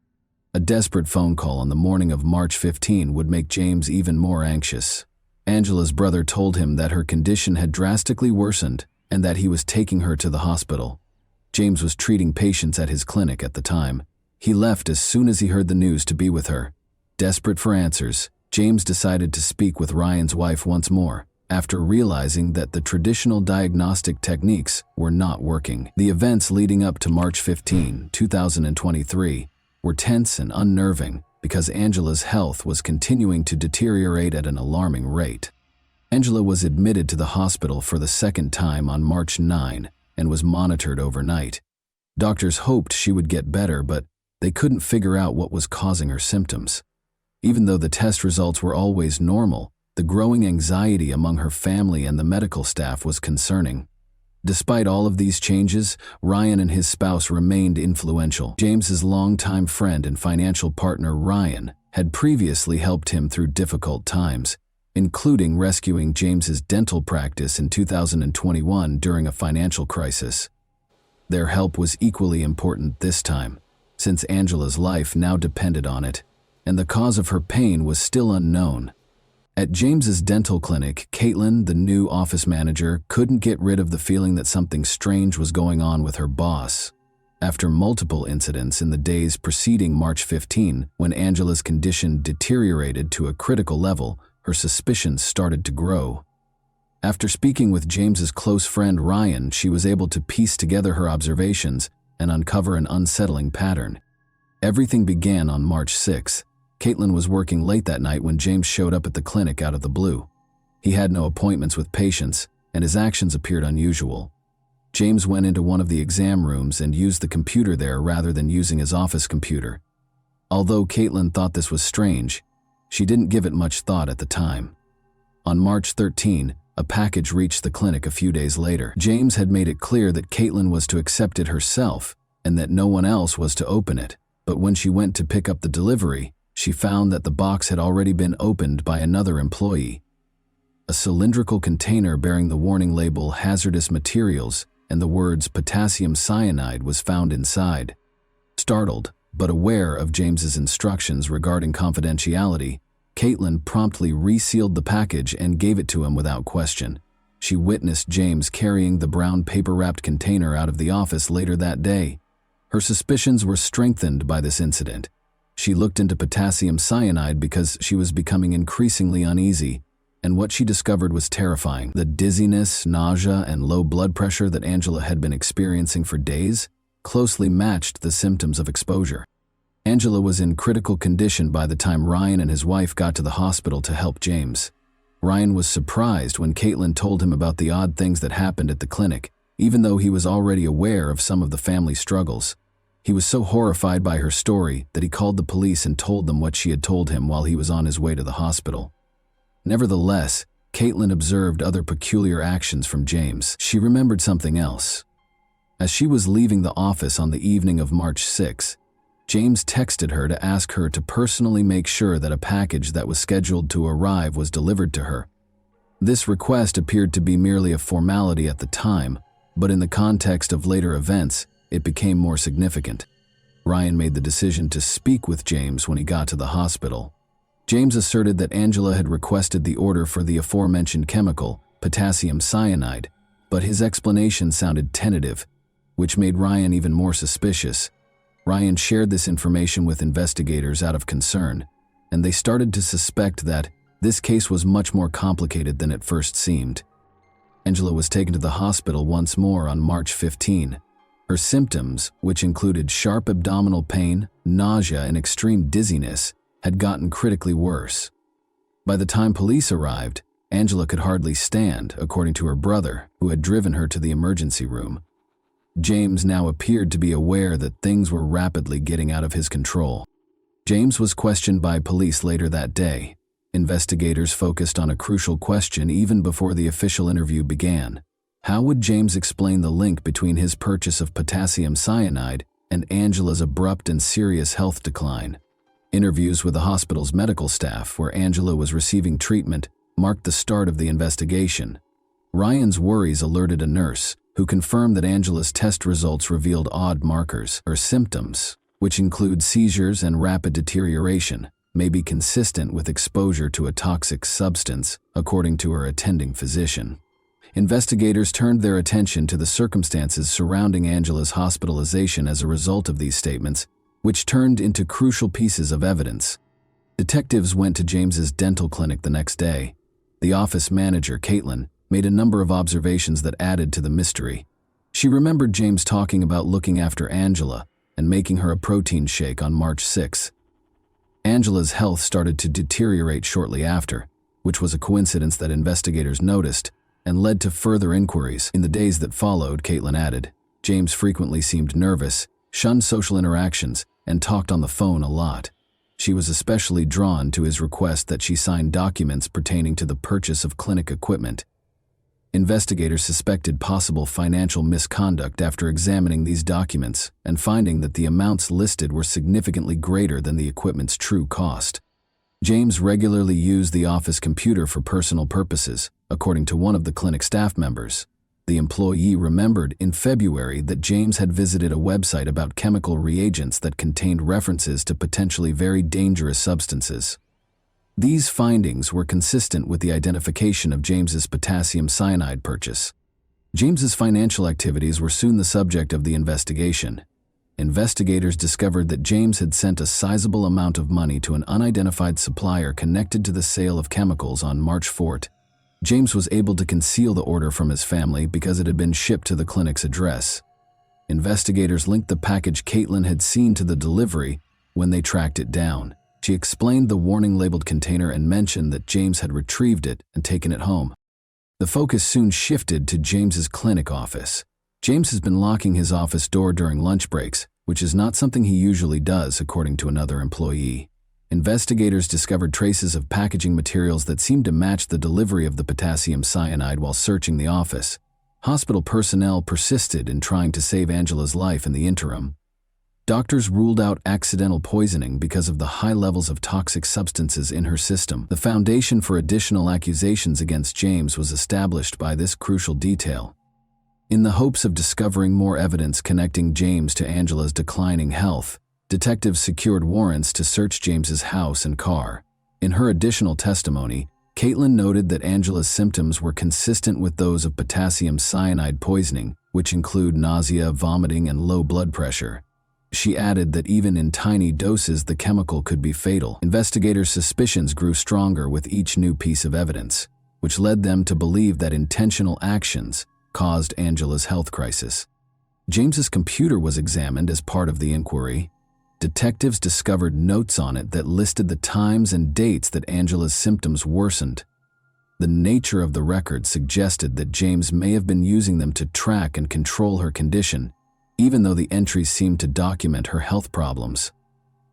[SPEAKER 1] A desperate phone call on the morning of March 15 would make James even more anxious. Angela's brother told him that her condition had drastically worsened and that he was taking her to the hospital. James was treating patients at his clinic at the time. He left as soon as he heard the news to be with her. Desperate for answers, James decided to speak with Ryan's wife once more, after realizing that the traditional diagnostic techniques were not working. The events leading up to March 15, 2023, were tense and unnerving because Angela's health was continuing to deteriorate at an alarming rate. Angela was admitted to the hospital for the second time on March 9 and was monitored overnight. Doctors hoped she would get better, but they couldn't figure out what was causing her symptoms. Even though the test results were always normal, the growing anxiety among her family and the medical staff was concerning. Despite all of these changes, Ryan and his spouse remained influential. James's longtime friend and financial partner Ryan had previously helped him through difficult times, including rescuing James's dental practice in 2021 during a financial crisis. Their help was equally important this time, since Angela's life now depended on it, and the cause of her pain was still unknown. At James's dental clinic, Caitlin, the new office manager, couldn't get rid of the feeling that something strange was going on with her boss. After multiple incidents in the days preceding March 15, when Angela's condition deteriorated to a critical level, her suspicions started to grow. After speaking with James's close friend Ryan, she was able to piece together her observations and uncover an unsettling pattern. Everything began on March 6. Caitlin was working late that night when James showed up at the clinic out of the blue. He had no appointments with patients, and his actions appeared unusual. James went into one of the exam rooms and used the computer there rather than using his office computer. Although Caitlin thought this was strange, she didn't give it much thought at the time. On March 13, a package reached the clinic a few days later. James had made it clear that Caitlin was to accept it herself and that no one else was to open it, but when she went to pick up the delivery, she found that the box had already been opened by another employee. A cylindrical container bearing the warning label "hazardous materials" and the words "potassium cyanide" was found inside. Startled, but aware of James's instructions regarding confidentiality, Caitlin promptly resealed the package and gave it to him without question. She witnessed James carrying the brown paper-wrapped container out of the office later that day. Her suspicions were strengthened by this incident. She looked into potassium cyanide because she was becoming increasingly uneasy, and what she discovered was terrifying. The dizziness, nausea, and low blood pressure that Angela had been experiencing for days closely matched the symptoms of exposure. Angela was in critical condition by the time Ryan and his wife got to the hospital to help James. Ryan was surprised when Caitlin told him about the odd things that happened at the clinic, even though he was already aware of some of the family struggles. He was so horrified by her story that he called the police and told them what she had told him while he was on his way to the hospital. Nevertheless, Caitlin observed other peculiar actions from James. She remembered something else. As she was leaving the office on the evening of March 6, James texted her to ask her to personally make sure that a package that was scheduled to arrive was delivered to her. This request appeared to be merely a formality at the time, but in the context of later events, it became more significant. Ryan made the decision to speak with James when he got to the hospital. James asserted that Angela had requested the order for the aforementioned chemical, potassium cyanide, but his explanation sounded tentative, which made Ryan even more suspicious. Ryan shared this information with investigators out of concern, and they started to suspect that this case was much more complicated than it first seemed. Angela was taken to the hospital once more on March 15. Her symptoms, which included sharp abdominal pain, nausea, and extreme dizziness, had gotten critically worse. By the time police arrived, Angela could hardly stand, according to her brother, who had driven her to the emergency room. James now appeared to be aware that things were rapidly getting out of his control. James was questioned by police later that day. Investigators focused on a crucial question even before the official interview began. How would James explain the link between his purchase of potassium cyanide and Angela's abrupt and serious health decline? Interviews with the hospital's medical staff, where Angela was receiving treatment, marked the start of the investigation. Ryan's worries alerted a nurse, who confirmed that Angela's test results revealed odd markers, or symptoms, which include seizures and rapid deterioration, may be consistent with exposure to a toxic substance, according to her attending physician. Investigators turned their attention to the circumstances surrounding Angela's hospitalization as a result of these statements, which turned into crucial pieces of evidence. Detectives went to James's dental clinic the next day. The office manager, Caitlin, made a number of observations that added to the mystery. She remembered James talking about looking after Angela and making her a protein shake on March 6. Angela's health started to deteriorate shortly after, which was a coincidence that investigators noticed and led to further inquiries. In the days that followed, Caitlin added, James frequently seemed nervous, shunned social interactions, and talked on the phone a lot. She was especially drawn to his request that she sign documents pertaining to the purchase of clinic equipment. Investigators suspected possible financial misconduct after examining these documents and finding that the amounts listed were significantly greater than the equipment's true cost. James regularly used the office computer for personal purposes, according to one of the clinic staff members. The employee remembered in February that James had visited a website about chemical reagents that contained references to potentially very dangerous substances. These findings were consistent with the identification of James's potassium cyanide purchase. James's financial activities were soon the subject of the investigation. Investigators discovered that James had sent a sizable amount of money to an unidentified supplier connected to the sale of chemicals on March 4. James was able to conceal the order from his family because it had been shipped to the clinic's address. Investigators linked the package Caitlin had seen to the delivery when they tracked it down. She explained the warning-labeled container and mentioned that James had retrieved it and taken it home. The focus soon shifted to James's clinic office. James has been locking his office door during lunch breaks, which is not something he usually does, according to another employee. Investigators discovered traces of packaging materials that seemed to match the delivery of the potassium cyanide while searching the office. Hospital personnel persisted in trying to save Angela's life in the interim. Doctors ruled out accidental poisoning because of the high levels of toxic substances in her system. The foundation for additional accusations against James was established by this crucial detail. In the hopes of discovering more evidence connecting James to Angela's declining health, detectives secured warrants to search James's house and car. In her additional testimony, Caitlin noted that Angela's symptoms were consistent with those of potassium cyanide poisoning, which include nausea, vomiting, and low blood pressure. She added that even in tiny doses the chemical could be fatal. Investigators' suspicions grew stronger with each new piece of evidence, which led them to believe that intentional actions caused Angela's health crisis. James's computer was examined as part of the inquiry. Detectives discovered notes on it that listed the times and dates that Angela's symptoms worsened. The nature of the record suggested that James may have been using them to track and control her condition, even though the entries seemed to document her health problems.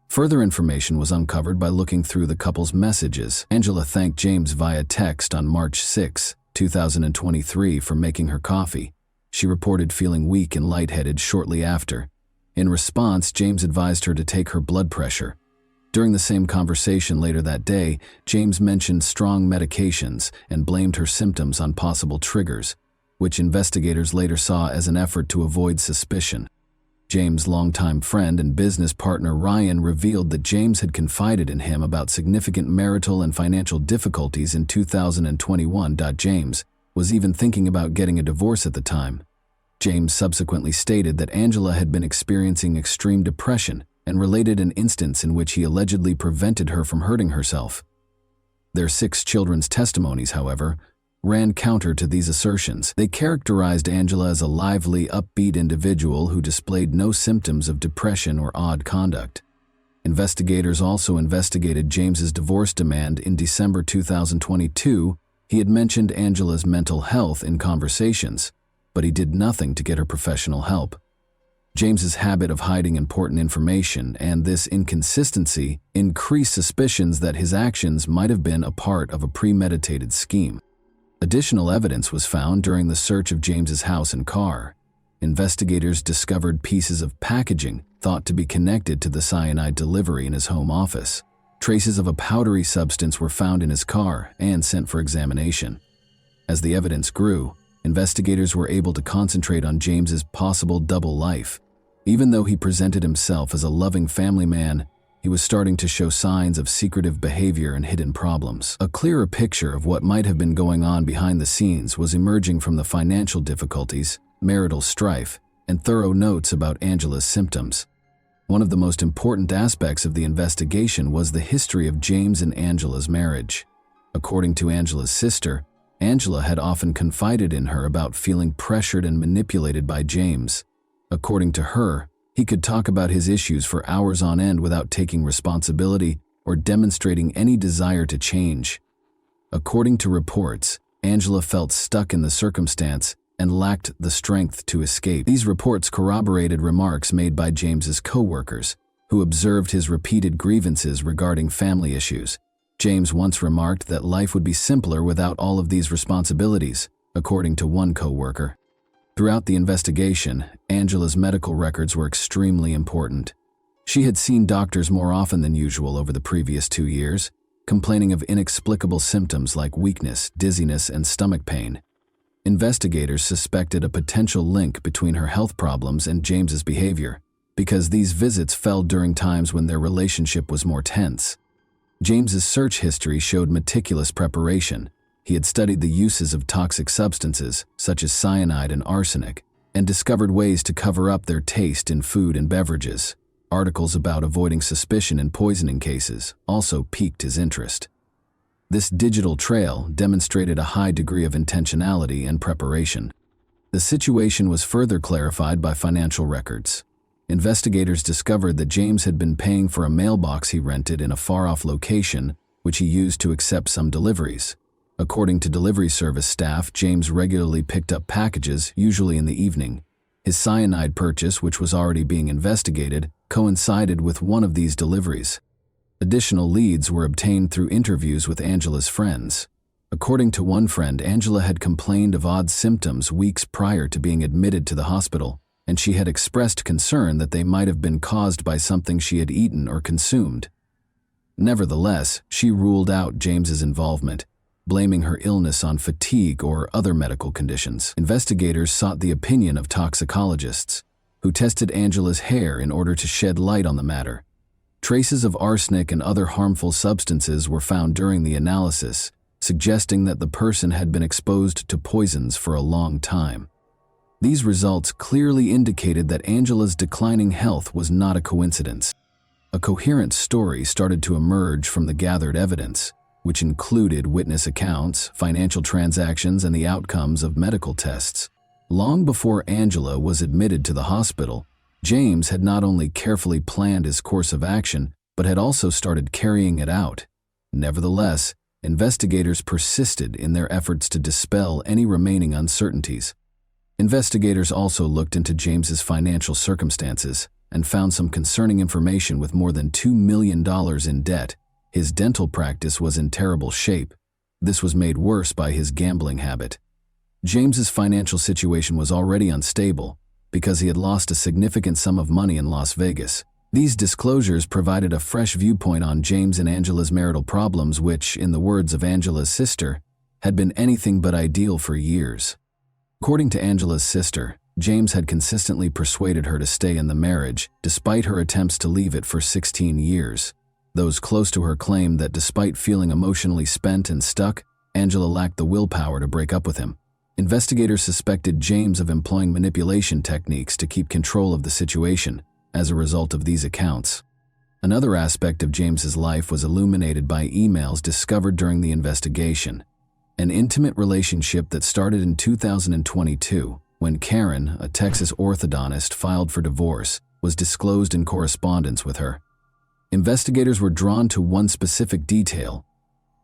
[SPEAKER 1] Further information was uncovered by looking through the couple's messages. Angela thanked James via text on March 6, 2023 for making her coffee. She reported feeling weak and lightheaded shortly after. In response, James advised her to take her blood pressure. During the same conversation later that day, James mentioned strong medications and blamed her symptoms on possible triggers, which investigators later saw as an effort to avoid suspicion. James' longtime friend and business partner Ryan revealed that James had confided in him about significant marital and financial difficulties in 2021. James was even thinking about getting a divorce at the time. James subsequently stated that Angela had been experiencing extreme depression and related an instance in which he allegedly prevented her from hurting herself. Their 6 children's testimonies, however, ran counter to these assertions. They characterized Angela as a lively, upbeat individual who displayed no symptoms of depression or odd conduct. Investigators also investigated James's divorce demand. In December 2022, he had mentioned Angela's mental health in conversations, but he did nothing to get her professional help. James's habit of hiding important information and this inconsistency increased suspicions that his actions might have been a part of a premeditated scheme. Additional evidence was found during the search of James's house and car. Investigators discovered pieces of packaging thought to be connected to the cyanide delivery in his home office. Traces of a powdery substance were found in his car and sent for examination. As the evidence grew, investigators were able to concentrate on James's possible double life. Even though he presented himself as a loving family man, he was starting to show signs of secretive behavior and hidden problems. A clearer picture of what might have been going on behind the scenes was emerging from the financial difficulties, marital strife, and thorough notes about Angela's symptoms. One of the most important aspects of the investigation was the history of James and Angela's marriage. According to Angela's sister, Angela had often confided in her about feeling pressured and manipulated by James. According to her, he could talk about his issues for hours on end without taking responsibility or demonstrating any desire to change. According to reports, Angela felt stuck in the circumstance and lacked the strength to escape. These reports corroborated remarks made by James's co-workers, who observed his repeated grievances regarding family issues. James once remarked that life would be simpler without all of these responsibilities, according to one co-worker. Throughout the investigation, Angela's medical records were extremely important. She had seen doctors more often than usual over the previous 2 years, complaining of inexplicable symptoms like weakness, dizziness, and stomach pain. Investigators suspected a potential link between her health problems and James's behavior, because these visits fell during times when their relationship was more tense. James's search history showed meticulous preparation. He had studied the uses of toxic substances, such as cyanide and arsenic, and discovered ways to cover up their taste in food and beverages. Articles about avoiding suspicion in poisoning cases also piqued his interest. This digital trail demonstrated a high degree of intentionality and preparation. The situation was further clarified by financial records. Investigators discovered that James had been paying for a mailbox he rented in a far-off location, which he used to accept some deliveries. According to delivery service staff, James regularly picked up packages, usually in the evening. His cyanide purchase, which was already being investigated, coincided with one of these deliveries. Additional leads were obtained through interviews with Angela's friends. According to one friend, Angela had complained of odd symptoms weeks prior to being admitted to the hospital, and she had expressed concern that they might have been caused by something she had eaten or consumed. Nevertheless, she ruled out James's involvement, blaming her illness on fatigue or other medical conditions. Investigators sought the opinion of toxicologists, who tested Angela's hair in order to shed light on the matter. Traces of arsenic and other harmful substances were found during the analysis, suggesting that the person had been exposed to poisons for a long time. These results clearly indicated that Angela's declining health was not a coincidence. A coherent story started to emerge from the gathered evidence, which included witness accounts, financial transactions, and the outcomes of medical tests. Long before Angela was admitted to the hospital, James had not only carefully planned his course of action, but had also started carrying it out. Nevertheless, investigators persisted in their efforts to dispel any remaining uncertainties. Investigators also looked into James's financial circumstances and found some concerning information. With more than $2 million in debt, his dental practice was in terrible shape. This was made worse by his gambling habit. James's financial situation was already unstable because he had lost a significant sum of money in Las Vegas. These disclosures provided a fresh viewpoint on James and Angela's marital problems, which, in the words of Angela's sister, had been anything but ideal for years. According to Angela's sister, James had consistently persuaded her to stay in the marriage, despite her attempts to leave it for 16 years. Those close to her claimed that despite feeling emotionally spent and stuck, Angela lacked the willpower to break up with him. Investigators suspected James of employing manipulation techniques to keep control of the situation as a result of these accounts. Another aspect of James's life was illuminated by emails discovered during the investigation. An intimate relationship that started in 2022, when Karen, a Texas orthodontist, filed for divorce, was disclosed in correspondence with her. Investigators were drawn to one specific detail.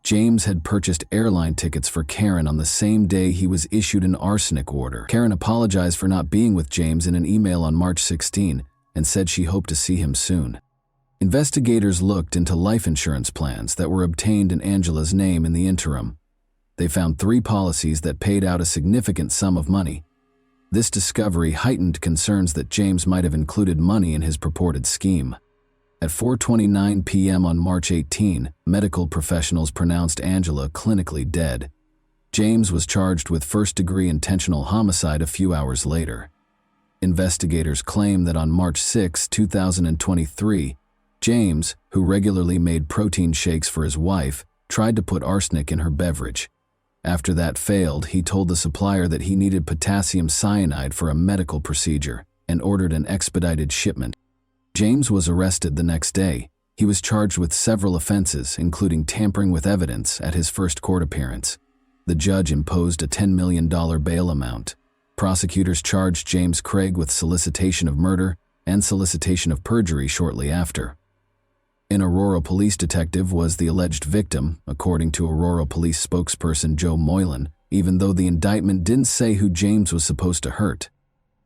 [SPEAKER 1] James had purchased airline tickets for Karen on the same day he was issued an arsenic order. Karen apologized for not being with James in an email on March 16 and said she hoped to see him soon. Investigators looked into life insurance plans that were obtained in Angela's name in the interim. They found 3 policies that paid out a significant sum of money. This discovery heightened concerns that James might have included money in his purported scheme. At 4:29 p.m. on March 18, medical professionals pronounced Angela clinically dead. James was charged with first-degree intentional homicide a few hours later. Investigators claim that on March 6, 2023, James, who regularly made protein shakes for his wife, tried to put arsenic in her beverage. After that failed, he told the supplier that he needed potassium cyanide for a medical procedure and ordered an expedited shipment. James was arrested the next day. He was charged with several offenses, including tampering with evidence, at his first court appearance. The judge imposed a $10 million bail amount. Prosecutors charged James Craig with solicitation of murder and solicitation of perjury shortly after. An Aurora police detective was the alleged victim, according to Aurora police spokesperson Joe Moylan, even though the indictment didn't say who James was supposed to hurt.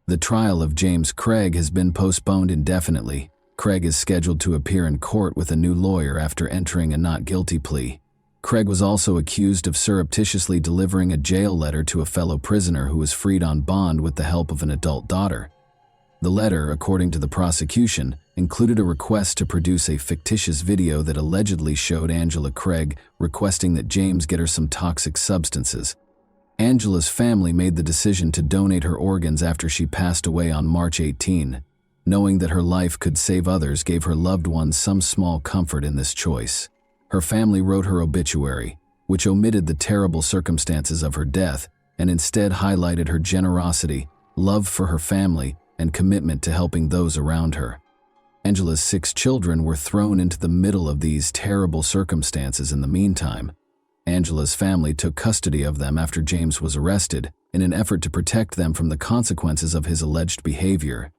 [SPEAKER 1] The trial of James Craig has been postponed indefinitely. Craig is scheduled to appear in court with a new lawyer after entering a not guilty plea. Craig was also accused of surreptitiously delivering a jail letter to a fellow prisoner who was freed on bond with the help of an adult daughter. The letter, according to the prosecution, included a request to produce a fictitious video that allegedly showed Angela Craig requesting that James get her some toxic substances. Angela's family made the decision to donate her organs after she passed away on March 18. Knowing that her life could save others gave her loved ones some small comfort in this choice. Her family wrote her obituary, which omitted the terrible circumstances of her death and instead highlighted her generosity, love for her family, and commitment to helping those around her. Angela's 6 children were thrown into the middle of these terrible circumstances in the meantime. Angela's family took custody of them after James was arrested in an effort to protect them from the consequences of his alleged behavior.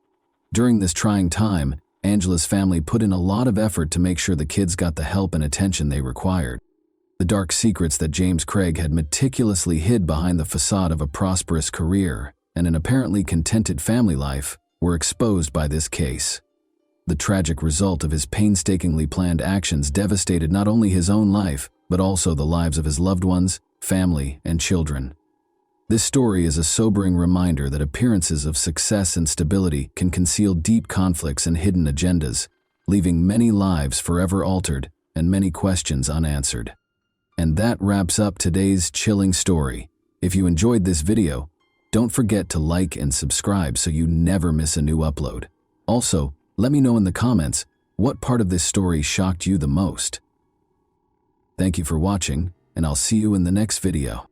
[SPEAKER 1] During this trying time, Angela's family put in a lot of effort to make sure the kids got the help and attention they required. The dark secrets that James Craig had meticulously hid behind the facade of a prosperous career and an apparently contented family life were exposed by this case. The tragic result of his painstakingly planned actions devastated not only his own life, but also the lives of his loved ones, family, and children. This story is a sobering reminder that appearances of success and stability can conceal deep conflicts and hidden agendas, leaving many lives forever altered and many questions unanswered. And that wraps up today's chilling story. If you enjoyed this video, don't forget to like and subscribe so you never miss a new upload. Also, let me know in the comments what part of this story shocked you the most. Thank you for watching, and I'll see you in the next video.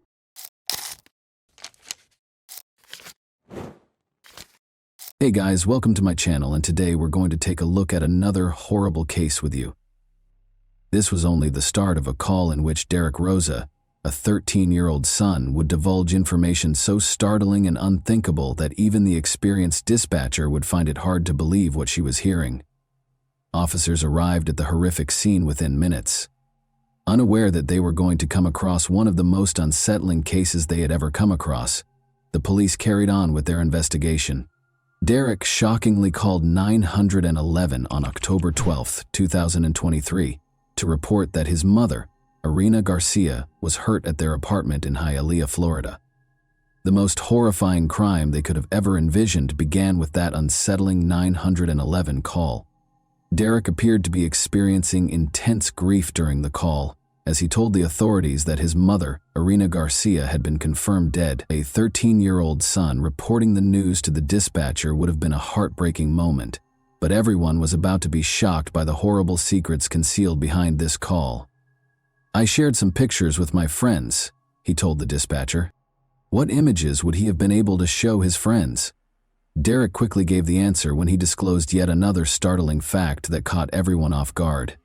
[SPEAKER 1] Hey guys, welcome to my channel, and today we're going to take a look at another horrible case with you. This was only the start of a call in which Derek Rosa, a 13-year-old son, would divulge information so startling and unthinkable that even the experienced dispatcher would find it hard to believe what she was hearing. Officers arrived at the horrific scene within minutes. Unaware that they were going to come across one of the most unsettling cases they had ever come across, the police carried on with their investigation. Derek shockingly called 911 on October 12, 2023, to report that his mother, Irina Garcia, was hurt at their apartment in Hialeah, Florida. The most horrifying crime they could have ever envisioned began with that unsettling 911 call. Derek appeared to be experiencing intense grief during the call, as he told the authorities that his mother, Irina Garcia, had been confirmed dead. A 13-year-old son reporting the news to the dispatcher would have been a heartbreaking moment, but everyone was about to be shocked by the horrible secrets concealed behind this call. "I shared some pictures with my friends," he told the dispatcher. What images would he have been able to show his friends? Derek quickly gave the answer when he disclosed yet another startling fact that caught everyone off guard.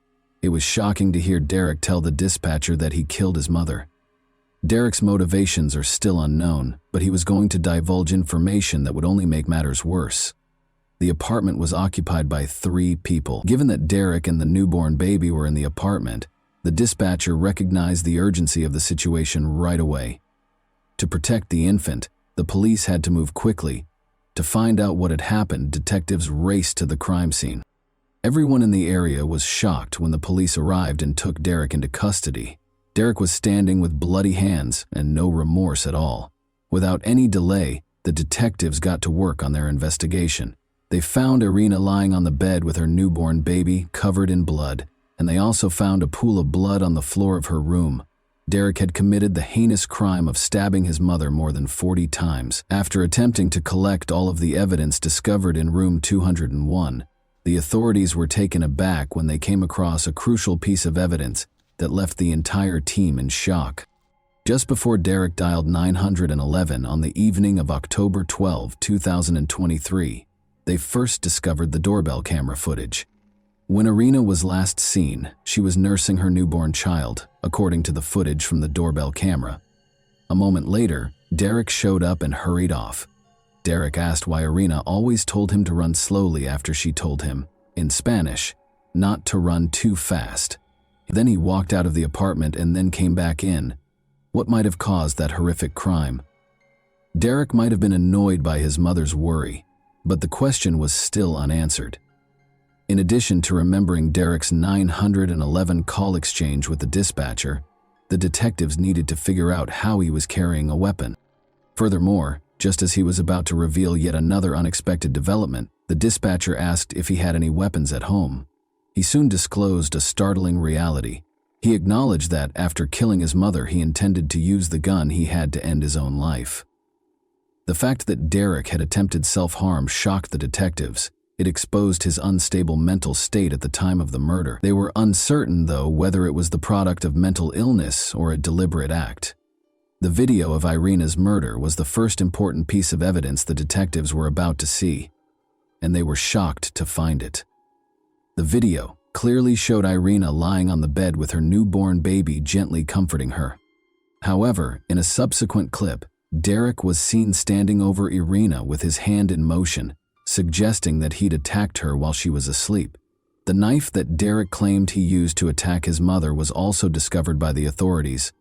[SPEAKER 1] It was shocking to hear Derek tell the dispatcher that he killed his mother. Derek's motivations are still unknown, but he was going to divulge information that would only make matters worse. The apartment was occupied by 3 people. Given that Derek and the newborn baby were in the apartment, the dispatcher recognized the urgency of the situation right away. To protect the infant, the police had to move quickly. To find out what had happened, detectives raced to the crime scene. Everyone in the area was shocked when the police arrived and took Derek into custody. Derek was standing with bloody hands and no remorse at all. Without any delay, the detectives got to work on their investigation. They found Irina lying on the bed with her newborn baby covered in blood, and they also found a pool of blood on the floor of her room. Derek had committed the heinous crime of stabbing his mother more than 40 times. After attempting to collect all of the evidence discovered in room 201, the authorities were taken aback when they came across a crucial piece of evidence that left the entire team in shock. Just before Derek dialed 911 on the evening of October 12, 2023, they first discovered the doorbell camera footage. When Irina was last seen, she was nursing her newborn child, according to the footage from the doorbell camera. A moment later, Derek showed up and hurried off. Derek asked why Irina always told him to run slowly after she told him, in Spanish, not to run too fast. Then he walked out of the apartment and then came back in. What might have caused that horrific crime? Derek might have been annoyed by his mother's worry, but the question was still unanswered. In addition to remembering Derek's 911 call exchange with the dispatcher, the detectives needed to figure out how he was carrying a weapon. Furthermore, just as he was about to reveal yet another unexpected development, the dispatcher asked if he had any weapons at home. He soon disclosed a startling reality. He acknowledged that after killing his mother, he intended to use the gun he had to end his own life. The fact that Derek had attempted self-harm shocked the detectives. It exposed his unstable mental state at the time of the murder. They were uncertain, though, whether it was the product of mental illness or a deliberate act. The video of Irina's murder was the first important piece of evidence the detectives were about to see, and they were shocked to find it. The video clearly showed Irina lying on the bed with her newborn baby gently comforting her. However, in a subsequent clip, Derek was seen standing over Irina with his hand in motion, suggesting that he'd attacked her while she was asleep. The knife that Derek claimed he used to attack his mother was also discovered by the authorities.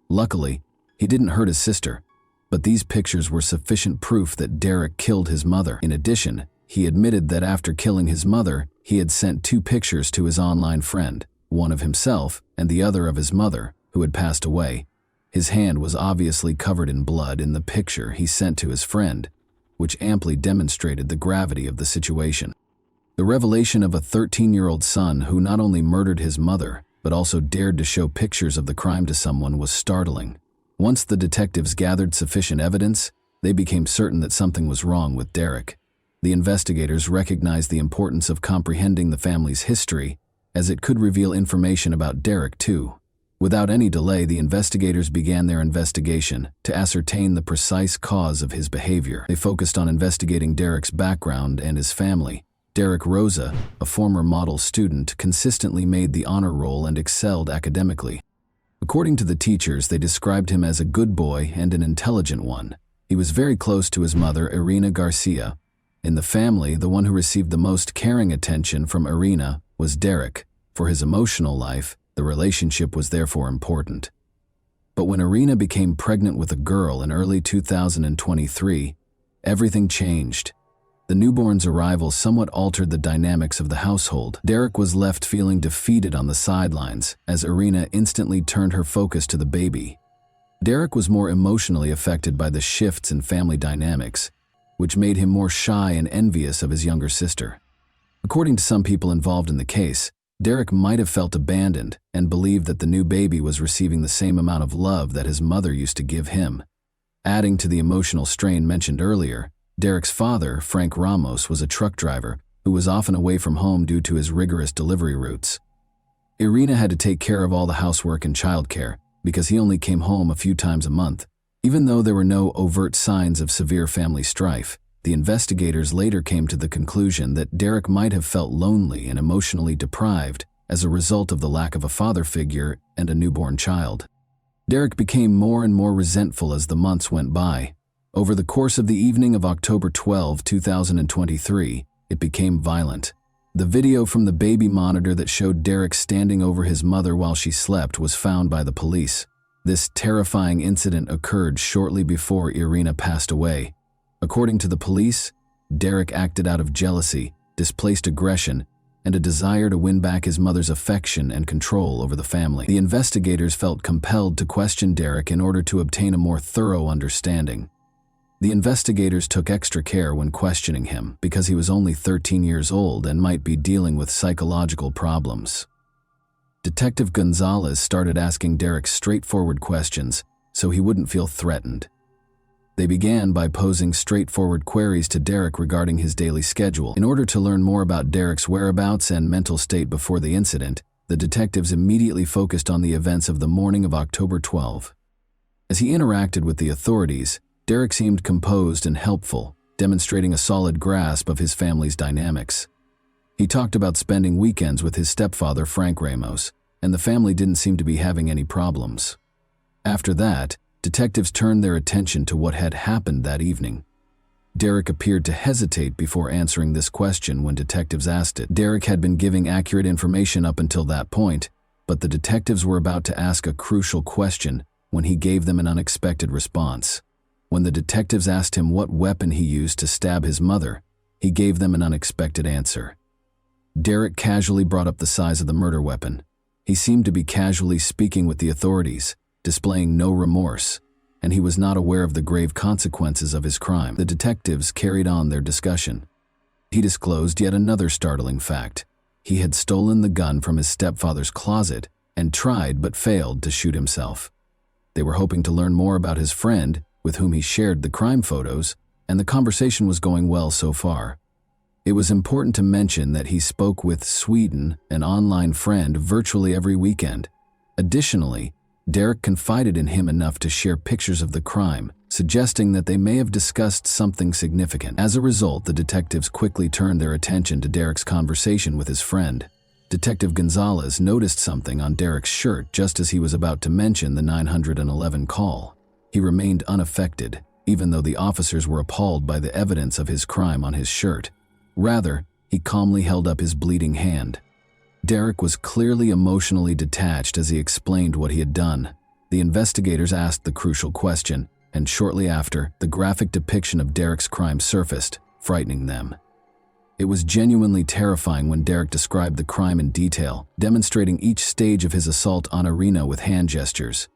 [SPEAKER 1] Luckily, he didn't hurt his sister, but these pictures were sufficient proof that Derek killed his mother. In addition, he admitted that after killing his mother, he had sent 2 pictures to his online friend, one of himself and the other of his mother, who had passed away. His hand was obviously covered in blood in the picture he sent to his friend, which amply demonstrated the gravity of the situation. The revelation of a 13-year-old son who not only murdered his mother, but also dared to show pictures of the crime to someone was startling. Once the detectives gathered sufficient evidence, they became certain that something was wrong with Derek. The investigators recognized the importance of comprehending the family's history, as it could reveal information about Derek too. Without any delay, the investigators began their investigation to ascertain the precise cause of his behavior. They focused on investigating Derek's background and his family. Derek Rosa, a former model student, consistently made the honor roll and excelled academically. According to the teachers, they described him as a good boy and an intelligent one. He was very close to his mother, Irina Garcia. In the family, the one who received the most caring attention from Irina was Derek. For his emotional life, the relationship was therefore important. But when Irina became pregnant with a girl in early 2023, everything changed. The newborn's arrival somewhat altered the dynamics of the household. Derek was left feeling defeated on the sidelines as Irina instantly turned her focus to the baby. Derek was more emotionally affected by the shifts in family dynamics, which made him more shy and envious of his younger sister. According to some people involved in the case, Derek might have felt abandoned and believed that the new baby was receiving the same amount of love that his mother used to give him. Adding to the emotional strain mentioned earlier, Derek's father, Frank Ramos, was a truck driver who was often away from home due to his rigorous delivery routes. Irina had to take care of all the housework and childcare because he only came home a few times a month. Even though there were no overt signs of severe family strife, the investigators later came to the conclusion that Derek might have felt lonely and emotionally deprived as a result of the lack of a father figure and a newborn child. Derek became more and more resentful as the months went by. Over the course of the evening of October 12, 2023, it became violent. The video from the baby monitor that showed Derek standing over his mother while she slept was found by the police. This terrifying incident occurred shortly before Irina passed away. According to the police, Derek acted out of jealousy, displaced aggression, and a desire to win back his mother's affection and control over the family. The investigators felt compelled to question Derek in order to obtain a more thorough understanding. The investigators took extra care when questioning him because he was only 13 years old and might be dealing with psychological problems. Detective Gonzalez started asking Derek straightforward questions so he wouldn't feel threatened. They began by posing straightforward queries to Derek regarding his daily schedule. In order to learn more about Derek's whereabouts and mental state before the incident, the detectives immediately focused on the events of the morning of October 12. As he interacted with the authorities, Derek seemed composed and helpful, demonstrating a solid grasp of his family's dynamics. He talked about spending weekends with his stepfather, Frank Ramos, and the family didn't seem to be having any problems. After that, detectives turned their attention to what had happened that evening. Derek appeared to hesitate before answering this question when detectives asked it. Derek had been giving accurate information up until that point, but the detectives were about to ask a crucial question when he gave them an unexpected response. When the detectives asked him what weapon he used to stab his mother, he gave them an unexpected answer. Derek casually brought up the size of the murder weapon. He seemed to be casually speaking with the authorities, displaying no remorse, and he was not aware of the grave consequences of his crime. The detectives carried on their discussion. He disclosed yet another startling fact. He had stolen the gun from his stepfather's closet and tried but failed to shoot himself. They were hoping to learn more about his friend, with whom he shared the crime photos, and the conversation was going well so far. It was important to mention that he spoke with Sweden, an online friend, virtually every weekend. Additionally, Derek confided in him enough to share pictures of the crime, suggesting that they may have discussed something significant. As a result, the detectives quickly turned their attention to Derek's conversation with his friend. Detective Gonzalez noticed something on Derek's shirt just as he was about to mention the 911 call. He remained unaffected, even though the officers were appalled by the evidence of his crime on his shirt. Rather, he calmly held up his bleeding hand. Derek was clearly emotionally detached as he explained what he had done. The investigators asked the crucial question, and shortly after, the graphic depiction of Derek's crime surfaced, frightening them. It was genuinely terrifying when Derek described the crime in detail, demonstrating each stage of his assault on Irina with hand gestures.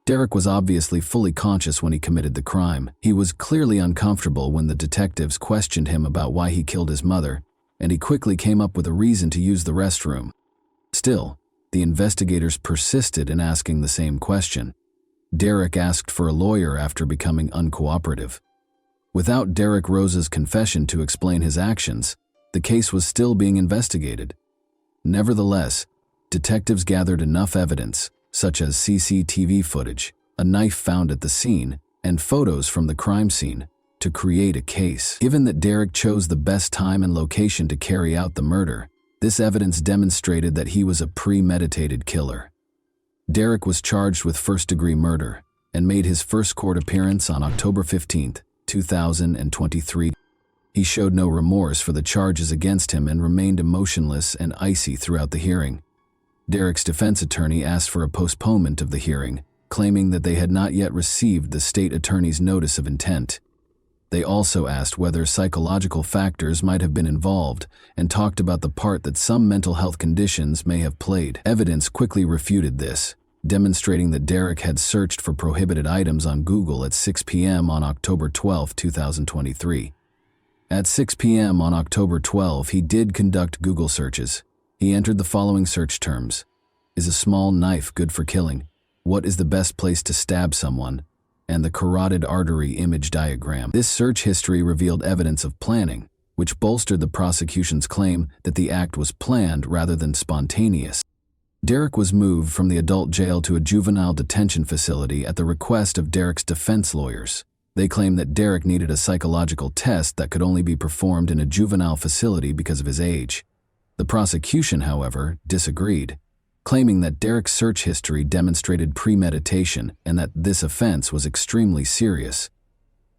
[SPEAKER 1] Derek was obviously fully conscious when he committed the crime. He was clearly uncomfortable when the detectives questioned him about why he killed his mother, and he quickly came up with a reason to use the restroom. Still, the investigators persisted in asking the same question. Derek asked for a lawyer after becoming uncooperative. Without Derek Rose's confession to explain his actions, the case was still being investigated. Nevertheless, detectives gathered enough evidence, such as CCTV footage, a knife found at the scene, and photos from the crime scene, to create a case. Given that Derek chose the best time and location to carry out the murder, this evidence demonstrated that he was a premeditated killer. Derek was charged with first-degree murder and made his first court appearance on October 15, 2023. He showed no remorse for the charges against him and remained emotionless and icy throughout the hearing. Derek's defense attorney asked for a postponement of the hearing, claiming that they had not yet received the state attorney's notice of intent. They also asked whether psychological factors might have been involved and talked about the part that some mental health conditions may have played. Evidence quickly refuted this, demonstrating that Derek had searched for prohibited items on Google at 6 p.m. on October 12, 2023. At 6 p.m. on October 12, he did conduct Google searches. He entered the following search terms: Is a small knife good for killing? What is the best place to stab someone? And the carotid artery image diagram. This search history revealed evidence of planning, which bolstered the prosecution's claim that the act was planned rather than spontaneous. Derek was moved from the adult jail to a juvenile detention facility at the request of Derek's defense lawyers. They claimed that Derek needed a psychological test that could only be performed in a juvenile facility because of his age. The prosecution, however, disagreed, claiming that Derek's search history demonstrated premeditation and that this offense was extremely serious.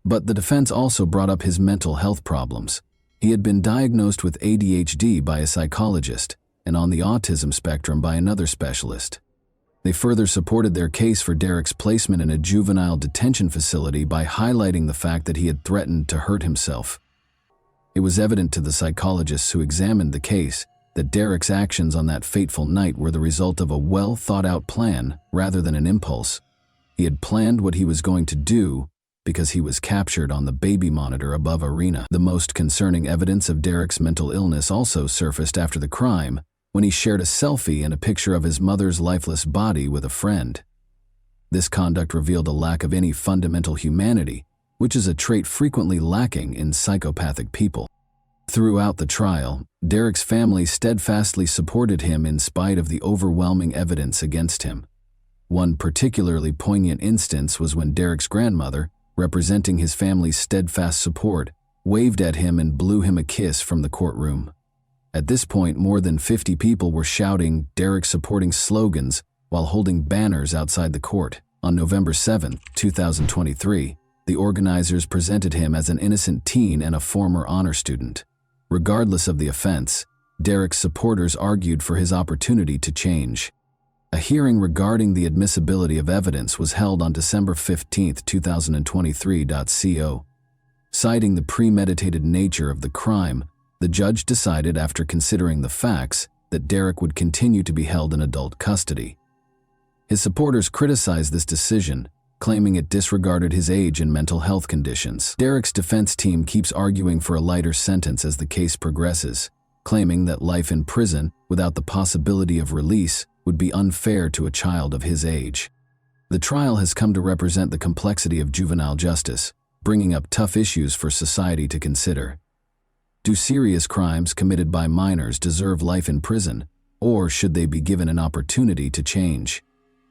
[SPEAKER 1] But the defense also brought up his mental health problems. He had been diagnosed with ADHD by a psychologist and on the autism spectrum by another specialist. They further supported their case for Derek's placement in a juvenile detention facility by highlighting the fact that he had threatened to hurt himself. It was evident to the psychologists who examined the case that Derek's actions on that fateful night were the result of a well-thought-out plan rather than an impulse. He had planned what he was going to do because he was captured on the baby monitor above Irina. The most concerning evidence of Derek's mental illness also surfaced after the crime, when he shared a selfie and a picture of his mother's lifeless body with a friend. This conduct revealed a lack of any fundamental humanity, which is a trait frequently lacking in psychopathic people. Throughout the trial, Derek's family steadfastly supported him in spite of the overwhelming evidence against him. One particularly poignant instance was when Derek's grandmother, representing his family's steadfast support, waved at him and blew him a kiss from the courtroom. At this point, more than 50 people were shouting Derek-supporting slogans while holding banners outside the court. On November 7, 2023, the organizers presented him as an innocent teen and a former honor student. Regardless of the offense, Derek's supporters argued for his opportunity to change. A hearing regarding the admissibility of evidence was held on December 15, 2023. Citing the premeditated nature of the crime, the judge decided, after considering the facts, that Derek would continue to be held in adult custody. His supporters criticized this decision, claiming it disregarded his age and mental health conditions. Derek's defense team keeps arguing for a lighter sentence as the case progresses, claiming that life in prison without the possibility of release would be unfair to a child of his age. The trial has come to represent the complexity of juvenile justice, bringing up tough issues for society to consider. Do serious crimes committed by minors deserve life in prison, or should they be given an opportunity to change?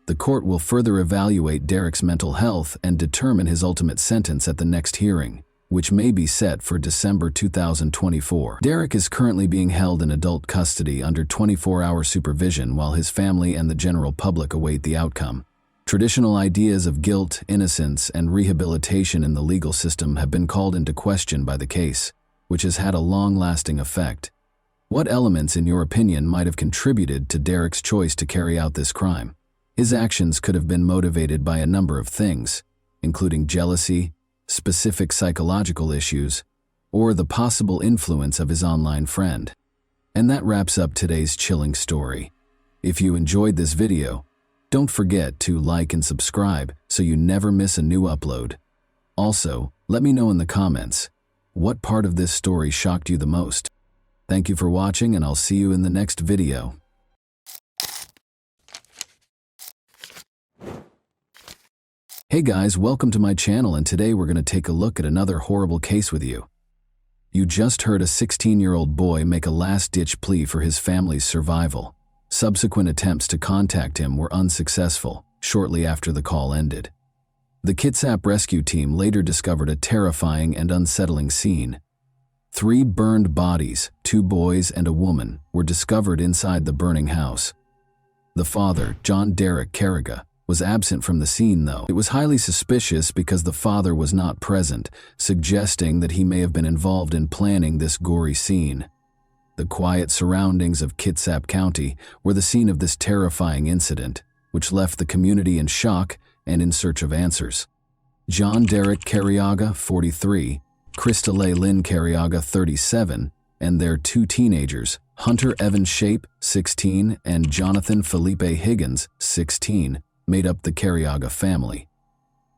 [SPEAKER 1] The court will further evaluate Derek's mental health and determine his ultimate sentence at the next hearing, which may be set for December 2024. Derek is currently being held in adult custody under 24-hour supervision while his family and the general public await the outcome. Traditional ideas of guilt, innocence, and rehabilitation in the legal system have been called into question by the case, which has had a long-lasting effect. What elements, in your opinion, might have contributed to Derek's choice to carry out this crime? His actions could have been motivated by a number of things, including jealousy, specific psychological issues, or the possible influence of his online friend. And that wraps up today's chilling story. If you enjoyed this video, don't forget to like and subscribe so you never miss a new upload. Also, let me know in the comments, what part of this story shocked you the most? Thank you for watching, and I'll see you in the next video. Hey guys, welcome to my channel, and today we're going to take a look at another horrible case with you. You just heard a 16-year-old boy make a last-ditch plea for his family's survival. Subsequent attempts to contact him were unsuccessful shortly after the call ended. The Kitsap rescue team later discovered a terrifying and unsettling scene. 3 burned bodies, 2 boys and a woman, were discovered inside the burning house. The father, John Derek Carriga, was absent from the scene, though. It was highly suspicious because the father was not present, suggesting that he may have been involved in planning this gory scene. The quiet surroundings of Kitsap County were the scene of this terrifying incident, which left the community in shock and in search of answers. John Derek Carriaga, 43, Crystal Lynn Carriaga, 37, and their 2 teenagers, Hunter Evan Shape, 16, and Jonathan Felipe Higgins, 16, made up the Carriaga family.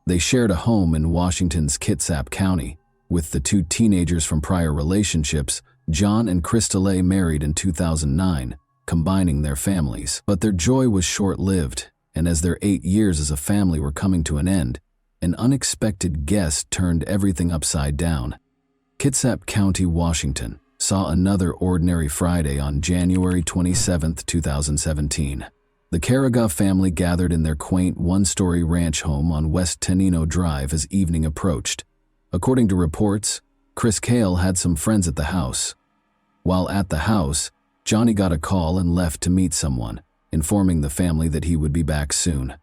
[SPEAKER 1] They shared a home in Washington's Kitsap County, with the 2 teenagers from prior relationships, John and Crystal married in 2009, combining their families. But their joy was short-lived, and as their 8 years as a family were coming to an end, an unexpected guest turned everything upside down. Kitsap County, Washington, saw another ordinary Friday on January 27, 2017. The Carriga family gathered in their quaint 1-story ranch home on West Tenino Drive as evening approached. According to reports, Chris Cale had some friends at the house. While at the house, Johnny got a call and left to meet someone, informing the family that he would be back soon.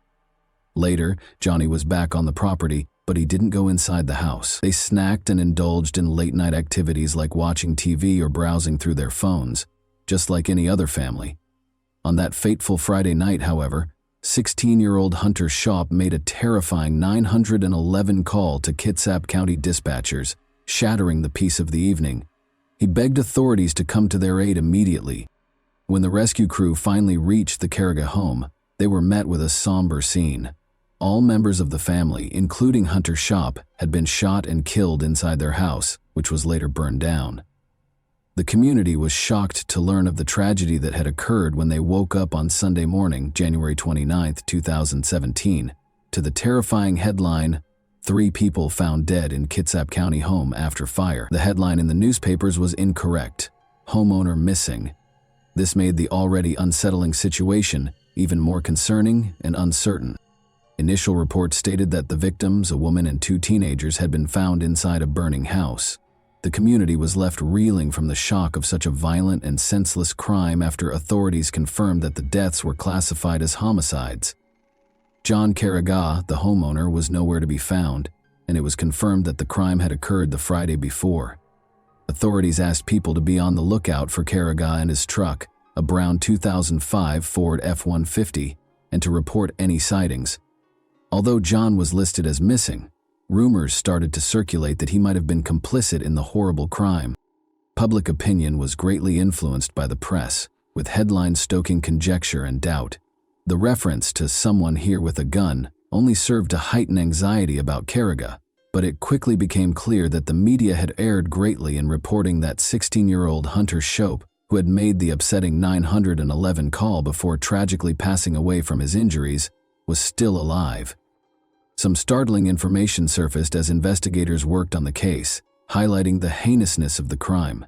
[SPEAKER 1] Later, Johnny was back on the property, but he didn't go inside the house. They snacked and indulged in late-night activities like watching TV or browsing through their phones, just like any other family. On that fateful Friday night, however, 16-year-old Hunter Shape made a terrifying 911 call to Kitsap County dispatchers, shattering the peace of the evening. He begged authorities to come to their aid immediately. When the rescue crew finally reached the Carriga home, they were met with a somber scene. All members of the family, including Hunter Shape, had been shot and killed inside their house, which was later burned down. The community was shocked to learn of the tragedy that had occurred when they woke up on Sunday morning, January 29, 2017, to the terrifying headline, "3 people found dead in Kitsap County home after fire." The headline in the newspapers was incorrect. Homeowner missing. This made the already unsettling situation even more concerning and uncertain. Initial reports stated that the victims, a woman and 2 teenagers, had been found inside a burning house. The community was left reeling from the shock of such a violent and senseless crime after authorities confirmed that the deaths were classified as homicides. John Carrigaw, the homeowner, was nowhere to be found, and it was confirmed that the crime had occurred the Friday before. Authorities asked people to be on the lookout for Carrigaw and his truck, a brown 2005 Ford F-150, and to report any sightings. Although John was listed as missing, rumors started to circulate that he might have been complicit in the horrible crime. Public opinion was greatly influenced by the press, with headlines stoking conjecture and doubt. The reference to "someone here with a gun" only served to heighten anxiety about Carrigaw, but it quickly became clear that the media had erred greatly in reporting that 16-year-old Hunter Shope, who had made the upsetting 911 call before tragically passing away from his injuries, was still alive. Some startling information surfaced as investigators worked on the case, highlighting the heinousness of the crime.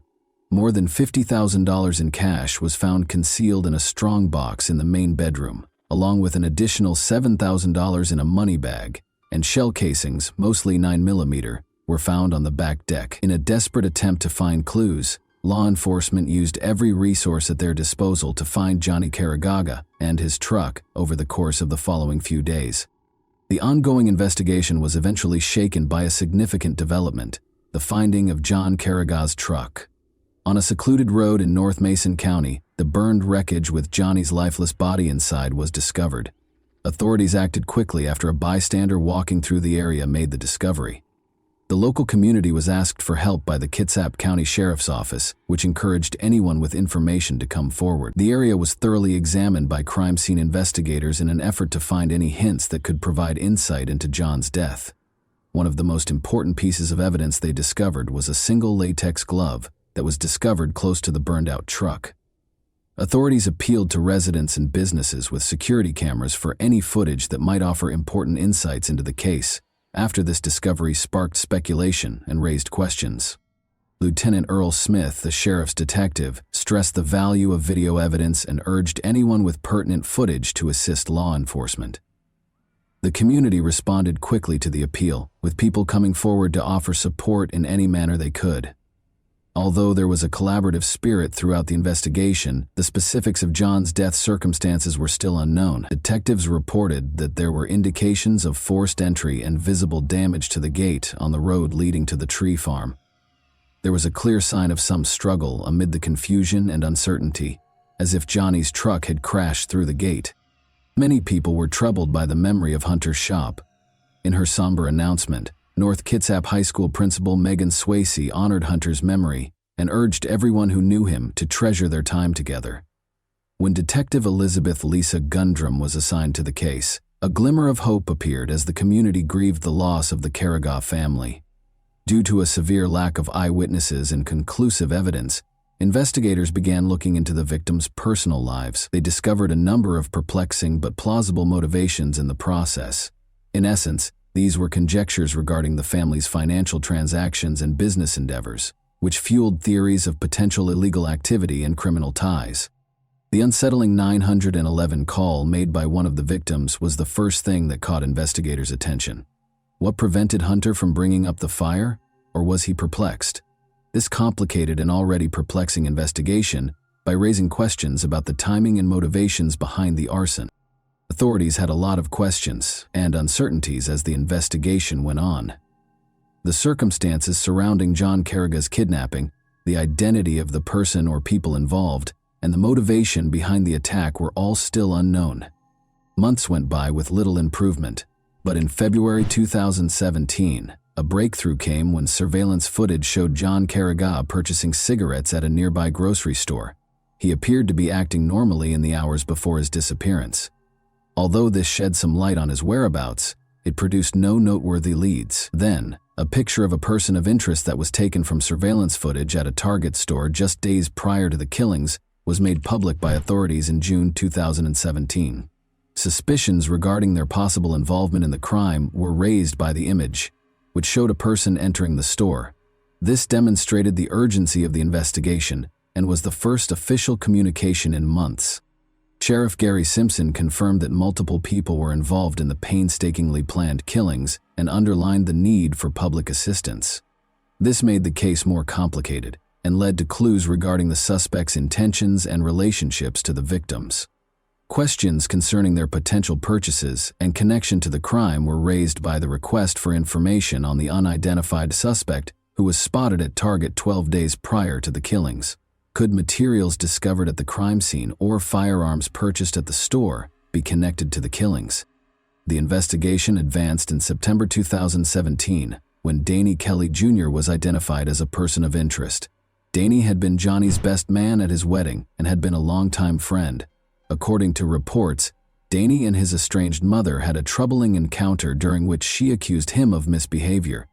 [SPEAKER 1] More than $50,000 in cash was found concealed in a strong box in the main bedroom, along with an additional $7,000 in a money bag, and shell casings, mostly 9mm, were found on the back deck. In a desperate attempt to find clues, law enforcement used every resource at their disposal to find Johnny Carrigaw and his truck over the course of the following few days. The ongoing investigation was eventually shaken by a significant development: the finding of John Carrigaw's truck. On a secluded road in North Mason County, the burned wreckage with Johnny's lifeless body inside was discovered. Authorities acted quickly after a bystander walking through the area made the discovery. The local community was asked for help by the Kitsap County Sheriff's Office, which encouraged anyone with information to come forward. The area was thoroughly examined by crime scene investigators in an effort to find any hints that could provide insight into John's death. One of the most important pieces of evidence they discovered was a single latex glove that was discovered close to the burned-out truck. Authorities appealed to residents and businesses with security cameras for any footage that might offer important insights into the case. After this discovery sparked speculation and raised questions. Lieutenant Earl Smith, the sheriff's detective, stressed the value of video evidence and urged anyone with pertinent footage to assist law enforcement. The community responded quickly to the appeal, with people coming forward to offer support in any manner they could. Although there was a collaborative spirit throughout the investigation, the specifics of John's death circumstances were still unknown. Detectives reported that there were indications of forced entry and visible damage to the gate on the road leading to the tree farm. There was a clear sign of some struggle amid the confusion and uncertainty, as if Johnny's truck had crashed through the gate. Many people were troubled by the memory of Hunter's shop. In her somber announcement, North Kitsap High School Principal Megan Swayze honored Hunter's memory and urged everyone who knew him to treasure their time together. When Detective Elizabeth Lisa Gundrum was assigned to the case, a glimmer of hope appeared as the community grieved the loss of the Carrigaw family. Due to a severe lack of eyewitnesses and conclusive evidence, investigators began looking into the victims' personal lives. They discovered a number of perplexing but plausible motivations in the process. In essence, these were conjectures regarding the family's financial transactions and business endeavors, which fueled theories of potential illegal activity and criminal ties. The unsettling 911 call made by one of the victims was the first thing that caught investigators' attention. What prevented Hunter from bringing up the fire, or was he perplexed? This complicated an already perplexing investigation by raising questions about the timing and motivations behind the arson. Authorities had a lot of questions and uncertainties as the investigation went on. The circumstances surrounding John Carrigaw's kidnapping, the identity of the person or people involved, and the motivation behind the attack were all still unknown. Months went by with little improvement, but in February 2017, a breakthrough came when surveillance footage showed John Carrigaw purchasing cigarettes at a nearby grocery store. He appeared to be acting normally in the hours before his disappearance. Although this shed some light on his whereabouts, it produced no noteworthy leads. Then, A picture of a person of interest that was taken from surveillance footage at a Target store just days prior to the killings was made public by authorities in June 2017. Suspicions regarding their possible involvement in the crime were raised by the image, which showed a person entering the store. This demonstrated the urgency of the investigation and was the first official communication in months. Sheriff Gary Simpson confirmed that multiple people were involved in the painstakingly planned killings and underlined the need for public assistance. This made the case more complicated and led to clues regarding the suspects' intentions and relationships to the victims. Questions concerning their potential purchases and connection to the crime were raised by the request for information on the unidentified suspect who was spotted at Target 12 days prior to the killings. Could materials discovered at the crime scene or firearms purchased at the store be connected to the killings? The investigation advanced in September 2017 when Danny Kelly Jr. was identified as a person of interest. Danny had been Johnny's best man at his wedding and had been a longtime friend. According to reports, Danny and his estranged mother had a troubling encounter during which she accused him of misbehavior.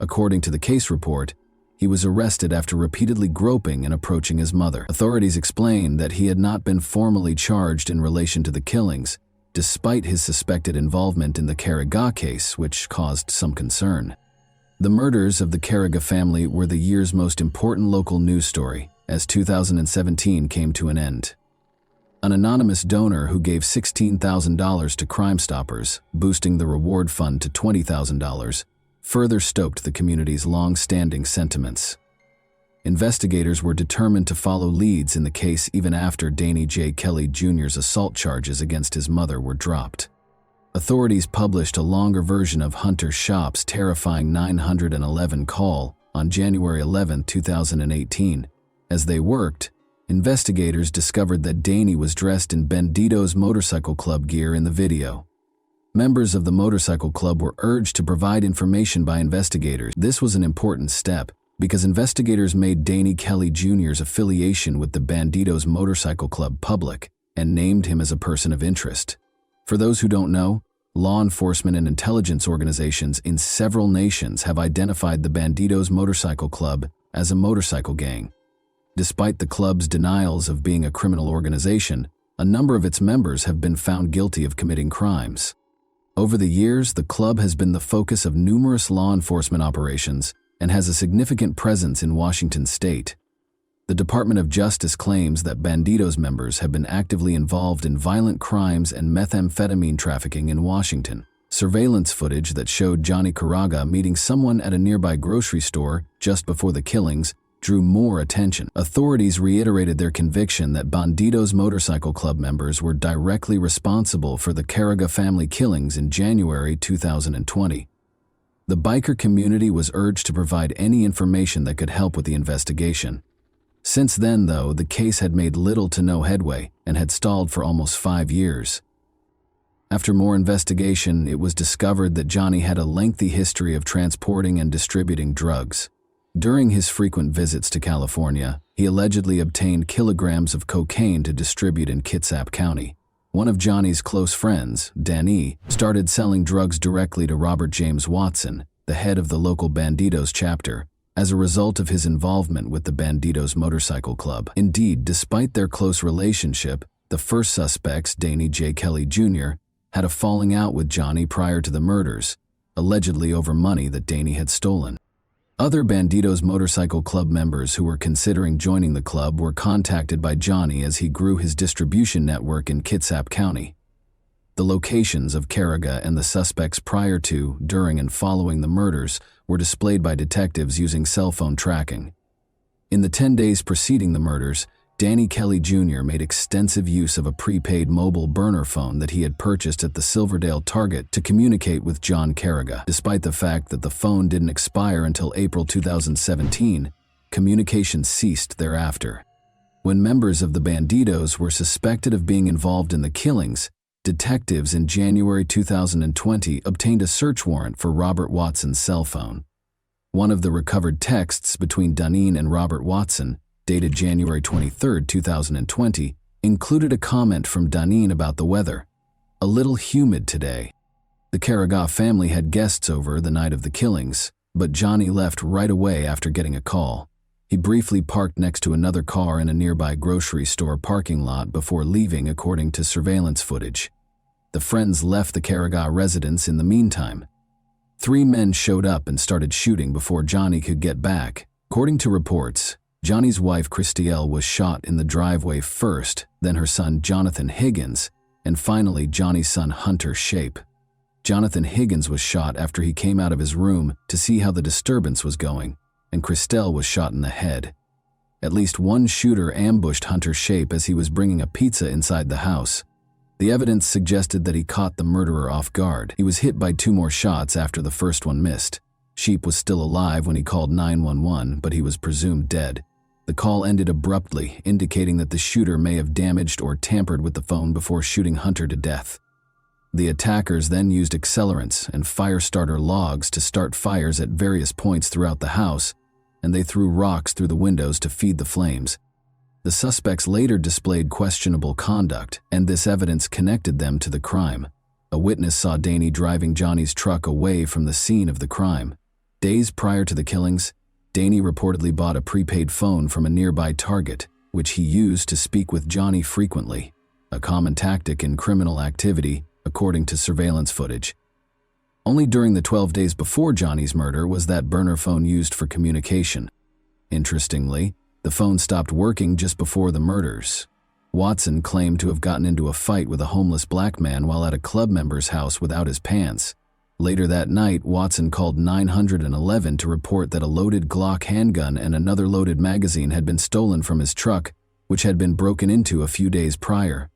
[SPEAKER 1] According to the case report, he was arrested after repeatedly groping and approaching his mother. Authorities explained that he had not been formally charged in relation to the killings, despite his suspected involvement in the Carriga case, which caused some concern. The murders of the Carriga family were the year's most important local news story, as 2017 came to an end. An anonymous donor who gave $16,000 to Crime Stoppers, boosting the reward fund to $20,000, further stoked the community's long-standing sentiments. Investigators were determined to follow leads in the case even after Danny J. Kelly Jr.'s assault charges against his mother were dropped. Authorities published a longer version of Hunter Shop's terrifying 911 call on January 11, 2018. As they worked, investigators discovered that Danny was dressed in Bandito's motorcycle club gear in the video. Members of the motorcycle club were urged to provide information by investigators. This was an important step because investigators made Danny Kelly Jr.'s affiliation with the Bandito's motorcycle club public and named him as a person of interest. For those who don't know, law enforcement and intelligence organizations in several nations have identified the Bandito's motorcycle club as a motorcycle gang. Despite the club's denials of being a criminal organization, a number of its members have been found guilty of committing crimes. Over the years, the club has been the focus of numerous law enforcement operations and has a significant presence in Washington state. The Department of Justice claims that Bandito's members have been actively involved in violent crimes and methamphetamine trafficking in Washington. Surveillance footage that showed Johnny Carriga meeting someone at a nearby grocery store just before the killings drew more attention. Authorities reiterated their conviction that Bandito's motorcycle club members were directly responsible for the Carriga family killings in January 2020. The biker community was urged to provide any information that could help with the investigation. Since then, though, the case had made little to no headway and had stalled for almost 5 years. After more investigation, it was discovered that Johnny had a lengthy history of transporting and distributing drugs. During his frequent visits to California, he allegedly obtained kilograms of cocaine to distribute in Kitsap County. One of Johnny's close friends, Danny, started selling drugs directly to Robert James Watson, the head of the local Banditos chapter, as a result of his involvement with the Banditos Motorcycle Club. Indeed, despite their close relationship, the first suspects, Danny J. Kelly Jr., had a falling out with Johnny prior to the murders, allegedly over money that Danny had stolen. Other Banditos Motorcycle Club members who were considering joining the club were contacted by Johnny as he grew his distribution network in Kitsap County. The locations of Carriga and the suspects prior to, during, and following the murders were displayed by detectives using cell phone tracking. In the 10 days preceding the murders, Danny Kelly Jr. made extensive use of a prepaid mobile burner phone that he had purchased at the Silverdale Target to communicate with John Carriga. Despite the fact that the phone didn't expire until April 2017, communication ceased thereafter. When members of the Banditos were suspected of being involved in the killings, detectives in January 2020 obtained a search warrant for Robert Watson's cell phone. One of the recovered texts between Duneen and Robert Watson, dated January 23, 2020, included a comment from Duneen about the weather. "A little humid today." The Carriga family had guests over the night of the killings, but Johnny left right away after getting a call. He briefly parked next to another car in a nearby grocery store parking lot before leaving, according to surveillance footage. The friends left the Carrigaw residence in the meantime. 3 men showed up and started shooting before Johnny could get back. According to reports, Johnny's wife Christielle was shot in the driveway first, then her son Jonathan Higgins, and finally Johnny's son Hunter Shape. Jonathan Higgins was shot after he came out of his room to see how the disturbance was going, and Christelle was shot in the head. At least one shooter ambushed Hunter Shape as he was bringing a pizza inside the house. The evidence suggested that he caught the murderer off guard. He was hit by 2 more shots after the first one missed. Sheep was still alive when he called 911, but he was presumed dead. The call ended abruptly, indicating that the shooter may have damaged or tampered with the phone before shooting Hunter to death. The attackers then used accelerants and fire starter logs to start fires at various points throughout the house, and they threw rocks through the windows to feed the flames. The suspects later displayed questionable conduct, and this evidence connected them to the crime. A witness saw Danny driving Johnny's truck away from the scene of the crime. Days prior to the killings, Danny reportedly bought a prepaid phone from a nearby Target, which he used to speak with Johnny frequently, a common tactic in criminal activity, according to surveillance footage. Only during the 12 days before Johnny's murder was that burner phone used for communication. Interestingly, the phone stopped working just before the murders. Watson claimed to have gotten into a fight with a homeless black man while at a club member's house without his pants. Later that night, Watson called 911 to report that a loaded Glock handgun and another loaded magazine had been stolen from his truck, which had been broken into a few days prior.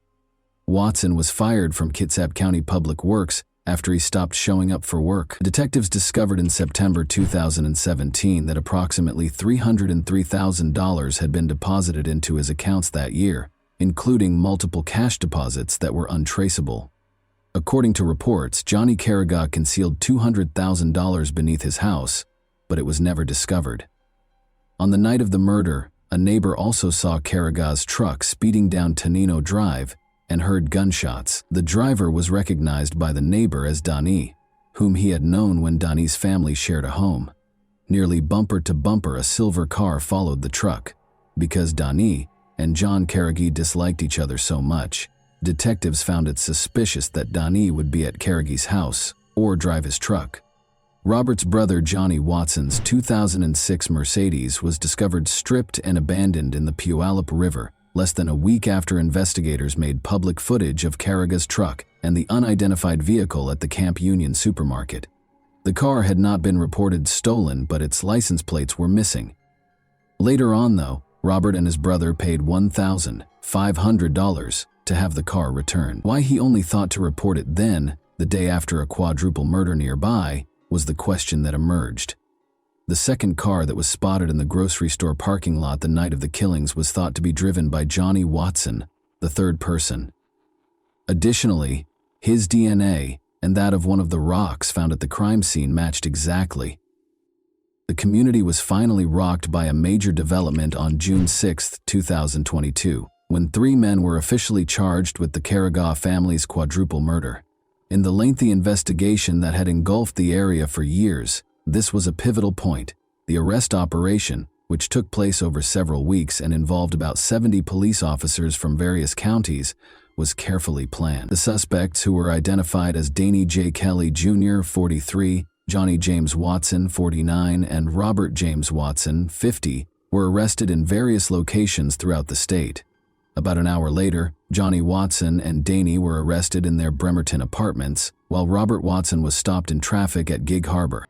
[SPEAKER 1] Watson was fired from Kitsap County Public Works after he stopped showing up for work. Detectives discovered in September 2017 that approximately $303,000 had been deposited into his accounts that year, including multiple cash deposits that were untraceable. According to reports, Johnny Carrigaw concealed $200,000 beneath his house, but it was never discovered. On the night of the murder, a neighbor also saw Carrigaw's truck speeding down Tonino Drive and heard gunshots. The driver was recognized by the neighbor as Donnie, whom he had known when Donnie's family shared a home. Nearly bumper to bumper, a silver car followed the truck. Because Donnie and John Carrigaw disliked each other so much, detectives found it suspicious that Donnie would be at Carrigaw's house or drive his truck. Robert's brother Johnny Watson's 2006 Mercedes was discovered stripped and abandoned in the Puyallup River less than a week after investigators made public footage of Carrigaw's truck and the unidentified vehicle at the Camp Union supermarket. The car had not been reported stolen, but its license plates were missing. Later on, though, Robert and his brother paid $1,500 to have the car returned. Why he only thought to report it then, the day after a quadruple murder nearby, was the question that emerged. The second car that was spotted in the grocery store parking lot the night of the killings was thought to be driven by Johnny Watson, the third person. Additionally, his DNA and that of one of the rocks found at the crime scene matched exactly. The community was finally rocked by a major development on June 6, 2022, when 3 men were officially charged with the Carrigaw family's quadruple murder. In the lengthy investigation that had engulfed the area for years, this was a pivotal point. The arrest operation, which took place over several weeks and involved about 70 police officers from various counties, was carefully planned. The suspects, who were identified as Danny J. Kelly Jr., 43, Johnny James Watson, 49, and Robert James Watson, 50, were arrested in various locations throughout the state. About an hour later, Johnny Watson and Danny were arrested in their Bremerton apartments, while Robert Watson was stopped in traffic at Gig Harbor.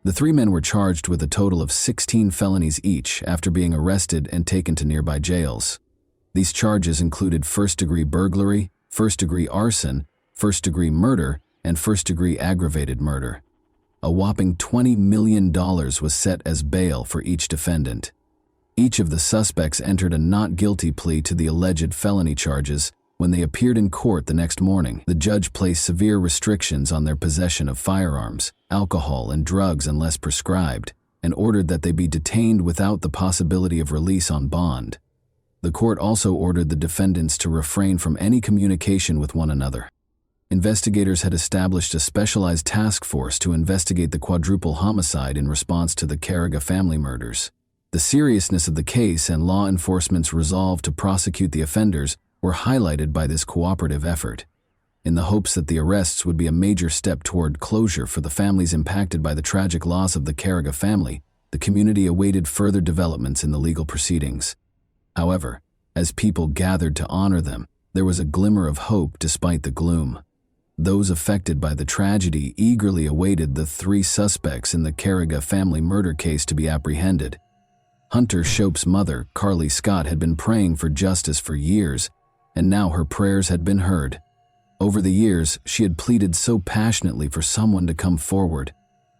[SPEAKER 1] The 3 men were charged with a total of 16 felonies each after being arrested and taken to nearby jails. These charges included first-degree burglary, first-degree arson, first-degree murder, and first-degree aggravated murder. A whopping $20 million was set as bail for each defendant. Each of the suspects entered a not guilty plea to the alleged felony charges. When they appeared in court the next morning, the judge placed severe restrictions on their possession of firearms, alcohol, and drugs unless prescribed, and ordered that they be detained without the possibility of release on bond. The court also ordered the defendants to refrain from any communication with one another. Investigators had established a specialized task force to investigate the quadruple homicide in response to the Carriga family murders. The seriousness of the case and law enforcement's resolve to prosecute the offenders were highlighted by this cooperative effort. In the hopes that the arrests would be a major step toward closure for the families impacted by the tragic loss of the Carriga family, the community awaited further developments in the legal proceedings. However, as people gathered to honor them, there was a glimmer of hope despite the gloom. Those affected by the tragedy eagerly awaited the 3 suspects in the Carriga family murder case to be apprehended. Hunter Shope's mother, Carly Scott, had been praying for justice for years, and now her prayers had been heard. Over the years, she had pleaded so passionately for someone to come forward,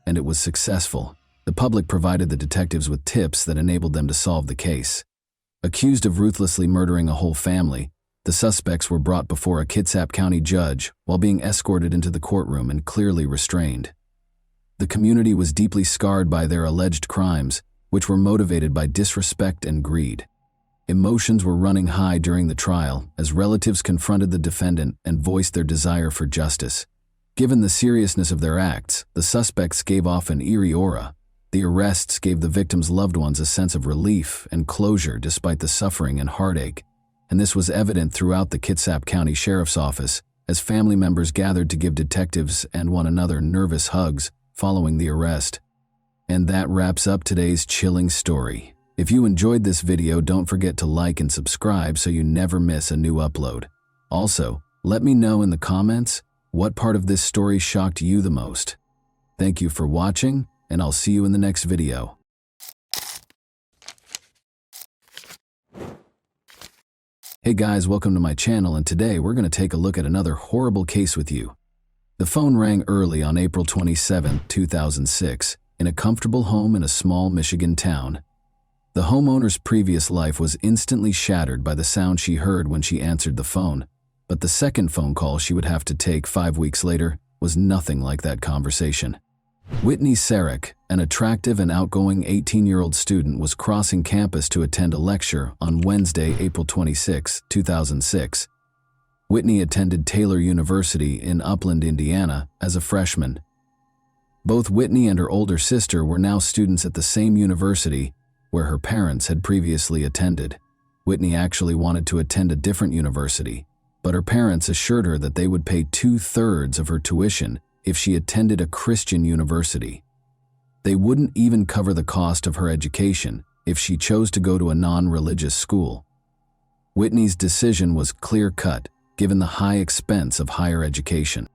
[SPEAKER 1] and it was successful. The public provided the detectives with tips that enabled them to solve the case. Accused of ruthlessly murdering a whole family, the suspects were brought before a Kitsap County judge while being escorted into the courtroom and clearly restrained. The community was deeply scarred by their alleged crimes, which were motivated by disrespect and greed. Emotions were running high during the trial as relatives confronted the defendant and voiced their desire for justice. Given the seriousness of their acts, the suspects gave off an eerie aura. The arrests gave the victims' loved ones a sense of relief and closure despite the suffering and heartache, and this was evident throughout the Kitsap County Sheriff's Office as family members gathered to give detectives and one another nervous hugs following the arrest. And that wraps up today's chilling story. If you enjoyed this video, don't forget to like and subscribe so you never miss a new upload. Also, let me know in the comments what part of this story shocked you the most. Thank you for watching, and I'll see you in the next video. Hey guys, welcome to my channel, and today we're going to take a look at another horrible case with you. The phone rang early on April 27, 2006, in a comfortable home in a small Michigan town. The homeowner's previous life was instantly shattered by the sound she heard when she answered the phone, but the second phone call she would have to take 5 weeks later was nothing like that conversation. Whitney Sarek, an attractive and outgoing 18-year-old student, was crossing campus to attend a lecture on Wednesday, April 26, 2006. Whitney attended Taylor University in Upland, Indiana, as a freshman. Both Whitney and her older sister were now students at the same university where her parents had previously attended. Whitney actually wanted to attend a different university, but her parents assured her that they would pay 2/3 of her tuition if she attended a Christian university. They wouldn't even cover the cost of her education if she chose to go to a non-religious school. Whitney's decision was clear-cut, given the high expense of higher education.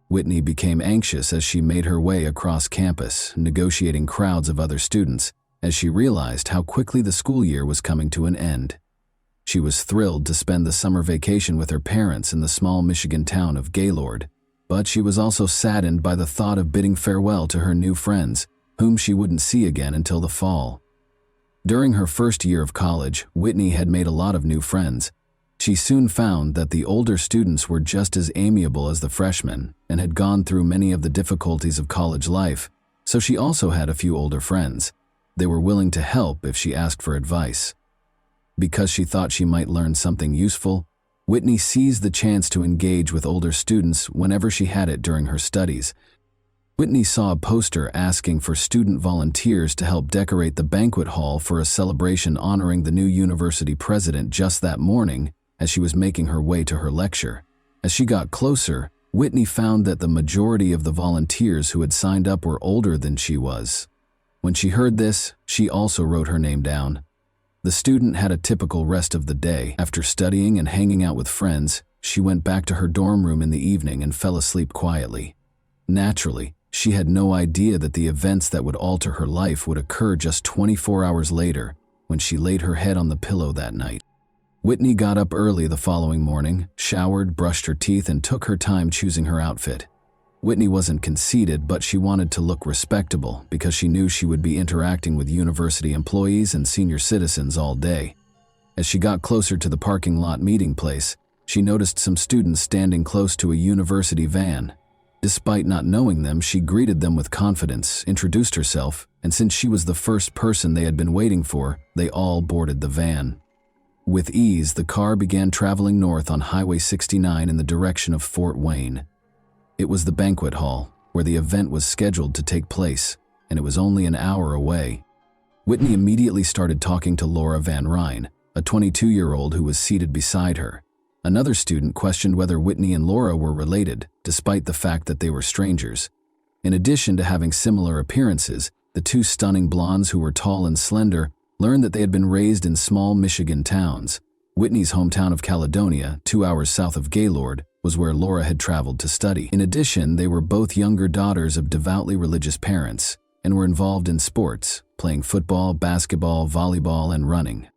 [SPEAKER 1] Whitney became anxious as she made her way across campus, negotiating crowds of other students, as she realized how quickly the school year was coming to an end. She was thrilled to spend the summer vacation with her parents in the small Michigan town of Gaylord, but she was also saddened by the thought of bidding farewell to her new friends, whom she wouldn't see again until the fall. During her first year of college, Whitney had made a lot of new friends. She soon found that the older students were just as amiable as the freshmen and had gone through many of the difficulties of college life, so she also had a few older friends. They were willing to help if she asked for advice. Because she thought she might learn something useful, Whitney seized the chance to engage with older students whenever she had it during her studies. Whitney saw a poster asking for student volunteers to help decorate the banquet hall for a celebration honoring the new university president just that morning as she was making her way to her lecture. As she got closer, Whitney found that the majority of the volunteers who had signed up were older than she was. When she heard this, she also wrote her name down. The student had a typical rest of the day. After studying and hanging out with friends, she went back to her dorm room in the evening and fell asleep quietly. Naturally, she had no idea that the events that would alter her life would occur just 24 hours later, when she laid her head on the pillow that night. Whitney got up early the following morning, showered, brushed her teeth, and took her time choosing her outfit. Whitney wasn't conceited, but she wanted to look respectable because she knew she would be interacting with university employees and senior citizens all day. As she got closer to the parking lot meeting place, she noticed some students standing close to a university van. Despite not knowing them, she greeted them with confidence, introduced herself, and since she was the first person they had been waiting for, they all boarded the van. With ease, the car began traveling north on Highway 69 in the direction of Fort Wayne. It was the banquet hall, where the event was scheduled to take place, and it was only an hour away. Whitney immediately started talking to Laura Van Ryn, a 22-year-old who was seated beside her. Another student questioned whether Whitney and Laura were related, despite the fact that they were strangers. In addition to having similar appearances, the two stunning blondes who were tall and slender learned that they had been raised in small Michigan towns. Whitney's hometown of Caledonia, 2 hours south of Gaylord, was where Laura had traveled to study. In addition, they were both younger daughters of devoutly religious parents and were involved in sports, playing football, basketball, volleyball, and running.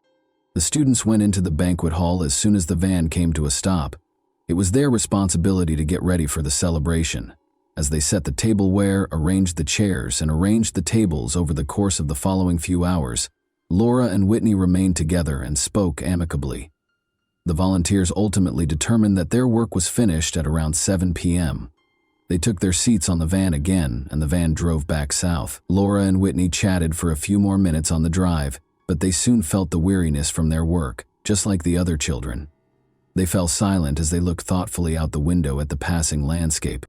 [SPEAKER 1] The students went into the banquet hall as soon as the van came to a stop. It was their responsibility to get ready for the celebration. As they set the tableware, arranged the chairs, and arranged the tables over the course of the following few hours, Laura and Whitney remained together and spoke amicably. The volunteers ultimately determined that their work was finished at around 7 p.m. They took their seats on the van again, and the van drove back south. Laura and Whitney chatted for a few more minutes on the drive, but they soon felt the weariness from their work, just like the other children. They fell silent as they looked thoughtfully out the window at the passing landscape.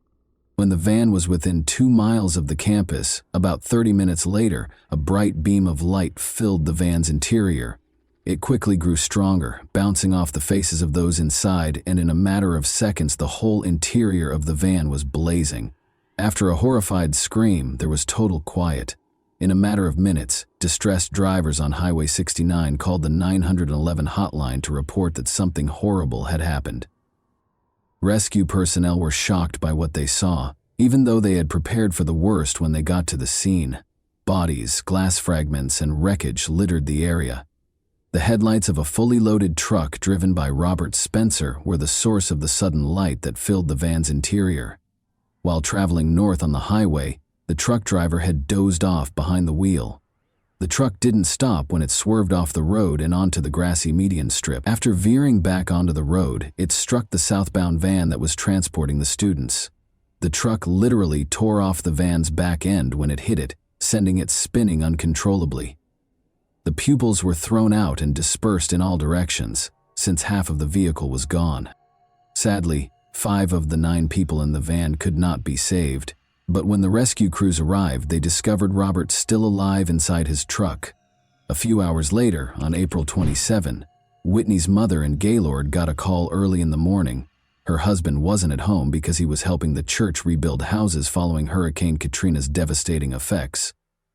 [SPEAKER 1] When the van was within 2 miles of the campus, about 30 minutes later, a bright beam of light filled the van's interior. It quickly grew stronger, bouncing off the faces of those inside, and in a matter of seconds the whole interior of the van was blazing. After a horrified scream, there was total quiet. In a matter of minutes, distressed drivers on Highway 69 called the 911 hotline to report that something horrible had happened. Rescue personnel were shocked by what they saw, even though they had prepared for the worst when they got to the scene. Bodies, glass fragments, and wreckage littered the area. The headlights of a fully loaded truck driven by Robert Spencer were the source of the sudden light that filled the van's interior. While traveling north on the highway, the truck driver had dozed off behind the wheel. The truck didn't stop when it swerved off the road and onto the grassy median strip. After veering back onto the road, it struck the southbound van that was transporting the students. The truck literally tore off the van's back end when it hit it, sending it spinning uncontrollably. The pupils were thrown out and dispersed in all directions, since half of the vehicle was gone. Sadly, 5 of the 9 people in the van could not be saved, but when the rescue crews arrived, they discovered Robert still alive inside his truck. A few hours later, on April 27, Whitney's mother in Gaylord got a call early in the morning. Her husband wasn't at home because he was helping the church rebuild houses following Hurricane Katrina's devastating effects.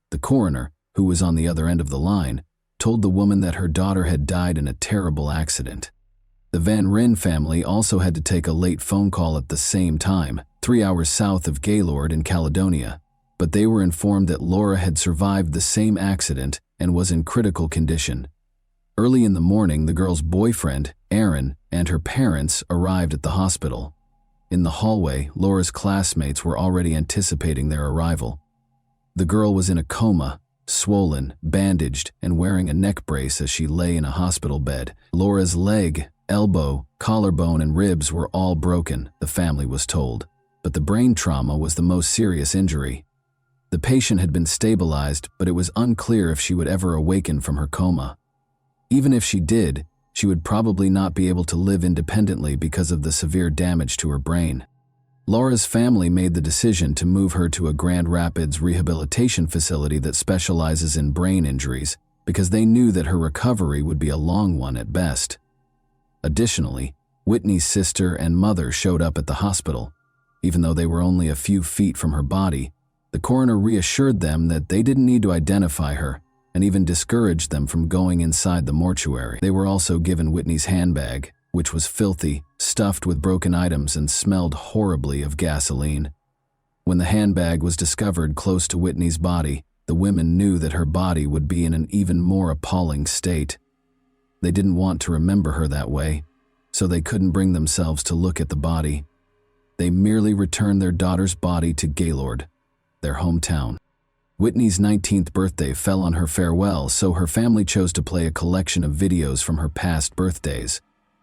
[SPEAKER 1] The coroner, who was on the other end of the line, told the woman that her daughter had died in a terrible accident. The Van Ryn family also had to take a late phone call at the same time, 3 hours south of Gaylord in Caledonia, but they were informed that Laura had survived the same accident and was in critical condition. Early in the morning, the girl's boyfriend, Aaron, and her parents arrived at the hospital. In the hallway, Laura's classmates were already anticipating their arrival. The girl was in a coma, swollen, bandaged, and wearing a neck brace as she lay in a hospital bed. Laura's leg, elbow, collarbone, and ribs were all broken, the family was told, but the brain trauma was the most serious injury. The patient had been stabilized, but it was unclear if she would ever awaken from her coma. Even if she did, she would probably not be able to live independently because of the severe damage to her brain. Laura's family made the decision to move her to a Grand Rapids rehabilitation facility that specializes in brain injuries because they knew that her recovery would be a long one at best. Additionally, Whitney's sister and mother showed up at the hospital. Even though they were only a few feet from her body, the coroner reassured them that they didn't need to identify her and even discouraged them from going inside the mortuary. They were also given Whitney's handbag, which was filthy, stuffed with broken items, and smelled horribly of gasoline. When the handbag was discovered close to Whitney's body, the women knew that her body would be in an even more appalling state. They didn't want to remember her that way, so they couldn't bring themselves to look at the body. They merely returned their daughter's body to Gaylord, their hometown. Whitney's 19th birthday fell on her farewell, so her family chose to play a collection of videos from her past birthdays.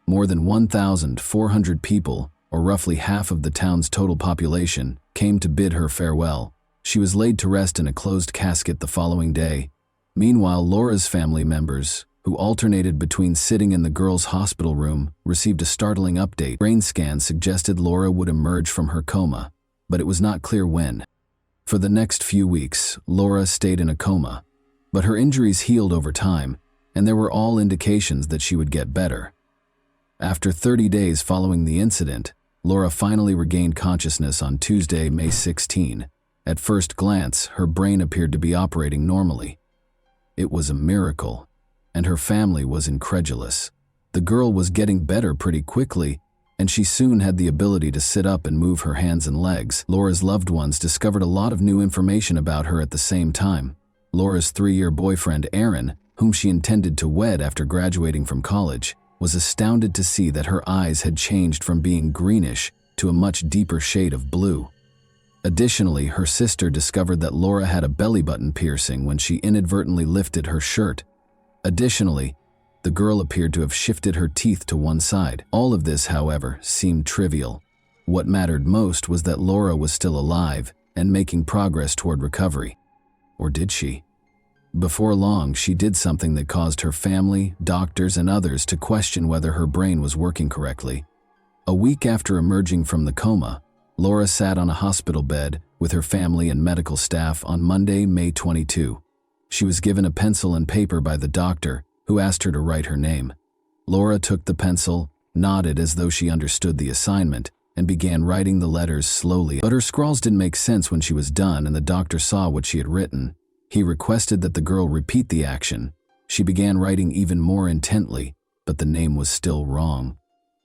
[SPEAKER 1] More than 1,400 people, or roughly half of the town's total population, came to bid her farewell. She was laid to rest in a closed casket the following day. Meanwhile, Laura's family members, who alternated between sitting in the girls' hospital room, received a startling update. Brain scans suggested Laura would emerge from her coma. but it was not clear when. For the next few weeks, Laura stayed in a coma, but her injuries healed over time, and there were all indications that she would get better. After 30 days following the incident, Laura finally regained consciousness on Tuesday, May 16. At first glance, her brain appeared to be operating normally. It was a miracle, and her family was incredulous. The girl was getting better pretty quickly, and she soon had the ability to sit up and move her hands and legs. Laura's loved ones discovered a lot of new information about her at the same time. Laura's 3-year boyfriend, Aaron, whom she intended to wed after graduating from college, was astounded to see that her eyes had changed from being greenish to a much deeper shade of blue. Additionally, her sister discovered that Laura had a belly button piercing when she inadvertently lifted her shirt. Additionally, the girl appeared to have shifted her teeth to one side. All of this, however, seemed trivial. What mattered most was that Laura was still alive and making progress toward recovery. Or did she? Before long, she did something that caused her family, doctors, and others to question whether her brain was working correctly. A week after emerging from the coma, Laura sat on a hospital bed with her family and medical staff on Monday, May 22. She was given a pencil and paper by the doctor, who asked her to write her name. Laura took the pencil, nodded as though she understood the assignment, and began writing the letters slowly. But her scrawls didn't make sense when she was done, and the doctor saw what she had written. He requested that the girl repeat the action. She began writing even more intently, but the name was still wrong.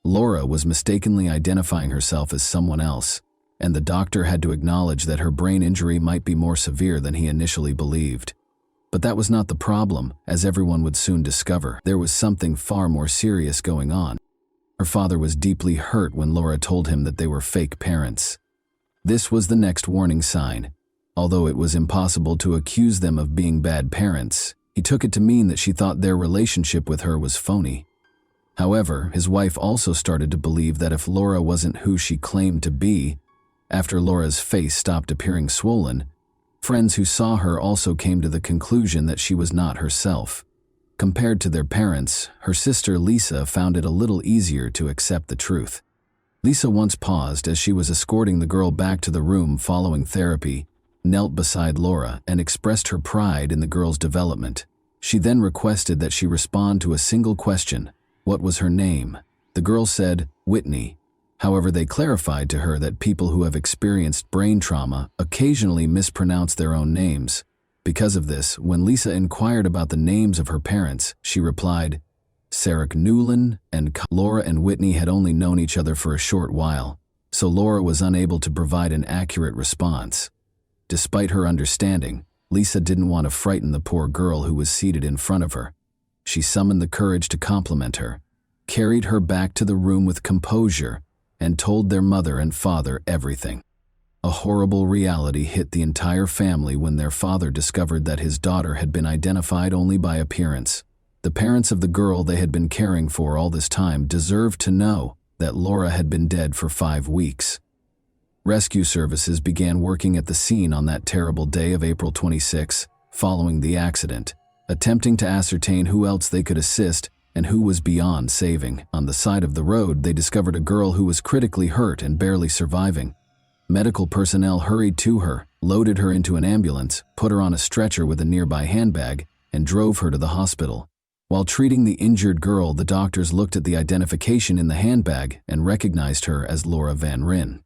[SPEAKER 1] Laura was mistakenly identifying herself as someone else, and the doctor had to acknowledge that her brain injury might be more severe than he initially believed. But that was not the problem, as everyone would soon discover. There was something far more serious going on. Her father was deeply hurt when Laura told him that they were fake parents. This was the next warning sign. Although it was impossible to accuse them of being bad parents, he took it to mean that she thought their relationship with her was phony. However, his wife also started to believe that if Laura wasn't who she claimed to be, after Laura's face stopped appearing swollen, friends who saw her also came to the conclusion that she was not herself. Compared to their parents, her sister Lisa found it a little easier to accept the truth. Lisa once paused as she was escorting the girl back to the room following therapy, knelt beside Laura, and expressed her pride in the girl's development. She then requested that she respond to a single question: what was her name? The girl said, Whitney. However, they clarified to her that people who have experienced brain trauma occasionally mispronounce their own names. Because of this, when Lisa inquired about the names of her parents, she replied, Sarah Newland and Laura and Whitney had only known each other for a short while, so Laura was unable to provide an accurate response. Despite her understanding, Lisa didn't want to frighten the poor girl who was seated in front of her. She summoned the courage to compliment her, carried her back to the room with composure, and told their mother and father everything. A horrible reality hit the entire family when their father discovered that his daughter had been identified only by appearance. The parents of the girl they had been caring for all this time deserved to know that Laura had been dead for 5 weeks. Rescue services began working at the scene on that terrible day of April 26, following the accident, attempting to ascertain who else they could assist and who was beyond saving. On the side of the road, they discovered a girl who was critically hurt and barely surviving. Medical personnel hurried to her, loaded her into an ambulance, put her on a stretcher with a nearby handbag, and drove her to the hospital. While treating the injured girl, the doctors looked at the identification in the handbag and recognized her as Laura Van Ryn.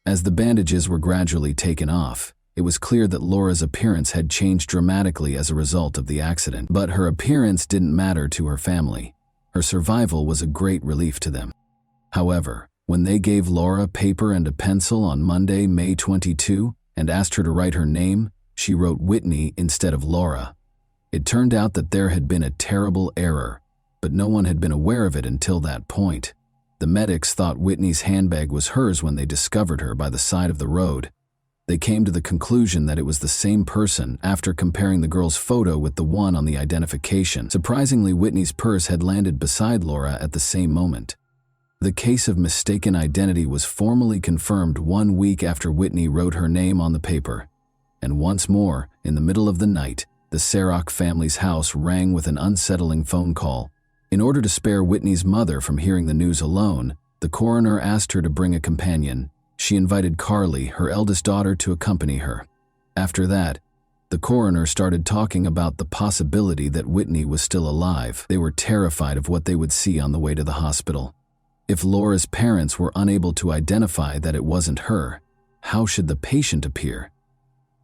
[SPEAKER 1] As the bandages were gradually taken off, it was clear that Laura's appearance had changed dramatically as a result of the accident. But her appearance didn't matter to her family. Her survival was a great relief to them. However, when they gave Laura paper and a pencil on Monday, May 22, and asked her to write her name, she wrote Whitney instead of Laura. It turned out that there had been a terrible error, but no one had been aware of it until that point. The medics thought Whitney's handbag was hers when they discovered her by the side of the road. They came to the conclusion that it was the same person after comparing the girl's photo with the one on the identification. Surprisingly, Whitney's purse had landed beside Laura at the same moment. The case of mistaken identity was formally confirmed 1 week after Whitney wrote her name on the paper. And once more, in the middle of the night, the Sarok family's house rang with an unsettling phone call. In order to spare Whitney's mother from hearing the news alone, the coroner asked her to bring a companion. She invited Carly, her eldest daughter, to accompany her. After that, the coroner started talking about the possibility that Whitney was still alive. They were terrified of what they would see on the way to the hospital. If Laura's parents were unable to identify that it wasn't her, how should the patient appear?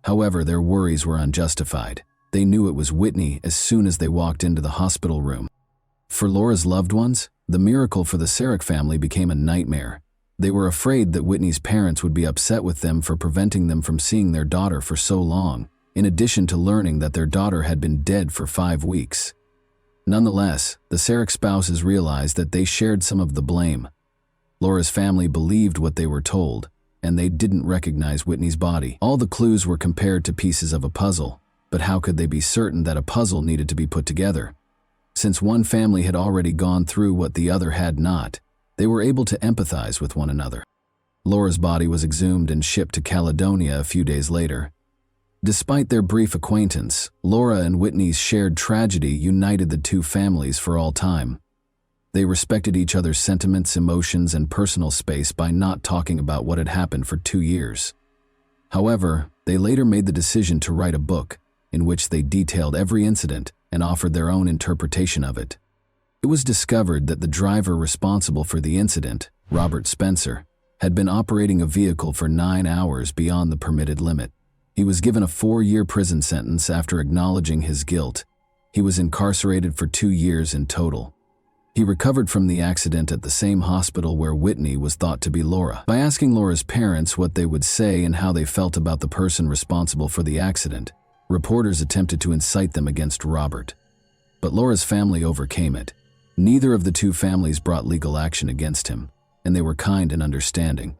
[SPEAKER 1] However, their worries were unjustified. They knew it was Whitney as soon as they walked into the hospital room. For Laura's loved ones, the miracle for the Sarek family became a nightmare. They were afraid that Whitney's parents would be upset with them for preventing them from seeing their daughter for so long, in addition to learning that their daughter had been dead for 5 weeks. Nonetheless, the Sarek spouses realized that they shared some of the blame. Laura's family believed what they were told, and they didn't recognize Whitney's body. All the clues were compared to pieces of a puzzle, but how could they be certain that a puzzle needed to be put together? Since one family had already gone through what the other had not, they were able to empathize with one another. Laura's body was exhumed and shipped to Caledonia a few days later. Despite their brief acquaintance, Laura and Whitney's shared tragedy united the two families for all time. They respected each other's sentiments, emotions, and personal space by not talking about what had happened for 2 years. However, they later made the decision to write a book in which they detailed every incident and offered their own interpretation of it. It was discovered that the driver responsible for the incident, Robert Spencer, had been operating a vehicle for 9 hours beyond the permitted limit. He was given a 4-year prison sentence after acknowledging his guilt. He was incarcerated for 2 years in total. He recovered from the accident at the same hospital where Whitney was thought to be Laura. By asking Laura's parents what they would say and how they felt about the person responsible for the accident, reporters attempted to incite them against Robert. But Laura's family overcame it. Neither of the two families brought legal action against him, and they were kind and understanding.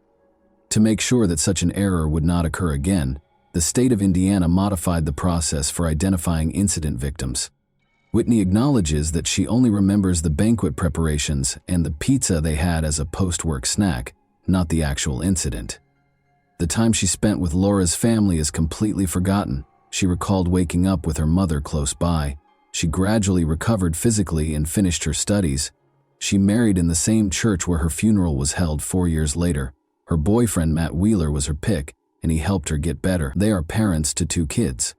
[SPEAKER 1] To make sure that such an error would not occur again, the state of Indiana modified the process for identifying incident victims. Whitney acknowledges that she only remembers the banquet preparations and the pizza they had as a post-work snack, not the actual incident. The time she spent with Laura's family is completely forgotten. She recalled waking up with her mother close by. She gradually recovered physically and finished her studies. She married in the same church where her funeral was held 4 years later. Her boyfriend, Matt Wheeler, was her pick, and he helped her get better. They are parents to 2 kids.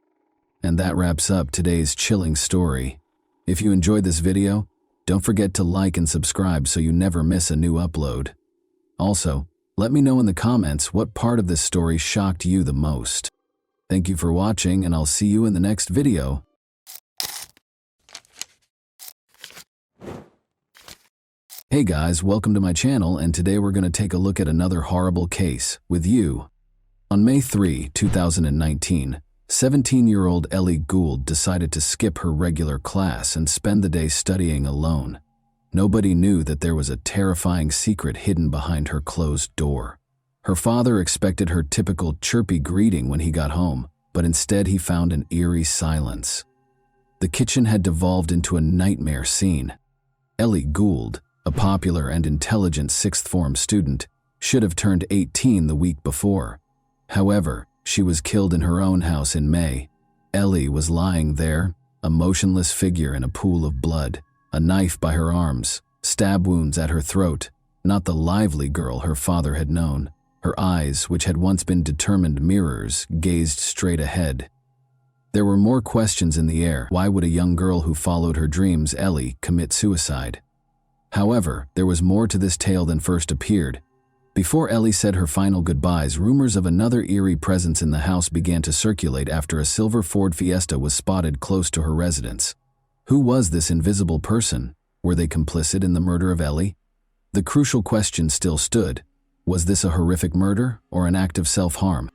[SPEAKER 1] And that wraps up today's chilling story. If you enjoyed this video, don't forget to like and subscribe so you never miss a new upload. Also, let me know in the comments what part of this story shocked you the most. Thank you for watching, and I'll see you in the next video. Hey guys, welcome to my channel, and today we're going to take a look at another horrible case with you. On May 3, 2019, 17-year-old Ellie Gould decided to skip her regular class and spend the day studying alone. Nobody knew that there was a terrifying secret hidden behind her closed door. Her father expected her typical chirpy greeting when he got home, but instead he found an eerie silence. The kitchen had devolved into a nightmare scene. Ellie Gould, a popular and intelligent 6th form student, should have turned 18 the week before. However, she was killed in her own house in May. Ellie was lying there, a motionless figure in a pool of blood, a knife by her arms, stab wounds at her throat, not the lively girl her father had known. Her eyes, which had once been determined mirrors, gazed straight ahead. There were more questions in the air. Why would a young girl who followed her dreams, Ellie, commit suicide? However, there was more to this tale than first appeared. Before Ellie said her final goodbyes, rumors of another eerie presence in the house began to circulate after a silver Ford Fiesta was spotted close to her residence. Who was this invisible person? Were they complicit in the murder of Ellie? The crucial question still stood. Was this a horrific murder or an act of self-harm?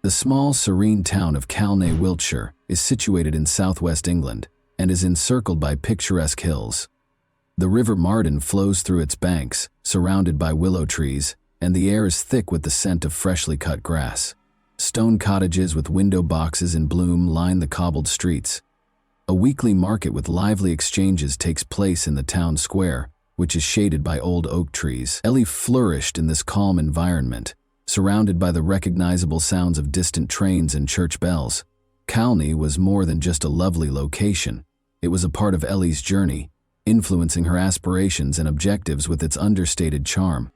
[SPEAKER 1] The small, serene town of Calne, Wiltshire, is situated in southwest England and is encircled by picturesque hills. The River Marden flows through its banks, surrounded by willow trees, and the air is thick with the scent of freshly cut grass. Stone cottages with window boxes in bloom line the cobbled streets. A weekly market with lively exchanges takes place in the town square, which is shaded by old oak trees. Ellie flourished in this calm environment, surrounded by the recognizable sounds of distant trains and church bells. Calne was more than just a lovely location. It was a part of Ellie's journey, influencing her aspirations and objectives with its understated charm.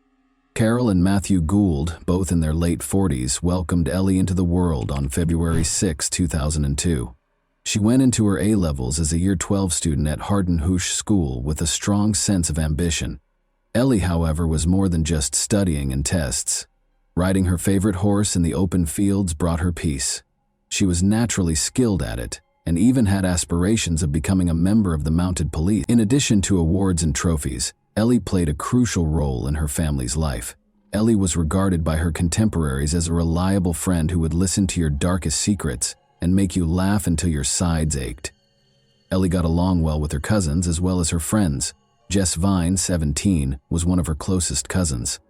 [SPEAKER 1] Carol and Matthew Gould, both in their late 40s, welcomed Ellie into the world on February 6, 2002. She went into her A-levels as a Year 12 student at Hardenhoosh School with a strong sense of ambition. Ellie, however, was more than just studying and tests. Riding her favorite horse in the open fields brought her peace. She was naturally skilled at it, and even had aspirations of becoming a member of the mounted police. In addition to awards and trophies, Ellie played a crucial role in her family's life. Ellie was regarded by her contemporaries as a reliable friend who would listen to your darkest secrets and make you laugh until your sides ached. Ellie got along well with her cousins as well as her friends. Jess Vine, 17, was one of her closest cousins.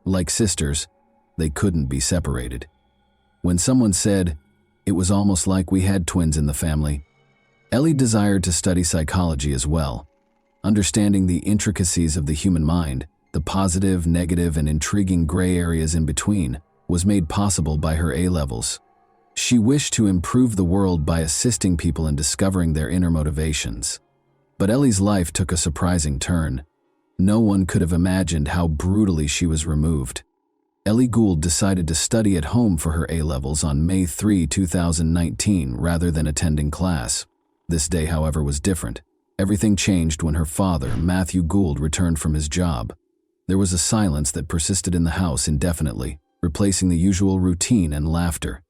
[SPEAKER 1] Like sisters, they couldn't be separated. When someone said, "It was almost like we had twins in the family," Ellie desired to study psychology as well. Understanding the intricacies of the human mind, the positive, negative, and intriguing gray areas in between, was made possible by her A-levels. She wished to improve the world by assisting people in discovering their inner motivations. But Ellie's life took a surprising turn. No one could have imagined how brutally she was removed. Ellie Gould decided to study at home for her A-levels on May 3, 2019, rather than attending class. This day, however, was different. Everything changed when her father, Matthew Gould, returned from his job. There was a silence that persisted in the house indefinitely, replacing the usual routine and laughter.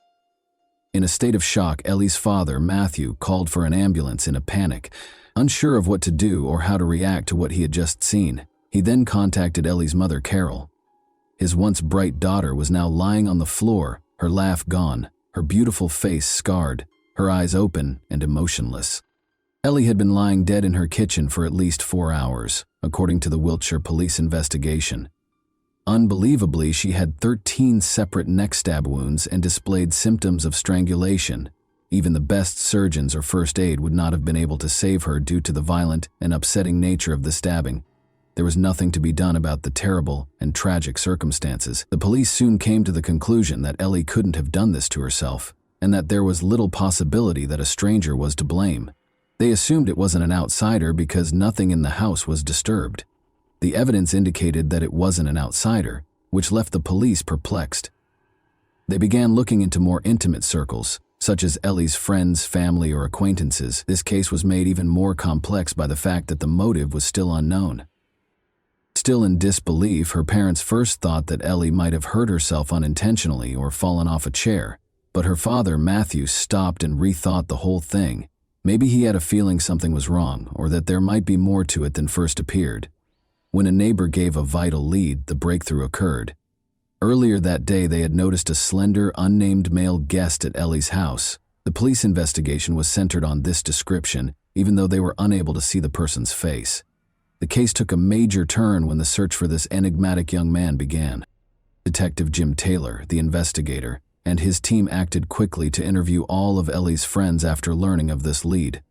[SPEAKER 1] In a state of shock, Ellie's father, Matthew, called for an ambulance in a panic, unsure of what to do or how to react to what he had just seen. He then contacted Ellie's mother, Carol. His once bright daughter was now lying on the floor, her laugh gone, her beautiful face scarred, her eyes open and emotionless. Ellie had been lying dead in her kitchen for at least 4 hours, according to the Wiltshire police investigation. Unbelievably, she had 13 separate neck stab wounds and displayed symptoms of strangulation. Even the best surgeons or first aid would not have been able to save her due to the violent and upsetting nature of the stabbing. There was nothing to be done about the terrible and tragic circumstances. The police soon came to the conclusion that Ellie couldn't have done this to herself, and that there was little possibility that a stranger was to blame. They assumed it wasn't an outsider because nothing in the house was disturbed. The evidence indicated that it wasn't an outsider, which left the police perplexed. They began looking into more intimate circles, such as Ellie's friends, family, or acquaintances. This case was made even more complex by the fact that the motive was still unknown. Still in disbelief, her parents first thought that Ellie might have hurt herself unintentionally or fallen off a chair, but her father, Matthew, stopped and rethought the whole thing. Maybe he had a feeling something was wrong, or that there might be more to it than first appeared. When a neighbor gave a vital lead, the breakthrough occurred. Earlier that day, they had noticed a slender, unnamed male guest at Ellie's house. The police investigation was centered on this description, even though they were unable to see the person's face. The case took a major turn when the search for this enigmatic young man began. Detective Jim Taylor, the investigator, and his team acted quickly to interview all of Ellie's friends after learning of this lead.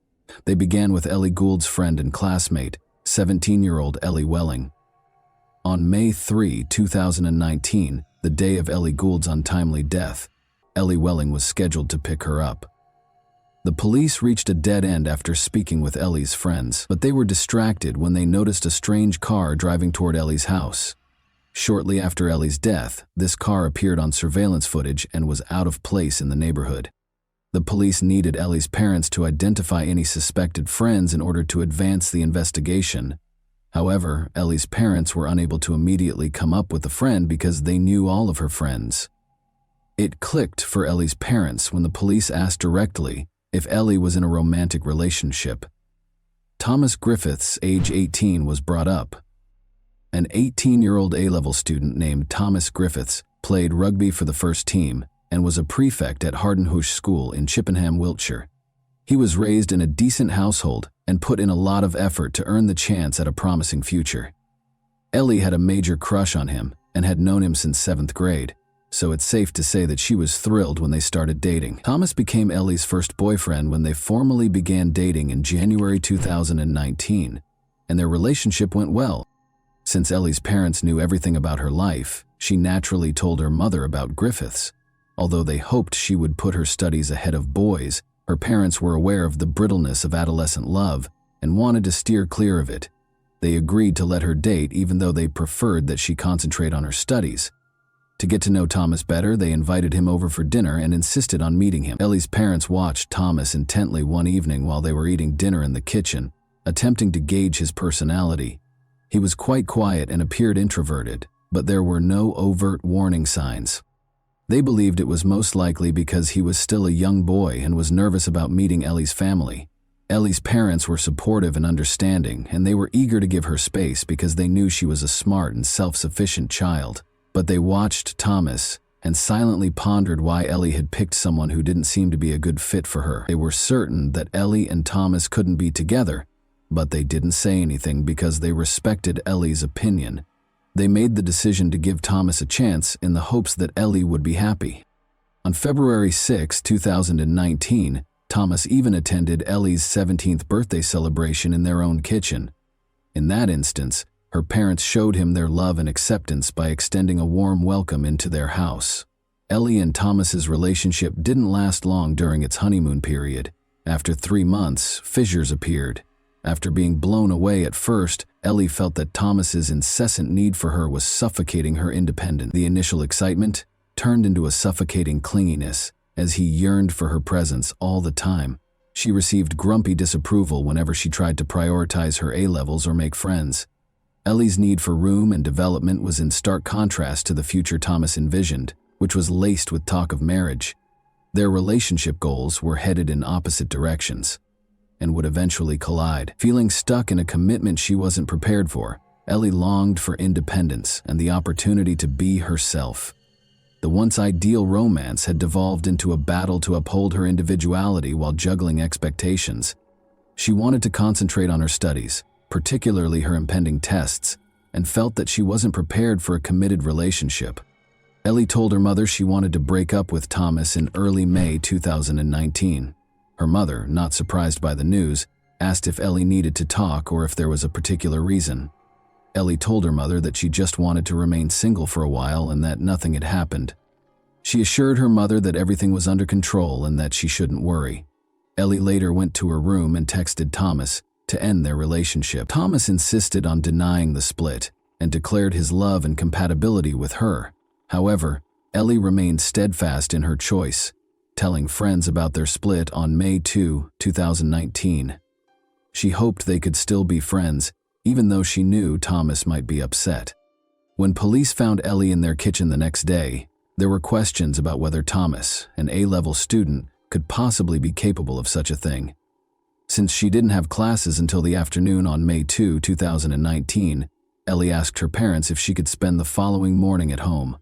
[SPEAKER 1] They began with Ellie Gould's friend and classmate, 17-year-old Ellie Welling. On May 3, 2019, the day of Ellie Gould's untimely death, Ellie Welling was scheduled to pick her up. The police reached a dead end after speaking with Ellie's friends, but they were distracted when they noticed a strange car driving toward Ellie's house. Shortly after Ellie's death, this car appeared on surveillance footage and was out of place in the neighborhood. The police needed Ellie's parents to identify any suspected friends in order to advance the investigation. However, Ellie's parents were unable to immediately come up with a friend because they knew all of her friends. It clicked for Ellie's parents when the police asked directly if Ellie was in a romantic relationship. Thomas Griffiths, age 18, was brought up. An 18-year-old A-level student named Thomas Griffiths played rugby for the first team and was a prefect at Hardenhoosh School in Chippenham, Wiltshire. He was raised in a decent household and put in a lot of effort to earn the chance at a promising future. Ellie had a major crush on him and had known him since 7th grade, so it's safe to say that she was thrilled when they started dating. Thomas became Ellie's first boyfriend when they formally began dating in January 2019, and their relationship went well. Since Ellie's parents knew everything about her life, she naturally told her mother about Griffiths. Although they hoped she would put her studies ahead of boys, her parents were aware of the brittleness of adolescent love and wanted to steer clear of it. They agreed to let her date even though they preferred that she concentrate on her studies. To get to know Thomas better, they invited him over for dinner and insisted on meeting him. Ellie's parents watched Thomas intently one evening while they were eating dinner in the kitchen, attempting to gauge his personality. He was quite quiet and appeared introverted, but there were no overt warning signs. They believed it was most likely because he was still a young boy and was nervous about meeting Ellie's family. Ellie's parents were supportive and understanding, and they were eager to give her space because they knew she was a smart and self-sufficient child. But they watched Thomas and silently pondered why Ellie had picked someone who didn't seem to be a good fit for her. They were certain that Ellie and Thomas couldn't be together, but they didn't say anything because they respected Ellie's opinion. They made the decision to give Thomas a chance in the hopes that Ellie would be happy. On February 6, 2019, Thomas even attended Ellie's 17th birthday celebration in their own kitchen. In that instance, her parents showed him their love and acceptance by extending a warm welcome into their house. Ellie and Thomas's relationship didn't last long during its honeymoon period. After 3 months, fissures appeared. After being blown away at first, Ellie felt that Thomas's incessant need for her was suffocating her independence. The initial excitement turned into a suffocating clinginess as he yearned for her presence all the time. She received grumpy disapproval whenever she tried to prioritize her A-levels or make friends. Ellie's need for room and development was in stark contrast to the future Thomas envisioned, which was laced with talk of marriage. Their relationship goals were headed in opposite directions and would eventually collide. Feeling stuck in a commitment she wasn't prepared for, Ellie longed for independence and the opportunity to be herself. The once ideal romance had devolved into a battle to uphold her individuality while juggling expectations. She wanted to concentrate on her studies, particularly her impending tests, and felt that she wasn't prepared for a committed relationship. Ellie told her mother she wanted to break up with Thomas in early May 2019. Her mother, not surprised by the news, asked if Ellie needed to talk or if there was a particular reason. Ellie told her mother that she just wanted to remain single for a while and that nothing had happened. She assured her mother that everything was under control and that she shouldn't worry. Ellie later went to her room and texted Thomas to end their relationship. Thomas insisted on denying the split and declared his love and compatibility with her. However, Ellie remained steadfast in her choice, telling friends about their split on May 2, 2019. She hoped they could still be friends, even though she knew Thomas might be upset. When police found Ellie in their kitchen the next day, there were questions about whether Thomas, an A-level student, could possibly be capable of such a thing. Since she didn't have classes until the afternoon on May 2, 2019, Ellie asked her parents if she could spend the following morning at home.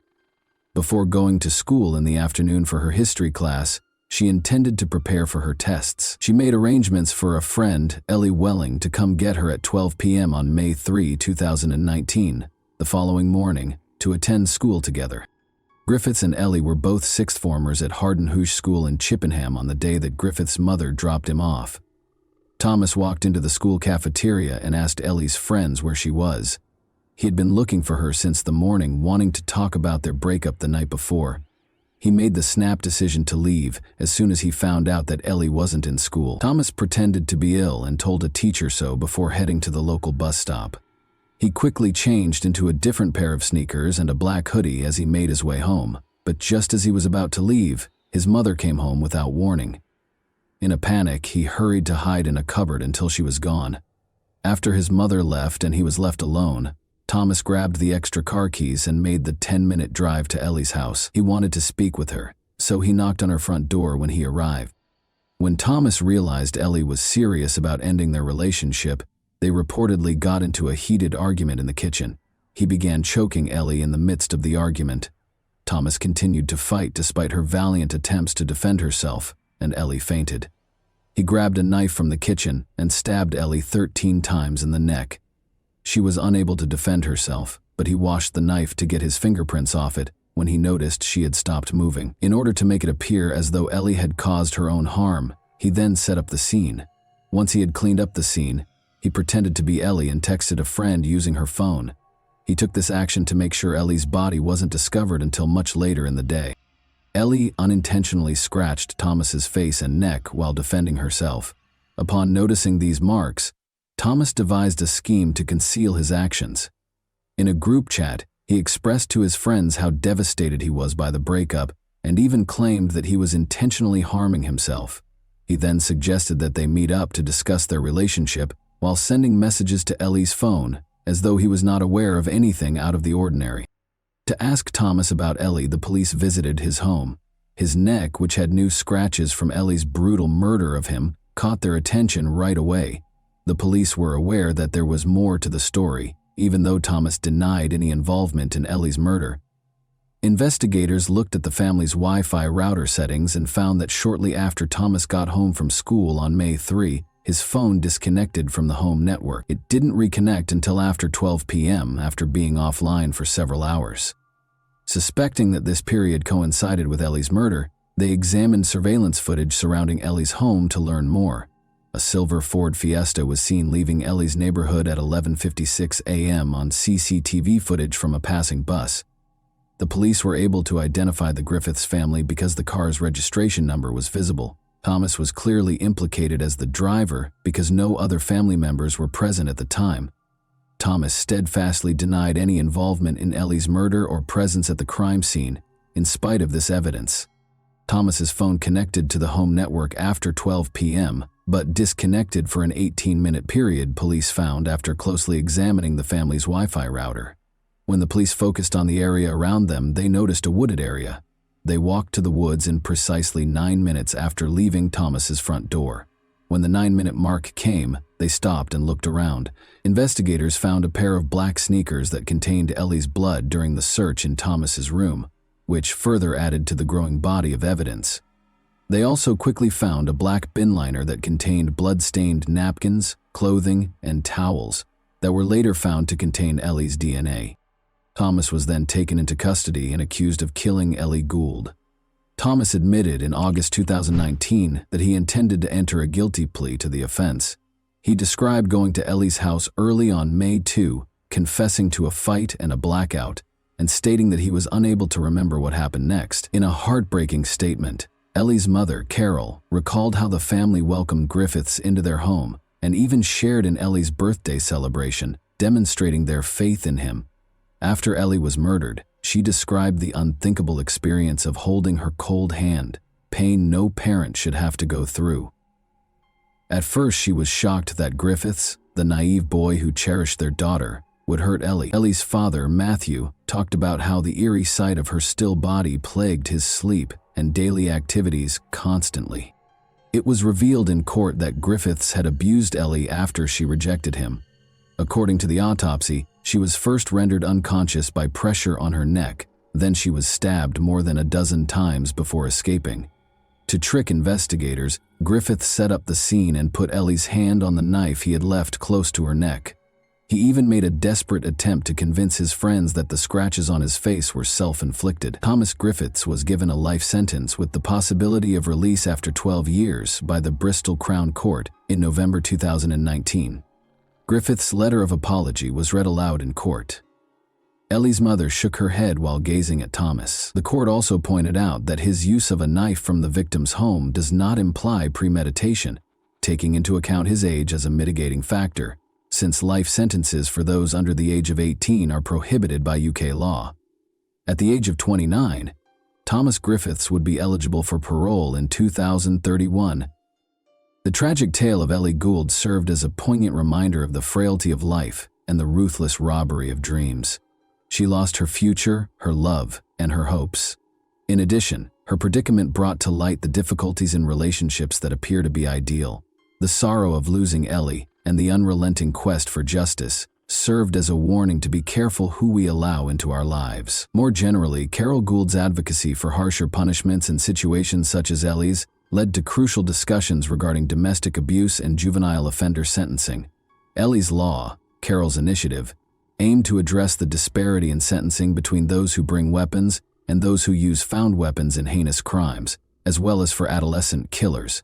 [SPEAKER 1] Before going to school in the afternoon for her history class, she intended to prepare for her tests. She made arrangements for a friend, Ellie Welling, to come get her at 12 p.m. on May 3, 2019, the following morning, to attend school together. Griffiths and Ellie were both sixth formers at Harden Hoosh School in Chippenham on the day that Griffiths' mother dropped him off. Thomas walked into the school cafeteria and asked Ellie's friends where she was. He had been looking for her since the morning, wanting to talk about their breakup the night before. He made the snap decision to leave as soon as he found out that Ellie wasn't in school. Thomas pretended to be ill and told a teacher so before heading to the local bus stop. He quickly changed into a different pair of sneakers and a black hoodie as he made his way home, but just as he was about to leave, his mother came home without warning. In a panic, he hurried to hide in a cupboard until she was gone. After his mother left and he was left alone, Thomas grabbed the extra car keys and made the 10-minute drive to Ellie's house. He wanted to speak with her, so he knocked on her front door when he arrived. When Thomas realized Ellie was serious about ending their relationship, they reportedly got into a heated argument in the kitchen. He began choking Ellie in the midst of the argument. Thomas continued to fight despite her valiant attempts to defend herself, and Ellie fainted. He grabbed a knife from the kitchen and stabbed Ellie 13 times in the neck. She was unable to defend herself, but he washed the knife to get his fingerprints off it when he noticed she had stopped moving. In order to make it appear as though Ellie had caused her own harm, he then set up the scene. Once he had cleaned up the scene, he pretended to be Ellie and texted a friend using her phone. He took this action to make sure Ellie's body wasn't discovered until much later in the day. Ellie unintentionally scratched Thomas's face and neck while defending herself. Upon noticing these marks, Thomas devised a scheme to conceal his actions. In a group chat, he expressed to his friends how devastated he was by the breakup and even claimed that he was intentionally harming himself. He then suggested that they meet up to discuss their relationship while sending messages to Ellie's phone, as though he was not aware of anything out of the ordinary. To ask Thomas about Ellie, the police visited his home. His neck, which had new scratches from Ellie's brutal murder of him, caught their attention right away. The police were aware that there was more to the story, even though Thomas denied any involvement in Ellie's murder. Investigators looked at the family's Wi-Fi router settings and found that shortly after Thomas got home from school on May 3, his phone disconnected from the home network. It didn't reconnect until after 12 p.m. after being offline for several hours. Suspecting that this period coincided with Ellie's murder, they examined surveillance footage surrounding Ellie's home to learn more. A silver Ford Fiesta was seen leaving Ellie's neighborhood at 11:56 a.m. on CCTV footage from a passing bus. The police were able to identify the Griffiths family because the car's registration number was visible. Thomas was clearly implicated as the driver because no other family members were present at the time. Thomas steadfastly denied any involvement in Ellie's murder or presence at the crime scene, in spite of this evidence. Thomas's phone connected to the home network after 12 p.m., but disconnected for an 18-minute period, police found after closely examining the family's Wi-Fi router. When the police focused on the area around them, they noticed a wooded area. They walked to the woods in precisely 9 minutes after leaving Thomas's front door. When the 9-minute mark came, they stopped and looked around. Investigators found a pair of black sneakers that contained Ellie's blood during the search in Thomas's room, which further added to the growing body of evidence. They also quickly found a black bin liner that contained blood-stained napkins, clothing, and towels that were later found to contain Ellie's DNA. Thomas was then taken into custody and accused of killing Ellie Gould. Thomas admitted in August 2019 that he intended to enter a guilty plea to the offense. He described going to Ellie's house early on May 2, confessing to a fight and a blackout, and stating that he was unable to remember what happened next. In a heartbreaking statement, Ellie's mother, Carol, recalled how the family welcomed Griffiths into their home and even shared in Ellie's birthday celebration, demonstrating their faith in him. After Ellie was murdered, she described the unthinkable experience of holding her cold hand, pain no parent should have to go through. At first, she was shocked that Griffiths, the naive boy who cherished their daughter, would hurt Ellie. Ellie's father, Matthew, talked about how the eerie sight of her still body plagued his sleep and daily activities constantly. It was revealed in court that Griffiths had abused Ellie after she rejected him. According to the autopsy, she was first rendered unconscious by pressure on her neck, then she was stabbed more than a dozen times before escaping. To trick investigators, Griffiths set up the scene and put Ellie's hand on the knife he had left close to her neck. He even made a desperate attempt to convince his friends that the scratches on his face were self-inflicted. Thomas Griffiths was given a life sentence with the possibility of release after 12 years by the Bristol Crown Court in November 2019. Griffiths' letter of apology was read aloud in court. Ellie's mother shook her head while gazing at Thomas. The court also pointed out that his use of a knife from the victim's home does not imply premeditation, taking into account his age as a mitigating factor, since life sentences for those under the age of 18 are prohibited by UK law. At the age of 29, Thomas Griffiths would be eligible for parole in 2031. The tragic tale of Ellie Gould served as a poignant reminder of the frailty of life and the ruthless robbery of dreams. She lost her future, her love, and her hopes. In addition, her predicament brought to light the difficulties in relationships that appear to be ideal. The sorrow of losing Ellie and the unrelenting quest for justice served as a warning to be careful who we allow into our lives. More generally, Carol Gould's advocacy for harsher punishments in situations such as Ellie's led to crucial discussions regarding domestic abuse and juvenile offender sentencing. Ellie's Law, Carol's initiative, aimed to address the disparity in sentencing between those who bring weapons and those who use found weapons in heinous crimes, as well as for adolescent killers.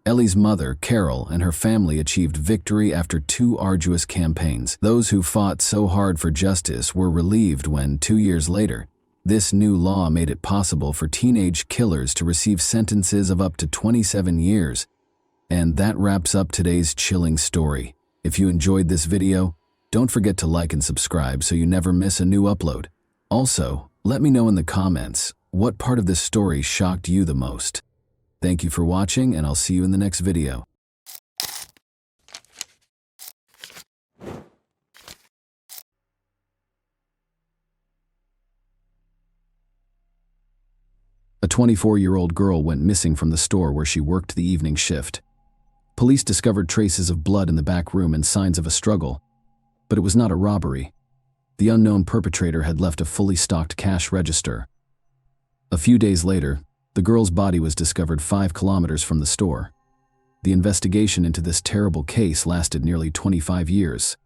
[SPEAKER 1] Ellie's mother, Carol, and her family achieved victory after 2 arduous campaigns. Those who fought so hard for justice were relieved when, 2 years later, this new law made it possible for teenage killers to receive sentences of up to 27 years. And that wraps up today's chilling story. If you enjoyed this video, don't forget to like and subscribe so you never miss a new upload. Also, let me know in the comments what part of this story shocked you the most. Thank you for watching, and I'll see you in the next video. A 24-year-old girl went missing from the store where she worked the evening shift. Police discovered traces of blood in the back room and signs of a struggle, but it was not a robbery. The unknown perpetrator had left a fully stocked cash register. A few days later, the girl's body was discovered 5 kilometers from the store. The investigation into this terrible case lasted nearly 25 years.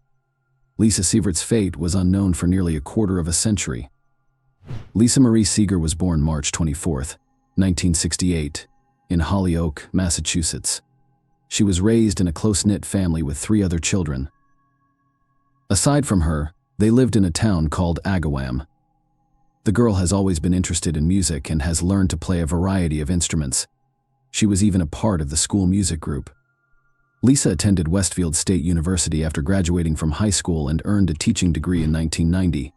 [SPEAKER 1] Lisa Sievert's fate was unknown for nearly a quarter of a century. Lisa Marie Seeger was born March 24, 1968, in Holyoke, Massachusetts. She was raised in a close-knit family with 3 other children. Aside from her, they lived in a town called Agawam. The girl has always been interested in music and has learned to play a variety of instruments. She was even a part of the school music group. Lisa attended Westfield State University after graduating from high school and earned a teaching degree in 1990.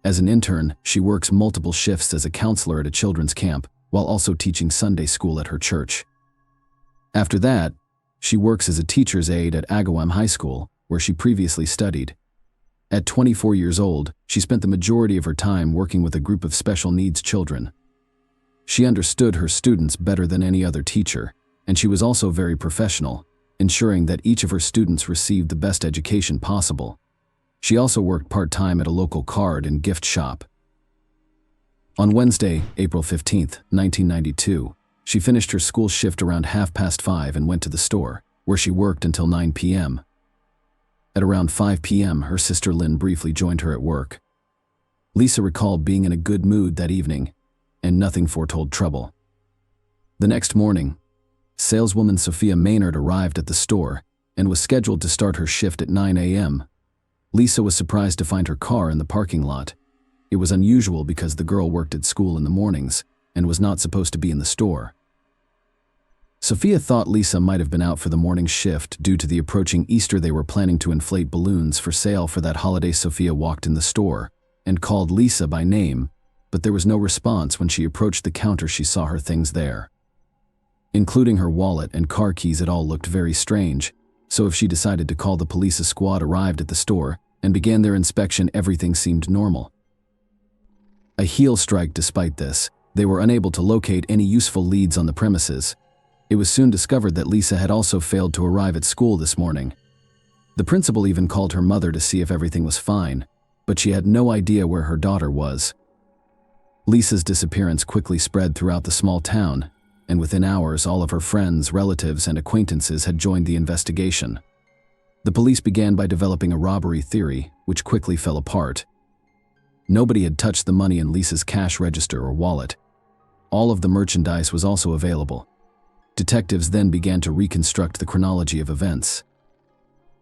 [SPEAKER 1] As an intern, she works multiple shifts as a counselor at a children's camp, while also teaching Sunday school at her church. After that, she works as a teacher's aide at Agawam High School, where she previously studied. At 24 years old, she spent the majority of her time working with a group of special needs children. She understood her students better than any other teacher, and she was also very professional, ensuring that each of her students received the best education possible. She also worked part-time at a local card and gift shop. On Wednesday, April 15, 1992, she finished her school shift around 5:30 and went to the store, where she worked until 9 p.m. At around 5 p.m., her sister Lynn briefly joined her at work. Lisa recalled being in a good mood that evening, and nothing foretold trouble. The next morning, saleswoman Sophia Maynard arrived at the store and was scheduled to start her shift at 9 a.m. Lisa was surprised to find her car in the parking lot. It was unusual because the girl worked at school in the mornings and was not supposed to be in the store. Sophia thought Lisa might have been out for the morning shift due to the approaching Easter. They were planning to inflate balloons for sale for that holiday. Sophia walked in the store and called Lisa by name, but there was no response. When she approached the counter, she saw her things there. Including her wallet and car keys, it all looked very strange, so if she decided to call the police, a squad arrived at the store and began their inspection. Everything seemed normal. A heel strike. Despite this, they were unable to locate any useful leads on the premises. It was soon discovered that Lisa had also failed to arrive at school this morning. The principal even called her mother to see if everything was fine, but she had no idea where her daughter was. Lisa's disappearance quickly spread throughout the small town, and within hours all of her friends, relatives, and acquaintances had joined the investigation. The police began by developing a robbery theory, which quickly fell apart. Nobody had touched the money in Lisa's cash register or wallet. All of the merchandise was also available. Detectives then began to reconstruct the chronology of events.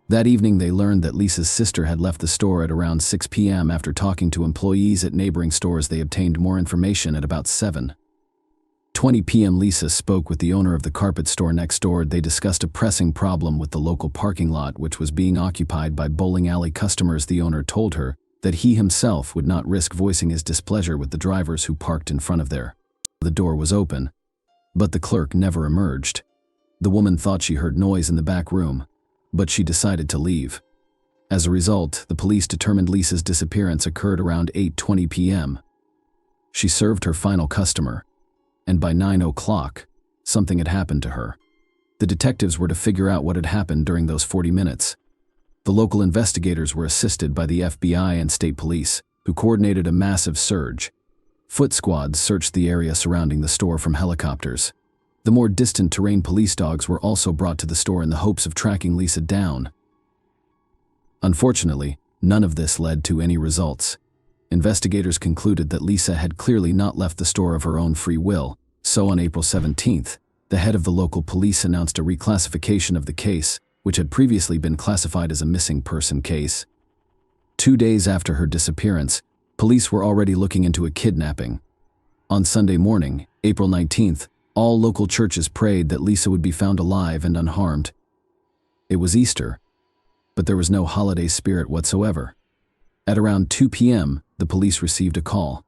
[SPEAKER 1] That evening, they learned that Lisa's sister had left the store at around 6 p.m. After talking to employees at neighboring stores, they obtained more information at about 7:20 p.m. Lisa spoke with the owner of the carpet store next door. They discussed a pressing problem with the local parking lot, which was being occupied by bowling alley customers. The owner told her that he himself would not risk voicing his displeasure with the drivers who parked in front of there. The door was open, but the clerk never emerged. The woman thought she heard noise in the back room, but she decided to leave. As a result, the police determined Lisa's disappearance occurred around 8:20 p.m. She served her final customer, and by 9 o'clock, something had happened to her. The detectives were to figure out what had happened during those 40 minutes. The local investigators were assisted by the FBI and state police, who coordinated a massive search. Foot squads searched the area surrounding the store from helicopters. The more distant terrain police dogs were also brought to the store in the hopes of tracking Lisa down. Unfortunately, none of this led to any results. Investigators concluded that Lisa had clearly not left the store of her own free will, so on April 17th, the head of the local police announced a reclassification of the case, which had previously been classified as a missing person case. 2 days after her disappearance, police were already looking into a kidnapping. On Sunday morning, April 19th, all local churches prayed that Lisa would be found alive and unharmed. It was Easter. but there was no holiday spirit whatsoever. At around 2 p.m., the police received a call.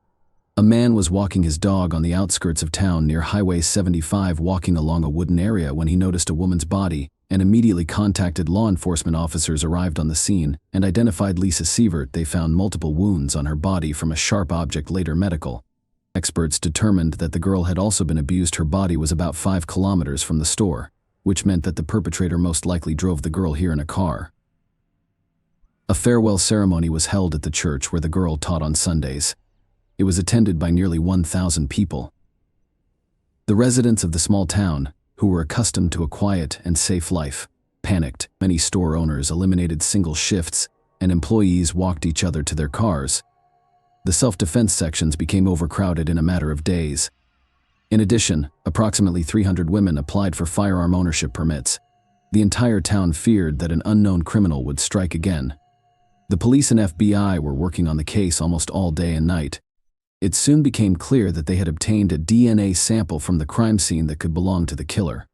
[SPEAKER 1] A man was walking his dog on the outskirts of town near Highway 75, walking along a wooden area when he noticed a woman's body and immediately contacted law enforcement. Officers arrived on the scene and identified Lisa Sievert. They found multiple wounds on her body from a sharp object. Later, medical experts determined that the girl had also been abused. Her body was about 5 kilometers from the store, which meant that the perpetrator most likely drove the girl here in a car. A farewell ceremony was held at the church where the girl taught on Sundays. It was attended by nearly 1,000 people. The residents of the small town, who were accustomed to a quiet and safe life, panicked. Many store owners eliminated single shifts, and employees walked each other to their cars. The self-defense sections became overcrowded in a matter of days. In addition, approximately 300 women applied for firearm ownership permits. The entire town feared that an unknown criminal would strike again. The police and FBI were working on the case almost all day and night. It soon became clear that they had obtained a DNA sample from the crime scene that could belong to the killer.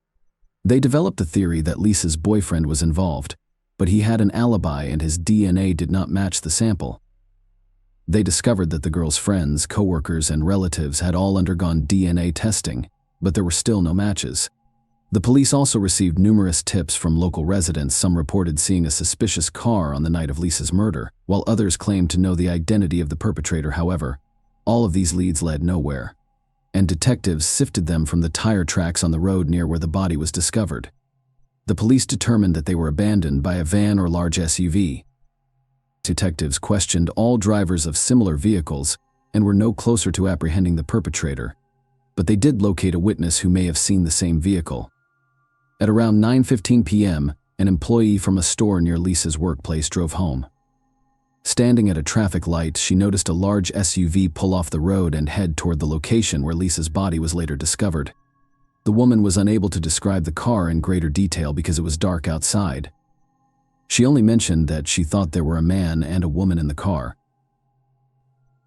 [SPEAKER 1] They developed the theory that Lisa's boyfriend was involved, but he had an alibi and his DNA did not match the sample. They discovered that the girl's friends, coworkers, and relatives had all undergone DNA testing, but there were still no matches. The police also received numerous tips from local residents. Some reported seeing a suspicious car on the night of Lisa's murder, while others claimed to know the identity of the perpetrator. However, all of these leads led nowhere, and detectives sifted them from the tire tracks on the road near where the body was discovered. The police determined that they were abandoned by a van or large SUV. Detectives questioned all drivers of similar vehicles and were no closer to apprehending the perpetrator, but they did locate a witness who may have seen the same vehicle. At around 9:15 p.m., an employee from a store near Lisa's workplace drove home. Standing at a traffic light, she noticed a large SUV pull off the road and head toward the location where Lisa's body was later discovered. The woman was unable to describe the car in greater detail because it was dark outside. She only mentioned that she thought there were a man and a woman in the car.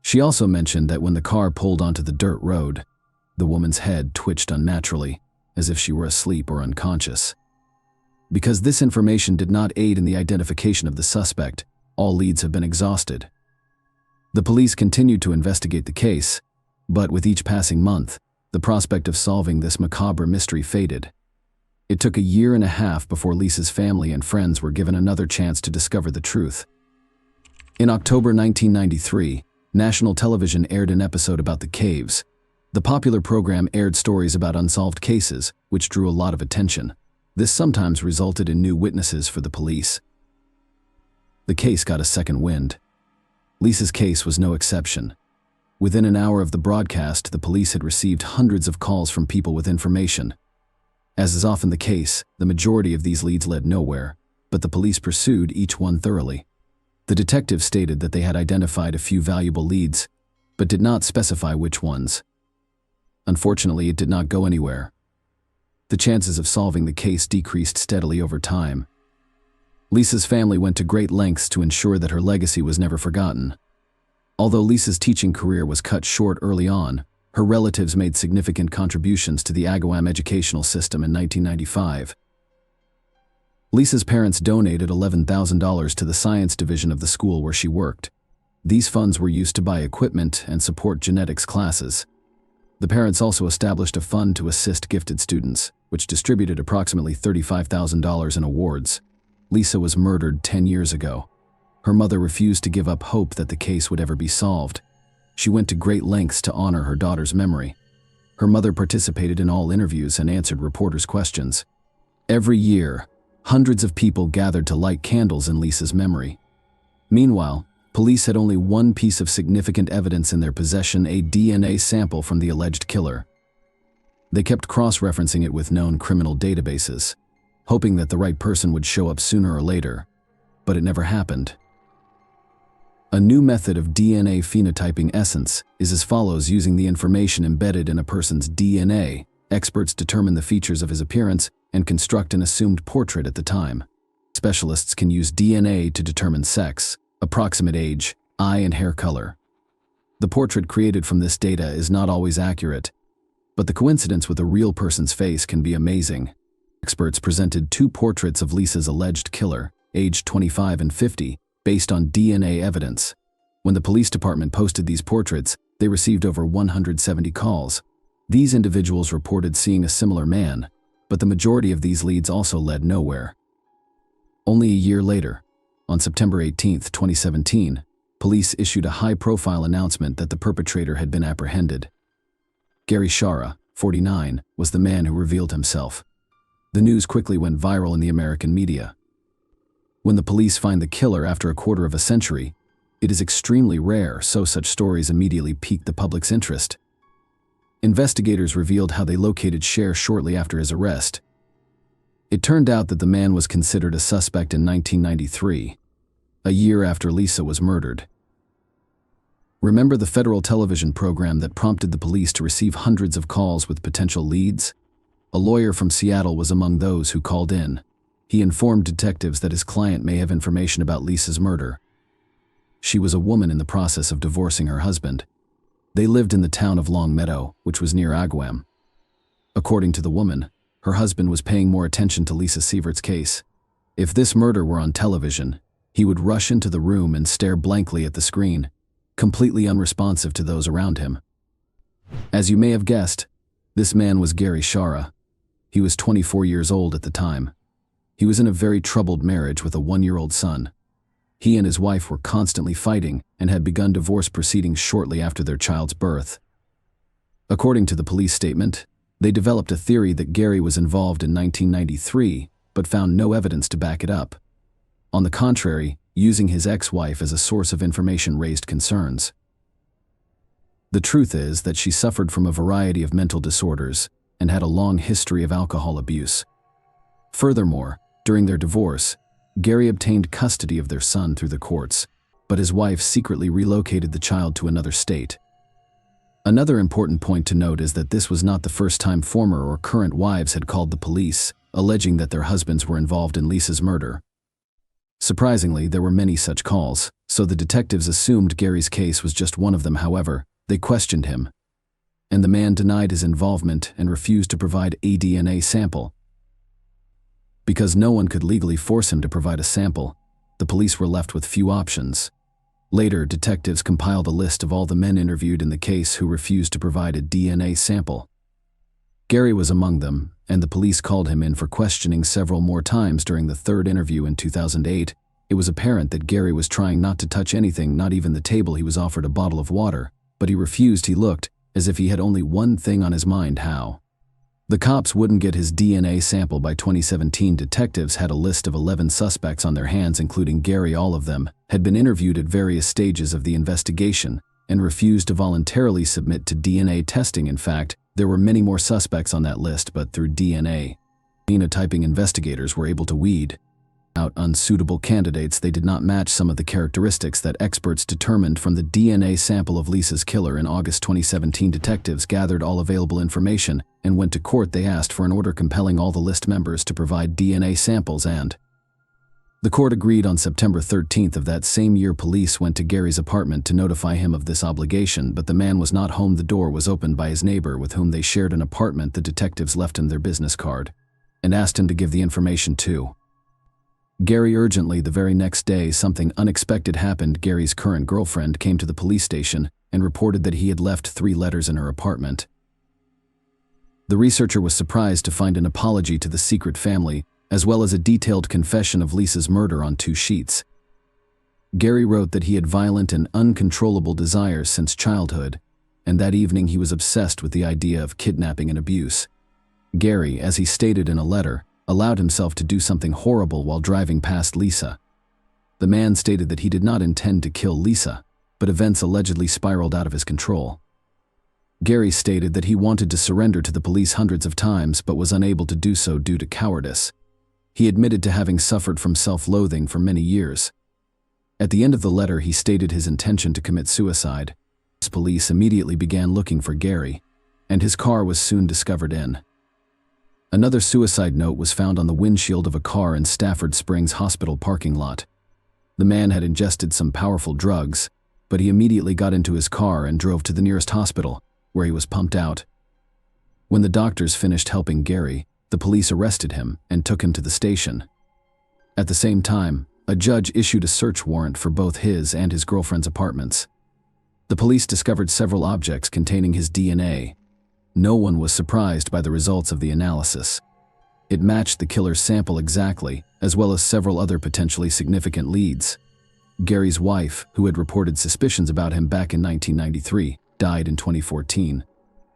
[SPEAKER 1] She also mentioned that when the car pulled onto the dirt road, the woman's head twitched unnaturally, as if she were asleep or unconscious. Because this information did not aid in the identification of the suspect, all leads have been exhausted. The police continued to investigate the case, but with each passing month, the prospect of solving this macabre mystery faded. It took 1.5 years before Lisa's family and friends were given another chance to discover the truth. In October 1993, national television aired an episode about the caves. The popular program aired stories about unsolved cases, which drew a lot of attention. This sometimes resulted in new witnesses for the police. The case got a second wind. Lisa's case was no exception. Within an hour of the broadcast, the police had received hundreds of calls from people with information. As is often the case, the majority of these leads led nowhere, but the police pursued each one thoroughly. The detectives stated that they had identified a few valuable leads, but did not specify which ones. Unfortunately, it did not go anywhere. The chances of solving the case decreased steadily over time. Lisa's family went to great lengths to ensure that her legacy was never forgotten. Although Lisa's teaching career was cut short early on, her relatives made significant contributions to the Agawam educational system in 1995. Lisa's parents donated $11,000 to the science division of the school where she worked. These funds were used to buy equipment and support genetics classes. The parents also established a fund to assist gifted students, which distributed approximately $35,000 in awards. Lisa was murdered 10 years ago. Her mother refused to give up hope that the case would ever be solved. She went to great lengths to honor her daughter's memory. Her mother participated in all interviews and answered reporters' questions. Every year, hundreds of people gathered to light candles in Lisa's memory. Meanwhile, police had only one piece of significant evidence in their possession: a DNA sample from the alleged killer. They kept cross-referencing it with known criminal databases, hoping that the right person would show up sooner or later, but it never happened. A new method of DNA phenotyping essence is as follows. Using the information embedded in a person's DNA, experts determine the features of his appearance and construct an assumed portrait at the time. Specialists can use DNA to determine sex, approximate age, eye and hair color. The portrait created from this data is not always accurate, but the coincidence with a real person's face can be amazing. Experts presented 2 portraits of Lisa's alleged killer, aged 25 and 50, based on DNA evidence. When the police department posted these portraits, they received over 170 calls. These individuals reported seeing a similar man, but the majority of these leads also led nowhere. Only a year later, on September 18, 2017, police issued a high-profile announcement that the perpetrator had been apprehended. Gary Shara, 49, was the man who revealed himself. The news quickly went viral in the American media. When the police find the killer after a quarter of a century, it is extremely rare, so such stories immediately piqued the public's interest. Investigators revealed how they located Cher shortly after his arrest. It turned out that the man was considered a suspect in 1993, a year after Lisa was murdered. Remember the federal television program that prompted the police to receive hundreds of calls with potential leads? A lawyer from Seattle was among those who called in. He informed detectives that his client may have information about Lisa's murder. She was a woman in the process of divorcing her husband. They lived in the town of Long Meadow, which was near Agawam. According to the woman, her husband was paying more attention to Lisa Sievert's case. If this murder were on television, he would rush into the room and stare blankly at the screen, completely unresponsive to those around him. As you may have guessed, this man was Gary Shara. He was 24 years old at the time. He was in a very troubled marriage with a 1-year-old son. He and his wife were constantly fighting and had begun divorce proceedings shortly after their child's birth. According to the police statement, they developed a theory that Gary was involved in 1993, but found no evidence to back it up. On the contrary, using his ex-wife as a source of information raised concerns. The truth is that she suffered from a variety of mental disorders and had a long history of alcohol abuse. Furthermore, during their divorce, Gary obtained custody of their son through the courts, but his wife secretly relocated the child to another state. Another important point to note is that this was not the first time former or current wives had called the police, alleging that their husbands were involved in Lisa's murder. Surprisingly, there were many such calls, so the detectives assumed Gary's case was just one of them. However, they questioned him, and the man denied his involvement and refused to provide a DNA sample. Because no one could legally force him to provide a sample, the police were left with few options. Later, detectives compiled a list of all the men interviewed in the case who refused to provide a DNA sample. Gary was among them, and the police called him in for questioning several more times. During the third interview in 2008, it was apparent that Gary was trying not to touch anything, not even the table. He was offered a bottle of water, but he refused. He looked as if he had only one thing on his mind: how the cops wouldn't get his DNA sample. By 2017, detectives had a list of 11 suspects on their hands, including Gary. All of them had been interviewed at various stages of the investigation and refused to voluntarily submit to DNA testing. In fact, there were many more suspects on that list, but through DNA phenotyping, investigators were able to weed out unsuitable candidates. They did not match some of the characteristics that experts determined from the DNA sample of Lisa's killer. In August 2017, detectives gathered all available information and went to court. They asked for an order compelling all the list members to provide DNA samples, and the court agreed. On September 13th of that same year, police went to Gary's apartment to notify him of this obligation, but the man was not home. The door was opened by his neighbor with whom they shared an apartment. The detectives left him their business card and asked him to give the information to Gary urgently. The very next day, something unexpected happened. Gary's current girlfriend came to the police station and reported that he had left 3 letters in her apartment. The researcher was surprised to find an apology to the secret family, as well as a detailed confession of Lisa's murder on 2 sheets. Gary wrote that he had violent and uncontrollable desires since childhood, and that evening he was obsessed with the idea of kidnapping and abuse. Gary, as he stated in a letter, allowed himself to do something horrible while driving past Lisa. The man stated that he did not intend to kill Lisa, but events allegedly spiraled out of his control. Gary stated that he wanted to surrender to the police hundreds of times but was unable to do so due to cowardice. He admitted to having suffered from self-loathing for many years. At the end of the letter, he stated his intention to commit suicide. Police immediately began looking for Gary, and his car was soon discovered in. Another suicide note was found on the windshield of a car in Stafford Springs Hospital parking lot. The man had ingested some powerful drugs, but he immediately got into his car and drove to the nearest hospital, where he was pumped out. When the doctors finished helping Gary, the police arrested him and took him to the station. At the same time, a judge issued a search warrant for both his and his girlfriend's apartments. The police discovered several objects containing his DNA. No one was surprised by the results of the analysis. It matched the killer's sample exactly, as well as several other potentially significant leads. Gary's wife, who had reported suspicions about him back in 1993, died in 2014.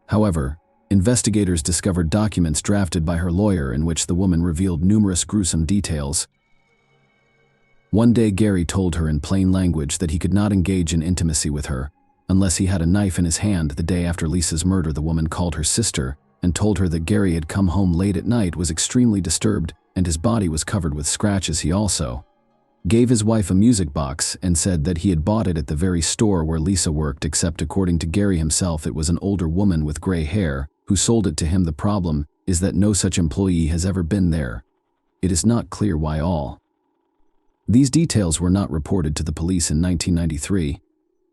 [SPEAKER 1] However, investigators discovered documents drafted by her lawyer in which the woman revealed numerous gruesome details. One day, Gary told her in plain language that he could not engage in intimacy with her unless he had a knife in his hand. The day after Lisa's murder, the woman called her sister and told her that Gary had come home late at night, was extremely disturbed, and his body was covered with scratches. He also gave his wife a music box and said that he had bought it at the very store where Lisa worked, except according to Gary himself, it was an older woman with gray hair who sold it to him. The problem is that no such employee has ever been there. It is not clear why all these details were not reported to the police in 1993,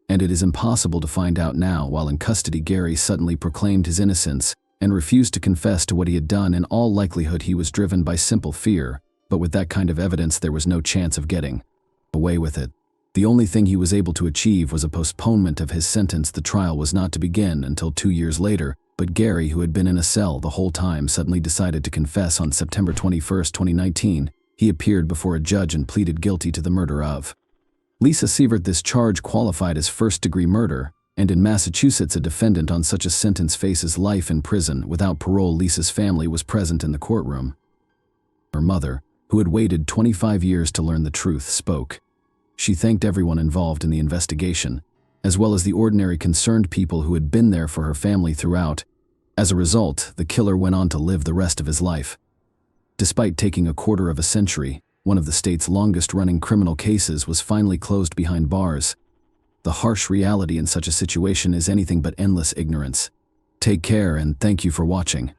[SPEAKER 1] and it is impossible to find out now. While in custody, Gary suddenly proclaimed his innocence and refused to confess to what he had done. In all likelihood, he was driven by simple fear, but with that kind of evidence, there was no chance of getting away with it. The only thing he was able to achieve was a postponement of his sentence. The trial was not to begin until 2 years later, but Gary, who had been in a cell the whole time, suddenly decided to confess. On September 21, 2019, he appeared before a judge and pleaded guilty to the murder of Lisa Sievert. This charge qualified as first-degree murder, and in Massachusetts, a defendant on such a sentence faces life in prison without parole. Lisa's family was present in the courtroom. Her mother, who had waited 25 years to learn the truth, spoke. She thanked everyone involved in the investigation, as well as the ordinary concerned people who had been there for her family throughout. As a result, the killer went on to live the rest of his life. Despite taking a quarter of a century, one of the state's longest-running criminal cases was finally closed behind bars. The harsh reality in such a situation is anything but endless ignorance. Take care, and thank you for watching.